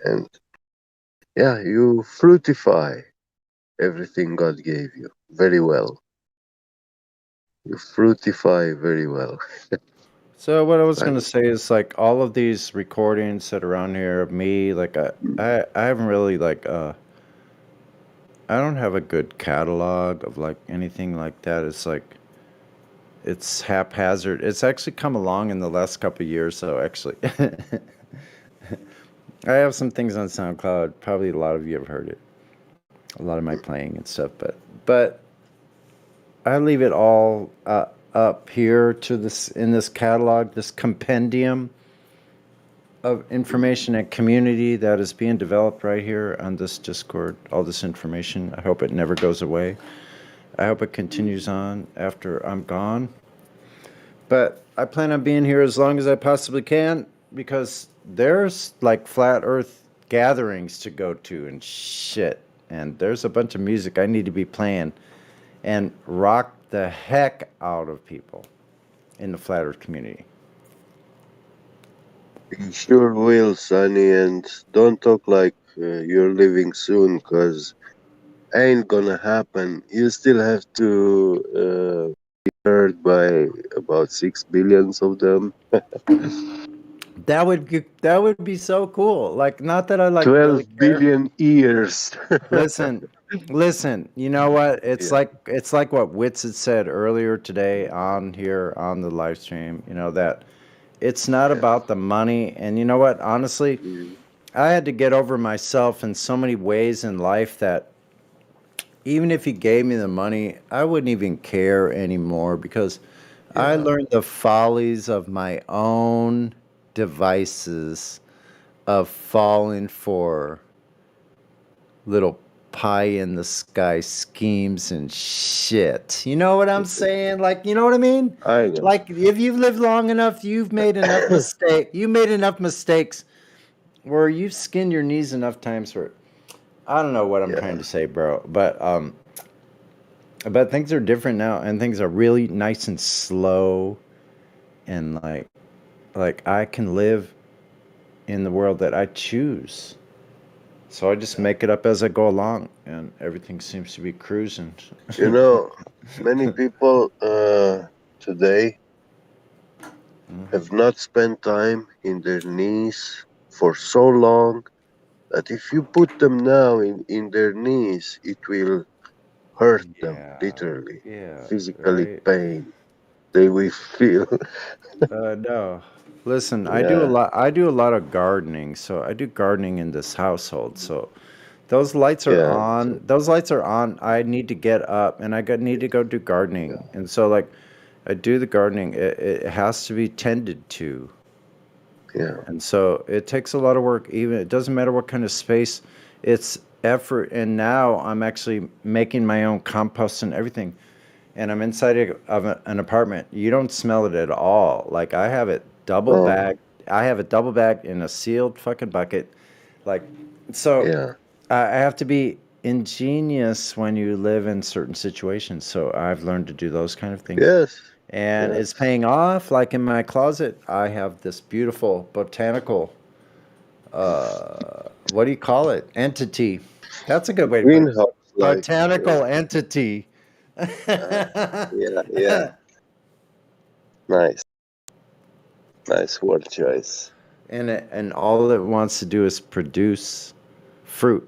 And yeah, you fruitify everything God gave you very well. You fruitify very well. So what I was gonna Thanks. say is, like, all of these recordings that are on here of me, like, I haven't really like I don't have a good catalog of like anything like that. It's like it's haphazard. It's actually come along in the last couple of years, so actually. I have some things on SoundCloud. Probably a lot of you have heard it. A lot of my playing and stuff, but I leave it all up here to this in this catalog, this compendium of information and community that is being developed right here on this Discord. All this information. I hope it never goes away. I hope it continues on after I'm gone. But I plan on being here as long as I possibly can because there's like flat Earth gatherings to go to and shit. And there's a bunch of music I need to be playing and rock the heck out of people in the flat Earth community. You sure will, Sonny, and don't talk like you're leaving soon, because ain't gonna happen. You still have to be heard by about 6 billions of them. That would be so cool. Like, not that I like really 12 care. billion ears. Listen. You know what? It's like what Witz had said earlier today on here on the live stream. You know that it's not about the money. And you know what? Honestly, I had to get over myself in so many ways in life that even if he gave me the money, I wouldn't even care anymore because I learned the follies of my own devices of falling for little pie in the sky schemes and shit. You know what I'm saying? Like, you know what I mean? I know. Like, if you've lived long enough, you've made enough mistakes where you've skinned your knees enough times for it. I don't know what I'm trying to say, bro, but things are different now, and things are really nice and slow, and like I can live in the world that I choose. So I just make it up as I go along, and everything seems to be cruising. You know, many people today have not spent time in their knees for so long that if you put them now in their knees, it will hurt them, literally, physically Right. pain. They will feel. No. Listen, Yeah. I do a lot of gardening, so I do gardening in this household. So those lights are Yeah. on. Those lights are on. I need to get up and need to go do gardening. And so like I do the gardening. It has to be tended to. Yeah. And so it takes a lot of work. Even it doesn't matter what kind of space, it's effort. And now I'm actually making my own compost and everything. And I'm inside of an apartment. You don't smell it at all. Like I have it double Oh. bagged. I have it double bagged in a sealed fucking bucket. Like, so Yeah. I have to be ingenious when you live in certain situations. So I've learned to do those kind of things. Yes. And Yes. it's paying off. Like in my closet, I have this beautiful botanical, what do you call it? Entity. That's a good way to put it. Greenhouse, like. Botanical entity. Yeah. Nice. Nice word choice. And all it wants to do is produce fruit.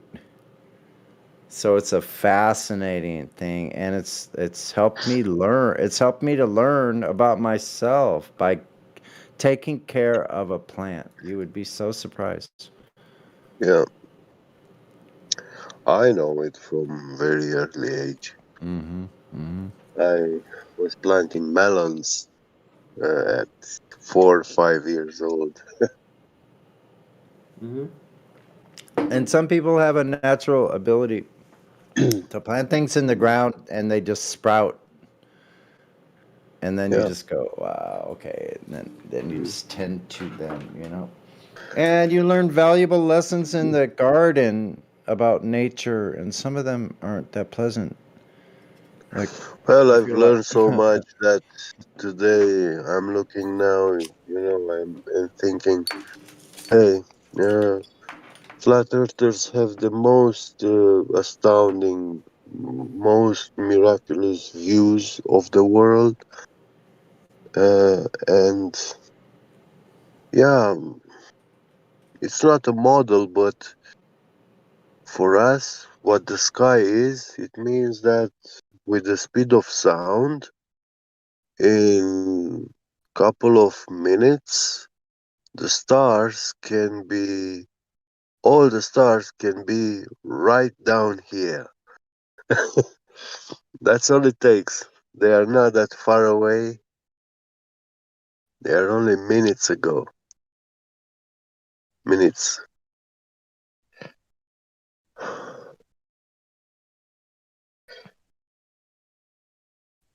So it's a fascinating thing, and it's helped me learn. It's helped me to learn about myself by taking care of a plant. You would be so surprised. Yeah. I know it from very early age. I was planting melons at 4 or 5 years old. And some people have a natural ability to plant things in the ground, and they just sprout. And then you just go, wow, okay. And then you just tend to them, you know. And you learn valuable lessons in the garden about nature, and some of them aren't that pleasant. Like, Well, I I've feel learned so like much that today I'm looking now, I'm thinking, hey, flat earthers have the most astounding, most miraculous views of the world. And yeah, it's not a model, but for us, what the sky is, it means that with the speed of sound, in couple of minutes, the stars can be, all the stars can be right down here. That's all it takes. They are not that far away. They are only minutes ago. Minutes.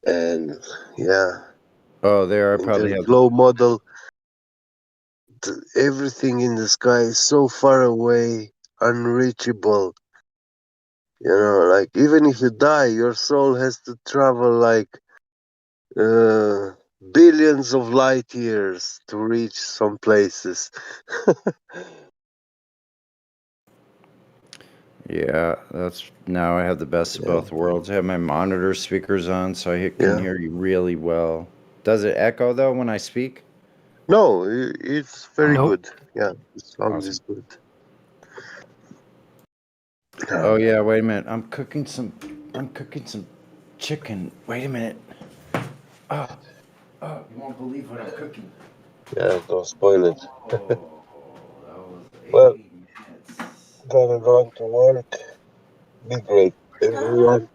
And yeah. Oh, there I In their probably have. glow model, everything in the sky is so far away, unreachable. You know, like even if you die, your soul has to travel like uh, billions of light years to reach some places. Yeah, that's now I have the best of both worlds. I have my monitor speakers on, so I can Yeah. hear you really well. Does it echo though when I speak? No, it's very Nope. good. Yeah, the sound is Awesome. good. Oh yeah, wait a minute. I'm cooking some chicken. Wait a minute. Oh, you won't believe what I'm cooking. Yeah, don't spoil it. Oh, that was Well, 80 minutes. gotta go to work. Be great, everyone.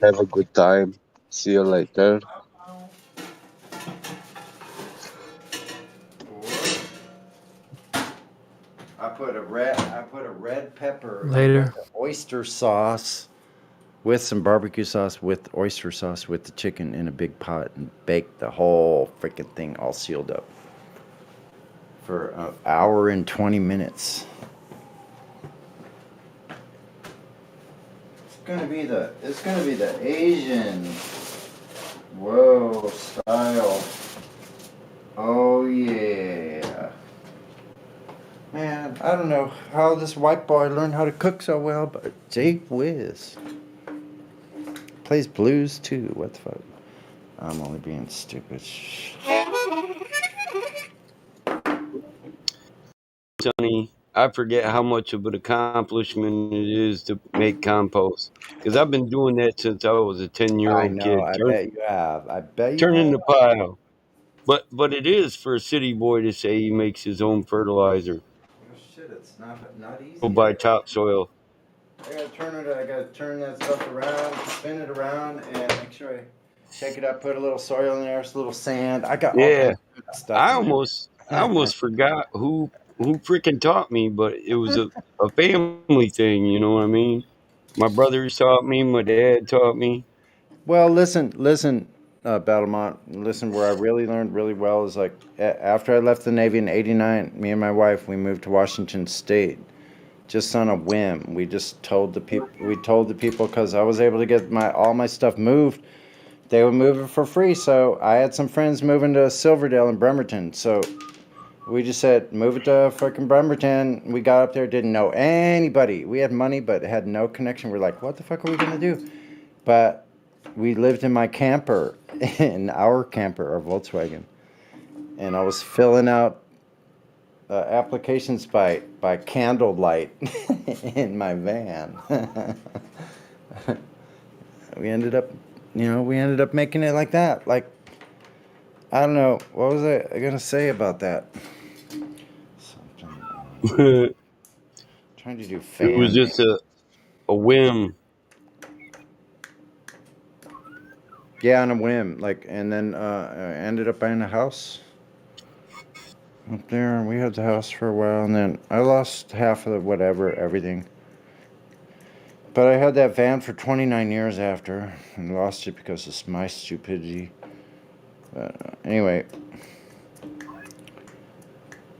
Have a good time. See you later. I put a red pepper, like Later. oyster sauce with some barbecue sauce with oyster sauce with the chicken in a big pot and baked the whole freaking thing all sealed up for an hour and 20 minutes. It's gonna be the Asian whoa style. Oh yeah. Man, I don't know how this white boy learned how to cook so well, but gee whiz. Plays blues too. What the fuck? I'm only being stupid. Sonny, I forget how much of an accomplishment it is to make compost. Because I've been doing that since I was a 10-year-old I old know. kid. I bet you have. I bet you Turning have. the pile. But it is for a city boy to say he makes his own fertilizer. Oh shit! It's not Go easy. buy topsoil. I gotta turn it. I gotta turn that stuff around, spin it around, and make sure I take it up. Put a little soil in there, a little sand. I got all Yeah. kinds of good stuff I in there. almost forgot who freaking taught me, but it was a family thing, you know what I mean? My brothers taught me, my dad taught me. Well, listen, Battlemont. Listen, where I really learned really well is like after I left the Navy in '89. Me and my wife we moved to Washington State, just on a whim. We just told the people. We told the people because I was able to get all my stuff moved. They would move it for free. So I had some friends moving to Silverdale and Bremerton. So we just said move it to fucking Bremerton. We got up there, didn't know anybody. We had money, but had no connection. We're like, what the fuck are we gonna do? But we lived in my camper, in our camper, our Volkswagen, and I was filling out applications by candlelight in my van. we ended up making it like that. Like, I don't know, what was I gonna say about that? Trying to do It was fan. just a whim. Yeah, on a whim. Like, and then I ended up buying a house up there, and we had the house for a while, and then I lost half of the whatever, everything. But I had that van for 29 years after, and lost it because of my stupidity. Anyway,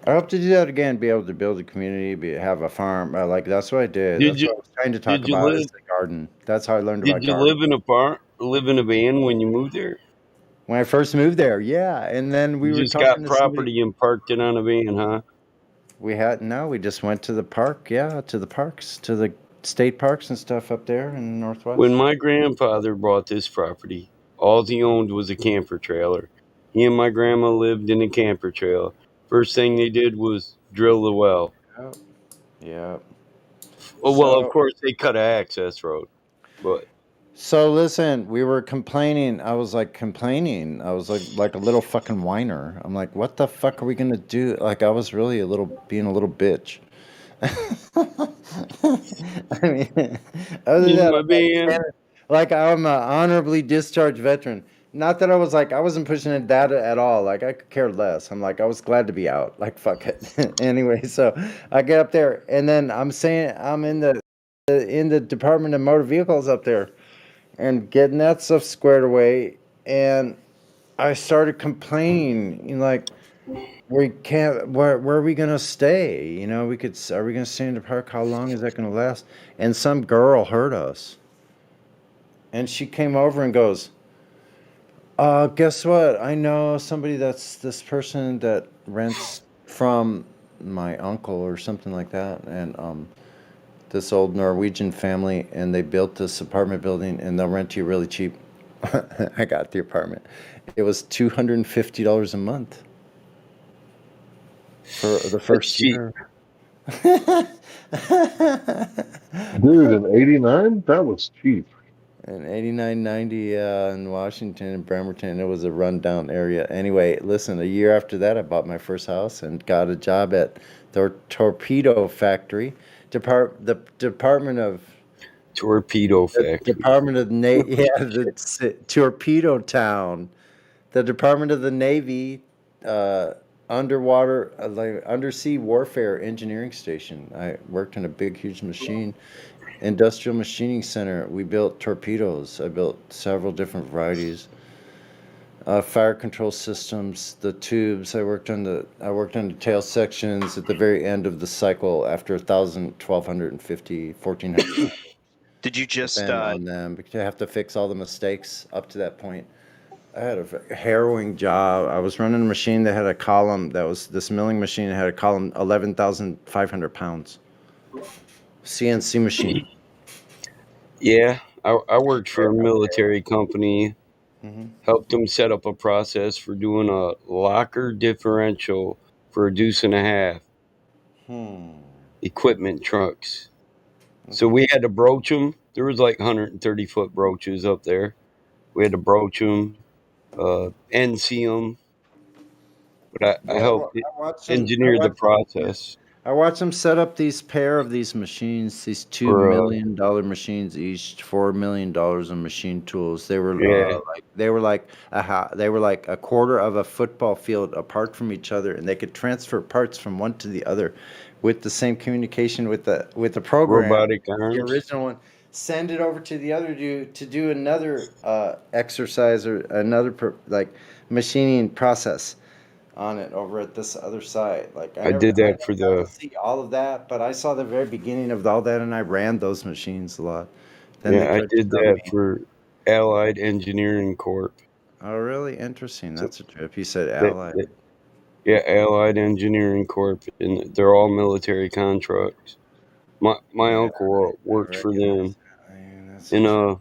I hope to do that again. Be able to build a community, have a farm. Like that's what I did. Did That's you what I was trying to talk did you about. live Is the garden. That's how I learned did about you gardening. live in live in a van when you moved there? When I first moved there, yeah, and then we You were just talking got to somebody. property and parked it on a van, huh? We just went to the park, yeah, to the parks, to the state parks and stuff up there in the When Northwest. my grandfather bought this property, all he owned was a camper trailer. He and my grandma lived in a camper trailer. First thing they did was drill the well. Oh, yeah. Well, of So, course they cut an access road, but so listen, we were complaining. I was like complaining. I was like a little fucking whiner. I'm like, what the fuck are we gonna do? Like I was really being a little bitch. I mean, other than in that, my van. Like I'm an honorably discharged veteran. Not that I was like I wasn't pushing it that at all. Like I could care less. I'm like I was glad to be out. Like fuck it. Anyway, so I get up there and then I'm saying I'm in the Department of Motor Vehicles up there and getting that stuff squared away and I started complaining, like we can't. Where are we gonna stay? We could. Are we gonna stay in the park? How long is that gonna last? And some girl heard us, and she came over and goes, guess what? I know somebody that's this person that rents from my uncle or something like that, and this old Norwegian family, and they built this apartment building, and they'll rent you really cheap. I got the apartment. It was $250 a month for the first year. Dude, in '89, that was cheap. In 89.90 in Washington and Bremerton, it was a rundown area. Anyway, listen, a year after that, I bought my first house and got a job at the torpedo factory, the Department of Torpedo factory. Department of the Torpedo Town, the Department of the Navy, underwater, like undersea warfare engineering station. I worked in a big, huge machine. Industrial Machining Center. We built torpedoes. I built several different varieties. Fire control systems, the tubes. I worked on the tail sections at the very end of the cycle after 1,000, 1,250, 1,400. Did you just on them because you have to fix all the mistakes up to that point. I had a harrowing job. I was running a machine that had a column. This milling machine that had a column 11,500 pounds. CNC machine. Yeah, I worked for a military company, helped them set up a process for doing a locker differential for a deuce and a half. Equipment trucks. So we had to broach them. There was like 130-foot broaches up there. We had to broach them, NC them. But I helped engineer the process. I watched them set up these pair of these machines, these $2 million machines each, $4 million in machine tools. They were like a quarter of a football field apart from each other, and they could transfer parts from one to the other with the same communication with the program. Robotic arms. The original one. Send it over to the other dude to do another exercise or another machining process on it over at this other side. Like I did that for the see all of that, but I saw the very beginning of all that, and I ran those machines a lot. Then I did that for Allied Engineering Corp. Oh, really? Interesting. That's a trip. You said Allied. Yeah, Allied Engineering Corp, and they're all military contracts. My uncle worked for them, and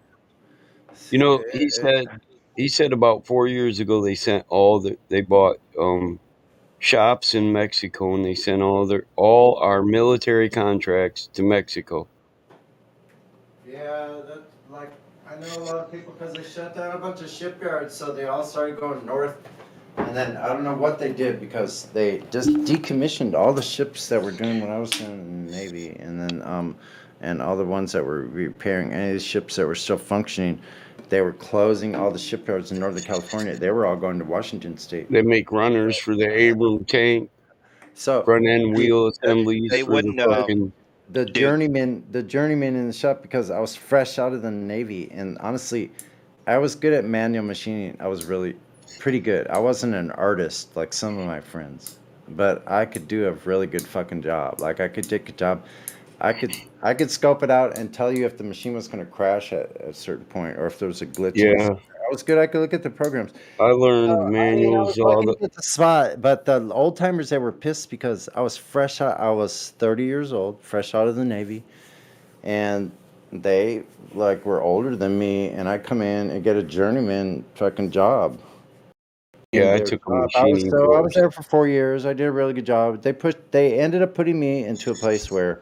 he said about 4 years ago they bought shops in Mexico, and they sent all our military contracts to Mexico. Yeah, I know a lot of people because they shut down a bunch of shipyards, so they all started going north. And then I don't know what they did because they just decommissioned all the ships that were doing what I was doing in the Navy, and then and all the ones that were repairing any of the ships that were still functioning. They were closing all the shipyards in Northern California. They were all going to Washington State. They make runners for the Abrams tank. So front end wheel assemblies. They wouldn't. The journeyman in the shop, because I was fresh out of the Navy, and honestly, I was good at manual machining. I was really pretty good. I wasn't an artist like some of my friends, but I could do a really good fucking job. Like I could take a job. I could scope it out and tell you if the machine was going to crash at a certain point or if there was a glitch. Yeah. I was good. I could look at the programs. I learned manuals. I was at the spot, but the old timers, they were pissed because I was fresh out. I was 30 years old, fresh out of the Navy, and they were older than me, and I come in and get a journeyman fucking job. Yeah, I took a machining course. I was there for 4 years. I did a really good job. They ended up putting me into a place where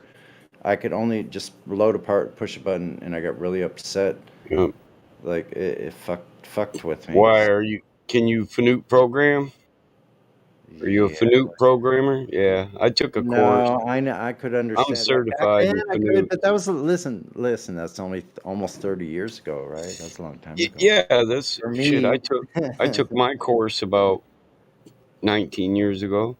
I could only just load a part, push a button, and I got really upset. Yep. Like it fucked with me. Why can you Fanuc program? Are you a Fanuc programmer? Yeah, I took a course. No, I know I could I'm understand. Like back certified then, in I Fanuc. could, but that was listen. That's only almost 30 years ago, right? That's a long time ago. Yeah, that's For shit. me, I took my course about 19 years ago,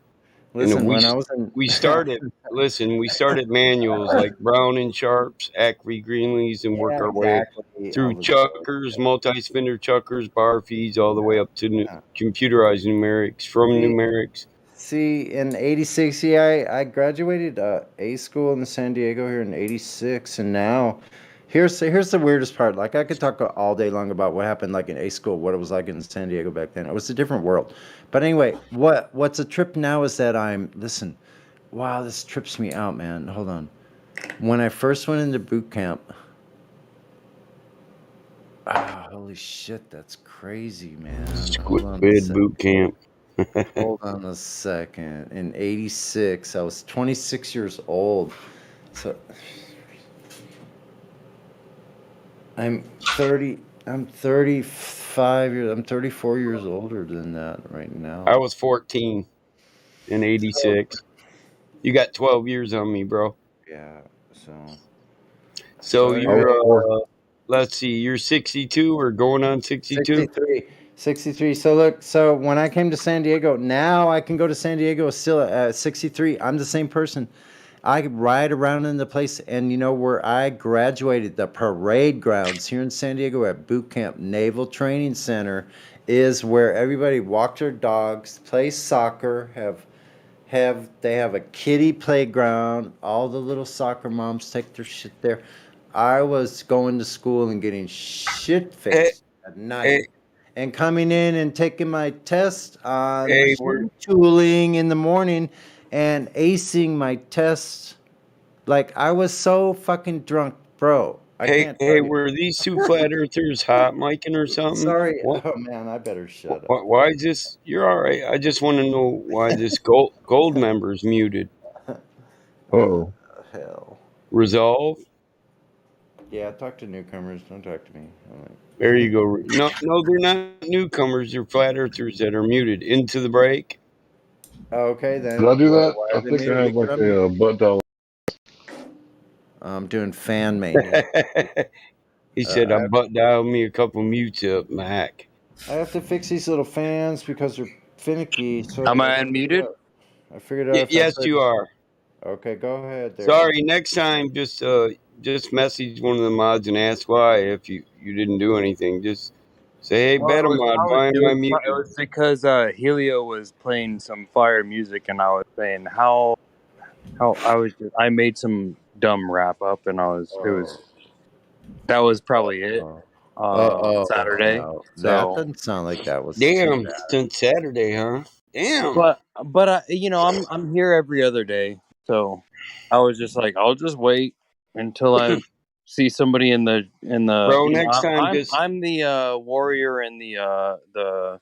and listen, when I was in, we started. Listen, we started manuals like Brown and Sharps, Ackley Greenleys, and work yeah, our way exactly. All through the chuckers, multi-spinner chuckers, bar feeds, all the way up to computerized numerics, from see, numerics. see, in '86, yeah, I graduated A school in San Diego here in '86, and now here's the weirdest part. Like I could talk all day long about what happened like in A school, what it was like in San Diego back then. It was a different world. But anyway, what's a trip now is that listen. Wow, this trips me out, man. Hold on. When I first went into boot camp, holy shit, that's crazy, man. Hold on a Squid second. boot camp. Hold on a second. In '86, I was 26 years old. So I'm 30. I'm 35 years. I'm 34 years older than that right now. I was 14 in '86. You got 12 years on me, bro. Yeah. So. So I was you're, 4. let's see, you're 62 or going on 62? 63. 63. So look, so when I came to San Diego, now I can go to San Diego still at 63. I'm the same person. I ride around in the place, and you know where I graduated, the parade grounds here in San Diego at Boot Camp Naval Training Center is where everybody walks their dogs, plays soccer, they have a kiddie playground. All the little soccer moms take their shit there. I was going to school and getting shit Hey, faced at night hey, and coming in and taking my test on hey, we're, machine tooling in the morning and acing my test. Like I was so fucking drunk, bro. I can't hey, tell you. were these two flat earthers hot micing or something? Sorry. What? Oh man, I better shut up. Why is this? You're all right. I just want to know why this gold member's muted. Oh. Hell. Resolve. Yeah, talk to newcomers. Don't talk to me. There you go. No, they're not newcomers. They're flat earthers that are muted. Into the break. Okay, Did I then. do Well, that? why I are they think I muted? have They could like unmute. a butt dial. I'm doing fan maintenance. He said, I "I'm butt dialed me a couple mutes up, Mac." have to fix these little fans because they're finicky. So Am I I figured unmuted? out. I figured out if I Yes, put. you are. Okay, go ahead there. Sorry. Next time, just message one of the mods and ask why. If you didn't do anything, just say, "Hey, Well, it Beta was, Mod, I was why am I doing. It muted?" was because Helio was playing some fire music, and I was saying how I made some dumb rap up, and that was probably it on Saturday. No, that So, doesn't sound like that was too Damn, bad. since Saturday, huh? Damn. but I'm here every other day, so I was just like, I'll just wait until I see somebody in the Bro, next time, I'm the warrior in the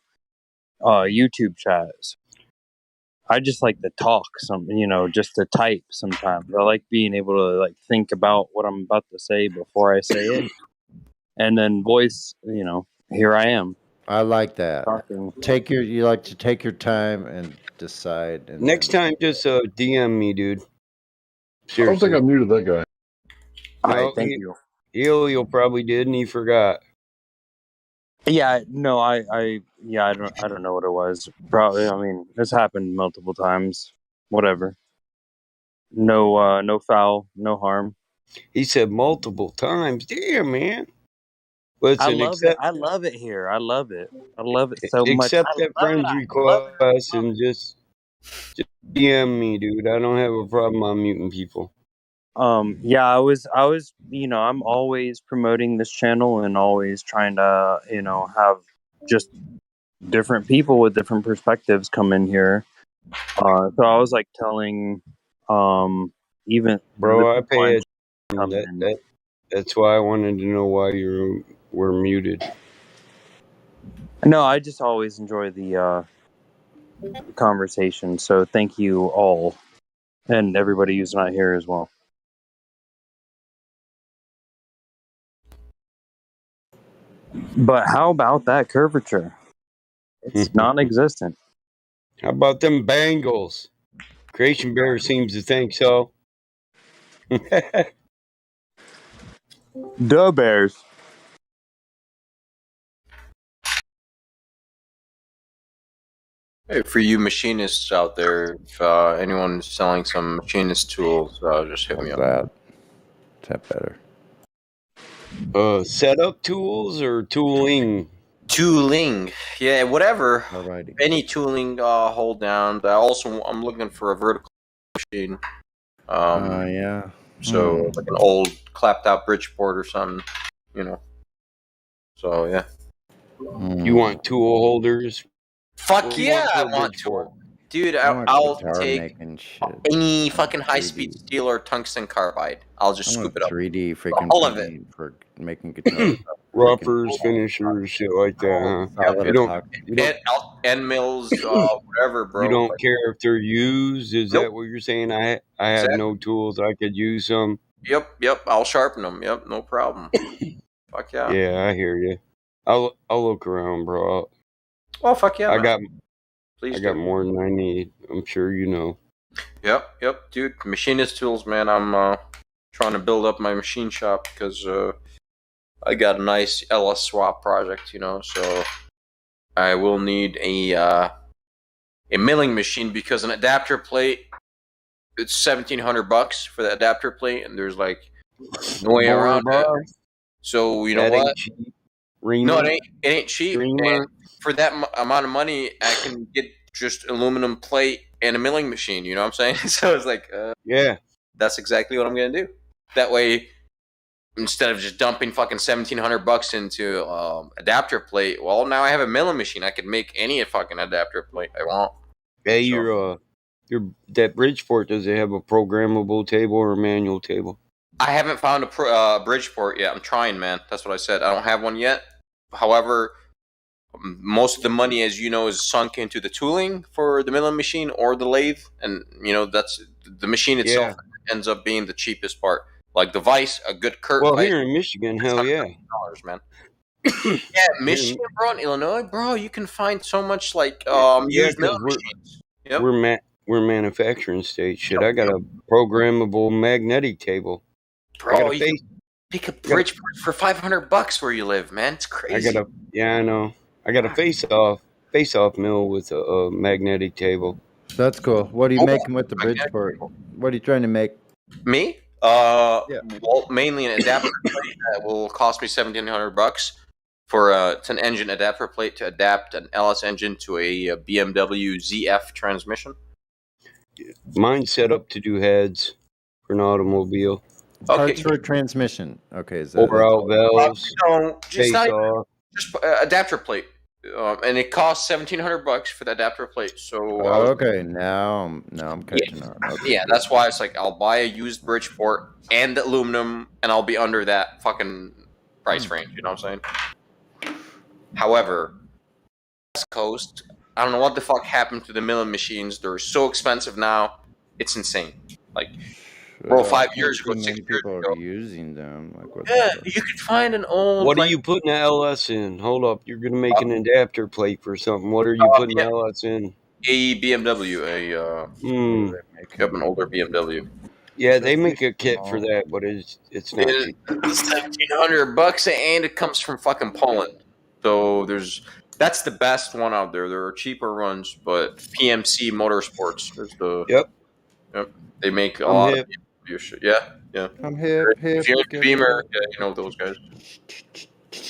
YouTube chats. I just like to talk just to type sometimes. I like being able to like think about what I'm about to say before I say it. And then voice, here I am. I like that. Talking. You like to take your time and decide. And next time, just DM me, dude. I don't think Seriously. I muted that guy. All right, No, thank you. Elio probably did, and he forgot. Yeah, no, I don't know what it was. Probably, I mean, this happened multiple times. Whatever. No foul, no harm. He said multiple times. Damn, man. I Listen, love it. I love it here. I love it. I love it so much. accept that friend's request and just DM me, dude. I don't have a problem on muting people. Yeah, I was I'm always promoting this channel and always trying to have just different people with different perspectives come in here. So I was like telling even Bro, I the pay come attention. in. That's why I wanted to know why you were muted. No, I just always enjoy the conversation. So thank you all and everybody who's not here as well. But how about that curvature? It's non-existent. How about them Bengals? Creation Bear seems to think so. The Bears. Hey, for you machinists out there, if anyone's selling some machinist tools, just hit me up. Is that better? Setup tools or tooling? Tooling, yeah, whatever. Alrighty. Any tooling, hold down. But I'm looking for a vertical machine. Yeah. So like an old clapped out Bridgeport or something, you know. So yeah. You want tool holders? Fuck yeah, I want to. Dude, I'll take any fucking high-speed steel or tungsten carbide. I'll just scoop it up. 3D freaking all of it. for making guitars. Rougers, finishers, shit like that, huh? You don't, End mills, whatever, bro. you don't care if they're used? Is that what you're saying? I have Exactly. no tools. I could use some. Yep. I'll sharpen them. Yep, no problem. Fuck yeah. Yeah, I hear you. I'll look around, bro. Oh fuck yeah, man. I got more than I need. I'm sure you know. Yep, dude. Machinist tools, man. I'm trying to build up my machine shop because I got a nice LS swap project, you know. So I will need a milling machine because an adapter plate. It's $1,700 for the adapter plate, and there's like no way around it. So you know That what? ain't cheap. Reamer. No, it ain't cheap. Reamer. And for that amount of money, I can get just aluminum plate and a milling machine. You know what I'm saying? So it's like, yeah, that's exactly what I'm gonna do. That way, instead of just dumping fucking $1,700 into adapter plate, well, now I have a milling machine. I could make any fucking adapter plate I want. Hey, your that Bridgeport, does it have a programmable table or a manual table? I haven't found a Bridgeport yet. I'm trying, man. That's what I said. I don't have one yet. However, most of the money, as you know, is sunk into the tooling for the milling machine or the lathe, and you know that's the machine itself ends up being the cheapest part. Like the vise, a good Kurt. Well, vise, here in Michigan, hell yeah, man. Yeah, Michigan, bro, in Illinois, bro, you can find so much like used milling machines. Yep. We're manufacturing state. Shit, I got a programmable magnetic table. Bro, you can pick a Bridgeport for $500 where you live, man. It's crazy. I know. I got a face off mill with a magnetic table. That's cool. What are you making with the Bridgeport? What are you trying to make? Me? Well, mainly an adapter plate that will cost me $1,700 for it's an engine adapter plate to adapt an LS engine to a BMW ZF transmission. Mine's set up to do heads for an automobile. Parts for a transmission. Okay, is that overall valves? No, just adapter plate, and it costs $1,700 for the adapter plate. So okay, now I'm catching on. Okay. Yeah, that's why it's like I'll buy a used Bridgeport and aluminum, and I'll be under that fucking price range. You know what I'm saying? However, West Coast, I don't know what the fuck happened to the milling machines. They're so expensive now. It's insane. Like, bro, 5 years ago, 6 years people ago, are using them. Like, what you could find an old. What are you putting the LS in? Hold up, you're gonna make an adapter plate for something. What are you putting the LS in? A BMW, an older BMW. Yeah, they make a kit for that, but it's not cheap. It's $1,700, and it comes from fucking Poland. So that's the best one out there. There are cheaper runs, but PMC Motorsports. There's the yep. They make a lot of your shit. Yeah. I'm hip. If you're in Beamer, you know those guys.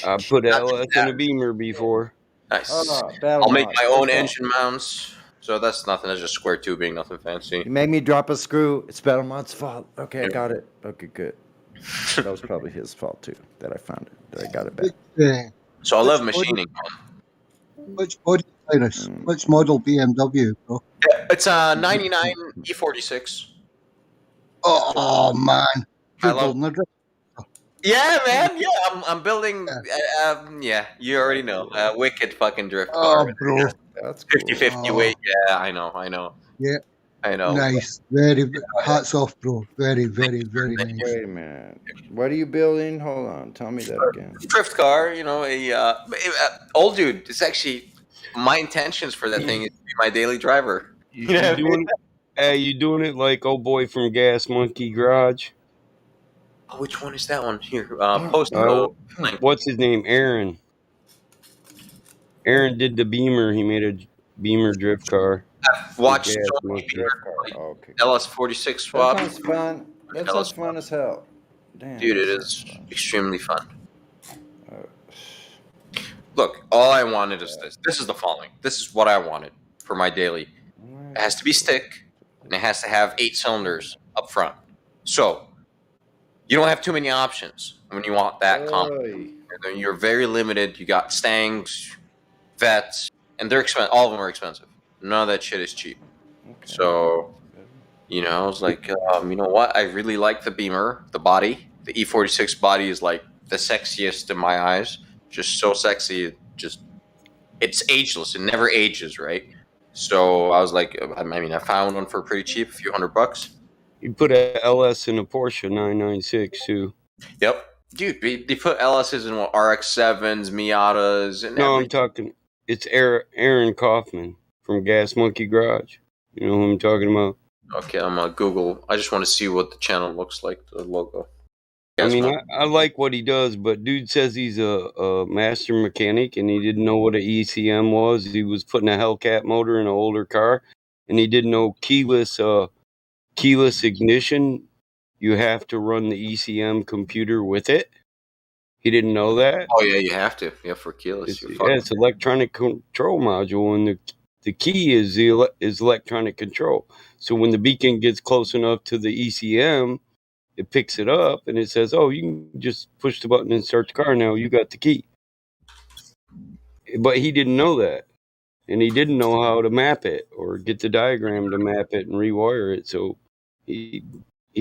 I put LS in a Beamer before. Nice. I'll make my own engine mounts. So that's nothing. That's just square tubing, nothing fancy. You made me drop a screw. It's Battlemont's fault. Okay, I got it. Okay, good. That was probably his fault too. That I found it. That I got it back. So I love machining. Which body, Cyrus? Which model BMW, bro? Yeah, it's a 99 E46. Oh man, I love. Yeah, man. Yeah, I'm building. Yeah, you already know. Wicked fucking drift car. Oh, bro. That's 50-50 weight. Yeah, I know. Yeah. I know. Nice. Very. Hats off, bro. Very, very, very nice. Wait a minute. What are you building? Hold on. Tell me that again. Drift car. You know, a old dude. It's actually my intentions for that thing is to be my daily driver. You doing it? Hey, you doing it like old boy from Gas Monkey Garage? Oh, which one is that one? Here, post. What's his name? Aaron. Aaron did the Beamer. He made a Beamer drift car. I've watched Gas so many Monkey. Beamer LS46 swap. That sounds fun. That sounds fun as hell. Damn, dude, it is extremely fun. Look, all I wanted is this. This is the following. This is what I wanted for my daily. It has to be stick, and it has to have 8 cylinders up front. So, you don't have too many options when you want that combo. You're very limited. You got Stangs, Vets, and they're expensive. All of them are expensive. None of that shit is cheap. So, you know, I was like, you know what? I really like the Beamer, the body. The E46 body is like the sexiest in my eyes. Just so sexy. It's ageless. It never ages, right? So I was like, I mean, I found one for pretty cheap, a few $100. You put a LS in a Porsche 996 too. Yep. Dude, they put LSs in what, RX-7s, Miatas, and no, I'm talking. It's Aaron Kaufman from Gas Monkey Garage. You know who I'm talking about? Okay, I'm gonna Google. I just want to see what the channel looks like, the logo. I mean, I like what he does, but dude says he's a master mechanic and he didn't know what an ECM was. He was putting a Hellcat motor in an older car, and he didn't know keyless ignition. You have to run the ECM computer with it. He didn't know that. Oh yeah, you have to. Yeah, for keyless. It's electronic control module, and the key is electronic control. So when the beacon gets close enough to the ECM, it picks it up and it says, "Oh, you can just push the button and start the car now. You got the key." But he didn't know that, and he didn't know how to map it or get the diagram to map it and rewire it. So he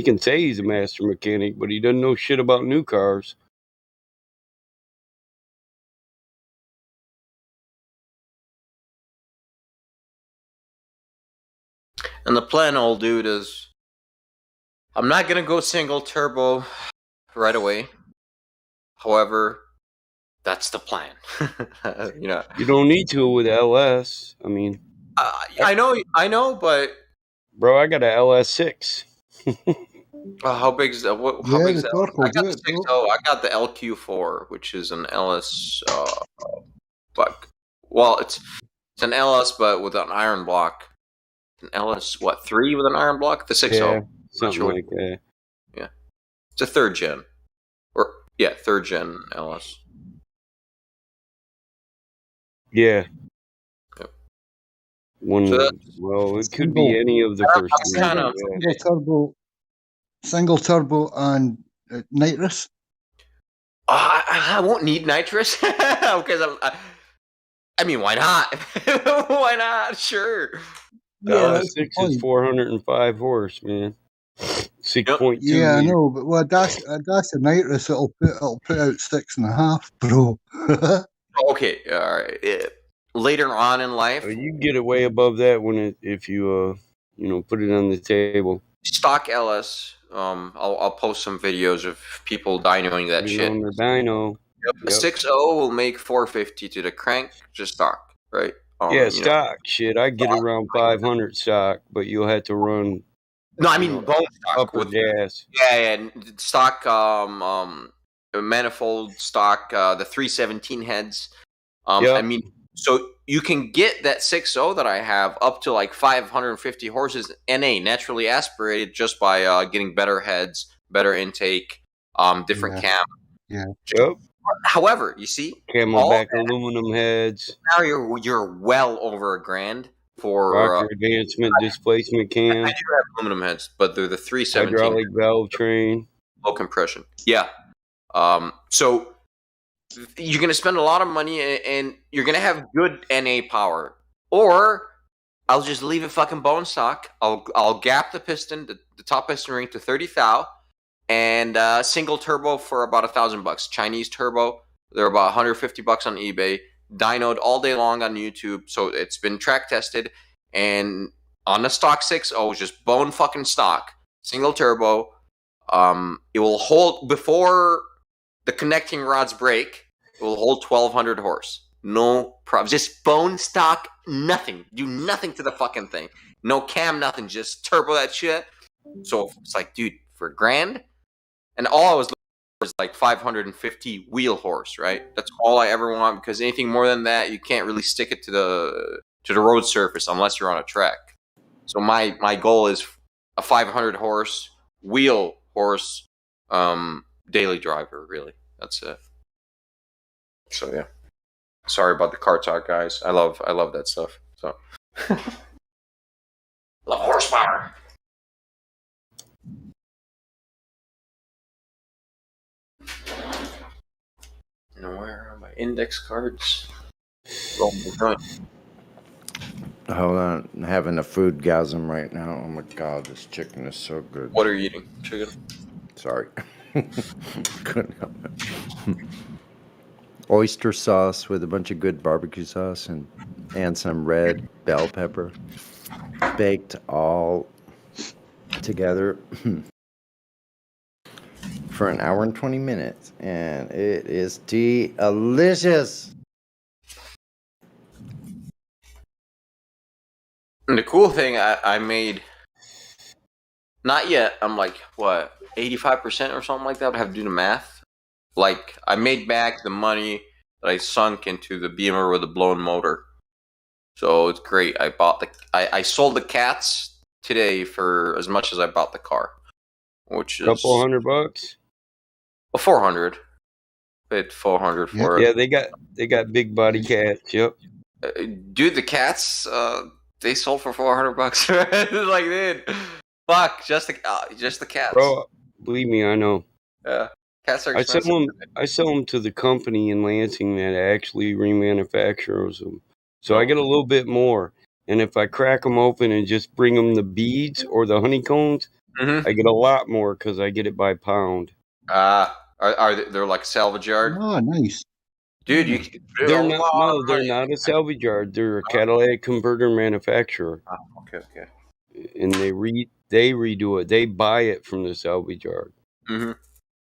can say he's a master mechanic, but he doesn't know shit about new cars. And the plan, old dude, is I'm not gonna go single turbo right away. However, that's the plan. You know, you don't need to with LS. I mean, I know, but bro, I got a LS6. how big is that? How big is that? I got the 6.0. I got the LQ4, which is an LS. Well, it's an LS, but with an iron block. An LS 3 with an iron block? The 6.0. Yeah, something like that. Yeah, it's a 3rd gen, or 3rd gen LS. Yeah. Yep. Well, it could be any of the first. Single turbo and nitrous. I won't need nitrous because I mean, why not? Why not? Sure. Yeah, 6 is 405 horse, man. 6.2. Yeah, I know, but well, that's the nitrous. It'll put out 6.5, bro. Okay, all right. Later on in life, you get it way above that if you put it on the table. Stock LS. I'll post some videos of people dynoing that shit. On the dyno. Yep. A 6.0 will make 450 to the crank, just stock, right? Stock shit. I get around 500 stock, but you'll have to run. No, I mean bone stock upper gas. Yeah, stock. Manifold stock. The 317 heads. I mean, so you can get that 6.0 that I have up to like 550 horses NA, naturally aspirated, just by getting better heads, better intake, different cam. Yeah. Yep. However, you see, Camelback aluminum heads. Now you're well over $1,000 for rocker advancement displacement cam. I do have aluminum heads, but they're the 317 hydraulic valve train, low compression. Yeah. So you're gonna spend a lot of money and you're gonna have good NA power, or I'll just leave it fucking bone stock. I'll gap the piston, the top piston ring to 30 thou. And single turbo for about $1,000. Chinese turbo, they're about $150 on eBay. Dynoed all day long on YouTube, so it's been track tested. And on the stock 6.0, just bone fucking stock, single turbo. It will hold before the connecting rods break. It will hold 1,200 horse. no problems. Just bone stock, nothing. Do nothing to the fucking thing. No cam, nothing. Just turbo that shit. So it's like, dude, for $1,000, and all I was looking for was like 550 wheel horse, right? That's all I ever want, because anything more than that, you can't really stick it to the road surface unless you're on a track. So my goal is a 500 horse wheel horse daily driver. Really, that's it. So yeah. Sorry about the car talk, guys. I love that stuff. So love horsepower. And where are my index cards? Oh my God. Hold on, I'm having a food gasm right now. Oh my God, this chicken is so good. What are you eating? Chicken? Sorry. Couldn't help it. Oyster sauce with a bunch of good barbecue sauce and some red bell pepper, baked all together for an hour and 20 minutes, and it is delicious. And the cool thing, I made, not yet, I'm like, what, 85% or something like that? I have to do the math. Like, I made back the money that I sunk into the Beamer with the blown motor. So it's great. I sold the cats today for as much as I bought the car, which is couple $100. 400. Paid 400 for it. Yeah, they got big body cats. Yep. Dude, the cats they sold for $400. Like, dude, fuck, just the cats. Bro, believe me, I know. Yeah, cats are I expensive. sell them to the company in Lansing that actually remanufactures them. So I get a little bit more. And if I crack them open and just bring them the beads or the honeycombs, I get a lot more because I get it by pound. Are they're like salvage yard? Oh, nice. Dude, you They're not a salvage yard. They're a catalytic converter manufacturer. Okay. And they redo it. They buy it from the salvage yard. Mm-hmm.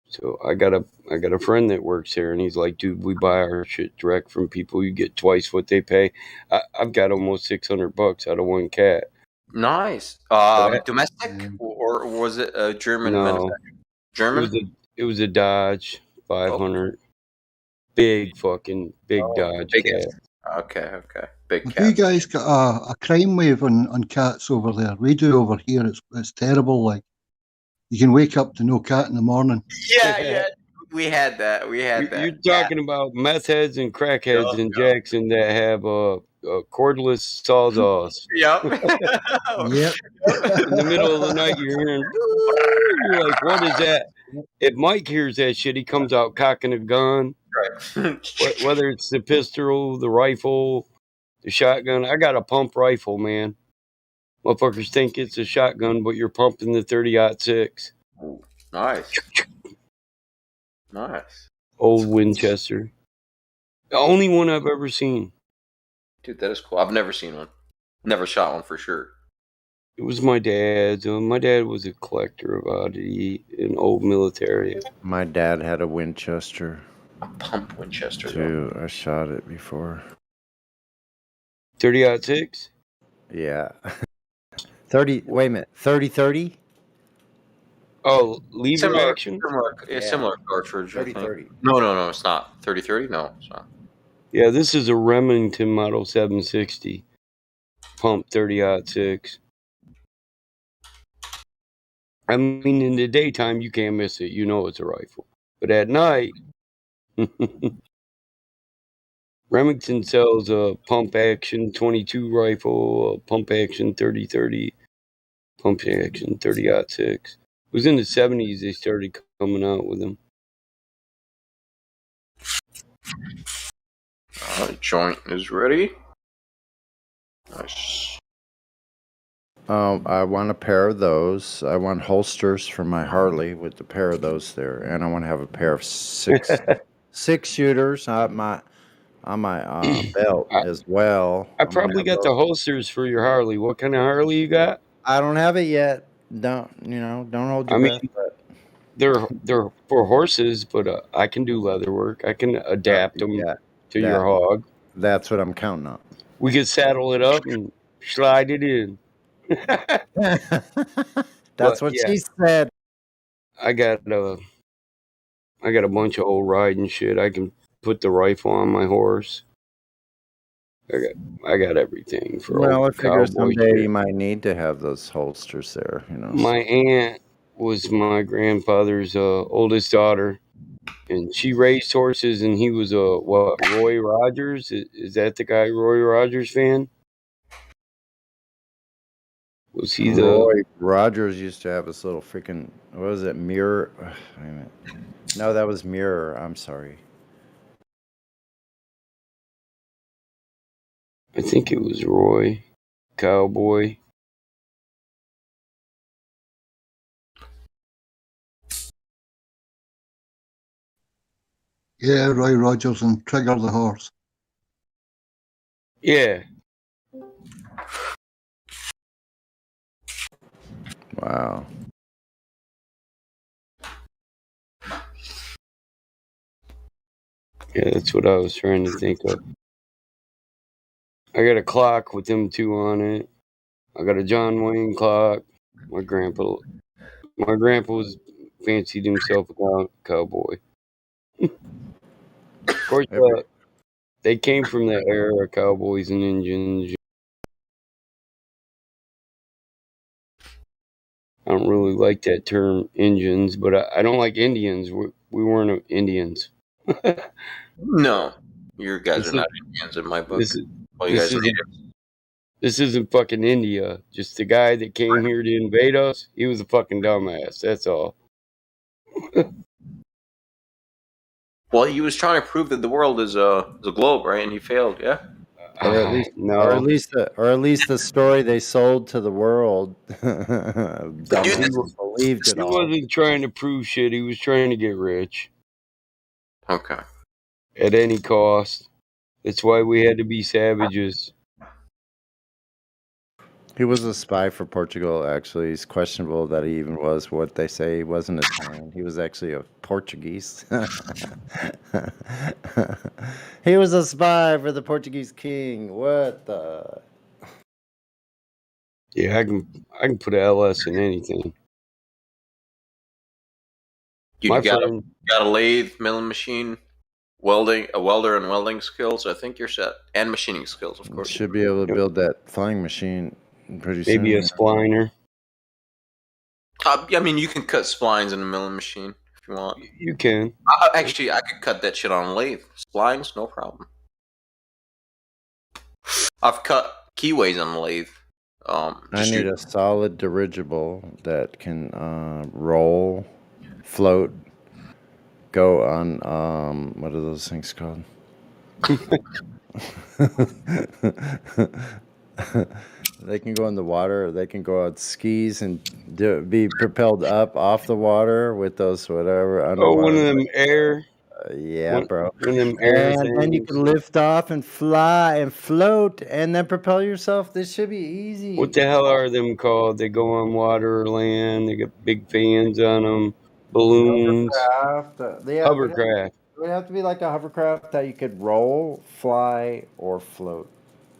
So I got a friend that works there, and he's like, dude, we buy our shit direct from people. You get twice what they pay. I've got almost $600 out of one cat. Nice. Domestic or was it a German manufacturer? German. It was a Dodge 500. Big Dodge cat. Okay. Big cat. Have you guys got a crime wave on cats over there? We do over here. It's terrible. Like, you can wake up to no cat in the morning. Yeah. We had that. You're talking about meth heads and crackheads in Jackson that have cordless sawzalls. Yep. Yep. In the middle of the night, you're hearing. You're like, what is that? If Mike hears that shit, he comes out cocking a gun. Right. Whether it's the pistol, the rifle, the shotgun. I got a pump rifle, man. Motherfuckers think it's a shotgun, but you're pumping the 30-06. Nice. Old Winchester. The only one I've ever seen. Dude, that is cool. I've never seen one. Never shot one for sure. It was my dad's. My dad was a collector of oddity in old military. My dad had a Winchester. A pump Winchester. Too. I shot it before. 30-06? Yeah. 30. Wait a minute. 30-30? Oh, lever action? Similar cartridge. 30-30. No, it's not. 30-30? No, it's not. Yeah, this is a Remington Model 760. Pump 30-06. I mean, in the daytime, you can't miss it. You know it's a rifle. But at night, Remington sells a pump action 22 rifle, a pump action 30-30, pump action 30-06. It was in the 70s they started coming out with them. Joint is ready. Nice. I want a pair of those. I want holsters for my Harley with a pair of those there, and I want to have a pair of six shooters on my belt as well. I probably got the holsters for your Harley. What kind of Harley you got? I don't have it yet. Don't hold your breath. But they're for horses, but I can do leather work. I can adapt them to your hog. That's what I'm counting on. We could saddle it up and slide it in. That's what she said. I got a bunch of old riding shit. I can put the rifle on my horse. I got everything for Well, I old figure cowboy someday shit. you might need to have those holsters there. My aunt was my grandfather's oldest daughter, and she raised horses, and he was Roy Rogers? Is that the guy, Roy Rogers fan? Was he Roy Rogers used to have this little freaking, what was it, mirror? Wait a minute. No, that was Mirror. I'm sorry. I think it was Roy Cowboy. Yeah, Roy Rogers and Trigger the horse. Yeah. Wow. Yeah, that's what I was trying to think of. I got a clock with them two on it. I got a John Wayne clock. My grandpa was fancied himself a cowboy. Of course, they came from that era of cowboys and Indians. I don't really like that term, Indians, but I don't like Indians. We weren't Indians. No, you guys are not Indians in my book. This isn't fucking India. Just the guy that came here to invade us, he was a fucking dumbass. That's all. Well, he was trying to prove that the world is a globe, right? And he failed. Yeah. Or at least, or at least the story they sold to the world. Dumbasses believed it He all. wasn't trying to prove shit. He was trying to get rich. Okay. At any cost. That's why we had to be savages. He was a spy for Portugal, actually. It's questionable that he even was what they say. He wasn't Italian. He was actually a Portuguese. He was a spy for the Portuguese king. What the? Yeah, I can put a LS in anything. You got a lathe, milling machine, a welder and welding skills. I think you're set, and machining skills, of course. Should be able to build that flying machine pretty soon. Maybe a spliner. I mean, you can cut splines in a milling machine if you want. You can. Actually, I could cut that shit on a lathe. Splines, no problem. I've cut keyways on a lathe. I need a solid dirigible that can roll, float, go on. What are those things called? They can go in the water. Or they can go on skis and be propelled up off the water with those whatever. Oh, one of them air. Yeah, bro. One of them air and then you can lift off and fly and float and then propel yourself. This should be easy. What the hell are them called? They go on water or land. They got big fans on them. Balloons. Hovercraft. Hovercraft. It would have to be like a hovercraft that you could roll, fly, or float.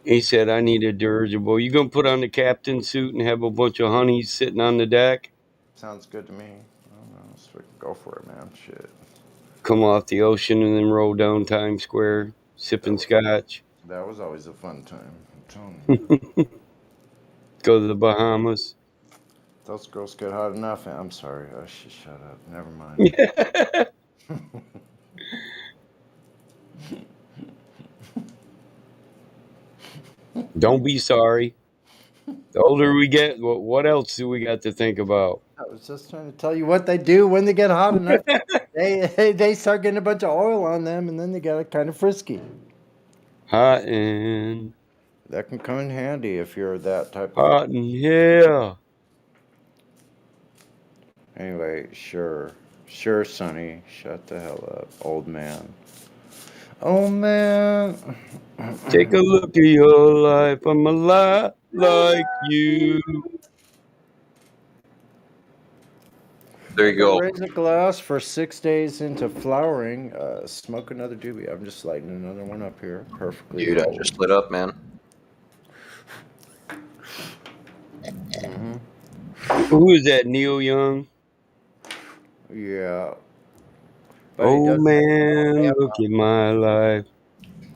He said, I need a dirigible. You gonna put on the captain suit and have a bunch of honeys sitting on the deck? Sounds good to me. I don't know. So we can go for it, man. Shit. Come off the ocean and then roll down Times Square, sipping scotch. That was always a fun time. I'm telling you. Go to the Bahamas. Those girls get hot enough. I'm sorry. I should shut up. Never mind. Don't be sorry. The older we get, what else do we got to think about? I was just trying to tell you what they do when they get hot enough. they start getting a bunch of oil on them, and then they get kind of frisky. Hot and... That can come in handy if you're that type of... Hot and yeah. Anyway, sure. Sure, Sonny. Shut the hell up, old man. Oh, man. Take a look at your life. I'm a lot like you. There you go. Raise a glass for 6 days into flowering. Smoke another doobie. I'm just lighting another one up here. Perfectly Dude, I rolled. just lit up, man. Who is that? Neil Young? Yeah. But he Oh does man, look at my life.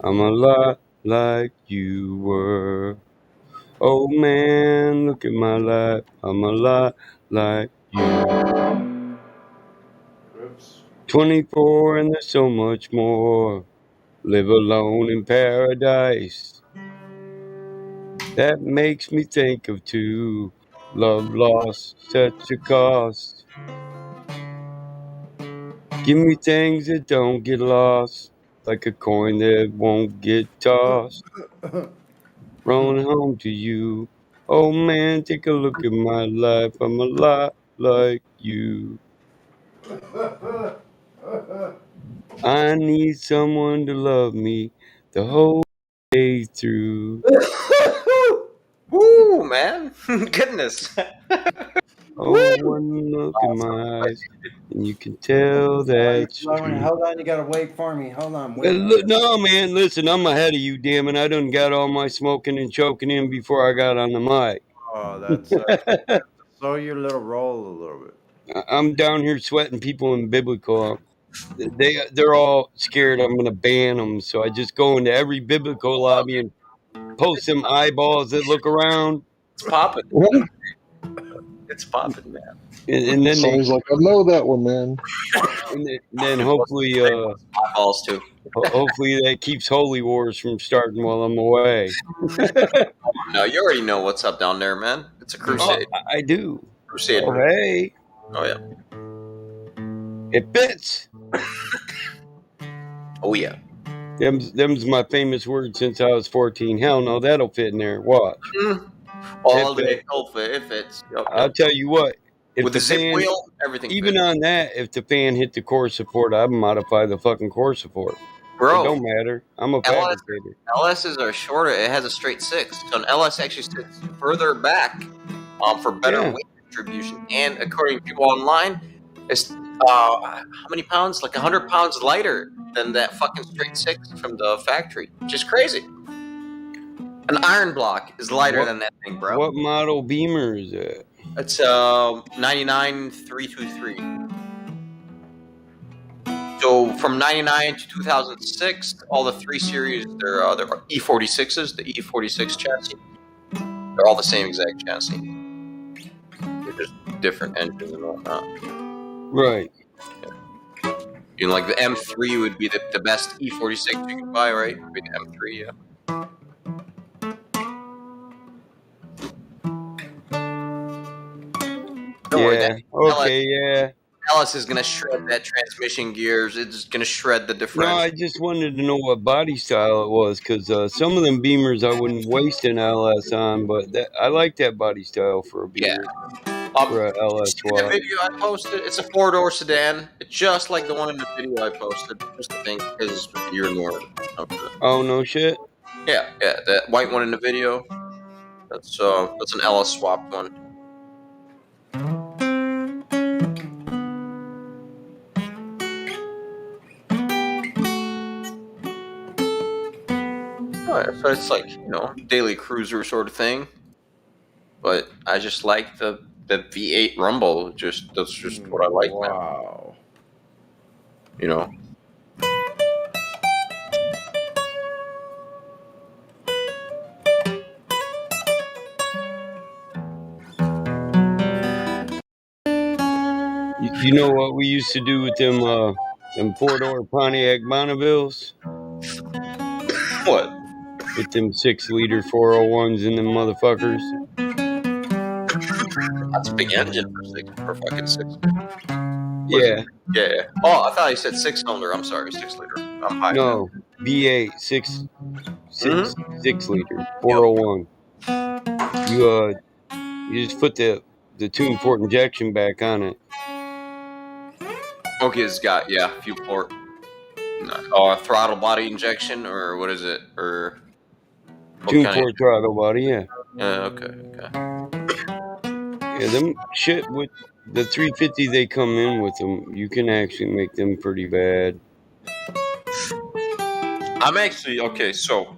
I'm a lot like you were. Oh man, look at my life. I'm a lot like you. 24 and there's so much more. Live alone in paradise. That makes me think of two. Love lost, such a cost. Give me things that don't get lost, like a coin that won't get tossed. Rolling home to you. Oh man, take a look at my life. I'm a lot like you. I need someone to love me the whole day through. Woo, man. Goodness. Oh, one look in my eyes, and you can tell that's true. Hold on, you gotta wait for me. Hold on, wait. No, man, listen, I'm ahead of you, damn it. I done got all my smoking and choking in before I got on the mic. Oh, that's slow your little roll a little bit. I'm down here sweating people in biblical. They're all scared I'm gonna ban them, so I just go into every biblical lobby and post some eyeballs that look around. It's popping. It's popping, man. And then Sonny's like, I know that one, man. And then hopefully, eyeballs too. Hopefully that keeps Holy Wars from starting while I'm away. No, you already know what's up down there, man. It's a crusade. Oh, I do. Crusade. Oh, hey. Oh yeah. It fits. Oh yeah. Them's my famous words since I was 14. Hell no, that'll fit in there. Watch. All day, if it's. I'll tell you what. If With the zip fan, wheel, everything. Even fits. on that, if the fan hit the core support, I'd modify the fucking core support. Bro, it don't matter. I'm a fabricator. LSs are shorter. It has a straight 6. So an LS actually sits further back for better weight distribution. And according to people online, it's how many pounds? Like 100 pounds lighter than that fucking straight 6 from the factory, which is crazy. An iron block is lighter than that thing, bro. What model Beamer is that? It's 99323. So from 99 to 2006, all the 3 series, they're E46s, the E46 chassis. They're all the same exact chassis. They're just different engines and whatnot. Right. Yeah. You know, like the M3 would be the best E46 you can buy, right? Would be the M3, yeah. Don't worry, that LS is gonna shred that transmission gears. It's gonna shred the differential. No, I just wanted to know what body style it was, because some of them Beamers I wouldn't waste an LS on, but I like that body style for a Beamer. For an LS The video I posted, it's a 4-door sedan. It's just like the one in the video I posted. Just the thing is you're more. Oh no shit. Yeah, that white one in the video. That's an LS swapped one. Oh, yeah, so it's like, daily cruiser sort of thing. But I just like the V8 rumble. That's just what I like, man. Wow. You know. You know what we used to do with them 4-door Pontiac Bonnevilles? What? With them 6-liter 401s and them motherfuckers. That's a big engine for fucking 6. Yeah. Yeah. Oh, I thought you said 6-cylinder. I'm sorry, 6-liter. I'm high. No, V8 6 liter 401. You just put the tune port injection back on it. Okay, it's got fuel port. Throttle body injection, or what is it? Or tune port throttle body, yeah. Yeah, okay. Yeah, them shit with the 350 they come in with them, you can actually make them pretty bad. I'm actually okay. So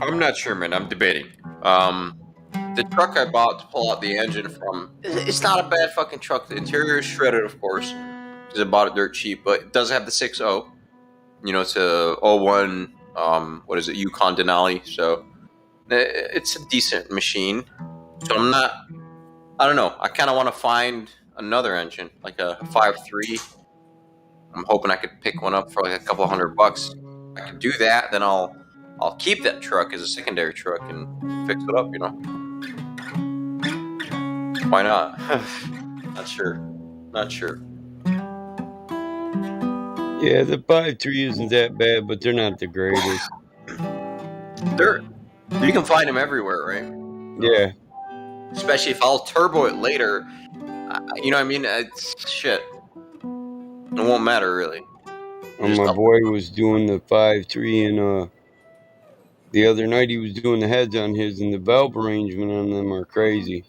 I'm not sure, man. I'm debating. The truck I bought to pull out the engine from, it's not a bad fucking truck. The interior is shredded, of course, because I bought it dirt cheap, but it does have the 6.0. You know, it's a '01. What is it? Yukon Denali. So it's a decent machine. So I'm not. I don't know. I kind of want to find another engine, like a 5.3. I'm hoping I could pick one up for like a couple $100. If I can do that, then I'll keep that truck as a secondary truck and fix it up. You know, why not? Not sure. Not sure. Yeah, the 5.3 isn't that bad, but they're not the greatest. You can find them everywhere, right? Yeah. Especially if I'll turbo it later. You know what I mean? It's shit. It won't matter really. My boy was doing the 5.3 and the other night he was doing the heads on his, and the valve arrangement on them are crazy.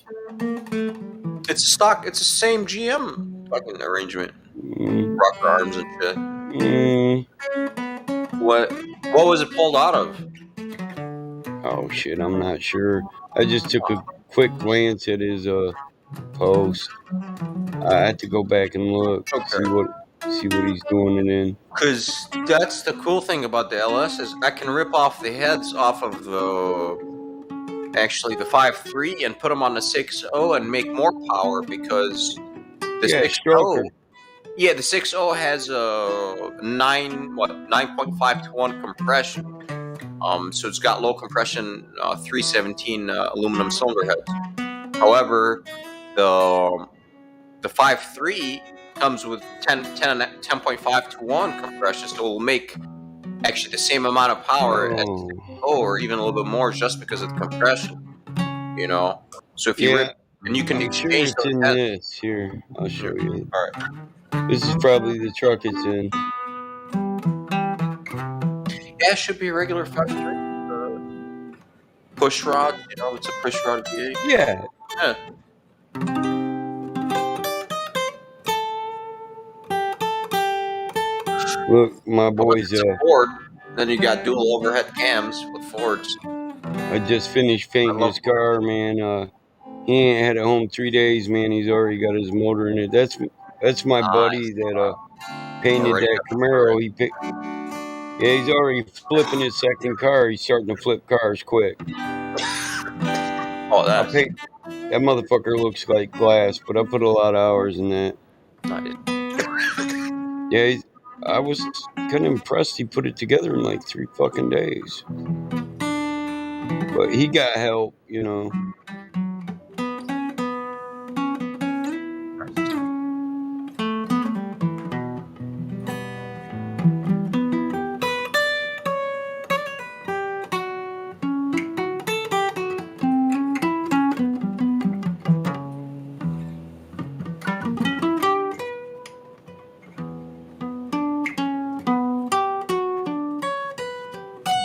It's a stock. It's the same GM fucking arrangement. Rocker arms and shit. What was it pulled out of? Oh shit, I'm not sure. I just took a quick glance at his post. I had to go back and look, see what he's doing it in. Because that's the cool thing about the LS is I can rip off the heads off of the 5.3 and put them on the 6.0 and make more power because the 6.0. Yeah, the 6.0 has a 9.5 to 1 compression. So it's got low compression 317 aluminum cylinder heads. However, the 5.3 comes with 10.5 to 1 compression, so it will make actually the same amount of power as 6.0 or even a little bit more just because of the compression. You know, so if you rip and you can exchange it's in this here. I'll show you. All right. This is probably the truck it's in. Yeah, it should be a regular 5.3. Push rod, you know, it's a push rod V8. Yeah. Look, my boy's Ford. Then you got dual overhead cams with Fords. I just finished painting his car, man. He ain't had it home 3 days, man. He's already got his motor in it. That's my buddy that painted that Camaro. Yeah, he's already flipping his second car. He's starting to flip cars quick. Oh, that motherfucker looks like glass, but I put a lot of hours in that. Yeah, I was kind of impressed. He put it together in like 3 fucking days. But he got help, you know.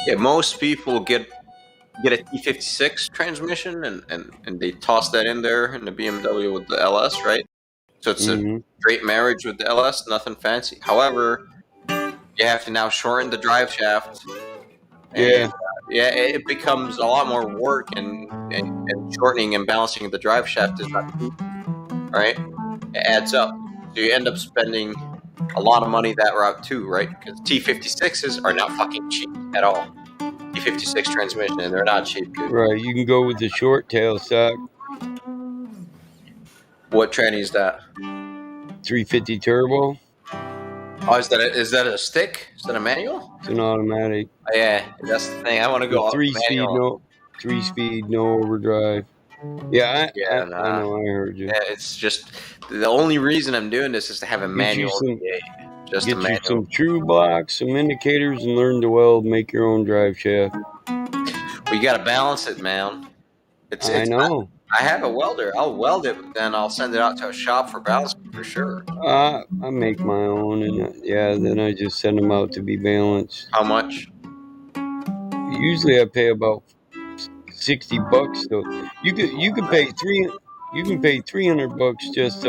Yeah, most people get a T56 transmission and they toss that in there in the BMW with the LS, right? So it's a great marriage with the LS, nothing fancy. However, you have to now shorten the drive shaft. And, it becomes a lot more work and shortening and balancing the drive shaft is not cheap, right? It adds up. So you end up spending a lot of money that route too, right? Because T56s are not fucking cheap at all. T56 transmission, and they're not cheap, dude. Right, you can go with the short tail stock. What tranny is that? 350 turbo. Oh, is that a stick? Is that a manual? It's an automatic. Oh, yeah, that's the thing. I want to go 3 speed, no overdrive. Yeah, I know. I heard you. Yeah, it's just the only reason I'm doing this is to have a manual. Just get you some true blocks, some indicators, and learn to weld. Make your own drive shaft. Well, you got to balance it, man. I know. I have a welder. I'll weld it, but then I'll send it out to a shop for balancing for sure. I make my own, and then I just send them out to be balanced. How much? Usually, I pay about $60. So you could pay You can pay $300 just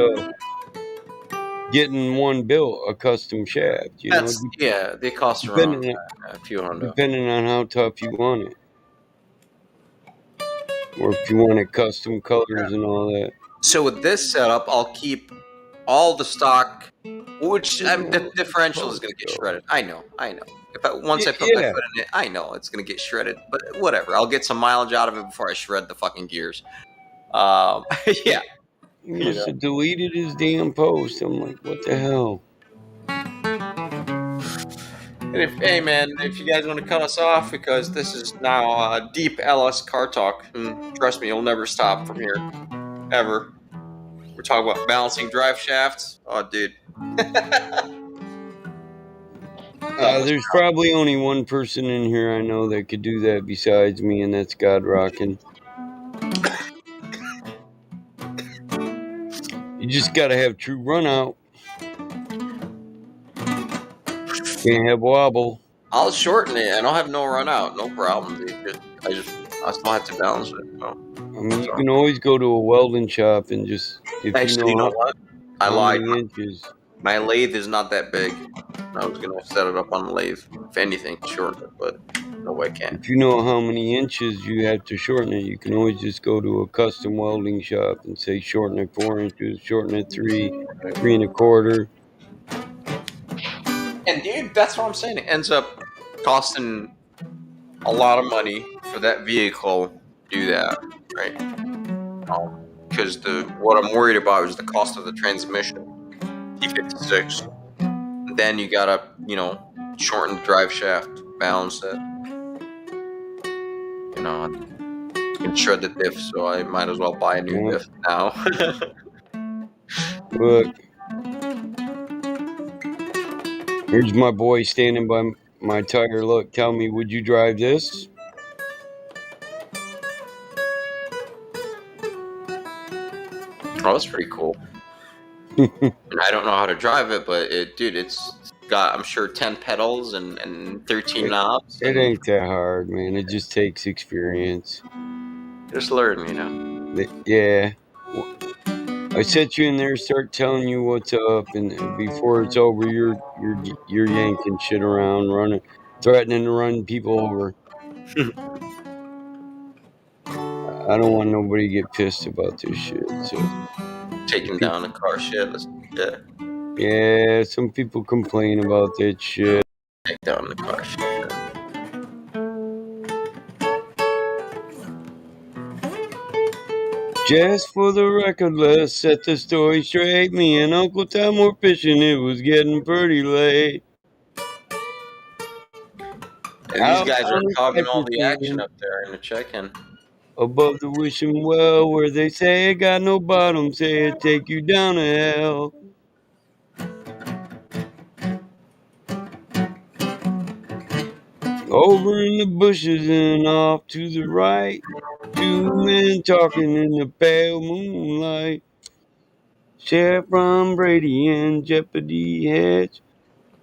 getting one built, a custom shaft. You know, They cost around depending a few hundred. depending on how tough you want it, or if you want it custom colors and all that. So with this setup, I'll keep all the stock, which the differential is going to get shredded. I know. Once I put my Yeah. foot in it, I know it's going to get shredded. But whatever, I'll get some mileage out of it before I shred the fucking gears. Yeah. He must have deleted his damn post. I'm like, what the hell? And hey man, if you guys want to cut us off, because this is now deep LS car talk, and trust me, it'll never stop from here, ever. We're talking about balancing drive shafts. Oh, dude. There's probably only one person in here I know that could do that besides me, and that's God Rockin'. You just gotta have true run out. Can't have wobble. I'll shorten it and I'll have no run out, no problem, dude. I still have to balance it. So. I mean, you can always go to a welding shop and just Actually, you know what? I lied. Many inches. My lathe is not that big. I was gonna set it up on the lathe. If anything, shorten it, but no, I can't. If you know how many inches you have to shorten it, you can always just go to a custom welding shop and say shorten it 4 inches, shorten it 3 1/4. And dude, that's what I'm saying. It ends up costing a lot of money for that vehicle to do that, right? Because what I'm worried about is the cost of the transmission, T56. Then you gotta, shorten the drive shaft, balance it. You can shred the diff, so I might as well buy a new diff now. Look, here's my boy standing by my tire. Look, tell me, would you drive this? Oh, that's pretty cool. And I don't know how to drive it, but it's got, I'm sure, 10 pedals and 13 knobs. It ain't that hard, man. It just takes experience. Just learn, Yeah. I set you in there, start telling you what's up, and before it's over, you're yanking shit around, running, threatening to run people over. I don't want nobody to get pissed about this shit. So taking down the car shit. Yeah, some people complain about that shit. Take down the car shit. Just for the record, let's set the story straight. Me and Uncle Tom were fishing. It was getting pretty late. And these guys are causing all the action up there in the check-in. Above the wishing well, where they say it got no bottom, say it take you down to hell. Over in the bushes and off to the right, two men talking in the pale moonlight. Chevron Brady and Jeopardy Hedge,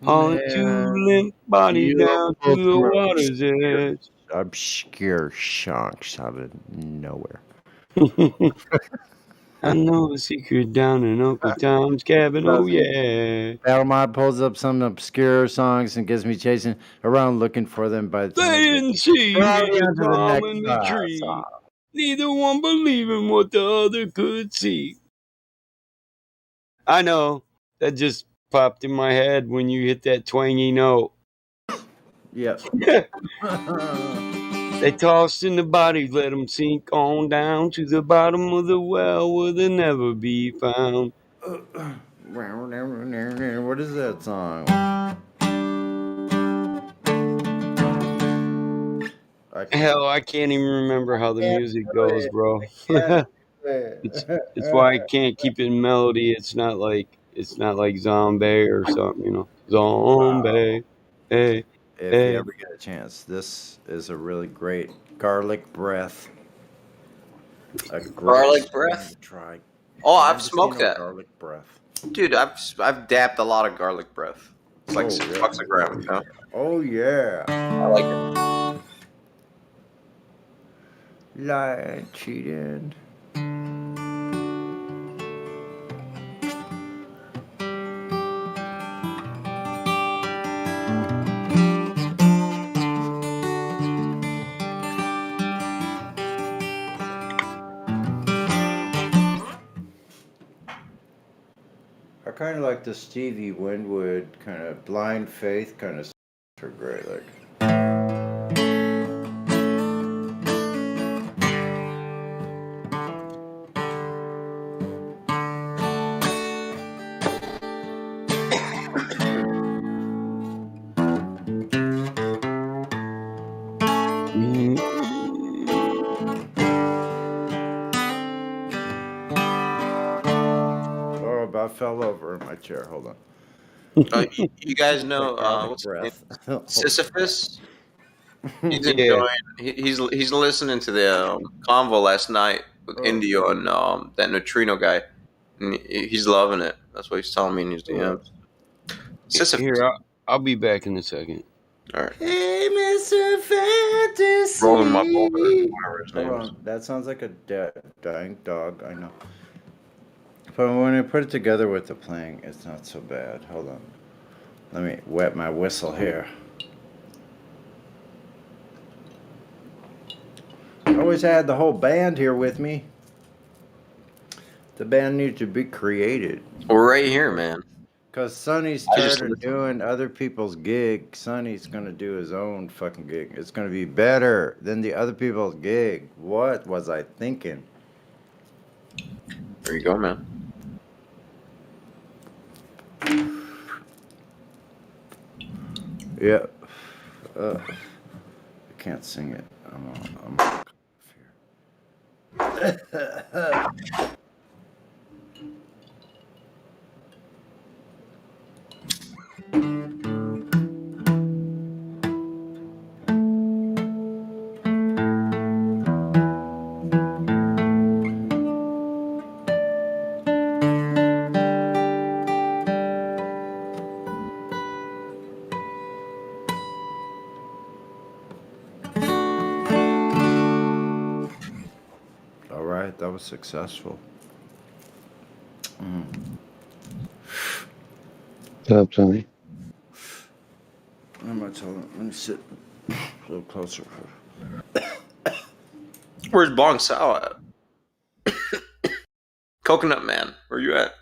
hauling two limp bodies down to the water's edge. Obscure chunks out of nowhere. I know a secret down in Uncle Tom's cabin, oh yeah. Battlemod pulls up some obscure songs and gets me chasing around looking for them by the time They didn't see me in the tree. Neither one believing what the other could see. I know, that just popped in my head when you hit that twangy note. Yep. They tossed in the bodies, let them sink on down to the bottom of the well where they'll never be found. What is that song? Hell, I can't even remember how the music goes, bro. It's why I can't keep it in melody. It's not like Zombie or something, Zombie. Hey. If you ever get a chance, this is a really great garlic breath. Garlic breath? Try. Oh, I've smoked that. Garlic breath. Dude, I've dabbed a lot of garlic breath. It's like $6 a gram, you know? Oh yeah. I like it. Lie cheated. I kind of like the Stevie Winwood kind of blind faith kind of are great. Like. Oh, about fell over in my chair. Hold on. You guys know Take what's breath. his name? Sisyphus? He's Yeah. enjoying. He's listening to the convo last night with Oh. Indio and that neutrino guy, and he's loving it. That's what he's telling me in his DMs. Sisyphus. Here, I'll be back in a second. All right. Hey, Mr. Fantasy. Rolling my ball, whatever his name Hold is. on. That sounds like a dying dog. I know. But when I put it together with the playing, it's not so bad. Hold on. Let me wet my whistle here. I always had the whole band here with me. The band needs to be created. We're right here, man. Because Sonny's tired of doing other people's gig. Sonny's going to do his own fucking gig. It's going to be better than the other people's gig. What was I thinking? There you go, man. Yeah. I can't sing it. I'm all right, that was successful. What's up, Tony? How much? Hold on. Let me sit a little closer. Where's Bong Sao at? Coconut Man, where you at?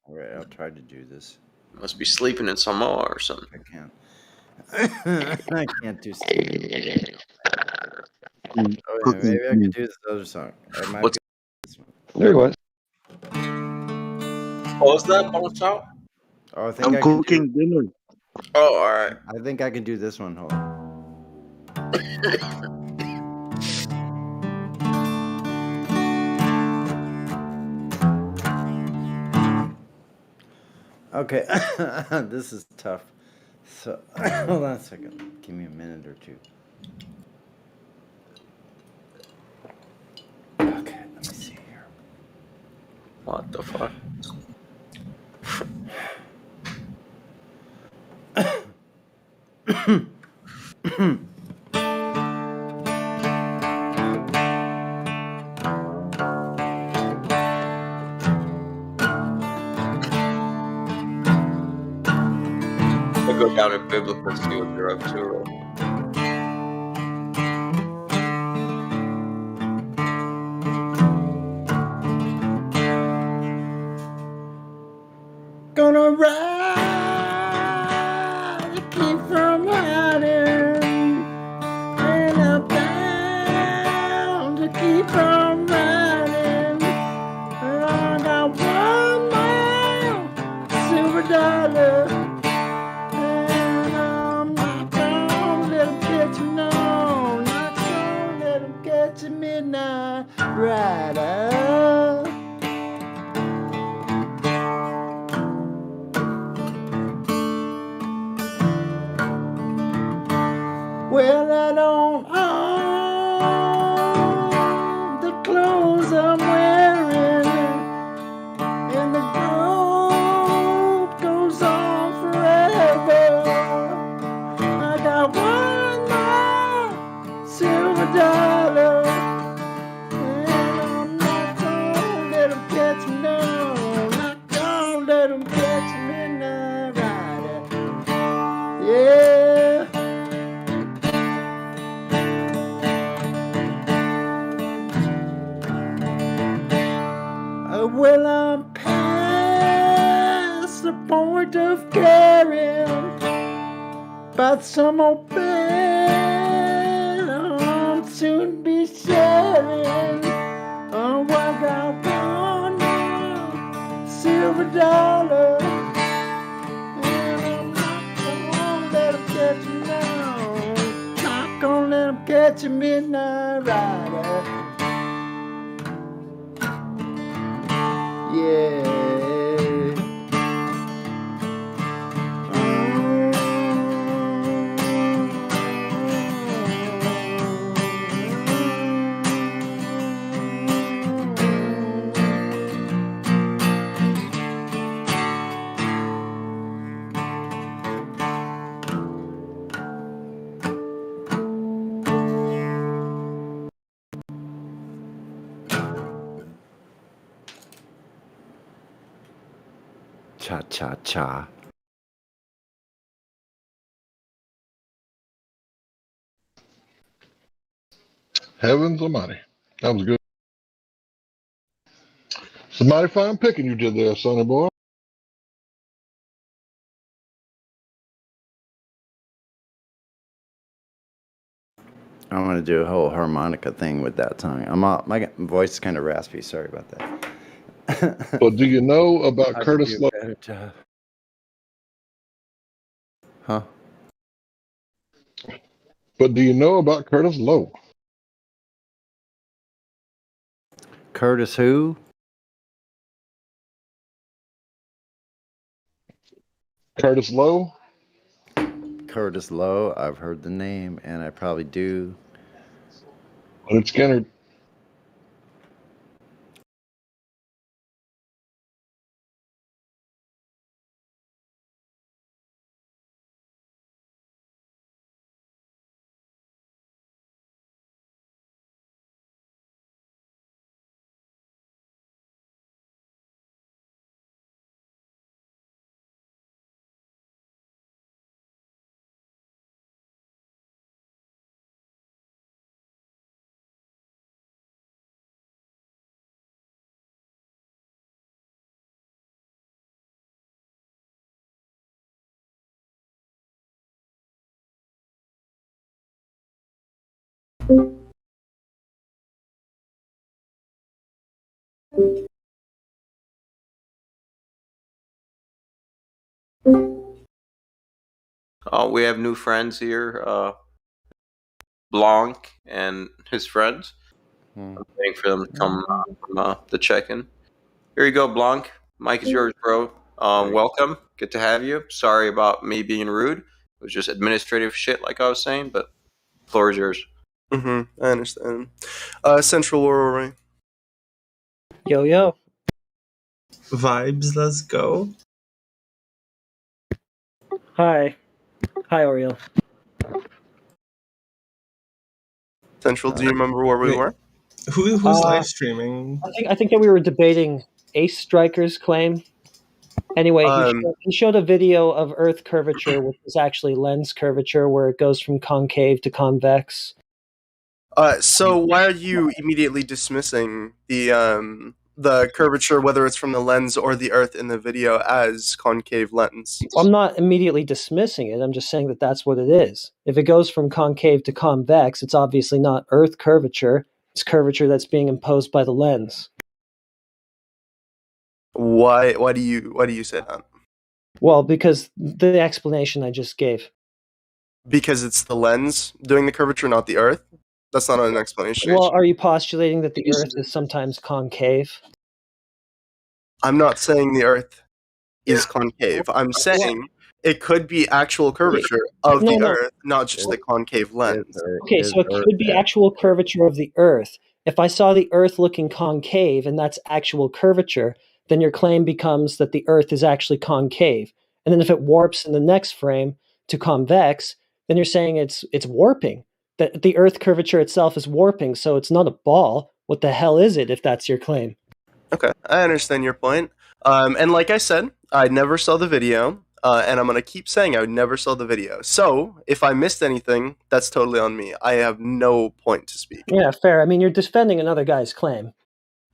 All right, I'll try to do this. Must be sleeping in Samoa or something. I can't. I can't do sleep. Oh, yeah, maybe I could do this other song. I might What's this one. There he was. What was that, Bong Sao? Oh, I think I'm I can cooking dinner. Oh, all right. I think I can do this one. Hold on. Okay, this is tough. So, hold on a second. Give me a minute or two. Okay, let me see here. What the fuck? I'll go down in biblical and see what you're up to. Gonna ride, keep from hiding, and I'm bound to keep on riding. I got one more silver dollar, and I'm not gonna let 'em get you, no, not gonna let 'em get you, midnight rider. Well, I don't own the clothes I'm wearing, and the road goes on forever. I got one more silver dollar, and I'm not gonna let well, I'm past the point of caring about some old man I'll soon be sharing. Oh, I got one more silver dollar, and I'm not gonna let 'em catch me now. Not gonna let 'em catch a midnight rider. Yeah. Cha cha cha. Heavens almighty. That was good. Somebody fine picking you did there, sonny boy. I want to do a whole harmonica thing with that tongue. My voice is kind of raspy. Sorry about that. But do you know about I could Curtis do Lowe? a better job. Huh? But do you know about Curtis Lowe? Curtis who? Curtis Lowe? Curtis Lowe. I've heard the name, and I probably do. Leonard Skinner. We have new friends here, Blanc and his friends. I'm waiting for them to come from the check-in. Here you go, Blanc. Mic is yours, bro. Welcome. Good to have you. Sorry about me being rude. It was just administrative shit, like I was saying, but floor is yours. I understand. Central World. Yo, yo. Vibes, let's go. Hi. Hi, Oriel. Central, do you remember where we Wait. were? Who's live streaming? I think that we were debating Ace Striker's claim. Anyway, he showed a video of Earth curvature, which is actually lens curvature, where it goes from concave to convex. So why are you immediately dismissing the curvature, whether it's from the lens or the Earth in the video, as concave lens? Well, I'm not immediately dismissing it. I'm just saying that that's what it is. If it goes from concave to convex, it's obviously not Earth curvature. It's curvature that's being imposed by the lens. Why do you say that? Well, because the explanation I just gave. Because it's the lens doing the curvature, not the Earth? That's not an explanation. Well, are you postulating that the Earth is sometimes concave? I'm not saying the Earth is concave. I'm saying it could be actual curvature of the Earth, not just the concave lens. Okay, so it could be actual curvature of the Earth. If I saw the Earth looking concave and that's actual curvature, then your claim becomes that the Earth is actually concave. And then if it warps in the next frame to convex, then you're saying it's warping. That the Earth curvature itself is warping, so it's not a ball. What the hell is it if that's your claim? Okay, I understand your point. And like I said, I never saw the video, and I'm going to keep saying I never saw the video. So if I missed anything, that's totally on me. I have no point to speak. Yeah, fair. I mean, you're defending another guy's claim.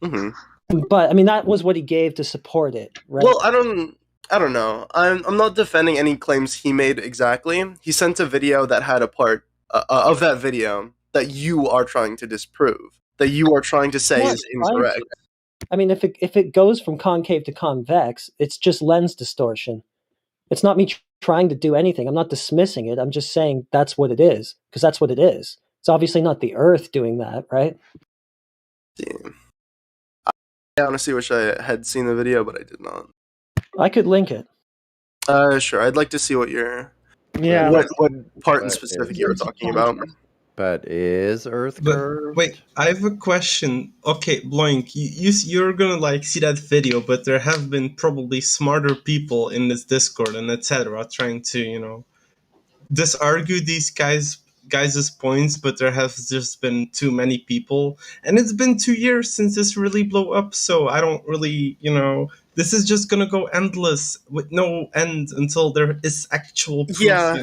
Mm-hmm. But I mean, that was what he gave to support it, right? Well, I don't know. I'm not defending any claims he made exactly. He sent a video that had a part of that video that you are trying to disprove, that you are trying to say is incorrect. I mean, if it goes from concave to convex, it's just lens distortion. It's not me trying to do anything. I'm not dismissing it. I'm just saying that's what it is, because that's what it is. It's obviously not the Earth doing that, right? Yeah. I honestly wish I had seen the video, but I did not. I could link it. Sure. I'd like to see what you're. Yeah. What part in specific you were talking about? But is Earth curved? Wait, I have a question. Okay, Bloink, you're gonna like see that video, but there have been probably smarter people in this Discord and etc. trying to, disargue these guys' points, but there have just been too many people, and it's been 2 years since this really blew up. So I don't really, this is just gonna go endless with no end until there is actual proof. Well,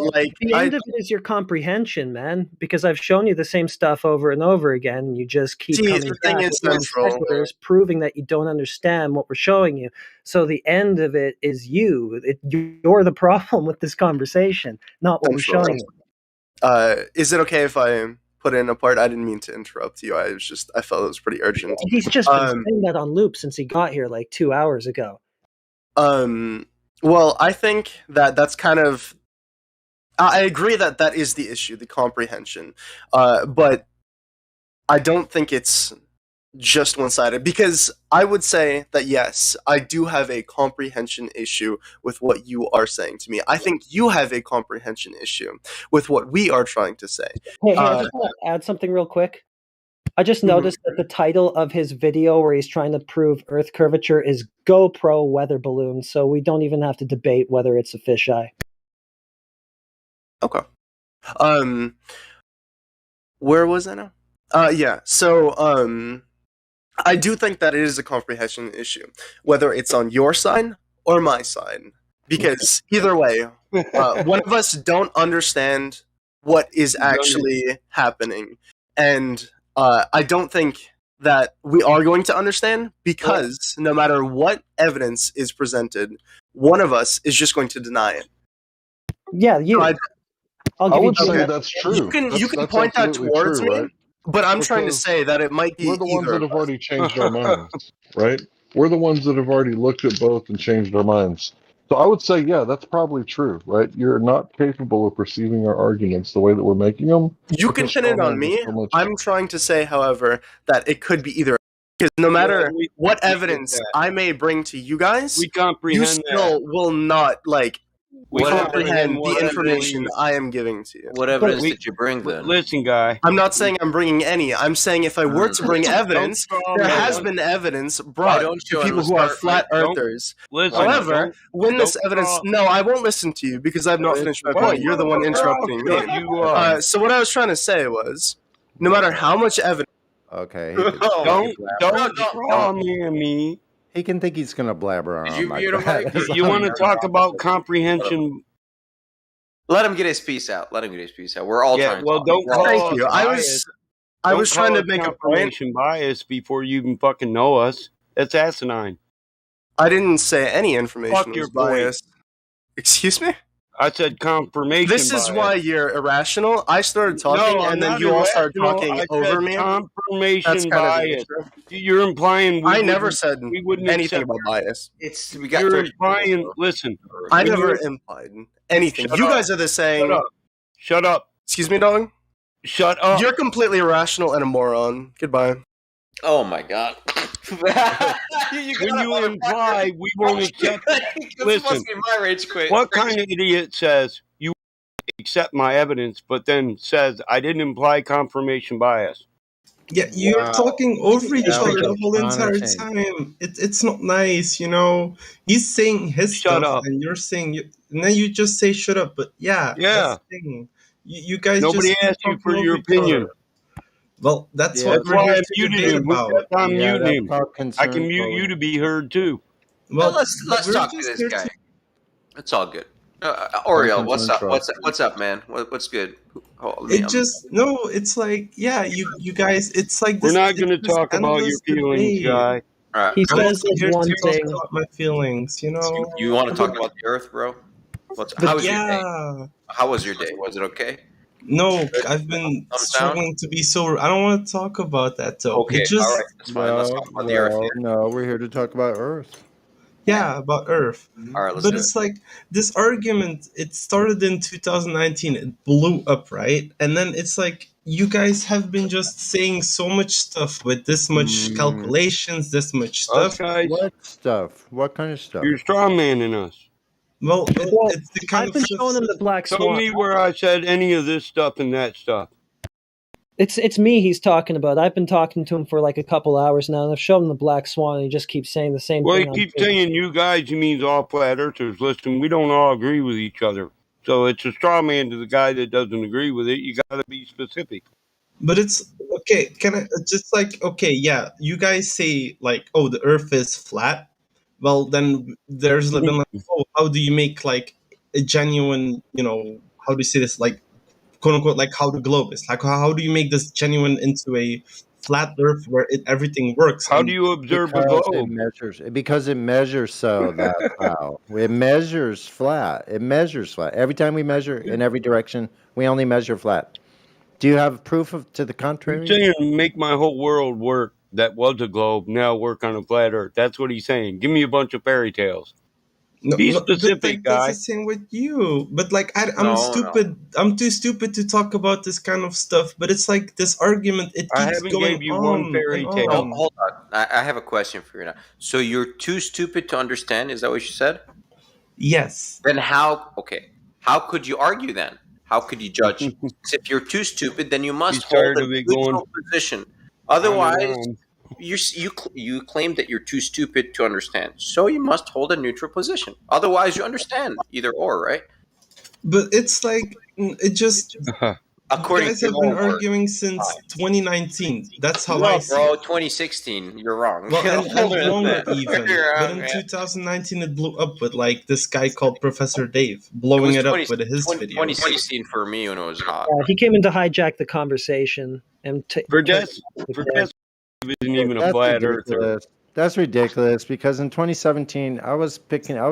the end of it is your comprehension, man. Because I've shown you the same stuff over and over again, and you just keep coming back with sequiturs, proving that you don't understand what we're showing you. So the end of it is you. You're the problem with this conversation, not what we're showing you. Is it okay if I put in a part? I didn't mean to interrupt you. I felt it was pretty urgent. He's just been saying that on loop since he got here like 2 hours ago. Well, I think that's kind of. I agree that is the issue, the comprehension. But I don't think it's just one-sided, because I would say that yes, I do have a comprehension issue with what you are saying to me. I think you have a comprehension issue with what we are trying to say. Hey, I just want to add something real quick. I just noticed that the title of his video where he's trying to prove Earth curvature is GoPro weather balloon, so we don't even have to debate whether it's a fisheye. Okay. Where was I now? Yeah. So, I do think that it is a comprehension issue, whether it's on your side or my side, because either way, one of us don't understand what is actually happening, and I don't think that we are going to understand, because no matter what evidence is presented, one of us is just going to deny it. Yeah, you. I would say that's true. You can point that towards me, right? But I'm trying to say that it might be. We're the ones that have already changed our minds, right? We're the ones that have already looked at both and changed our minds. So I would say, yeah, that's probably true, right? You're not capable of perceiving our arguments the way that we're making them. You can pin it on me. I'm trying to say, however, that it could be either. Because no matter what evidence I may bring to you guys, you still will not comprehend the information I am giving to you. What evidence did you bring then? Listen, guy. I'm not saying I'm bringing any. I'm saying if I were to bring evidence, there has been evidence brought to people who are flat earthers. However, when this evidence... No, I won't listen to you because I've not finished my point. You're the one interrupting me. So what I was trying to say was, no matter how much evidence... Okay. Don't call me. He can think he's going to blabber on. You want to talk about comprehension? Let him get his piece out. We're all trying. Well, don't call Thank you. I was trying to make a point. Confirmation bias before you even fucking know us. That's asinine. I didn't say any information was biased. Excuse me? I said confirmation bias. This is why you're irrational. I started talking, and then you all started talking over me. Confirmation bias. You're implying I never said we wouldn't anything about bias. You're implying. Listen, I never implied anything. You guys are the saying. Shut up. Excuse me, dog. Shut up. You're completely irrational and a moron. Goodbye. Oh my god. When you imply we won't accept it. Listen, my rage quit. What kind of idiot says you accept my evidence, but then says I didn't imply confirmation bias? Yeah, you're talking over each other the whole entire time. It's not nice, He's saying his shut stuff, up. and you're saying, and then you just say shut up. But yeah. That's the thing. You guys. Nobody just asked you for your opinion. Well, that's what we're here to debate about. I'm muting him. I can mute you to be heard too. Well, let's talk to this guy. It's all good. Oriel, what's up? What's up, man? What's good? It just no. It's like yeah, you guys. It's like We're this. not going to It's this talk about your endless feelings, debate. guy. All right. He I'm says also there's here one to talk thing. about my feelings. You know. You want to talk But about the Earth, bro? But How was your day? yeah. How was your day? Was it okay? No, Good? I've been Thumbs down? struggling to be sober. I don't want to talk about that though. Okay, It just all right, that's fine. Let's talk about the Earth here. No, we're here to talk about Earth. yeah about Earth. All right, let's But do it. it's like this argument. It started in 2019. It blew up, right? And then it's like you guys have been just saying so much stuff with this much calculations, this much Us stuff. guys, What stuff? What kind of stuff? you're strongmanning us. Well, Well, it's the kind I've of been stuff. showing him the black Show swan. me where I said any of this stuff and that stuff. It's me he's talking about. I've been talking to him for like a couple hours now, and I've shown him the black swan, and he just keeps saying the same Well, he thing. keeps saying you guys, he means all flat earthers. Listen, we don't all agree with each other. So it's a straw man to the guy that doesn't agree with it. You got to be specific. But it's okay. Can I just like okay? Yeah, you guys say like, oh, the Earth is flat. Well, then there's been like, oh, how do you make like a genuine, how do you say this, like quote unquote, like how the globe is, like how do you make this genuine into a flat Earth where everything works? How And do you observe a Because it globe? measures. Because it measures so that's how. It measures flat. It measures flat. Every time we measure in every direction, we only measure flat. Do you have proof to the You're contrary? saying make my whole world work that was a globe, now work on a flat earth. That's what he's saying. Give me a bunch of fairy tales. Be no, but specific, like that's the guy. same with you. But like I'm No. stupid. I'm too stupid to talk about this kind of stuff. But it's like this argument. It I keeps haven't going gave you on one and fairy on. tale. Hold on. I have a question for you now. So you're too stupid to understand? Is that what you said? Yes. Then how? Okay. How could you argue then? How could you judge? Because if you're too stupid, then you must He's hold tired a of it neutral going position. on and Otherwise, on. you claim that you're too stupid to understand. So you must hold a neutral position. Otherwise, you understand either or, right? But it's like it just you According guys to have your been own words. arguing since 2019. That's how No, I see bro. it. 2016. You're wrong. Well, and Older than longer that. even. You're But wrong, in man. 2019, it blew up with like this guy called Professor Dave It blowing was it 20, up with his videos. 2016 for me when it was hot. He came in to hijack the conversation and Professor isn't even a That's flat earther. ridiculous. That's ridiculous because in 2017, I was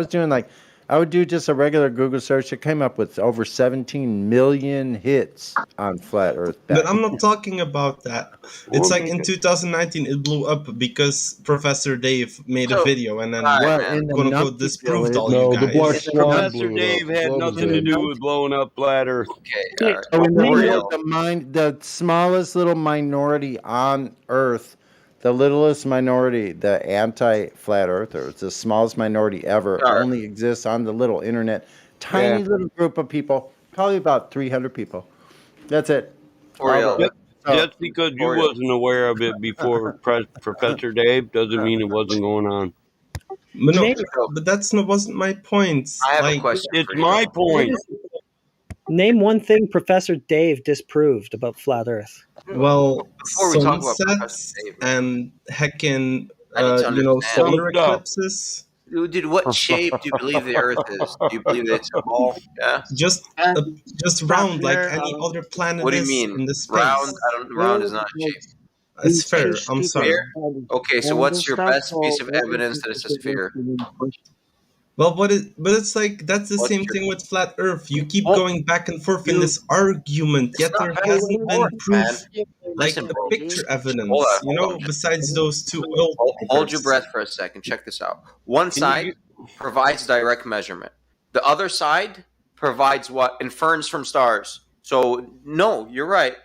doing like, I would do just a regular Google search. It came up with over 17 million hits on flat Earth. But I'm not talking about that. It's Well, like in 2019 it blew up because Professor Dave made a So, video and then What in the quote unquote numpty disproved village? all No, you the Black guys. Swan Professor blew it Dave up. had Globe was nothing to in. do with blowing up flat earth. Okay, all right. So in the Oriel. world, the smallest little minority on Earth, the littlest minority, the anti-flat earthers, the smallest minority ever, All right. only exists on the little internet. Tiny Yeah. little group of people, probably about 300 people. That's it. Oriel. Just because you Oriel. wasn't aware of it before Professor Dave doesn't mean it wasn't going on. But no, Name, but that's not wasn't my point. I have Like a question It's for you. my point. name one thing Professor Dave disproved about flat Earth. well, Before we talk about Professor sunsets Dave, and heckin' I need to understand. solar Thumbs up. eclipses. Dude, what shape do you believe the Earth is? Do you believe that it's a ball? Yeah. Just round like any other planet What do you is mean? in the space. Round is not a shape. A sphere. I'm sorry. Sphere? Okay, so what's your best piece of evidence that it's a sphere? Well, but it's like that's the What's same your- thing with flat Earth. You keep Well, going back and forth in this argument, yet not there back hasn't and been forth, proof, man. like Listen, a bro. picture evidence. Hold on. Besides those two oil. Hold your breath for a second. Check this out. One side provides direct measurement. The other side provides what? Inference from stars. So, no, you're right.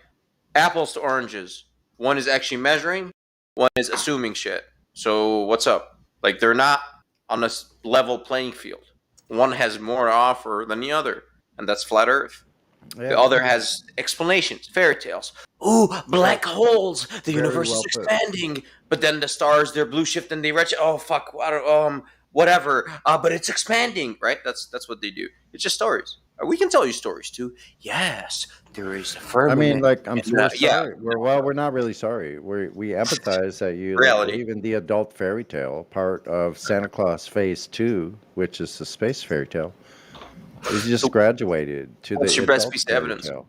Apples to oranges. One is actually measuring, one is assuming shit. So, what's up? Like, they're not on a level playing field. One has more to offer than the other, and that's flat Earth. Yeah. The other has explanations, fairy tales. Ooh, black holes. The Very universe well is put. expanding. But then the stars, they're blue shift and they red. Oh fuck, whatever. But it's expanding, right? That's what they do. It's just stories. We can tell you stories too. Yes, there is a I firmament. mean, like, I'm And, so yeah. sorry. We're not really sorry. We empathize that you Reality. believe in the adult fairy tale part of Santa Claus Phase 2, which is the space fairy tale. He's just graduated to what's the your best adult piece of fairy evidence? tale.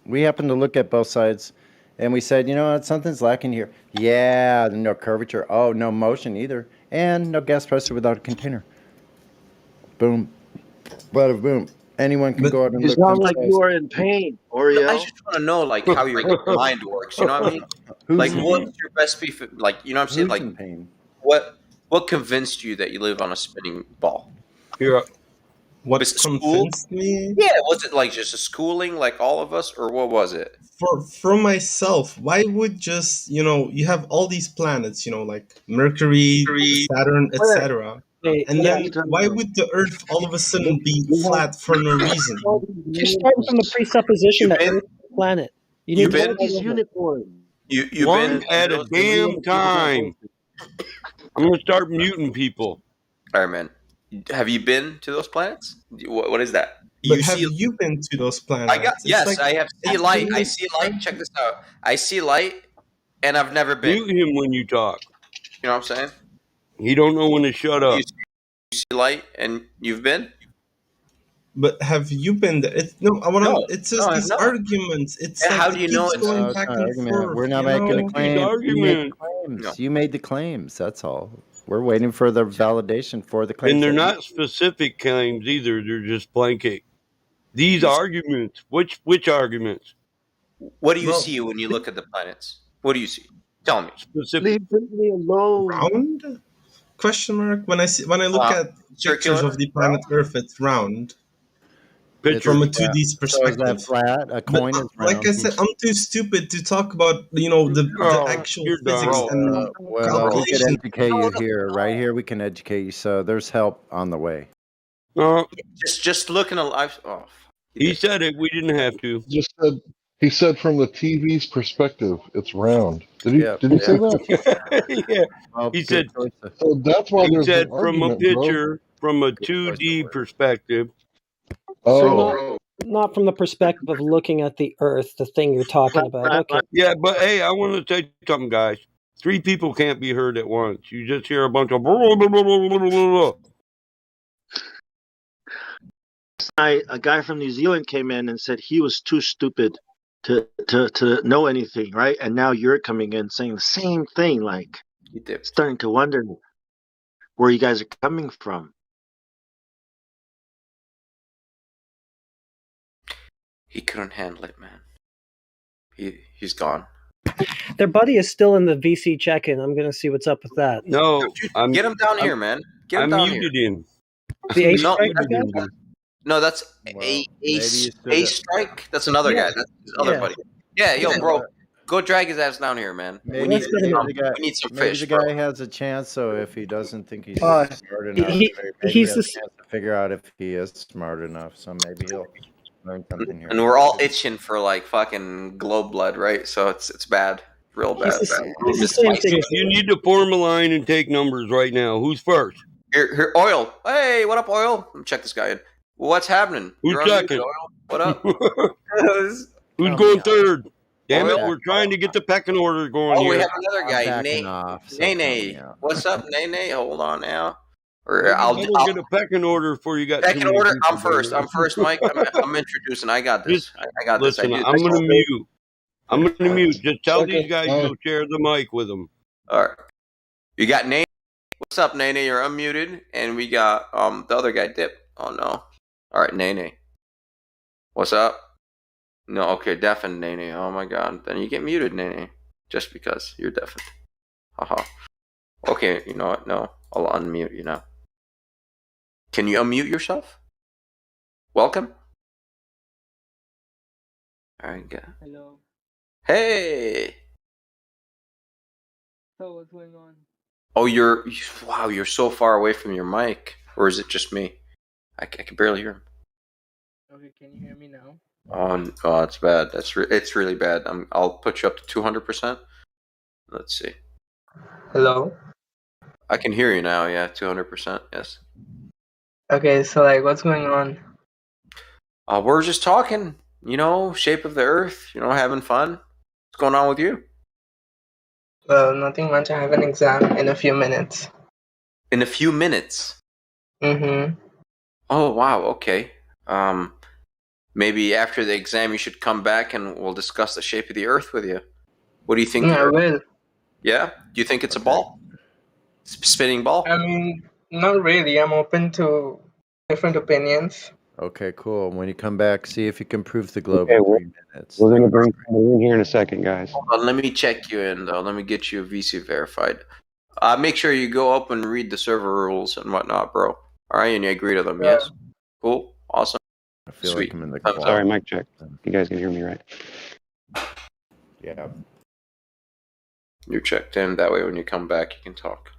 We happened to look at both sides, and we said, you know what, something's lacking here. Yeah, no curvature. Oh, no motion either, and no gas pressure without a container. Boom, bada boom. Anyone can go out and You look sound like themselves. you are in pain, No, Oriel. I just want to know like how your mind works. You know what I mean? Who's Like, in what's pain? your best piece? Like, you know what I'm saying? Who's Like, in pain? what convinced you that you live on a spinning ball? Yeah. What Was it school? convinced me? Yeah, was it like just a schooling like all of us, or what was it? For myself, why would just you have all these planets, like Mercury, Saturn, etc. And then why would the Earth all of a sudden be flat for no reason? You're starting from the presupposition that Earth is a planet. You need You've to been start over. unicorns. you've One been at a those- damn time. I'm gonna start muting people. All right, man. Have you been to those planets? What is that? But have you been to those planets? I got It's yes. like- I have see it's light. really I see light. Check this out. I see light, and I've never been. Mute him when you talk. You know what I'm saying? He don't know when to shut up. You see light, and you've been. But have you been there? It's just I've these not. arguments. It's Yeah, like how it do you know keeps it's- going No, it's back not and argument. forth. We're not you making know? a claim. You made the claims. You made the claims. That's all. We're waiting for the validation for the claims. And they're that you- not specific claims either. They're just blanket. These arguments. Which arguments? What do you see when you look at the planets? What do you see? Tell me. Specific. Leave me alone. Round? Question mark. When I look at pictures circular? of the planet Earth, it's round. Pictures. From a Yeah. 2D So is perspective. that flat? A coin is round. Like I said, I'm too stupid to talk about the actual physics and Well, we can calculation. educate you here. Right here, we can educate you. So there's help on the way. Just looking alive. Oh, he said it. We didn't have to. He said from the TV's perspective, it's round. Did he? Did he say that? Yeah. Well, He said. So that's why He there's said an from a argument, bro. picture, from a 2D perspective. Oh. Not from the perspective of looking at the Earth, the thing you're talking about. Okay. Yeah, but hey, I want to tell you something, guys. 3 people can't be heard at once. You just hear a bunch of blah, blah, blah, blah, blah, blah, blah. A guy from New Zealand came in and said he was too stupid to know anything, right? And now you're coming in saying the same thing, like starting to wonder where you guys are coming from. He couldn't handle it, man. He's gone. Their buddy is still in the VC check-in. I'm going to see what's up with that. No, Get him down here, man. Get him down here. muted him. The A No, strike guy? No, that's a strike. That's another guy. That's his other buddy. Yeah, yo, bro, go drag his ass down here, man. We need some Maybe fish, the bro. guy has a chance. So if he doesn't think he's Uh, smart enough, he- maybe he's he has the a chance to figure out if he is smart enough. So maybe he'll learn something here. And we're all itching for like fucking glow blood, right? So it's bad, real bad. He's the Just same like- thing. You need to form a line and take numbers right now. Who's first? Here, Oil. Hey, what up, Oil? Let me check this guy in. What's happening? Who's You're on mute, second? Oil. What up? Who's going third? Damn it, Oil? we're trying to get the pecking order going Oh, here. we have another guy, backing off, so Nene. What's up, Nene? Hold on now. Or Maybe I'll get a pecking order before you got pecking too many order. people I'm first. there. I'm first, Mike. I'm introducing. I got this. Just I got this. listen, I do I'm this. gonna mute. I'm gonna mute. Just tell Second, these guys to share the mic with them. All right. You got Nene. What's up, Nene? You're unmuted. And we got the other guy, Dip. Oh no. All right, Nene. What's up? No, okay, deafened, Nene. Oh my god. Then you get muted, Nene. Just because you're deafened. Haha. Okay, you know what? No. I'll unmute you now. Can you unmute yourself? Welcome. Alright, good. Hello. Hey! So what's going on? Oh, you're so far away from your mic. Or is it just me? I can barely hear him. Okay, can you hear me now? Oh, it's bad. It's really bad. I'll put you up to 200%. Let's see. Hello. I can hear you now. Yeah, 200%. Yes. Okay, so like, what's going on? We're just talking. You know, shape of the Earth. You know, having fun. What's going on with you? Well, nothing much. I have an exam in a few minutes. In a few minutes. Mm-hmm. Oh wow. Okay. Maybe after the exam you should come back and we'll discuss the shape of the Earth with you. What do you think? I will. Yeah. Do you think it's a ball? Spinning ball? I mean, not really. I'm open to different opinions. Okay, cool. When you come back, see if you can prove the globe Okay, in we're, 3 minutes. we're gonna bring somebody in here in a second, guys. Hold on, let me check you in though. Let me get you VC verified. Make sure you go up and read the server rules and whatnot, bro. All right, and you agree to them, yes? Cool, awesome. I feel Sweet. like I'm in the I'm quad. Sorry, mic check. You guys can hear me, right? Yeah. You're checked in. That way, when you come back, you can talk.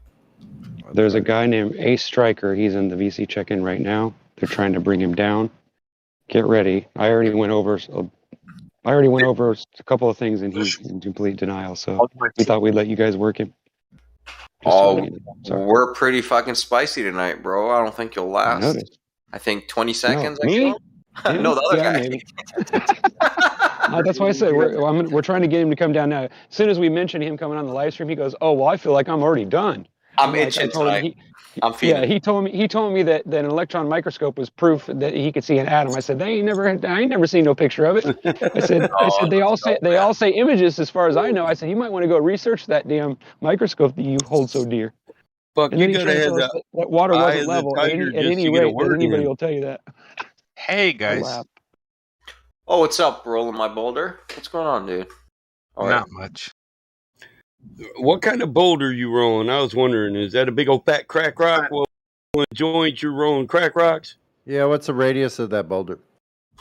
There's a guy named Ace Striker. He's in the VC check-in right now. They're trying to bring him down. Get ready. I already went over a couple of things, and he's in complete denial. So we thought we'd let you guys work him. Oh, we're pretty fucking spicy tonight, bro. I don't think you'll last. noticed. I think 20 seconds. No, me? No, the other Yeah, guy. maybe. That's why I said we're trying to get him to come down now. As soon as we mentioned him coming on the live stream, he goes, "Oh, well, I feel like I'm already done." I'm itching tonight. I'm feeling. Yeah, he told me that an electron microscope was proof that he could see an atom. I said, I ain't never seen no picture of it. I said they all say images as far as I know. I said you might want to go research that damn microscope that you hold so dear. Fuck, And then you he gotta tried to have tell us the that water eye wasn't of the level. tiger At just any to get a rate, word anybody in. will tell you that. Hey I guys. laughed. Oh, what's up, rolling my boulder? What's going on, dude? All right. Not much. What kind of boulder you rolling? I was wondering, is that a big old fat crack rock? Well, joint you're rolling crack rocks? Yeah, what's the radius of that boulder?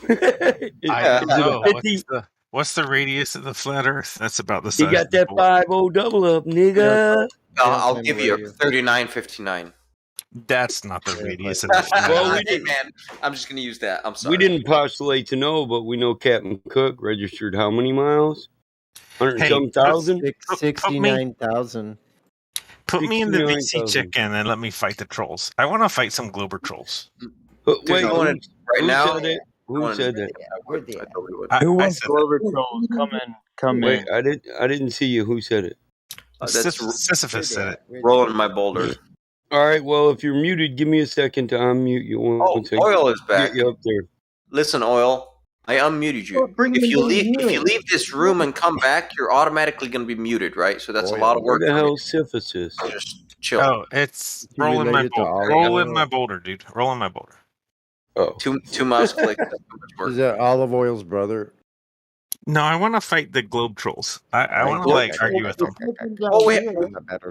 I don't Is it a know. 50? What's the radius of the flat Earth? That's about the You size. got of the that board. 5-0 double up, nigga. I'll give you 39.59. That's not the radius of the flat Well, Earth. we didn't. Man, I'm just gonna use that. I'm sorry. We didn't postulate to know, but we know Captain Cook registered how many miles? 100,000? 69,000. Put me in the VC 69,000. check-in and let me fight the trolls. I want to fight some Glober trolls. But wait, no, right who now. said it? Who said that? Who I wants said Glover trolls? Come Wait, in. I didn't see you. Who said it? That's Sisyphus said it. rolling my boulder. All right. Well, if you're muted, give me a second to unmute you. Oil is back. Get you up there. Listen, Oil. I unmuted you. If you leave this room and come back, you're automatically going to be muted, right? So that's a lot of Where work. the for me. hell is Syphysis? Just chill. Oh, it's rolling my boulder. Rolling my boulder, dude. Rolling my boulder. Oh, two mouse clicks. That's too much work. Is that Olive Oil's brother? No, I want to fight the globe trolls. I want to argue with them. Oh, I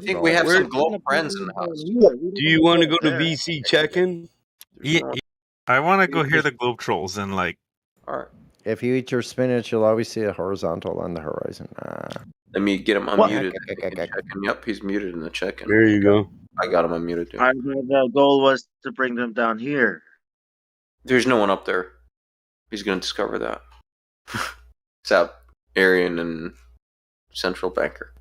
think we have some globe friends in the house. Do you want to go to VC check-in? Yeah, I want to go hear the globe trolls and like. All right. If you eat your spinach, you'll always see a horizontal on the horizon. Let me get him unmuted. Yep, he's muted in the check-in. There you go. I got him unmuted. Dude. The goal was to bring them down here. There's no one up there. He's going to discover that. Except Arian and Central Banker.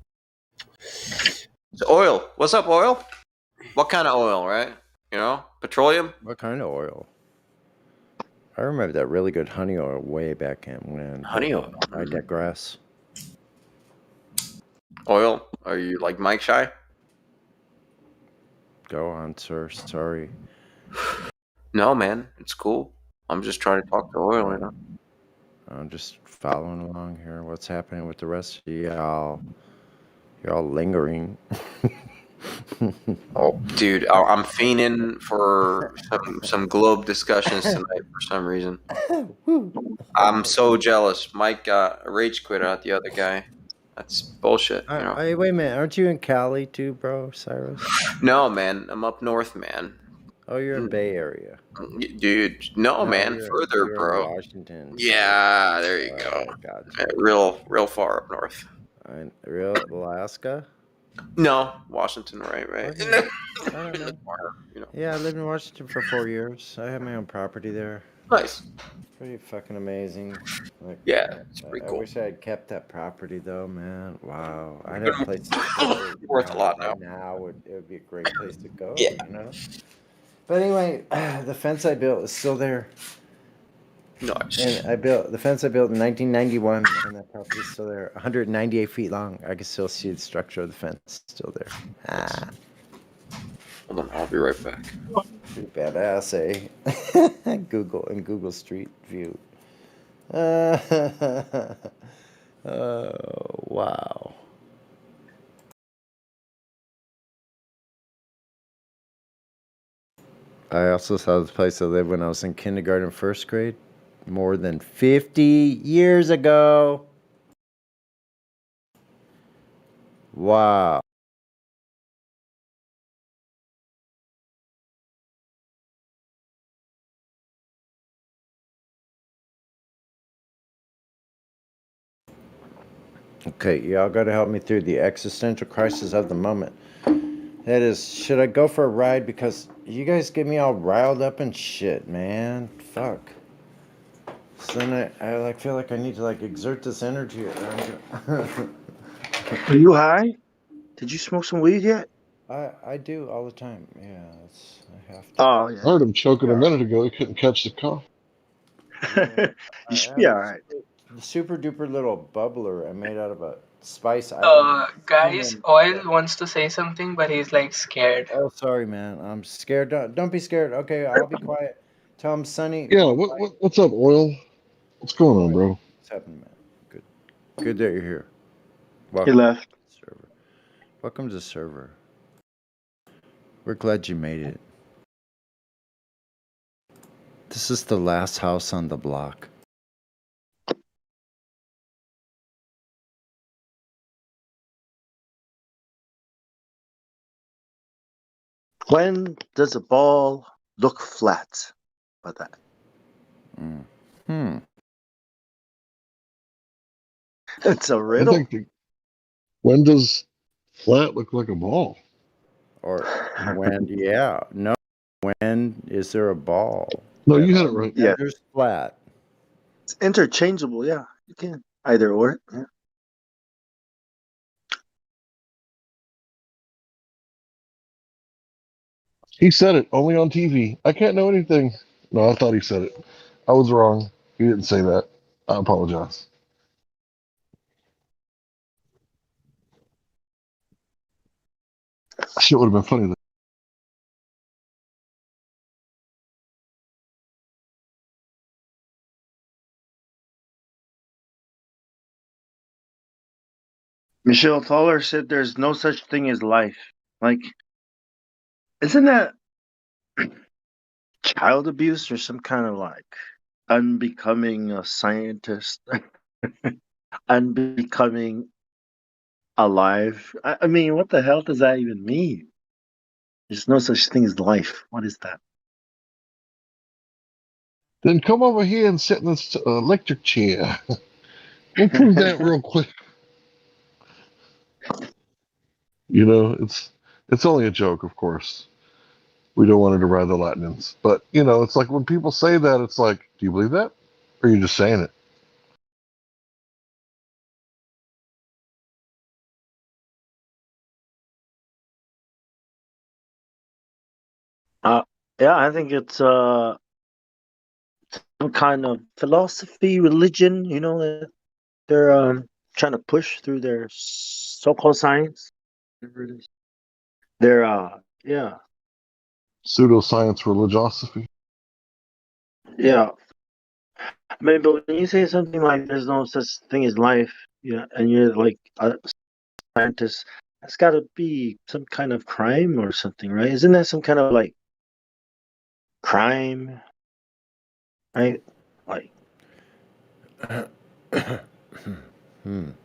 So oil. What's up, oil? What kind of oil, right? You know, petroleum? What kind of oil? I remember that really good honey oil way back in when. Honey oil? I digress. Oil? Are you like Mike Shy? Go on, sir. Sorry. No, man. It's cool. I'm just trying to talk to oil, you know? I'm just following along here. What's happening with the rest of y'all? You're all lingering. Oh, dude, I'm fiending for some globe discussions tonight for some reason. I'm so jealous. Mike got a rage quit out the other guy. That's bullshit. You know? Hey, wait a minute. Aren't you in Cali too, bro, Cyrus? No, man. I'm up north, man. Oh, you're in Bay Area. Dude, no, man. Further, you're bro. in Washington. Yeah, there you go. Gotcha. Real far up north. Real Alaska? No, Washington, right. Okay. I don't know. You know. Yeah, I lived in Washington for 4 years. I have my own property there. Nice. Pretty fucking amazing. Like, yeah, it's pretty cool. I wish I had kept that property though, man. Wow, I'd have places to go. Worth a lot now. Now it would be a great place to go. Yeah. You know. But anyway, the fence I built is still there. Nice. And the fence I built in 1991, and that property is still there. 198 feet long. I can still see the structure of the fence still there. Hold on, I'll be right back. Pretty badass, eh? Google Street View. Wow. I also saw this place I lived when I was in kindergarten, first grade, more than 50 years ago. Wow. Okay, y'all got to help me through the existential crisis of the moment. That is, should I go for a ride? Because you guys get me all riled up and shit, man. Fuck. So then I like feel like I need to like exert this energy. Are you high? Did you smoke some weed yet? I do all the time. Yeah, I have to. Oh I yeah. heard him choking a minute ago. He couldn't catch the cough. You should I be have all a right. super duper little bubbler I made out of a Spice Island. Guys, Oil wants to say something, but he's like scared. Oh, sorry, man. I'm scared. Don't be scared. Okay, I'll be quiet. Tell him, Sonny. Yeah, what's up, Oil? What's going on, bro? What's happening, man? Good that you're here. He left. Server. Welcome to the server. We're glad you made it. This is the last house on the block. When does a ball look flat? About that. It's a I riddle. think when does flat look like a ball? Or when, yeah. No, when is there a ball? No, you had it right. Yeah. There's flat. It's interchangeable. Yeah, you can either or. Yeah. He said it only on TV. I can't know anything. No, I thought he said it. I was wrong. He didn't say that. I apologize. Shit would have been funny. Michelle Thaler said there's no such thing as life. Like, isn't that child abuse or some kind of like unbecoming a scientist, unbecoming alive? I mean, what the hell does that even mean? There's no such thing as life. What is that? Then come over here and sit in this electric chair. We'll prove that real quick. You know, it's only a joke, of course. We don't want to deride the Latins, but you know, it's like when people say that, it's like, do you believe that, or are you just saying it? Uh, yeah, I think it's some kind of philosophy, religion. You know, that they're trying to push through their so-called science. Whatever it is. They're yeah, Pseudoscience religiosity. yeah. Maybe but when you say something like "there's no such thing as life," yeah, and you're like a scientist, that's got to be some kind of crime or something, right? Isn't that some kind of like crime, right? Like,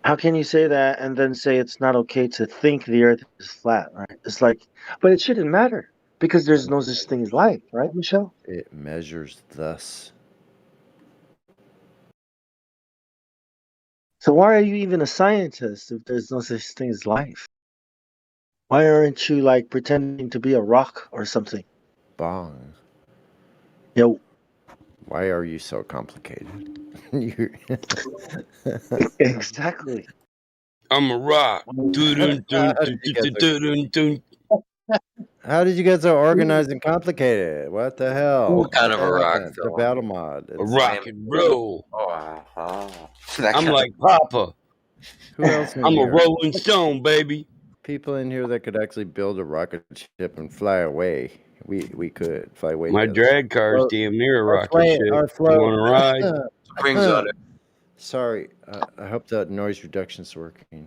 how can you say that and then say it's not okay to think the Earth is flat, right? It's like, but it shouldn't matter because there's no such thing as life, right, Michelle? It measures thus. So why are you even a scientist if there's no such thing as life? Why aren't you like pretending to be a rock or something? Bong. Yo. Why are you so complicated? Exactly. I'm a rock. How did you get so organized and complicated? What the hell? What kind of a rock, The though? battle mod. A rock and roll. Oh, I'm like Papa. Who else in I'm a here? Rolling Stone, baby. people in here that could actually build a rocket ship and fly away. We could fly away. My drag car is damn near a rocket ship. Our You want to ride? Wings on it. Sorry, I hope that noise reduction's working.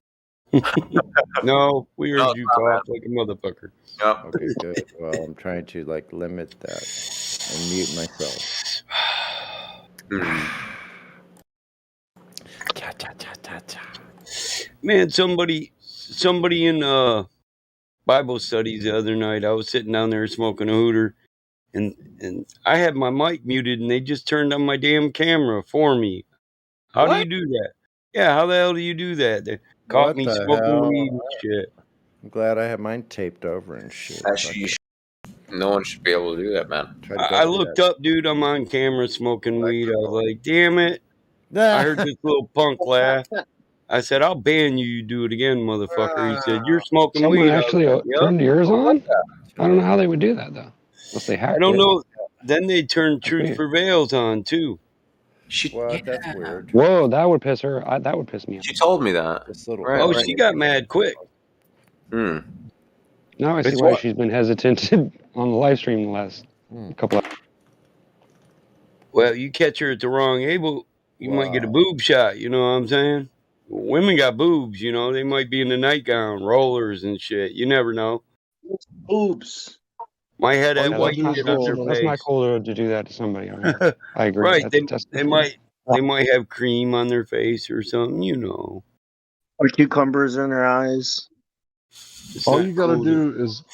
No, we heard No, you it's not, cough like a motherfucker. Yep. Okay, good. Well, I'm trying to like limit that and mute myself. Man, somebody in Bible studies the other night, I was sitting down there smoking a hooter, and I had my mic muted, and they just turned on my damn camera for me. How do you do that? Yeah, how the hell do you do that? They caught What me the smoking hell? weed and shit. I'm glad I have mine taped over and shit. Actually, no one should be able to do that, man. I looked up, dude. I'm on camera smoking weed. I was like, damn it. I heard this little punk laugh. I said, I'll ban you. You do it again, motherfucker. He said, you're smoking Someone weed. I was actually like, yep. turned yours on? I don't know how they would do that though. Unless they hacked I don't it. know. Then they turned Truth weird. Prevails on too. Well, that's weird. Whoa, that would piss her. That would piss me off. She told me that. Oh, she got mad quick. Now I see It's why what? she's been hesitant on the live stream the last couple of. Well, you catch her at the wrong able, you might get a boob shot. You know what I'm saying? Women got boobs. You know, they might be in a nightgown, rollers and shit. You never know. Boobs. Might have that Yeah, white that's not shit on cool. their That's not face. cool to do that to somebody. I agree. Right? That's They might have cream on their face or something. You know. Or cucumbers in their eyes. All you got to do is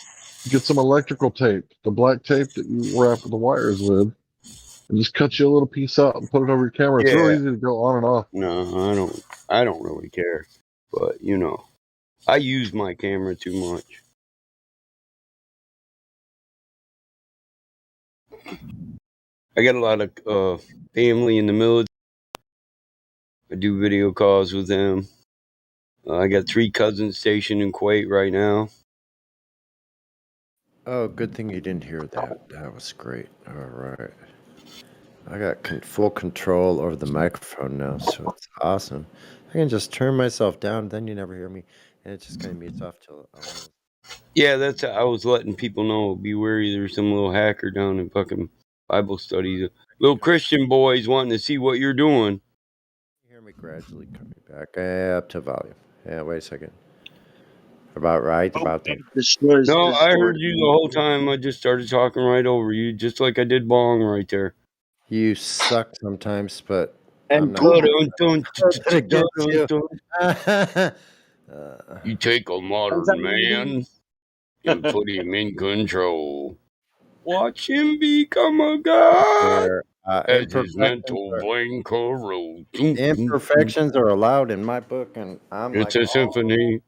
get some electrical tape, the black tape that you wrap the wires with, and just cut you a little piece out and put it over your camera. It's real Yeah. easy to go on and off. No, I don't really care. But you know, I use my camera too much. I got a lot of family in the military. I do video calls with them. I got 3 cousins stationed in Kuwait right now. Oh, good thing you didn't hear that. That was great. All right. I got full control over the microphone now, so it's awesome. I can just turn myself down, then you never hear me, and it just kind of mutes off till. Yeah, that's I was letting people know. Be wary, there's some little hacker down in fucking Bible studies. Little Christian boys wanting to see what you're doing. You hear me gradually coming back up to volume. Yeah, wait a second. About right, about that. No, I heard you the whole time. I just started talking right over you, just like I did Bong right there. You suck sometimes, but And I'm not against you. You take a modern man and put him in control. Watch him become a god as his mental brain corrodes. Imperfections are allowed in my book, and I'm It's like, a symphony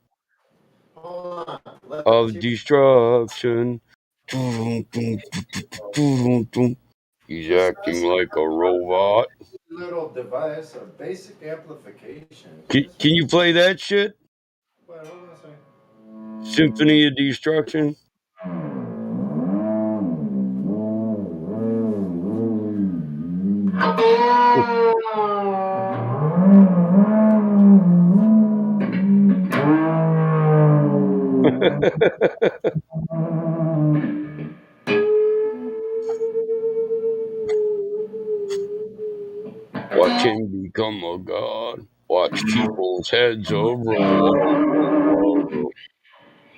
of destruction. He's acting like a robot. little device of basic amplification. Can you play that shit? Symphony of Destruction. Watch him become a god. Watch people's heads roll.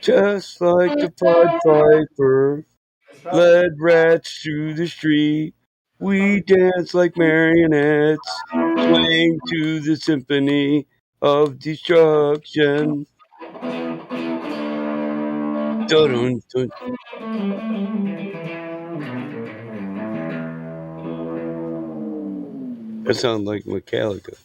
Just like the Pied Piper led rats through the street. We dance like marionettes, swaying to the symphony of destruction. Dun-dun-dun. That sounds like Metallica.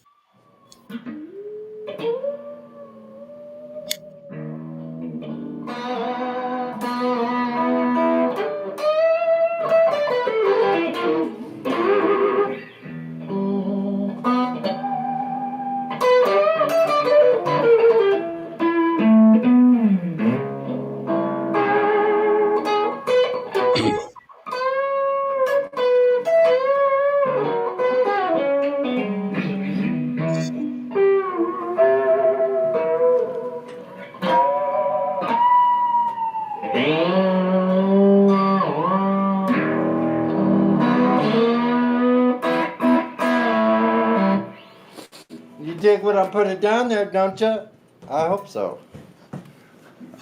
dig what I'm putting down there, don't you? I hope so.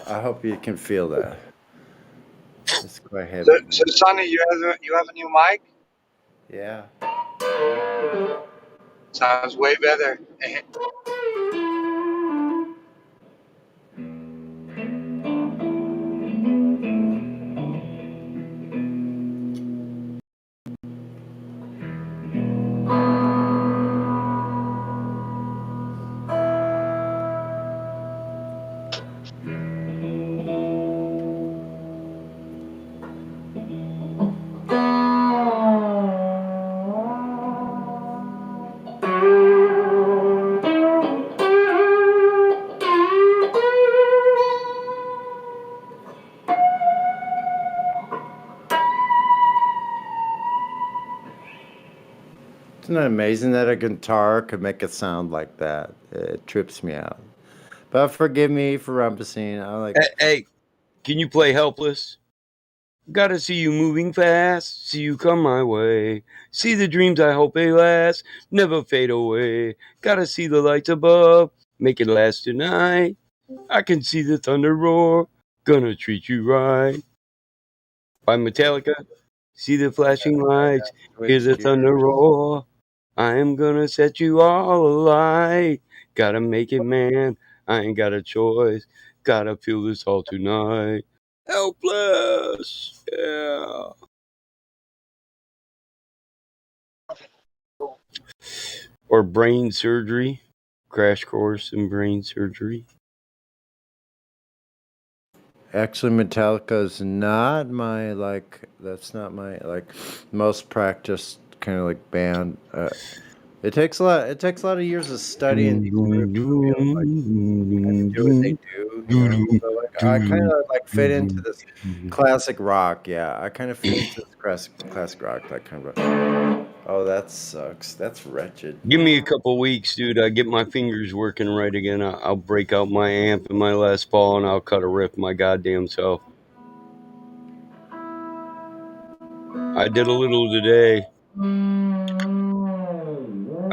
I hope you can feel that. Let's go ahead. So Sonny, you have a new mic? Yeah. Sounds way better. Isn't it amazing that a guitar could make it sound like that? It trips me out. But forgive me for rumpusing. I like. Hey, can you play Helpless? Gotta see you moving fast, see you come my way. See the dreams I hope they last, never fade away. Gotta see the lights above, make it last tonight. I can see the thunder roar, gonna treat you right. By Metallica, see the flashing lights, hear the thunder roar. I am gonna set you all alight. Gotta make it, man. I ain't got a choice. Gotta feel this all tonight. Helpless. Yeah. Or brain surgery. Crash course in brain surgery. Actually, Metallica is not my that's not my most practiced kind of band. It takes a lot. It takes a lot of years of studying these groups to be able to do what they do. You know? So I kind of fit into this classic rock. Yeah, I kind of fit into this classic rock. That kind of. Oh, that sucks. That's wretched. Give me a couple weeks, dude. I get my fingers working right again. I'll break out my amp and my Les Paul, and I'll cut a riff my goddamn self. I did a little today.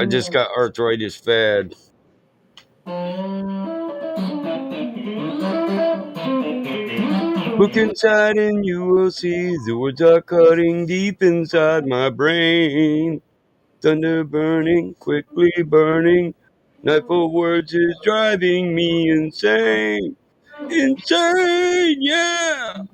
I just got arthritis fad. Look inside and you will see the words are cutting deep inside my brain. Thunder burning, quickly burning. Knife of words is driving me insane. Insane, yeah!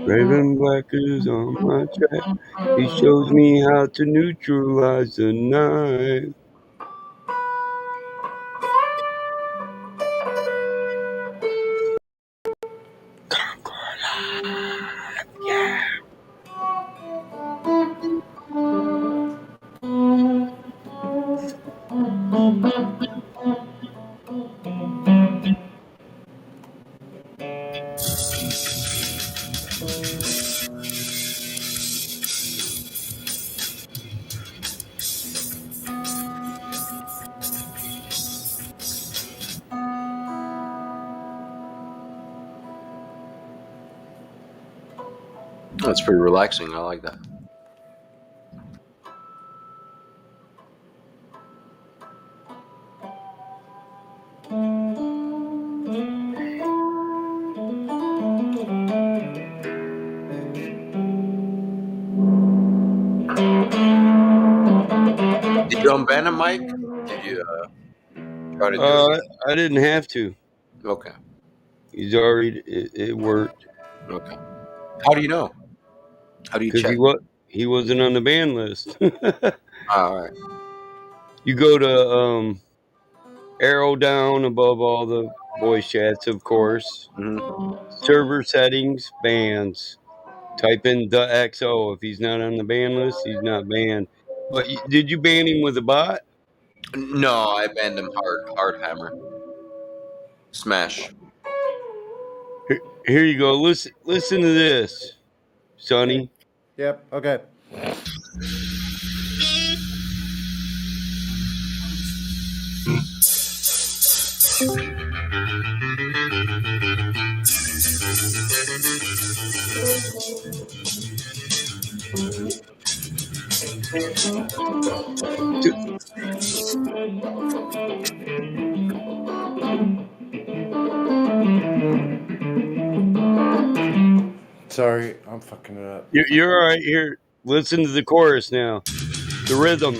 Raven Black is on my track. He shows me how to neutralize the knife. Yeah. That's pretty relaxing. I like that. Did you unban him, Mike? Did you try to do it? I didn't have to. Okay. He's already. It worked. Okay. How do you know? How do you check? Because he wasn't on the ban list. All right. You go to arrow down above all the voice chats, of course. Server settings, bans. Type in the XO. If he's not on the ban list, he's not banned. But did you ban him with a bot? No, I banned him hard hammer. Smash. Here you go. Listen to this, Sonny. Yep. Okay. Sorry, I'm fucking it up. You're all right here. Listen to the chorus now. The rhythm.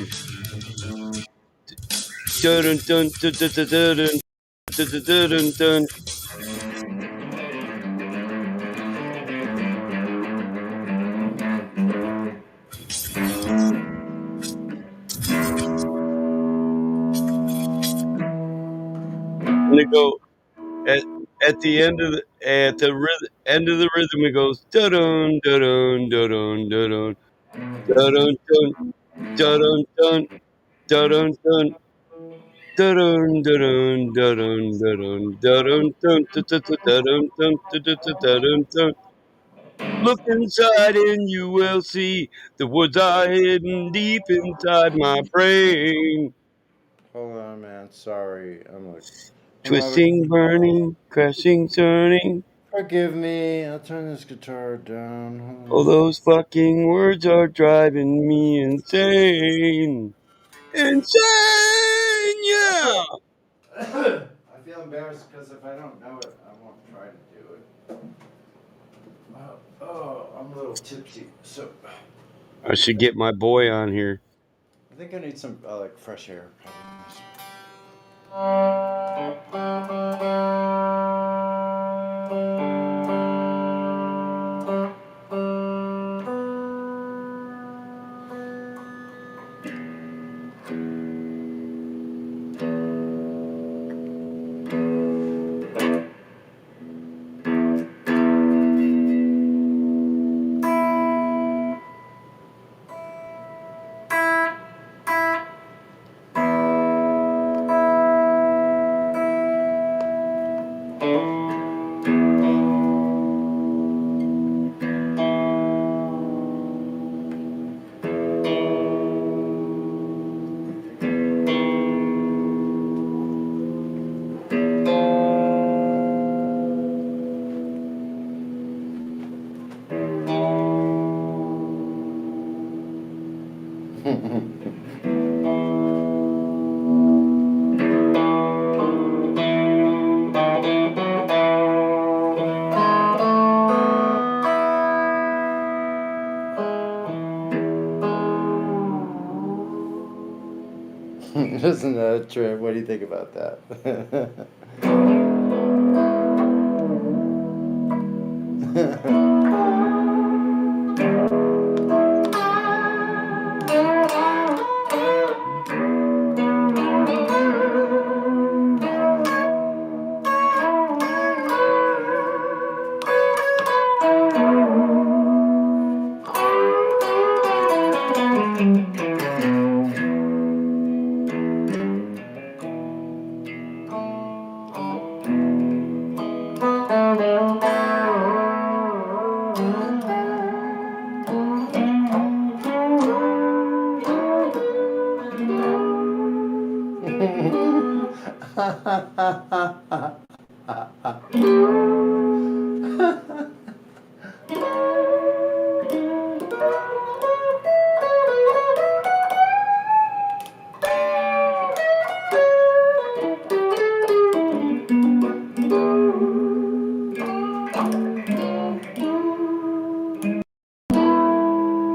Dun dun dun dun dun dun dun dun dun dun. And they go at the end of the end of the rhythm. It goes dun dun dun dun dun dun dun dun dun dun dun dun. Dun dun dun dun dun dun dun dun dun dun dun dun. Look inside and you will see the woods are hidden deep inside my brain. Hold on, man. Sorry. Twisting, burning, crashing, turning. Forgive me. I'll turn this guitar down. Hold All on. those fucking words are driving me insane. Insane, yeah! I feel embarrassed because if I don't know it, I won't try to do it. I'm a little tipsy, so I should get my boy on here. I think I need some like fresh air. Isn't that a trip? What do you think about that?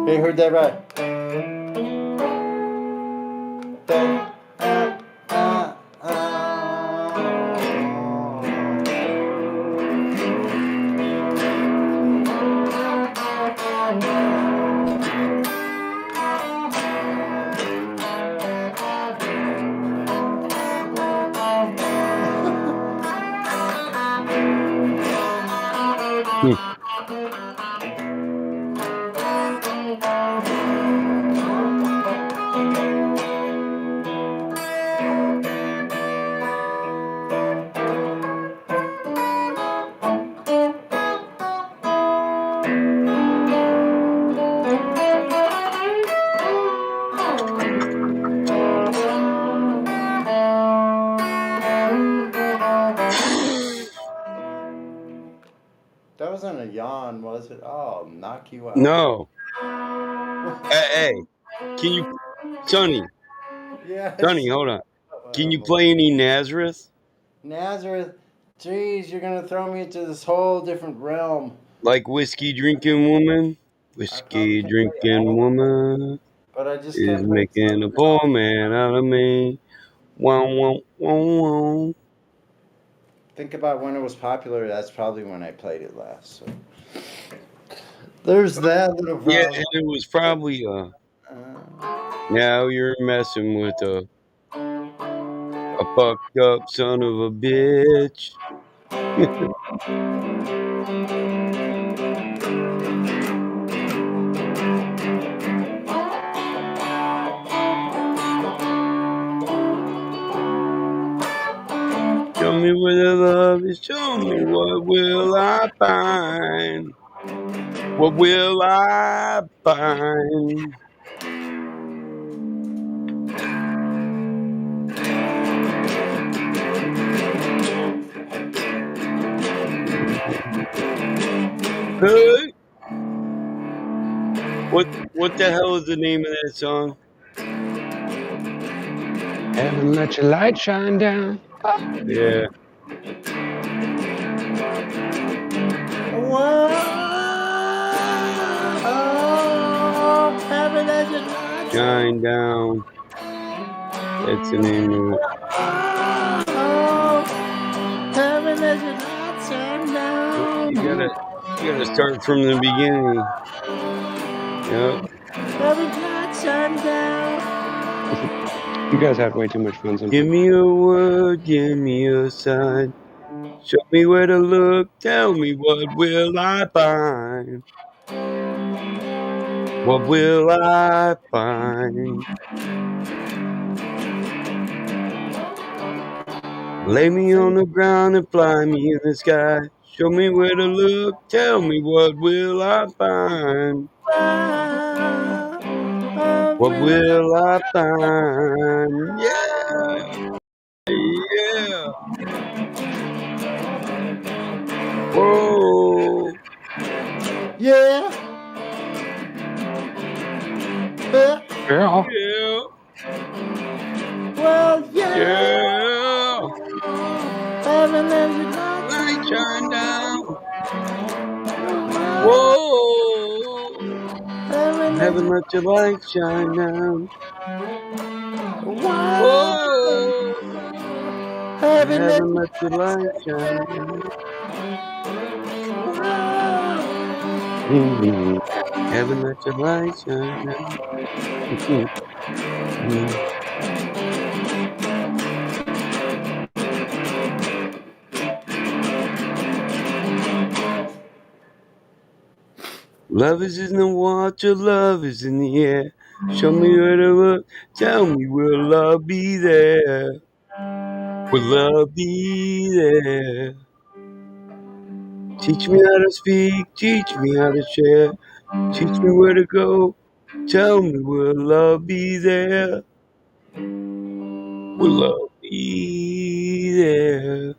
Hey, heard that right? That wasn't a yawn, was it? Oh, knock you out. No. Hey, Can you, Sonny? Yes. Sonny, hold on. Can you play any Nazareth? Nazareth. Jeez, you're gonna throw me into this whole different realm. Like whiskey drinking woman? Whiskey drinking woman But I just is can't play making a poor man out of me. Wow, wow, wow, wow. Think about when it was popular. That's probably when I played it last. So. There's that little problem. Yeah, and it was probably now you're messing with a fucked up son of a bitch. Show me where the love is. Show me what will I find. What will I find? Hey, what the hell is the name of that song? Heaven, let your light shine down. Yeah. Shine down. That's the name of it. You gotta start from the beginning. Yep. You guys have way too much fun sometimes. Give me a word, give me a sign. Show me where to look, tell me what will I find. What will I find? Lay me on the ground and fly me in the sky. Show me where to look, tell me what will I find. What will I find? Yeah, yeah. Whoa. Yeah. Girl. Yeah. Well, Yeah. Light shine down. Whoa. Heaven, let your light shine down. Whoa. Heaven, let your light shine down. Heaven, let your light shine down. Love is in the water, love is in the air. Show me where to look, tell me will love be there? Will love be there? Teach me how to speak, teach me how to share. Teach me where to go, tell me will love be there? Will love be there?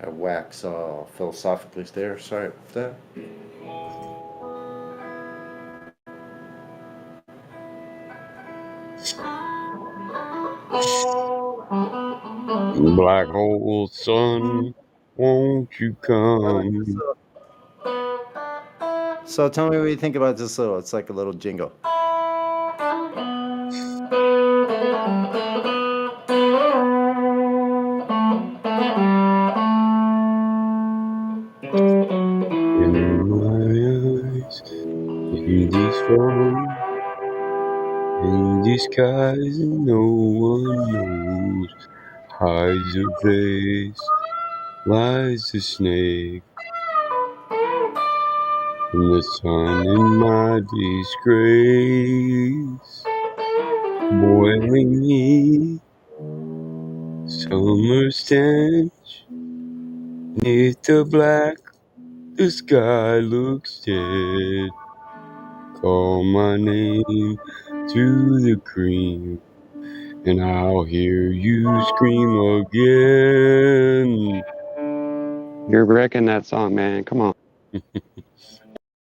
I wax all philosophically there. Sorry about that. Black hole sun, won't you come? So tell me what you think about this little. It's like a little jingle. In my eyes, in these phones, in these skies, and no one knows. Hides a face, lies a snake, and the sun in my disgrace. Boiling heat, summer stench, neath the black, the sky looks dead. Call my name through the cream, and I'll hear you scream again. You're wrecking that song, man. Come on.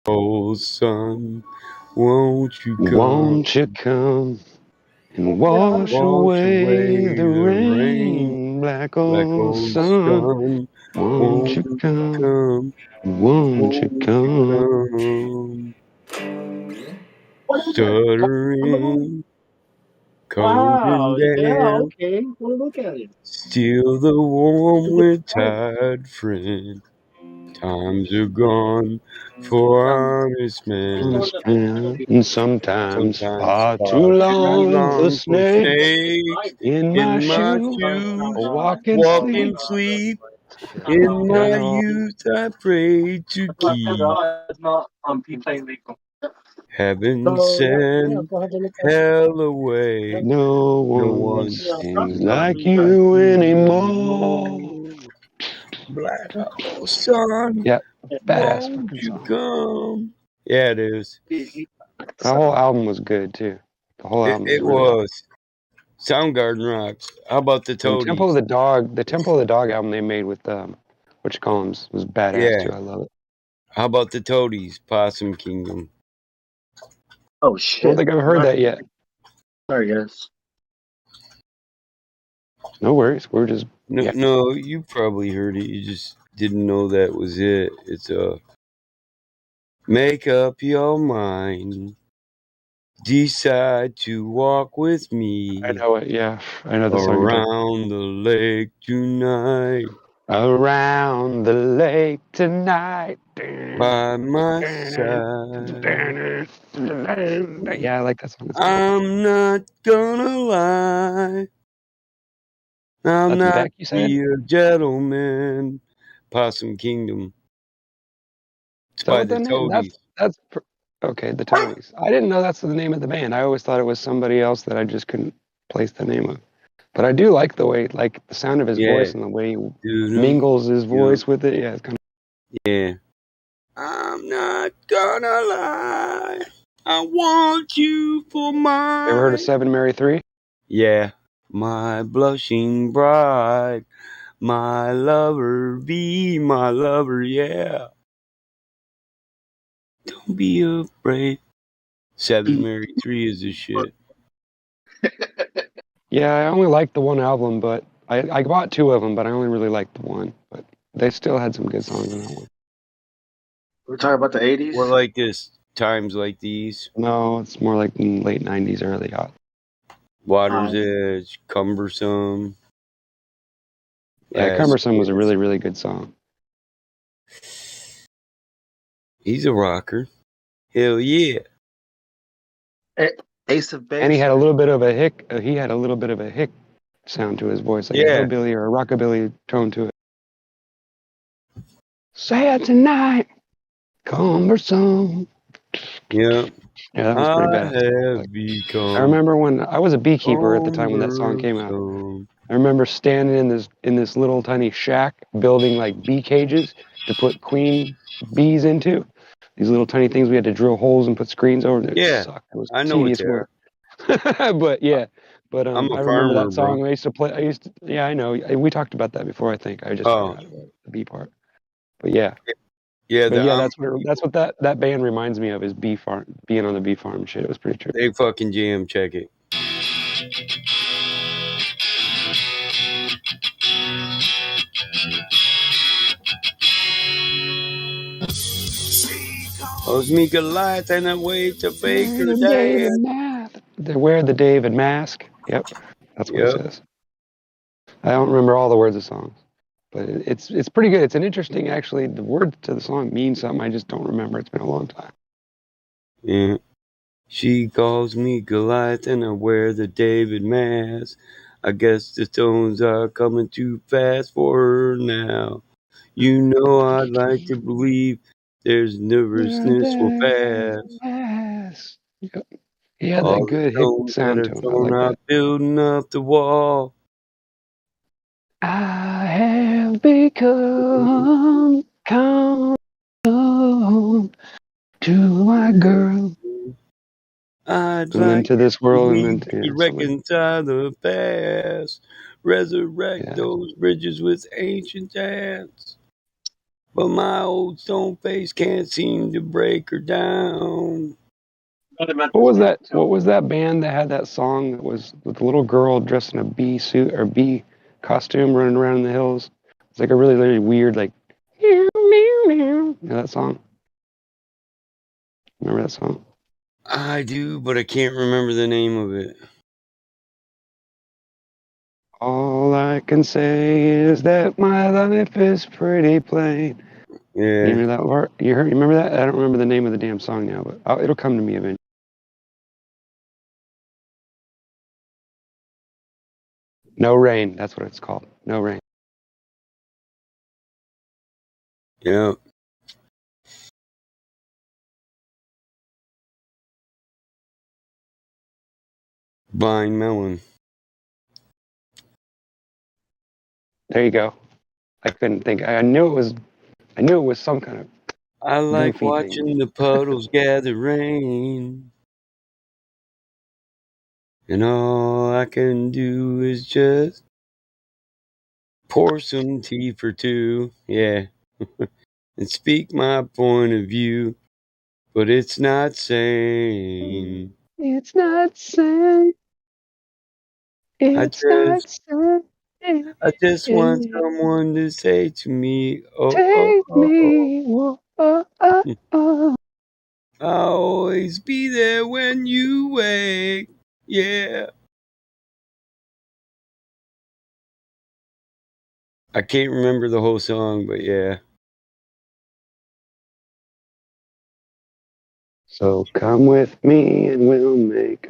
Oh, son, won't you come? Won't you come and wash away the rain, black old sun? Won't you come? Won't you come? Stuttering, cold and Wow, yeah, damp, okay. Well, look at it. still the warm wind-tide friend. Times are gone for honest men. And sometimes Sometimes far too far too long, the long for snakes snakes in my in my shoe, shoes. walk and Walk sleep. and sleep. In Yeah, I my know. youth I prayed to keep. Heaven So yeah, sent go ahead and look at it. hell away. No No one one seems seems like like you anymore. you. Black hole sun, Yeah, badass won't fucking you song. come? Yeah, it is. The whole album was good too. The whole album was It really good. was. Soundgarden rocks. How about the And Temple of Toadies? the Dog, the Temple of the Dog album they made with what you call 'em was badass Yeah. too. I love it. How about the Toadies? Possum Kingdom. Oh I shit. don't think I've heard that yet. Sorry, guys. No worries. We're just No, yeah. no, you probably heard it. You just didn't know that was it. It's make up your mind. Decide to walk with I me know it. Yeah, I know the song you're talking. around the lake tonight Around the lake tonight. by my side. Yeah, I like that song. It's good. I'm not gonna lie. I'll That's not Beck, you said? be a gentleman. Possum Kingdom. It's Is that by what the that name? Toadies. Okay. The Toadies. I didn't know that's the name of the band. I always thought it was somebody else that I just couldn't place the name of. But I do like the way, like the sound of his Yeah. voice and the way he Doo-doo. mingles his Yeah. voice with it. Yeah, it's kind of. Yeah. I'm not gonna lie. I want you for mine. You ever heard of Seven Mary Three? Yeah. My blushing bride. My lover. Be my lover. Yeah. Don't be afraid. Seven Mary 3 is the shit. Yeah, I only liked the one album, but I bought two of them, but I only really liked the one. But they still had some good songs on that one. We're talking about the 80s. We're like this. Times like these. No, it's more like late '90s, early aughts. Water's Edge. Cumbersome. Yeah, Cumbersome was a really, really good song. He's a rocker. Hell yeah. Ace of Base. And he had a little bit of a hick. He had a little bit of a hick sound to his voice, like a hillbilly or a rockabilly tone to it. Say it tonight, cumbersome. Yeah. Yeah, that was pretty badass. I remember when I was a beekeeper at the time when that song came out. I remember standing in this little tiny shack building like bee cages to put queen bees into. These little tiny things we had to drill holes and put screens over. It sucked. It was I know tedious work. But yeah, I'm a I remember farmer, that song. bro. I used to play. Yeah, I know. We talked about that before. I think I just forgot about the bee part. But yeah. Yeah, But yeah, that's what that band reminds me of is bee farm, being on the bee farm and shit. It was pretty true. They fucking jam. Check it. Owes me Goliath and I wait to Baker David dance. Mask. They wear the David mask. Yep, that's what it Yep. says. I don't remember all the words of songs, but it's pretty good. It's an interesting, actually. The words to the song mean something. I just don't remember. It's been a long time. Yeah. She calls me Goliath and I wear the David mask. I guess the stones are coming too fast for her now. You know I'd like to believe there's nervousness will pass. Yep. He had All that the good hick stones that sound are to him. I thrown like out that. building up the wall. I have become come to my girl. I'd and then like to this world, and we then could to something. reconcile the past, resurrect Yeah. those bridges with ancient chants. But my old stone face can't seem to break her down. What was that? What was that band that had that song that was with the little girl dressed in a bee suit or bee costume running around in the hills? It's like a really, really weird, like, meow, meow, meow. You know that song? Remember that song? I do, but I can't remember the name of it. All I can say is that my life is pretty plain. Yeah. You remember that part? You remember that? I don't remember the name of the damn song now, but it'll come to me eventually. No Rain. That's what it's called. No Rain. Yeah. Vine Melon. There you go. I couldn't think. I knew it was some kind of I like goofy watching thing. the puddles gather rain. And all I can do is just pour some tea for two. Yeah. And speak my point of view. But it's not sane. It's not sane. It's not sane. I just want someone to say to me, oh, oh, Take oh, oh. me. Whoa, oh, oh, oh. I'll always be there when you wake. Yeah. I can't remember the whole song, but yeah. So come with me and we'll make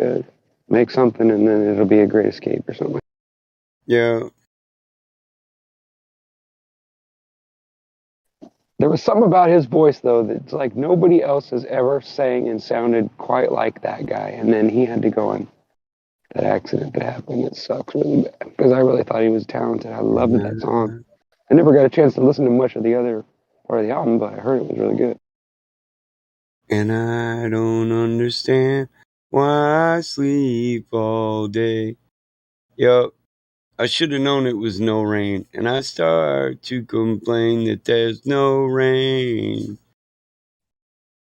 something, and then it'll be a great escape or something. Yeah. There was something about his voice though that's like nobody else has ever sang and sounded quite like that guy. And then he had to go on that accident that happened. It sucks really bad because I really thought he was talented. I loved that song. I never got a chance to listen to much of the other part of the album, but I heard it was really good. And I don't understand why I sleep all day. Yup. I should have known it was no rain, and I start to complain that there's no rain.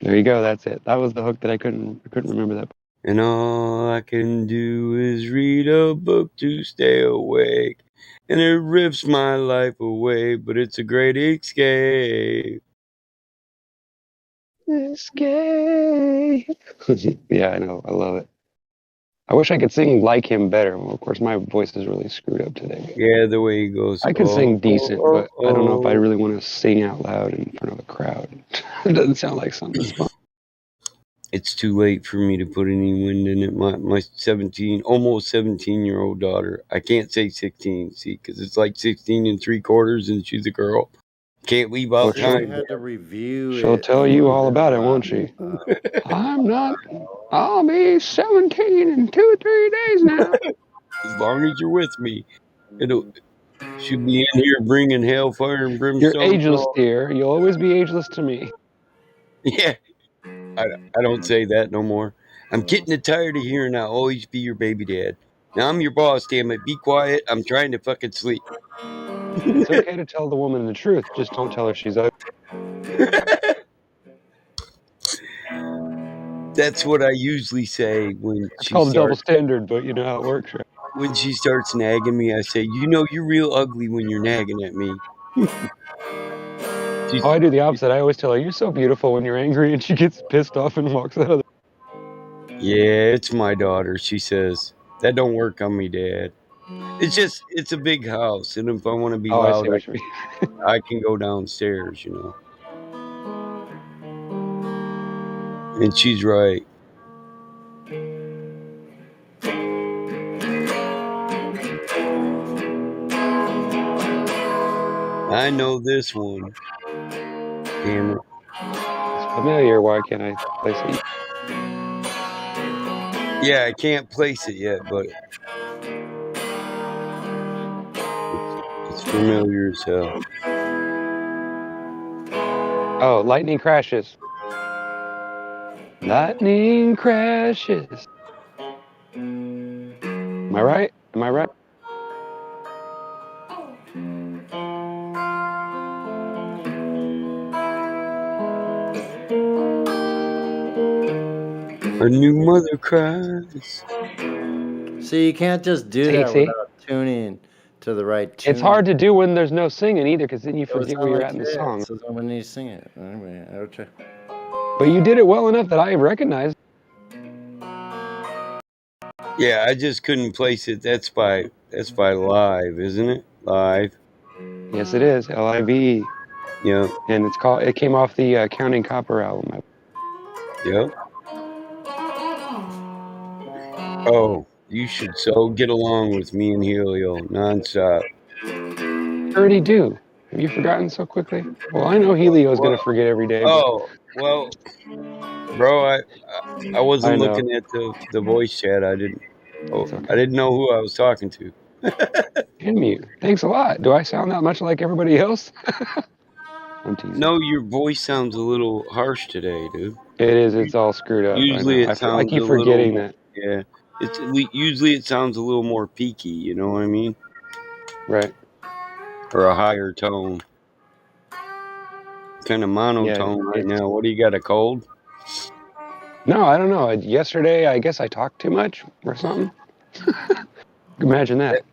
There you go. That's it. That was the hook that I couldn't remember that. And all I can do is read a book to stay awake. And it rips my life away, but it's a great escape. Escape. Yeah, I know. I love it. I wish I could sing like him better. Well, of course, my voice is really screwed up today. Yeah, the way he goes. I can sing decent, but I don't know if I really want to sing out loud in front of a crowd. It doesn't sound like something that's fun. It's too late for me to put any wind in it. My 17, almost 17-year-old daughter. I can't say 16, see, because it's like 16 3/4, and she's a girl. Can't leave out time. Had to review She'll it tell you all about it, won't she? I'll be 17 in 2-3 days now. As long as you're with me, she'll be in here bringing hellfire and brimstone. You're ageless, dear. You'll always be ageless to me. Yeah, I don't say that no more. I'm getting tired of hearing I'll always be your baby dad. Now I'm your boss, damn it. Be quiet. I'm trying to fucking sleep. It's okay to tell the woman the truth. Just don't tell her she's ugly. That's what I usually say when It's she called starts. double standard, but you know how it works, right? When she starts nagging me, I say, "You know, you're real ugly when you're nagging at me." Oh, I do the opposite. I always tell her, "You're so beautiful when you're angry," and she gets pissed off and walks out of the... Yeah, it's my daughter. She says, "That don't work on me, Dad." It's a big house, and if I want to be Oh, I loud, see what you mean. I can go downstairs, you know. And she's right. I know this one. Damn it. It's familiar. Why can't I place it? Yeah, I can't place it yet, but it's familiar as hell. Oh, lightning crashes. Lightning crashes. Am I right? Am I right? A new mother cries. See, you can't just do that See? without tuning to the right tune. It's hard to do when there's no singing either, because then you It would forget sound where you're like at in the this, song. so then when you sing it, anyway, okay. But you did it well enough that I recognize. Yeah, I just couldn't place it. That's by Live, isn't it? Live. Yes, it is. Live. Yep. And it came off the Counting Copper album. Yep. Oh, you should so get along with me and Helio nonstop. Already do. Have you forgotten so quickly? Well, I know Helio's going to forget every day. Oh, well, bro, I wasn't I know. looking at the voice chat. I didn't. Oh, okay. I didn't know who I was talking to. Damn you. Thanks a lot. Do I sound that much like everybody else? I'm teasing. No, your voice sounds a little harsh today, dude. It is. It's all screwed up. Usually I know. it sounds I keep a forgetting little, that. yeah. Usually it sounds a little more peaky. You know what I mean? Right. Or a higher tone. Kind of monotone right now. What do you got? A cold? No, I don't know. Yesterday, I guess I talked too much or something. Imagine that.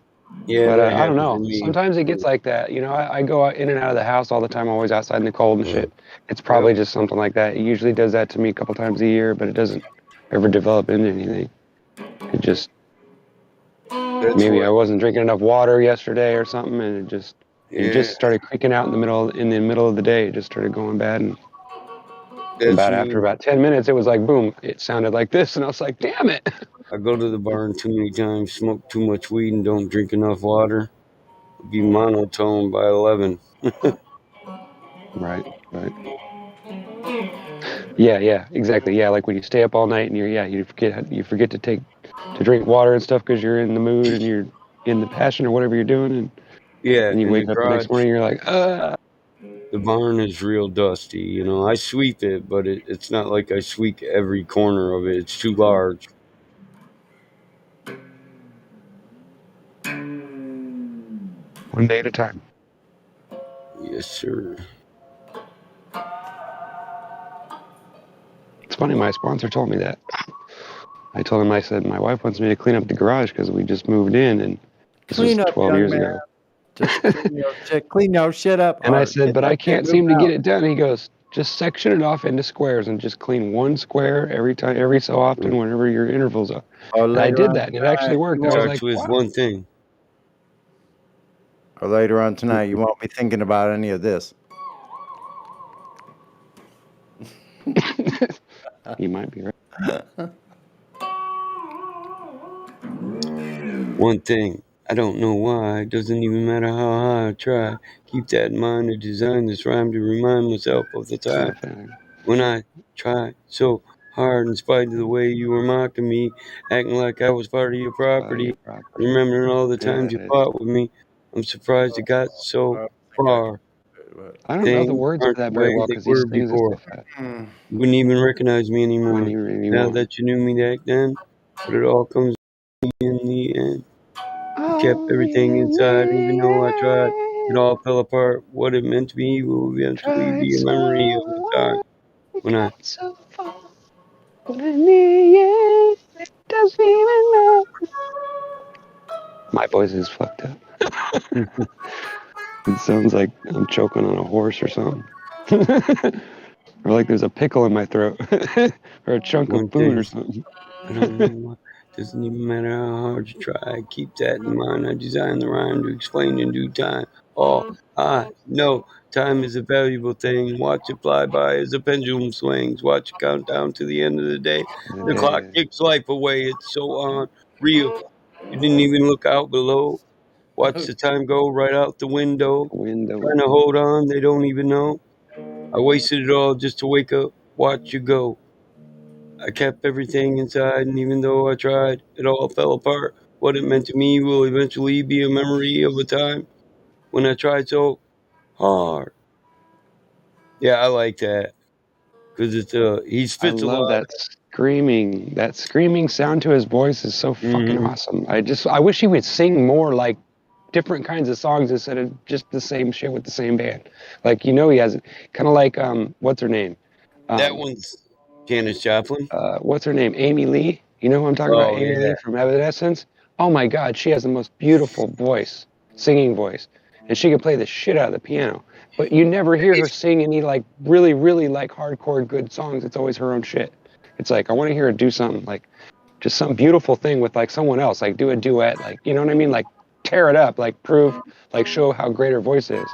Yeah, But that I don't happened know. to me. Sometimes it gets like that. You know, I go in and out of the house all the time, always outside in the cold and shit. It's probably just something like that. It usually does that to me a couple times a year, but it doesn't ever develop into anything. It just maybe I wasn't drinking enough water yesterday or something, and it just started creaking out in the middle of the day. It just started going bad, and after about 10 minutes, it was like boom. It sounded like this, and I was like, damn it. I go to the barn too many times, smoke too much weed, and don't drink enough water. I'll be monotone by 11. Right. Yeah, exactly. Yeah, like when you stay up all night and you forget to drink water and stuff because you're in the mood and you're in the passion or whatever you're doing, and you wake up the next morning, you're like, The barn is real dusty. You know, I sweep it, but it's not like I sweep every corner of it. It's too large. One day at a time. Yes, sir. It's funny, my sponsor told me that. I told him, I said, my wife wants me to clean up the garage because we just moved in, and this was 12 years ago. Just clean your shit up. And I said, but I can't seem to get it done. He goes, just section it off into squares and just clean one square every so often, whenever your intervals are. And I did that, and it actually worked. I was like, with one thing. Or later on tonight, you won't be thinking about any of this. He might be right. One thing. I don't know why. It doesn't even matter how hard I try. Keep that in mind to design this rhyme to remind myself of the time when I tried so hard in spite of the way you were mocking me, acting like I was part of your property, remembering all the times you fought with me. I'm surprised it got so far. I don't know the words of that very well they because he were sings it before. so fast. You wouldn't even recognize me anymore. Now that you knew me back then, but it all comes in the end. You kept everything inside, even though I tried. It all fell apart. What it meant to me will eventually be a memory of the time when I. So far, but in the end, it doesn't even matter. My voice is fucked up. It sounds like I'm choking on a horse or something. Or like there's a pickle in my throat. Or a chunk of food or something. I don't know why. Doesn't even matter how hard you try. Keep that in mind. I designed the rhyme to explain in due time. All I know, time is a valuable thing. Watch it fly by as the pendulum swings. Watch it count down to the end of the day. The clock kicks life away. It's so unreal. You didn't even look out below. Watch the time go right out the window. Trying to hold on, they don't even know. I wasted it all just to wake up, watch you go. I kept everything inside, and even though I tried, it all fell apart. What it meant to me will eventually be a memory of a time when I tried so hard. Yeah, I like that. because it's he I spits a love lot. that screaming sound to his voice is so fucking awesome. I wish he would sing more like different kinds of songs instead of just the same shit with the same band. Like he has kind of like what's her name? That one's Janis Joplin. What's her name? Amy Lee. You know who I'm talking about? Oh Amy yeah. Lee from Evanescence. Oh my God, she has the most beautiful voice, singing voice, and she can play the shit out of the piano. But you never hear her sing any like really, really like hardcore good songs. It's always her own shit. It's like I want to hear her do something like just some beautiful thing with like someone else, like do a duet, like you know what I mean, like tear it up, like prove, like show how great her voice is.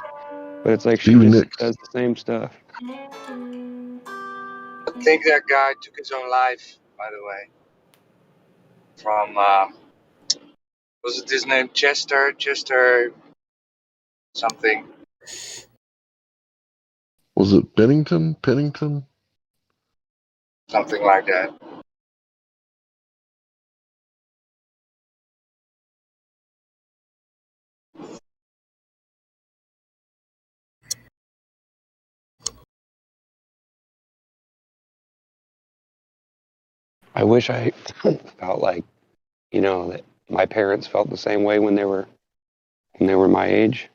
But it's like she Stevie just Nicks. does the same stuff. I think that guy took his own life, by the way. From was it his name Chester something? Was it Bennington? Pennington? Something like that. I wish I felt like, that my parents felt the same way when they were my age,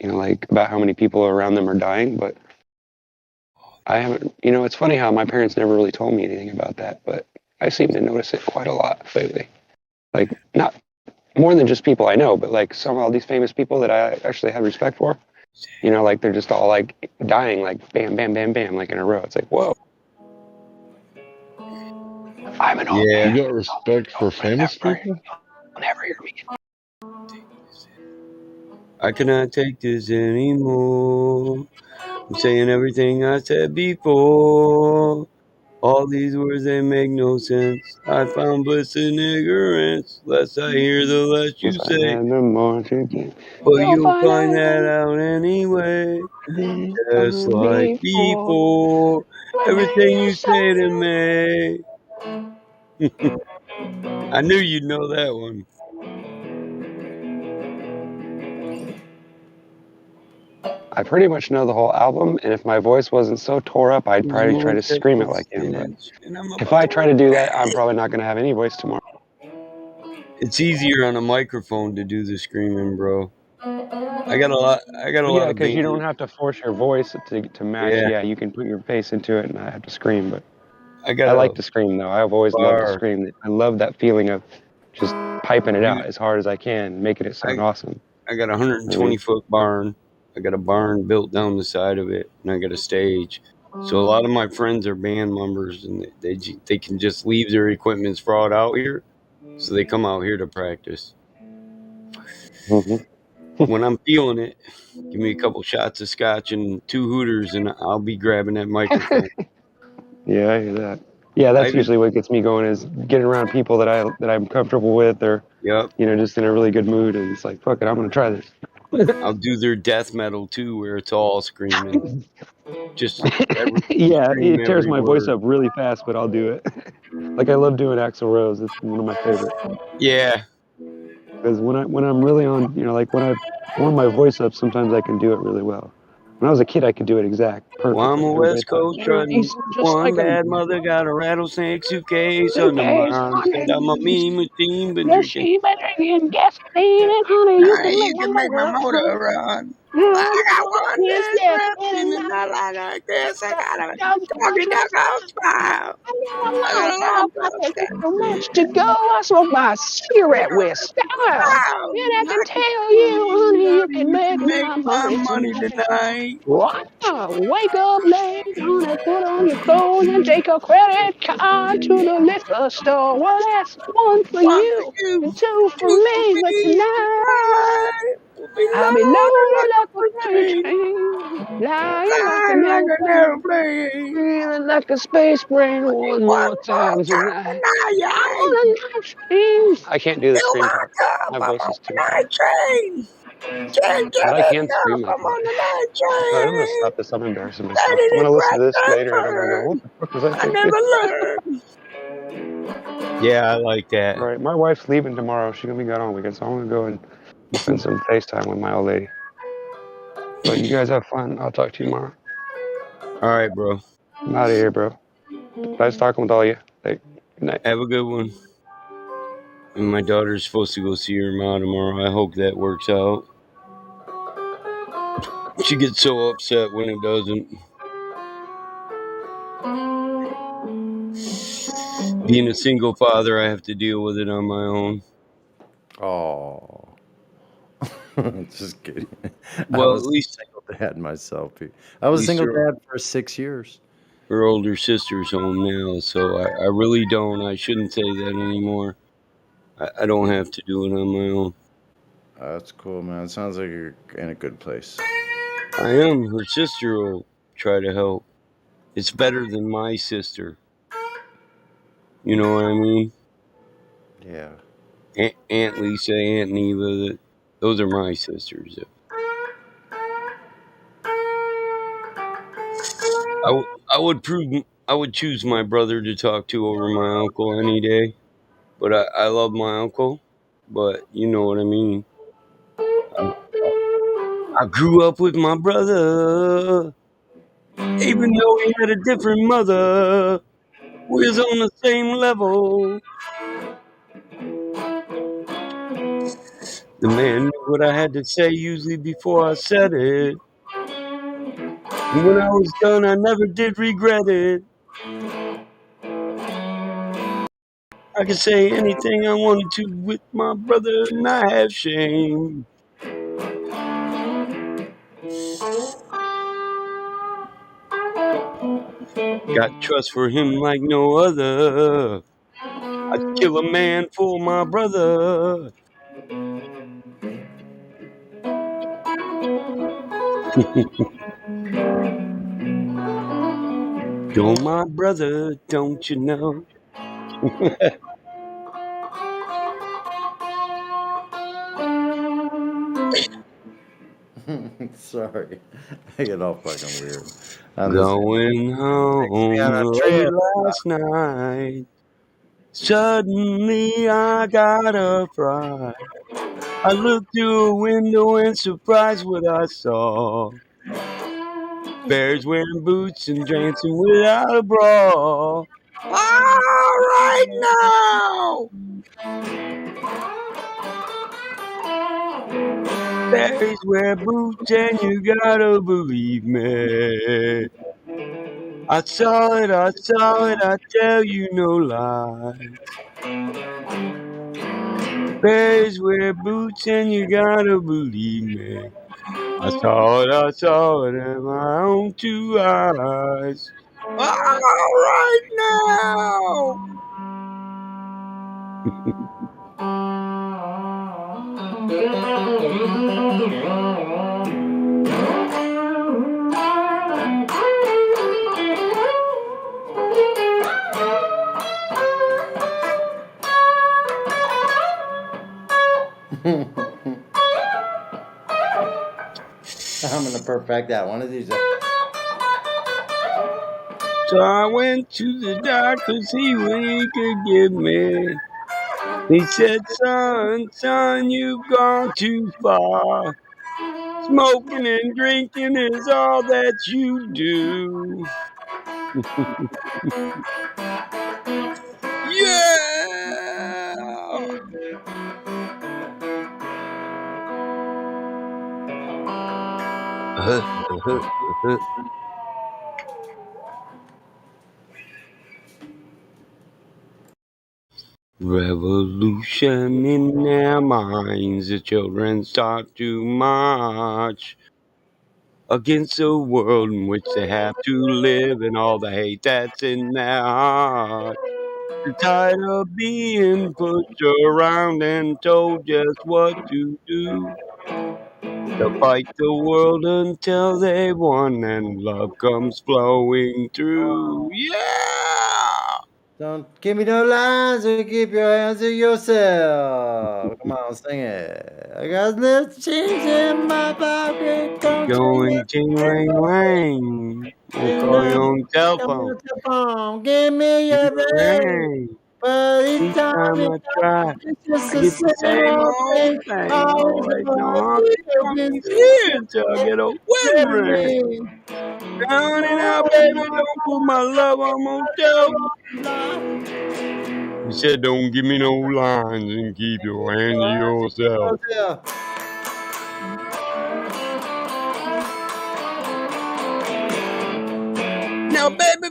like about how many people around them are dying. But I haven't, it's funny how my parents never really told me anything about that, but I seem to notice it quite a lot lately. Like, not more than just people I know, but like some of all these famous people that I actually have respect for, like they're just all like dying, like bam, bam, bam, bam, like in a row. It's like, whoa. I'm an old You man. got respect for famous people? You'll never hear me. I cannot take this anymore. I'm saying everything I said before. All these words, they make no sense. I found bliss in ignorance. Less I hear, the less you If I say. had the more to give, But you'll you'll find find that out out anyway. Just time like before. before. Everything you say to me. I knew you'd know that one. I pretty much know the whole album, and if my voice wasn't so tore up, I'd probably try to scream it like him. But And I'm if about I to try to do that, I'm probably not going to have any voice tomorrow. It's easier on a microphone to do the screaming, bro. I got a lot Yeah, of because you veins. don't have to force your voice to match. Yeah. Yeah, you can put your face into it, and I have to scream. But I got I like a to scream, though. I've always loved to bar. scream. I love that feeling of just piping it out Dude, as hard as I can, making it sound awesome. I got a 120-foot barn. I got a barn built down the side of it, and I got a stage. So a lot of my friends are band members, and they can just leave their equipment sprawled out here, so they come out here to practice. When I'm feeling it, give me a couple shots of scotch and 2 hooters, and I'll be grabbing that microphone. Yeah, I hear that. Yeah, that's even- usually what gets me going is getting around people that I'm comfortable with, or Yep. just in a really good mood, and it's like, fuck it, I'm gonna try this. I'll do their death metal too, where it's all screaming. Just Yeah, scream it tears every my voice word. up really fast, but I'll do it. Like I love doing Axl Rose. It's one of my favorites. Yeah. Because when I'm really on, like when I warm my voice up, sometimes I can do it really well. When I was a kid, I could do it Well, I'm perfectly. a Everybody West thought, Coast yeah, he trotting. sounds just One like him. bad mother got a rattlesnake suitcase under my Suitcase, arm. Said I'm a honey. mean machine, been Yes, drinking. she been drinking gasoline, and honey, you can You make my can make my motor motor run. run. Yeah, I got one yes, dead yes, breath yes, in the night. I guess I got a doggy dog on smile. I got a long so much to go. I smoke my cigarette with style. And I can tell you, honey, you can make make my my money money tonight. tonight. Wow. Wake up late, honey, put on your clothes and take a credit card to the liquor store. Well, that's one for One for you you, and two for 2 for me. But me. tonight, We'll be I'll be loaded loaded like a like a freight freight train. train, flying like Flying an like an airplane, airplane. feeling like a space brain one One more more time time tonight. I'm tonight. on a night train. I can't do the Fill scream my part. cup. My I'm voice on is the too high. night train. Can't But I get can scream enough. like I'm that. on the night All right, I'm gonna train. stop this. I'm embarrassing myself. Ready I'm to gonna listen to crash this and later, and I'm gonna go, burn. "What the fuck was I I thinking?" never learned. Yeah, I like that. All right, my wife's leaving tomorrow. She's gonna be gone all weekend, so I'm gonna go and spend some FaceTime with my old lady. But you guys have fun. I'll talk to you tomorrow. All right, bro. I'm out of here, bro. Nice talking with all you. Hey, good night. Have a good one. And my daughter's supposed to go see her mom tomorrow. I hope that works out. She gets so upset when it doesn't. Being a single father, I have to deal with it on my own. Oh, just kidding. I Well, was at least a single dad myself. I was a single dad for 6 years. her older sister's home now, so I really don't. I shouldn't say that anymore. I don't have to do it on my own. That's cool, man. It sounds like you're in a good place. I am. Her sister will try to help. It's better than my sister. You know what I mean? Yeah. Aunt Lisa, Aunt Neva, those are my sisters. I would choose my brother to talk to over my uncle any day. But I love my uncle. But you know what I mean. I grew up with my brother, even though he had a different mother. We was on the same level. The man knew what I had to say usually before I said it. And when I was done, I never did regret it. I could say anything I wanted to with my brother and not have shame. Got trust for him like no other. I'd kill a man for my brother. You're my brother, don't you know? Sorry. I get all fucking weird. Going home late last night. Suddenly I got a fright. I looked through a window and surprised what I saw. Bears wearing boots and dancing without a bra. All right now! Bears wear boots and you gotta believe me. I saw it, I tell you no lies. Bears wear boots and you gotta believe me. I saw it in my own two eyes. All right now! I'm gonna perfect that one of these. So I went to the doctor, see what he could give me. He said, son, you've gone too far. Smoking and drinking is all that you do. Yeah! Revolution in their minds, the children start to march against a world in which they have to live and all the hate that's in their heart. They're tired of being pushed around and told just what to do. They'll fight the world until they won and love comes flowing through. Yeah! Don't give me no lines or keep your hands to yourself. Come on, sing it. I got little change in my pocket. Don't Going you ting-lang-lang. We'll call your own telephone. give me your ring. Ring. But Each each time time it I try, comes, it's just I the get the same same old old thing. thing. Always Always gonna know I'll be keep a coming business here until I get a wedding ring. ring. Down and out, baby, don't put my love on motel. He said, don't give me no lines and keep your hand to yourself. Now, baby,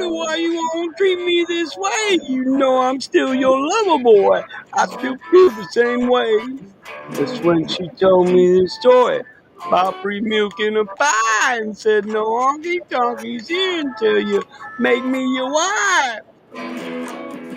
why you won't treat me this way? You know I'm still your lover boy. I still feel the same way. That's when she told me this story about free milk and a pie and said, no honky tonkies here until you make me your wife.